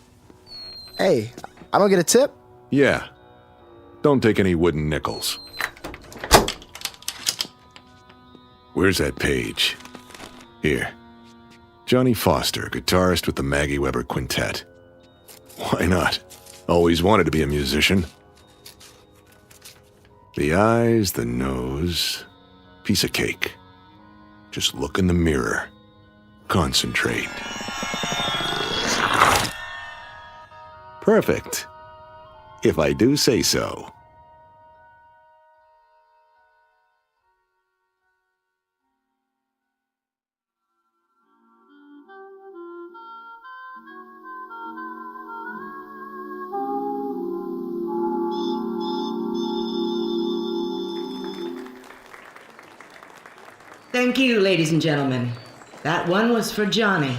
Hey, I don't get a tip? Yeah. Don't take any wooden nickels. Where's that page? Here. Johnny Foster, guitarist with the Maggie Weber Quintet. Why not? Always wanted to be a musician. The eyes, the nose, piece of cake. Just look in the mirror. Concentrate. Perfect. If I do say so. Thank you, ladies and gentlemen. That one was for Johnny.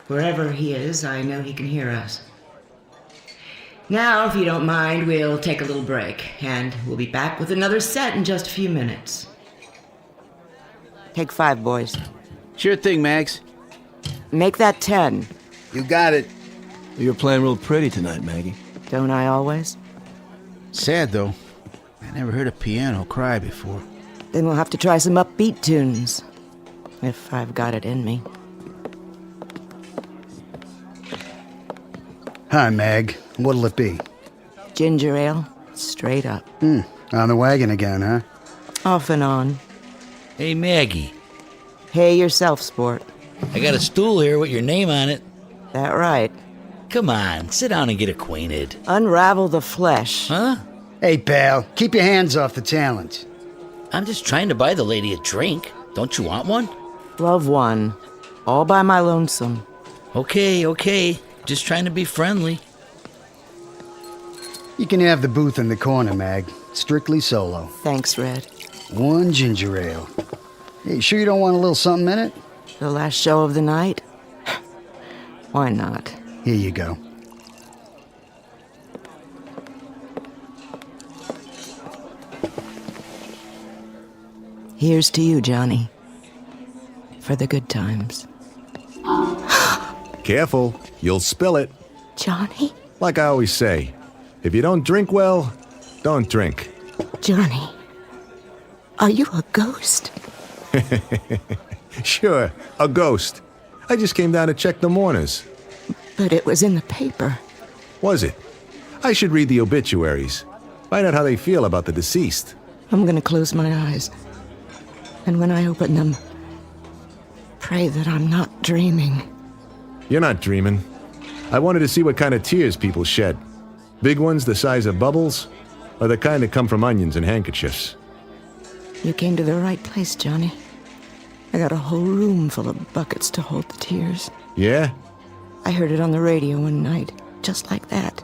Wherever he is, I know he can hear us. Now, if you don't mind, we'll take a little break, and we'll be back with another set in just a few minutes. Take 5, boys. Sure thing, Max. Make that 10. You got it. You're playing real pretty tonight, Maggie. Don't I always? Sad, though. I never heard a piano cry before. Then we'll have to try some upbeat tunes. If I've got it in me. Hi, Mag. What'll it be? Ginger ale, straight up. On the wagon again, huh? Off and on. Hey, Maggie. Hey yourself, sport. I got a stool here with your name on it. That right. Come on, sit down and get acquainted. Unravel the flesh. Huh? Hey, pal, keep your hands off the talent. I'm just trying to buy the lady a drink. Don't you want one? Love one. All by my lonesome. Okay. Just trying to be friendly. You can have the booth in the corner, Mag. Strictly solo. Thanks, Red. 1 ginger ale. Hey, sure you don't want a little something in it? The last show of the night? Why not? Here you go. Here's to you, Johnny. For the good times. Careful, you'll spill it. Johnny? Like I always say, if you don't drink well, don't drink. Johnny, are you a ghost? Sure, a ghost. I just came down to check the mourners. But it was in the paper. Was it? I should read the obituaries. Find out how they feel about the deceased. I'm gonna close my eyes. And when I open them, pray that I'm not dreaming. You're not dreaming. I wanted to see what kind of tears people shed. Big ones the size of bubbles, or the kind that come from onions and handkerchiefs. You came to the right place, Johnny. I got a whole room full of buckets to hold the tears. Yeah? I heard it on the radio one night, just like that.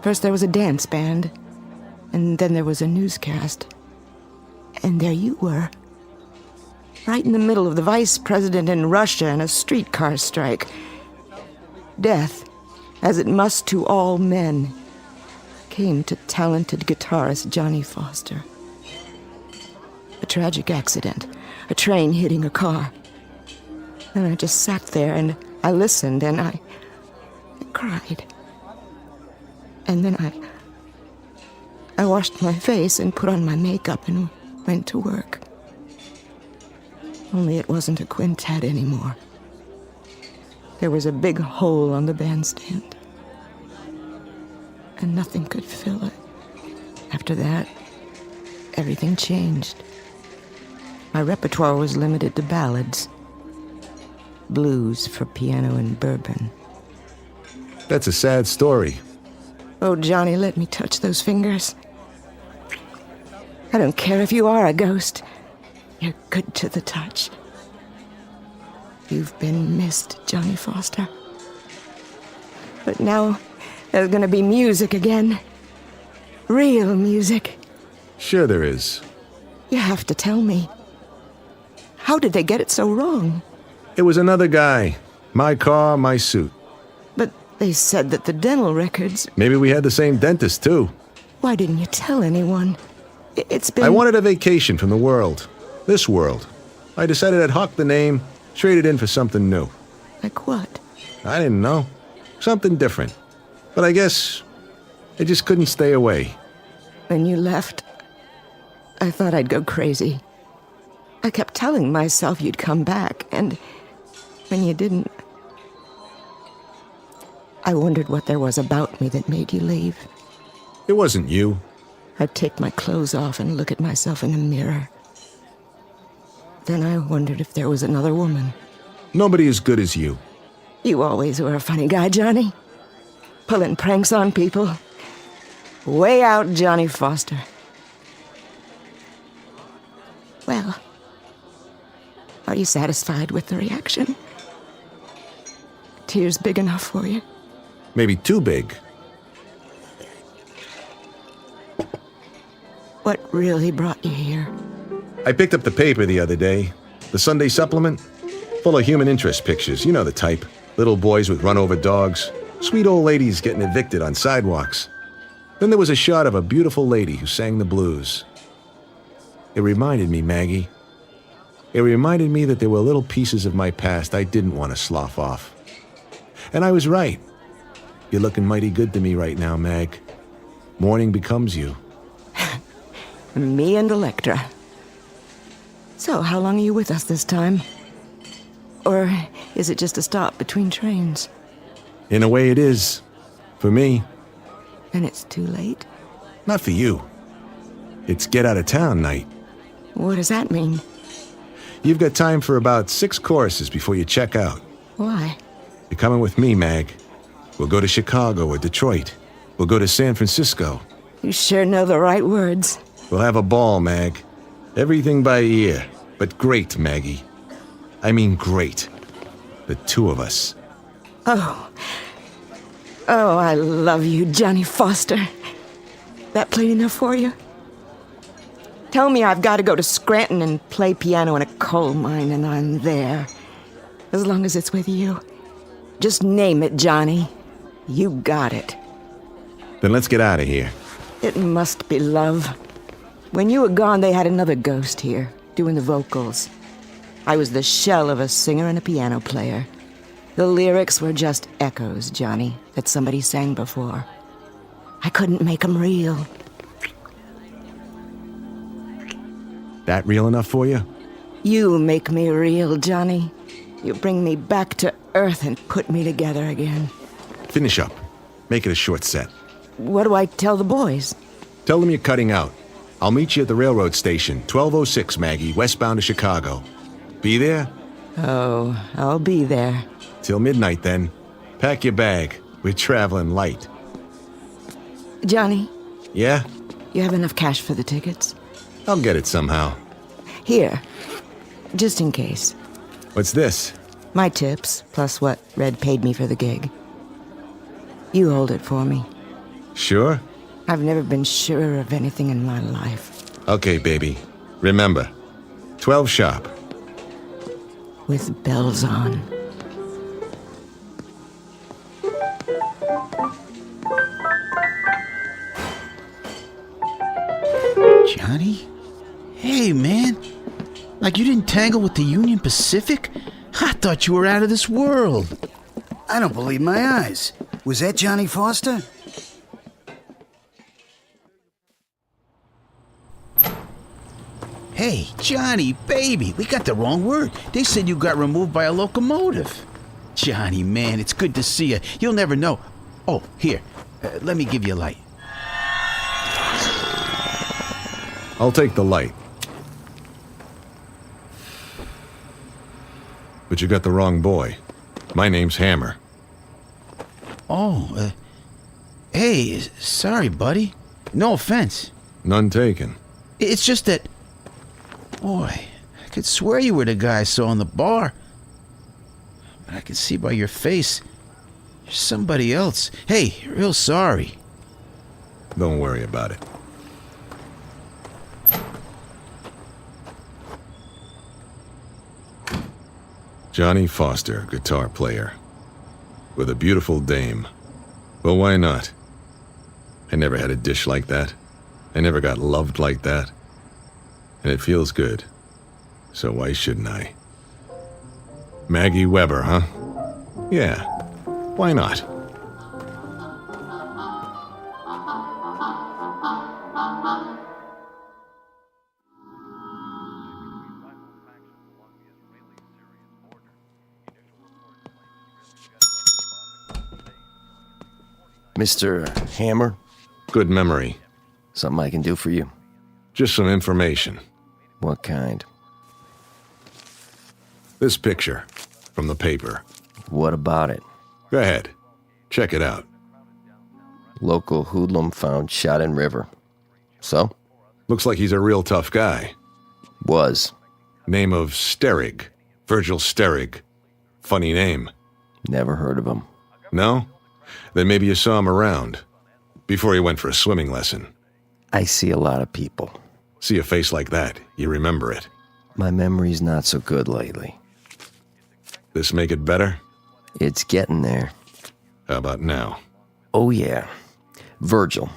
First there was a dance band, and then there was a newscast. And there you were. Right in the middle of the vice president in Russia and a streetcar strike. Death, as it must to all men, came to talented guitarist Johnny Foster. A tragic accident, a train hitting a car. And I just sat there and I listened and I cried. And then I washed my face and put on my makeup and went to work. Only it wasn't a quintet anymore. There was a big hole on the bandstand. And nothing could fill it. After that, everything changed. My repertoire was limited to ballads. Blues for piano and bourbon. That's a sad story. Oh, Johnny, let me touch those fingers. I don't care if you are a ghost. You're good to the touch. You've been missed, Johnny Foster. But now there's gonna be music again. Real music. Sure there is. You have to tell me. How did they get it so wrong? It was another guy. My car, my suit. But they said that the dental records... Maybe we had the same dentist, too. Why didn't you tell anyone? It's been... I wanted a vacation from the world. This world. I decided I'd hawk the name, trade it in for something new. Like what? I didn't know. Something different. But I guess I just couldn't stay away. When you left, I thought I'd go crazy. I kept telling myself you'd come back, and when you didn't, I wondered what there was about me that made you leave. It wasn't you. I'd take my clothes off and look at myself in the mirror. Then I wondered if there was another woman. Nobody as good as you. You always were a funny guy, Johnny. Pulling pranks on people. Way out, Johnny Foster. Well, are you satisfied with the reaction? Tears big enough for you? Maybe too big. What really brought you here? I picked up the paper the other day, the Sunday supplement, full of human interest pictures. You know the type. Little boys with run-over dogs, sweet old ladies getting evicted on sidewalks. Then there was a shot of a beautiful lady who sang the blues. It reminded me, Maggie. It reminded me that there were little pieces of my past I didn't want to slough off. And I was right. You're looking mighty good to me right now, Mag. Morning becomes you. Me and Electra. So, how long are you with us this time? Or is it just a stop between trains? In a way it is. For me. And it's too late? Not for you. It's get out of town night. What does that mean? You've got time for about 6 courses before you check out. Why? You're coming with me, Mag. We'll go to Chicago or Detroit. We'll go to San Francisco. You sure know the right words. We'll have a ball, Mag. Everything by ear. But great, Maggie. I mean great. The two of us. Oh, I love you, Johnny Foster. That plain enough for you? Tell me I've got to go to Scranton and play piano in a coal mine, and I'm there. As long as it's with you. Just name it, Johnny. You got it. Then let's get out of here. It must be love. When you were gone, they had another ghost here, doing the vocals. I was the shell of a singer and a piano player. The lyrics were just echoes, Johnny, that somebody sang before. I couldn't make them real. That real enough for you? You make me real, Johnny. You bring me back to earth and put me together again. Finish up. Make it a short set. What do I tell the boys? Tell them you're cutting out. I'll meet you at the railroad station, 1206, Maggie, westbound to Chicago. Be there? Oh, I'll be there. Till midnight, then. Pack your bag. We're traveling light. Johnny? Yeah? You have enough cash for the tickets? I'll get it somehow. Here. Just in case. What's this? My tips, plus what Red paid me for the gig. You hold it for me. Sure? I've never been surer of anything in my life. Okay, baby. Remember, 12 sharp. With bells on. Johnny? Hey, man. Like you didn't tangle with the Union Pacific? I thought you were out of this world. I don't believe my eyes. Was that Johnny Foster? Hey, Johnny, baby, we got the wrong word. They said you got removed by a locomotive. Johnny, man, it's good to see you. You'll never know. Oh, here, let me give you a light. I'll take the light. But you got the wrong boy. My name's Hammer. Oh, hey, sorry, buddy. No offense. None taken. It's just that... Boy, I could swear you were the guy I saw in the bar. But I can see by your face, you're somebody else. Hey, real sorry. Don't worry about it. Johnny Foster, guitar player. With a beautiful dame. Well, why not? I never had a dish like that. I never got loved like that. And it feels good. So why shouldn't I? Maggie Weber, huh? Yeah. Why not? Mr. Hammer? Good memory. Something I can do for you? Just some information. What kind? This picture from the paper. What about it? Go ahead. Check it out. Local hoodlum found shot in river. So? Looks like he's a real tough guy. Was. Name of Sterig. Virgil Sterig. Funny name. Never heard of him. No? Then maybe you saw him around. Before he went for a swimming lesson. I see a lot of people. See a face like that, you remember it. My memory's not so good lately. This make it better? It's getting there. How about now? Oh, yeah. Virgil.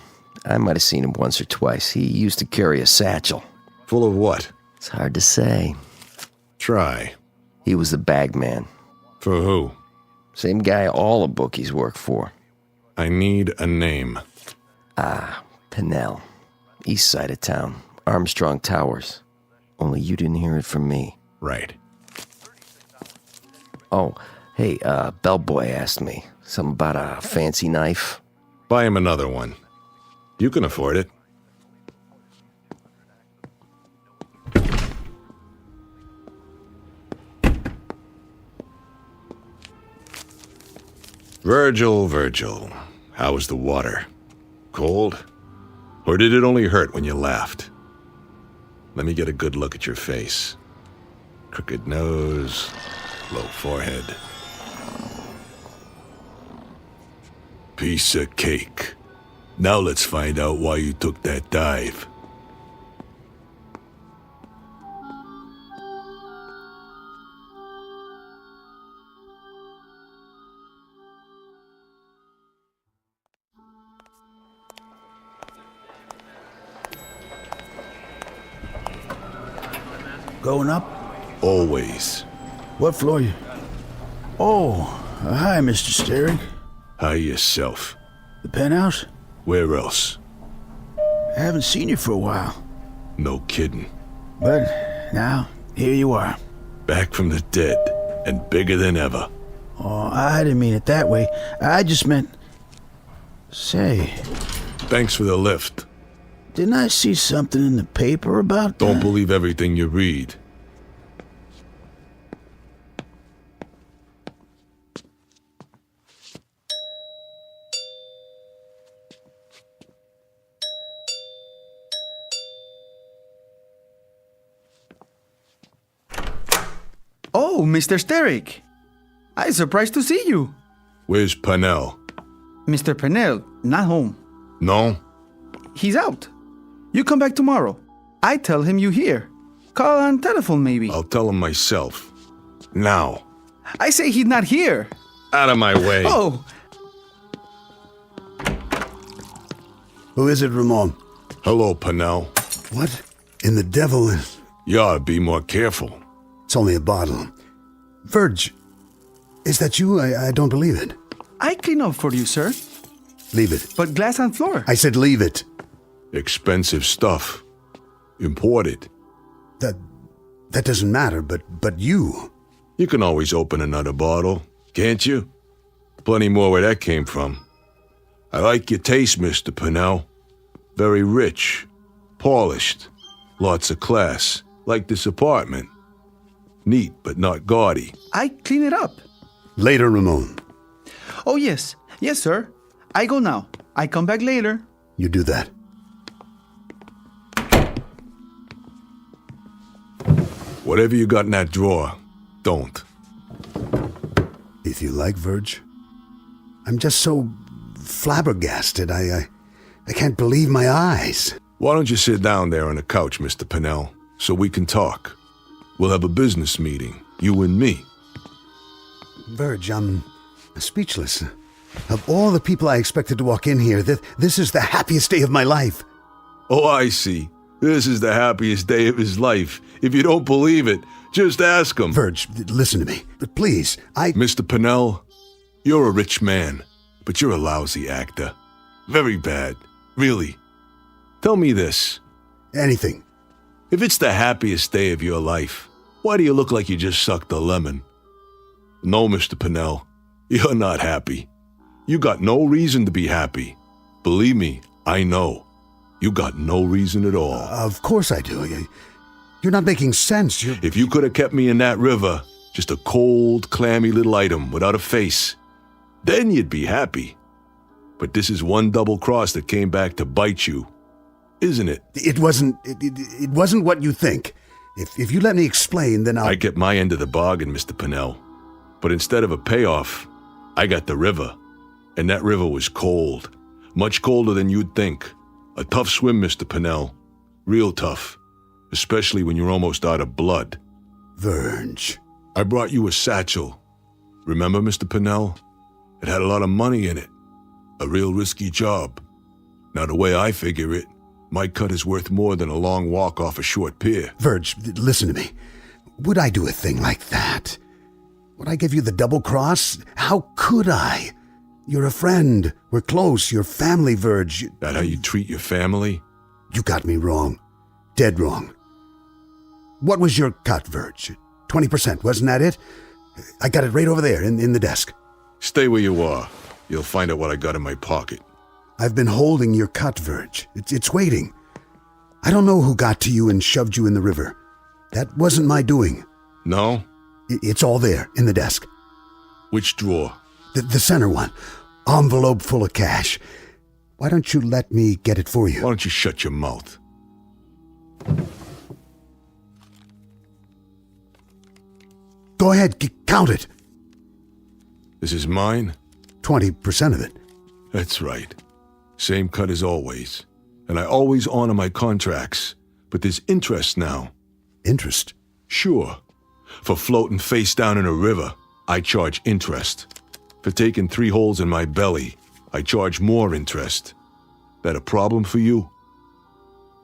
I might have seen him once or twice. He used to carry a satchel. Full of what? It's hard to say. Try. He was the bag man. For who? Same guy all the bookies work for. I need a name. Pinnell. East side of town. Armstrong Towers. Only you didn't hear it from me. Right. Oh, hey, bellboy asked me. Something about a fancy knife. Buy him another one. You can afford it. Virgil, how was the water? Cold? Or did it only hurt when you laughed? Let me get a good look at your face. Crooked nose, low forehead. Piece of cake. Now let's find out why you took that dive. Going up? Always. What floor you? Oh, hi, Mr. Sterling. Hi yourself. The penthouse? Where else? I haven't seen you for a while. No kidding. But now, here you are. Back from the dead, and bigger than ever. Oh, I didn't mean it that way. I just meant... Say... Thanks for the lift. Didn't I see something in the paper about Don't believe everything you read. Oh, Mr. Sterick. I'm surprised to see you. Where's Pinnell? Mr. Pinnell, not home. No? He's out. You come back tomorrow. I tell him you here. Call on telephone, maybe. I'll tell him myself. Now. I say he's not here. Out of my way. Oh! Who is it, Ramon? Hello, Pinnell. What in the devil is... You ought to be more careful. It's only a bottle. Virg, is that you? I don't believe it. I clean up for you, sir. Leave it. But glass on floor. I said leave it. Expensive stuff. Imported. That doesn't matter, but you... You can always open another bottle, can't you? Plenty more where that came from. I like your taste, Mr. Pinnell. Very rich, polished, lots of class, like this apartment. Neat, but not gaudy. I clean it up. Later, Ramon. Oh, yes. Yes, sir. I go now. I come back later. You do that. Whatever you got in that drawer, don't. If you like, Virg. I'm just so flabbergasted. I can't believe my eyes. Why don't you sit down there on the couch, Mr. Pinnell, so we can talk? We'll have a business meeting, you and me. Virg, I'm speechless. Of all the people I expected to walk in here, this is the happiest day of my life. Oh, I see. This is the happiest day of his life. If you don't believe it, just ask him. Virg, listen to me. But please, Mr. Pinnell, you're a rich man, but you're a lousy actor. Very bad. Really. Tell me this. Anything. If it's the happiest day of your life, why do you look like you just sucked a lemon? No, Mr. Pinnell, you're not happy. You got no reason to be happy. Believe me, I know. You got no reason at all. Of course I do. You're not making sense. If you could have kept me in that river, just a cold, clammy little item without a face, then you'd be happy. But this is one double cross that came back to bite you, isn't it? It wasn't what you think. If you let me explain, then I'll... I get my end of the bargain, Mr. Pinnell. But instead of a payoff, I got the river. And that river was cold. Much colder than you'd think. A tough swim, Mr. Pinnell. Real tough. especially when you're almost out of blood. Verge. I brought you a satchel. Remember, Mr. Pinnell? It had a lot of money in it. A real risky job. Now, the way I figure it, my cut is worth more than a long walk off a short pier. Verge, listen to me. Would I do a thing like that? Would I give you the double cross? How could I? You're a friend. We're close. You're family, Verge. That how you treat your family? You got me wrong. Dead wrong. What was your cut, Verge? 20%, wasn't that it? I got it right over there in the desk. Stay where you are. You'll find out what I got in my pocket. I've been holding your cut, Verge. It's waiting. I don't know who got to you and shoved you in the river. That wasn't my doing. No? It's all there in the desk. Which drawer? The center one. Envelope full of cash. Why don't you let me get it for you? Why don't you shut your mouth? Go ahead, count it. This is mine? 20% of it. That's right. Same cut as always. And I always honor my contracts. But there's interest now. Interest? Sure. For floating face down in a river, I charge interest. For taking 3 holes in my belly, I charge more interest. That a problem for you?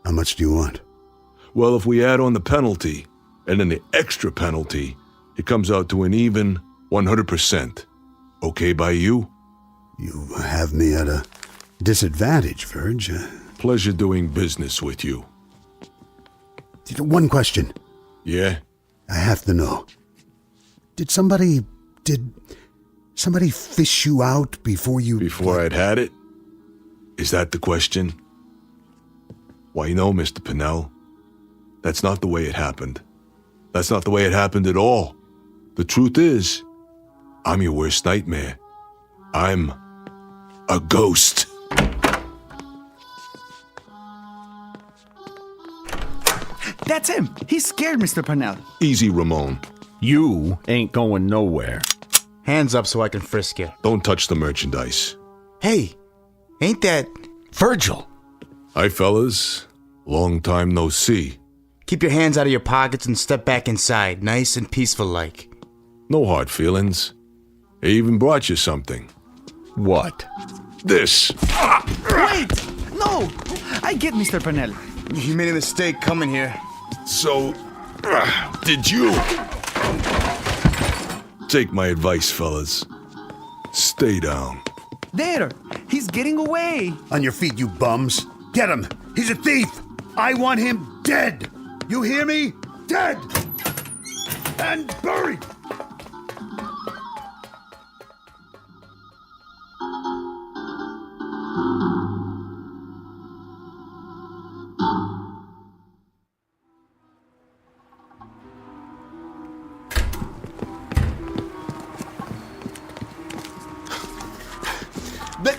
How much do you want? Well, if we add on the penalty, and then the extra penalty, it comes out to an even 100%. Okay by you? You have me at a disadvantage, Verge. Pleasure doing business with you. One question. Yeah? I have to know. Did somebody fish you out before you... Before I'd had it? Is that the question? Why, no, Mr. Pinnell. That's not the way it happened. That's not the way it happened at all. The truth is, I'm your worst nightmare. I'm a ghost. That's him. He's scared, Mr. Parnell. Easy, Ramon. You ain't going nowhere. Hands up so I can frisk you. Don't touch the merchandise. Hey, ain't that Virgil? Hi, fellas. Long time no see. Keep your hands out of your pockets and step back inside, nice and peaceful like. No hard feelings. I even brought you something. What? This. Wait! No! I get Mr. Parnell. You made a mistake coming here. So, did you? Take my advice, fellas. Stay down. There! He's getting away! On your feet, you bums. Get him! He's a thief! I want him dead! You hear me? Dead! And buried!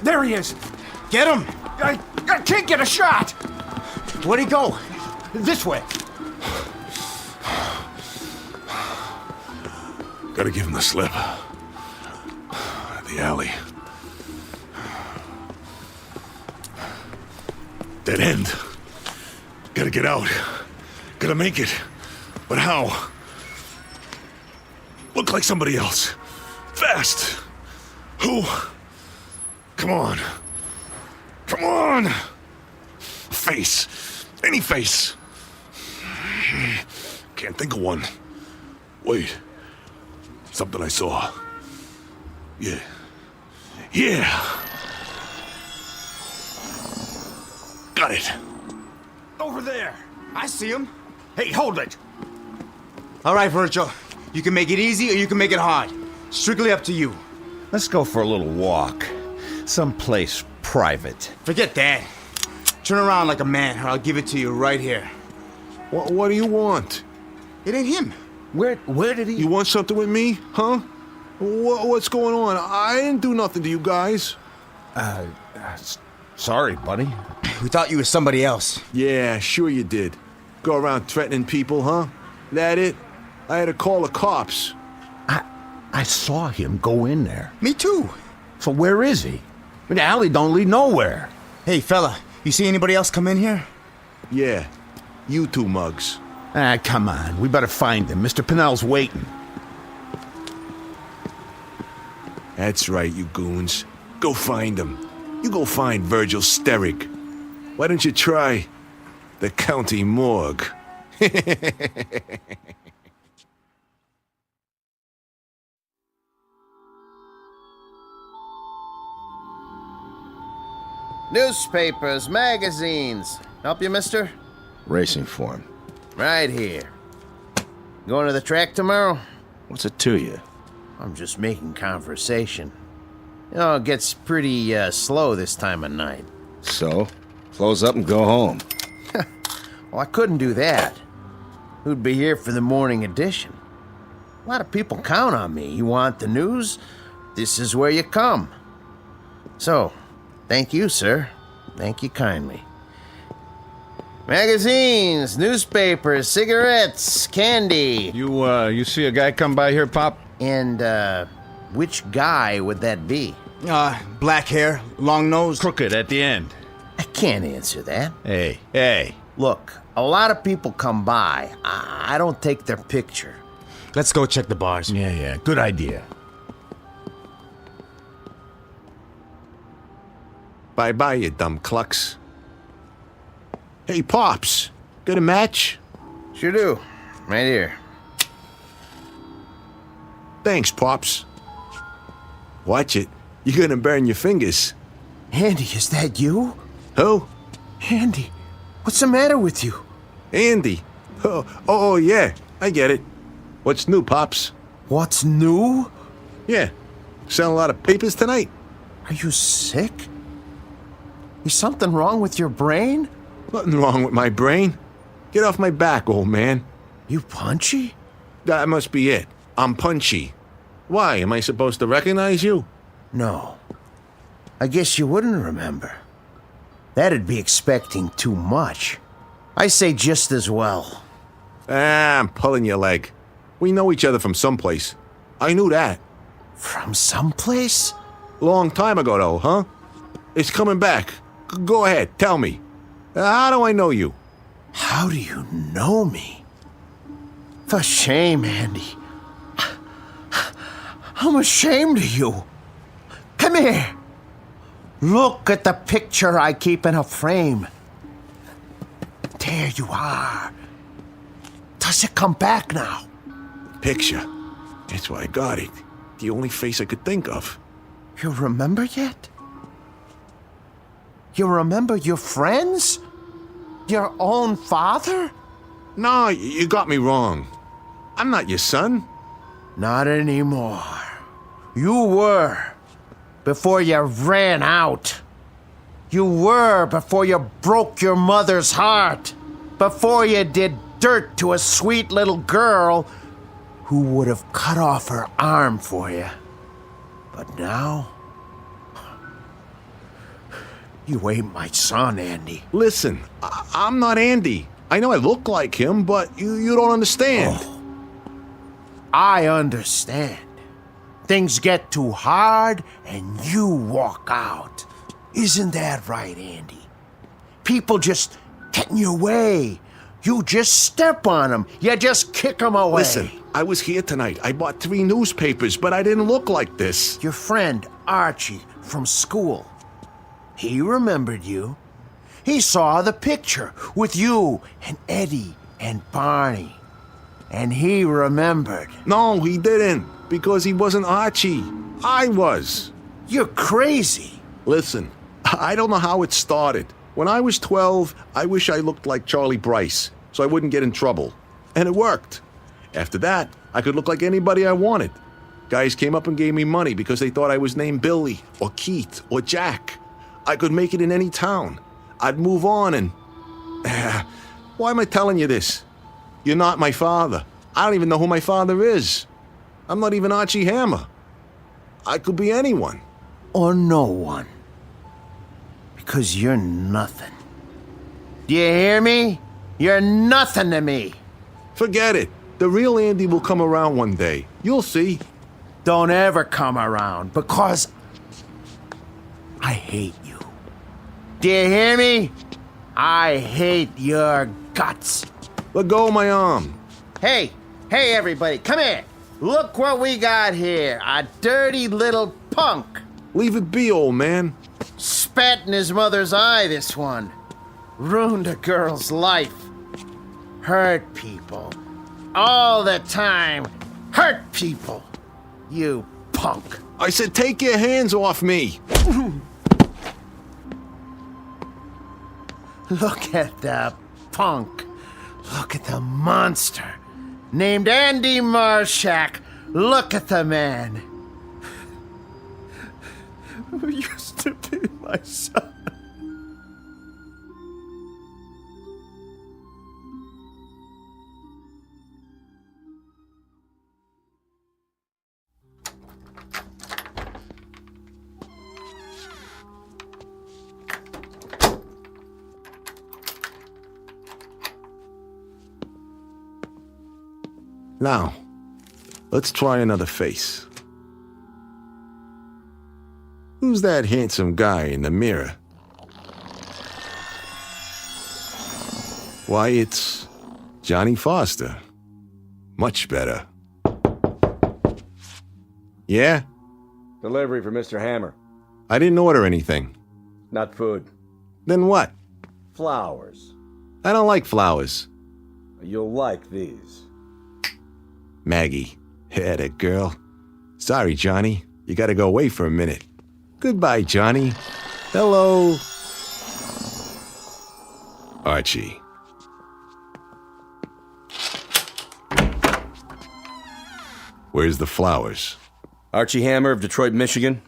There he is! Get him! I can't get a shot! Where'd he go? This way. Gotta give him the slip. The alley. Dead end. Gotta get out. Gotta make it. But how? Look like somebody else. Fast. Who? Come on. Come on! Face. Any face. Can't think of one. Wait. Something I saw. Yeah. Yeah! Got it. Over there. I see him. Hey, hold it. All right, Virgil. You can make it easy or you can make it hard. Strictly up to you. Let's go for a little walk. Someplace private. Forget that. Turn around like a man or I'll give it to you right here. What do you want? It ain't him. Where did he... You want something with me, huh? What's going on? I didn't do nothing to you guys. Sorry, buddy. We thought you was somebody else. Yeah, sure you did. Go around threatening people, huh? That it? I had to call the cops. I saw him go in there. Me too. So where is he? The alley don't lead nowhere. Hey, fella, you see anybody else come in here? Yeah. You two mugs. Ah, come on. We better find him. Mr. Pinnell's waiting. That's right, you goons. Go find him. You go find Virgil Steric. Why don't you try the county morgue? Newspapers, magazines. Help you, mister? Racing form. Right here. Going to the track tomorrow? What's it to you? I'm just making conversation. You know, it gets pretty slow this time of night. So? Close up and go home. Well, I couldn't do that. Who'd be here for the morning edition? A lot of people count on me. You want the news? This is where you come. So, thank you, sir. Thank you kindly. Magazines, newspapers, cigarettes, candy. You see a guy come by here, Pop? And, which guy would that be? Black hair, long nose. Crooked at the end. I can't answer that. Hey. Look, a lot of people come by. I don't take their picture. Let's go check the bars. Yeah, good idea. Bye-bye, you dumb clucks. Hey, Pops. Got a match? Sure do. Right here. Thanks, Pops. Watch it. You're gonna burn your fingers. Andy, is that you? Who? Andy, what's the matter with you? Andy. Oh, yeah. I get it. What's new, Pops? What's new? Yeah. Selling a lot of papers tonight? Are you sick? Is something wrong with your brain? Nothing wrong with my brain. Get off my back, old man. You punchy? That must be it. I'm punchy. Why, am I supposed to recognize you? No. I guess you wouldn't remember. That'd be expecting too much. I say just as well. I'm pulling your leg. We know each other from someplace. I knew that. From someplace? Long time ago, though, huh? It's coming back. Go ahead, tell me. How do I know you? How do you know me? For shame, Andy. I'm ashamed of you. Come here. Look at the picture I keep in a frame. There you are. Does it come back now? Picture. That's why I got it. The only face I could think of. You remember yet? You remember your friends? Your own father? No, you got me wrong. I'm not your son. Not anymore. You were. Before you ran out. You were before you broke your mother's heart. Before you did dirt to a sweet little girl who would have cut off her arm for you. But now... you ain't my son, Andy. Listen, I'm not Andy. I know I look like him, but you don't understand. Oh, I understand. Things get too hard and you walk out. Isn't that right, Andy? People just get in your way. You just step on them. You just kick them away. Listen, I was here tonight. I bought 3 newspapers, but I didn't look like this. Your friend, Archie, from school. He remembered you. He saw the picture with you and Eddie and Barney. And he remembered. No, he didn't. Because he wasn't Archie. I was. You're crazy. Listen, I don't know how it started. When I was 12, I wish I looked like Charlie Bryce, so I wouldn't get in trouble. And it worked. After that, I could look like anybody I wanted. Guys came up and gave me money because they thought I was named Billy, or Keith, or Jack. I could make it in any town. I'd move on and... why am I telling you this? You're not my father. I don't even know who my father is. I'm not even Archie Hammer. I could be anyone. Or no one. Because you're nothing. Do you hear me? You're nothing to me. Forget it. The real Andy will come around one day. You'll see. Don't ever come around, because I hate you. Do you hear me? I hate your guts. Let go of my arm. Hey, everybody, come here. Look what we got here. A dirty little punk. Leave it be, old man. Spat in his mother's eye, this one. Ruined a girl's life. Hurt people. All the time. Hurt people. You punk. I said take your hands off me. Look at the punk. Look at the monster. Named Andy Marshak. Look at the man. Who used to be my son. Now, let's try another face. Who's that handsome guy in the mirror? Why, it's Johnny Foster. Much better. Yeah? Delivery for Mr. Hammer. I didn't order anything. Not food. Then what? Flowers. I don't like flowers. You'll like these. Maggie. Yeah, that girl. Sorry, Johnny. You gotta go away for a minute. Goodbye, Johnny. Hello. Archie. Where's the flowers? Archie Hammer of Detroit, Michigan?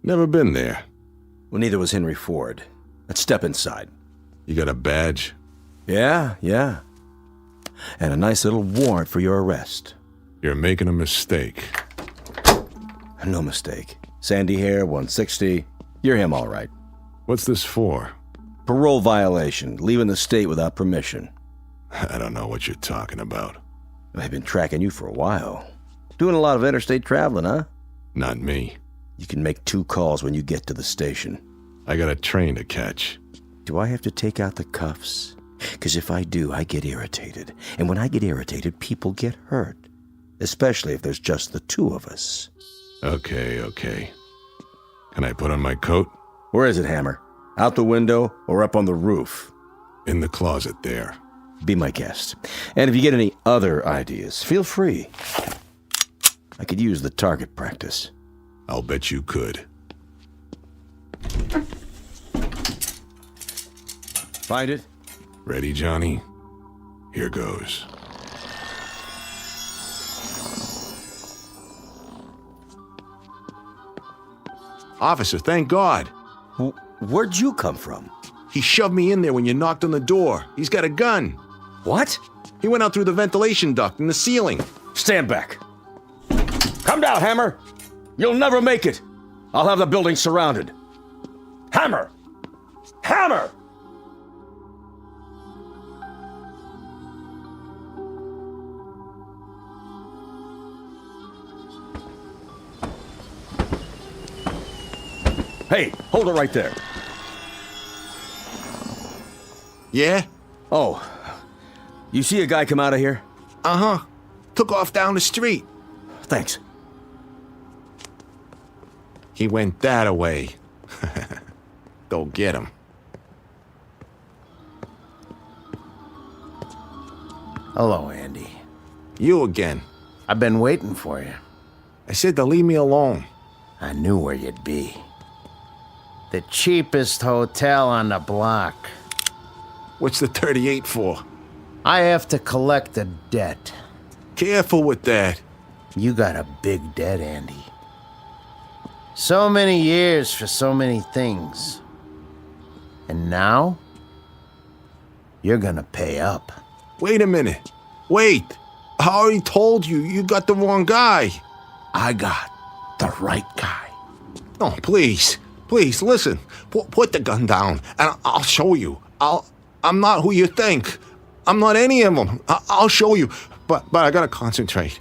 Never been there. Well, neither was Henry Ford. Let's step inside. You got a badge? Yeah. And a nice little warrant for your arrest. You're making a mistake. No mistake. Sandy hair, 160. You're him, all right. What's this for? Parole violation. Leaving the state without permission. I don't know what you're talking about. I've been tracking you for a while. Doing a lot of interstate traveling, huh? Not me. You can make 2 calls when you get to the station. I got a train to catch. Do I have to take out the cuffs? Because if I do, I get irritated. And when I get irritated, people get hurt. Especially if there's just the 2 of us. Okay. Can I put on my coat? Where is it, Hammer? Out the window or up on the roof? In the closet there. Be my guest. And if you get any other ideas, feel free. I could use the target practice. I'll bet you could. Find it? Ready, Johnny? Here goes. Officer, thank God. Where'd you come from? He shoved me in there when you knocked on the door. He's got a gun. What? He went out through the ventilation duct in the ceiling. Stand back. Come down, Hammer. You'll never make it. I'll have the building surrounded. Hammer! Hammer! Hey, hold it right there. Yeah? Oh, you see a guy come out of here? Uh-huh. Took off down the street. Thanks. He went that way. Go get him. Hello, Andy. You again. I've been waiting for you. I said to leave me alone. I knew where you'd be. The cheapest hotel on the block. What's the 38 for? I have to collect a debt. Careful with that. You got a big debt, Andy. So many years for so many things. And now, you're gonna pay up. Wait a minute. Wait. I already told you, you got the wrong guy. I got the right guy. Oh, please. Please, listen. Put the gun down, and I'll show you. I'm not who you think. I'm not any of them. I'll show you. But I gotta concentrate.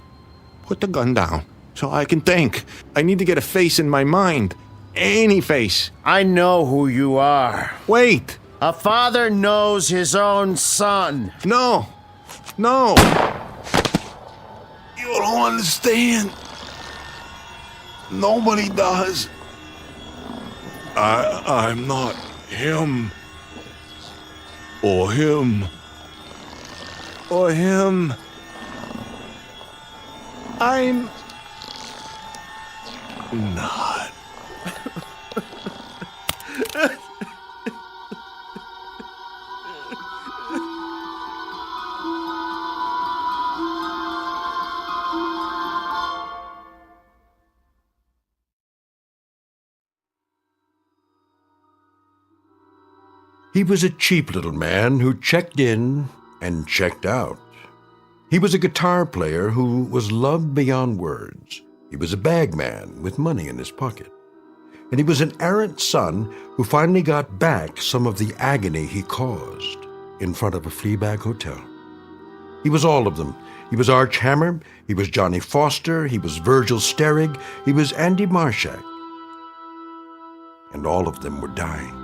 Put the gun down so I can think. I need to get a face in my mind. Any face. I know who you are. Wait. A father knows his own son. No. No. You don't understand. Nobody does. I'm not him. Or him. Or him. I'm not. He was a cheap little man who checked in and checked out. He was a guitar player who was loved beyond words. He was a bagman with money in his pocket. And he was an errant son who finally got back some of the agony he caused in front of a Fleabag hotel. He was all of them. He was Arch Hammer, he was Johnny Foster, he was Virgil Sterrig, he was Andy Marshak. And all of them were dying.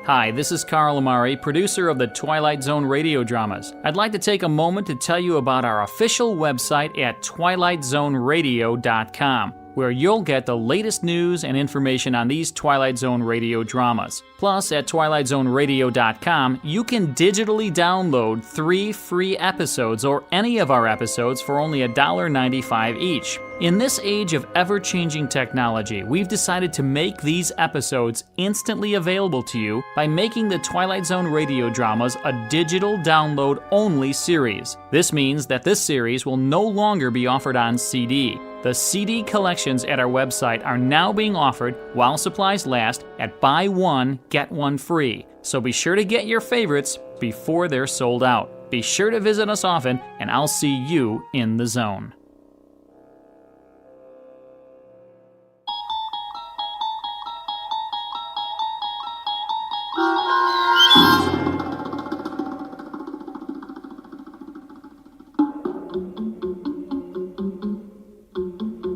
Hi, this is Carl Amari, producer of the Twilight Zone Radio Dramas. I'd like to take a moment to tell you about our official website at twilightzoneradio.com, where you'll get the latest news and information on these Twilight Zone Radio dramas. Plus, at twilightzoneradio.com, you can digitally download 3 free episodes or any of our episodes for only $1.95 each. In this age of ever-changing technology, we've decided to make these episodes instantly available to you by making the Twilight Zone Radio Dramas a digital download-only series. This means that this series will no longer be offered on CD. The CD collections at our website are now being offered while supplies last at buy one, get one free. So be sure to get your favorites before they're sold out. Be sure to visit us often, and I'll see you in the zone.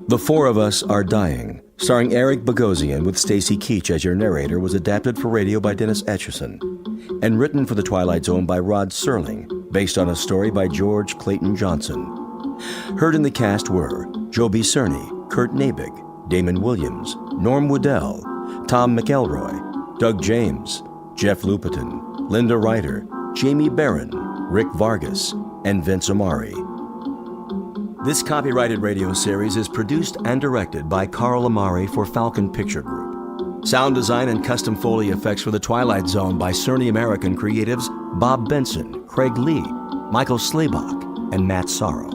The Four of Us Are Dying, starring Eric Bogosian with Stacy Keach as your narrator, was adapted for radio by Dennis Etchison and written for The Twilight Zone by Rod Serling, based on a story by George Clayton Johnson. Heard in the cast were Joe B. Cerny, Kurt Nabig, Damon Williams, Norm Woodell, Tom McElroy, Doug James, Jeff Lupetin, Linda Ryder, Jamie Barron, Rick Vargas, and Vince Amari. This copyrighted radio series is produced and directed by Carl Amari for Falcon Picture Group. Sound design and custom Foley effects for The Twilight Zone by Cerny American creatives Bob Benson, Craig Lee, Michael Slaybach, and Matt Sorrow.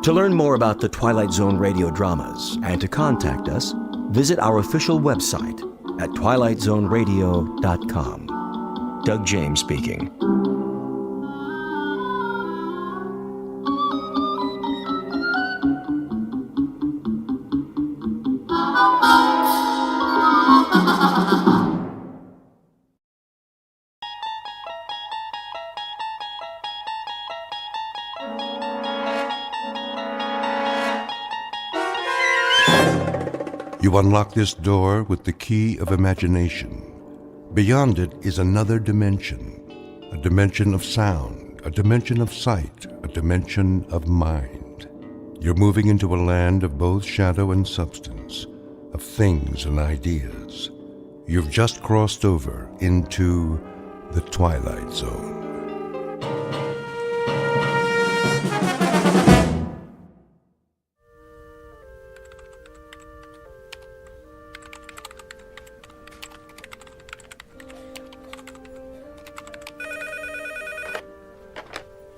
To learn more about the Twilight Zone radio dramas and to contact us, visit our official website at twilightzoneradio.com. Doug James speaking. You unlock this door with the key of imagination. Beyond it is another dimension, a dimension of sound, a dimension of sight, a dimension of mind. You're moving into a land of both shadow and substance, of things and ideas. You've just crossed over into the Twilight Zone.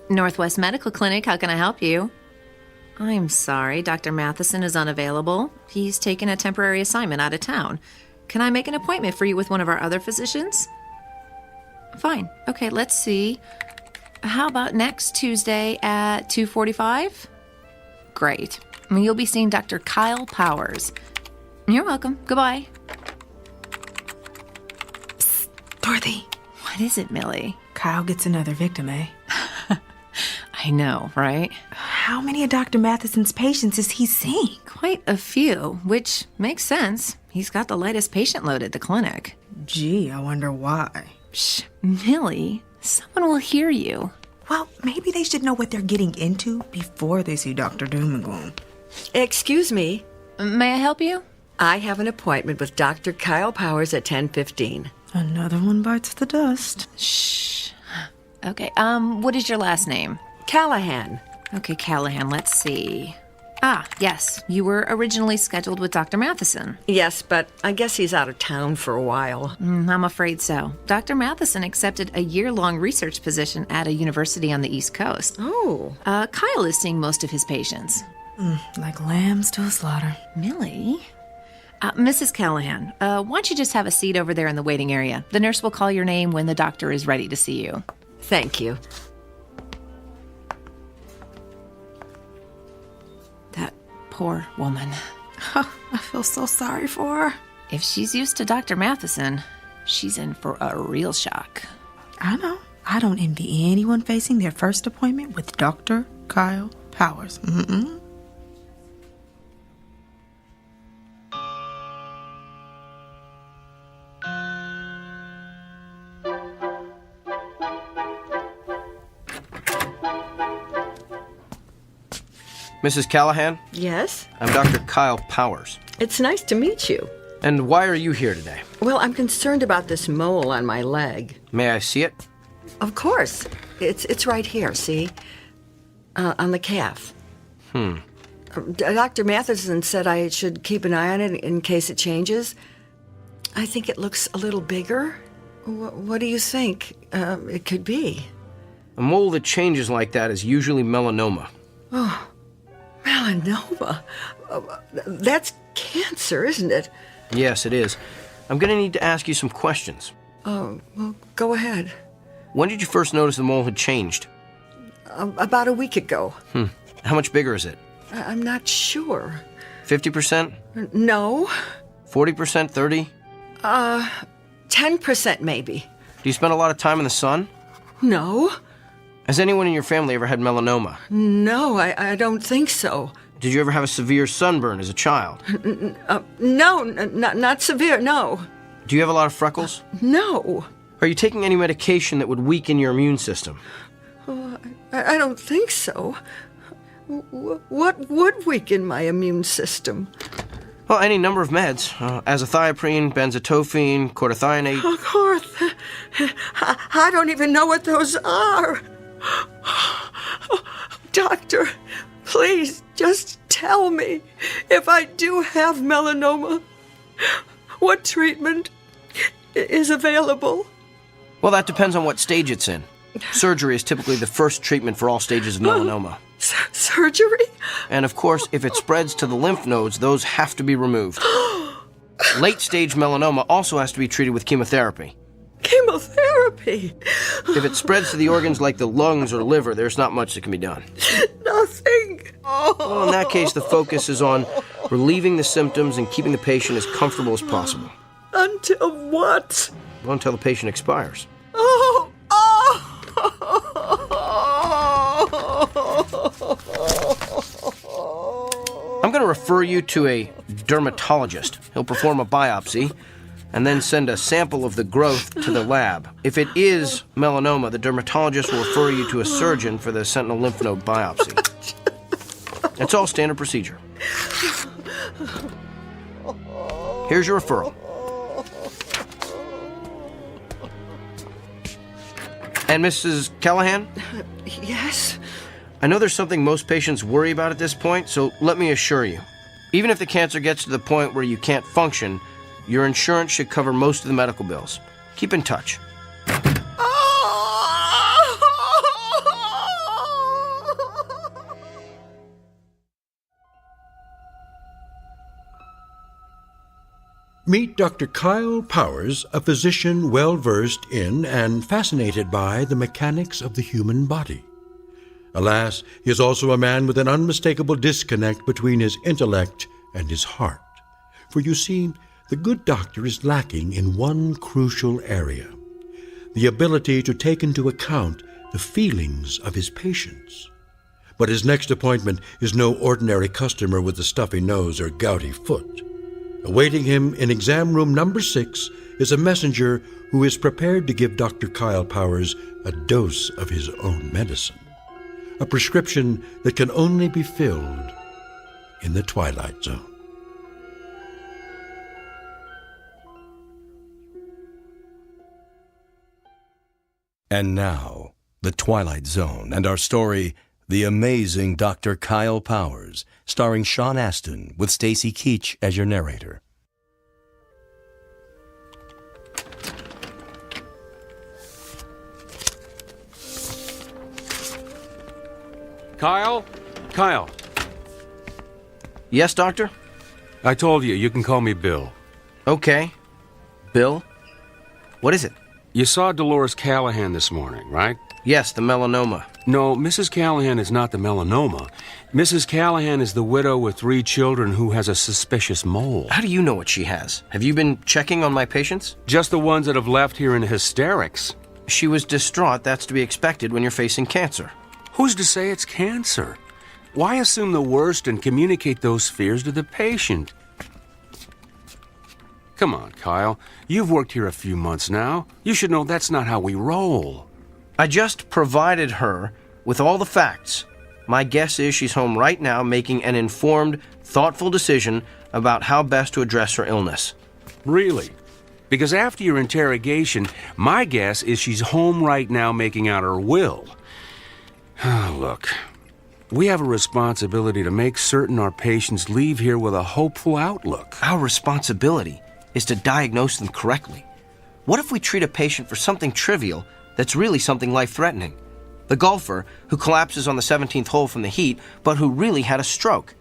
Northwest Medical Clinic, how can I help you? I'm sorry, Dr. Matheson is unavailable. He's taken a temporary assignment out of town. Can I make an appointment for you with one of our other physicians? Fine. Okay, let's see. How about next Tuesday at 2:45? Great. You'll be seeing Dr. Kyle Powers. You're welcome. Goodbye. Psst, Dorothy. What is it, Millie? Kyle gets another victim, eh? I know, right? How many of Dr. Matheson's patients is he seeing? Quite a few, which makes sense. He's got the lightest patient load at the clinic. Gee, I wonder why. Shh, Millie, someone will hear you. Well, maybe they should know what they're getting into before they see Dr. Doom and Gloom. Excuse me. May I help you? I have an appointment with Dr. Kyle Powers at 10:15. Another one bites the dust. Shh. Okay, what is your last name? Callahan. Okay, Callahan, let's see. Ah, yes, you were originally scheduled with Dr. Matheson. Yes, but I guess he's out of town for a while. I'm afraid so. Dr. Matheson accepted a year-long research position at a university on the East Coast. Oh. Kyle is seeing most of his patients. Like lambs to a slaughter. Millie? Mrs. Callahan, why don't you just have a seat over there in the waiting area? The nurse will call your name when the doctor is ready to see you. Thank you. That poor woman. I feel so sorry for her. If she's used to Dr. Matheson, she's in for a real shock. I know. I don't envy anyone facing their first appointment with Dr. Kyle Powers. Mrs. Callahan? Yes? I'm Dr. Kyle Powers. It's nice to meet you. And why are you here today? Well, I'm concerned about this mole on my leg. May I see it? Of course. It's right here, see? On the calf. Dr. Matheson said I should keep an eye on it in case it changes. I think it looks a little bigger. What do you think it could be? A mole that changes like that is usually melanoma. Oh, melanoma? That's cancer, isn't it? Yes, it is. I'm going to need to ask you some questions. Oh, well, go ahead. When did you first notice the mole had changed? About a week ago. How much bigger is it? I'm not sure. 50%? No. 40%? 30? 10% maybe. Do you spend a lot of time in the sun? No. Has anyone in your family ever had melanoma? No, I don't think so. Did you ever have a severe sunburn as a child? No, not severe, no. Do you have a lot of freckles? No. Are you taking any medication that would weaken your immune system? Oh, I don't think so. What would weaken my immune system? Well, any number of meds. Azathioprine, benzotophine, cortithionate. I don't even know what those are. Doctor, please just tell me if I do have melanoma, what treatment is available? Well, that depends on what stage it's in. Surgery is typically the first treatment for all stages of melanoma. Surgery? And of course, if it spreads to the lymph nodes, those have to be removed. Late-stage melanoma also has to be treated with chemotherapy. Chemotherapy? If it spreads to the organs like the lungs or liver, there's not much that can be done. Nothing. Well, in that case, the focus is on relieving the symptoms and keeping the patient as comfortable as possible. Until what? Well, until the patient expires. I'm going to refer you to a dermatologist. He'll perform a biopsy and then send a sample of the growth to the lab. If it is melanoma, the dermatologist will refer you to a surgeon for the sentinel lymph node biopsy. It's all standard procedure. Here's your referral. And Mrs. Callahan? Yes? I know there's something most patients worry about at this point, so let me assure you. Even if the cancer gets to the point where you can't function, your insurance should cover most of the medical bills. Keep in touch. Meet Dr. Kyle Powers, a physician well-versed in and fascinated by the mechanics of the human body. Alas, he is also a man with an unmistakable disconnect between his intellect and his heart. For you see, the good doctor is lacking in one crucial area: the ability to take into account the feelings of his patients. but his next appointment is no ordinary customer with a stuffy nose or gouty foot. Awaiting him in exam room number 6 is a messenger who is prepared to give Dr. Kyle Powers a dose of his own medicine, a prescription that can only be filled in the Twilight Zone. And now, The Twilight Zone and our story, The Amazing Dr. Kyle Powers, starring Sean Astin with Stacy Keach as your narrator. Kyle? Kyle. Yes, Doctor? I told you can call me Bill. Okay. Bill? What is it? You saw Dolores Callahan this morning, right? Yes, the melanoma. No, Mrs. Callahan is not the melanoma. Mrs. Callahan is the widow with 3 children who has a suspicious mole. How do you know what she has? Have you been checking on my patients? Just the ones that have left here in hysterics. She was distraught. That's to be expected when you're facing cancer. Who's to say it's cancer? Why assume the worst and communicate those fears to the patient? Come on, Kyle. You've worked here a few months now. You should know that's not how we roll. I just provided her with all the facts. My guess is she's home right now making an informed, thoughtful decision about how best to address her illness. Really? Because after your interrogation, my guess is she's home right now making out her will. Look, we have a responsibility to make certain our patients leave here with a hopeful outlook. Our responsibility is to diagnose them correctly. What if we treat a patient for something trivial that's really something life-threatening? The golfer who collapses on the 17th hole from the heat, but who really had a stroke.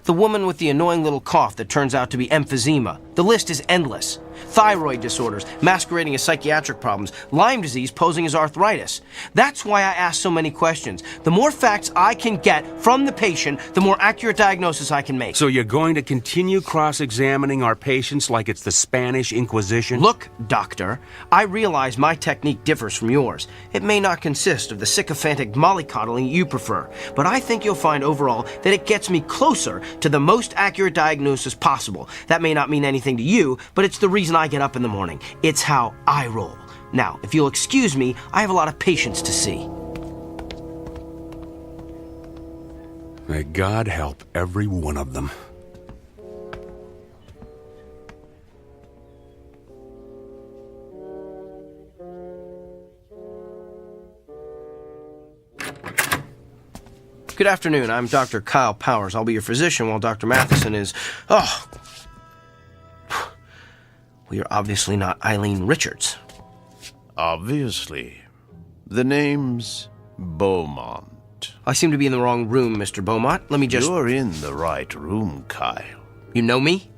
The woman with the annoying little cough that turns out to be emphysema. The list is endless. Thyroid disorders masquerading as psychiatric problems. Lyme disease posing as arthritis. That's why I ask so many questions. The more facts I can get from the patient, the more accurate diagnosis I can make. So you're going to continue cross-examining our patients like it's the Spanish Inquisition? Look, doctor, I realize my technique differs from yours. It may not consist of the sycophantic mollycoddling you prefer, but I think you'll find overall that it gets me closer to the most accurate diagnosis possible. That may not mean anything to you, but it's the reason I get up in the morning. It's how I roll. Now, if you'll excuse me, I have a lot of patients to see. May God help every one of them. Good afternoon. I'm Dr. Kyle Powers. I'll be your physician while Dr. Matheson is... Oh! Well, you're obviously not Eileen Richards. Obviously. The name's Beaumont. I seem to be in the wrong room, Mr. Beaumont. Let me just... You're in the right room, Kyle. You know me?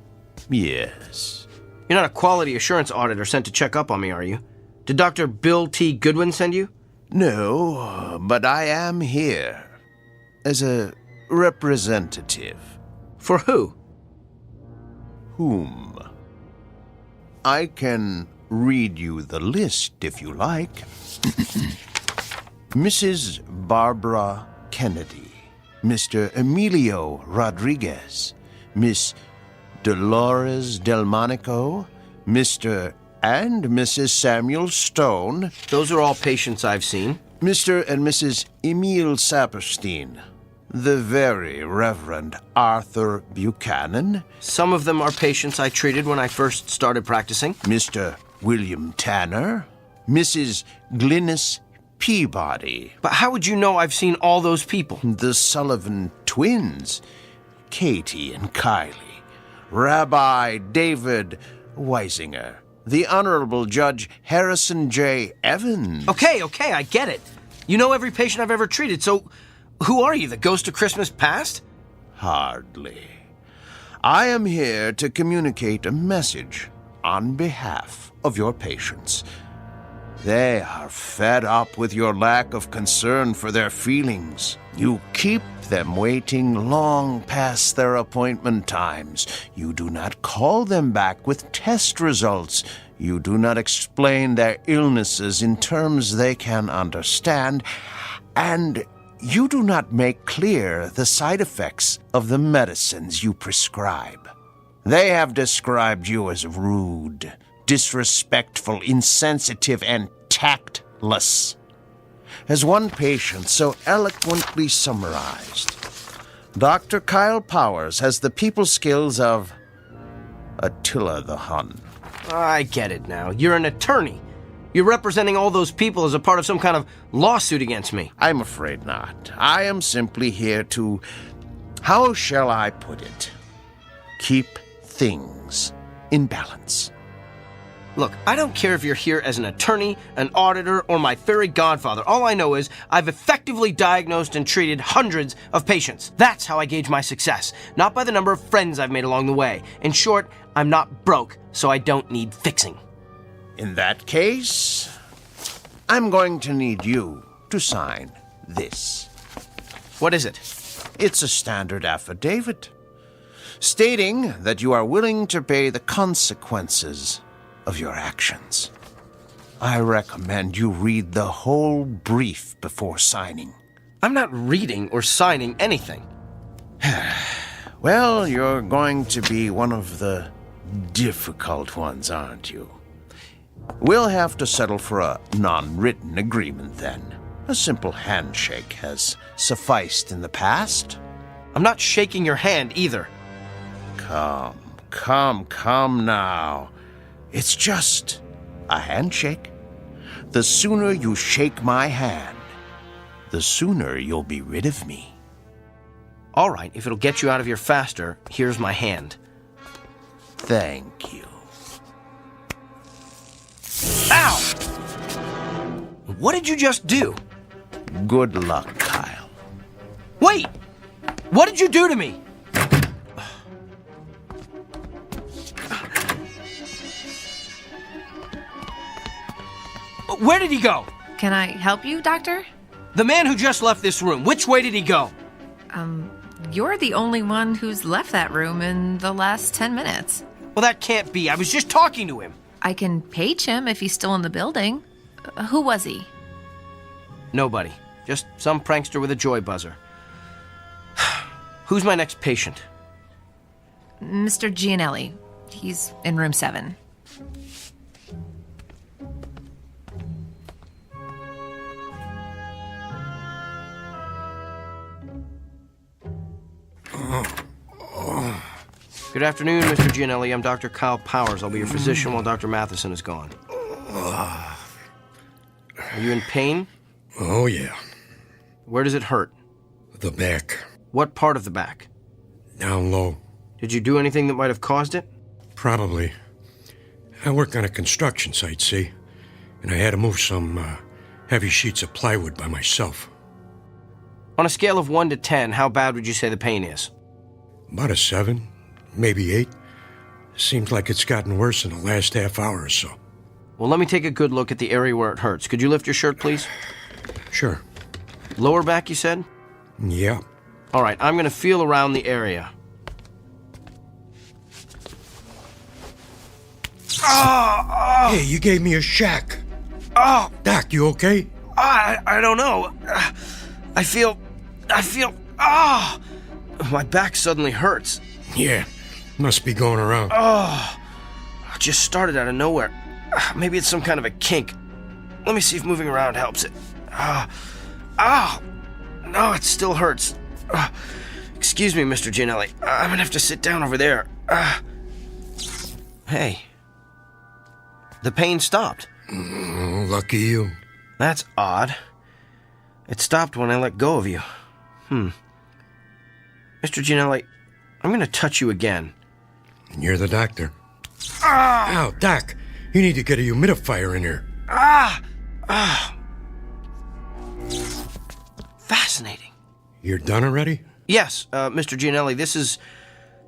Yes. You're not a quality assurance auditor sent to check up on me, are you? Did Dr. Bill T. Goodwin send you? No, but I am here. As a representative. For who? Whom? I can read you the list if you like. Mrs. Barbara Kennedy, Mr. Emilio Rodriguez, Miss Dolores Delmonico, Mr. and Mrs. Samuel Stone. Those are all patients I've seen. Mr. and Mrs. Emil Saperstein, the very Reverend Arthur Buchanan. Some of them are patients I treated when I first started practicing. Mr. William Tanner, Mrs. Glynis Peabody. But how would you know I've seen all those people? The Sullivan twins, Katie and Kylie, Rabbi David Weisinger, the Honorable Judge Harrison J. Evans. Okay, I get it. You know every patient I've ever treated, so who are you, the ghost of Christmas past? Hardly. I am here to communicate a message on behalf of your patients. They are fed up with your lack of concern for their feelings. You keep them waiting long past their appointment times. You do not call them back with test results. You do not explain their illnesses in terms they can understand. And you do not make clear the side effects of the medicines you prescribe. They have described you as rude, disrespectful, insensitive, and tactless. As one patient so eloquently summarized, Dr. Kyle Powers has the people skills of Attila the Hun. I get it now. You're an attorney. You're representing all those people as a part of some kind of lawsuit against me. I'm afraid not. I am simply here to, how shall I put it, keep things in balance. Look, I don't care if you're here as an attorney, an auditor, or my fairy godfather. All I know is I've effectively diagnosed and treated hundreds of patients. That's how I gauge my success, not by the number of friends I've made along the way. In short, I'm not broke, so I don't need fixing. In that case, I'm going to need you to sign this. What is it? It's a standard affidavit, stating that you are willing to pay the consequences of your actions. I recommend you read the whole brief before signing. I'm not reading or signing anything. Well, you're going to be one of the difficult ones, aren't you? We'll have to settle for a non-written agreement then. A simple handshake has sufficed in the past. I'm not shaking your hand either. Come now. It's just a handshake. The sooner you shake my hand, the sooner you'll be rid of me. All right, if it'll get you out of here faster, here's my hand. Thank you. Ow! What did you just do? Good luck, Kyle. Wait! What did you do to me? Where did he go? Can I help you, Doctor? The man who just left this room, which way did he go? You're the only one who's left that room in the last 10 minutes. Well, that can't be. I was just talking to him. I can page him if he's still in the building. Who was he? Nobody. Just some prankster with a joy buzzer. Who's my next patient? Mr. Gianelli. He's in room 7. Good afternoon, Mr. Gianelli. I'm Dr. Kyle Powers. I'll be your physician while Dr. Matheson is gone. Are you in pain? Oh, yeah. Where does it hurt? The back. What part of the back? Down low. Did you do anything that might have caused it? Probably. I work on a construction site, see? And I had to move some heavy sheets of plywood by myself. On a scale of 1 to 10, how bad would you say the pain is? About a 7, maybe 8. Seems like it's gotten worse in the last half hour or so. Well, let me take a good look at the area where it hurts. Could you lift your shirt, please? Sure. Lower back, you said? Yeah. All right, I'm going to feel around the area. Hey, you gave me a shack. Oh! Doc, you okay? I don't know. I feel... My back suddenly hurts. Yeah, must be going around. It just started out of nowhere. Maybe it's some kind of a kink. Let me see if moving around helps it. No, it still hurts. Excuse me, Mr. Gianelli. I'm gonna have to sit down over there. Hey. The pain stopped. Lucky you. That's odd. It stopped when I let go of you. Mr. Gianelli, I'm gonna touch you again. You're the doctor. Ow, Doc. You need to get a humidifier in here. Fascinating. You're done already? Yes, Mr. Gianelli, this is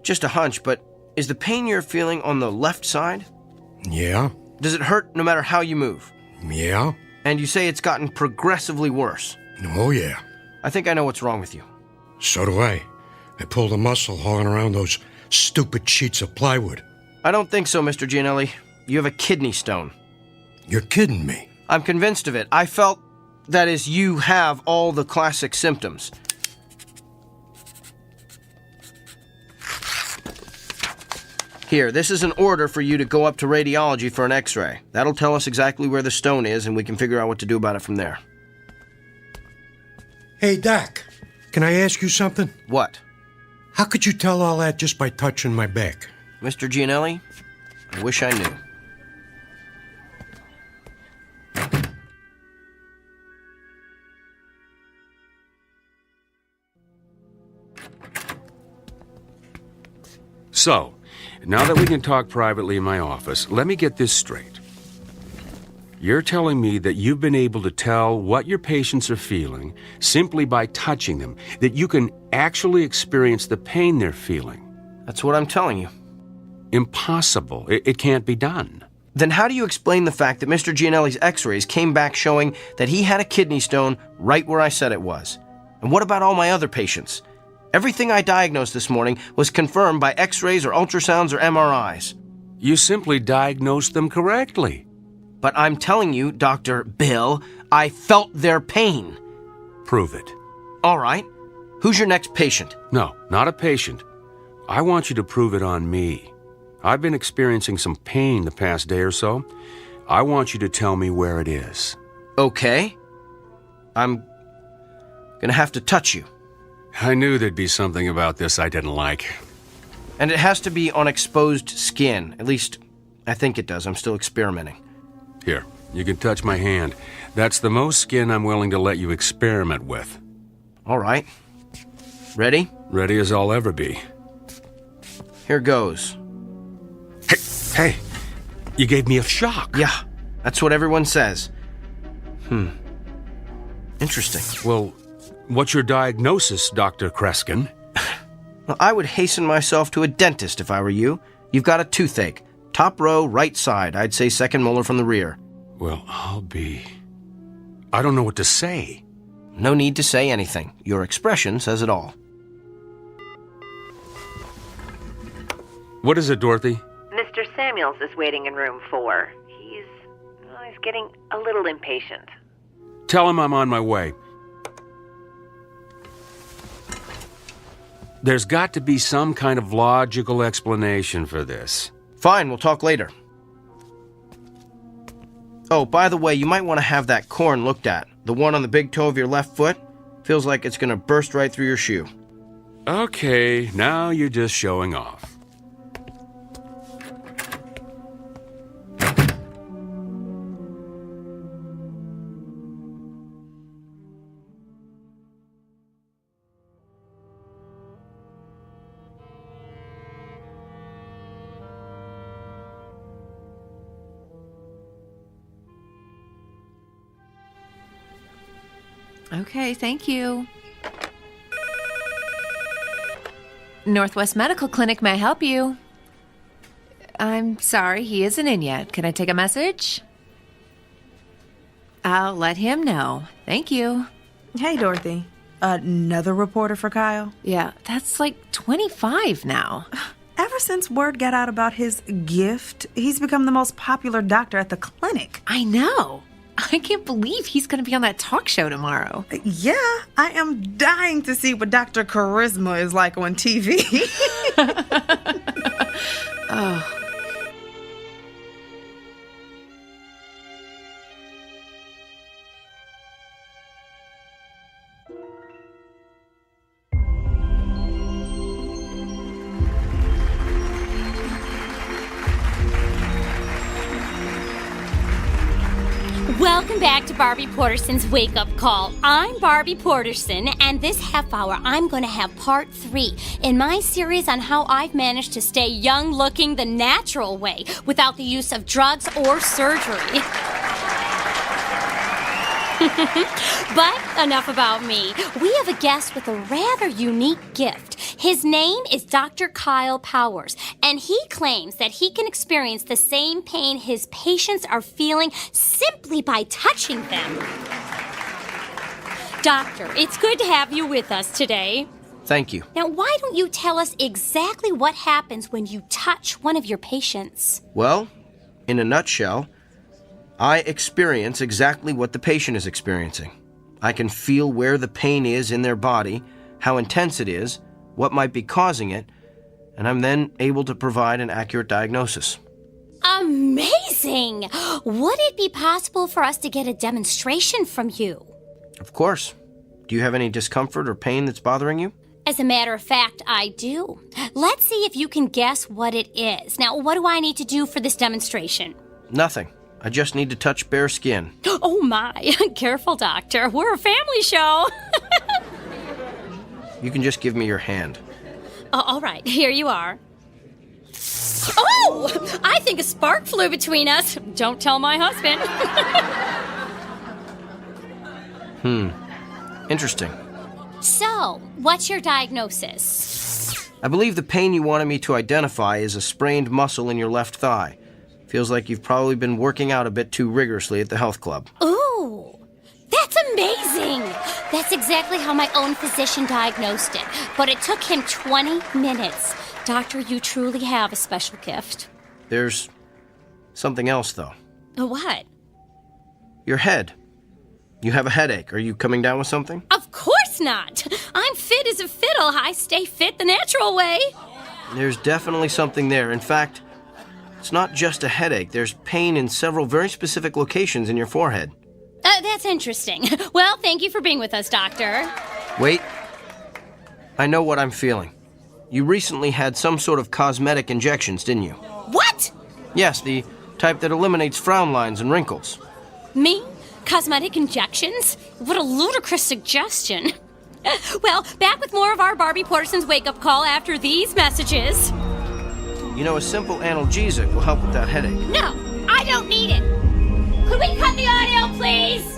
just a hunch, but is the pain you're feeling on the left side? Yeah. Does it hurt no matter how you move? Yeah. And you say it's gotten progressively worse? Oh, yeah. I think I know what's wrong with you. So do I. I pulled a muscle hauling around those stupid sheets of plywood. I don't think so, Mr. Gianelli. You have a kidney stone. You're kidding me. I'm convinced of it. I felt... That is, you have all the classic symptoms. Here, this is an order for you to go up to radiology for an x-ray. That'll tell us exactly where the stone is, and we can figure out what to do about it from there. Hey, Doc, can I ask you something? What? How could you tell all that just by touching my back? Mr. Gianelli, I wish I knew. So, now that we can talk privately in my office, let me get this straight. You're telling me that you've been able to tell what your patients are feeling simply by touching them, that you can actually experience the pain they're feeling. That's what I'm telling you. Impossible. It can't be done. Then how do you explain the fact that Mr. Gianelli's x-rays came back showing that he had a kidney stone right where I said it was? And what about all my other patients? Everything I diagnosed this morning was confirmed by x-rays or ultrasounds or MRIs. You simply diagnosed them correctly. But I'm telling you, Dr. Bill, I felt their pain. Prove it. All right. Who's your next patient? No, not a patient. I want you to prove it on me. I've been experiencing some pain the past day or so. I want you to tell me where it is. Okay. I'm gonna have to touch you. I knew there'd be something about this I didn't like. And it has to be on exposed skin. At least, I think it does. I'm still experimenting. Here, you can touch my hand. That's the most skin I'm willing to let you experiment with. All right. Ready? Ready as I'll ever be. Here goes. Hey, you gave me a shock. Yeah, that's what everyone says. Interesting. Well, what's your diagnosis, Dr. Kreskin? Well, I would hasten myself to a dentist if I were you. You've got a toothache. Top row, right side. I'd say second molar from the rear. Well, I don't know what to say. No need to say anything. Your expression says it all. What is it, Dorothy? Mr. Samuels is waiting in room 4. He's getting a little impatient. Tell him I'm on my way. There's got to be some kind of logical explanation for this. Fine, we'll talk later. Oh, by the way, you might want to have that corn looked at. The one on the big toe of your left foot. Feels like it's going to burst right through your shoe. Okay, now you're just showing off. Okay, thank you. Northwest Medical Clinic, may I help you? I'm sorry, he isn't in yet. Can I take a message? I'll let him know. Thank you. Hey, Dorothy. Another reporter for Kyle? Yeah, that's like 25 now. Ever since word got out about his gift, he's become the most popular doctor at the clinic. I know. I can't believe he's going to be on that talk show tomorrow. Yeah, I am dying to see what Dr. Charisma is like on TV. Oh. Welcome back to Barbie Porterson's Wake Up Call. I'm Barbie Porterson, and this half hour I'm going to have part 3 in my series on how I've managed to stay young looking the natural way without the use of drugs or surgery. But enough about me. We have a guest with a rather unique gift. His name is Dr. Kyle Powers, and he claims that he can experience the same pain his patients are feeling simply by touching them. Doctor, it's good to have you with us today. Thank you. Now, why don't you tell us exactly what happens when you touch one of your patients? Well, in a nutshell, I experience exactly what the patient is experiencing. I can feel where the pain is in their body, how intense it is, what might be causing it, and I'm then able to provide an accurate diagnosis. Amazing! Would it be possible for us to get a demonstration from you? Of course. Do you have any discomfort or pain that's bothering you? As a matter of fact, I do. Let's see if you can guess what it is. Now, what do I need to do for this demonstration? Nothing. I just need to touch bare skin. Oh my, careful, Doctor. We're a family show. You can just give me your hand. All right, here you are. Oh! I think a spark flew between us. Don't tell my husband. Interesting. So, what's your diagnosis? I believe the pain you wanted me to identify is a sprained muscle in your left thigh. Feels like you've probably been working out a bit too rigorously at the health club. Ooh, that's amazing. That's exactly how my own physician diagnosed it. But it took him 20 minutes. Doctor, you truly have a special gift. There's something else, though. What? Your head. You have a headache. Are you coming down with something? Of course not. I'm fit as a fiddle. I stay fit the natural way. There's definitely something there. In fact, it's not just a headache. There's pain in several very specific locations in your forehead. That's interesting. Well, thank you for being with us, Doctor. Wait. I know what I'm feeling. You recently had some sort of cosmetic injections, didn't you? What? Yes, the type that eliminates frown lines and wrinkles. Me? Cosmetic injections? What a ludicrous suggestion. Well, back with more of our Barbie Porterson's wake-up call after these messages. You know, a simple analgesic will help with that headache. No, I don't need it. Could we cut the audio, please?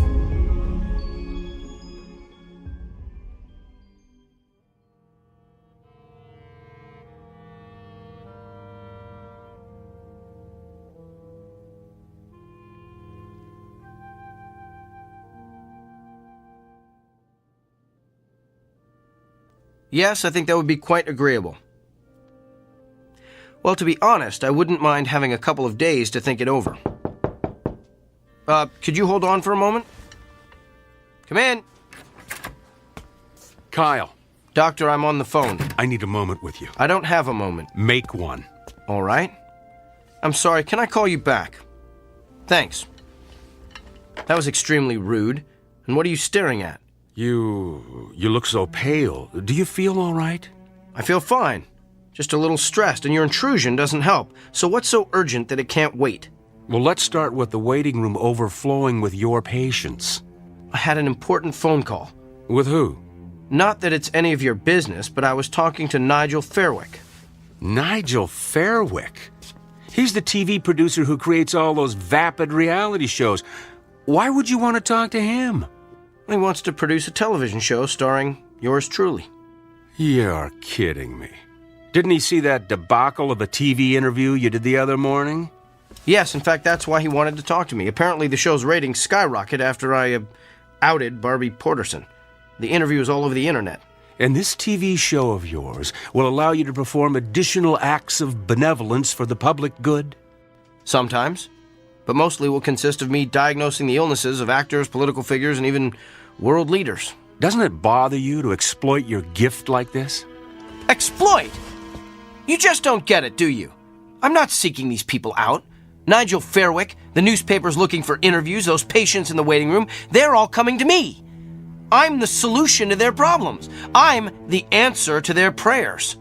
Yes, I think that would be quite agreeable. Well, to be honest, I wouldn't mind having a couple of days to think it over. Could you hold on for a moment? Come in. Kyle. Doctor, I'm on the phone. I need a moment with you. I don't have a moment. Make one. All right. I'm sorry, can I call you back? Thanks. That was extremely rude. And what are you staring at? You look so pale. Do you feel all right? I feel fine. Just a little stressed, and your intrusion doesn't help. So what's so urgent that it can't wait? Well, let's start with the waiting room overflowing with your patients. I had an important phone call. With who? Not that it's any of your business, but I was talking to Nigel Fairwick. Nigel Fairwick? He's the TV producer who creates all those vapid reality shows. Why would you want to talk to him? He wants to produce a television show starring yours truly. You're kidding me. Didn't he see that debacle of a TV interview you did the other morning? Yes, in fact, that's why he wanted to talk to me. Apparently the show's ratings skyrocketed after I outed Barbie Porterson. The interview is all over the internet. And this TV show of yours will allow you to perform additional acts of benevolence for the public good? Sometimes. But mostly will consist of me diagnosing the illnesses of actors, political figures, and even world leaders. Doesn't it bother you to exploit your gift like this? Exploit? You just don't get it, do you? I'm not seeking these people out. Nigel Fairwick, the newspapers looking for interviews, those patients in the waiting room, they're all coming to me. I'm the solution to their problems. I'm the answer to their prayers.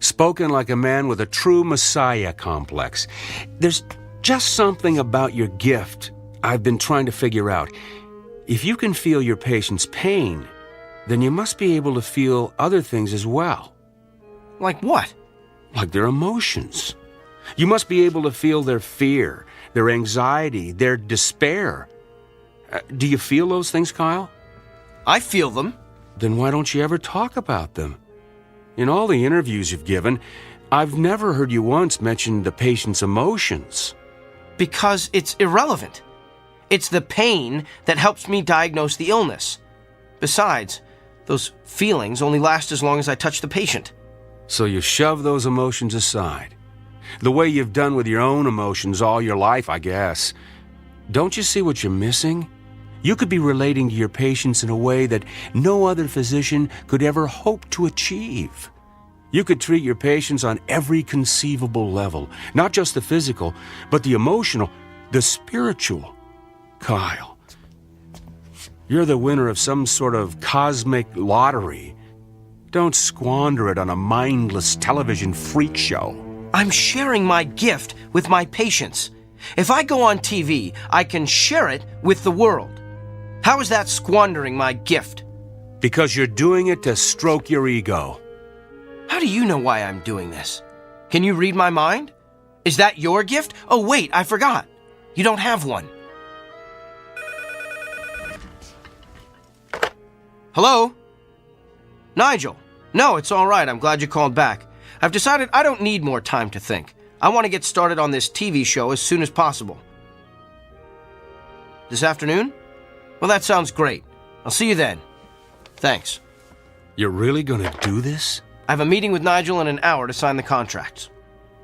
Spoken like a man with a true messiah complex. There's just something about your gift I've been trying to figure out. If you can feel your patient's pain, then you must be able to feel other things as well. Like what? Like their emotions. You must be able to feel their fear, their anxiety, their despair. Do you feel those things, Kyle? I feel them. Then why don't you ever talk about them? In all the interviews you've given, I've never heard you once mention the patient's emotions. Because it's irrelevant. It's the pain that helps me diagnose the illness. Besides, those feelings only last as long as I touch the patient. So you shove those emotions aside. The way you've done with your own emotions all your life, I guess. Don't you see what you're missing? You could be relating to your patients in a way that no other physician could ever hope to achieve. You could treat your patients on every conceivable level, not just the physical, but the emotional, the spiritual. Kyle, you're the winner of some sort of cosmic lottery. Don't squander it on a mindless television freak show. I'm sharing my gift with my patients. If I go on TV, I can share it with the world. How is that squandering my gift? Because you're doing it to stroke your ego. How do you know why I'm doing this? Can you read my mind? Is that your gift? Oh, wait, I forgot. You don't have one. Hello? Nigel? No, it's all right. I'm glad you called back. I've decided I don't need more time to think. I want to get started on this TV show as soon as possible. This afternoon? Well, that sounds great. I'll see you then. Thanks. You're really gonna do this? I have a meeting with Nigel in an hour to sign the contracts.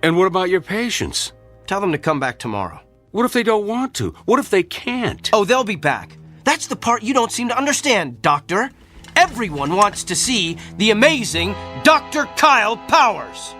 And what about your patients? Tell them to come back tomorrow. What if they don't want to? What if they can't? Oh, they'll be back. That's the part you don't seem to understand, Doctor. Everyone wants to see the amazing Dr. Kyle Powers.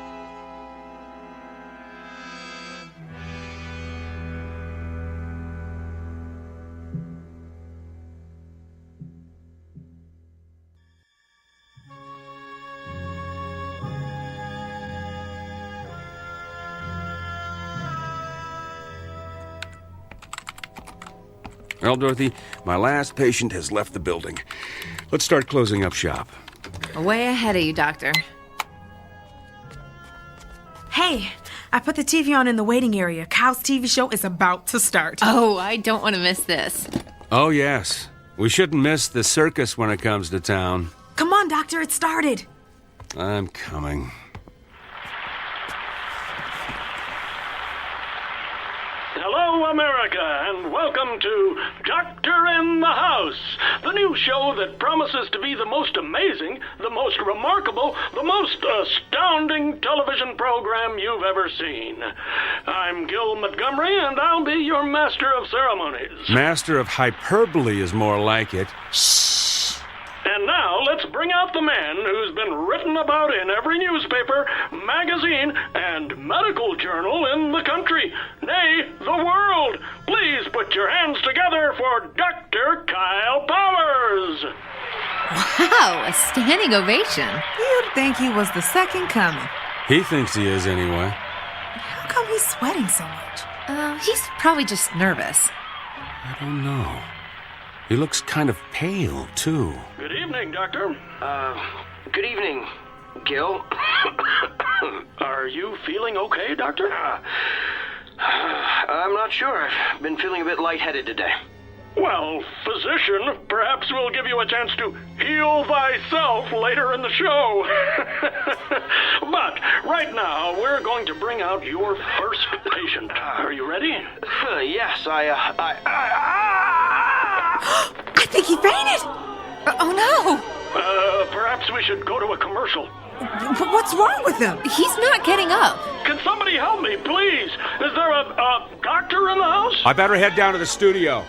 Well, Dorothy, my last patient has left the building. Let's start closing up shop. Way ahead of you, Doctor. Hey, I put the TV on in the waiting area. Kyle's TV show is about to start. Oh, I don't want to miss this. Oh, yes. We shouldn't miss the circus when it comes to town. Come on, Doctor, it started. I'm coming. Hello, America, and welcome to Doctor in the House, the new show that promises to be the most amazing, the most remarkable, the most astounding television program you've ever seen. I'm Gil Montgomery, and I'll be your master of ceremonies. Master of hyperbole is more like it. And now let's bring out the man who's been written about in every newspaper, magazine, and medical journal in the country, nay, the world. Please put your hands together for Dr. Kyle Powers. Wow, a standing ovation. You'd think he was the second coming. He thinks he is anyway. How come he's sweating so much? He's probably just nervous. I don't know. He looks kind of pale, too. Good evening, Doctor. Good evening, Gil. Are you feeling okay, Doctor? I'm not sure. I've been feeling a bit lightheaded today. Well, physician, perhaps we'll give you a chance to heal thyself later in the show. But right now, we're going to bring out your first patient. Are you ready? Yes, I think he fainted. Oh, no. Perhaps we should go to a commercial. What's wrong with him? He's not getting up. Can somebody help me, please? Is there a doctor in the house? I better head down to the studio.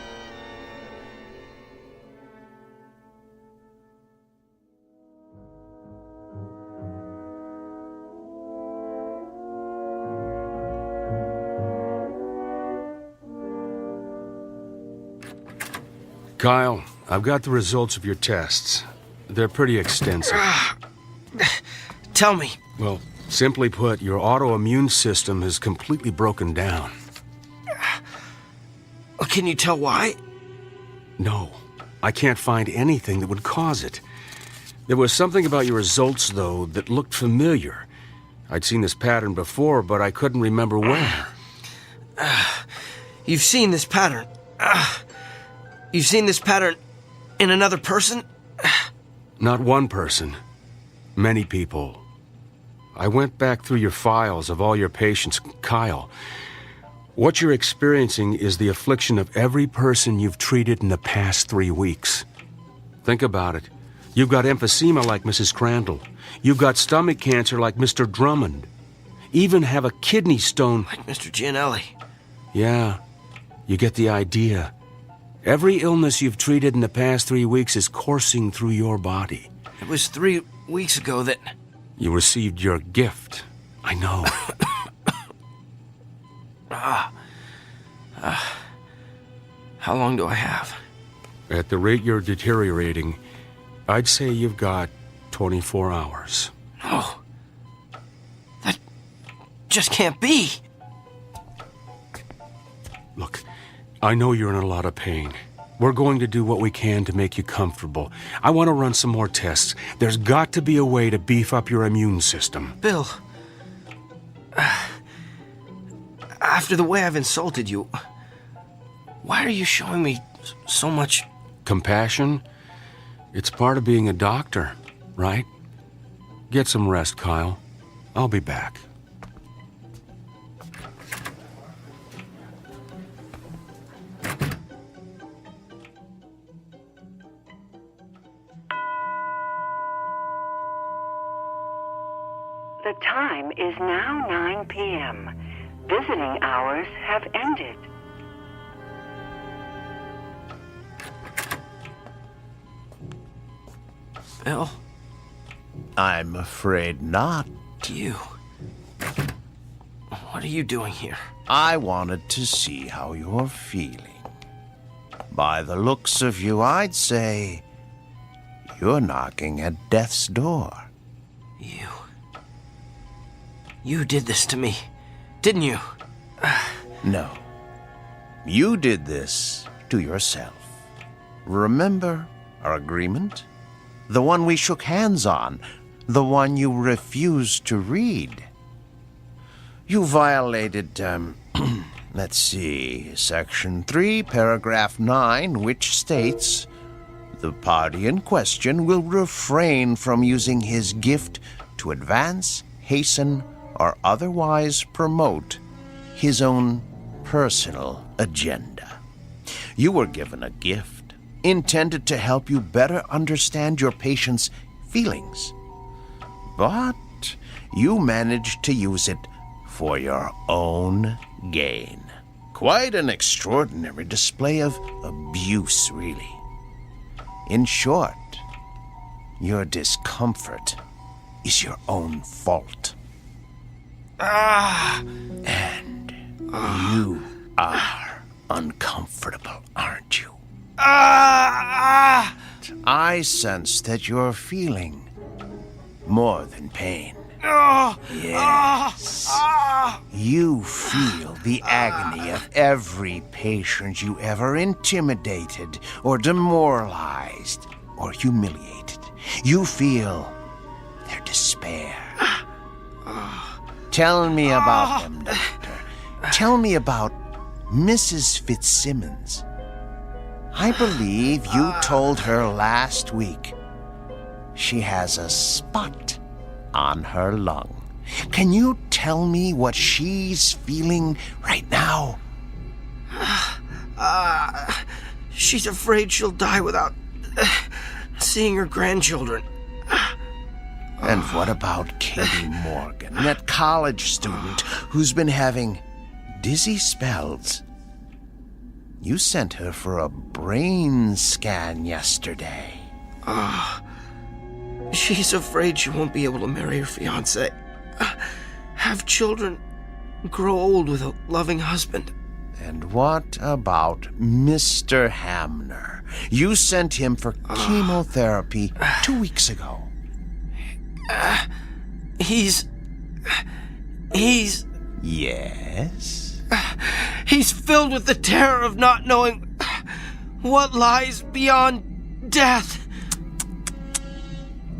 Kyle, I've got the results of your tests. They're pretty extensive. Tell me. Well, simply put, your autoimmune system is completely broken down. Can you tell why? No, I can't find anything that would cause it. There was something about your results, though, that looked familiar. I'd seen this pattern before, but I couldn't remember where. You've seen this pattern. You've seen this pattern in another person? Not one person. Many people. I went back through your files of all your patients. Kyle, what you're experiencing is the affliction of every person you've treated in the past 3 weeks. Think about it. You've got emphysema like Mrs. Crandall. You've got stomach cancer like Mr. Drummond. Even have a kidney stone like Mr. Gianelli. Yeah. You get the idea. Every illness you've treated in the past 3 weeks is coursing through your body. It was 3 weeks ago that... You received your gift. I know. How long do I have? At the rate you're deteriorating, I'd say you've got 24 hours. No. That just can't be. Look, I know you're in a lot of pain. We're going to do what we can to make you comfortable. I want to run some more tests. There's got to be a way to beef up your immune system. Bill, after the way I've insulted you, why are you showing me so much... Compassion? It's part of being a doctor, right? Get some rest, Kyle. I'll be back. The time is now 9 p.m. Visiting hours have ended. Bill? I'm afraid not. You? What are you doing here? I wanted to see how you're feeling. By the looks of you, I'd say you're knocking at death's door. You did this to me, didn't you? No. You did this to yourself. Remember our agreement? The one we shook hands on. The one you refused to read. You violated, let's see, Section 3, Paragraph 9, which states, the party in question will refrain from using his gift to advance, hasten, or otherwise promote his own personal agenda. You were given a gift intended to help you better understand your patient's feelings. But you managed to use it for your own gain. Quite an extraordinary display of abuse, really. In short, your discomfort is your own fault. And you are uncomfortable, aren't you? I sense that you're feeling more than pain. Yes. You feel the agony of every patient you ever intimidated or demoralized or humiliated. You feel their despair. Tell me about them, Doctor. Tell me about Mrs. Fitzsimmons. I believe you told her last week she has a spot on her lung. Can you tell me what she's feeling right now? She's afraid she'll die without seeing her grandchildren. And what about Katie Morgan, that college student who's been having dizzy spells? You sent her for a brain scan yesterday. She's afraid she won't be able to marry her fiancé, have children, grow old with a loving husband. And what about Mr. Hamner? You sent him for chemotherapy 2 weeks ago. He's... Yes? He's filled with the terror of not knowing what lies beyond death.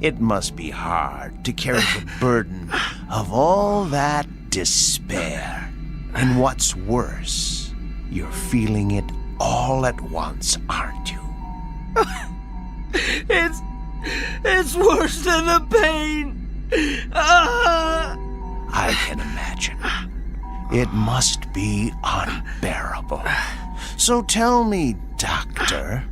It must be hard to carry the burden of all that despair. And what's worse, you're feeling it all at once, aren't you? It's worse than the pain. I can imagine. It must be unbearable. So tell me, Doctor,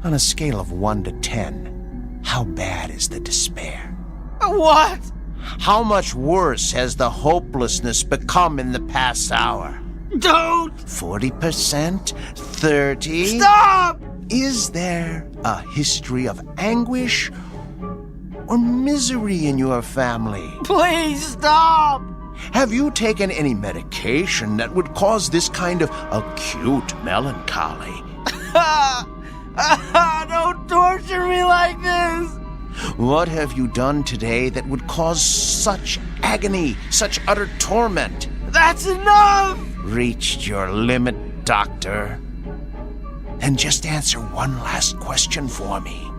on a scale of 1 to 10, how bad is the despair? What? How much worse has the hopelessness become in the past hour? Don't! 40%? 30? Stop! Is there a history of anguish or misery in your family? Please stop! Have you taken any medication that would cause this kind of acute melancholy? Don't torture me like this! What have you done today that would cause such agony, such utter torment? That's enough! Reached your limit, Doctor. And just answer one last question for me.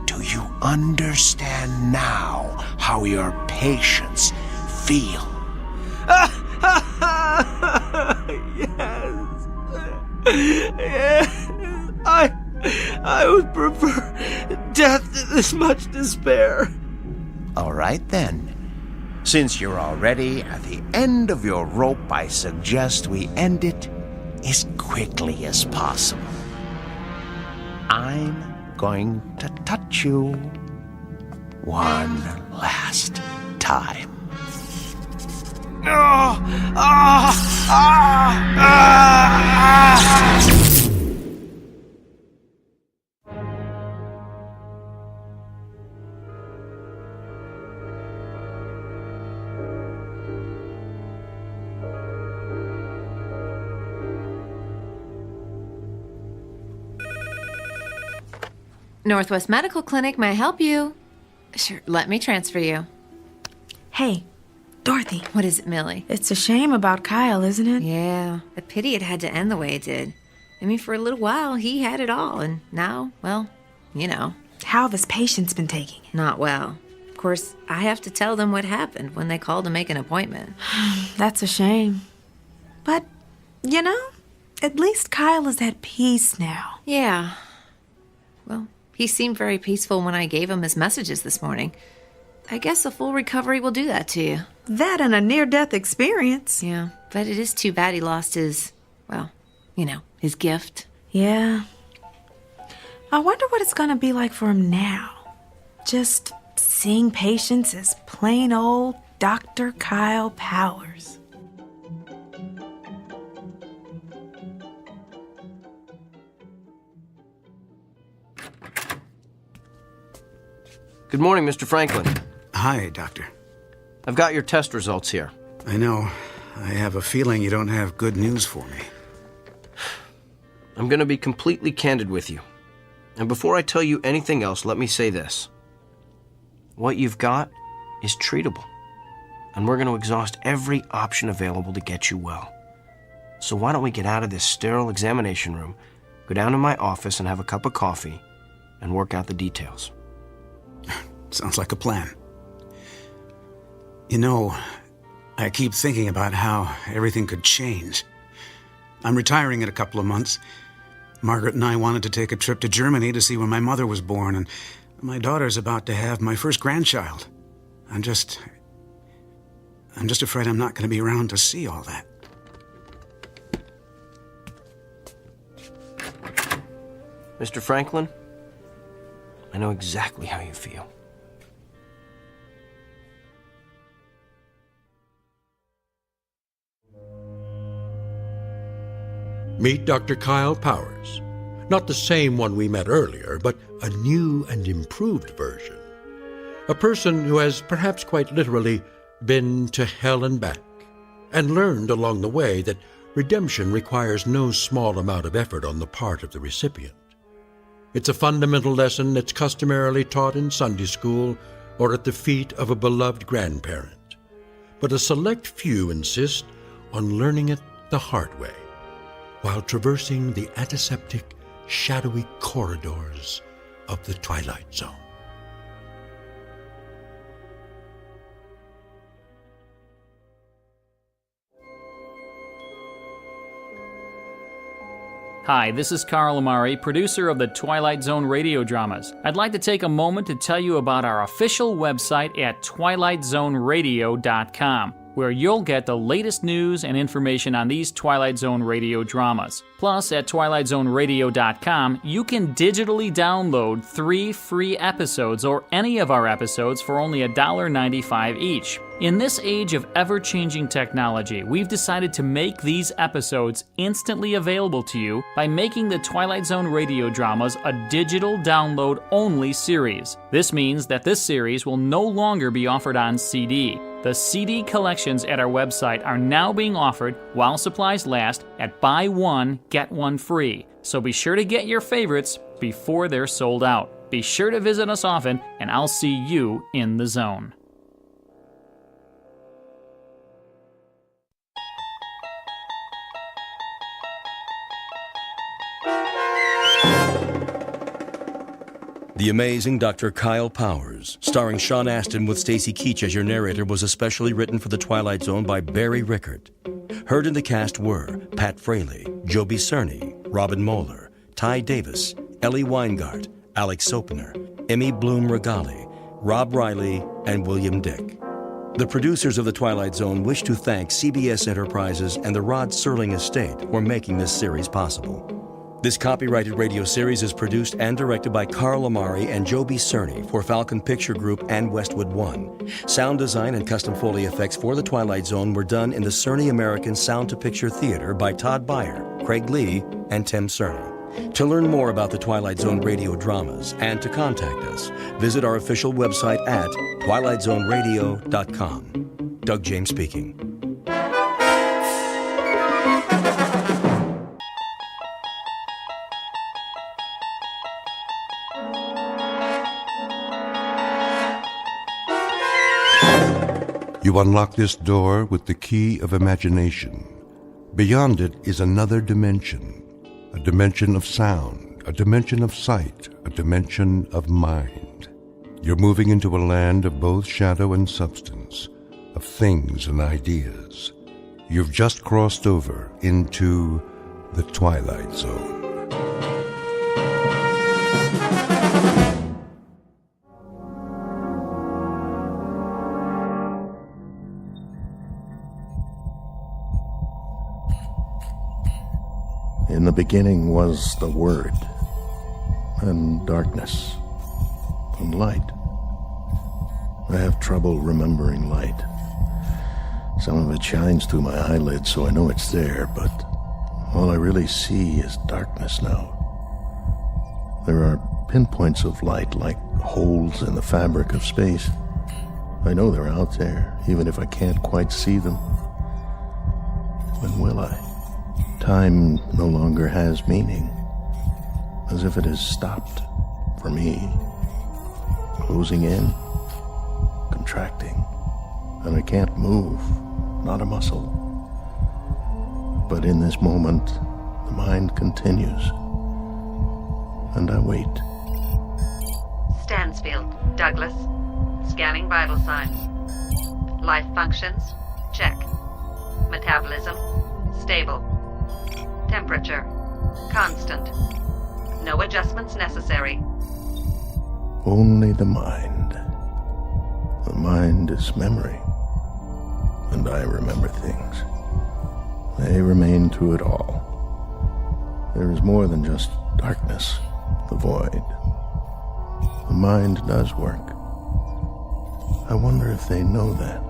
Do you understand now how your patients feel? Yes. Yes. I would prefer death to this much despair. All right, then. Since you're already at the end of your rope, I suggest we end it as quickly as possible. I'm going to touch you one last time. Northwest Medical Clinic, may I help you? Sure, let me transfer you. Hey, Dorothy. What is it, Millie? It's a shame about Kyle, isn't it? Yeah, a pity it had to end the way it did. I mean, for a little while, he had it all, and now, well, you know. How have his patients been taking it? Not well. Of course, I have to tell them what happened when they called to make an appointment. That's a shame. But, you know, at least Kyle is at peace now. Yeah. Well, he seemed very peaceful when I gave him his messages this morning. I guess a full recovery will do that to you. That and a near-death experience. Yeah, but it is too bad he lost his, well, you know, his gift. Yeah. I wonder what it's gonna be like for him now. Just seeing patients as plain old Dr. Kyle Powers. Good morning, Mr. Franklin. Hi, Doctor. I've got your test results here. I know. I have a feeling you don't have good news for me. I'm going to be completely candid with you. And before I tell you anything else, let me say this. What you've got is treatable. And we're going to exhaust every option available to get you well. So why don't we get out of this sterile examination room, go down to my office and have a cup of coffee, and work out the details. Sounds like a plan. You know, I keep thinking about how everything could change. I'm retiring in a couple of months. Margaret and I wanted to take a trip to Germany to see where my mother was born, and my daughter's about to have my first grandchild. I'm just afraid I'm not going to be around to see all that. Mr. Franklin, I know exactly how you feel. Meet Dr. Kyle Powers. Not the same one we met earlier, but a new and improved version. A person who has perhaps quite literally been to hell and back, and learned along the way that redemption requires no small amount of effort on the part of the recipient. It's a fundamental lesson that's customarily taught in Sunday school or at the feet of a beloved grandparent. But a select few insist on learning it the hard way, while traversing the antiseptic, shadowy corridors of the Twilight Zone. Hi, this is Carl Amari, producer of the Twilight Zone Radio Dramas. I'd like to take a moment to tell you about our official website at twilightzoneradio.com. where you'll get the latest news and information on these Twilight Zone radio dramas. Plus, at twilightzoneradio.com, you can digitally download 3 free episodes or any of our episodes for only $1.95 each. In this age of ever-changing technology, we've decided to make these episodes instantly available to you by making the Twilight Zone radio dramas a digital download-only series. This means that this series will no longer be offered on CD. The CD collections at our website are now being offered while supplies last at buy one, get one free. So be sure to get your favorites before they're sold out. Be sure to visit us often, and I'll see you in the zone. The Amazing Dr. Kyle Powers, starring Sean Astin with Stacy Keach as your narrator, was especially written for The Twilight Zone by Barry Rickert. Heard in the cast were Pat Fraley, Joby Cerny, Robin Moeller, Ty Davis, Ellie Weingart, Alex Sopener, Emmy Bloom Regali, Rob Riley, and William Dick. The producers of The Twilight Zone wish to thank CBS Enterprises and the Rod Serling Estate for making this series possible. This copyrighted radio series is produced and directed by Carl Amari and Joby Cerny for Falcon Picture Group and Westwood One. Sound design and custom Foley effects for The Twilight Zone were done in the Cerny American Sound to Picture Theater by Todd Beyer, Craig Lee, and Tim Cerny. To learn more about the Twilight Zone radio dramas and to contact us, visit our official website at twilightzoneradio.com. Doug James speaking. You unlock this door with the key of imagination. Beyond it is another dimension, a dimension of sound, a dimension of sight, a dimension of mind. You're moving into a land of both shadow and substance, of things and ideas. You've just crossed over into the Twilight Zone. In the beginning was the Word, and darkness, and light. I have trouble remembering light. Some of it shines through my eyelids, so I know it's there, but all I really see is darkness now. There are pinpoints of light like holes in the fabric of space. I know they're out there, even if I can't quite see them. When will I? Time no longer has meaning, as if it has stopped for me, closing in, contracting, and I can't move, not a muscle. But in this moment, the mind continues, and I wait. Stansfield, Douglas. Scanning vital signs. Life functions, check. Metabolism, stable. Temperature, constant. No adjustments necessary. Only the mind. The mind is memory, and I remember things. They remain through it all. There is more than just darkness, the void. The mind does work. I wonder if they know that.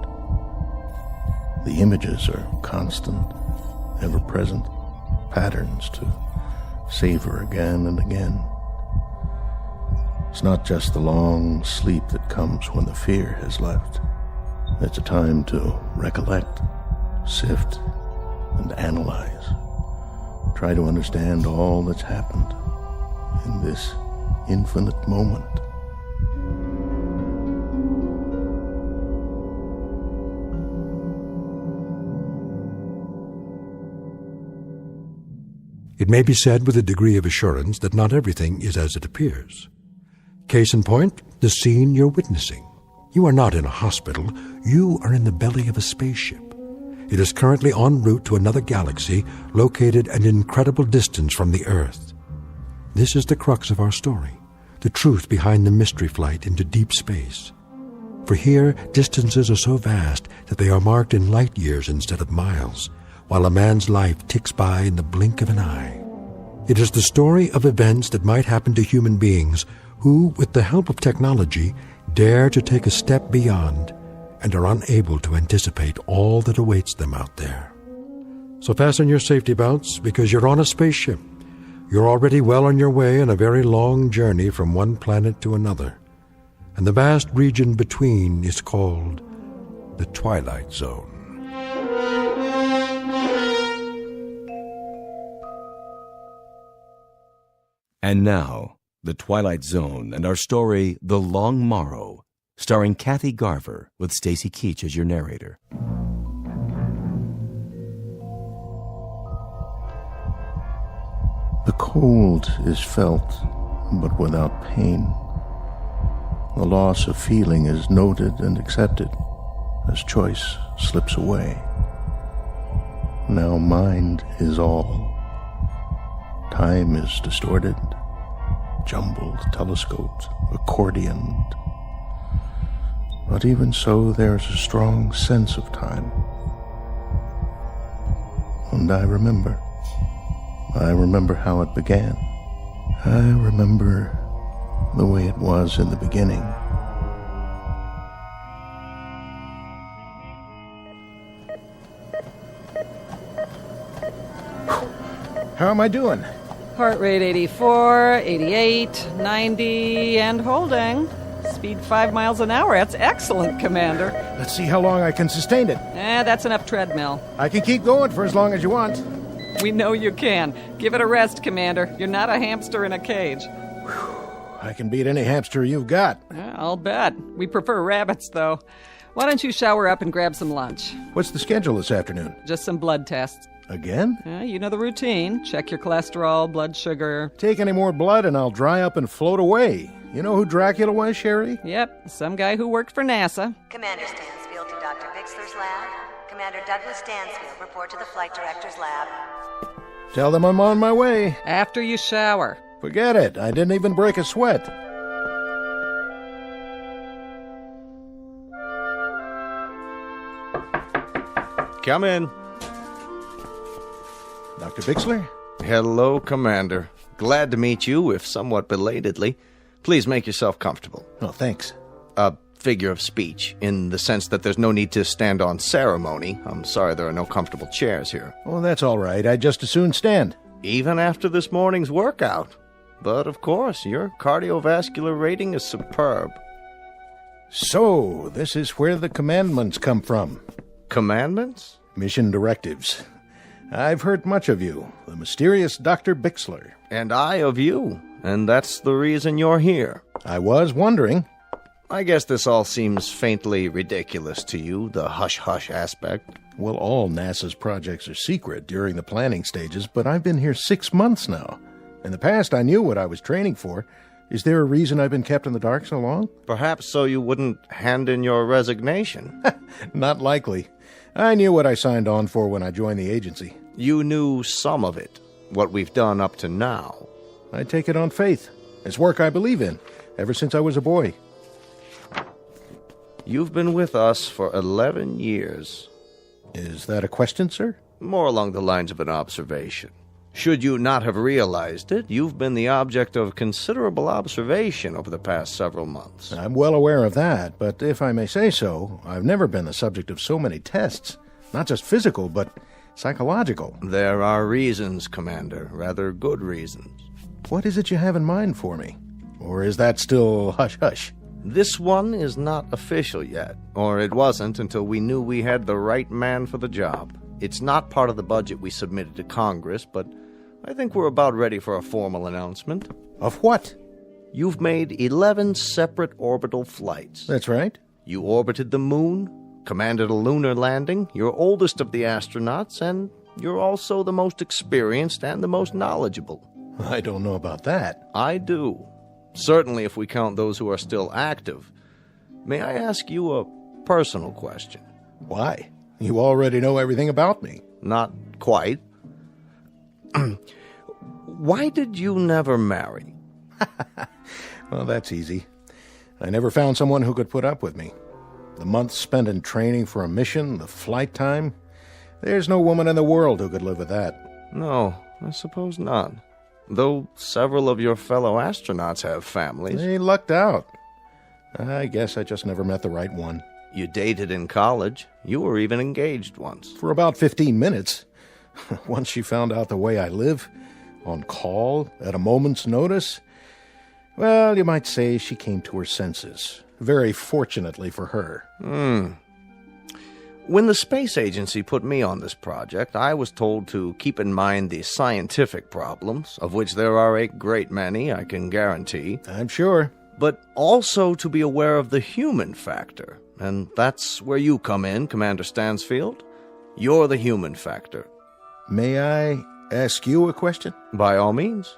The images are constant, ever present. Patterns to savor again and again. It's not just the long sleep that comes when the fear has left. It's a time to recollect, sift, and analyze. Try to understand all that's happened in this infinite moment. It may be said with a degree of assurance that not everything is as it appears. Case in point, the scene you're witnessing. You are not in a hospital. You are in the belly of a spaceship. It is currently en route to another galaxy located at an incredible distance from the Earth. This is the crux of our story, the truth behind the mystery flight into deep space. For here, distances are so vast that they are marked in light years instead of miles, while a man's life ticks by in the blink of an eye. It is the story of events that might happen to human beings who, with the help of technology, dare to take a step beyond and are unable to anticipate all that awaits them out there. So fasten your safety belts, because you're on a spaceship. You're already well on your way on a very long journey from one planet to another, and the vast region between is called the Twilight Zone. And now, The Twilight Zone and our story, The Long Morrow, starring Kathy Garver with Stacy Keach as your narrator. The cold is felt, but without pain. The loss of feeling is noted and accepted as choice slips away. Now mind is all. Time is distorted, jumbled, telescoped, accordioned. But even so, there's a strong sense of time. And I remember. I remember how it began. I remember the way it was in the beginning. How am I doing? Heart rate 84, 88, 90, and holding. Speed 5 miles an hour. That's excellent, Commander. Let's see how long I can sustain it. That's enough treadmill. I can keep going for as long as you want. We know you can. Give it a rest, Commander. You're not a hamster in a cage. I can beat any hamster you've got. I'll bet. We prefer rabbits, though. Why don't you shower up and grab some lunch? What's the schedule this afternoon? Just some blood tests. Again? You know the routine. Check your cholesterol, blood sugar. Take any more blood and I'll dry up and float away. You know who Dracula was, Sherry? Yep, some guy who worked for NASA. Commander Stansfield to Dr. Bixler's lab. Commander Douglas Stansfield, report to the flight director's lab. Tell them I'm on my way. After you shower. Forget it. I didn't even break a sweat. Come in. Dr. Bixler? Hello, Commander. Glad to meet you, if somewhat belatedly. Please make yourself comfortable. Oh, thanks. A figure of speech, in the sense that there's no need to stand on ceremony. I'm sorry there are no comfortable chairs here. Oh, that's all right. I'd just as soon stand. Even after this morning's workout. But, of course, your cardiovascular rating is superb. So, this is where the commandments come from. Commandments? Mission directives. I've heard much of you, the mysterious Dr. Bixler. And I of you, and that's the reason you're here. I was wondering. I guess this all seems faintly ridiculous to you, the hush-hush aspect. Well, all NASA's projects are secret during the planning stages, but I've been here 6 months now. In the past, I knew what I was training for. Is there a reason I've been kept in the dark so long? Perhaps so you wouldn't hand in your resignation. Not likely. I knew what I signed on for when I joined the agency. You knew some of it, what we've done up to now. I take it on faith. It's work I believe in, ever since I was a boy. You've been with us for 11 years. Is that a question, sir? More along the lines of an observation. Should you not have realized it, you've been the object of considerable observation over the past several months. I'm well aware of that, but if I may say so, I've never been the subject of so many tests. Not just physical, but psychological. There are reasons, Commander, rather good reasons. What is it you have in mind for me? Or is that still hush-hush? This one is not official yet, or it wasn't until we knew we had the right man for the job. It's not part of the budget we submitted to Congress, but I think we're about ready for a formal announcement. Of what? You've made 11 separate orbital flights. That's right. You orbited the moon, commanded a lunar landing, you're oldest of the astronauts, and you're also the most experienced and the most knowledgeable. I don't know about that. I do. Certainly if we count those who are still active. May I ask you a personal question? Why? You already know everything about me. Not quite. Why did you never marry? Well, that's easy. I never found someone who could put up with me. The months spent in training for a mission, the flight time. There's no woman in the world who could live with that. No, I suppose not. Though several of your fellow astronauts have families. They lucked out. I guess I just never met the right one. You dated in college. You were even engaged once. For about 15 minutes. Once she found out the way I live, on call, at a moment's notice, well, you might say she came to her senses. Very fortunately for her. When the space agency put me on this project, I was told to keep in mind the scientific problems, of which there are a great many, I can guarantee. I'm sure. But also to be aware of the human factor. And that's where you come in, Commander Stansfield. You're the human factor. May I ask you a question? By all means.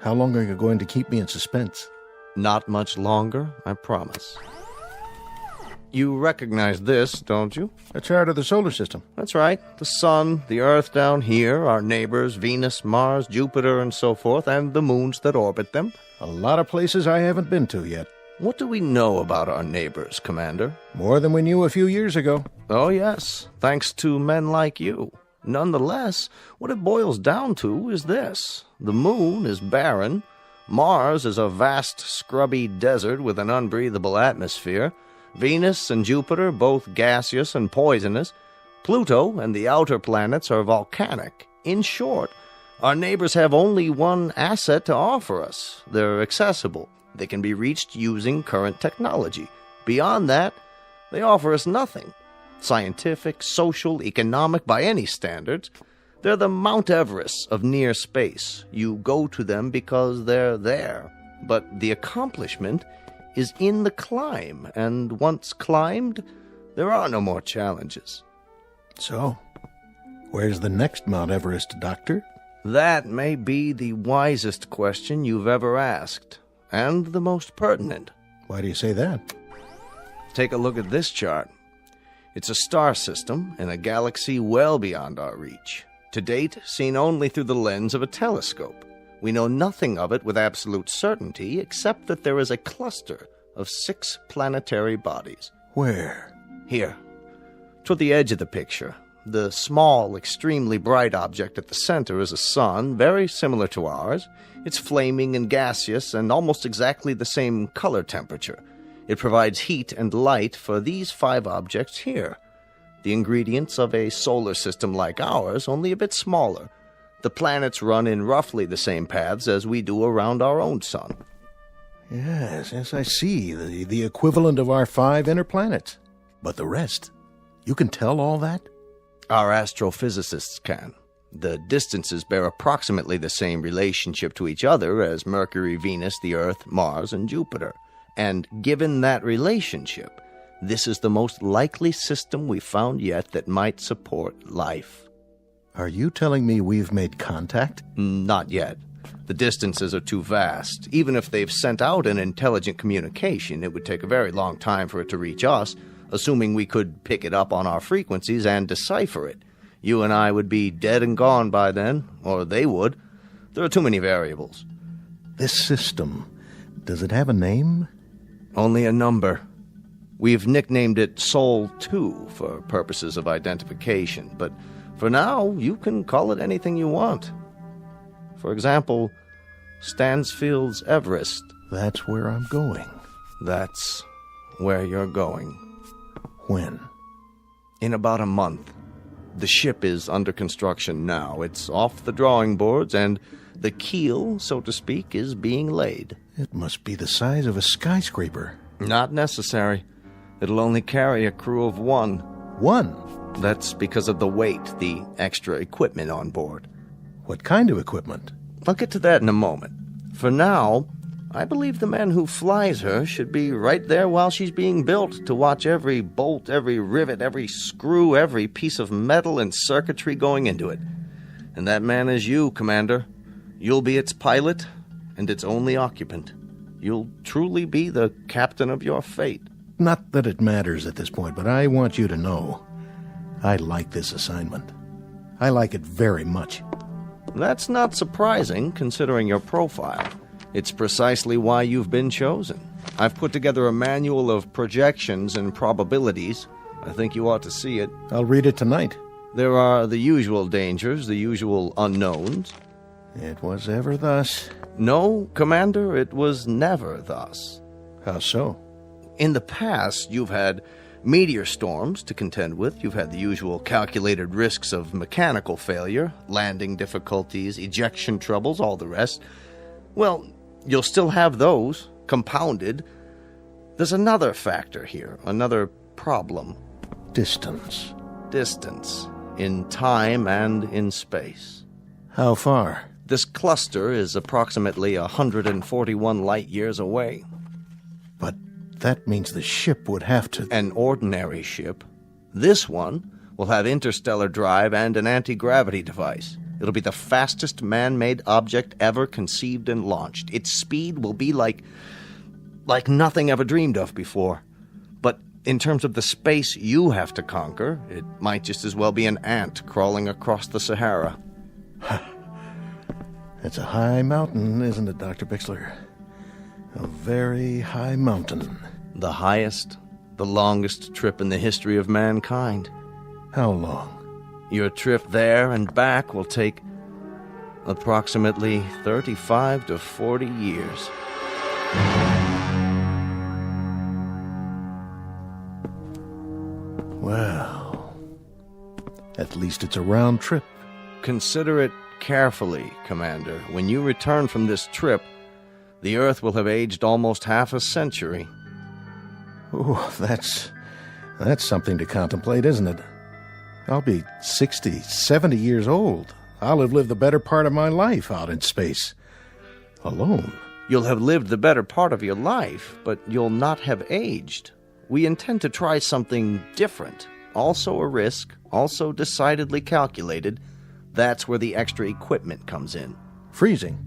How long are you going to keep me in suspense? Not much longer, I promise. You recognize this, don't you? A chart of the solar system. That's right. The Sun, the Earth down here, our neighbors, Venus, Mars, Jupiter, and so forth, and the moons that orbit them. A lot of places I haven't been to yet. What do we know about our neighbors, Commander? More than we knew a few years ago. Oh, yes, thanks to men like you. Nonetheless, what it boils down to is this. The moon is barren. Mars is a vast, scrubby desert with an unbreathable atmosphere. Venus and Jupiter, both gaseous and poisonous. Pluto and the outer planets are volcanic. In short, our neighbors have only one asset to offer us. They're accessible. They can be reached using current technology. Beyond that, they offer us nothing. Scientific, social, economic, by any standards. They're the Mount Everest of near space. You go to them because they're there. But the accomplishment is in the climb, and once climbed, there are no more challenges. So, where's the next Mount Everest, Doctor? That may be the wisest question you've ever asked, and the most pertinent. Why do you say that? Take a look at this chart. It's a star system in a galaxy well beyond our reach. To date, seen only through the lens of a telescope. We know nothing of it with absolute certainty, except that there is a cluster of 6 planetary bodies. Where? Here, toward the edge of the picture. The small, extremely bright object at the center is a sun, very similar to ours. It's flaming and gaseous and almost exactly the same color temperature. It provides heat and light for these 5 objects here. The ingredients of a solar system like ours, only a bit smaller. The planets run in roughly the same paths as we do around our own sun. Yes, I see. The equivalent of our 5 inner planets. But the rest? You can tell all that? Our astrophysicists can. The distances bear approximately the same relationship to each other as Mercury, Venus, the Earth, Mars, and Jupiter. And given that relationship, this is the most likely system we've found yet that might support life. Are you telling me we've made contact? Not yet. The distances are too vast. Even if they've sent out an intelligent communication, it would take a very long time for it to reach us, assuming we could pick it up on our frequencies and decipher it. You and I would be dead and gone by then, or they would. There are too many variables. This system, does it have a name? Only a number. We've nicknamed it Sol 2 for purposes of identification, but for now, you can call it anything you want. For example, Stansfield's Everest. That's where I'm going. That's where you're going. When? In about a month. The ship is under construction now. It's off the drawing boards, and the keel, so to speak, is being laid. It must be the size of a skyscraper. Not necessary. It'll only carry a crew of 1. 1? That's because of the weight, the extra equipment on board. What kind of equipment? I'll get to that in a moment. For now, I believe the man who flies her should be right there while she's being built to watch every bolt, every rivet, every screw, every piece of metal and circuitry going into it. And that man is you, Commander. You'll be its pilot and its only occupant. You'll truly be the captain of your fate. Not that it matters at this point, but I want you to know I like this assignment. I like it very much. That's not surprising, considering your profile. It's precisely why you've been chosen. I've put together a manual of projections and probabilities. I think you ought to see it. I'll read it tonight. There are the usual dangers, the usual unknowns. It was ever thus. No, Commander, it was never thus. How so? In the past, you've had meteor storms to contend with. You've had the usual calculated risks of mechanical failure, landing difficulties, ejection troubles, all the rest. Well, you'll still have those, compounded. There's another factor here, another problem. Distance. Distance. In time and in space. How far? This cluster is approximately 141 light years away. But that means the ship would have to... An ordinary ship. This one will have interstellar drive and an anti-gravity device. It'll be the fastest man-made object ever conceived and launched. Its speed will be like nothing ever dreamed of before. But in terms of the space you have to conquer, it might just as well be an ant crawling across the Sahara. It's a high mountain, isn't it, Dr. Bixler? A very high mountain. The highest, the longest trip in the history of mankind. How long? Your trip there and back will take approximately 35 to 40 years. Well, at least it's a round trip. Consider it carefully, Commander. When you return from this trip, the Earth will have aged almost half a century. Oh, that's something to contemplate, isn't it? I'll be 60, 70 years old. I'll have lived the better part of my life out in space. Alone. You'll have lived the better part of your life, but you'll not have aged. We intend to try something different. Also a risk, also decidedly calculated. That's where the extra equipment comes in. Freezing.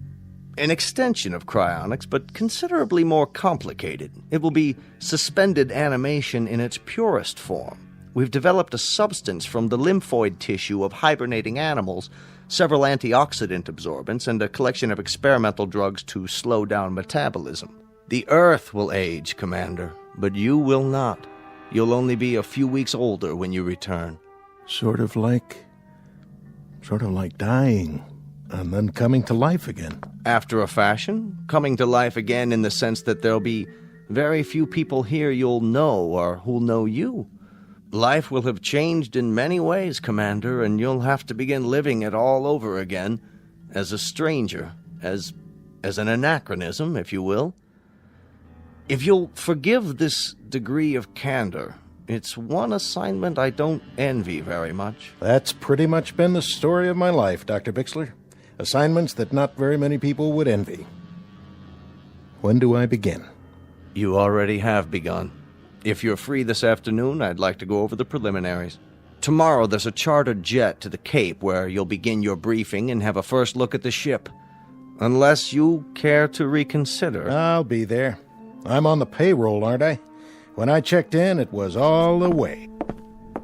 An extension of cryonics, but considerably more complicated. It will be suspended animation in its purest form. We've developed a substance from the lymphoid tissue of hibernating animals, several antioxidant absorbents, and a collection of experimental drugs to slow down metabolism. The Earth will age, Commander, but you will not. You'll only be a few weeks older when you return. Sort of like dying, and then coming to life again. After a fashion, coming to life again in the sense that there'll be very few people here you'll know or who'll know you. Life will have changed in many ways, Commander, and you'll have to begin living it all over again, as a stranger, as an anachronism, if you will. If you'll forgive this degree of candor, it's one assignment I don't envy very much. That's pretty much been the story of my life, Dr. Bixler. Assignments that not very many people would envy. When do I begin? You already have begun. If you're free this afternoon, I'd like to go over the preliminaries. Tomorrow there's a chartered jet to the Cape where you'll begin your briefing and have a first look at the ship. Unless you care to reconsider. I'll be there. I'm on the payroll, aren't I? When I checked in, it was all the way.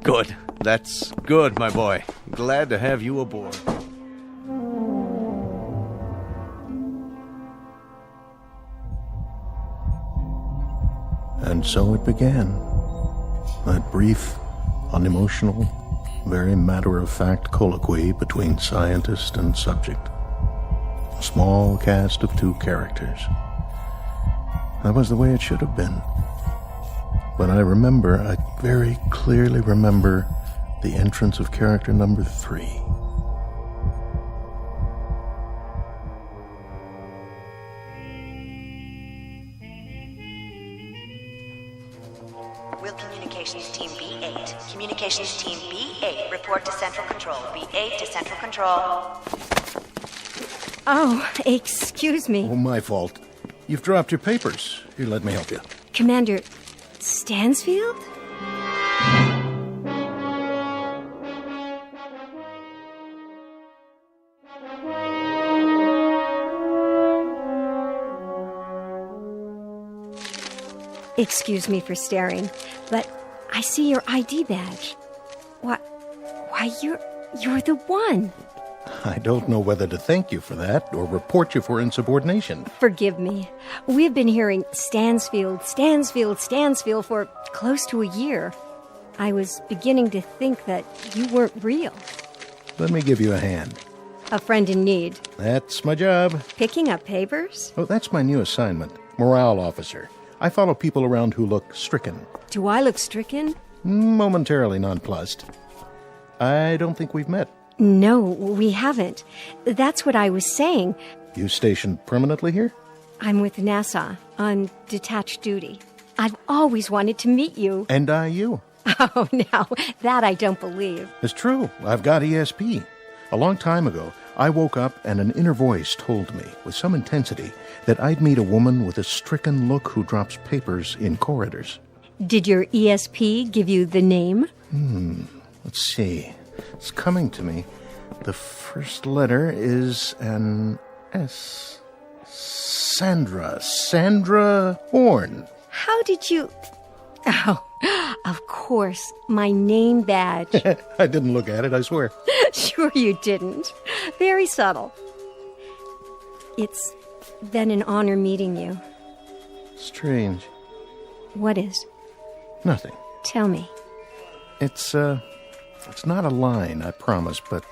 Good. That's good, my boy. Glad to have you aboard. And so it began. That brief, unemotional, very matter-of-fact colloquy between scientist and subject. A small cast of 2 characters. That was the way it should have been. But I very clearly remember the entrance of character number 3. Will Communications Team B8. Communications Team B8, report to Central Control. B8 to Central Control. Oh, excuse me. Oh, my fault. You've dropped your papers. Here, let me help you. Commander Stansfield? Excuse me for staring, but I see your ID badge. Why, you're the one. I don't know whether to thank you for that or report you for insubordination. Forgive me. We've been hearing Stansfield for close to a year. I was beginning to think that you weren't real. Let me give you a hand. A friend in need. That's my job. Picking up papers? Oh, that's my new assignment. Morale officer. I follow people around who look stricken. Do I look stricken? Momentarily nonplussed. I don't think we've met. No, we haven't. That's what I was saying. You stationed permanently here? I'm with NASA on detached duty. I've always wanted to meet you. And I you. Oh, now, that I don't believe. It's true. I've got ESP. A long time ago, I woke up and an inner voice told me, with some intensity, that I'd meet a woman with a stricken look who drops papers in corridors. Did your ESP give you the name? Let's see. It's coming to me. The first letter is an S. Sandra Horn. How did you... Oh, of course, my name badge. I didn't look at it, I swear. Sure you didn't. Very subtle. It's been an honor meeting you. Strange. What is? Nothing. Tell me. It's not a line, I promise, but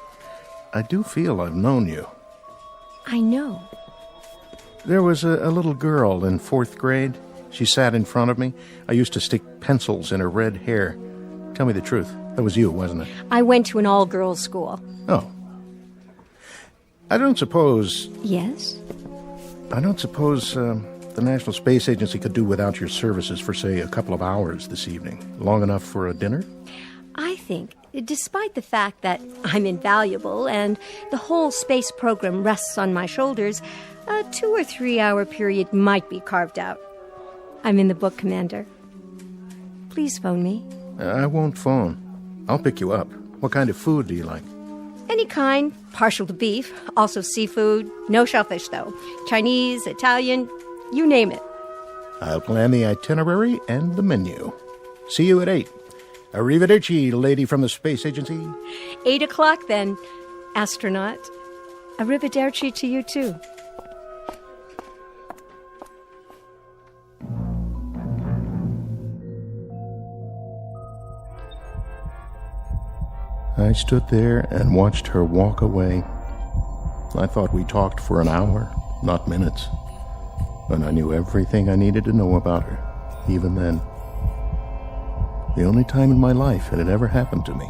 I do feel I've known you. I know. There was a little girl in 4th grade. She sat in front of me. I used to stick pencils in her red hair. Tell me the truth. That was you, wasn't it? I went to an all-girls school. Oh. I don't suppose... Yes? I don't suppose the National Space Agency could do without your services for, say, a couple of hours this evening. Long enough for a dinner? I think, despite the fact that I'm invaluable and the whole space program rests on my shoulders, a 2 or 3 hour period might be carved out. I'm in the book, Commander. Please phone me. I won't phone. I'll pick you up. What kind of food do you like? Any kind, partial to beef, also seafood. No shellfish, though. Chinese, Italian, you name it. I'll plan the itinerary and the menu. See you at 8. Arrivederci, lady from the Space Agency. 8 o'clock, then, astronaut. Arrivederci to you, too. I stood there and watched her walk away. I thought we talked for an hour, not minutes. And I knew everything I needed to know about her, even then. The only time in my life it had ever happened to me.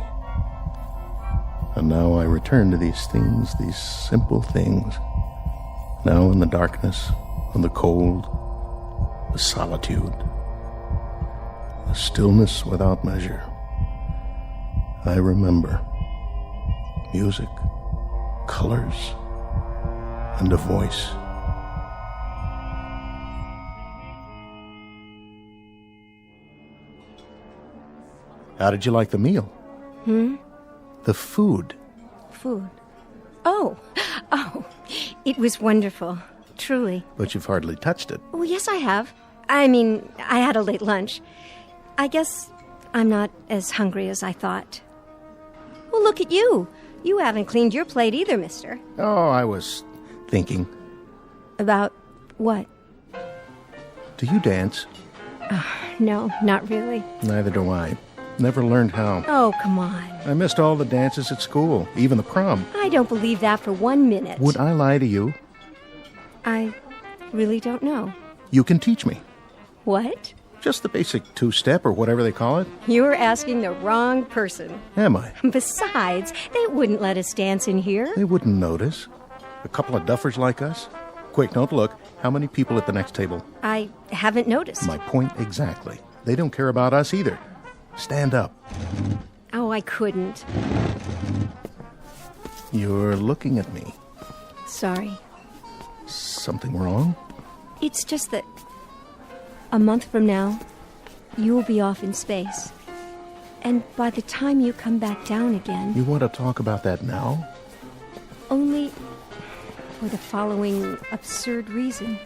And now I return to these things, these simple things. Now in the darkness, and the cold, the solitude, the stillness without measure. I remember music, colors, and a voice. How did you like the meal? The food. Food. Oh, it was wonderful, truly. But you've hardly touched it. Oh, yes, I have. I mean, I had a late lunch. I guess I'm not as hungry as I thought. Well, look at you. You haven't cleaned your plate either, mister. Oh, I was thinking. About what? Do you dance? No, not really. Neither do I. Never learned how. Oh, come on. I missed all the dances at school, even the prom. I don't believe that for 1 minute. Would I lie to you? I really don't know. You can teach me. What? Just the basic 2-step or whatever they call it. You're asking the wrong person. Am I? Besides, they wouldn't let us dance in here. They wouldn't notice. A couple of duffers like us. Quick, don't look. How many people at the next table? I haven't noticed. My point exactly. They don't care about us either. Stand up. Oh, I couldn't. You're looking at me. Sorry. Something wrong? It's just that a month from now, you will be off in space. And by the time you come back down again... You want to talk about that now? Only for the following absurd reason.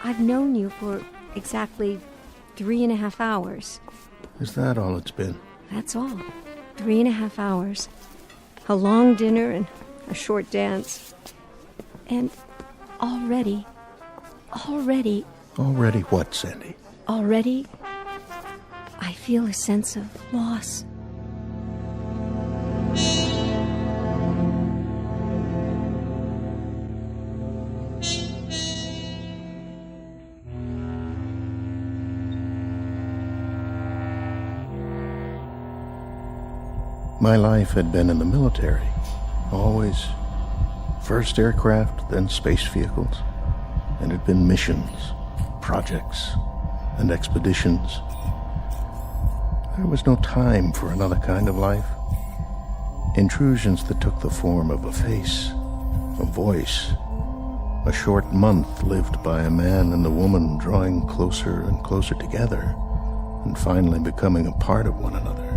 I've known you for exactly 3.5 hours. Is that all it's been? That's all. 3.5 hours. A long dinner and a short dance. And already... Already what, Sandy? Already, I feel a sense of loss. My life had been in the military. Always first aircraft, then space vehicles. And it had been missions, projects, and expeditions. There was no time for another kind of life. Intrusions that took the form of a face, a voice. A short month lived by a man and a woman drawing closer and closer together, and finally becoming a part of one another.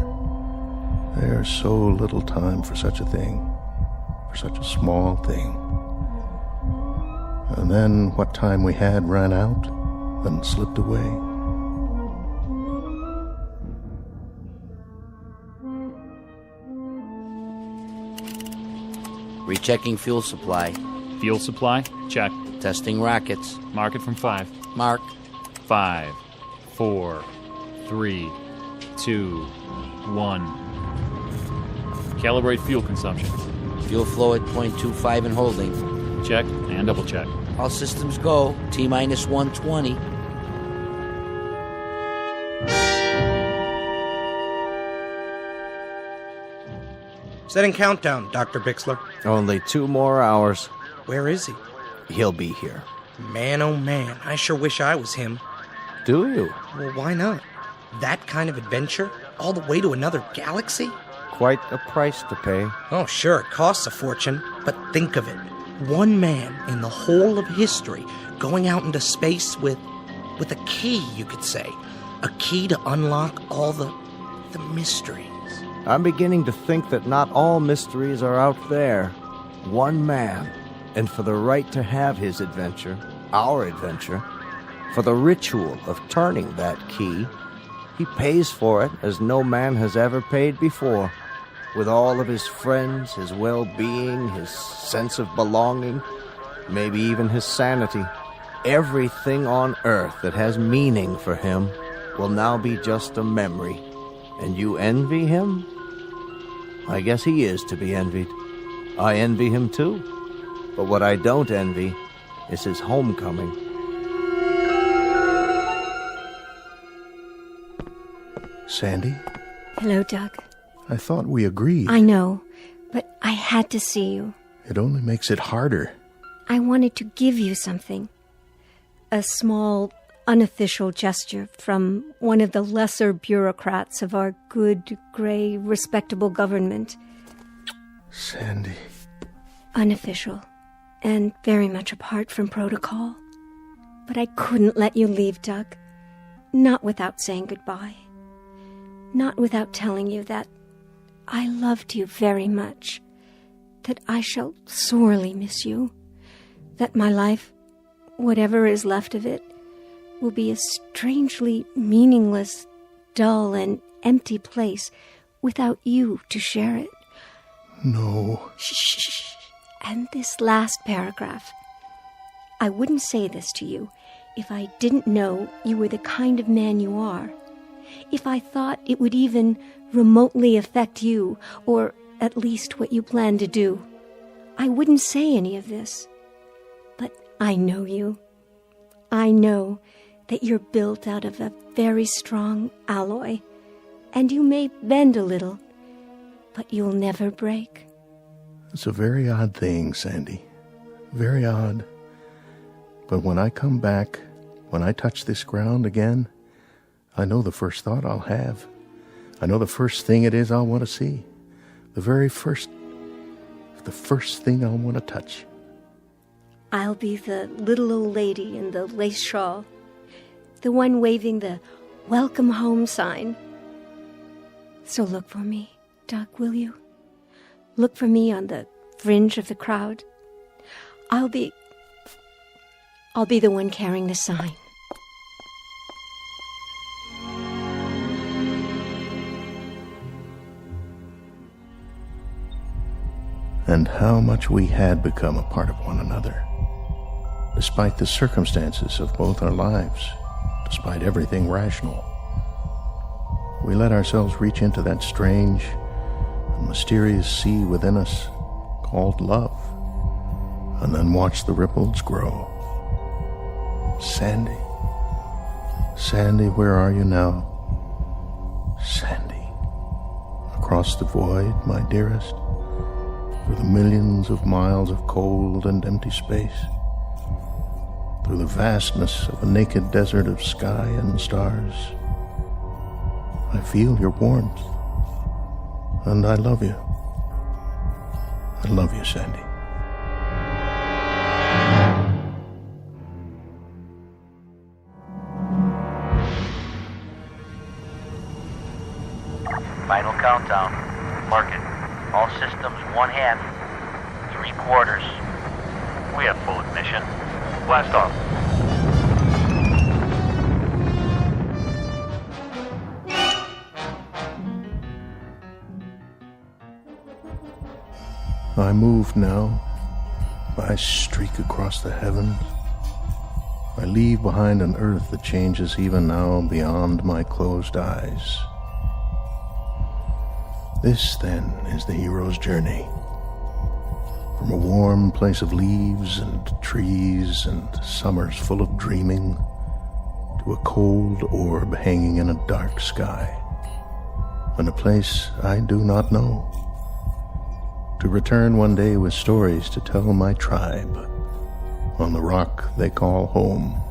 There's so little time for such a thing, for such a small thing. And then what time we had ran out and slipped away. Rechecking fuel supply. Fuel supply? Check. Testing rockets. Mark it from 5. Mark. 5, 4, 3, 2, 1. Calibrate fuel consumption. Fuel flow at 0.25 and holding. Check and double check. All systems go. T-minus 120. Setting countdown, Dr. Bixler. Only 2 more hours. Where is he? He'll be here. Man, oh man, I sure wish I was him. Do you? Well, why not? That kind of adventure? All the way to another galaxy? Quite a price to pay. Oh, sure, it costs a fortune. But think of it. One man in the whole of history going out into space with a key, you could say. A key to unlock all the mysteries. I'm beginning to think that not all mysteries are out there. One man, and for the right to have his adventure, our adventure, for the ritual of turning that key, he pays for it as no man has ever paid before, with all of his friends, his well-being, his sense of belonging, maybe even his sanity. Everything on earth that has meaning for him will now be just a memory. And you envy him? I guess he is to be envied. I envy him too. But what I don't envy is his homecoming. Sandy? Hello, Doug. I thought we agreed. I know, but I had to see you. It only makes it harder. I wanted to give you something. A small, unofficial gesture from one of the lesser bureaucrats of our good, gray, respectable government. Sandy. Unofficial, and very much apart from protocol. But I couldn't let you leave, Doug. Not without saying goodbye. Not without telling you that I loved you very much. That I shall sorely miss you. That my life, whatever is left of it, will be a strangely meaningless, dull, and empty place without you to share it. No. Shh. And this last paragraph. I wouldn't say this to you if I didn't know you were the kind of man you are. If I thought it would even remotely affect you, or at least what you plan to do. I wouldn't say any of this. But I know you. I know that you're built out of a very strong alloy, and you may bend a little, but you'll never break. It's a very odd thing, Sandy. Very odd. But when I come back, when I touch this ground again, I know the first thought I'll have. I know the first thing it is I'll want to see. The first thing I'll want to touch. I'll be the little old lady in the lace shawl. The one waving the welcome home sign. So look for me, Doug, will you? Look for me on the fringe of the crowd. I'll be the one carrying the sign. and how much we had become a part of one another, despite the circumstances of both our lives, despite everything rational. We let ourselves reach into that strange and mysterious sea within us called love, and then watch the ripples grow. Sandy, Sandy, where are you now? Sandy, across the void, my dearest, through the millions of miles of cold and empty space, through the vastness of a naked desert of sky and stars. I feel your warmth, and I love you. I love you, Sandy. Final countdown. Mark it. All systems 1/2, 3/4. We have full ignition. Blast off. I move now. I streak across the heavens. I leave behind an earth that changes even now beyond my closed eyes. This, then, is the hero's journey. From a warm place of leaves and trees and summers full of dreaming to a cold orb hanging in a dark sky, and a place I do not know. To return one day with stories to tell my tribe on the rock they call home.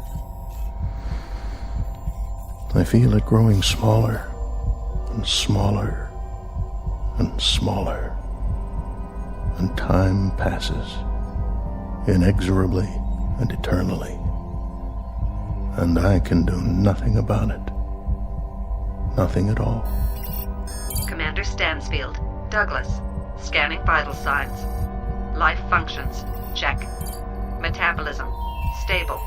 I feel it growing smaller and smaller and smaller, and time passes inexorably and eternally, and I can do nothing about it. Nothing at all. Commander Stansfield. Douglas. Scanning vital signs. Life functions. Check. Metabolism. Stable.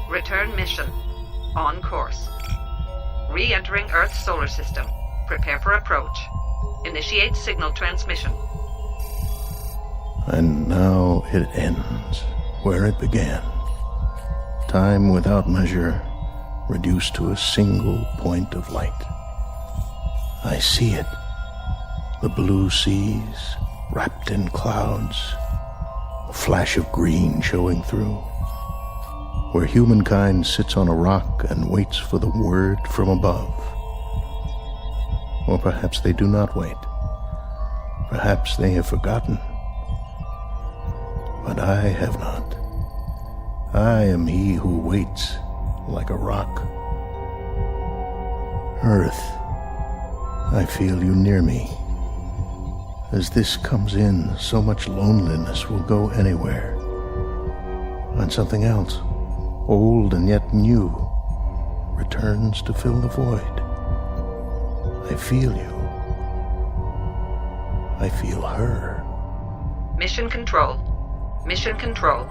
Return mission. On course. Re-entering Earth's solar system. Prepare for approach. Initiate signal transmission. And now it ends where it began. Time without measure, reduced to a single point of light. I see it. The blue seas, wrapped in clouds, a flash of green showing through, where humankind sits on a rock and waits for the word from above. Or perhaps they do not wait. Perhaps they have forgotten. But I have not. I am he who waits like a rock. Earth, I feel you near me. As this comes in, so much loneliness will go anywhere. And something else, old and yet new, returns to fill the void. I feel you. I feel her. Mission control. Mission control.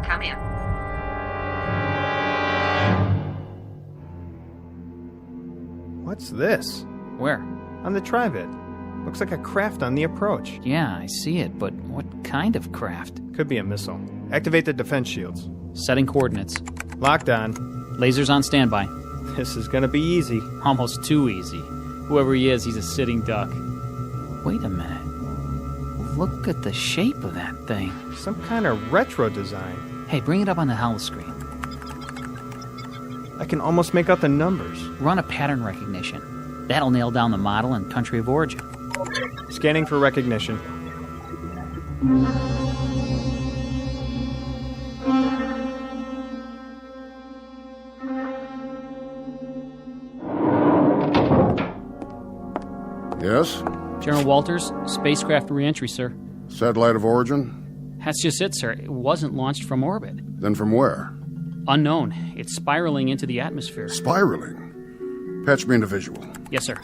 Come in. What's this? Where? On the Trivid. Looks like a craft on the approach. Yeah, I see it, but what kind of craft? Could be a missile. Activate the defense shields. Setting coordinates. Locked on. Lasers on standby. This is gonna be easy. Almost too easy. Whoever he is, he's a sitting duck. Wait a minute. Look at the shape of that thing. Some kind of retro design. Hey, bring it up on the holoscreen. I can almost make out the numbers. Run a pattern recognition. That'll nail down the model and country of origin. Scanning for recognition. Yes? General Walters, spacecraft re-entry, sir. Satellite of origin? That's just it, sir. It wasn't launched from orbit. Then from where? Unknown. It's spiraling into the atmosphere. Spiraling? Patch me into visual. Yes, sir.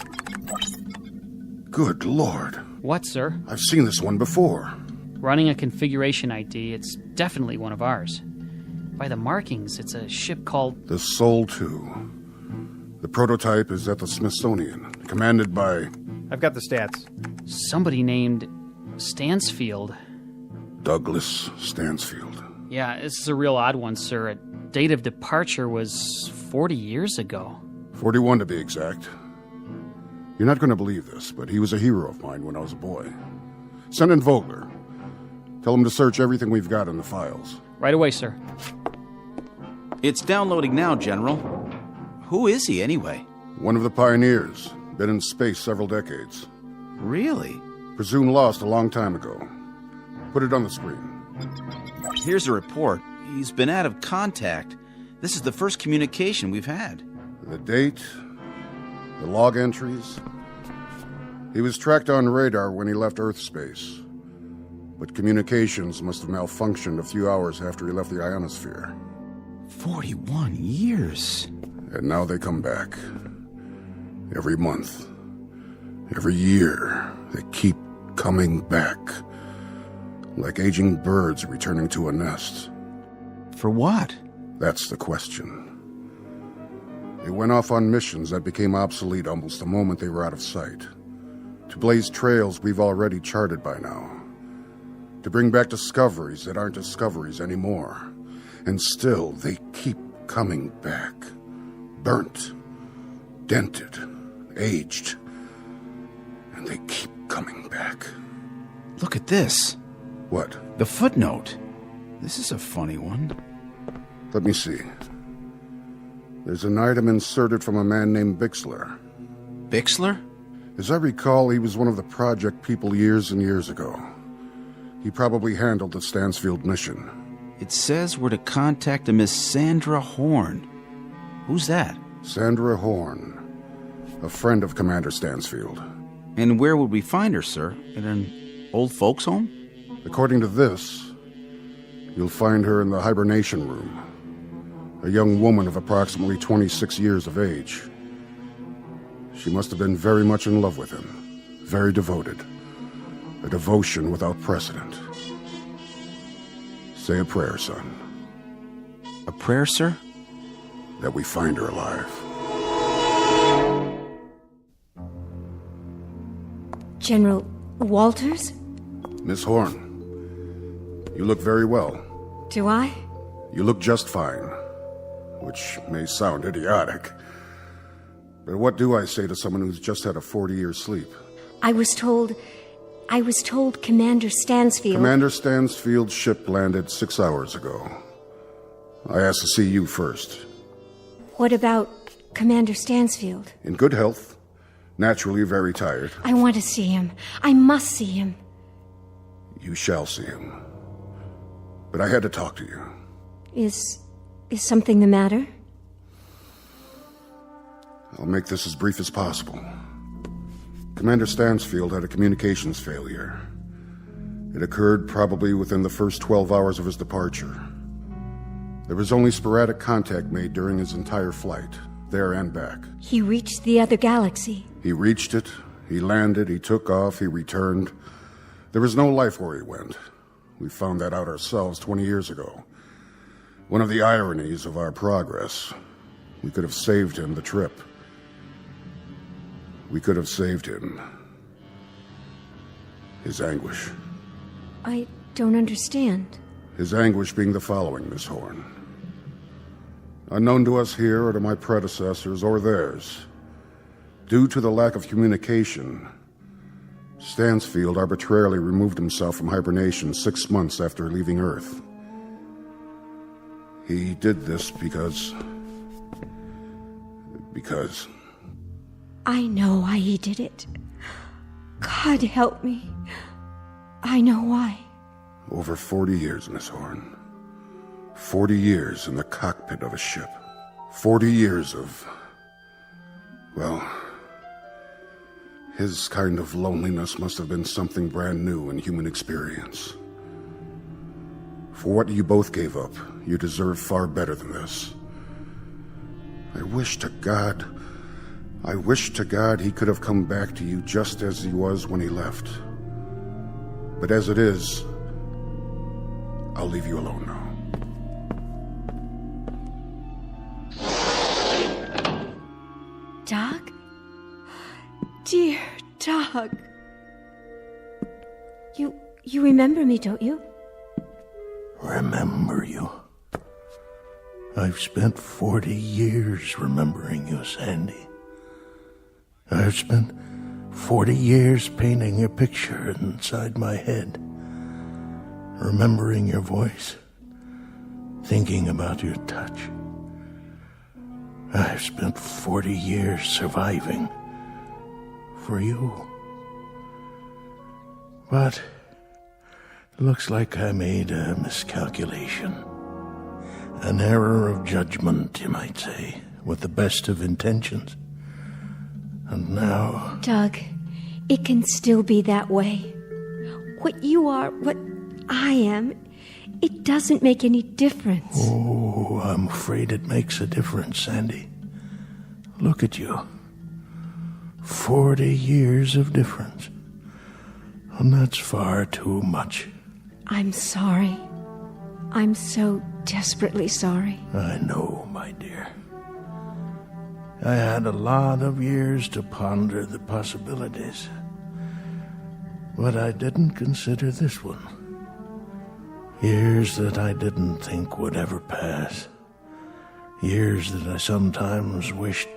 Good Lord. What, sir? I've seen this one before. Running a configuration ID, it's definitely one of ours. By the markings, it's a ship called... The Sol 2. The prototype is at the Smithsonian, commanded by... I've got the stats. Somebody named Stansfield. Douglas Stansfield. Yeah, this is a real odd one, sir. Date of departure was 40 years ago. 41 to be exact. You're not going to believe this, but he was a hero of mine when I was a boy. Send in Vogler. Tell him to search everything we've got in the files. Right away, sir. It's downloading now, General. Who is he, anyway? One of the pioneers. Been in space several decades. Really? Presumed lost a long time ago. Put it on the screen. Here's a report. He's been out of contact. This is the first communication we've had. The date, the log entries. He was tracked on radar when he left Earth space. But communications must have malfunctioned a few hours after he left the ionosphere. 41 years. And now they come back. Every month. Every year. They keep coming back. Like aging birds returning to a nest. For what? That's the question. They went off on missions that became obsolete almost the moment they were out of sight. To blaze trails we've already charted by now. To bring back discoveries that aren't discoveries anymore. And still, they keep coming back. Burnt. Dented. Aged. And they keep coming back. Look at this. What? The footnote. This is a funny one. Let me see. There's an item inserted from a man named Bixler. Bixler? As I recall, he was one of the project people years and years ago. He probably handled the Stansfield mission. It says we're to contact a Miss Sandra Horn. Who's that? Sandra Horn. A friend of Commander Stansfield. And where would we find her, sir? In an old folks' home? According to this, you'll find her in the hibernation room. A young woman of approximately 26 years of age. She must have been very much in love with him. Very devoted. A devotion without precedent. Say a prayer, son. A prayer, sir? That we find her alive. General Walters? Miss Horn, you look very well. Do I? You look just fine. Which may sound idiotic. But what do I say to someone who's just had a 40-year sleep? I was told Commander Stansfield... Commander Stansfield's ship landed 6 hours ago. I asked to see you first. What about Commander Stansfield? In good health. Naturally very tired. I want to see him. I must see him. You shall see him. But I had to talk to you. Is something the matter? I'll make this as brief as possible. Commander Stansfield had a communications failure. It occurred probably within the first 12 hours of his departure. There was only sporadic contact made during his entire flight, there and back. He reached the other galaxy. He reached it, he landed, he took off, he returned. There was no life where he went. We found that out ourselves 20 years ago. One of the ironies of our progress. We could have saved him the trip. We could have saved him his anguish. I don't understand. His anguish being the following, Miss Horn. Unknown to us here or to my predecessors or theirs, due to the lack of communication, Stansfield arbitrarily removed himself from hibernation 6 months after leaving Earth. He did this because... I know why he did it. God help me. I know why. Over 40 years, Miss Horn. 40 years in the cockpit of a ship. 40 years of... well... his kind of loneliness must have been something brand new in human experience. For what you both gave up, you deserve far better than this. I wish to God he could have come back to you just as he was when he left. But as it is, I'll leave you alone now. Doug? Dear Doug. You remember me, don't you? Remember you? I've spent 40 years remembering you, Sandy. I've spent 40 years painting a picture inside my head, remembering your voice, thinking about your touch. I've spent 40 years surviving for you. But it looks like I made a miscalculation. An error of judgment, you might say, with the best of intentions. And now... Doug, it can still be that way. What you are, what I am, it doesn't make any difference. Oh, I'm afraid it makes a difference, Sandy. Look at you. 40 years of difference. And that's far too much. I'm sorry. I'm so desperately sorry. I know, my dear. I had a lot of years to ponder the possibilities. But I didn't consider this one. Years that I didn't think would ever pass. Years that I sometimes wished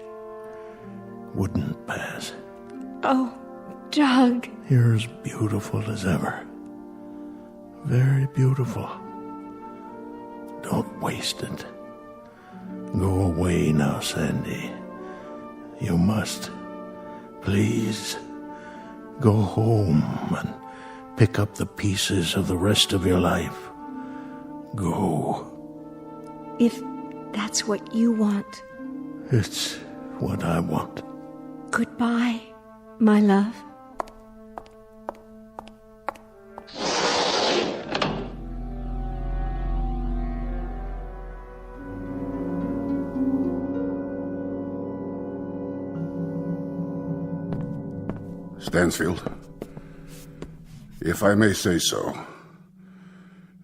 wouldn't pass. Oh, Doug. You're as beautiful as ever. Very beautiful. Don't waste it. Go away now, Sandy. You must. Please. Go home and pick up the pieces of the rest of your life. Go. If that's what you want. It's what I want. Goodbye, my love. Stansfield, if I may say so,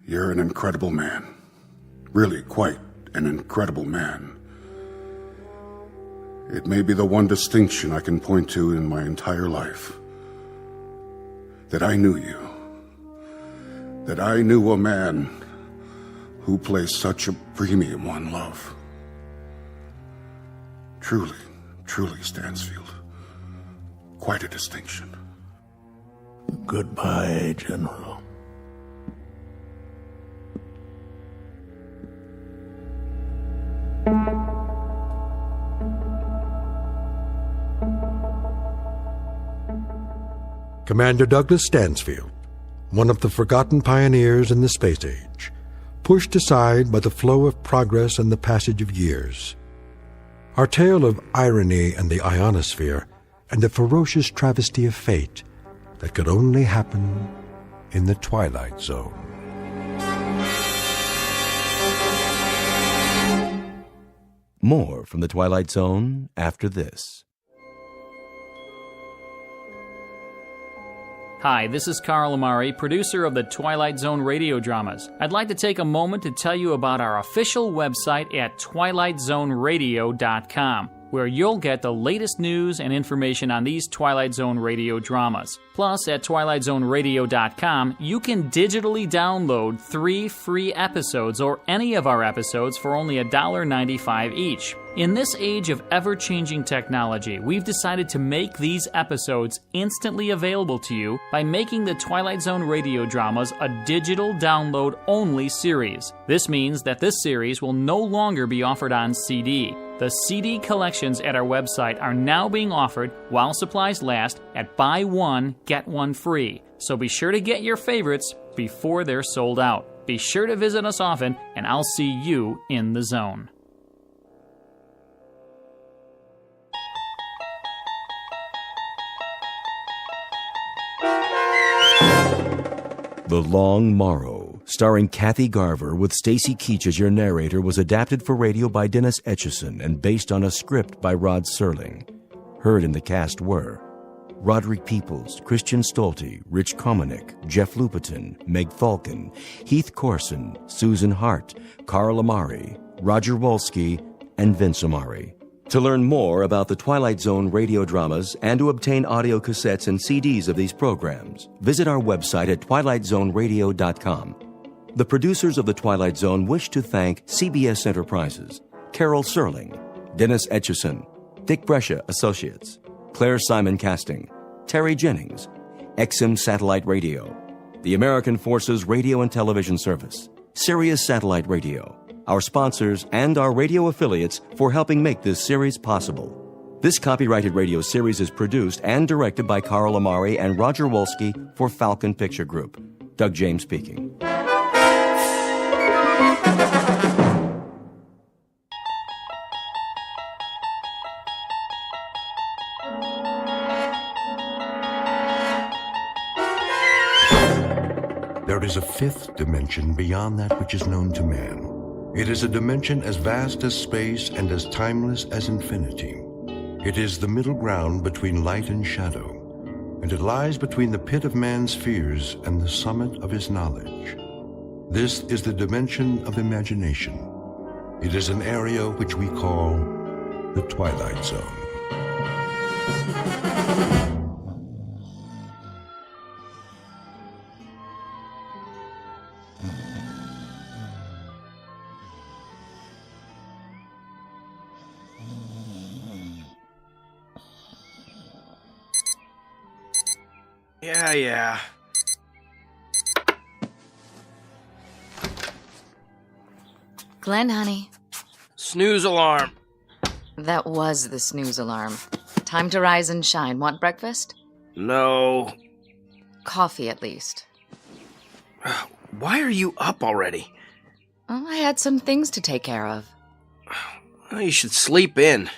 you're an incredible man. Really quite an incredible man. It may be the one distinction I can point to in my entire life. That I knew you. That I knew a man who placed such a premium on love. Truly, truly, Stansfield. Quite a distinction. Goodbye, General. Commander Douglas Stansfield, one of the forgotten pioneers in the space age, pushed aside by the flow of progress and the passage of years. Our tale of irony and the ionosphere and a ferocious travesty of fate that could only happen in the Twilight Zone. More from the Twilight Zone after this. Hi, this is Carl Amari, producer of the Twilight Zone Radio Dramas. I'd like to take a moment to tell you about our official website at twilightzoneradio.com, where you'll get the latest news and information on these Twilight Zone radio dramas. Plus, at twilightzoneradio.com, you can digitally download 3 free episodes or any of our episodes for only $1.95 each. In this age of ever-changing technology, we've decided to make these episodes instantly available to you by making the Twilight Zone radio dramas a digital download-only series. This means that this series will no longer be offered on CD. The CD collections at our website are now being offered, while supplies last, at buy one, get one free. So be sure to get your favorites before they're sold out. Be sure to visit us often, and I'll see you in the zone. The Long Morrow, starring Kathy Garver with Stacy Keach as your narrator, was adapted for radio by Dennis Etchison and based on a script by Rod Serling. Heard in the cast were Roderick Peoples, Christian Stolte, Rich Komanek, Jeff Lupetin, Meg Falcon, Heath Corson, Susan Hart, Carl Amari, Roger Wolski, and Vince Amari. To learn more about the Twilight Zone radio dramas and to obtain audio cassettes and CDs of these programs, visit our website at twilightzoneradio.com. The producers of The Twilight Zone wish to thank CBS Enterprises, Carol Serling, Dennis Etchison, Dick Brescia Associates, Claire Simon Casting, Terry Jennings, XM Satellite Radio, the American Forces Radio and Television Service, Sirius Satellite Radio, our sponsors, and our radio affiliates for helping make this series possible. This copyrighted radio series is produced and directed by Carl Amari and Roger Wolski for Falcon Picture Group. Doug James speaking. There is a fifth dimension beyond that which is known to man. It is a dimension as vast as space and as timeless as infinity. It is the middle ground between light and shadow, and it lies between the pit of man's fears and the summit of his knowledge. This is the dimension of imagination. It is an area which we call the Twilight Zone. Yeah. Glenn, honey. Snooze alarm. That was the snooze alarm. Time to rise and shine. Want breakfast? No. Coffee, at least. Why are you up already? Well, I had some things to take care of. Well, you should sleep in.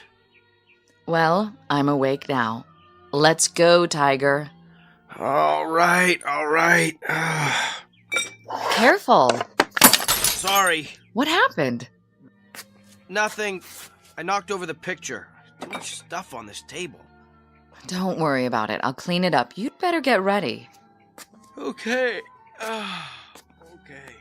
Well, I'm awake now. Let's go, Tiger. All right. Careful. Sorry. What happened? Nothing. I knocked over the picture. Too much stuff on this table. Don't worry about it. I'll clean it up. You'd better get ready. Okay. Okay.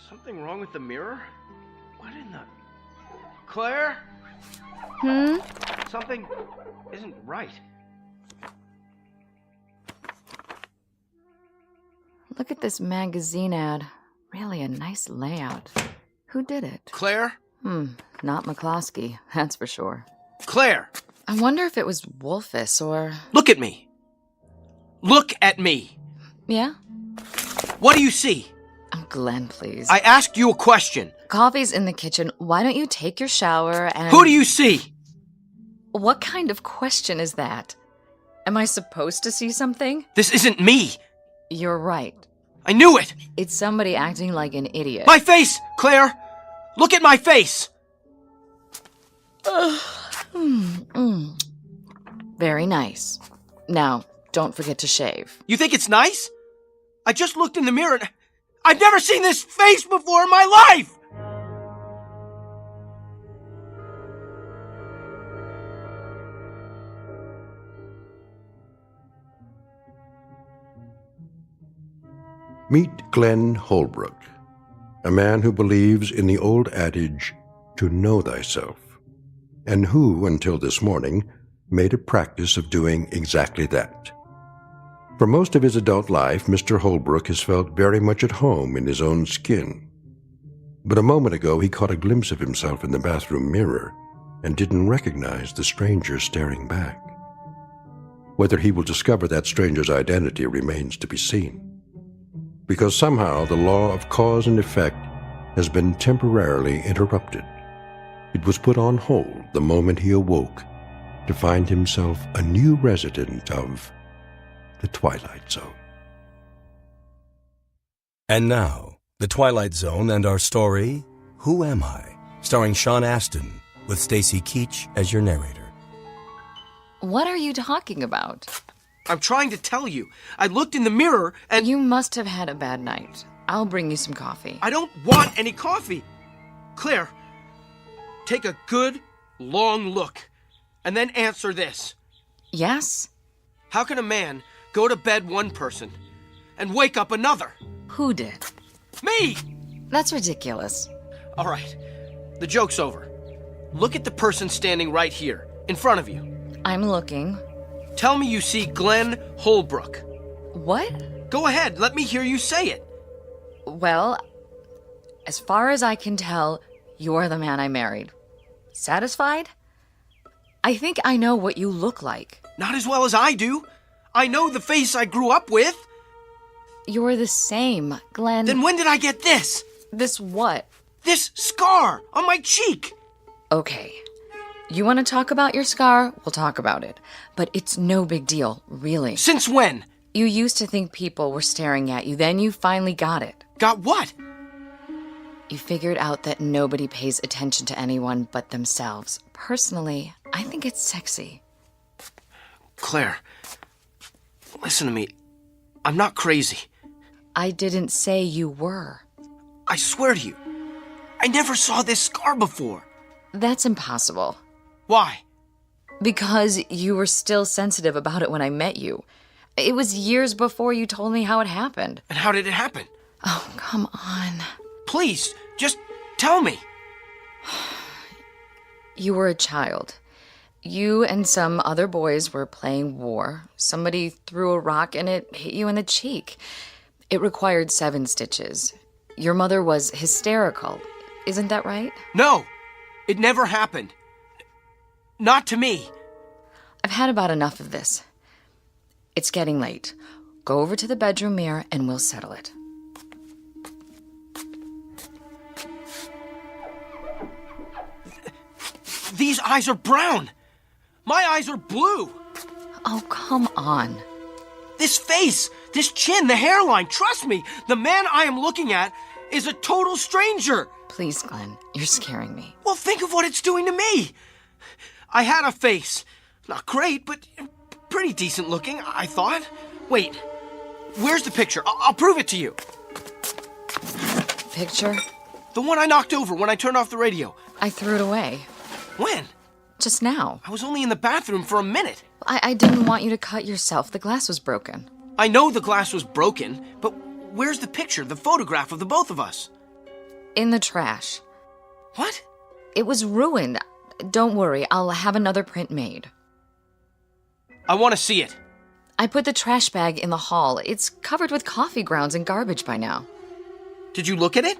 Something wrong with the mirror? What in the... Claire? Something isn't right. Look at this magazine ad. Really a nice layout. Who did it? Claire? Not McCloskey, that's for sure. Claire! I wonder if it was Wolfus or... Look at me! Look at me! Yeah? What do you see? Oh, Glenn, please. I asked you a question. Coffee's in the kitchen. Why don't you take your shower and... Who do you see? What kind of question is that? Am I supposed to see something? This isn't me. You're right. I knew it. It's somebody acting like an idiot. My face, Claire! Look at my face! Very nice. Now, don't forget to shave. You think it's nice? I just looked in the mirror and I've never seen this face before in my life! Meet Glenn Holbrook, a man who believes in the old adage, to know thyself, and who, until this morning, made a practice of doing exactly that. For most of his adult life, Mr. Holbrook has felt very much at home in his own skin. But a moment ago, he caught a glimpse of himself in the bathroom mirror and didn't recognize the stranger staring back. Whether he will discover that stranger's identity remains to be seen. Because somehow the law of cause and effect has been temporarily interrupted. It was put on hold the moment he awoke to find himself a new resident of the Twilight Zone. And now, The Twilight Zone and our story, Who Am I? Starring Sean Astin, with Stacy Keach as your narrator. What are you talking about? I'm trying to tell you. I looked in the mirror and... You must have had a bad night. I'll bring you some coffee. I don't want any coffee. Claire, take a good, long look, and then answer this. Yes? How can a man go to bed one person and wake up another? Who did? Me! That's ridiculous. All right, the joke's over. Look at the person standing right here, in front of you. I'm looking. Tell me you see Glenn Holbrook. What? Go ahead, let me hear you say it. Well, as far as I can tell, you're the man I married. Satisfied? I think I know what you look like. Not as well as I do. I know the face I grew up with. You're the same, Glenn. Then when did I get this? This what? This scar on my cheek. Okay. You want to talk about your scar? We'll talk about it. But it's no big deal, really. Since when? You used to think people were staring at you, then you finally got it. Got what? You figured out that nobody pays attention to anyone but themselves. Personally, I think it's sexy. Claire, listen to me. I'm not crazy. I didn't say you were. I swear to you, I never saw this scar before. That's impossible. Why? Because you were still sensitive about it when I met you. It was years before you told me how it happened. And how did it happen? Oh, come on. Please, just tell me. You were a child. You and some other boys were playing war. Somebody threw a rock and it hit you in the cheek. It required 7 stitches. Your mother was hysterical. Isn't that right? No, it never happened. Not to me. I've had about enough of this. It's getting late. Go over to the bedroom mirror and we'll settle it. These eyes are brown. My eyes are blue. Oh, come on. This face, this chin, the hairline, trust me, the man I am looking at is a total stranger. Please, Glenn, you're scaring me. Well, think of what it's doing to me. I had a face. Not great, but pretty decent looking, I thought. Wait, where's the picture? I'll prove it to you. Picture? The one I knocked over when I turned off the radio. I threw it away. When? Just now. I was only in the bathroom for a minute. I didn't want you to cut yourself. The glass was broken. I know the glass was broken, but where's the picture, the photograph of the both of us? In the trash. What? It was ruined. Don't worry, I'll have another print made. I want to see it. I put the trash bag in the hall. It's covered with coffee grounds and garbage by now. Did you look at it?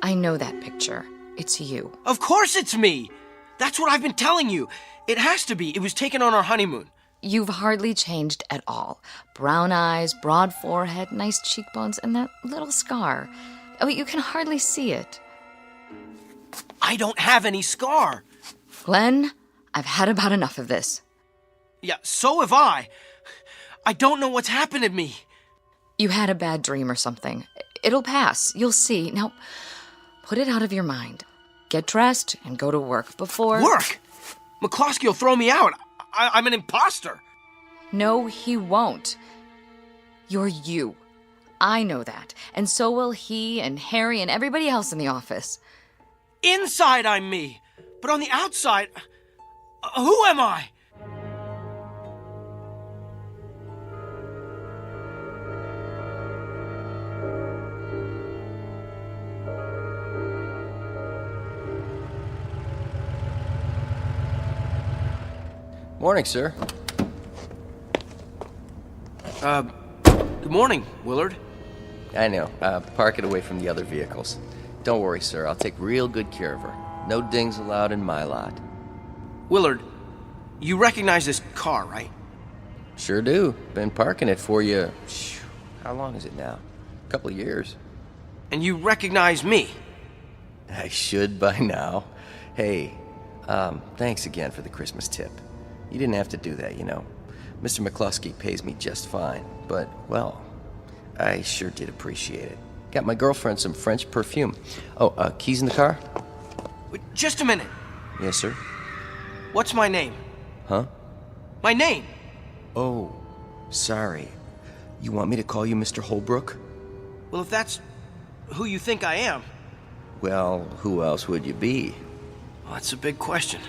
I know that picture. It's you. Of course it's me. That's what I've been telling you. It has to be. It was taken on our honeymoon. You've hardly changed at all. Brown eyes, broad forehead, nice cheekbones, and that little scar. Oh, you can hardly see it. I don't have any scar. Glenn, I've had about enough of this. Yeah, so have I. I don't know what's happened to me. You had a bad dream or something. It'll pass. You'll see. Now, put it out of your mind. Get dressed and go to work before... Work? McCloskey will throw me out. I'm an imposter. No, he won't. You're you. I know that. And so will he and Harry and everybody else in the office. Inside, I'm me. But on the outside, who am I? Morning, sir. Good morning, Willard. I know. Park it away from the other vehicles. Don't worry, sir. I'll take real good care of her. No dings allowed in my lot. Willard, you recognize this car, right? Sure do. Been parking it for you. How long is it now? A couple of years. And you recognize me? I should by now. Hey, thanks again for the Christmas tip. You didn't have to do that, you know. Mr. McCloskey pays me just fine, but, well, I sure did appreciate it. Got my girlfriend some French perfume. Oh, keys in the car? Wait, just a minute. Yes, sir. What's my name? Huh? My name. Oh, sorry. You want me to call you Mr. Holbrook? Well, if that's who you think I am. Well, who else would you be? Well, that's a big question.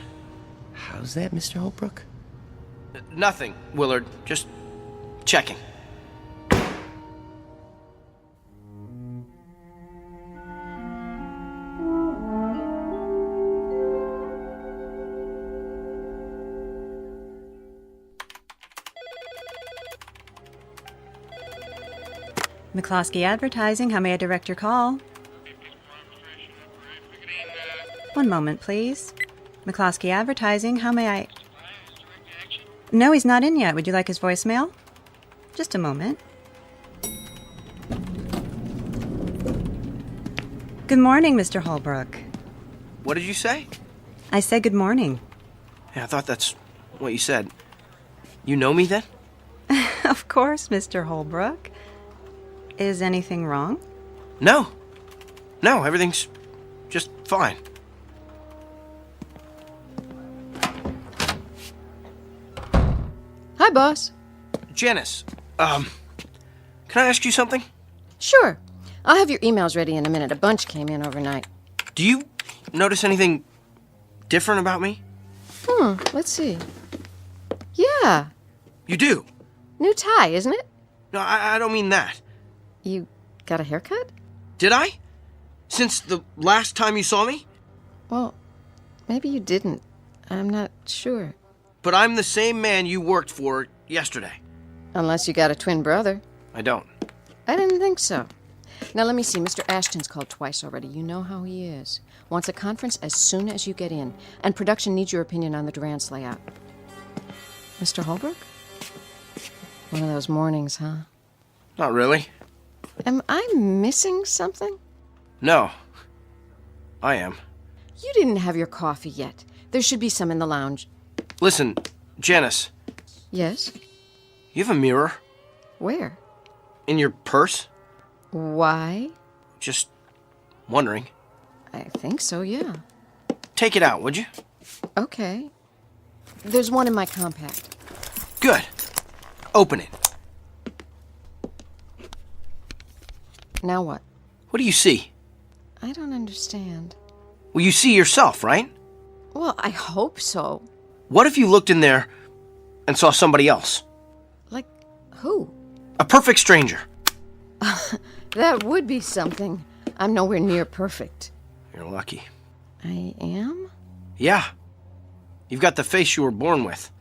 How's that, Mr. Holbrook? Nothing, Willard. Just checking. McCloskey Advertising, how may I direct your call? One moment, please. McCloskey Advertising, how may I... No, he's not in yet. Would you like his voicemail? Just a moment. Good morning, Mr. Holbrook. What did you say? I said good morning. Yeah, I thought that's what you said. You know me then? Of course, Mr. Holbrook. Is anything wrong? No. No, everything's just fine. Hi, boss. Janice, can I ask you something? Sure. I'll have your emails ready in a minute. A bunch came in overnight. Do you notice anything different about me? Let's see. Yeah. You do? New tie, isn't it? No, I don't mean that. You got a haircut? Did I? Since the last time you saw me? Well, maybe you didn't. I'm not sure. But I'm the same man you worked for yesterday. Unless you got a twin brother. I don't. I didn't think so. Now, let me see. Mr. Ashton's called twice already. You know how he is. Wants a conference as soon as you get in. And production needs your opinion on the Durant's layout. Mr. Holbrook? One of those mornings, huh? Not really. Am I missing something? No. I am. You didn't have your coffee yet. There should be some in the lounge. Listen, Janice. Yes? You have a mirror? Where? In your purse? Why? Just wondering. I think so, yeah. Take it out, would you? Okay. There's one in my compact. Good. Open it. Now what? What do you see? I don't understand. Well, you see yourself, right? Well, I hope so. What if you looked in there and saw somebody else? Like who? A perfect stranger. That would be something. I'm nowhere near perfect. You're lucky. I am? Yeah. You've got the face you were born with.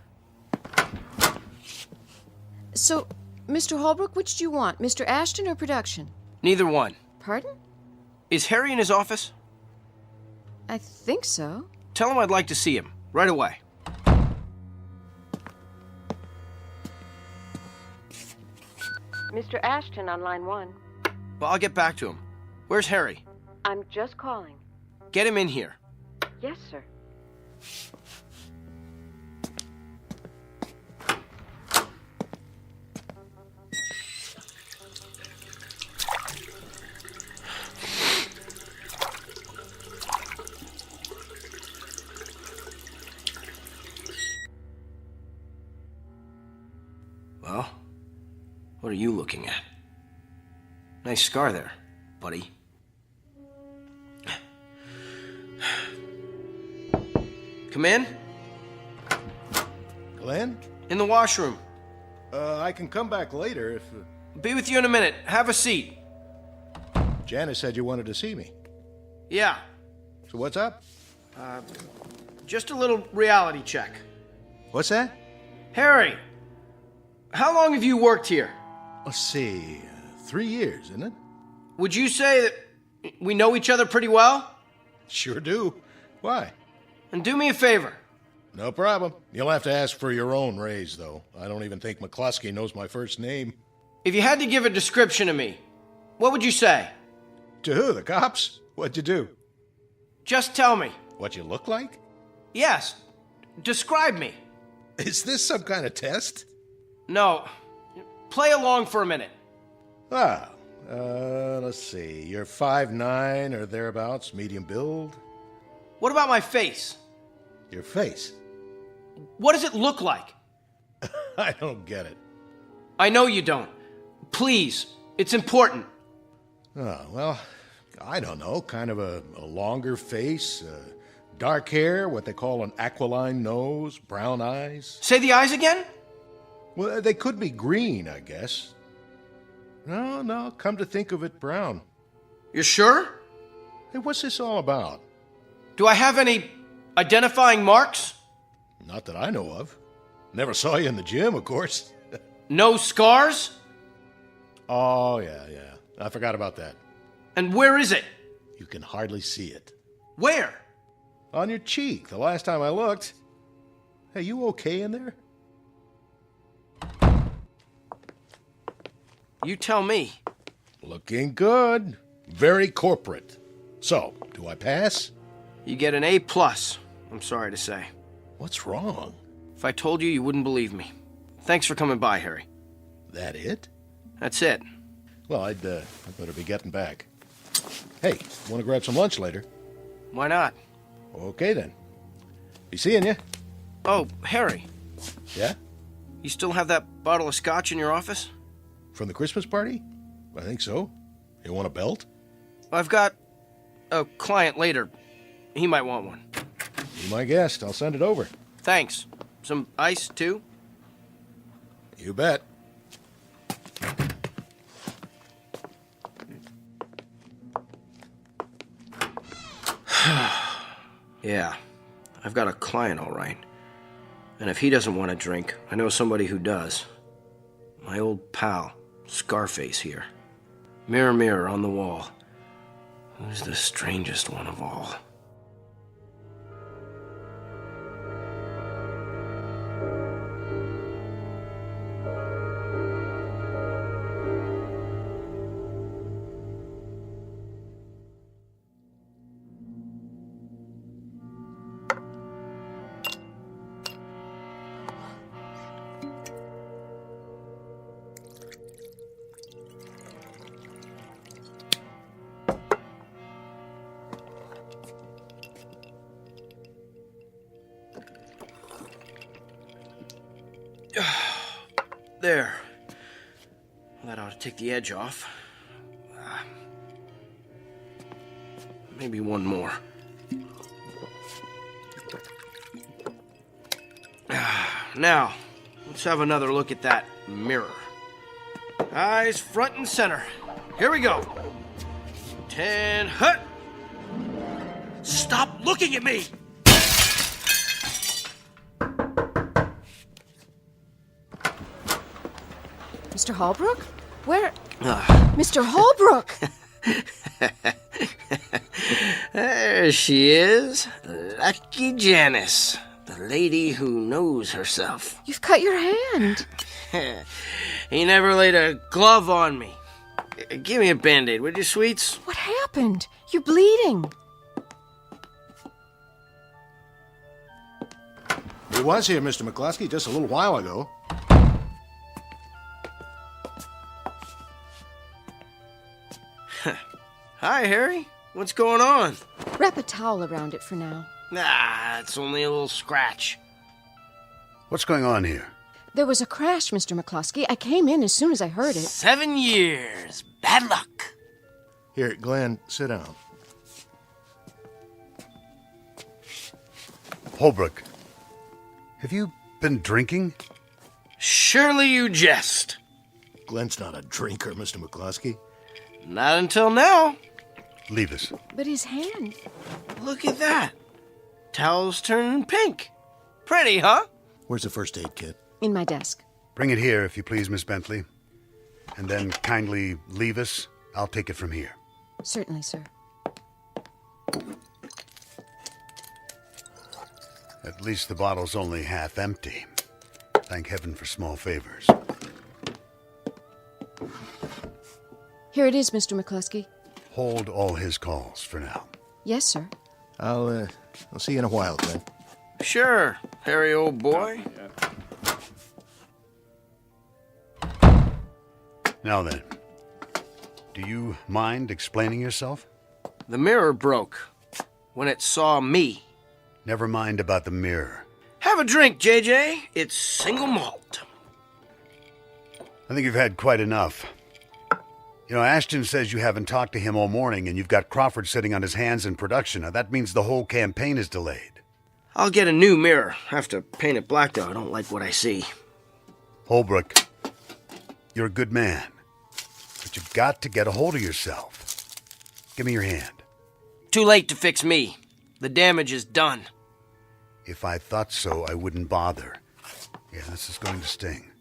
So, Mr. Holbrook, which do you want? Mr. Ashton or production? Neither one. Pardon? Is Harry in his office? I think so. Tell him I'd like to see him. Right away. Mr. Ashton on line 1. Well, I'll get back to him. Where's Harry? I'm just calling. Get him in here. Yes, sir. Well, what are you looking at? Nice scar there, buddy. Come in. Glenn? In the washroom. I can come back later if... Be with you in a minute. Have a seat. Janice said you wanted to see me. Yeah. So what's up? Just a little reality check. What's that? Harry, how long have you worked here? Let's see, 3 years, isn't it? Would you say that we know each other pretty well? Sure do. Why? And do me a favor. No problem. You'll have to ask for your own raise, though. I don't even think McCloskey knows my first name. If you had to give a description of me, what would you say? To who? The cops? What'd you do? Just tell me. What you look like? Yes. Describe me. Is this some kind of test? No. Play along for a minute. Let's see. You're 5'9" or thereabouts, medium build. What about my face? Your face? What does it look like? I don't get it. I know you don't. Please, it's important. Oh, well, I don't know. Kind of a longer face, dark hair, what they call an aquiline nose, brown eyes. Say the eyes again? Well, they could be green, I guess. No, come to think of it, brown. You're sure? Hey, what's this all about? Do I have any identifying marks? Not that I know of. Never saw you in the gym, of course. No scars? Oh, yeah. I forgot about that. And where is it? You can hardly see it. Where? On your cheek, the last time I looked. Hey, you okay in there? You tell me. Looking good. Very corporate. So, do I pass? You get an A+, I'm sorry to say. What's wrong? If I told you, you wouldn't believe me. Thanks for coming by, Harry. That it? That's it. Well, I'd better be getting back. Hey, want to grab some lunch later? Why not? Okay, then. Be seeing you. Oh, Harry. Yeah? You still have that bottle of scotch in your office? From the Christmas party? I think so. You want a belt? I've got a client later. He might want one. Be my guest. I'll send it over. Thanks. Some ice, too? You bet. Yeah, I've got a client, all right. And if he doesn't want a drink, I know somebody who does. My old pal, Scarface here. Mirror, mirror on the wall. Who's the strangest one of all? There. That ought to take the edge off. Maybe one more. Now, let's have another look at that mirror. Eyes front and center. Here we go. 10, hut! Stop looking at me! Mr. Holbrook? Where? Mr. Holbrook! There she is. Lucky Janice. The lady who knows herself. You've cut your hand. He never laid a glove on me. Give me a Band-Aid, would you, sweets? What happened? You're bleeding. He was here, Mr. McCluskey, just a little while ago. Hi, Harry. What's going on? Wrap a towel around it for now. Nah, it's only a little scratch. What's going on here? There was a crash, Mr. McCluskey. I came in as soon as I heard it. 7 years. Bad luck. Here, Glenn, sit down. Holbrook, have you been drinking? Surely you jest. Glenn's not a drinker, Mr. McCluskey. Not until now. Leave us. But his hand... Look at that. Towel's turning pink. Pretty, huh? Where's the first aid kit? In my desk. Bring it here, if you please, Miss Bentley. And then kindly leave us. I'll take it from here. Certainly, sir. At least the bottle's only half empty. Thank heaven for small favors. Here it is, Mr. McCluskey. Hold all his calls for now. Yes, sir. I'll see you in a while, Glenn. Sure, Harry, old boy. Now then, do you mind explaining yourself? The mirror broke when it saw me. Never mind about the mirror. Have a drink, JJ. It's single malt. I think you've had quite enough. You know, Ashton says you haven't talked to him all morning and you've got Crawford sitting on his hands in production. Now, that means the whole campaign is delayed. I'll get a new mirror. Have to paint it black, though. I don't like what I see. Holbrook, you're a good man. But you've got to get a hold of yourself. Give me your hand. Too late to fix me. The damage is done. If I thought so, I wouldn't bother. Yeah, this is going to sting.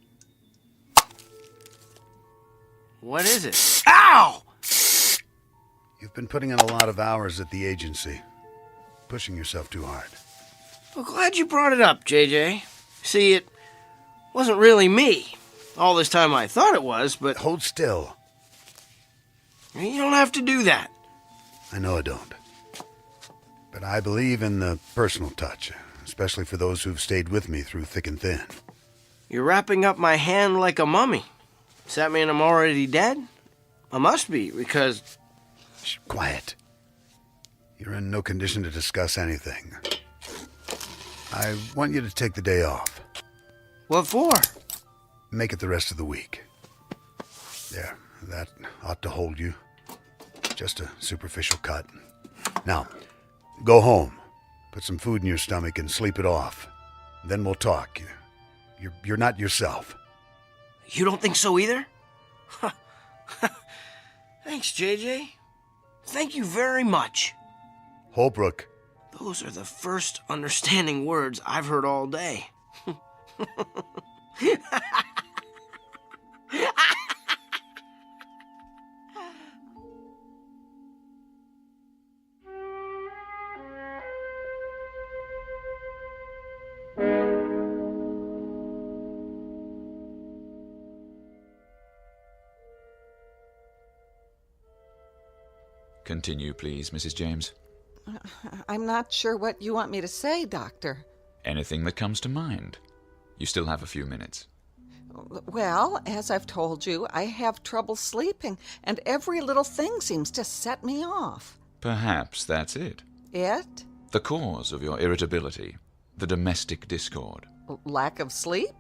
What is it? Ow! You've been putting in a lot of hours at the agency. Pushing yourself too hard. Well, glad you brought it up, JJ. See, it wasn't really me. All this time I thought it was, but... Hold still. You don't have to do that. I know I don't. But I believe in the personal touch, especially for those who've stayed with me through thick and thin. You're wrapping up my hand like a mummy. Does that mean I'm already dead? I must be, because... Shh, quiet. You're in no condition to discuss anything. I want you to take the day off. What for? Make it the rest of the week. There, that ought to hold you. Just a superficial cut. Now, go home. Put some food in your stomach and sleep it off. Then we'll talk. You're not yourself. You don't think so either? Thanks, JJ. Thank you very much. Holbrook. Those are the first understanding words I've heard all day. Continue, please, Mrs. James. I'm not sure what you want me to say, Doctor. Anything that comes to mind. You still have a few minutes. Well, as I've told you, I have trouble sleeping, and every little thing seems to set me off. Perhaps that's it. It? The cause of your irritability. The domestic discord. Lack of sleep?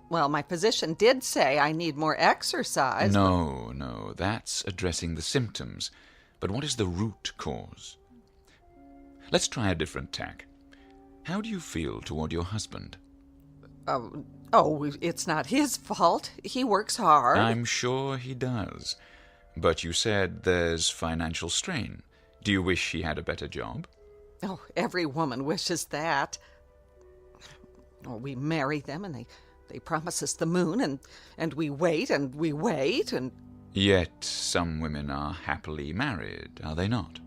Well, my physician did say I need more exercise. No, that's addressing the symptoms. But what is the root cause? Let's try a different tack. How do you feel toward your husband? It's not his fault. He works hard. I'm sure he does. But you said there's financial strain. Do you wish he had a better job? Oh, every woman wishes that. We marry them and they promise us the moon and we wait and we wait and... Yet some women are happily married, are they not?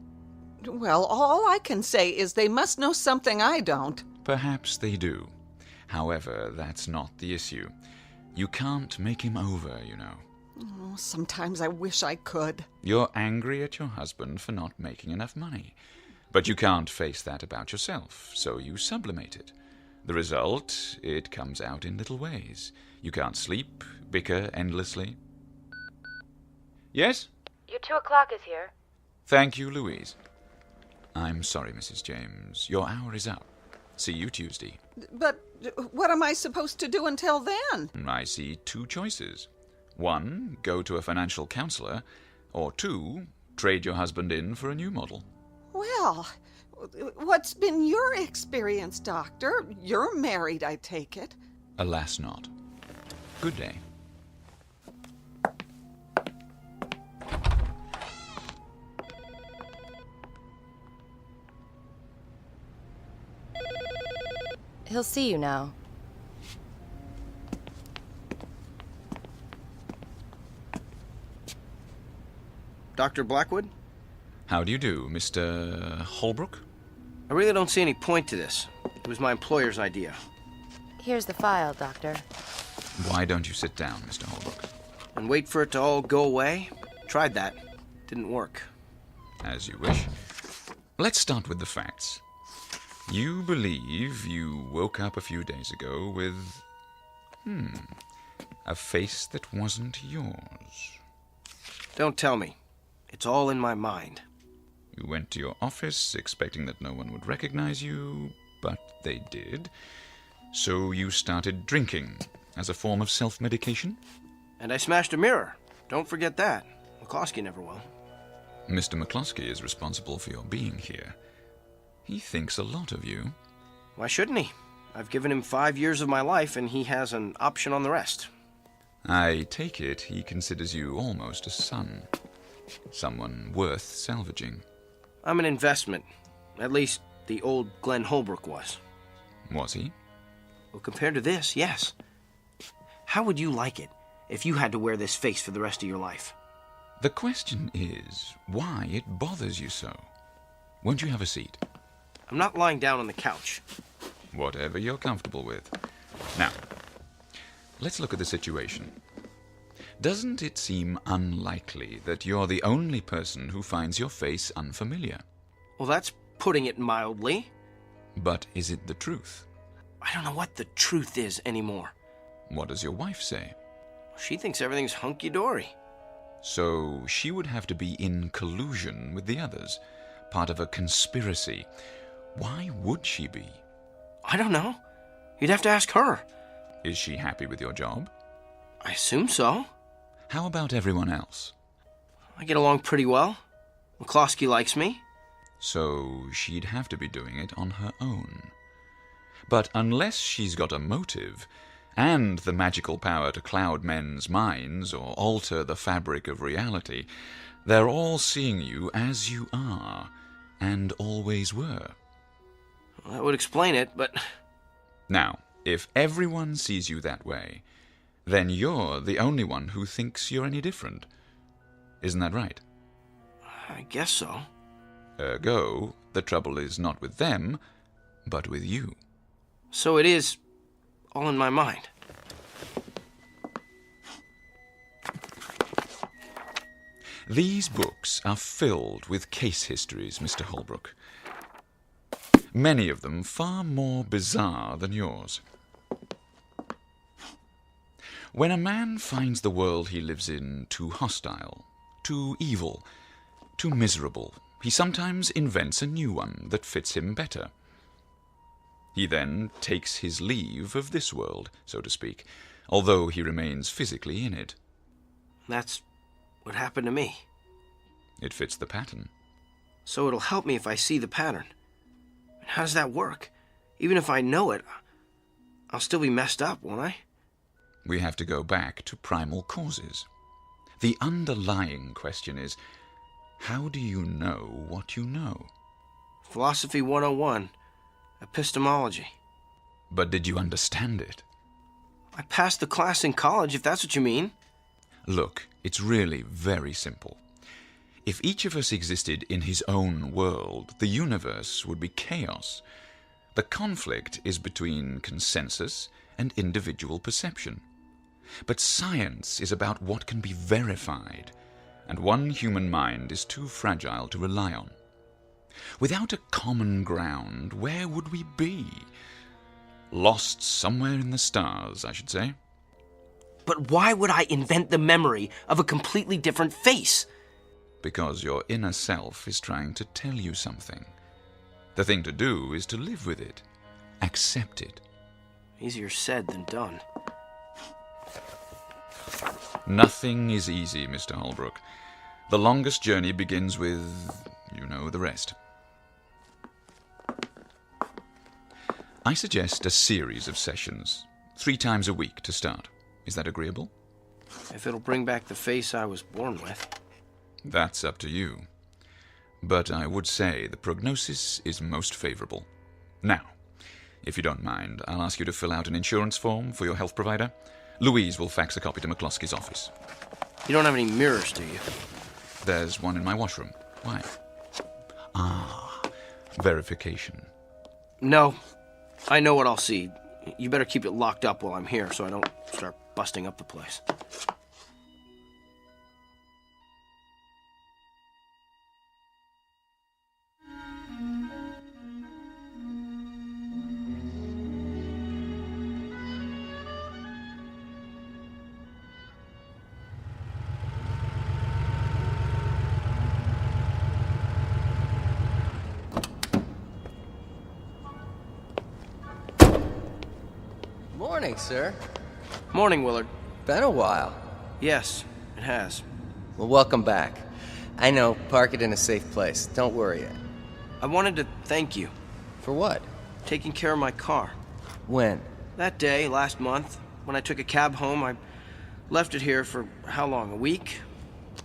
Well, all I can say is they must know something I don't. Perhaps they do. However, that's not the issue. You can't make him over, you know. Oh, sometimes I wish I could. You're angry at your husband for not making enough money. But you can't face that about yourself, so you sublimate it. The result, it comes out in little ways. You can't sleep, bicker endlessly. Yes? Your 2 o'clock is here. Thank you, Louise. I'm sorry, Mrs. James. Your hour is up. See you Tuesday. But what am I supposed to do until then? I see 2 choices. 1, go to a financial counselor, or 2, trade your husband in for a new model. Well, what's been your experience, Doctor? You're married, I take it. Alas not. Good day. He'll see you now. Dr. Blackwood? How do you do, Mr. Holbrook? I really don't see any point to this. It was my employer's idea. Here's the file, Doctor. Why don't you sit down, Mr. Holbrook? And wait for it to all go away? Tried that. Didn't work. As you wish. Let's start with the facts. You believe you woke up a few days ago with... a face that wasn't yours. Don't tell me. It's all in my mind. You went to your office expecting that no one would recognize you, but they did. So you started drinking as a form of self-medication? And I smashed a mirror. Don't forget that. McCloskey never will. Mr. McCloskey is responsible for your being here. He thinks a lot of you. Why shouldn't he? I've given him 5 years of my life, and he has an option on the rest. I take it he considers you almost a son. Someone worth salvaging. I'm an investment. At least the old Glenn Holbrook was. Was he? Well, compared to this, yes. How would you like it if you had to wear this face for the rest of your life. The question is why it bothers you so. Won't you have a seat? I'm not lying down on the couch. Whatever you're comfortable with. Now, let's look at the situation. Doesn't it seem unlikely that you're the only person who finds your face unfamiliar? Well, that's putting it mildly. But is it the truth? I don't know what the truth is anymore. What does your wife say? She thinks everything's hunky-dory. So she would have to be in collusion with the others, part of a conspiracy. Why would she be? I don't know. You'd have to ask her. Is she happy with your job? I assume so. How about everyone else? I get along pretty well. McCloskey likes me. So she'd have to be doing it on her own. But unless she's got a motive, and the magical power to cloud men's minds or alter the fabric of reality, they're all seeing you as you are, and always were. Well, that would explain it, but... Now, if everyone sees you that way, then you're the only one who thinks you're any different. Isn't that right? I guess so. Ergo, the trouble is not with them, but with you. So it is all in my mind. These books are filled with case histories, Mr. Holbrook. Many of them far more bizarre than yours. When a man finds the world he lives in too hostile, too evil, too miserable, he sometimes invents a new one that fits him better. He then takes his leave of this world, so to speak, although he remains physically in it. That's what happened to me. It fits the pattern. So it'll help me if I see the pattern. How does that work? Even if I know it, I'll still be messed up, won't I? We have to go back to primal causes. The underlying question is, how do you know what you know? Philosophy 101. Epistemology. But did you understand it? I passed the class in college, if that's what you mean. Look, it's really very simple. If each of us existed in his own world, the universe would be chaos. The conflict is between consensus and individual perception. But science is about what can be verified, and one human mind is too fragile to rely on. Without a common ground, where would we be? Lost somewhere in the stars, I should say. But why would I invent the memory of a completely different face? Because your inner self is trying to tell you something. The thing to do is to live with it. Accept it. Easier said than done. Nothing is easy, Mr. Holbrook. The longest journey begins with, you know, the rest. I suggest a series of sessions, 3 times a week to start. Is that agreeable? If it'll bring back the face I was born with. That's up to you. But I would say the prognosis is most favorable. Now, if you don't mind, I'll ask you to fill out an insurance form for your health provider. Louise will fax a copy to McCloskey's office. You don't have any mirrors, do you? There's one in my washroom. Why? Verification. No. I know what I'll see. You better keep it locked up while I'm here so I don't start busting up the place. Morning, sir. Morning, Willard. Been a while. Yes, it has. Well, welcome back. I know, park it in a safe place. Don't worry. I wanted to thank you. For what? Taking care of my car. When? That day, last month, when I took a cab home. I left it here for how long, a week?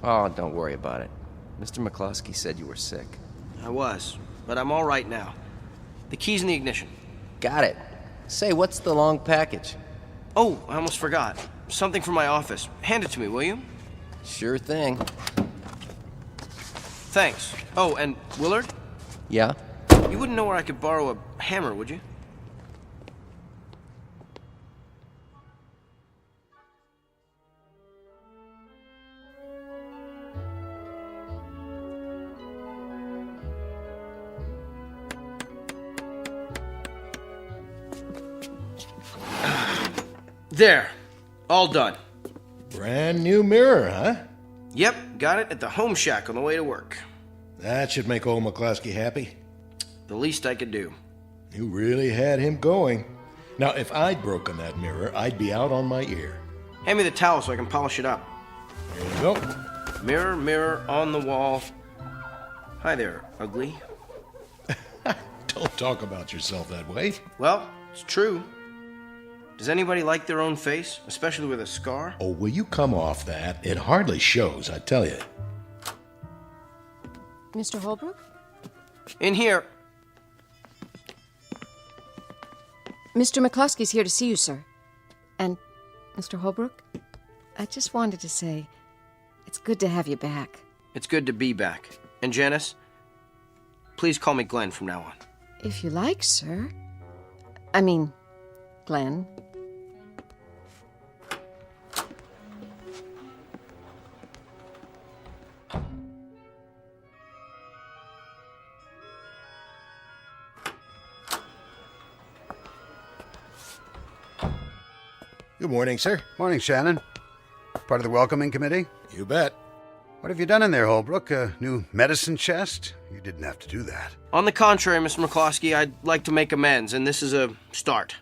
Oh, don't worry about it. Mr. McCloskey said you were sick. I was, but I'm all right now. The key's in the ignition. Got it. Say, what's the long package? Oh, I almost forgot. something from my office. Hand it to me, will you? Sure thing. Thanks. Oh, and Willard? Yeah? You wouldn't know where I could borrow a hammer, would you? There. All done. Brand new mirror, huh? Yep, got it at the home shack on the way to work. That should make old McCluskey happy. The least I could do. You really had him going. Now, if I'd broken that mirror, I'd be out on my ear. Hand me the towel so I can polish it up. There you go. Mirror, mirror on the wall. Hi there, ugly. Don't talk about yourself that way. Well, it's true. Does anybody like their own face, especially with a scar? Oh, will you come off that? It hardly shows, I tell you. Mr. Holbrook? In here. Mr. McCluskey's here to see you, sir. And, Mr. Holbrook, I just wanted to say, it's good to have you back. It's good to be back. And Janice, please call me Glenn from now on. If you like, sir. I mean, Glenn. Good morning, sir. Morning, Shannon. Part of the welcoming committee? You bet. What have you done in there, Holbrook? A new medicine chest? You didn't have to do that. On the contrary, Mr. McCluskey, I'd like to make amends, and this is a start.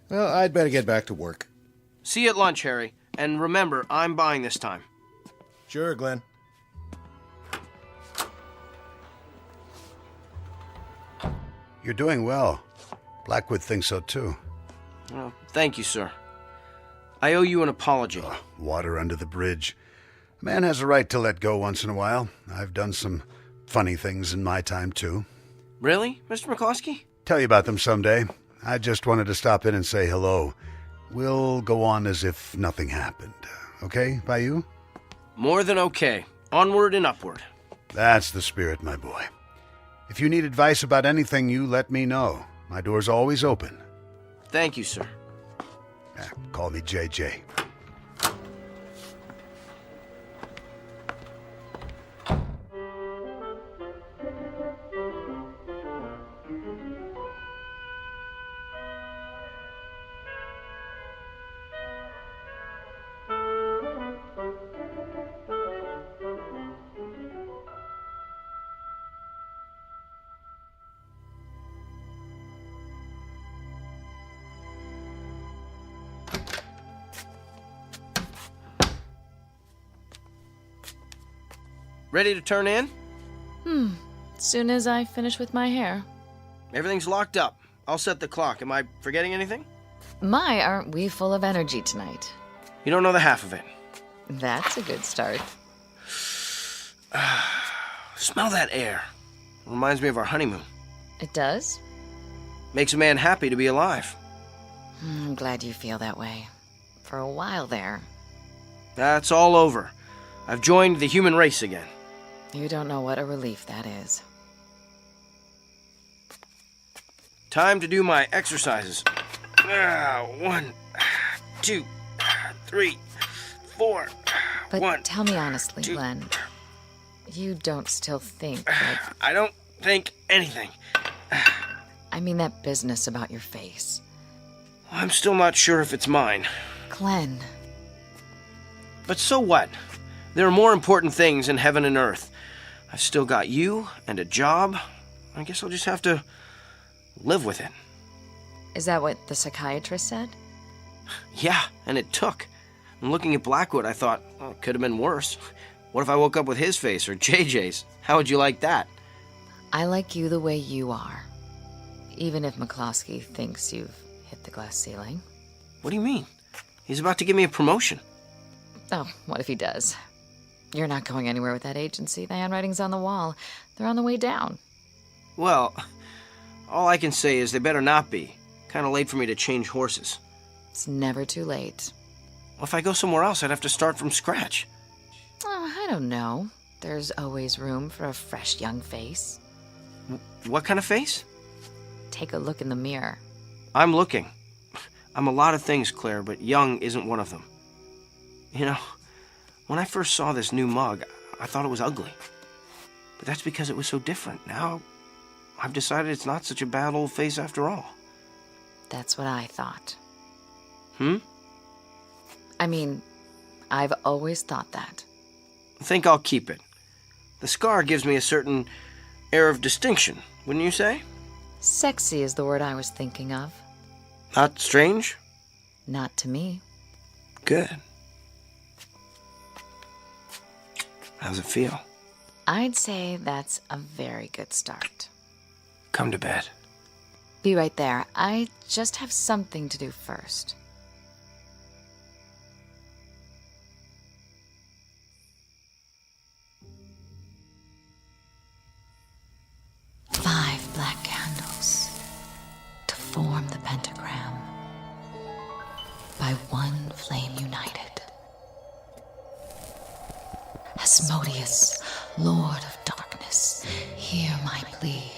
Well, I'd better get back to work. See you at lunch, Harry. And remember, I'm buying this time. Sure, Glenn. You're doing well. Blackwood thinks so, too. Well, thank you, sir. I owe you an apology. Water under the bridge. A man has a right to let go once in a while. I've done some funny things in my time, too. Really, Mr. McCluskey? Tell you about them someday. I just wanted to stop in and say hello. We'll go on as if nothing happened. Okay, by you? More than okay. Onward and upward. That's the spirit, my boy. If you need advice about anything, you let me know. My door's always open. Thank you, sir. Call me JJ. Ready to turn in? Soon as I finish with my hair. Everything's locked up. I'll set the clock. Am I forgetting anything? My, aren't we full of energy tonight? You don't know the half of it. That's a good start. Smell that air. Reminds me of our honeymoon. It does? Makes a man happy to be alive. I'm glad you feel that way. For a while there. That's all over. I've joined the human race again. You don't know what a relief that is. Time to do my exercises. 1, 2, 3, 4. But tell me honestly, Glenn. You don't still think that... I don't think anything. I mean that business about your face. I'm still not sure if it's mine. Glenn. But so what? There are more important things in heaven and earth. I've still got you and a job. I guess I'll just have to live with it. Is that what the psychiatrist said? Yeah, and it took. And looking at Blackwood, I thought, oh, it could have been worse. What if I woke up with his face or JJ's? How would you like that? I like you the way you are. Even if McCluskey thinks you've hit the glass ceiling. What do you mean? He's about to give me a promotion. Oh, what if he does? You're not going anywhere with that agency. The handwriting's on the wall. They're on the way down. Well, all I can say is they better not be. Kind of late for me to change horses. It's never too late. If I go somewhere else, I'd have to start from scratch. Oh, I don't know. There's always room for a fresh young face. What kind of face? Take a look in the mirror. I'm looking. I'm a lot of things, Claire, but young isn't one of them. You know, when I first saw this new mug, I thought it was ugly. But that's because it was so different. Now, I've decided it's not such a bad old face after all. That's what I thought. I mean, I've always thought that. I think I'll keep it. The scar gives me a certain air of distinction, wouldn't you say? Sexy is the word I was thinking of. Not strange? Not to me. Good. How's it feel? I'd say that's a very good start. Come to bed. Be right there. I just have something to do first. Five black candles to form the pentagram. By one flame united. Asmodeus, Lord of Darkness, hear my plea.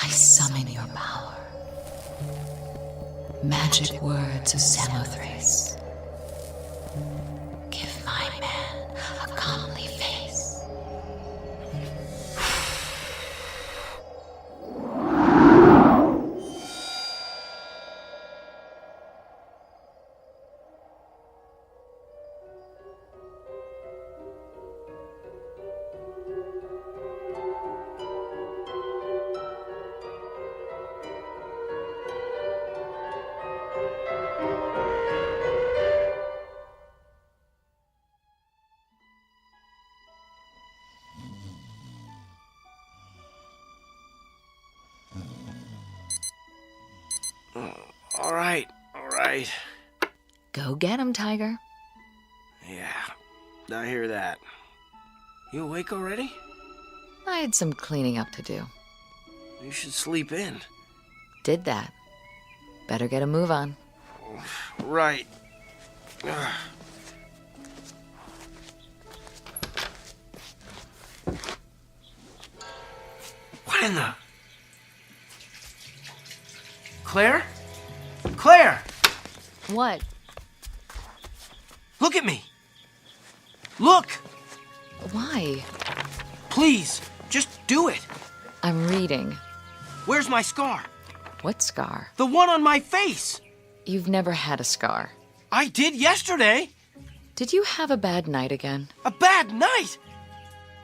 I summon your power. Magic words of Samothrace. Give my man a comely face. All right. Go get him, Tiger. Yeah, I hear that. You awake already? I had some cleaning up to do. You should sleep in. Did that. Better get a move on. Right. What in the... Claire? Claire! What? Look at me! Look! Why? Please, just do it. I'm reading. Where's my scar? What scar? The one on my face! You've never had a scar. I did yesterday! Did you have a bad night again? A bad night?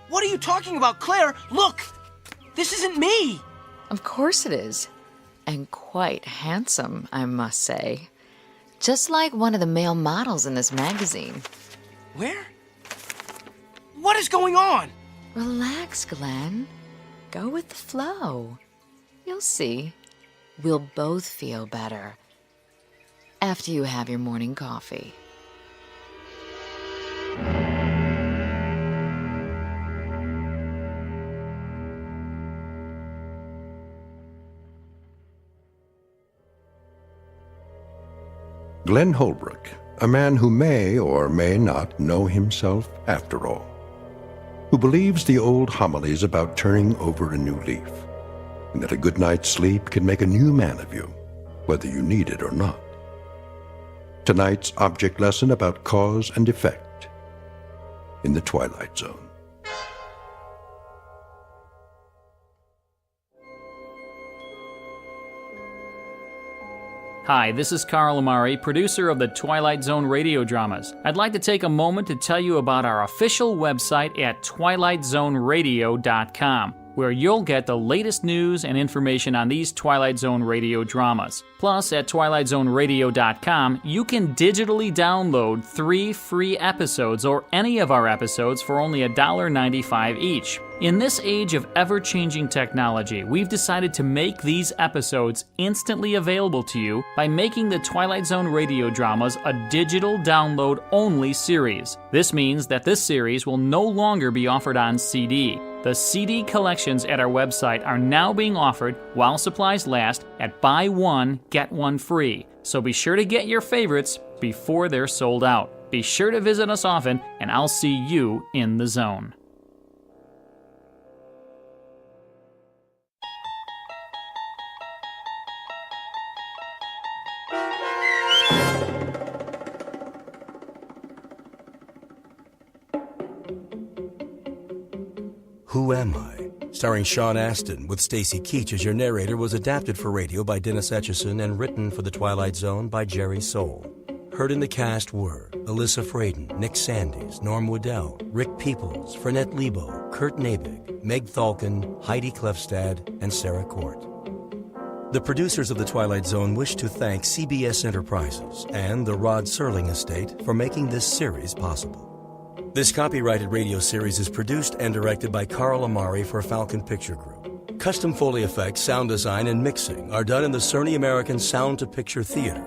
What are you talking about, Claire? Look! This isn't me! Of course it is. And quite handsome, I must say. Just like one of the male models in this magazine. Where? What is going on? Relax, Glenn. Go with the flow. You'll see. We'll both feel better. After you have your morning coffee. Glenn Holbrook, a man who may or may not know himself after all, who believes the old homilies about turning over a new leaf, and that a good night's sleep can make a new man of you, whether you need it or not. Tonight's object lesson about cause and effect in the Twilight Zone. Hi, this is Carl Amari, producer of the Twilight Zone Radio Dramas. I'd like to take a moment to tell you about our official website at twilightzoneradio.com, where you'll get the latest news and information on these Twilight Zone Radio dramas. Plus, at twilightzoneradio.com, you can digitally download 3 free episodes or any of our episodes for only $1.95 each. In this age of ever-changing technology, we've decided to make these episodes instantly available to you by making the Twilight Zone Radio Dramas a digital download-only series. This means that this series will no longer be offered on CD. The CD collections at our website are now being offered while supplies last at buy one, get one free. So be sure to get your favorites before they're sold out. Be sure to visit us often, and I'll see you in the zone. Who Am I? Starring Sean Astin with Stacy Keach as your narrator was adapted for radio by Dennis Etchison and written for The Twilight Zone by Jerry Soule. Heard in the cast were Alyssa Fraden, Nick Sandys, Norm Woodell, Rick Peoples, Fernette Lebo, Kurt Nabig, Meg Thalken, Heidi Klefstad, and Sarah Court. The producers of The Twilight Zone wish to thank CBS Enterprises and the Rod Serling Estate for making this series possible. This copyrighted radio series is produced and directed by Carl Amari for Falcon Picture Group. Custom Foley effects, sound design, and mixing are done in the Cerny American Sound to Picture Theater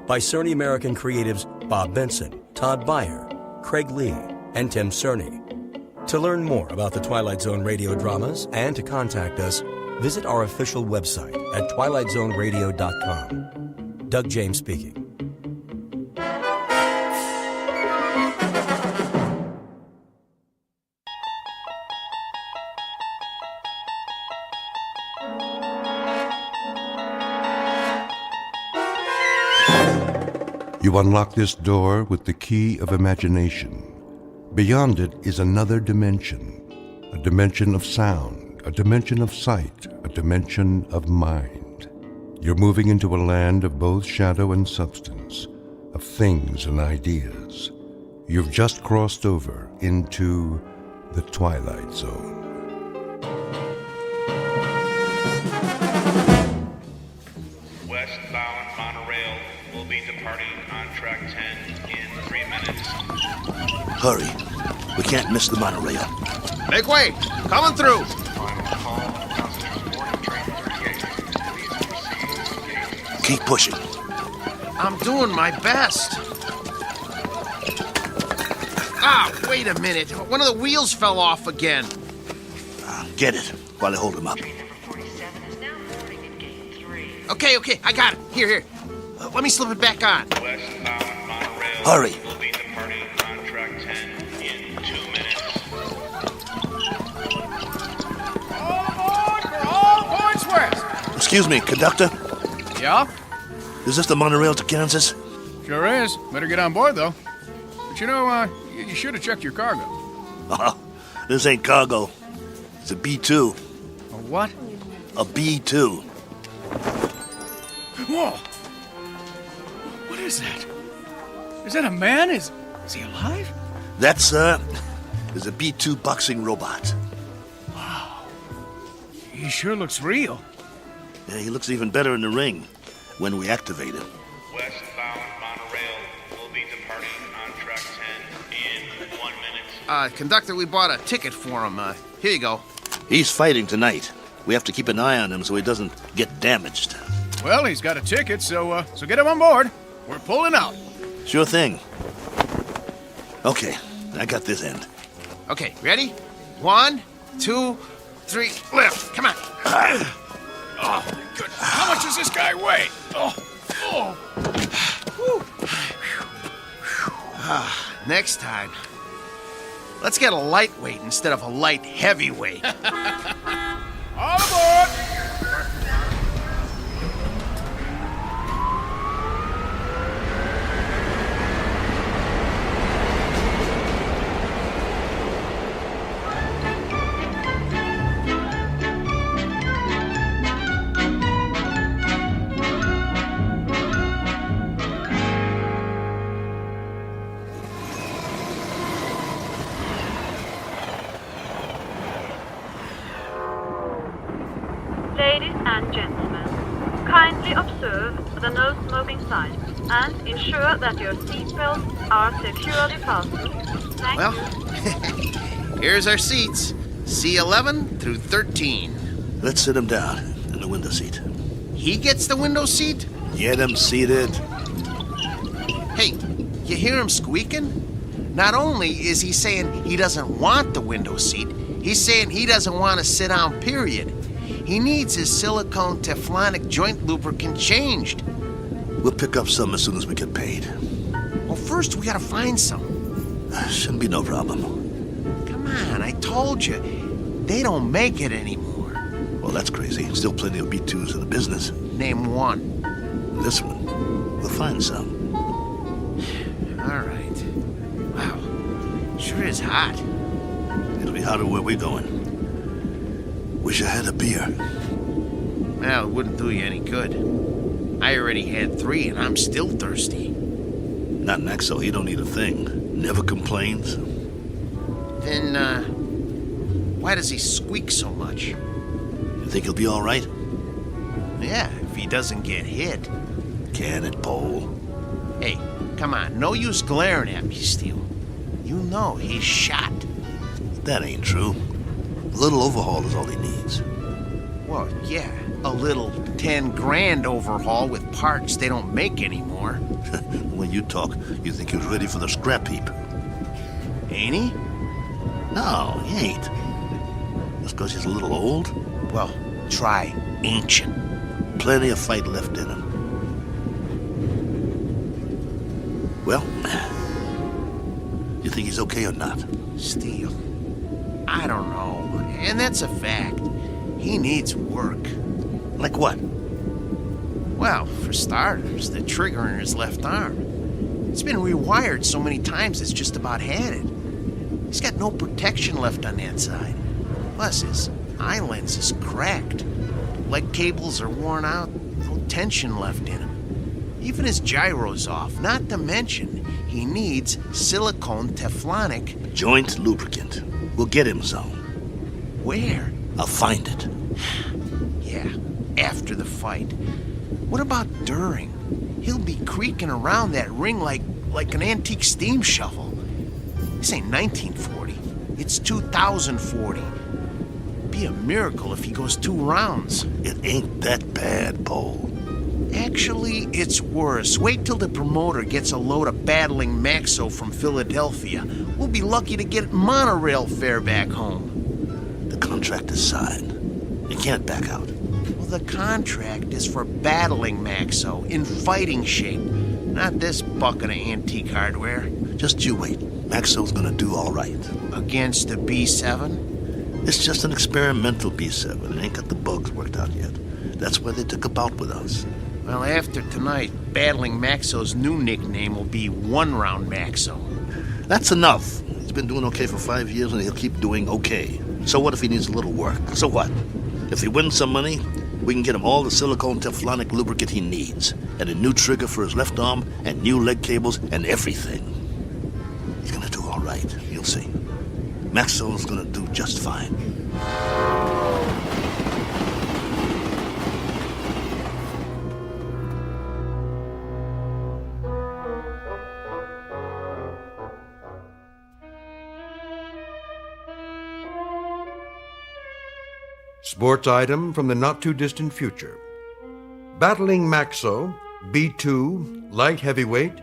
by Cerny American creatives Bob Benson, Todd Beyer, Craig Lee, and Tim Cerny. To learn more about the Twilight Zone radio dramas and to contact us, visit our official website at twilightzoneradio.com. Doug James speaking. You unlock this door with the key of imagination. Beyond it is another dimension, a dimension of sound, a dimension of sight, a dimension of mind. You're moving into a land of both shadow and substance, of things and ideas. You've just crossed over into the Twilight Zone. Westbound monorail will be departing on track 10 in 3 minutes. Hurry. We can't miss the monorail. Make way! Coming through! Keep pushing. I'm doing my best. Ah, wait a minute. One of the wheels fell off again. Get it while I hold him up. Okay, I got it. Here. Let me slip it back on. Westbound monorail Hurry. will be departing on track 10 in 2 minutes. All aboard for all points west. Excuse me, conductor. Yeah? Is this the monorail to Kansas? Sure is. Better get on board, though. But you know, you should have checked your cargo. This ain't cargo. It's a B-2. A what? A B-2. Whoa! What is that? Is that a man? Is he alive? That, sir, is a B-2 boxing robot. Wow. He sure looks real. Yeah, he looks even better in the ring when we activate him. Westbound monorail will be departing on track 10 in 1 minute. Conductor, we bought a ticket for him. Here you go. He's fighting tonight. We have to keep an eye on him so he doesn't get damaged. Well, he's got a ticket, so get him on board. We're pulling out. Sure thing. Okay, I got this end. Okay, ready? 1, 2, 3, lift. Come on. Oh, my goodness. How much does this guy weigh? Next time, let's get a lightweight instead of a light heavyweight. All aboard! Ladies and gentlemen, kindly observe the no smoking sign and ensure that your seatbelts are securely fastened. Thank you. Here's our seats. C11 through 13. Let's sit him down in the window seat. He gets the window seat? Get him seated. Hey, you hear him squeaking? Not only is he saying he doesn't want the window seat, He's saying he doesn't want to sit down, period. He needs his silicone teflonic joint lubricant changed. We'll pick up some as soon as we get paid. Well, first we gotta find some. Shouldn't be no problem. Come on, I told you. They don't make it anymore. Well, that's crazy. Still plenty of B2s in the business. Name one. This one. We'll find some. All right. Wow. Sure is hot. It'll be hotter where we're going. Wish I had a beer. Well, it wouldn't do you any good. I already had 3 and I'm still thirsty. Not Maxo, he don't need a thing. Never complains. Then, why does he squeak so much? You think he'll be all right? Yeah, if he doesn't get hit. Can it, Pole? Hey, come on, no use glaring at me, Steele. You know he's shot. That ain't true. A little overhaul is all he needs. Well, yeah, a little 10 grand overhaul with parts they don't make anymore. When you talk, you think he was ready for the scrap heap. Ain't he? No, he ain't. Just because he's a little old? Well, try ancient. Plenty of fight left in him. Well, you think he's okay or not? Steele, I don't know. And that's a fact. He needs work. Like what? Well, for starters, the trigger in his left arm. It's been rewired so many times it's just about had it. He's got no protection left on that side. Plus, his eye lens is cracked. Leg cables are worn out, no tension left in him. Even his gyro's off, not to mention he needs silicone teflonic joint lubricant. We'll get him some. Where? I'll find it. Yeah, after the fight. What about during? He'll be creaking around that ring like an antique steam shovel. This ain't 1940. It's 2040. Be a miracle if he goes 2 rounds. It ain't that bad, Pole. Actually, it's worse. Wait till the promoter gets a load of battling Maxo from Philadelphia. We'll be lucky to get monorail fare back home. The contract is signed. You can't back out. Well, the contract is for battling Maxo in fighting shape, not this bucket of antique hardware. Just you wait. Maxo's gonna do all right. Against the B7? It's just an experimental B7. It ain't got the bugs worked out yet. That's why they took a bout with us. Well, after tonight, battling Maxo's new nickname will be One Round Maxo. That's enough. He's been doing okay for 5 years, and he'll keep doing okay. So what if he needs a little work? So what? If he wins some money, we can get him all the silicone teflonic lubricant he needs, and a new trigger for his left arm, and new leg cables, and everything. He's gonna do all right. You'll see. Maxwell's gonna do just fine. Sports item from the not-too-distant future. Battling Maxo, B2, light heavyweight,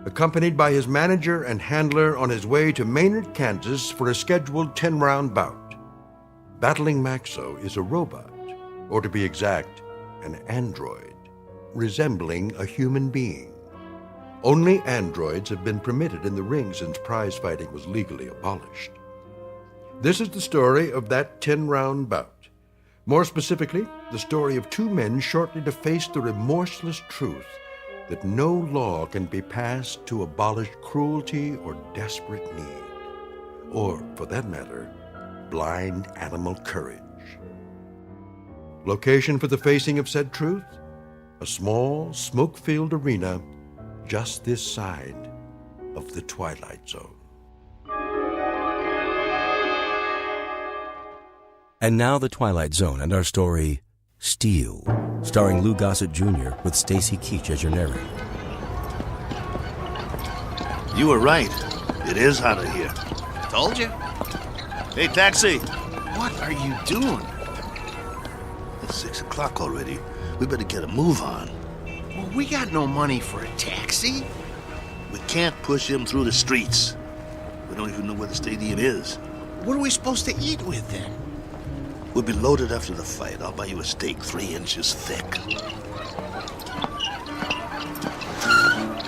accompanied by his manager and handler on his way to Maynard, Kansas for a scheduled 10-round bout. Battling Maxo is a robot, or to be exact, an android, resembling a human being. Only androids have been permitted in the ring since prize fighting was legally abolished. This is the story of that 10-round bout. More specifically, the story of 2 men shortly to face the remorseless truth that no law can be passed to abolish cruelty or desperate need, or, for that matter, blind animal courage. Location for the facing of said truth? A small, smoke-filled arena just this side of the Twilight Zone. And now the Twilight Zone and our story, Steel, starring Lou Gossett Jr. with Stacy Keach as your narrator. You were right. It is hotter here. Told you. Hey, taxi! What are you doing? It's 6 o'clock already. We better get a move on. Well, we got no money for a taxi. We can't push him through the streets. We don't even know where the stadium is. What are we supposed to eat with then? We'll be loaded after the fight. I'll buy you a steak 3 inches thick.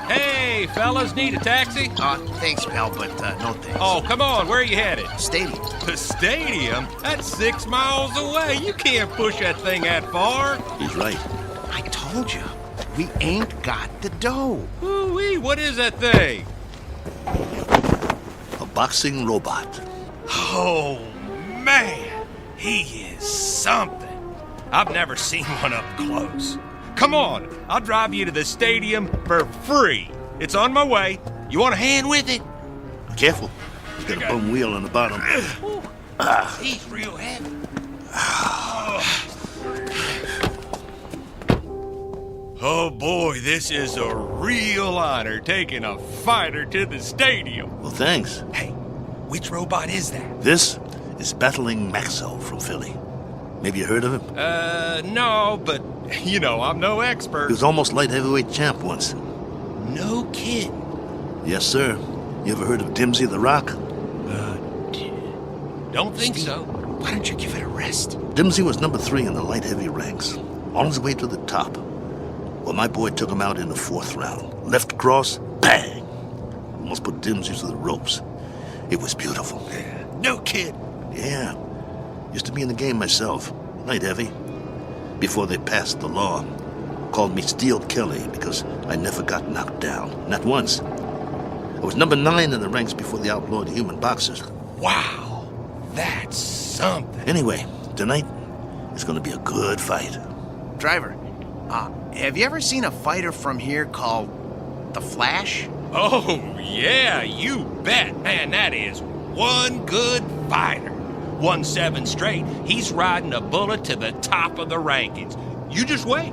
Hey, fellas, need a taxi? Thanks, pal, but no thanks. Oh, come on, where are you headed? Stadium. The stadium? That's 6 miles away. You can't push that thing that far. He's right. I told you, we ain't got the dough. Ooh-wee, what is that thing? A boxing robot. Oh, man, he is something. I've never seen one up close. Come on, I'll drive you to the stadium for free. It's on my way. You want a hand with it? Careful. He's got a bum wheel on the bottom. He's real heavy. Oh boy, this is a real honor taking a fighter to the stadium. Well, thanks. Hey, which robot is that? This is Battling Maxo from Philly. Maybe you heard of him? No, but, you know, I'm no expert. He was almost light heavyweight champ once. No kid. Yes, sir. You ever heard of Dimsy the Rock? Don't think Steve, so. Why don't you give it a rest? Dimsy was number 3 in the light heavy ranks, on his way to the top. Well, my boy took him out in the 4th round. Left cross, bang! Almost put Dimsy to the ropes. It was beautiful. No kid. Yeah. Used to be in the game myself. Light heavy. Before they passed the law. Called me Steel Kelly because I never got knocked down. Not once. I was number 9 in the ranks before they outlawed human boxers. Wow. That's something. Anyway, tonight it's going to be a good fight. Driver, have you ever seen a fighter from here called The Flash? Oh, yeah, you bet. Man, that is one good fighter. Won 7 straight. He's riding a bullet to the top of the rankings. You just wait.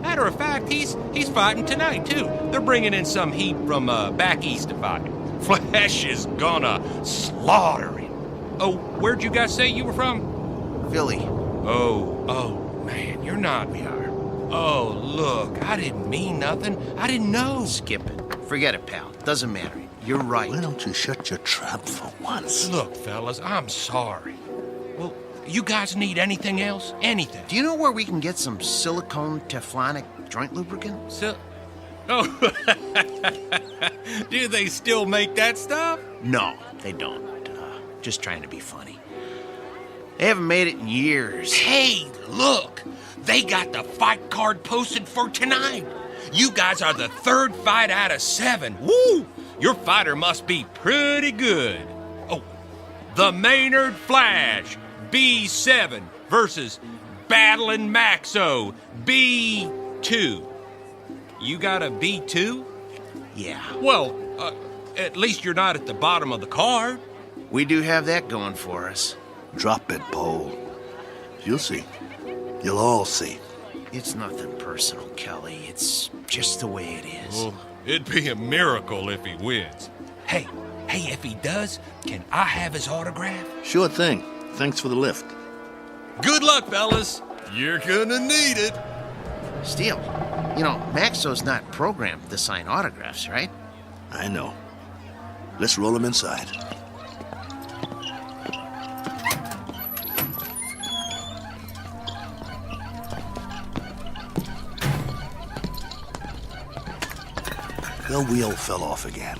Matter of fact, he's fighting tonight, too. They're bringing in some heat from back east to fight him. Flash is gonna slaughter him. Oh, where'd you guys say you were from? Philly. Oh, man, you're not. We are. Oh, look, I didn't mean nothing. I didn't know. Skip it. Forget it, pal. Doesn't matter. You're right. Why don't you shut your trap for once? Look, fellas, I'm sorry. Well, you guys need anything else? Anything? Do you know where we can get some silicone Teflonic joint lubricant? Oh, do they still make that stuff? No, they don't. Just trying to be funny. They haven't made it in years. Hey, look! They got the fight card posted for tonight. You guys are the 3rd fight out of 7. Woo! Your fighter must be pretty good. Oh, the Maynard Flash, B7 versus Battling Maxo, B2. You got a B2? Yeah. Well, at least you're not at the bottom of the card. We do have that going for us. Drop it, Bo. You'll see. You'll all see. It's nothing personal, Kelly. It's just the way it is. Well, it'd be a miracle if he wins. Hey, if he does, can I have his autograph? Sure thing. Thanks for the lift. Good luck, fellas. You're gonna need it. Steele, you know, Maxo's not programmed to sign autographs, right? I know. Let's roll him inside. The wheel fell off again.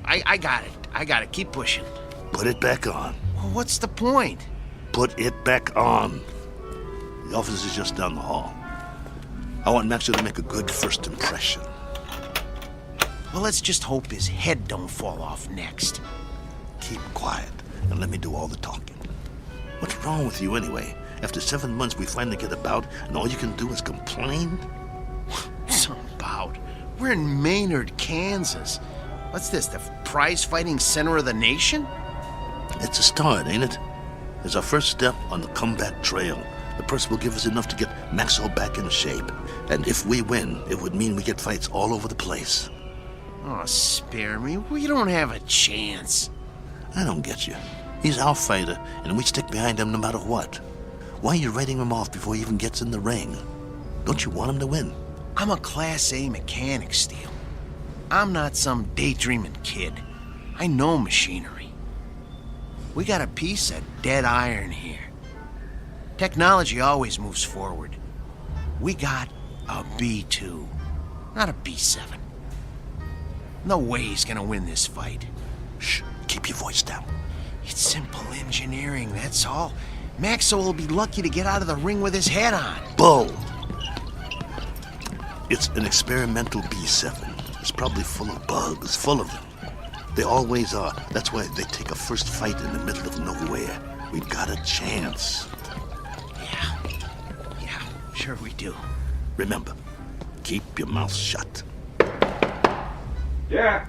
I got it. I got it. Keep pushing. Put it back on. Well, what's the point? Put it back on. The office is just down the hall. I want Maxo to make a good first impression. Well, let's just hope his head don't fall off next. Keep quiet and let me do all the talking. What's wrong with you anyway? After 7 months, we finally get about, and all you can do is complain? Some bout. We're in Maynard, Kansas. What's this, the prize-fighting center of the nation? It's a start, ain't it? It's our first step on the comeback trail. The purse will give us enough to get Maxo back in shape. And if we win, it would mean we get fights all over the place. Oh, spare me. We don't have a chance. I don't get you. He's our fighter, and we stick behind him no matter what. Why are you writing him off before he even gets in the ring? Don't you want him to win? I'm a Class A mechanic, Steele. I'm not some daydreaming kid. I know machinery. We got a piece of dead iron here. Technology always moves forward. We got a B2, not a B7. No way he's gonna win this fight. Shh, keep your voice down. It's simple engineering, that's all. Maxwell will be lucky to get out of the ring with his head on. Bull! It's an experimental B7. It's probably full of bugs, full of them. They always are. That's why they take a first fight in the middle of nowhere. We've got a chance. Yeah, sure we do. Remember, keep your mouth shut. Yeah?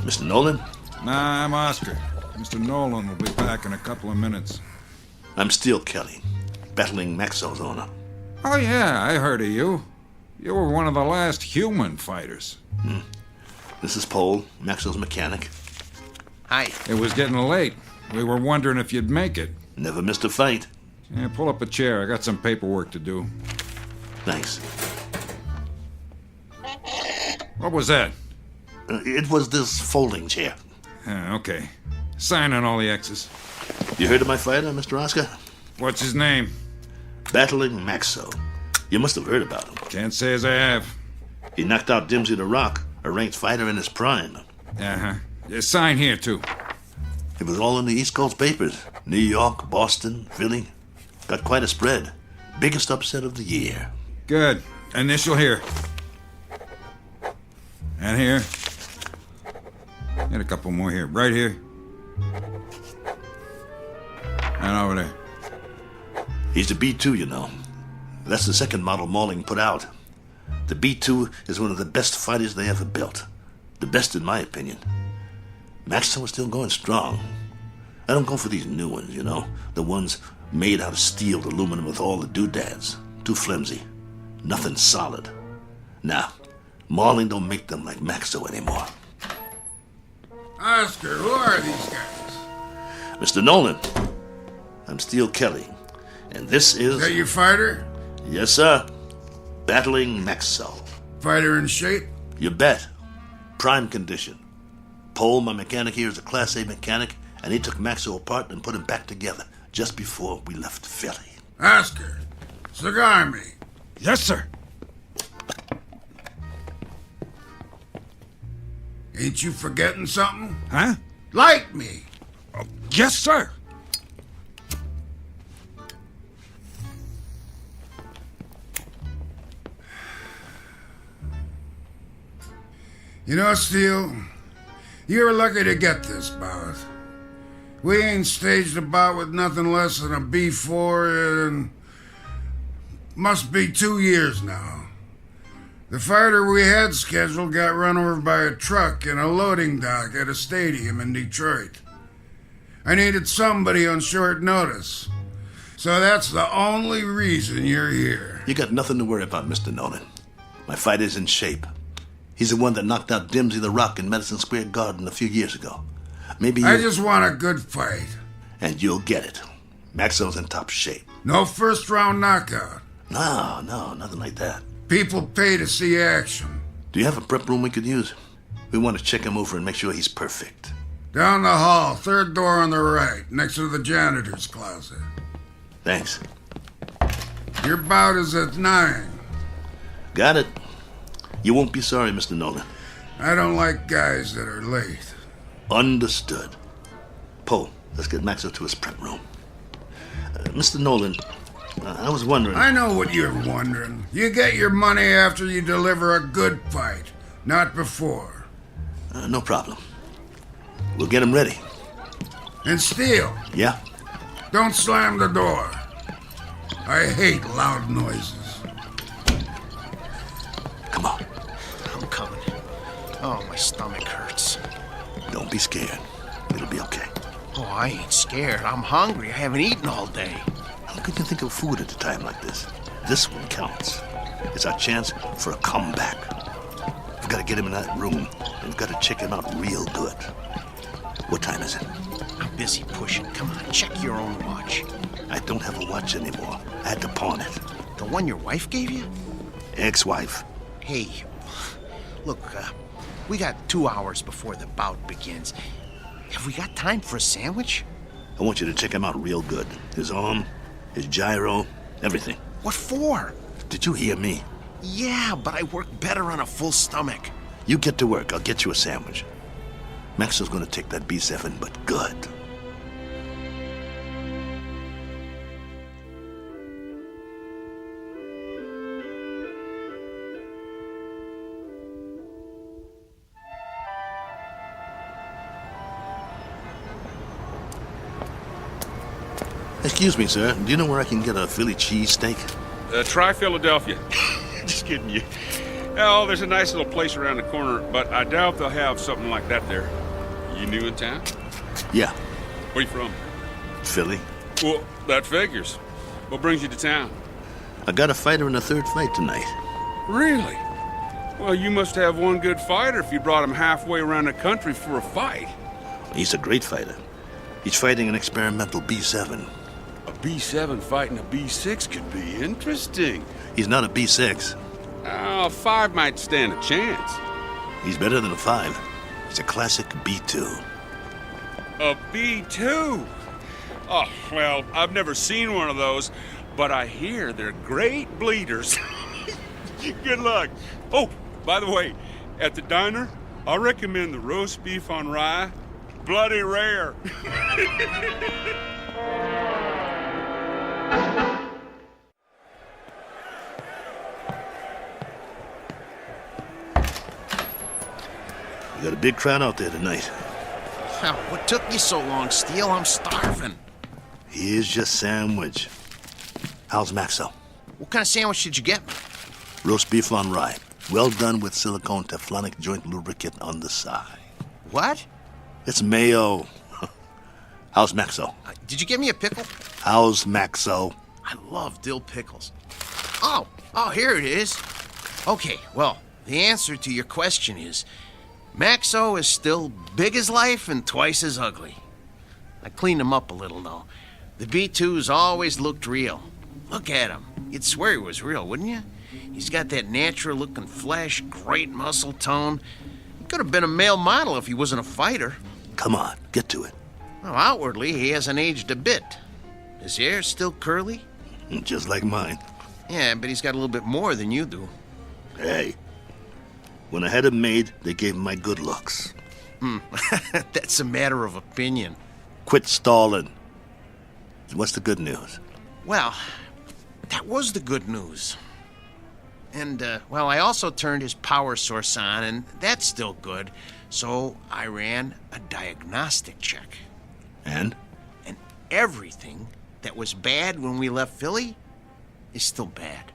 Mr. Nolan? Nah, I'm Oscar. Mr. Nolan will be back in a couple of minutes. I'm Steel Kelly, battling Maxwell's owner. Oh, yeah, I heard of you. You were one of the last human fighters. This is Paul, Maxwell's mechanic. Hi. It was getting late. We were wondering if you'd make it. Never missed a fight. Yeah, pull up a chair. I got some paperwork to do. Thanks. What was that? It was this folding chair. Okay. Sign on all the X's. You heard of my fighter, Mr. Oscar? What's his name? Battling Maxwell. You must have heard about him. Can't say as I have. He knocked out Dimsey the Rock, a ranked fighter in his prime. Uh-huh. Yeah, sign here, too. It was all in the East Coast papers. New York, Boston, Philly. Got quite a spread. Biggest upset of the year. Good. Initial here. And here. And a couple more here. Right here. And over there. He's the B2, you know. That's the second model Malling put out. The B2 is one of the best fighters they ever built. The best in my opinion. Maxwell was still going strong. I don't go for these new ones, you know. The ones made out of steel, aluminum with all the doodads. Too flimsy. Nothing solid. Nah, Malling don't make them like Maxwell anymore. Oscar, who are these guys? Mr. Nolan, I'm Steel Kelly, and this is... Is that your fighter? Yes, sir. Battling Maxwell. Fighter in shape? You bet. Prime condition. Paul, my mechanic here, is a Class A mechanic, and he took Maxwell apart and put him back together just before we left Philly. Oscar, cigar me. Yes, sir. Ain't you forgetting something? Huh? Light me. Yes, sir. You know, Steele, you were lucky to get this bout. We ain't staged a bout with nothing less than a B4 in must be 2 years now. The fighter we had scheduled got run over by a truck in a loading dock at a stadium in Detroit. I needed somebody on short notice. So that's the only reason you're here. You got nothing to worry about, Mr. Nolan. My fighter's in shape. He's the one that knocked out Dimsey the Rock in Madison Square Garden a few years ago. Maybe you... I just want a good fight. And you'll get it. Maxwell's in top shape. No first-round knockout. No, nothing like that. People pay to see action. Do you have a prep room we could use? We want to check him over and make sure he's perfect. Down the hall, third door on the right, next to the janitor's closet. Thanks. Your bout is at 9. Got it. You won't be sorry, Mr. Nolan. I don't like guys that are late. Understood. Poe, let's get Maxwell to his prep room. Mr. Nolan, I was wondering... I know what you're wondering. You get your money after you deliver a good fight, not before. No problem. We'll get him ready. And Steele. Yeah? Don't slam the door. I hate loud noises. Come on. I'm coming. Oh, my stomach hurts. Don't be scared. It'll be okay. Oh, I ain't scared. I'm hungry. I haven't eaten all day. How could you think of food at a time like this? This one counts. It's our chance for a comeback. We've got to get him in that room. We've got to check him out real good. What time is it? I'm busy pushing. Come on, check your own watch. I don't have a watch anymore. I had to pawn it. The one your wife gave you? Ex-wife. Hey, look, We got 2 hours before the bout begins. Have we got time for a sandwich? I want you to check him out real good. His arm, his gyro, everything. What for? Did you hear me? Yeah, but I work better on a full stomach. You get to work. I'll get you a sandwich. Maxwell's gonna take that B7, but good. Excuse me, sir. Do you know where I can get a Philly cheesesteak? Try Philadelphia. Just kidding you. Oh, there's a nice little place around the corner, but I doubt they'll have something like that there. You new in town? Yeah. Where you from? Philly. Well, that figures. What brings you to town? I got a fighter in the third fight tonight. Really? Well, you must have one good fighter if you brought him halfway around the country for a fight. He's a great fighter. He's fighting an experimental B7. A B7 fighting a B6 could be interesting. He's not a B6. A 5 might stand a chance. He's better than a 5. He's a classic B2. A B2? Oh, well, I've never seen one of those, but I hear they're great bleeders. Good luck. Oh, by the way, at the diner, I recommend the roast beef on rye. Bloody rare. We got a big crowd out there tonight. What took you so long, Steele? I'm starving. Here's your sandwich. How's Maxo? What kind of sandwich did you get me? Roast beef on rye. Well done with silicone Teflonic joint lubricant on the side. What? It's mayo. How's Maxo? Did you give me a pickle? How's Maxo? I love dill pickles. Oh, here it is. Okay, well, the answer to your question is Maxo is still big as life and twice as ugly. I cleaned him up a little, though. The B2's always looked real. Look at him. You'd swear he was real, wouldn't you? He's got that natural-looking flesh, great muscle tone. He could have been a male model if he wasn't a fighter. Come on, get to it. Well, outwardly, he hasn't aged a bit. His hair's still curly. Just like mine. Yeah, but he's got a little bit more than you do. Hey, when I had him made, they gave him my good looks. That's a matter of opinion. Quit stalling. What's the good news? Well, that was the good news. And, well, I also turned his power source on, and that's still good. So I ran a diagnostic check. And? And everything that was bad when we left Philly is still bad.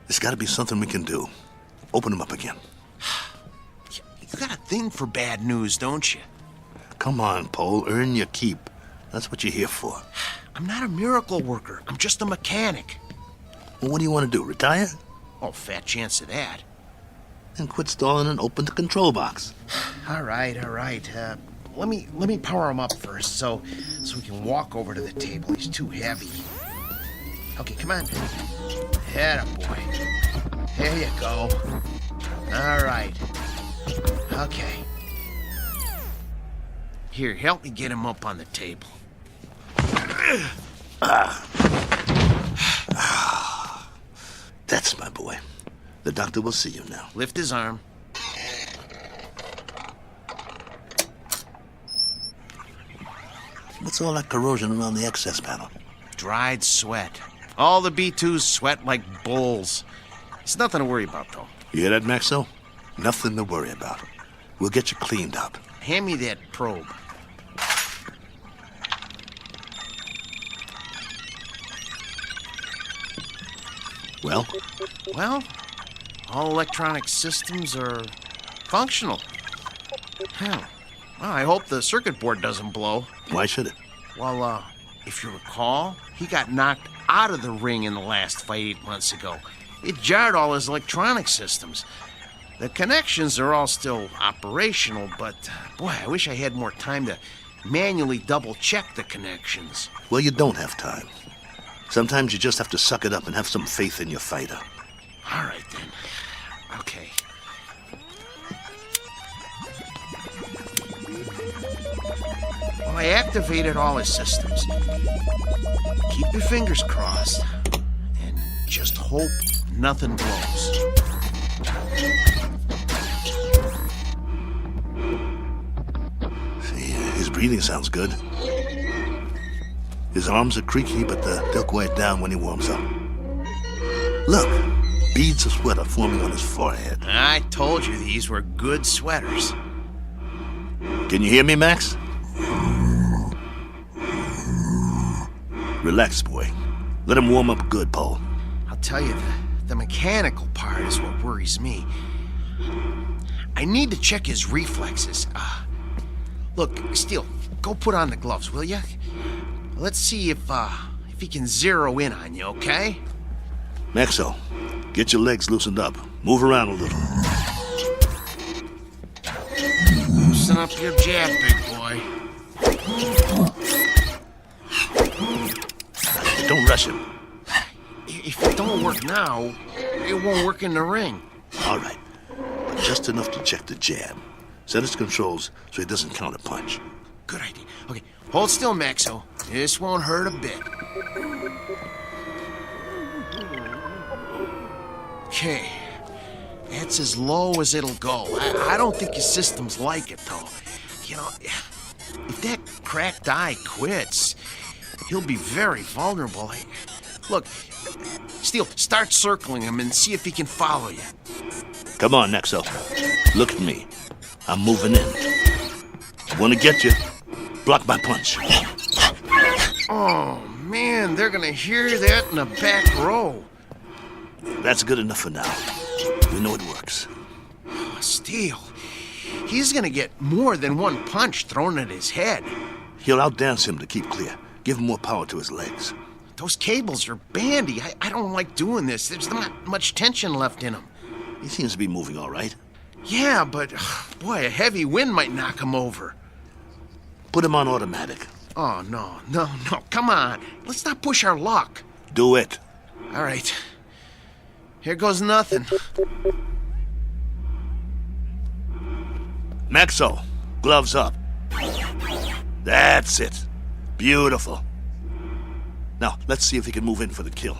There's got to be something we can do. Open him up again. You got a thing for bad news, don't you? Come on, Pole. Earn your keep. That's what you're here for. I'm not a miracle worker. I'm just a mechanic. Well, what do you want to do, retire? Oh, fat chance of that. Then quit stalling and open the control box. All right. Let me power him up first so we can walk over to the table. He's too heavy. Okay, come on. Atta boy. There you go. All right. Okay. Here, help me get him up on the table. That's my boy. The doctor will see you now. Lift his arm. What's all that corrosion around the excess panel? Dried sweat. All the B2s sweat like bulls. It's nothing to worry about, though. You hear that, Maxo? Nothing to worry about. We'll get you cleaned up. Hand me that probe. Well? Well, all electronic systems are functional. Well, I hope the circuit board doesn't blow. Why should it? Well, if you recall, he got knocked out of the ring in the last fight 8 months ago. It jarred all his electronic systems. The connections are all still operational, but, boy, I wish I had more time to manually double-check the connections. Well, you don't have time. Sometimes you just have to suck it up and have some faith in your fighter. All right, then. Okay. I activated all his systems. Keep your fingers crossed and just hope nothing blows. See, his breathing sounds good. His arms are creaky, but they'll quiet down when he warms up. Look, beads of sweat are forming on his forehead. I told you these were good sweaters. Can you hear me, Max? Relax, boy. Let him warm up good, Paul. I'll tell you, the mechanical part is what worries me. I need to check his reflexes. Look, Steele, go put on the gloves, will you? Let's see if he can zero in on you, okay? Maxo, get your legs loosened up. Move around a little. Loosen up your jab, big boy. Don't rush him. If it don't work now, it won't work in the ring. All right, but just enough to check the jab. Set his controls so he doesn't counter punch. Good idea. Okay, hold still, Maxo. This won't hurt a bit. Okay, that's as low as it'll go. I don't think his systems like it, though. You know, if that cracked eye quits, he'll be very vulnerable. Look, Steele, start circling him and see if he can follow you. Come on, Nexo. Look at me. I'm moving in. Want to get you? Block my punch. Oh, man, they're gonna hear that in the back row. That's good enough for now. We know it works. Oh, Steele, he's gonna get more than one punch thrown at his head. He'll outdance him to keep clear. Give him more power to his legs. Those cables are bandy. I don't like doing this. There's not much tension left in him. He seems to be moving all right. Yeah, but, boy, a heavy wind might knock him over. Put him on automatic. Oh, no. Come on. Let's not push our luck. Do it. All right. Here goes nothing. Maxo, gloves up. That's it. Beautiful. Now, let's see if he can move in for the kill.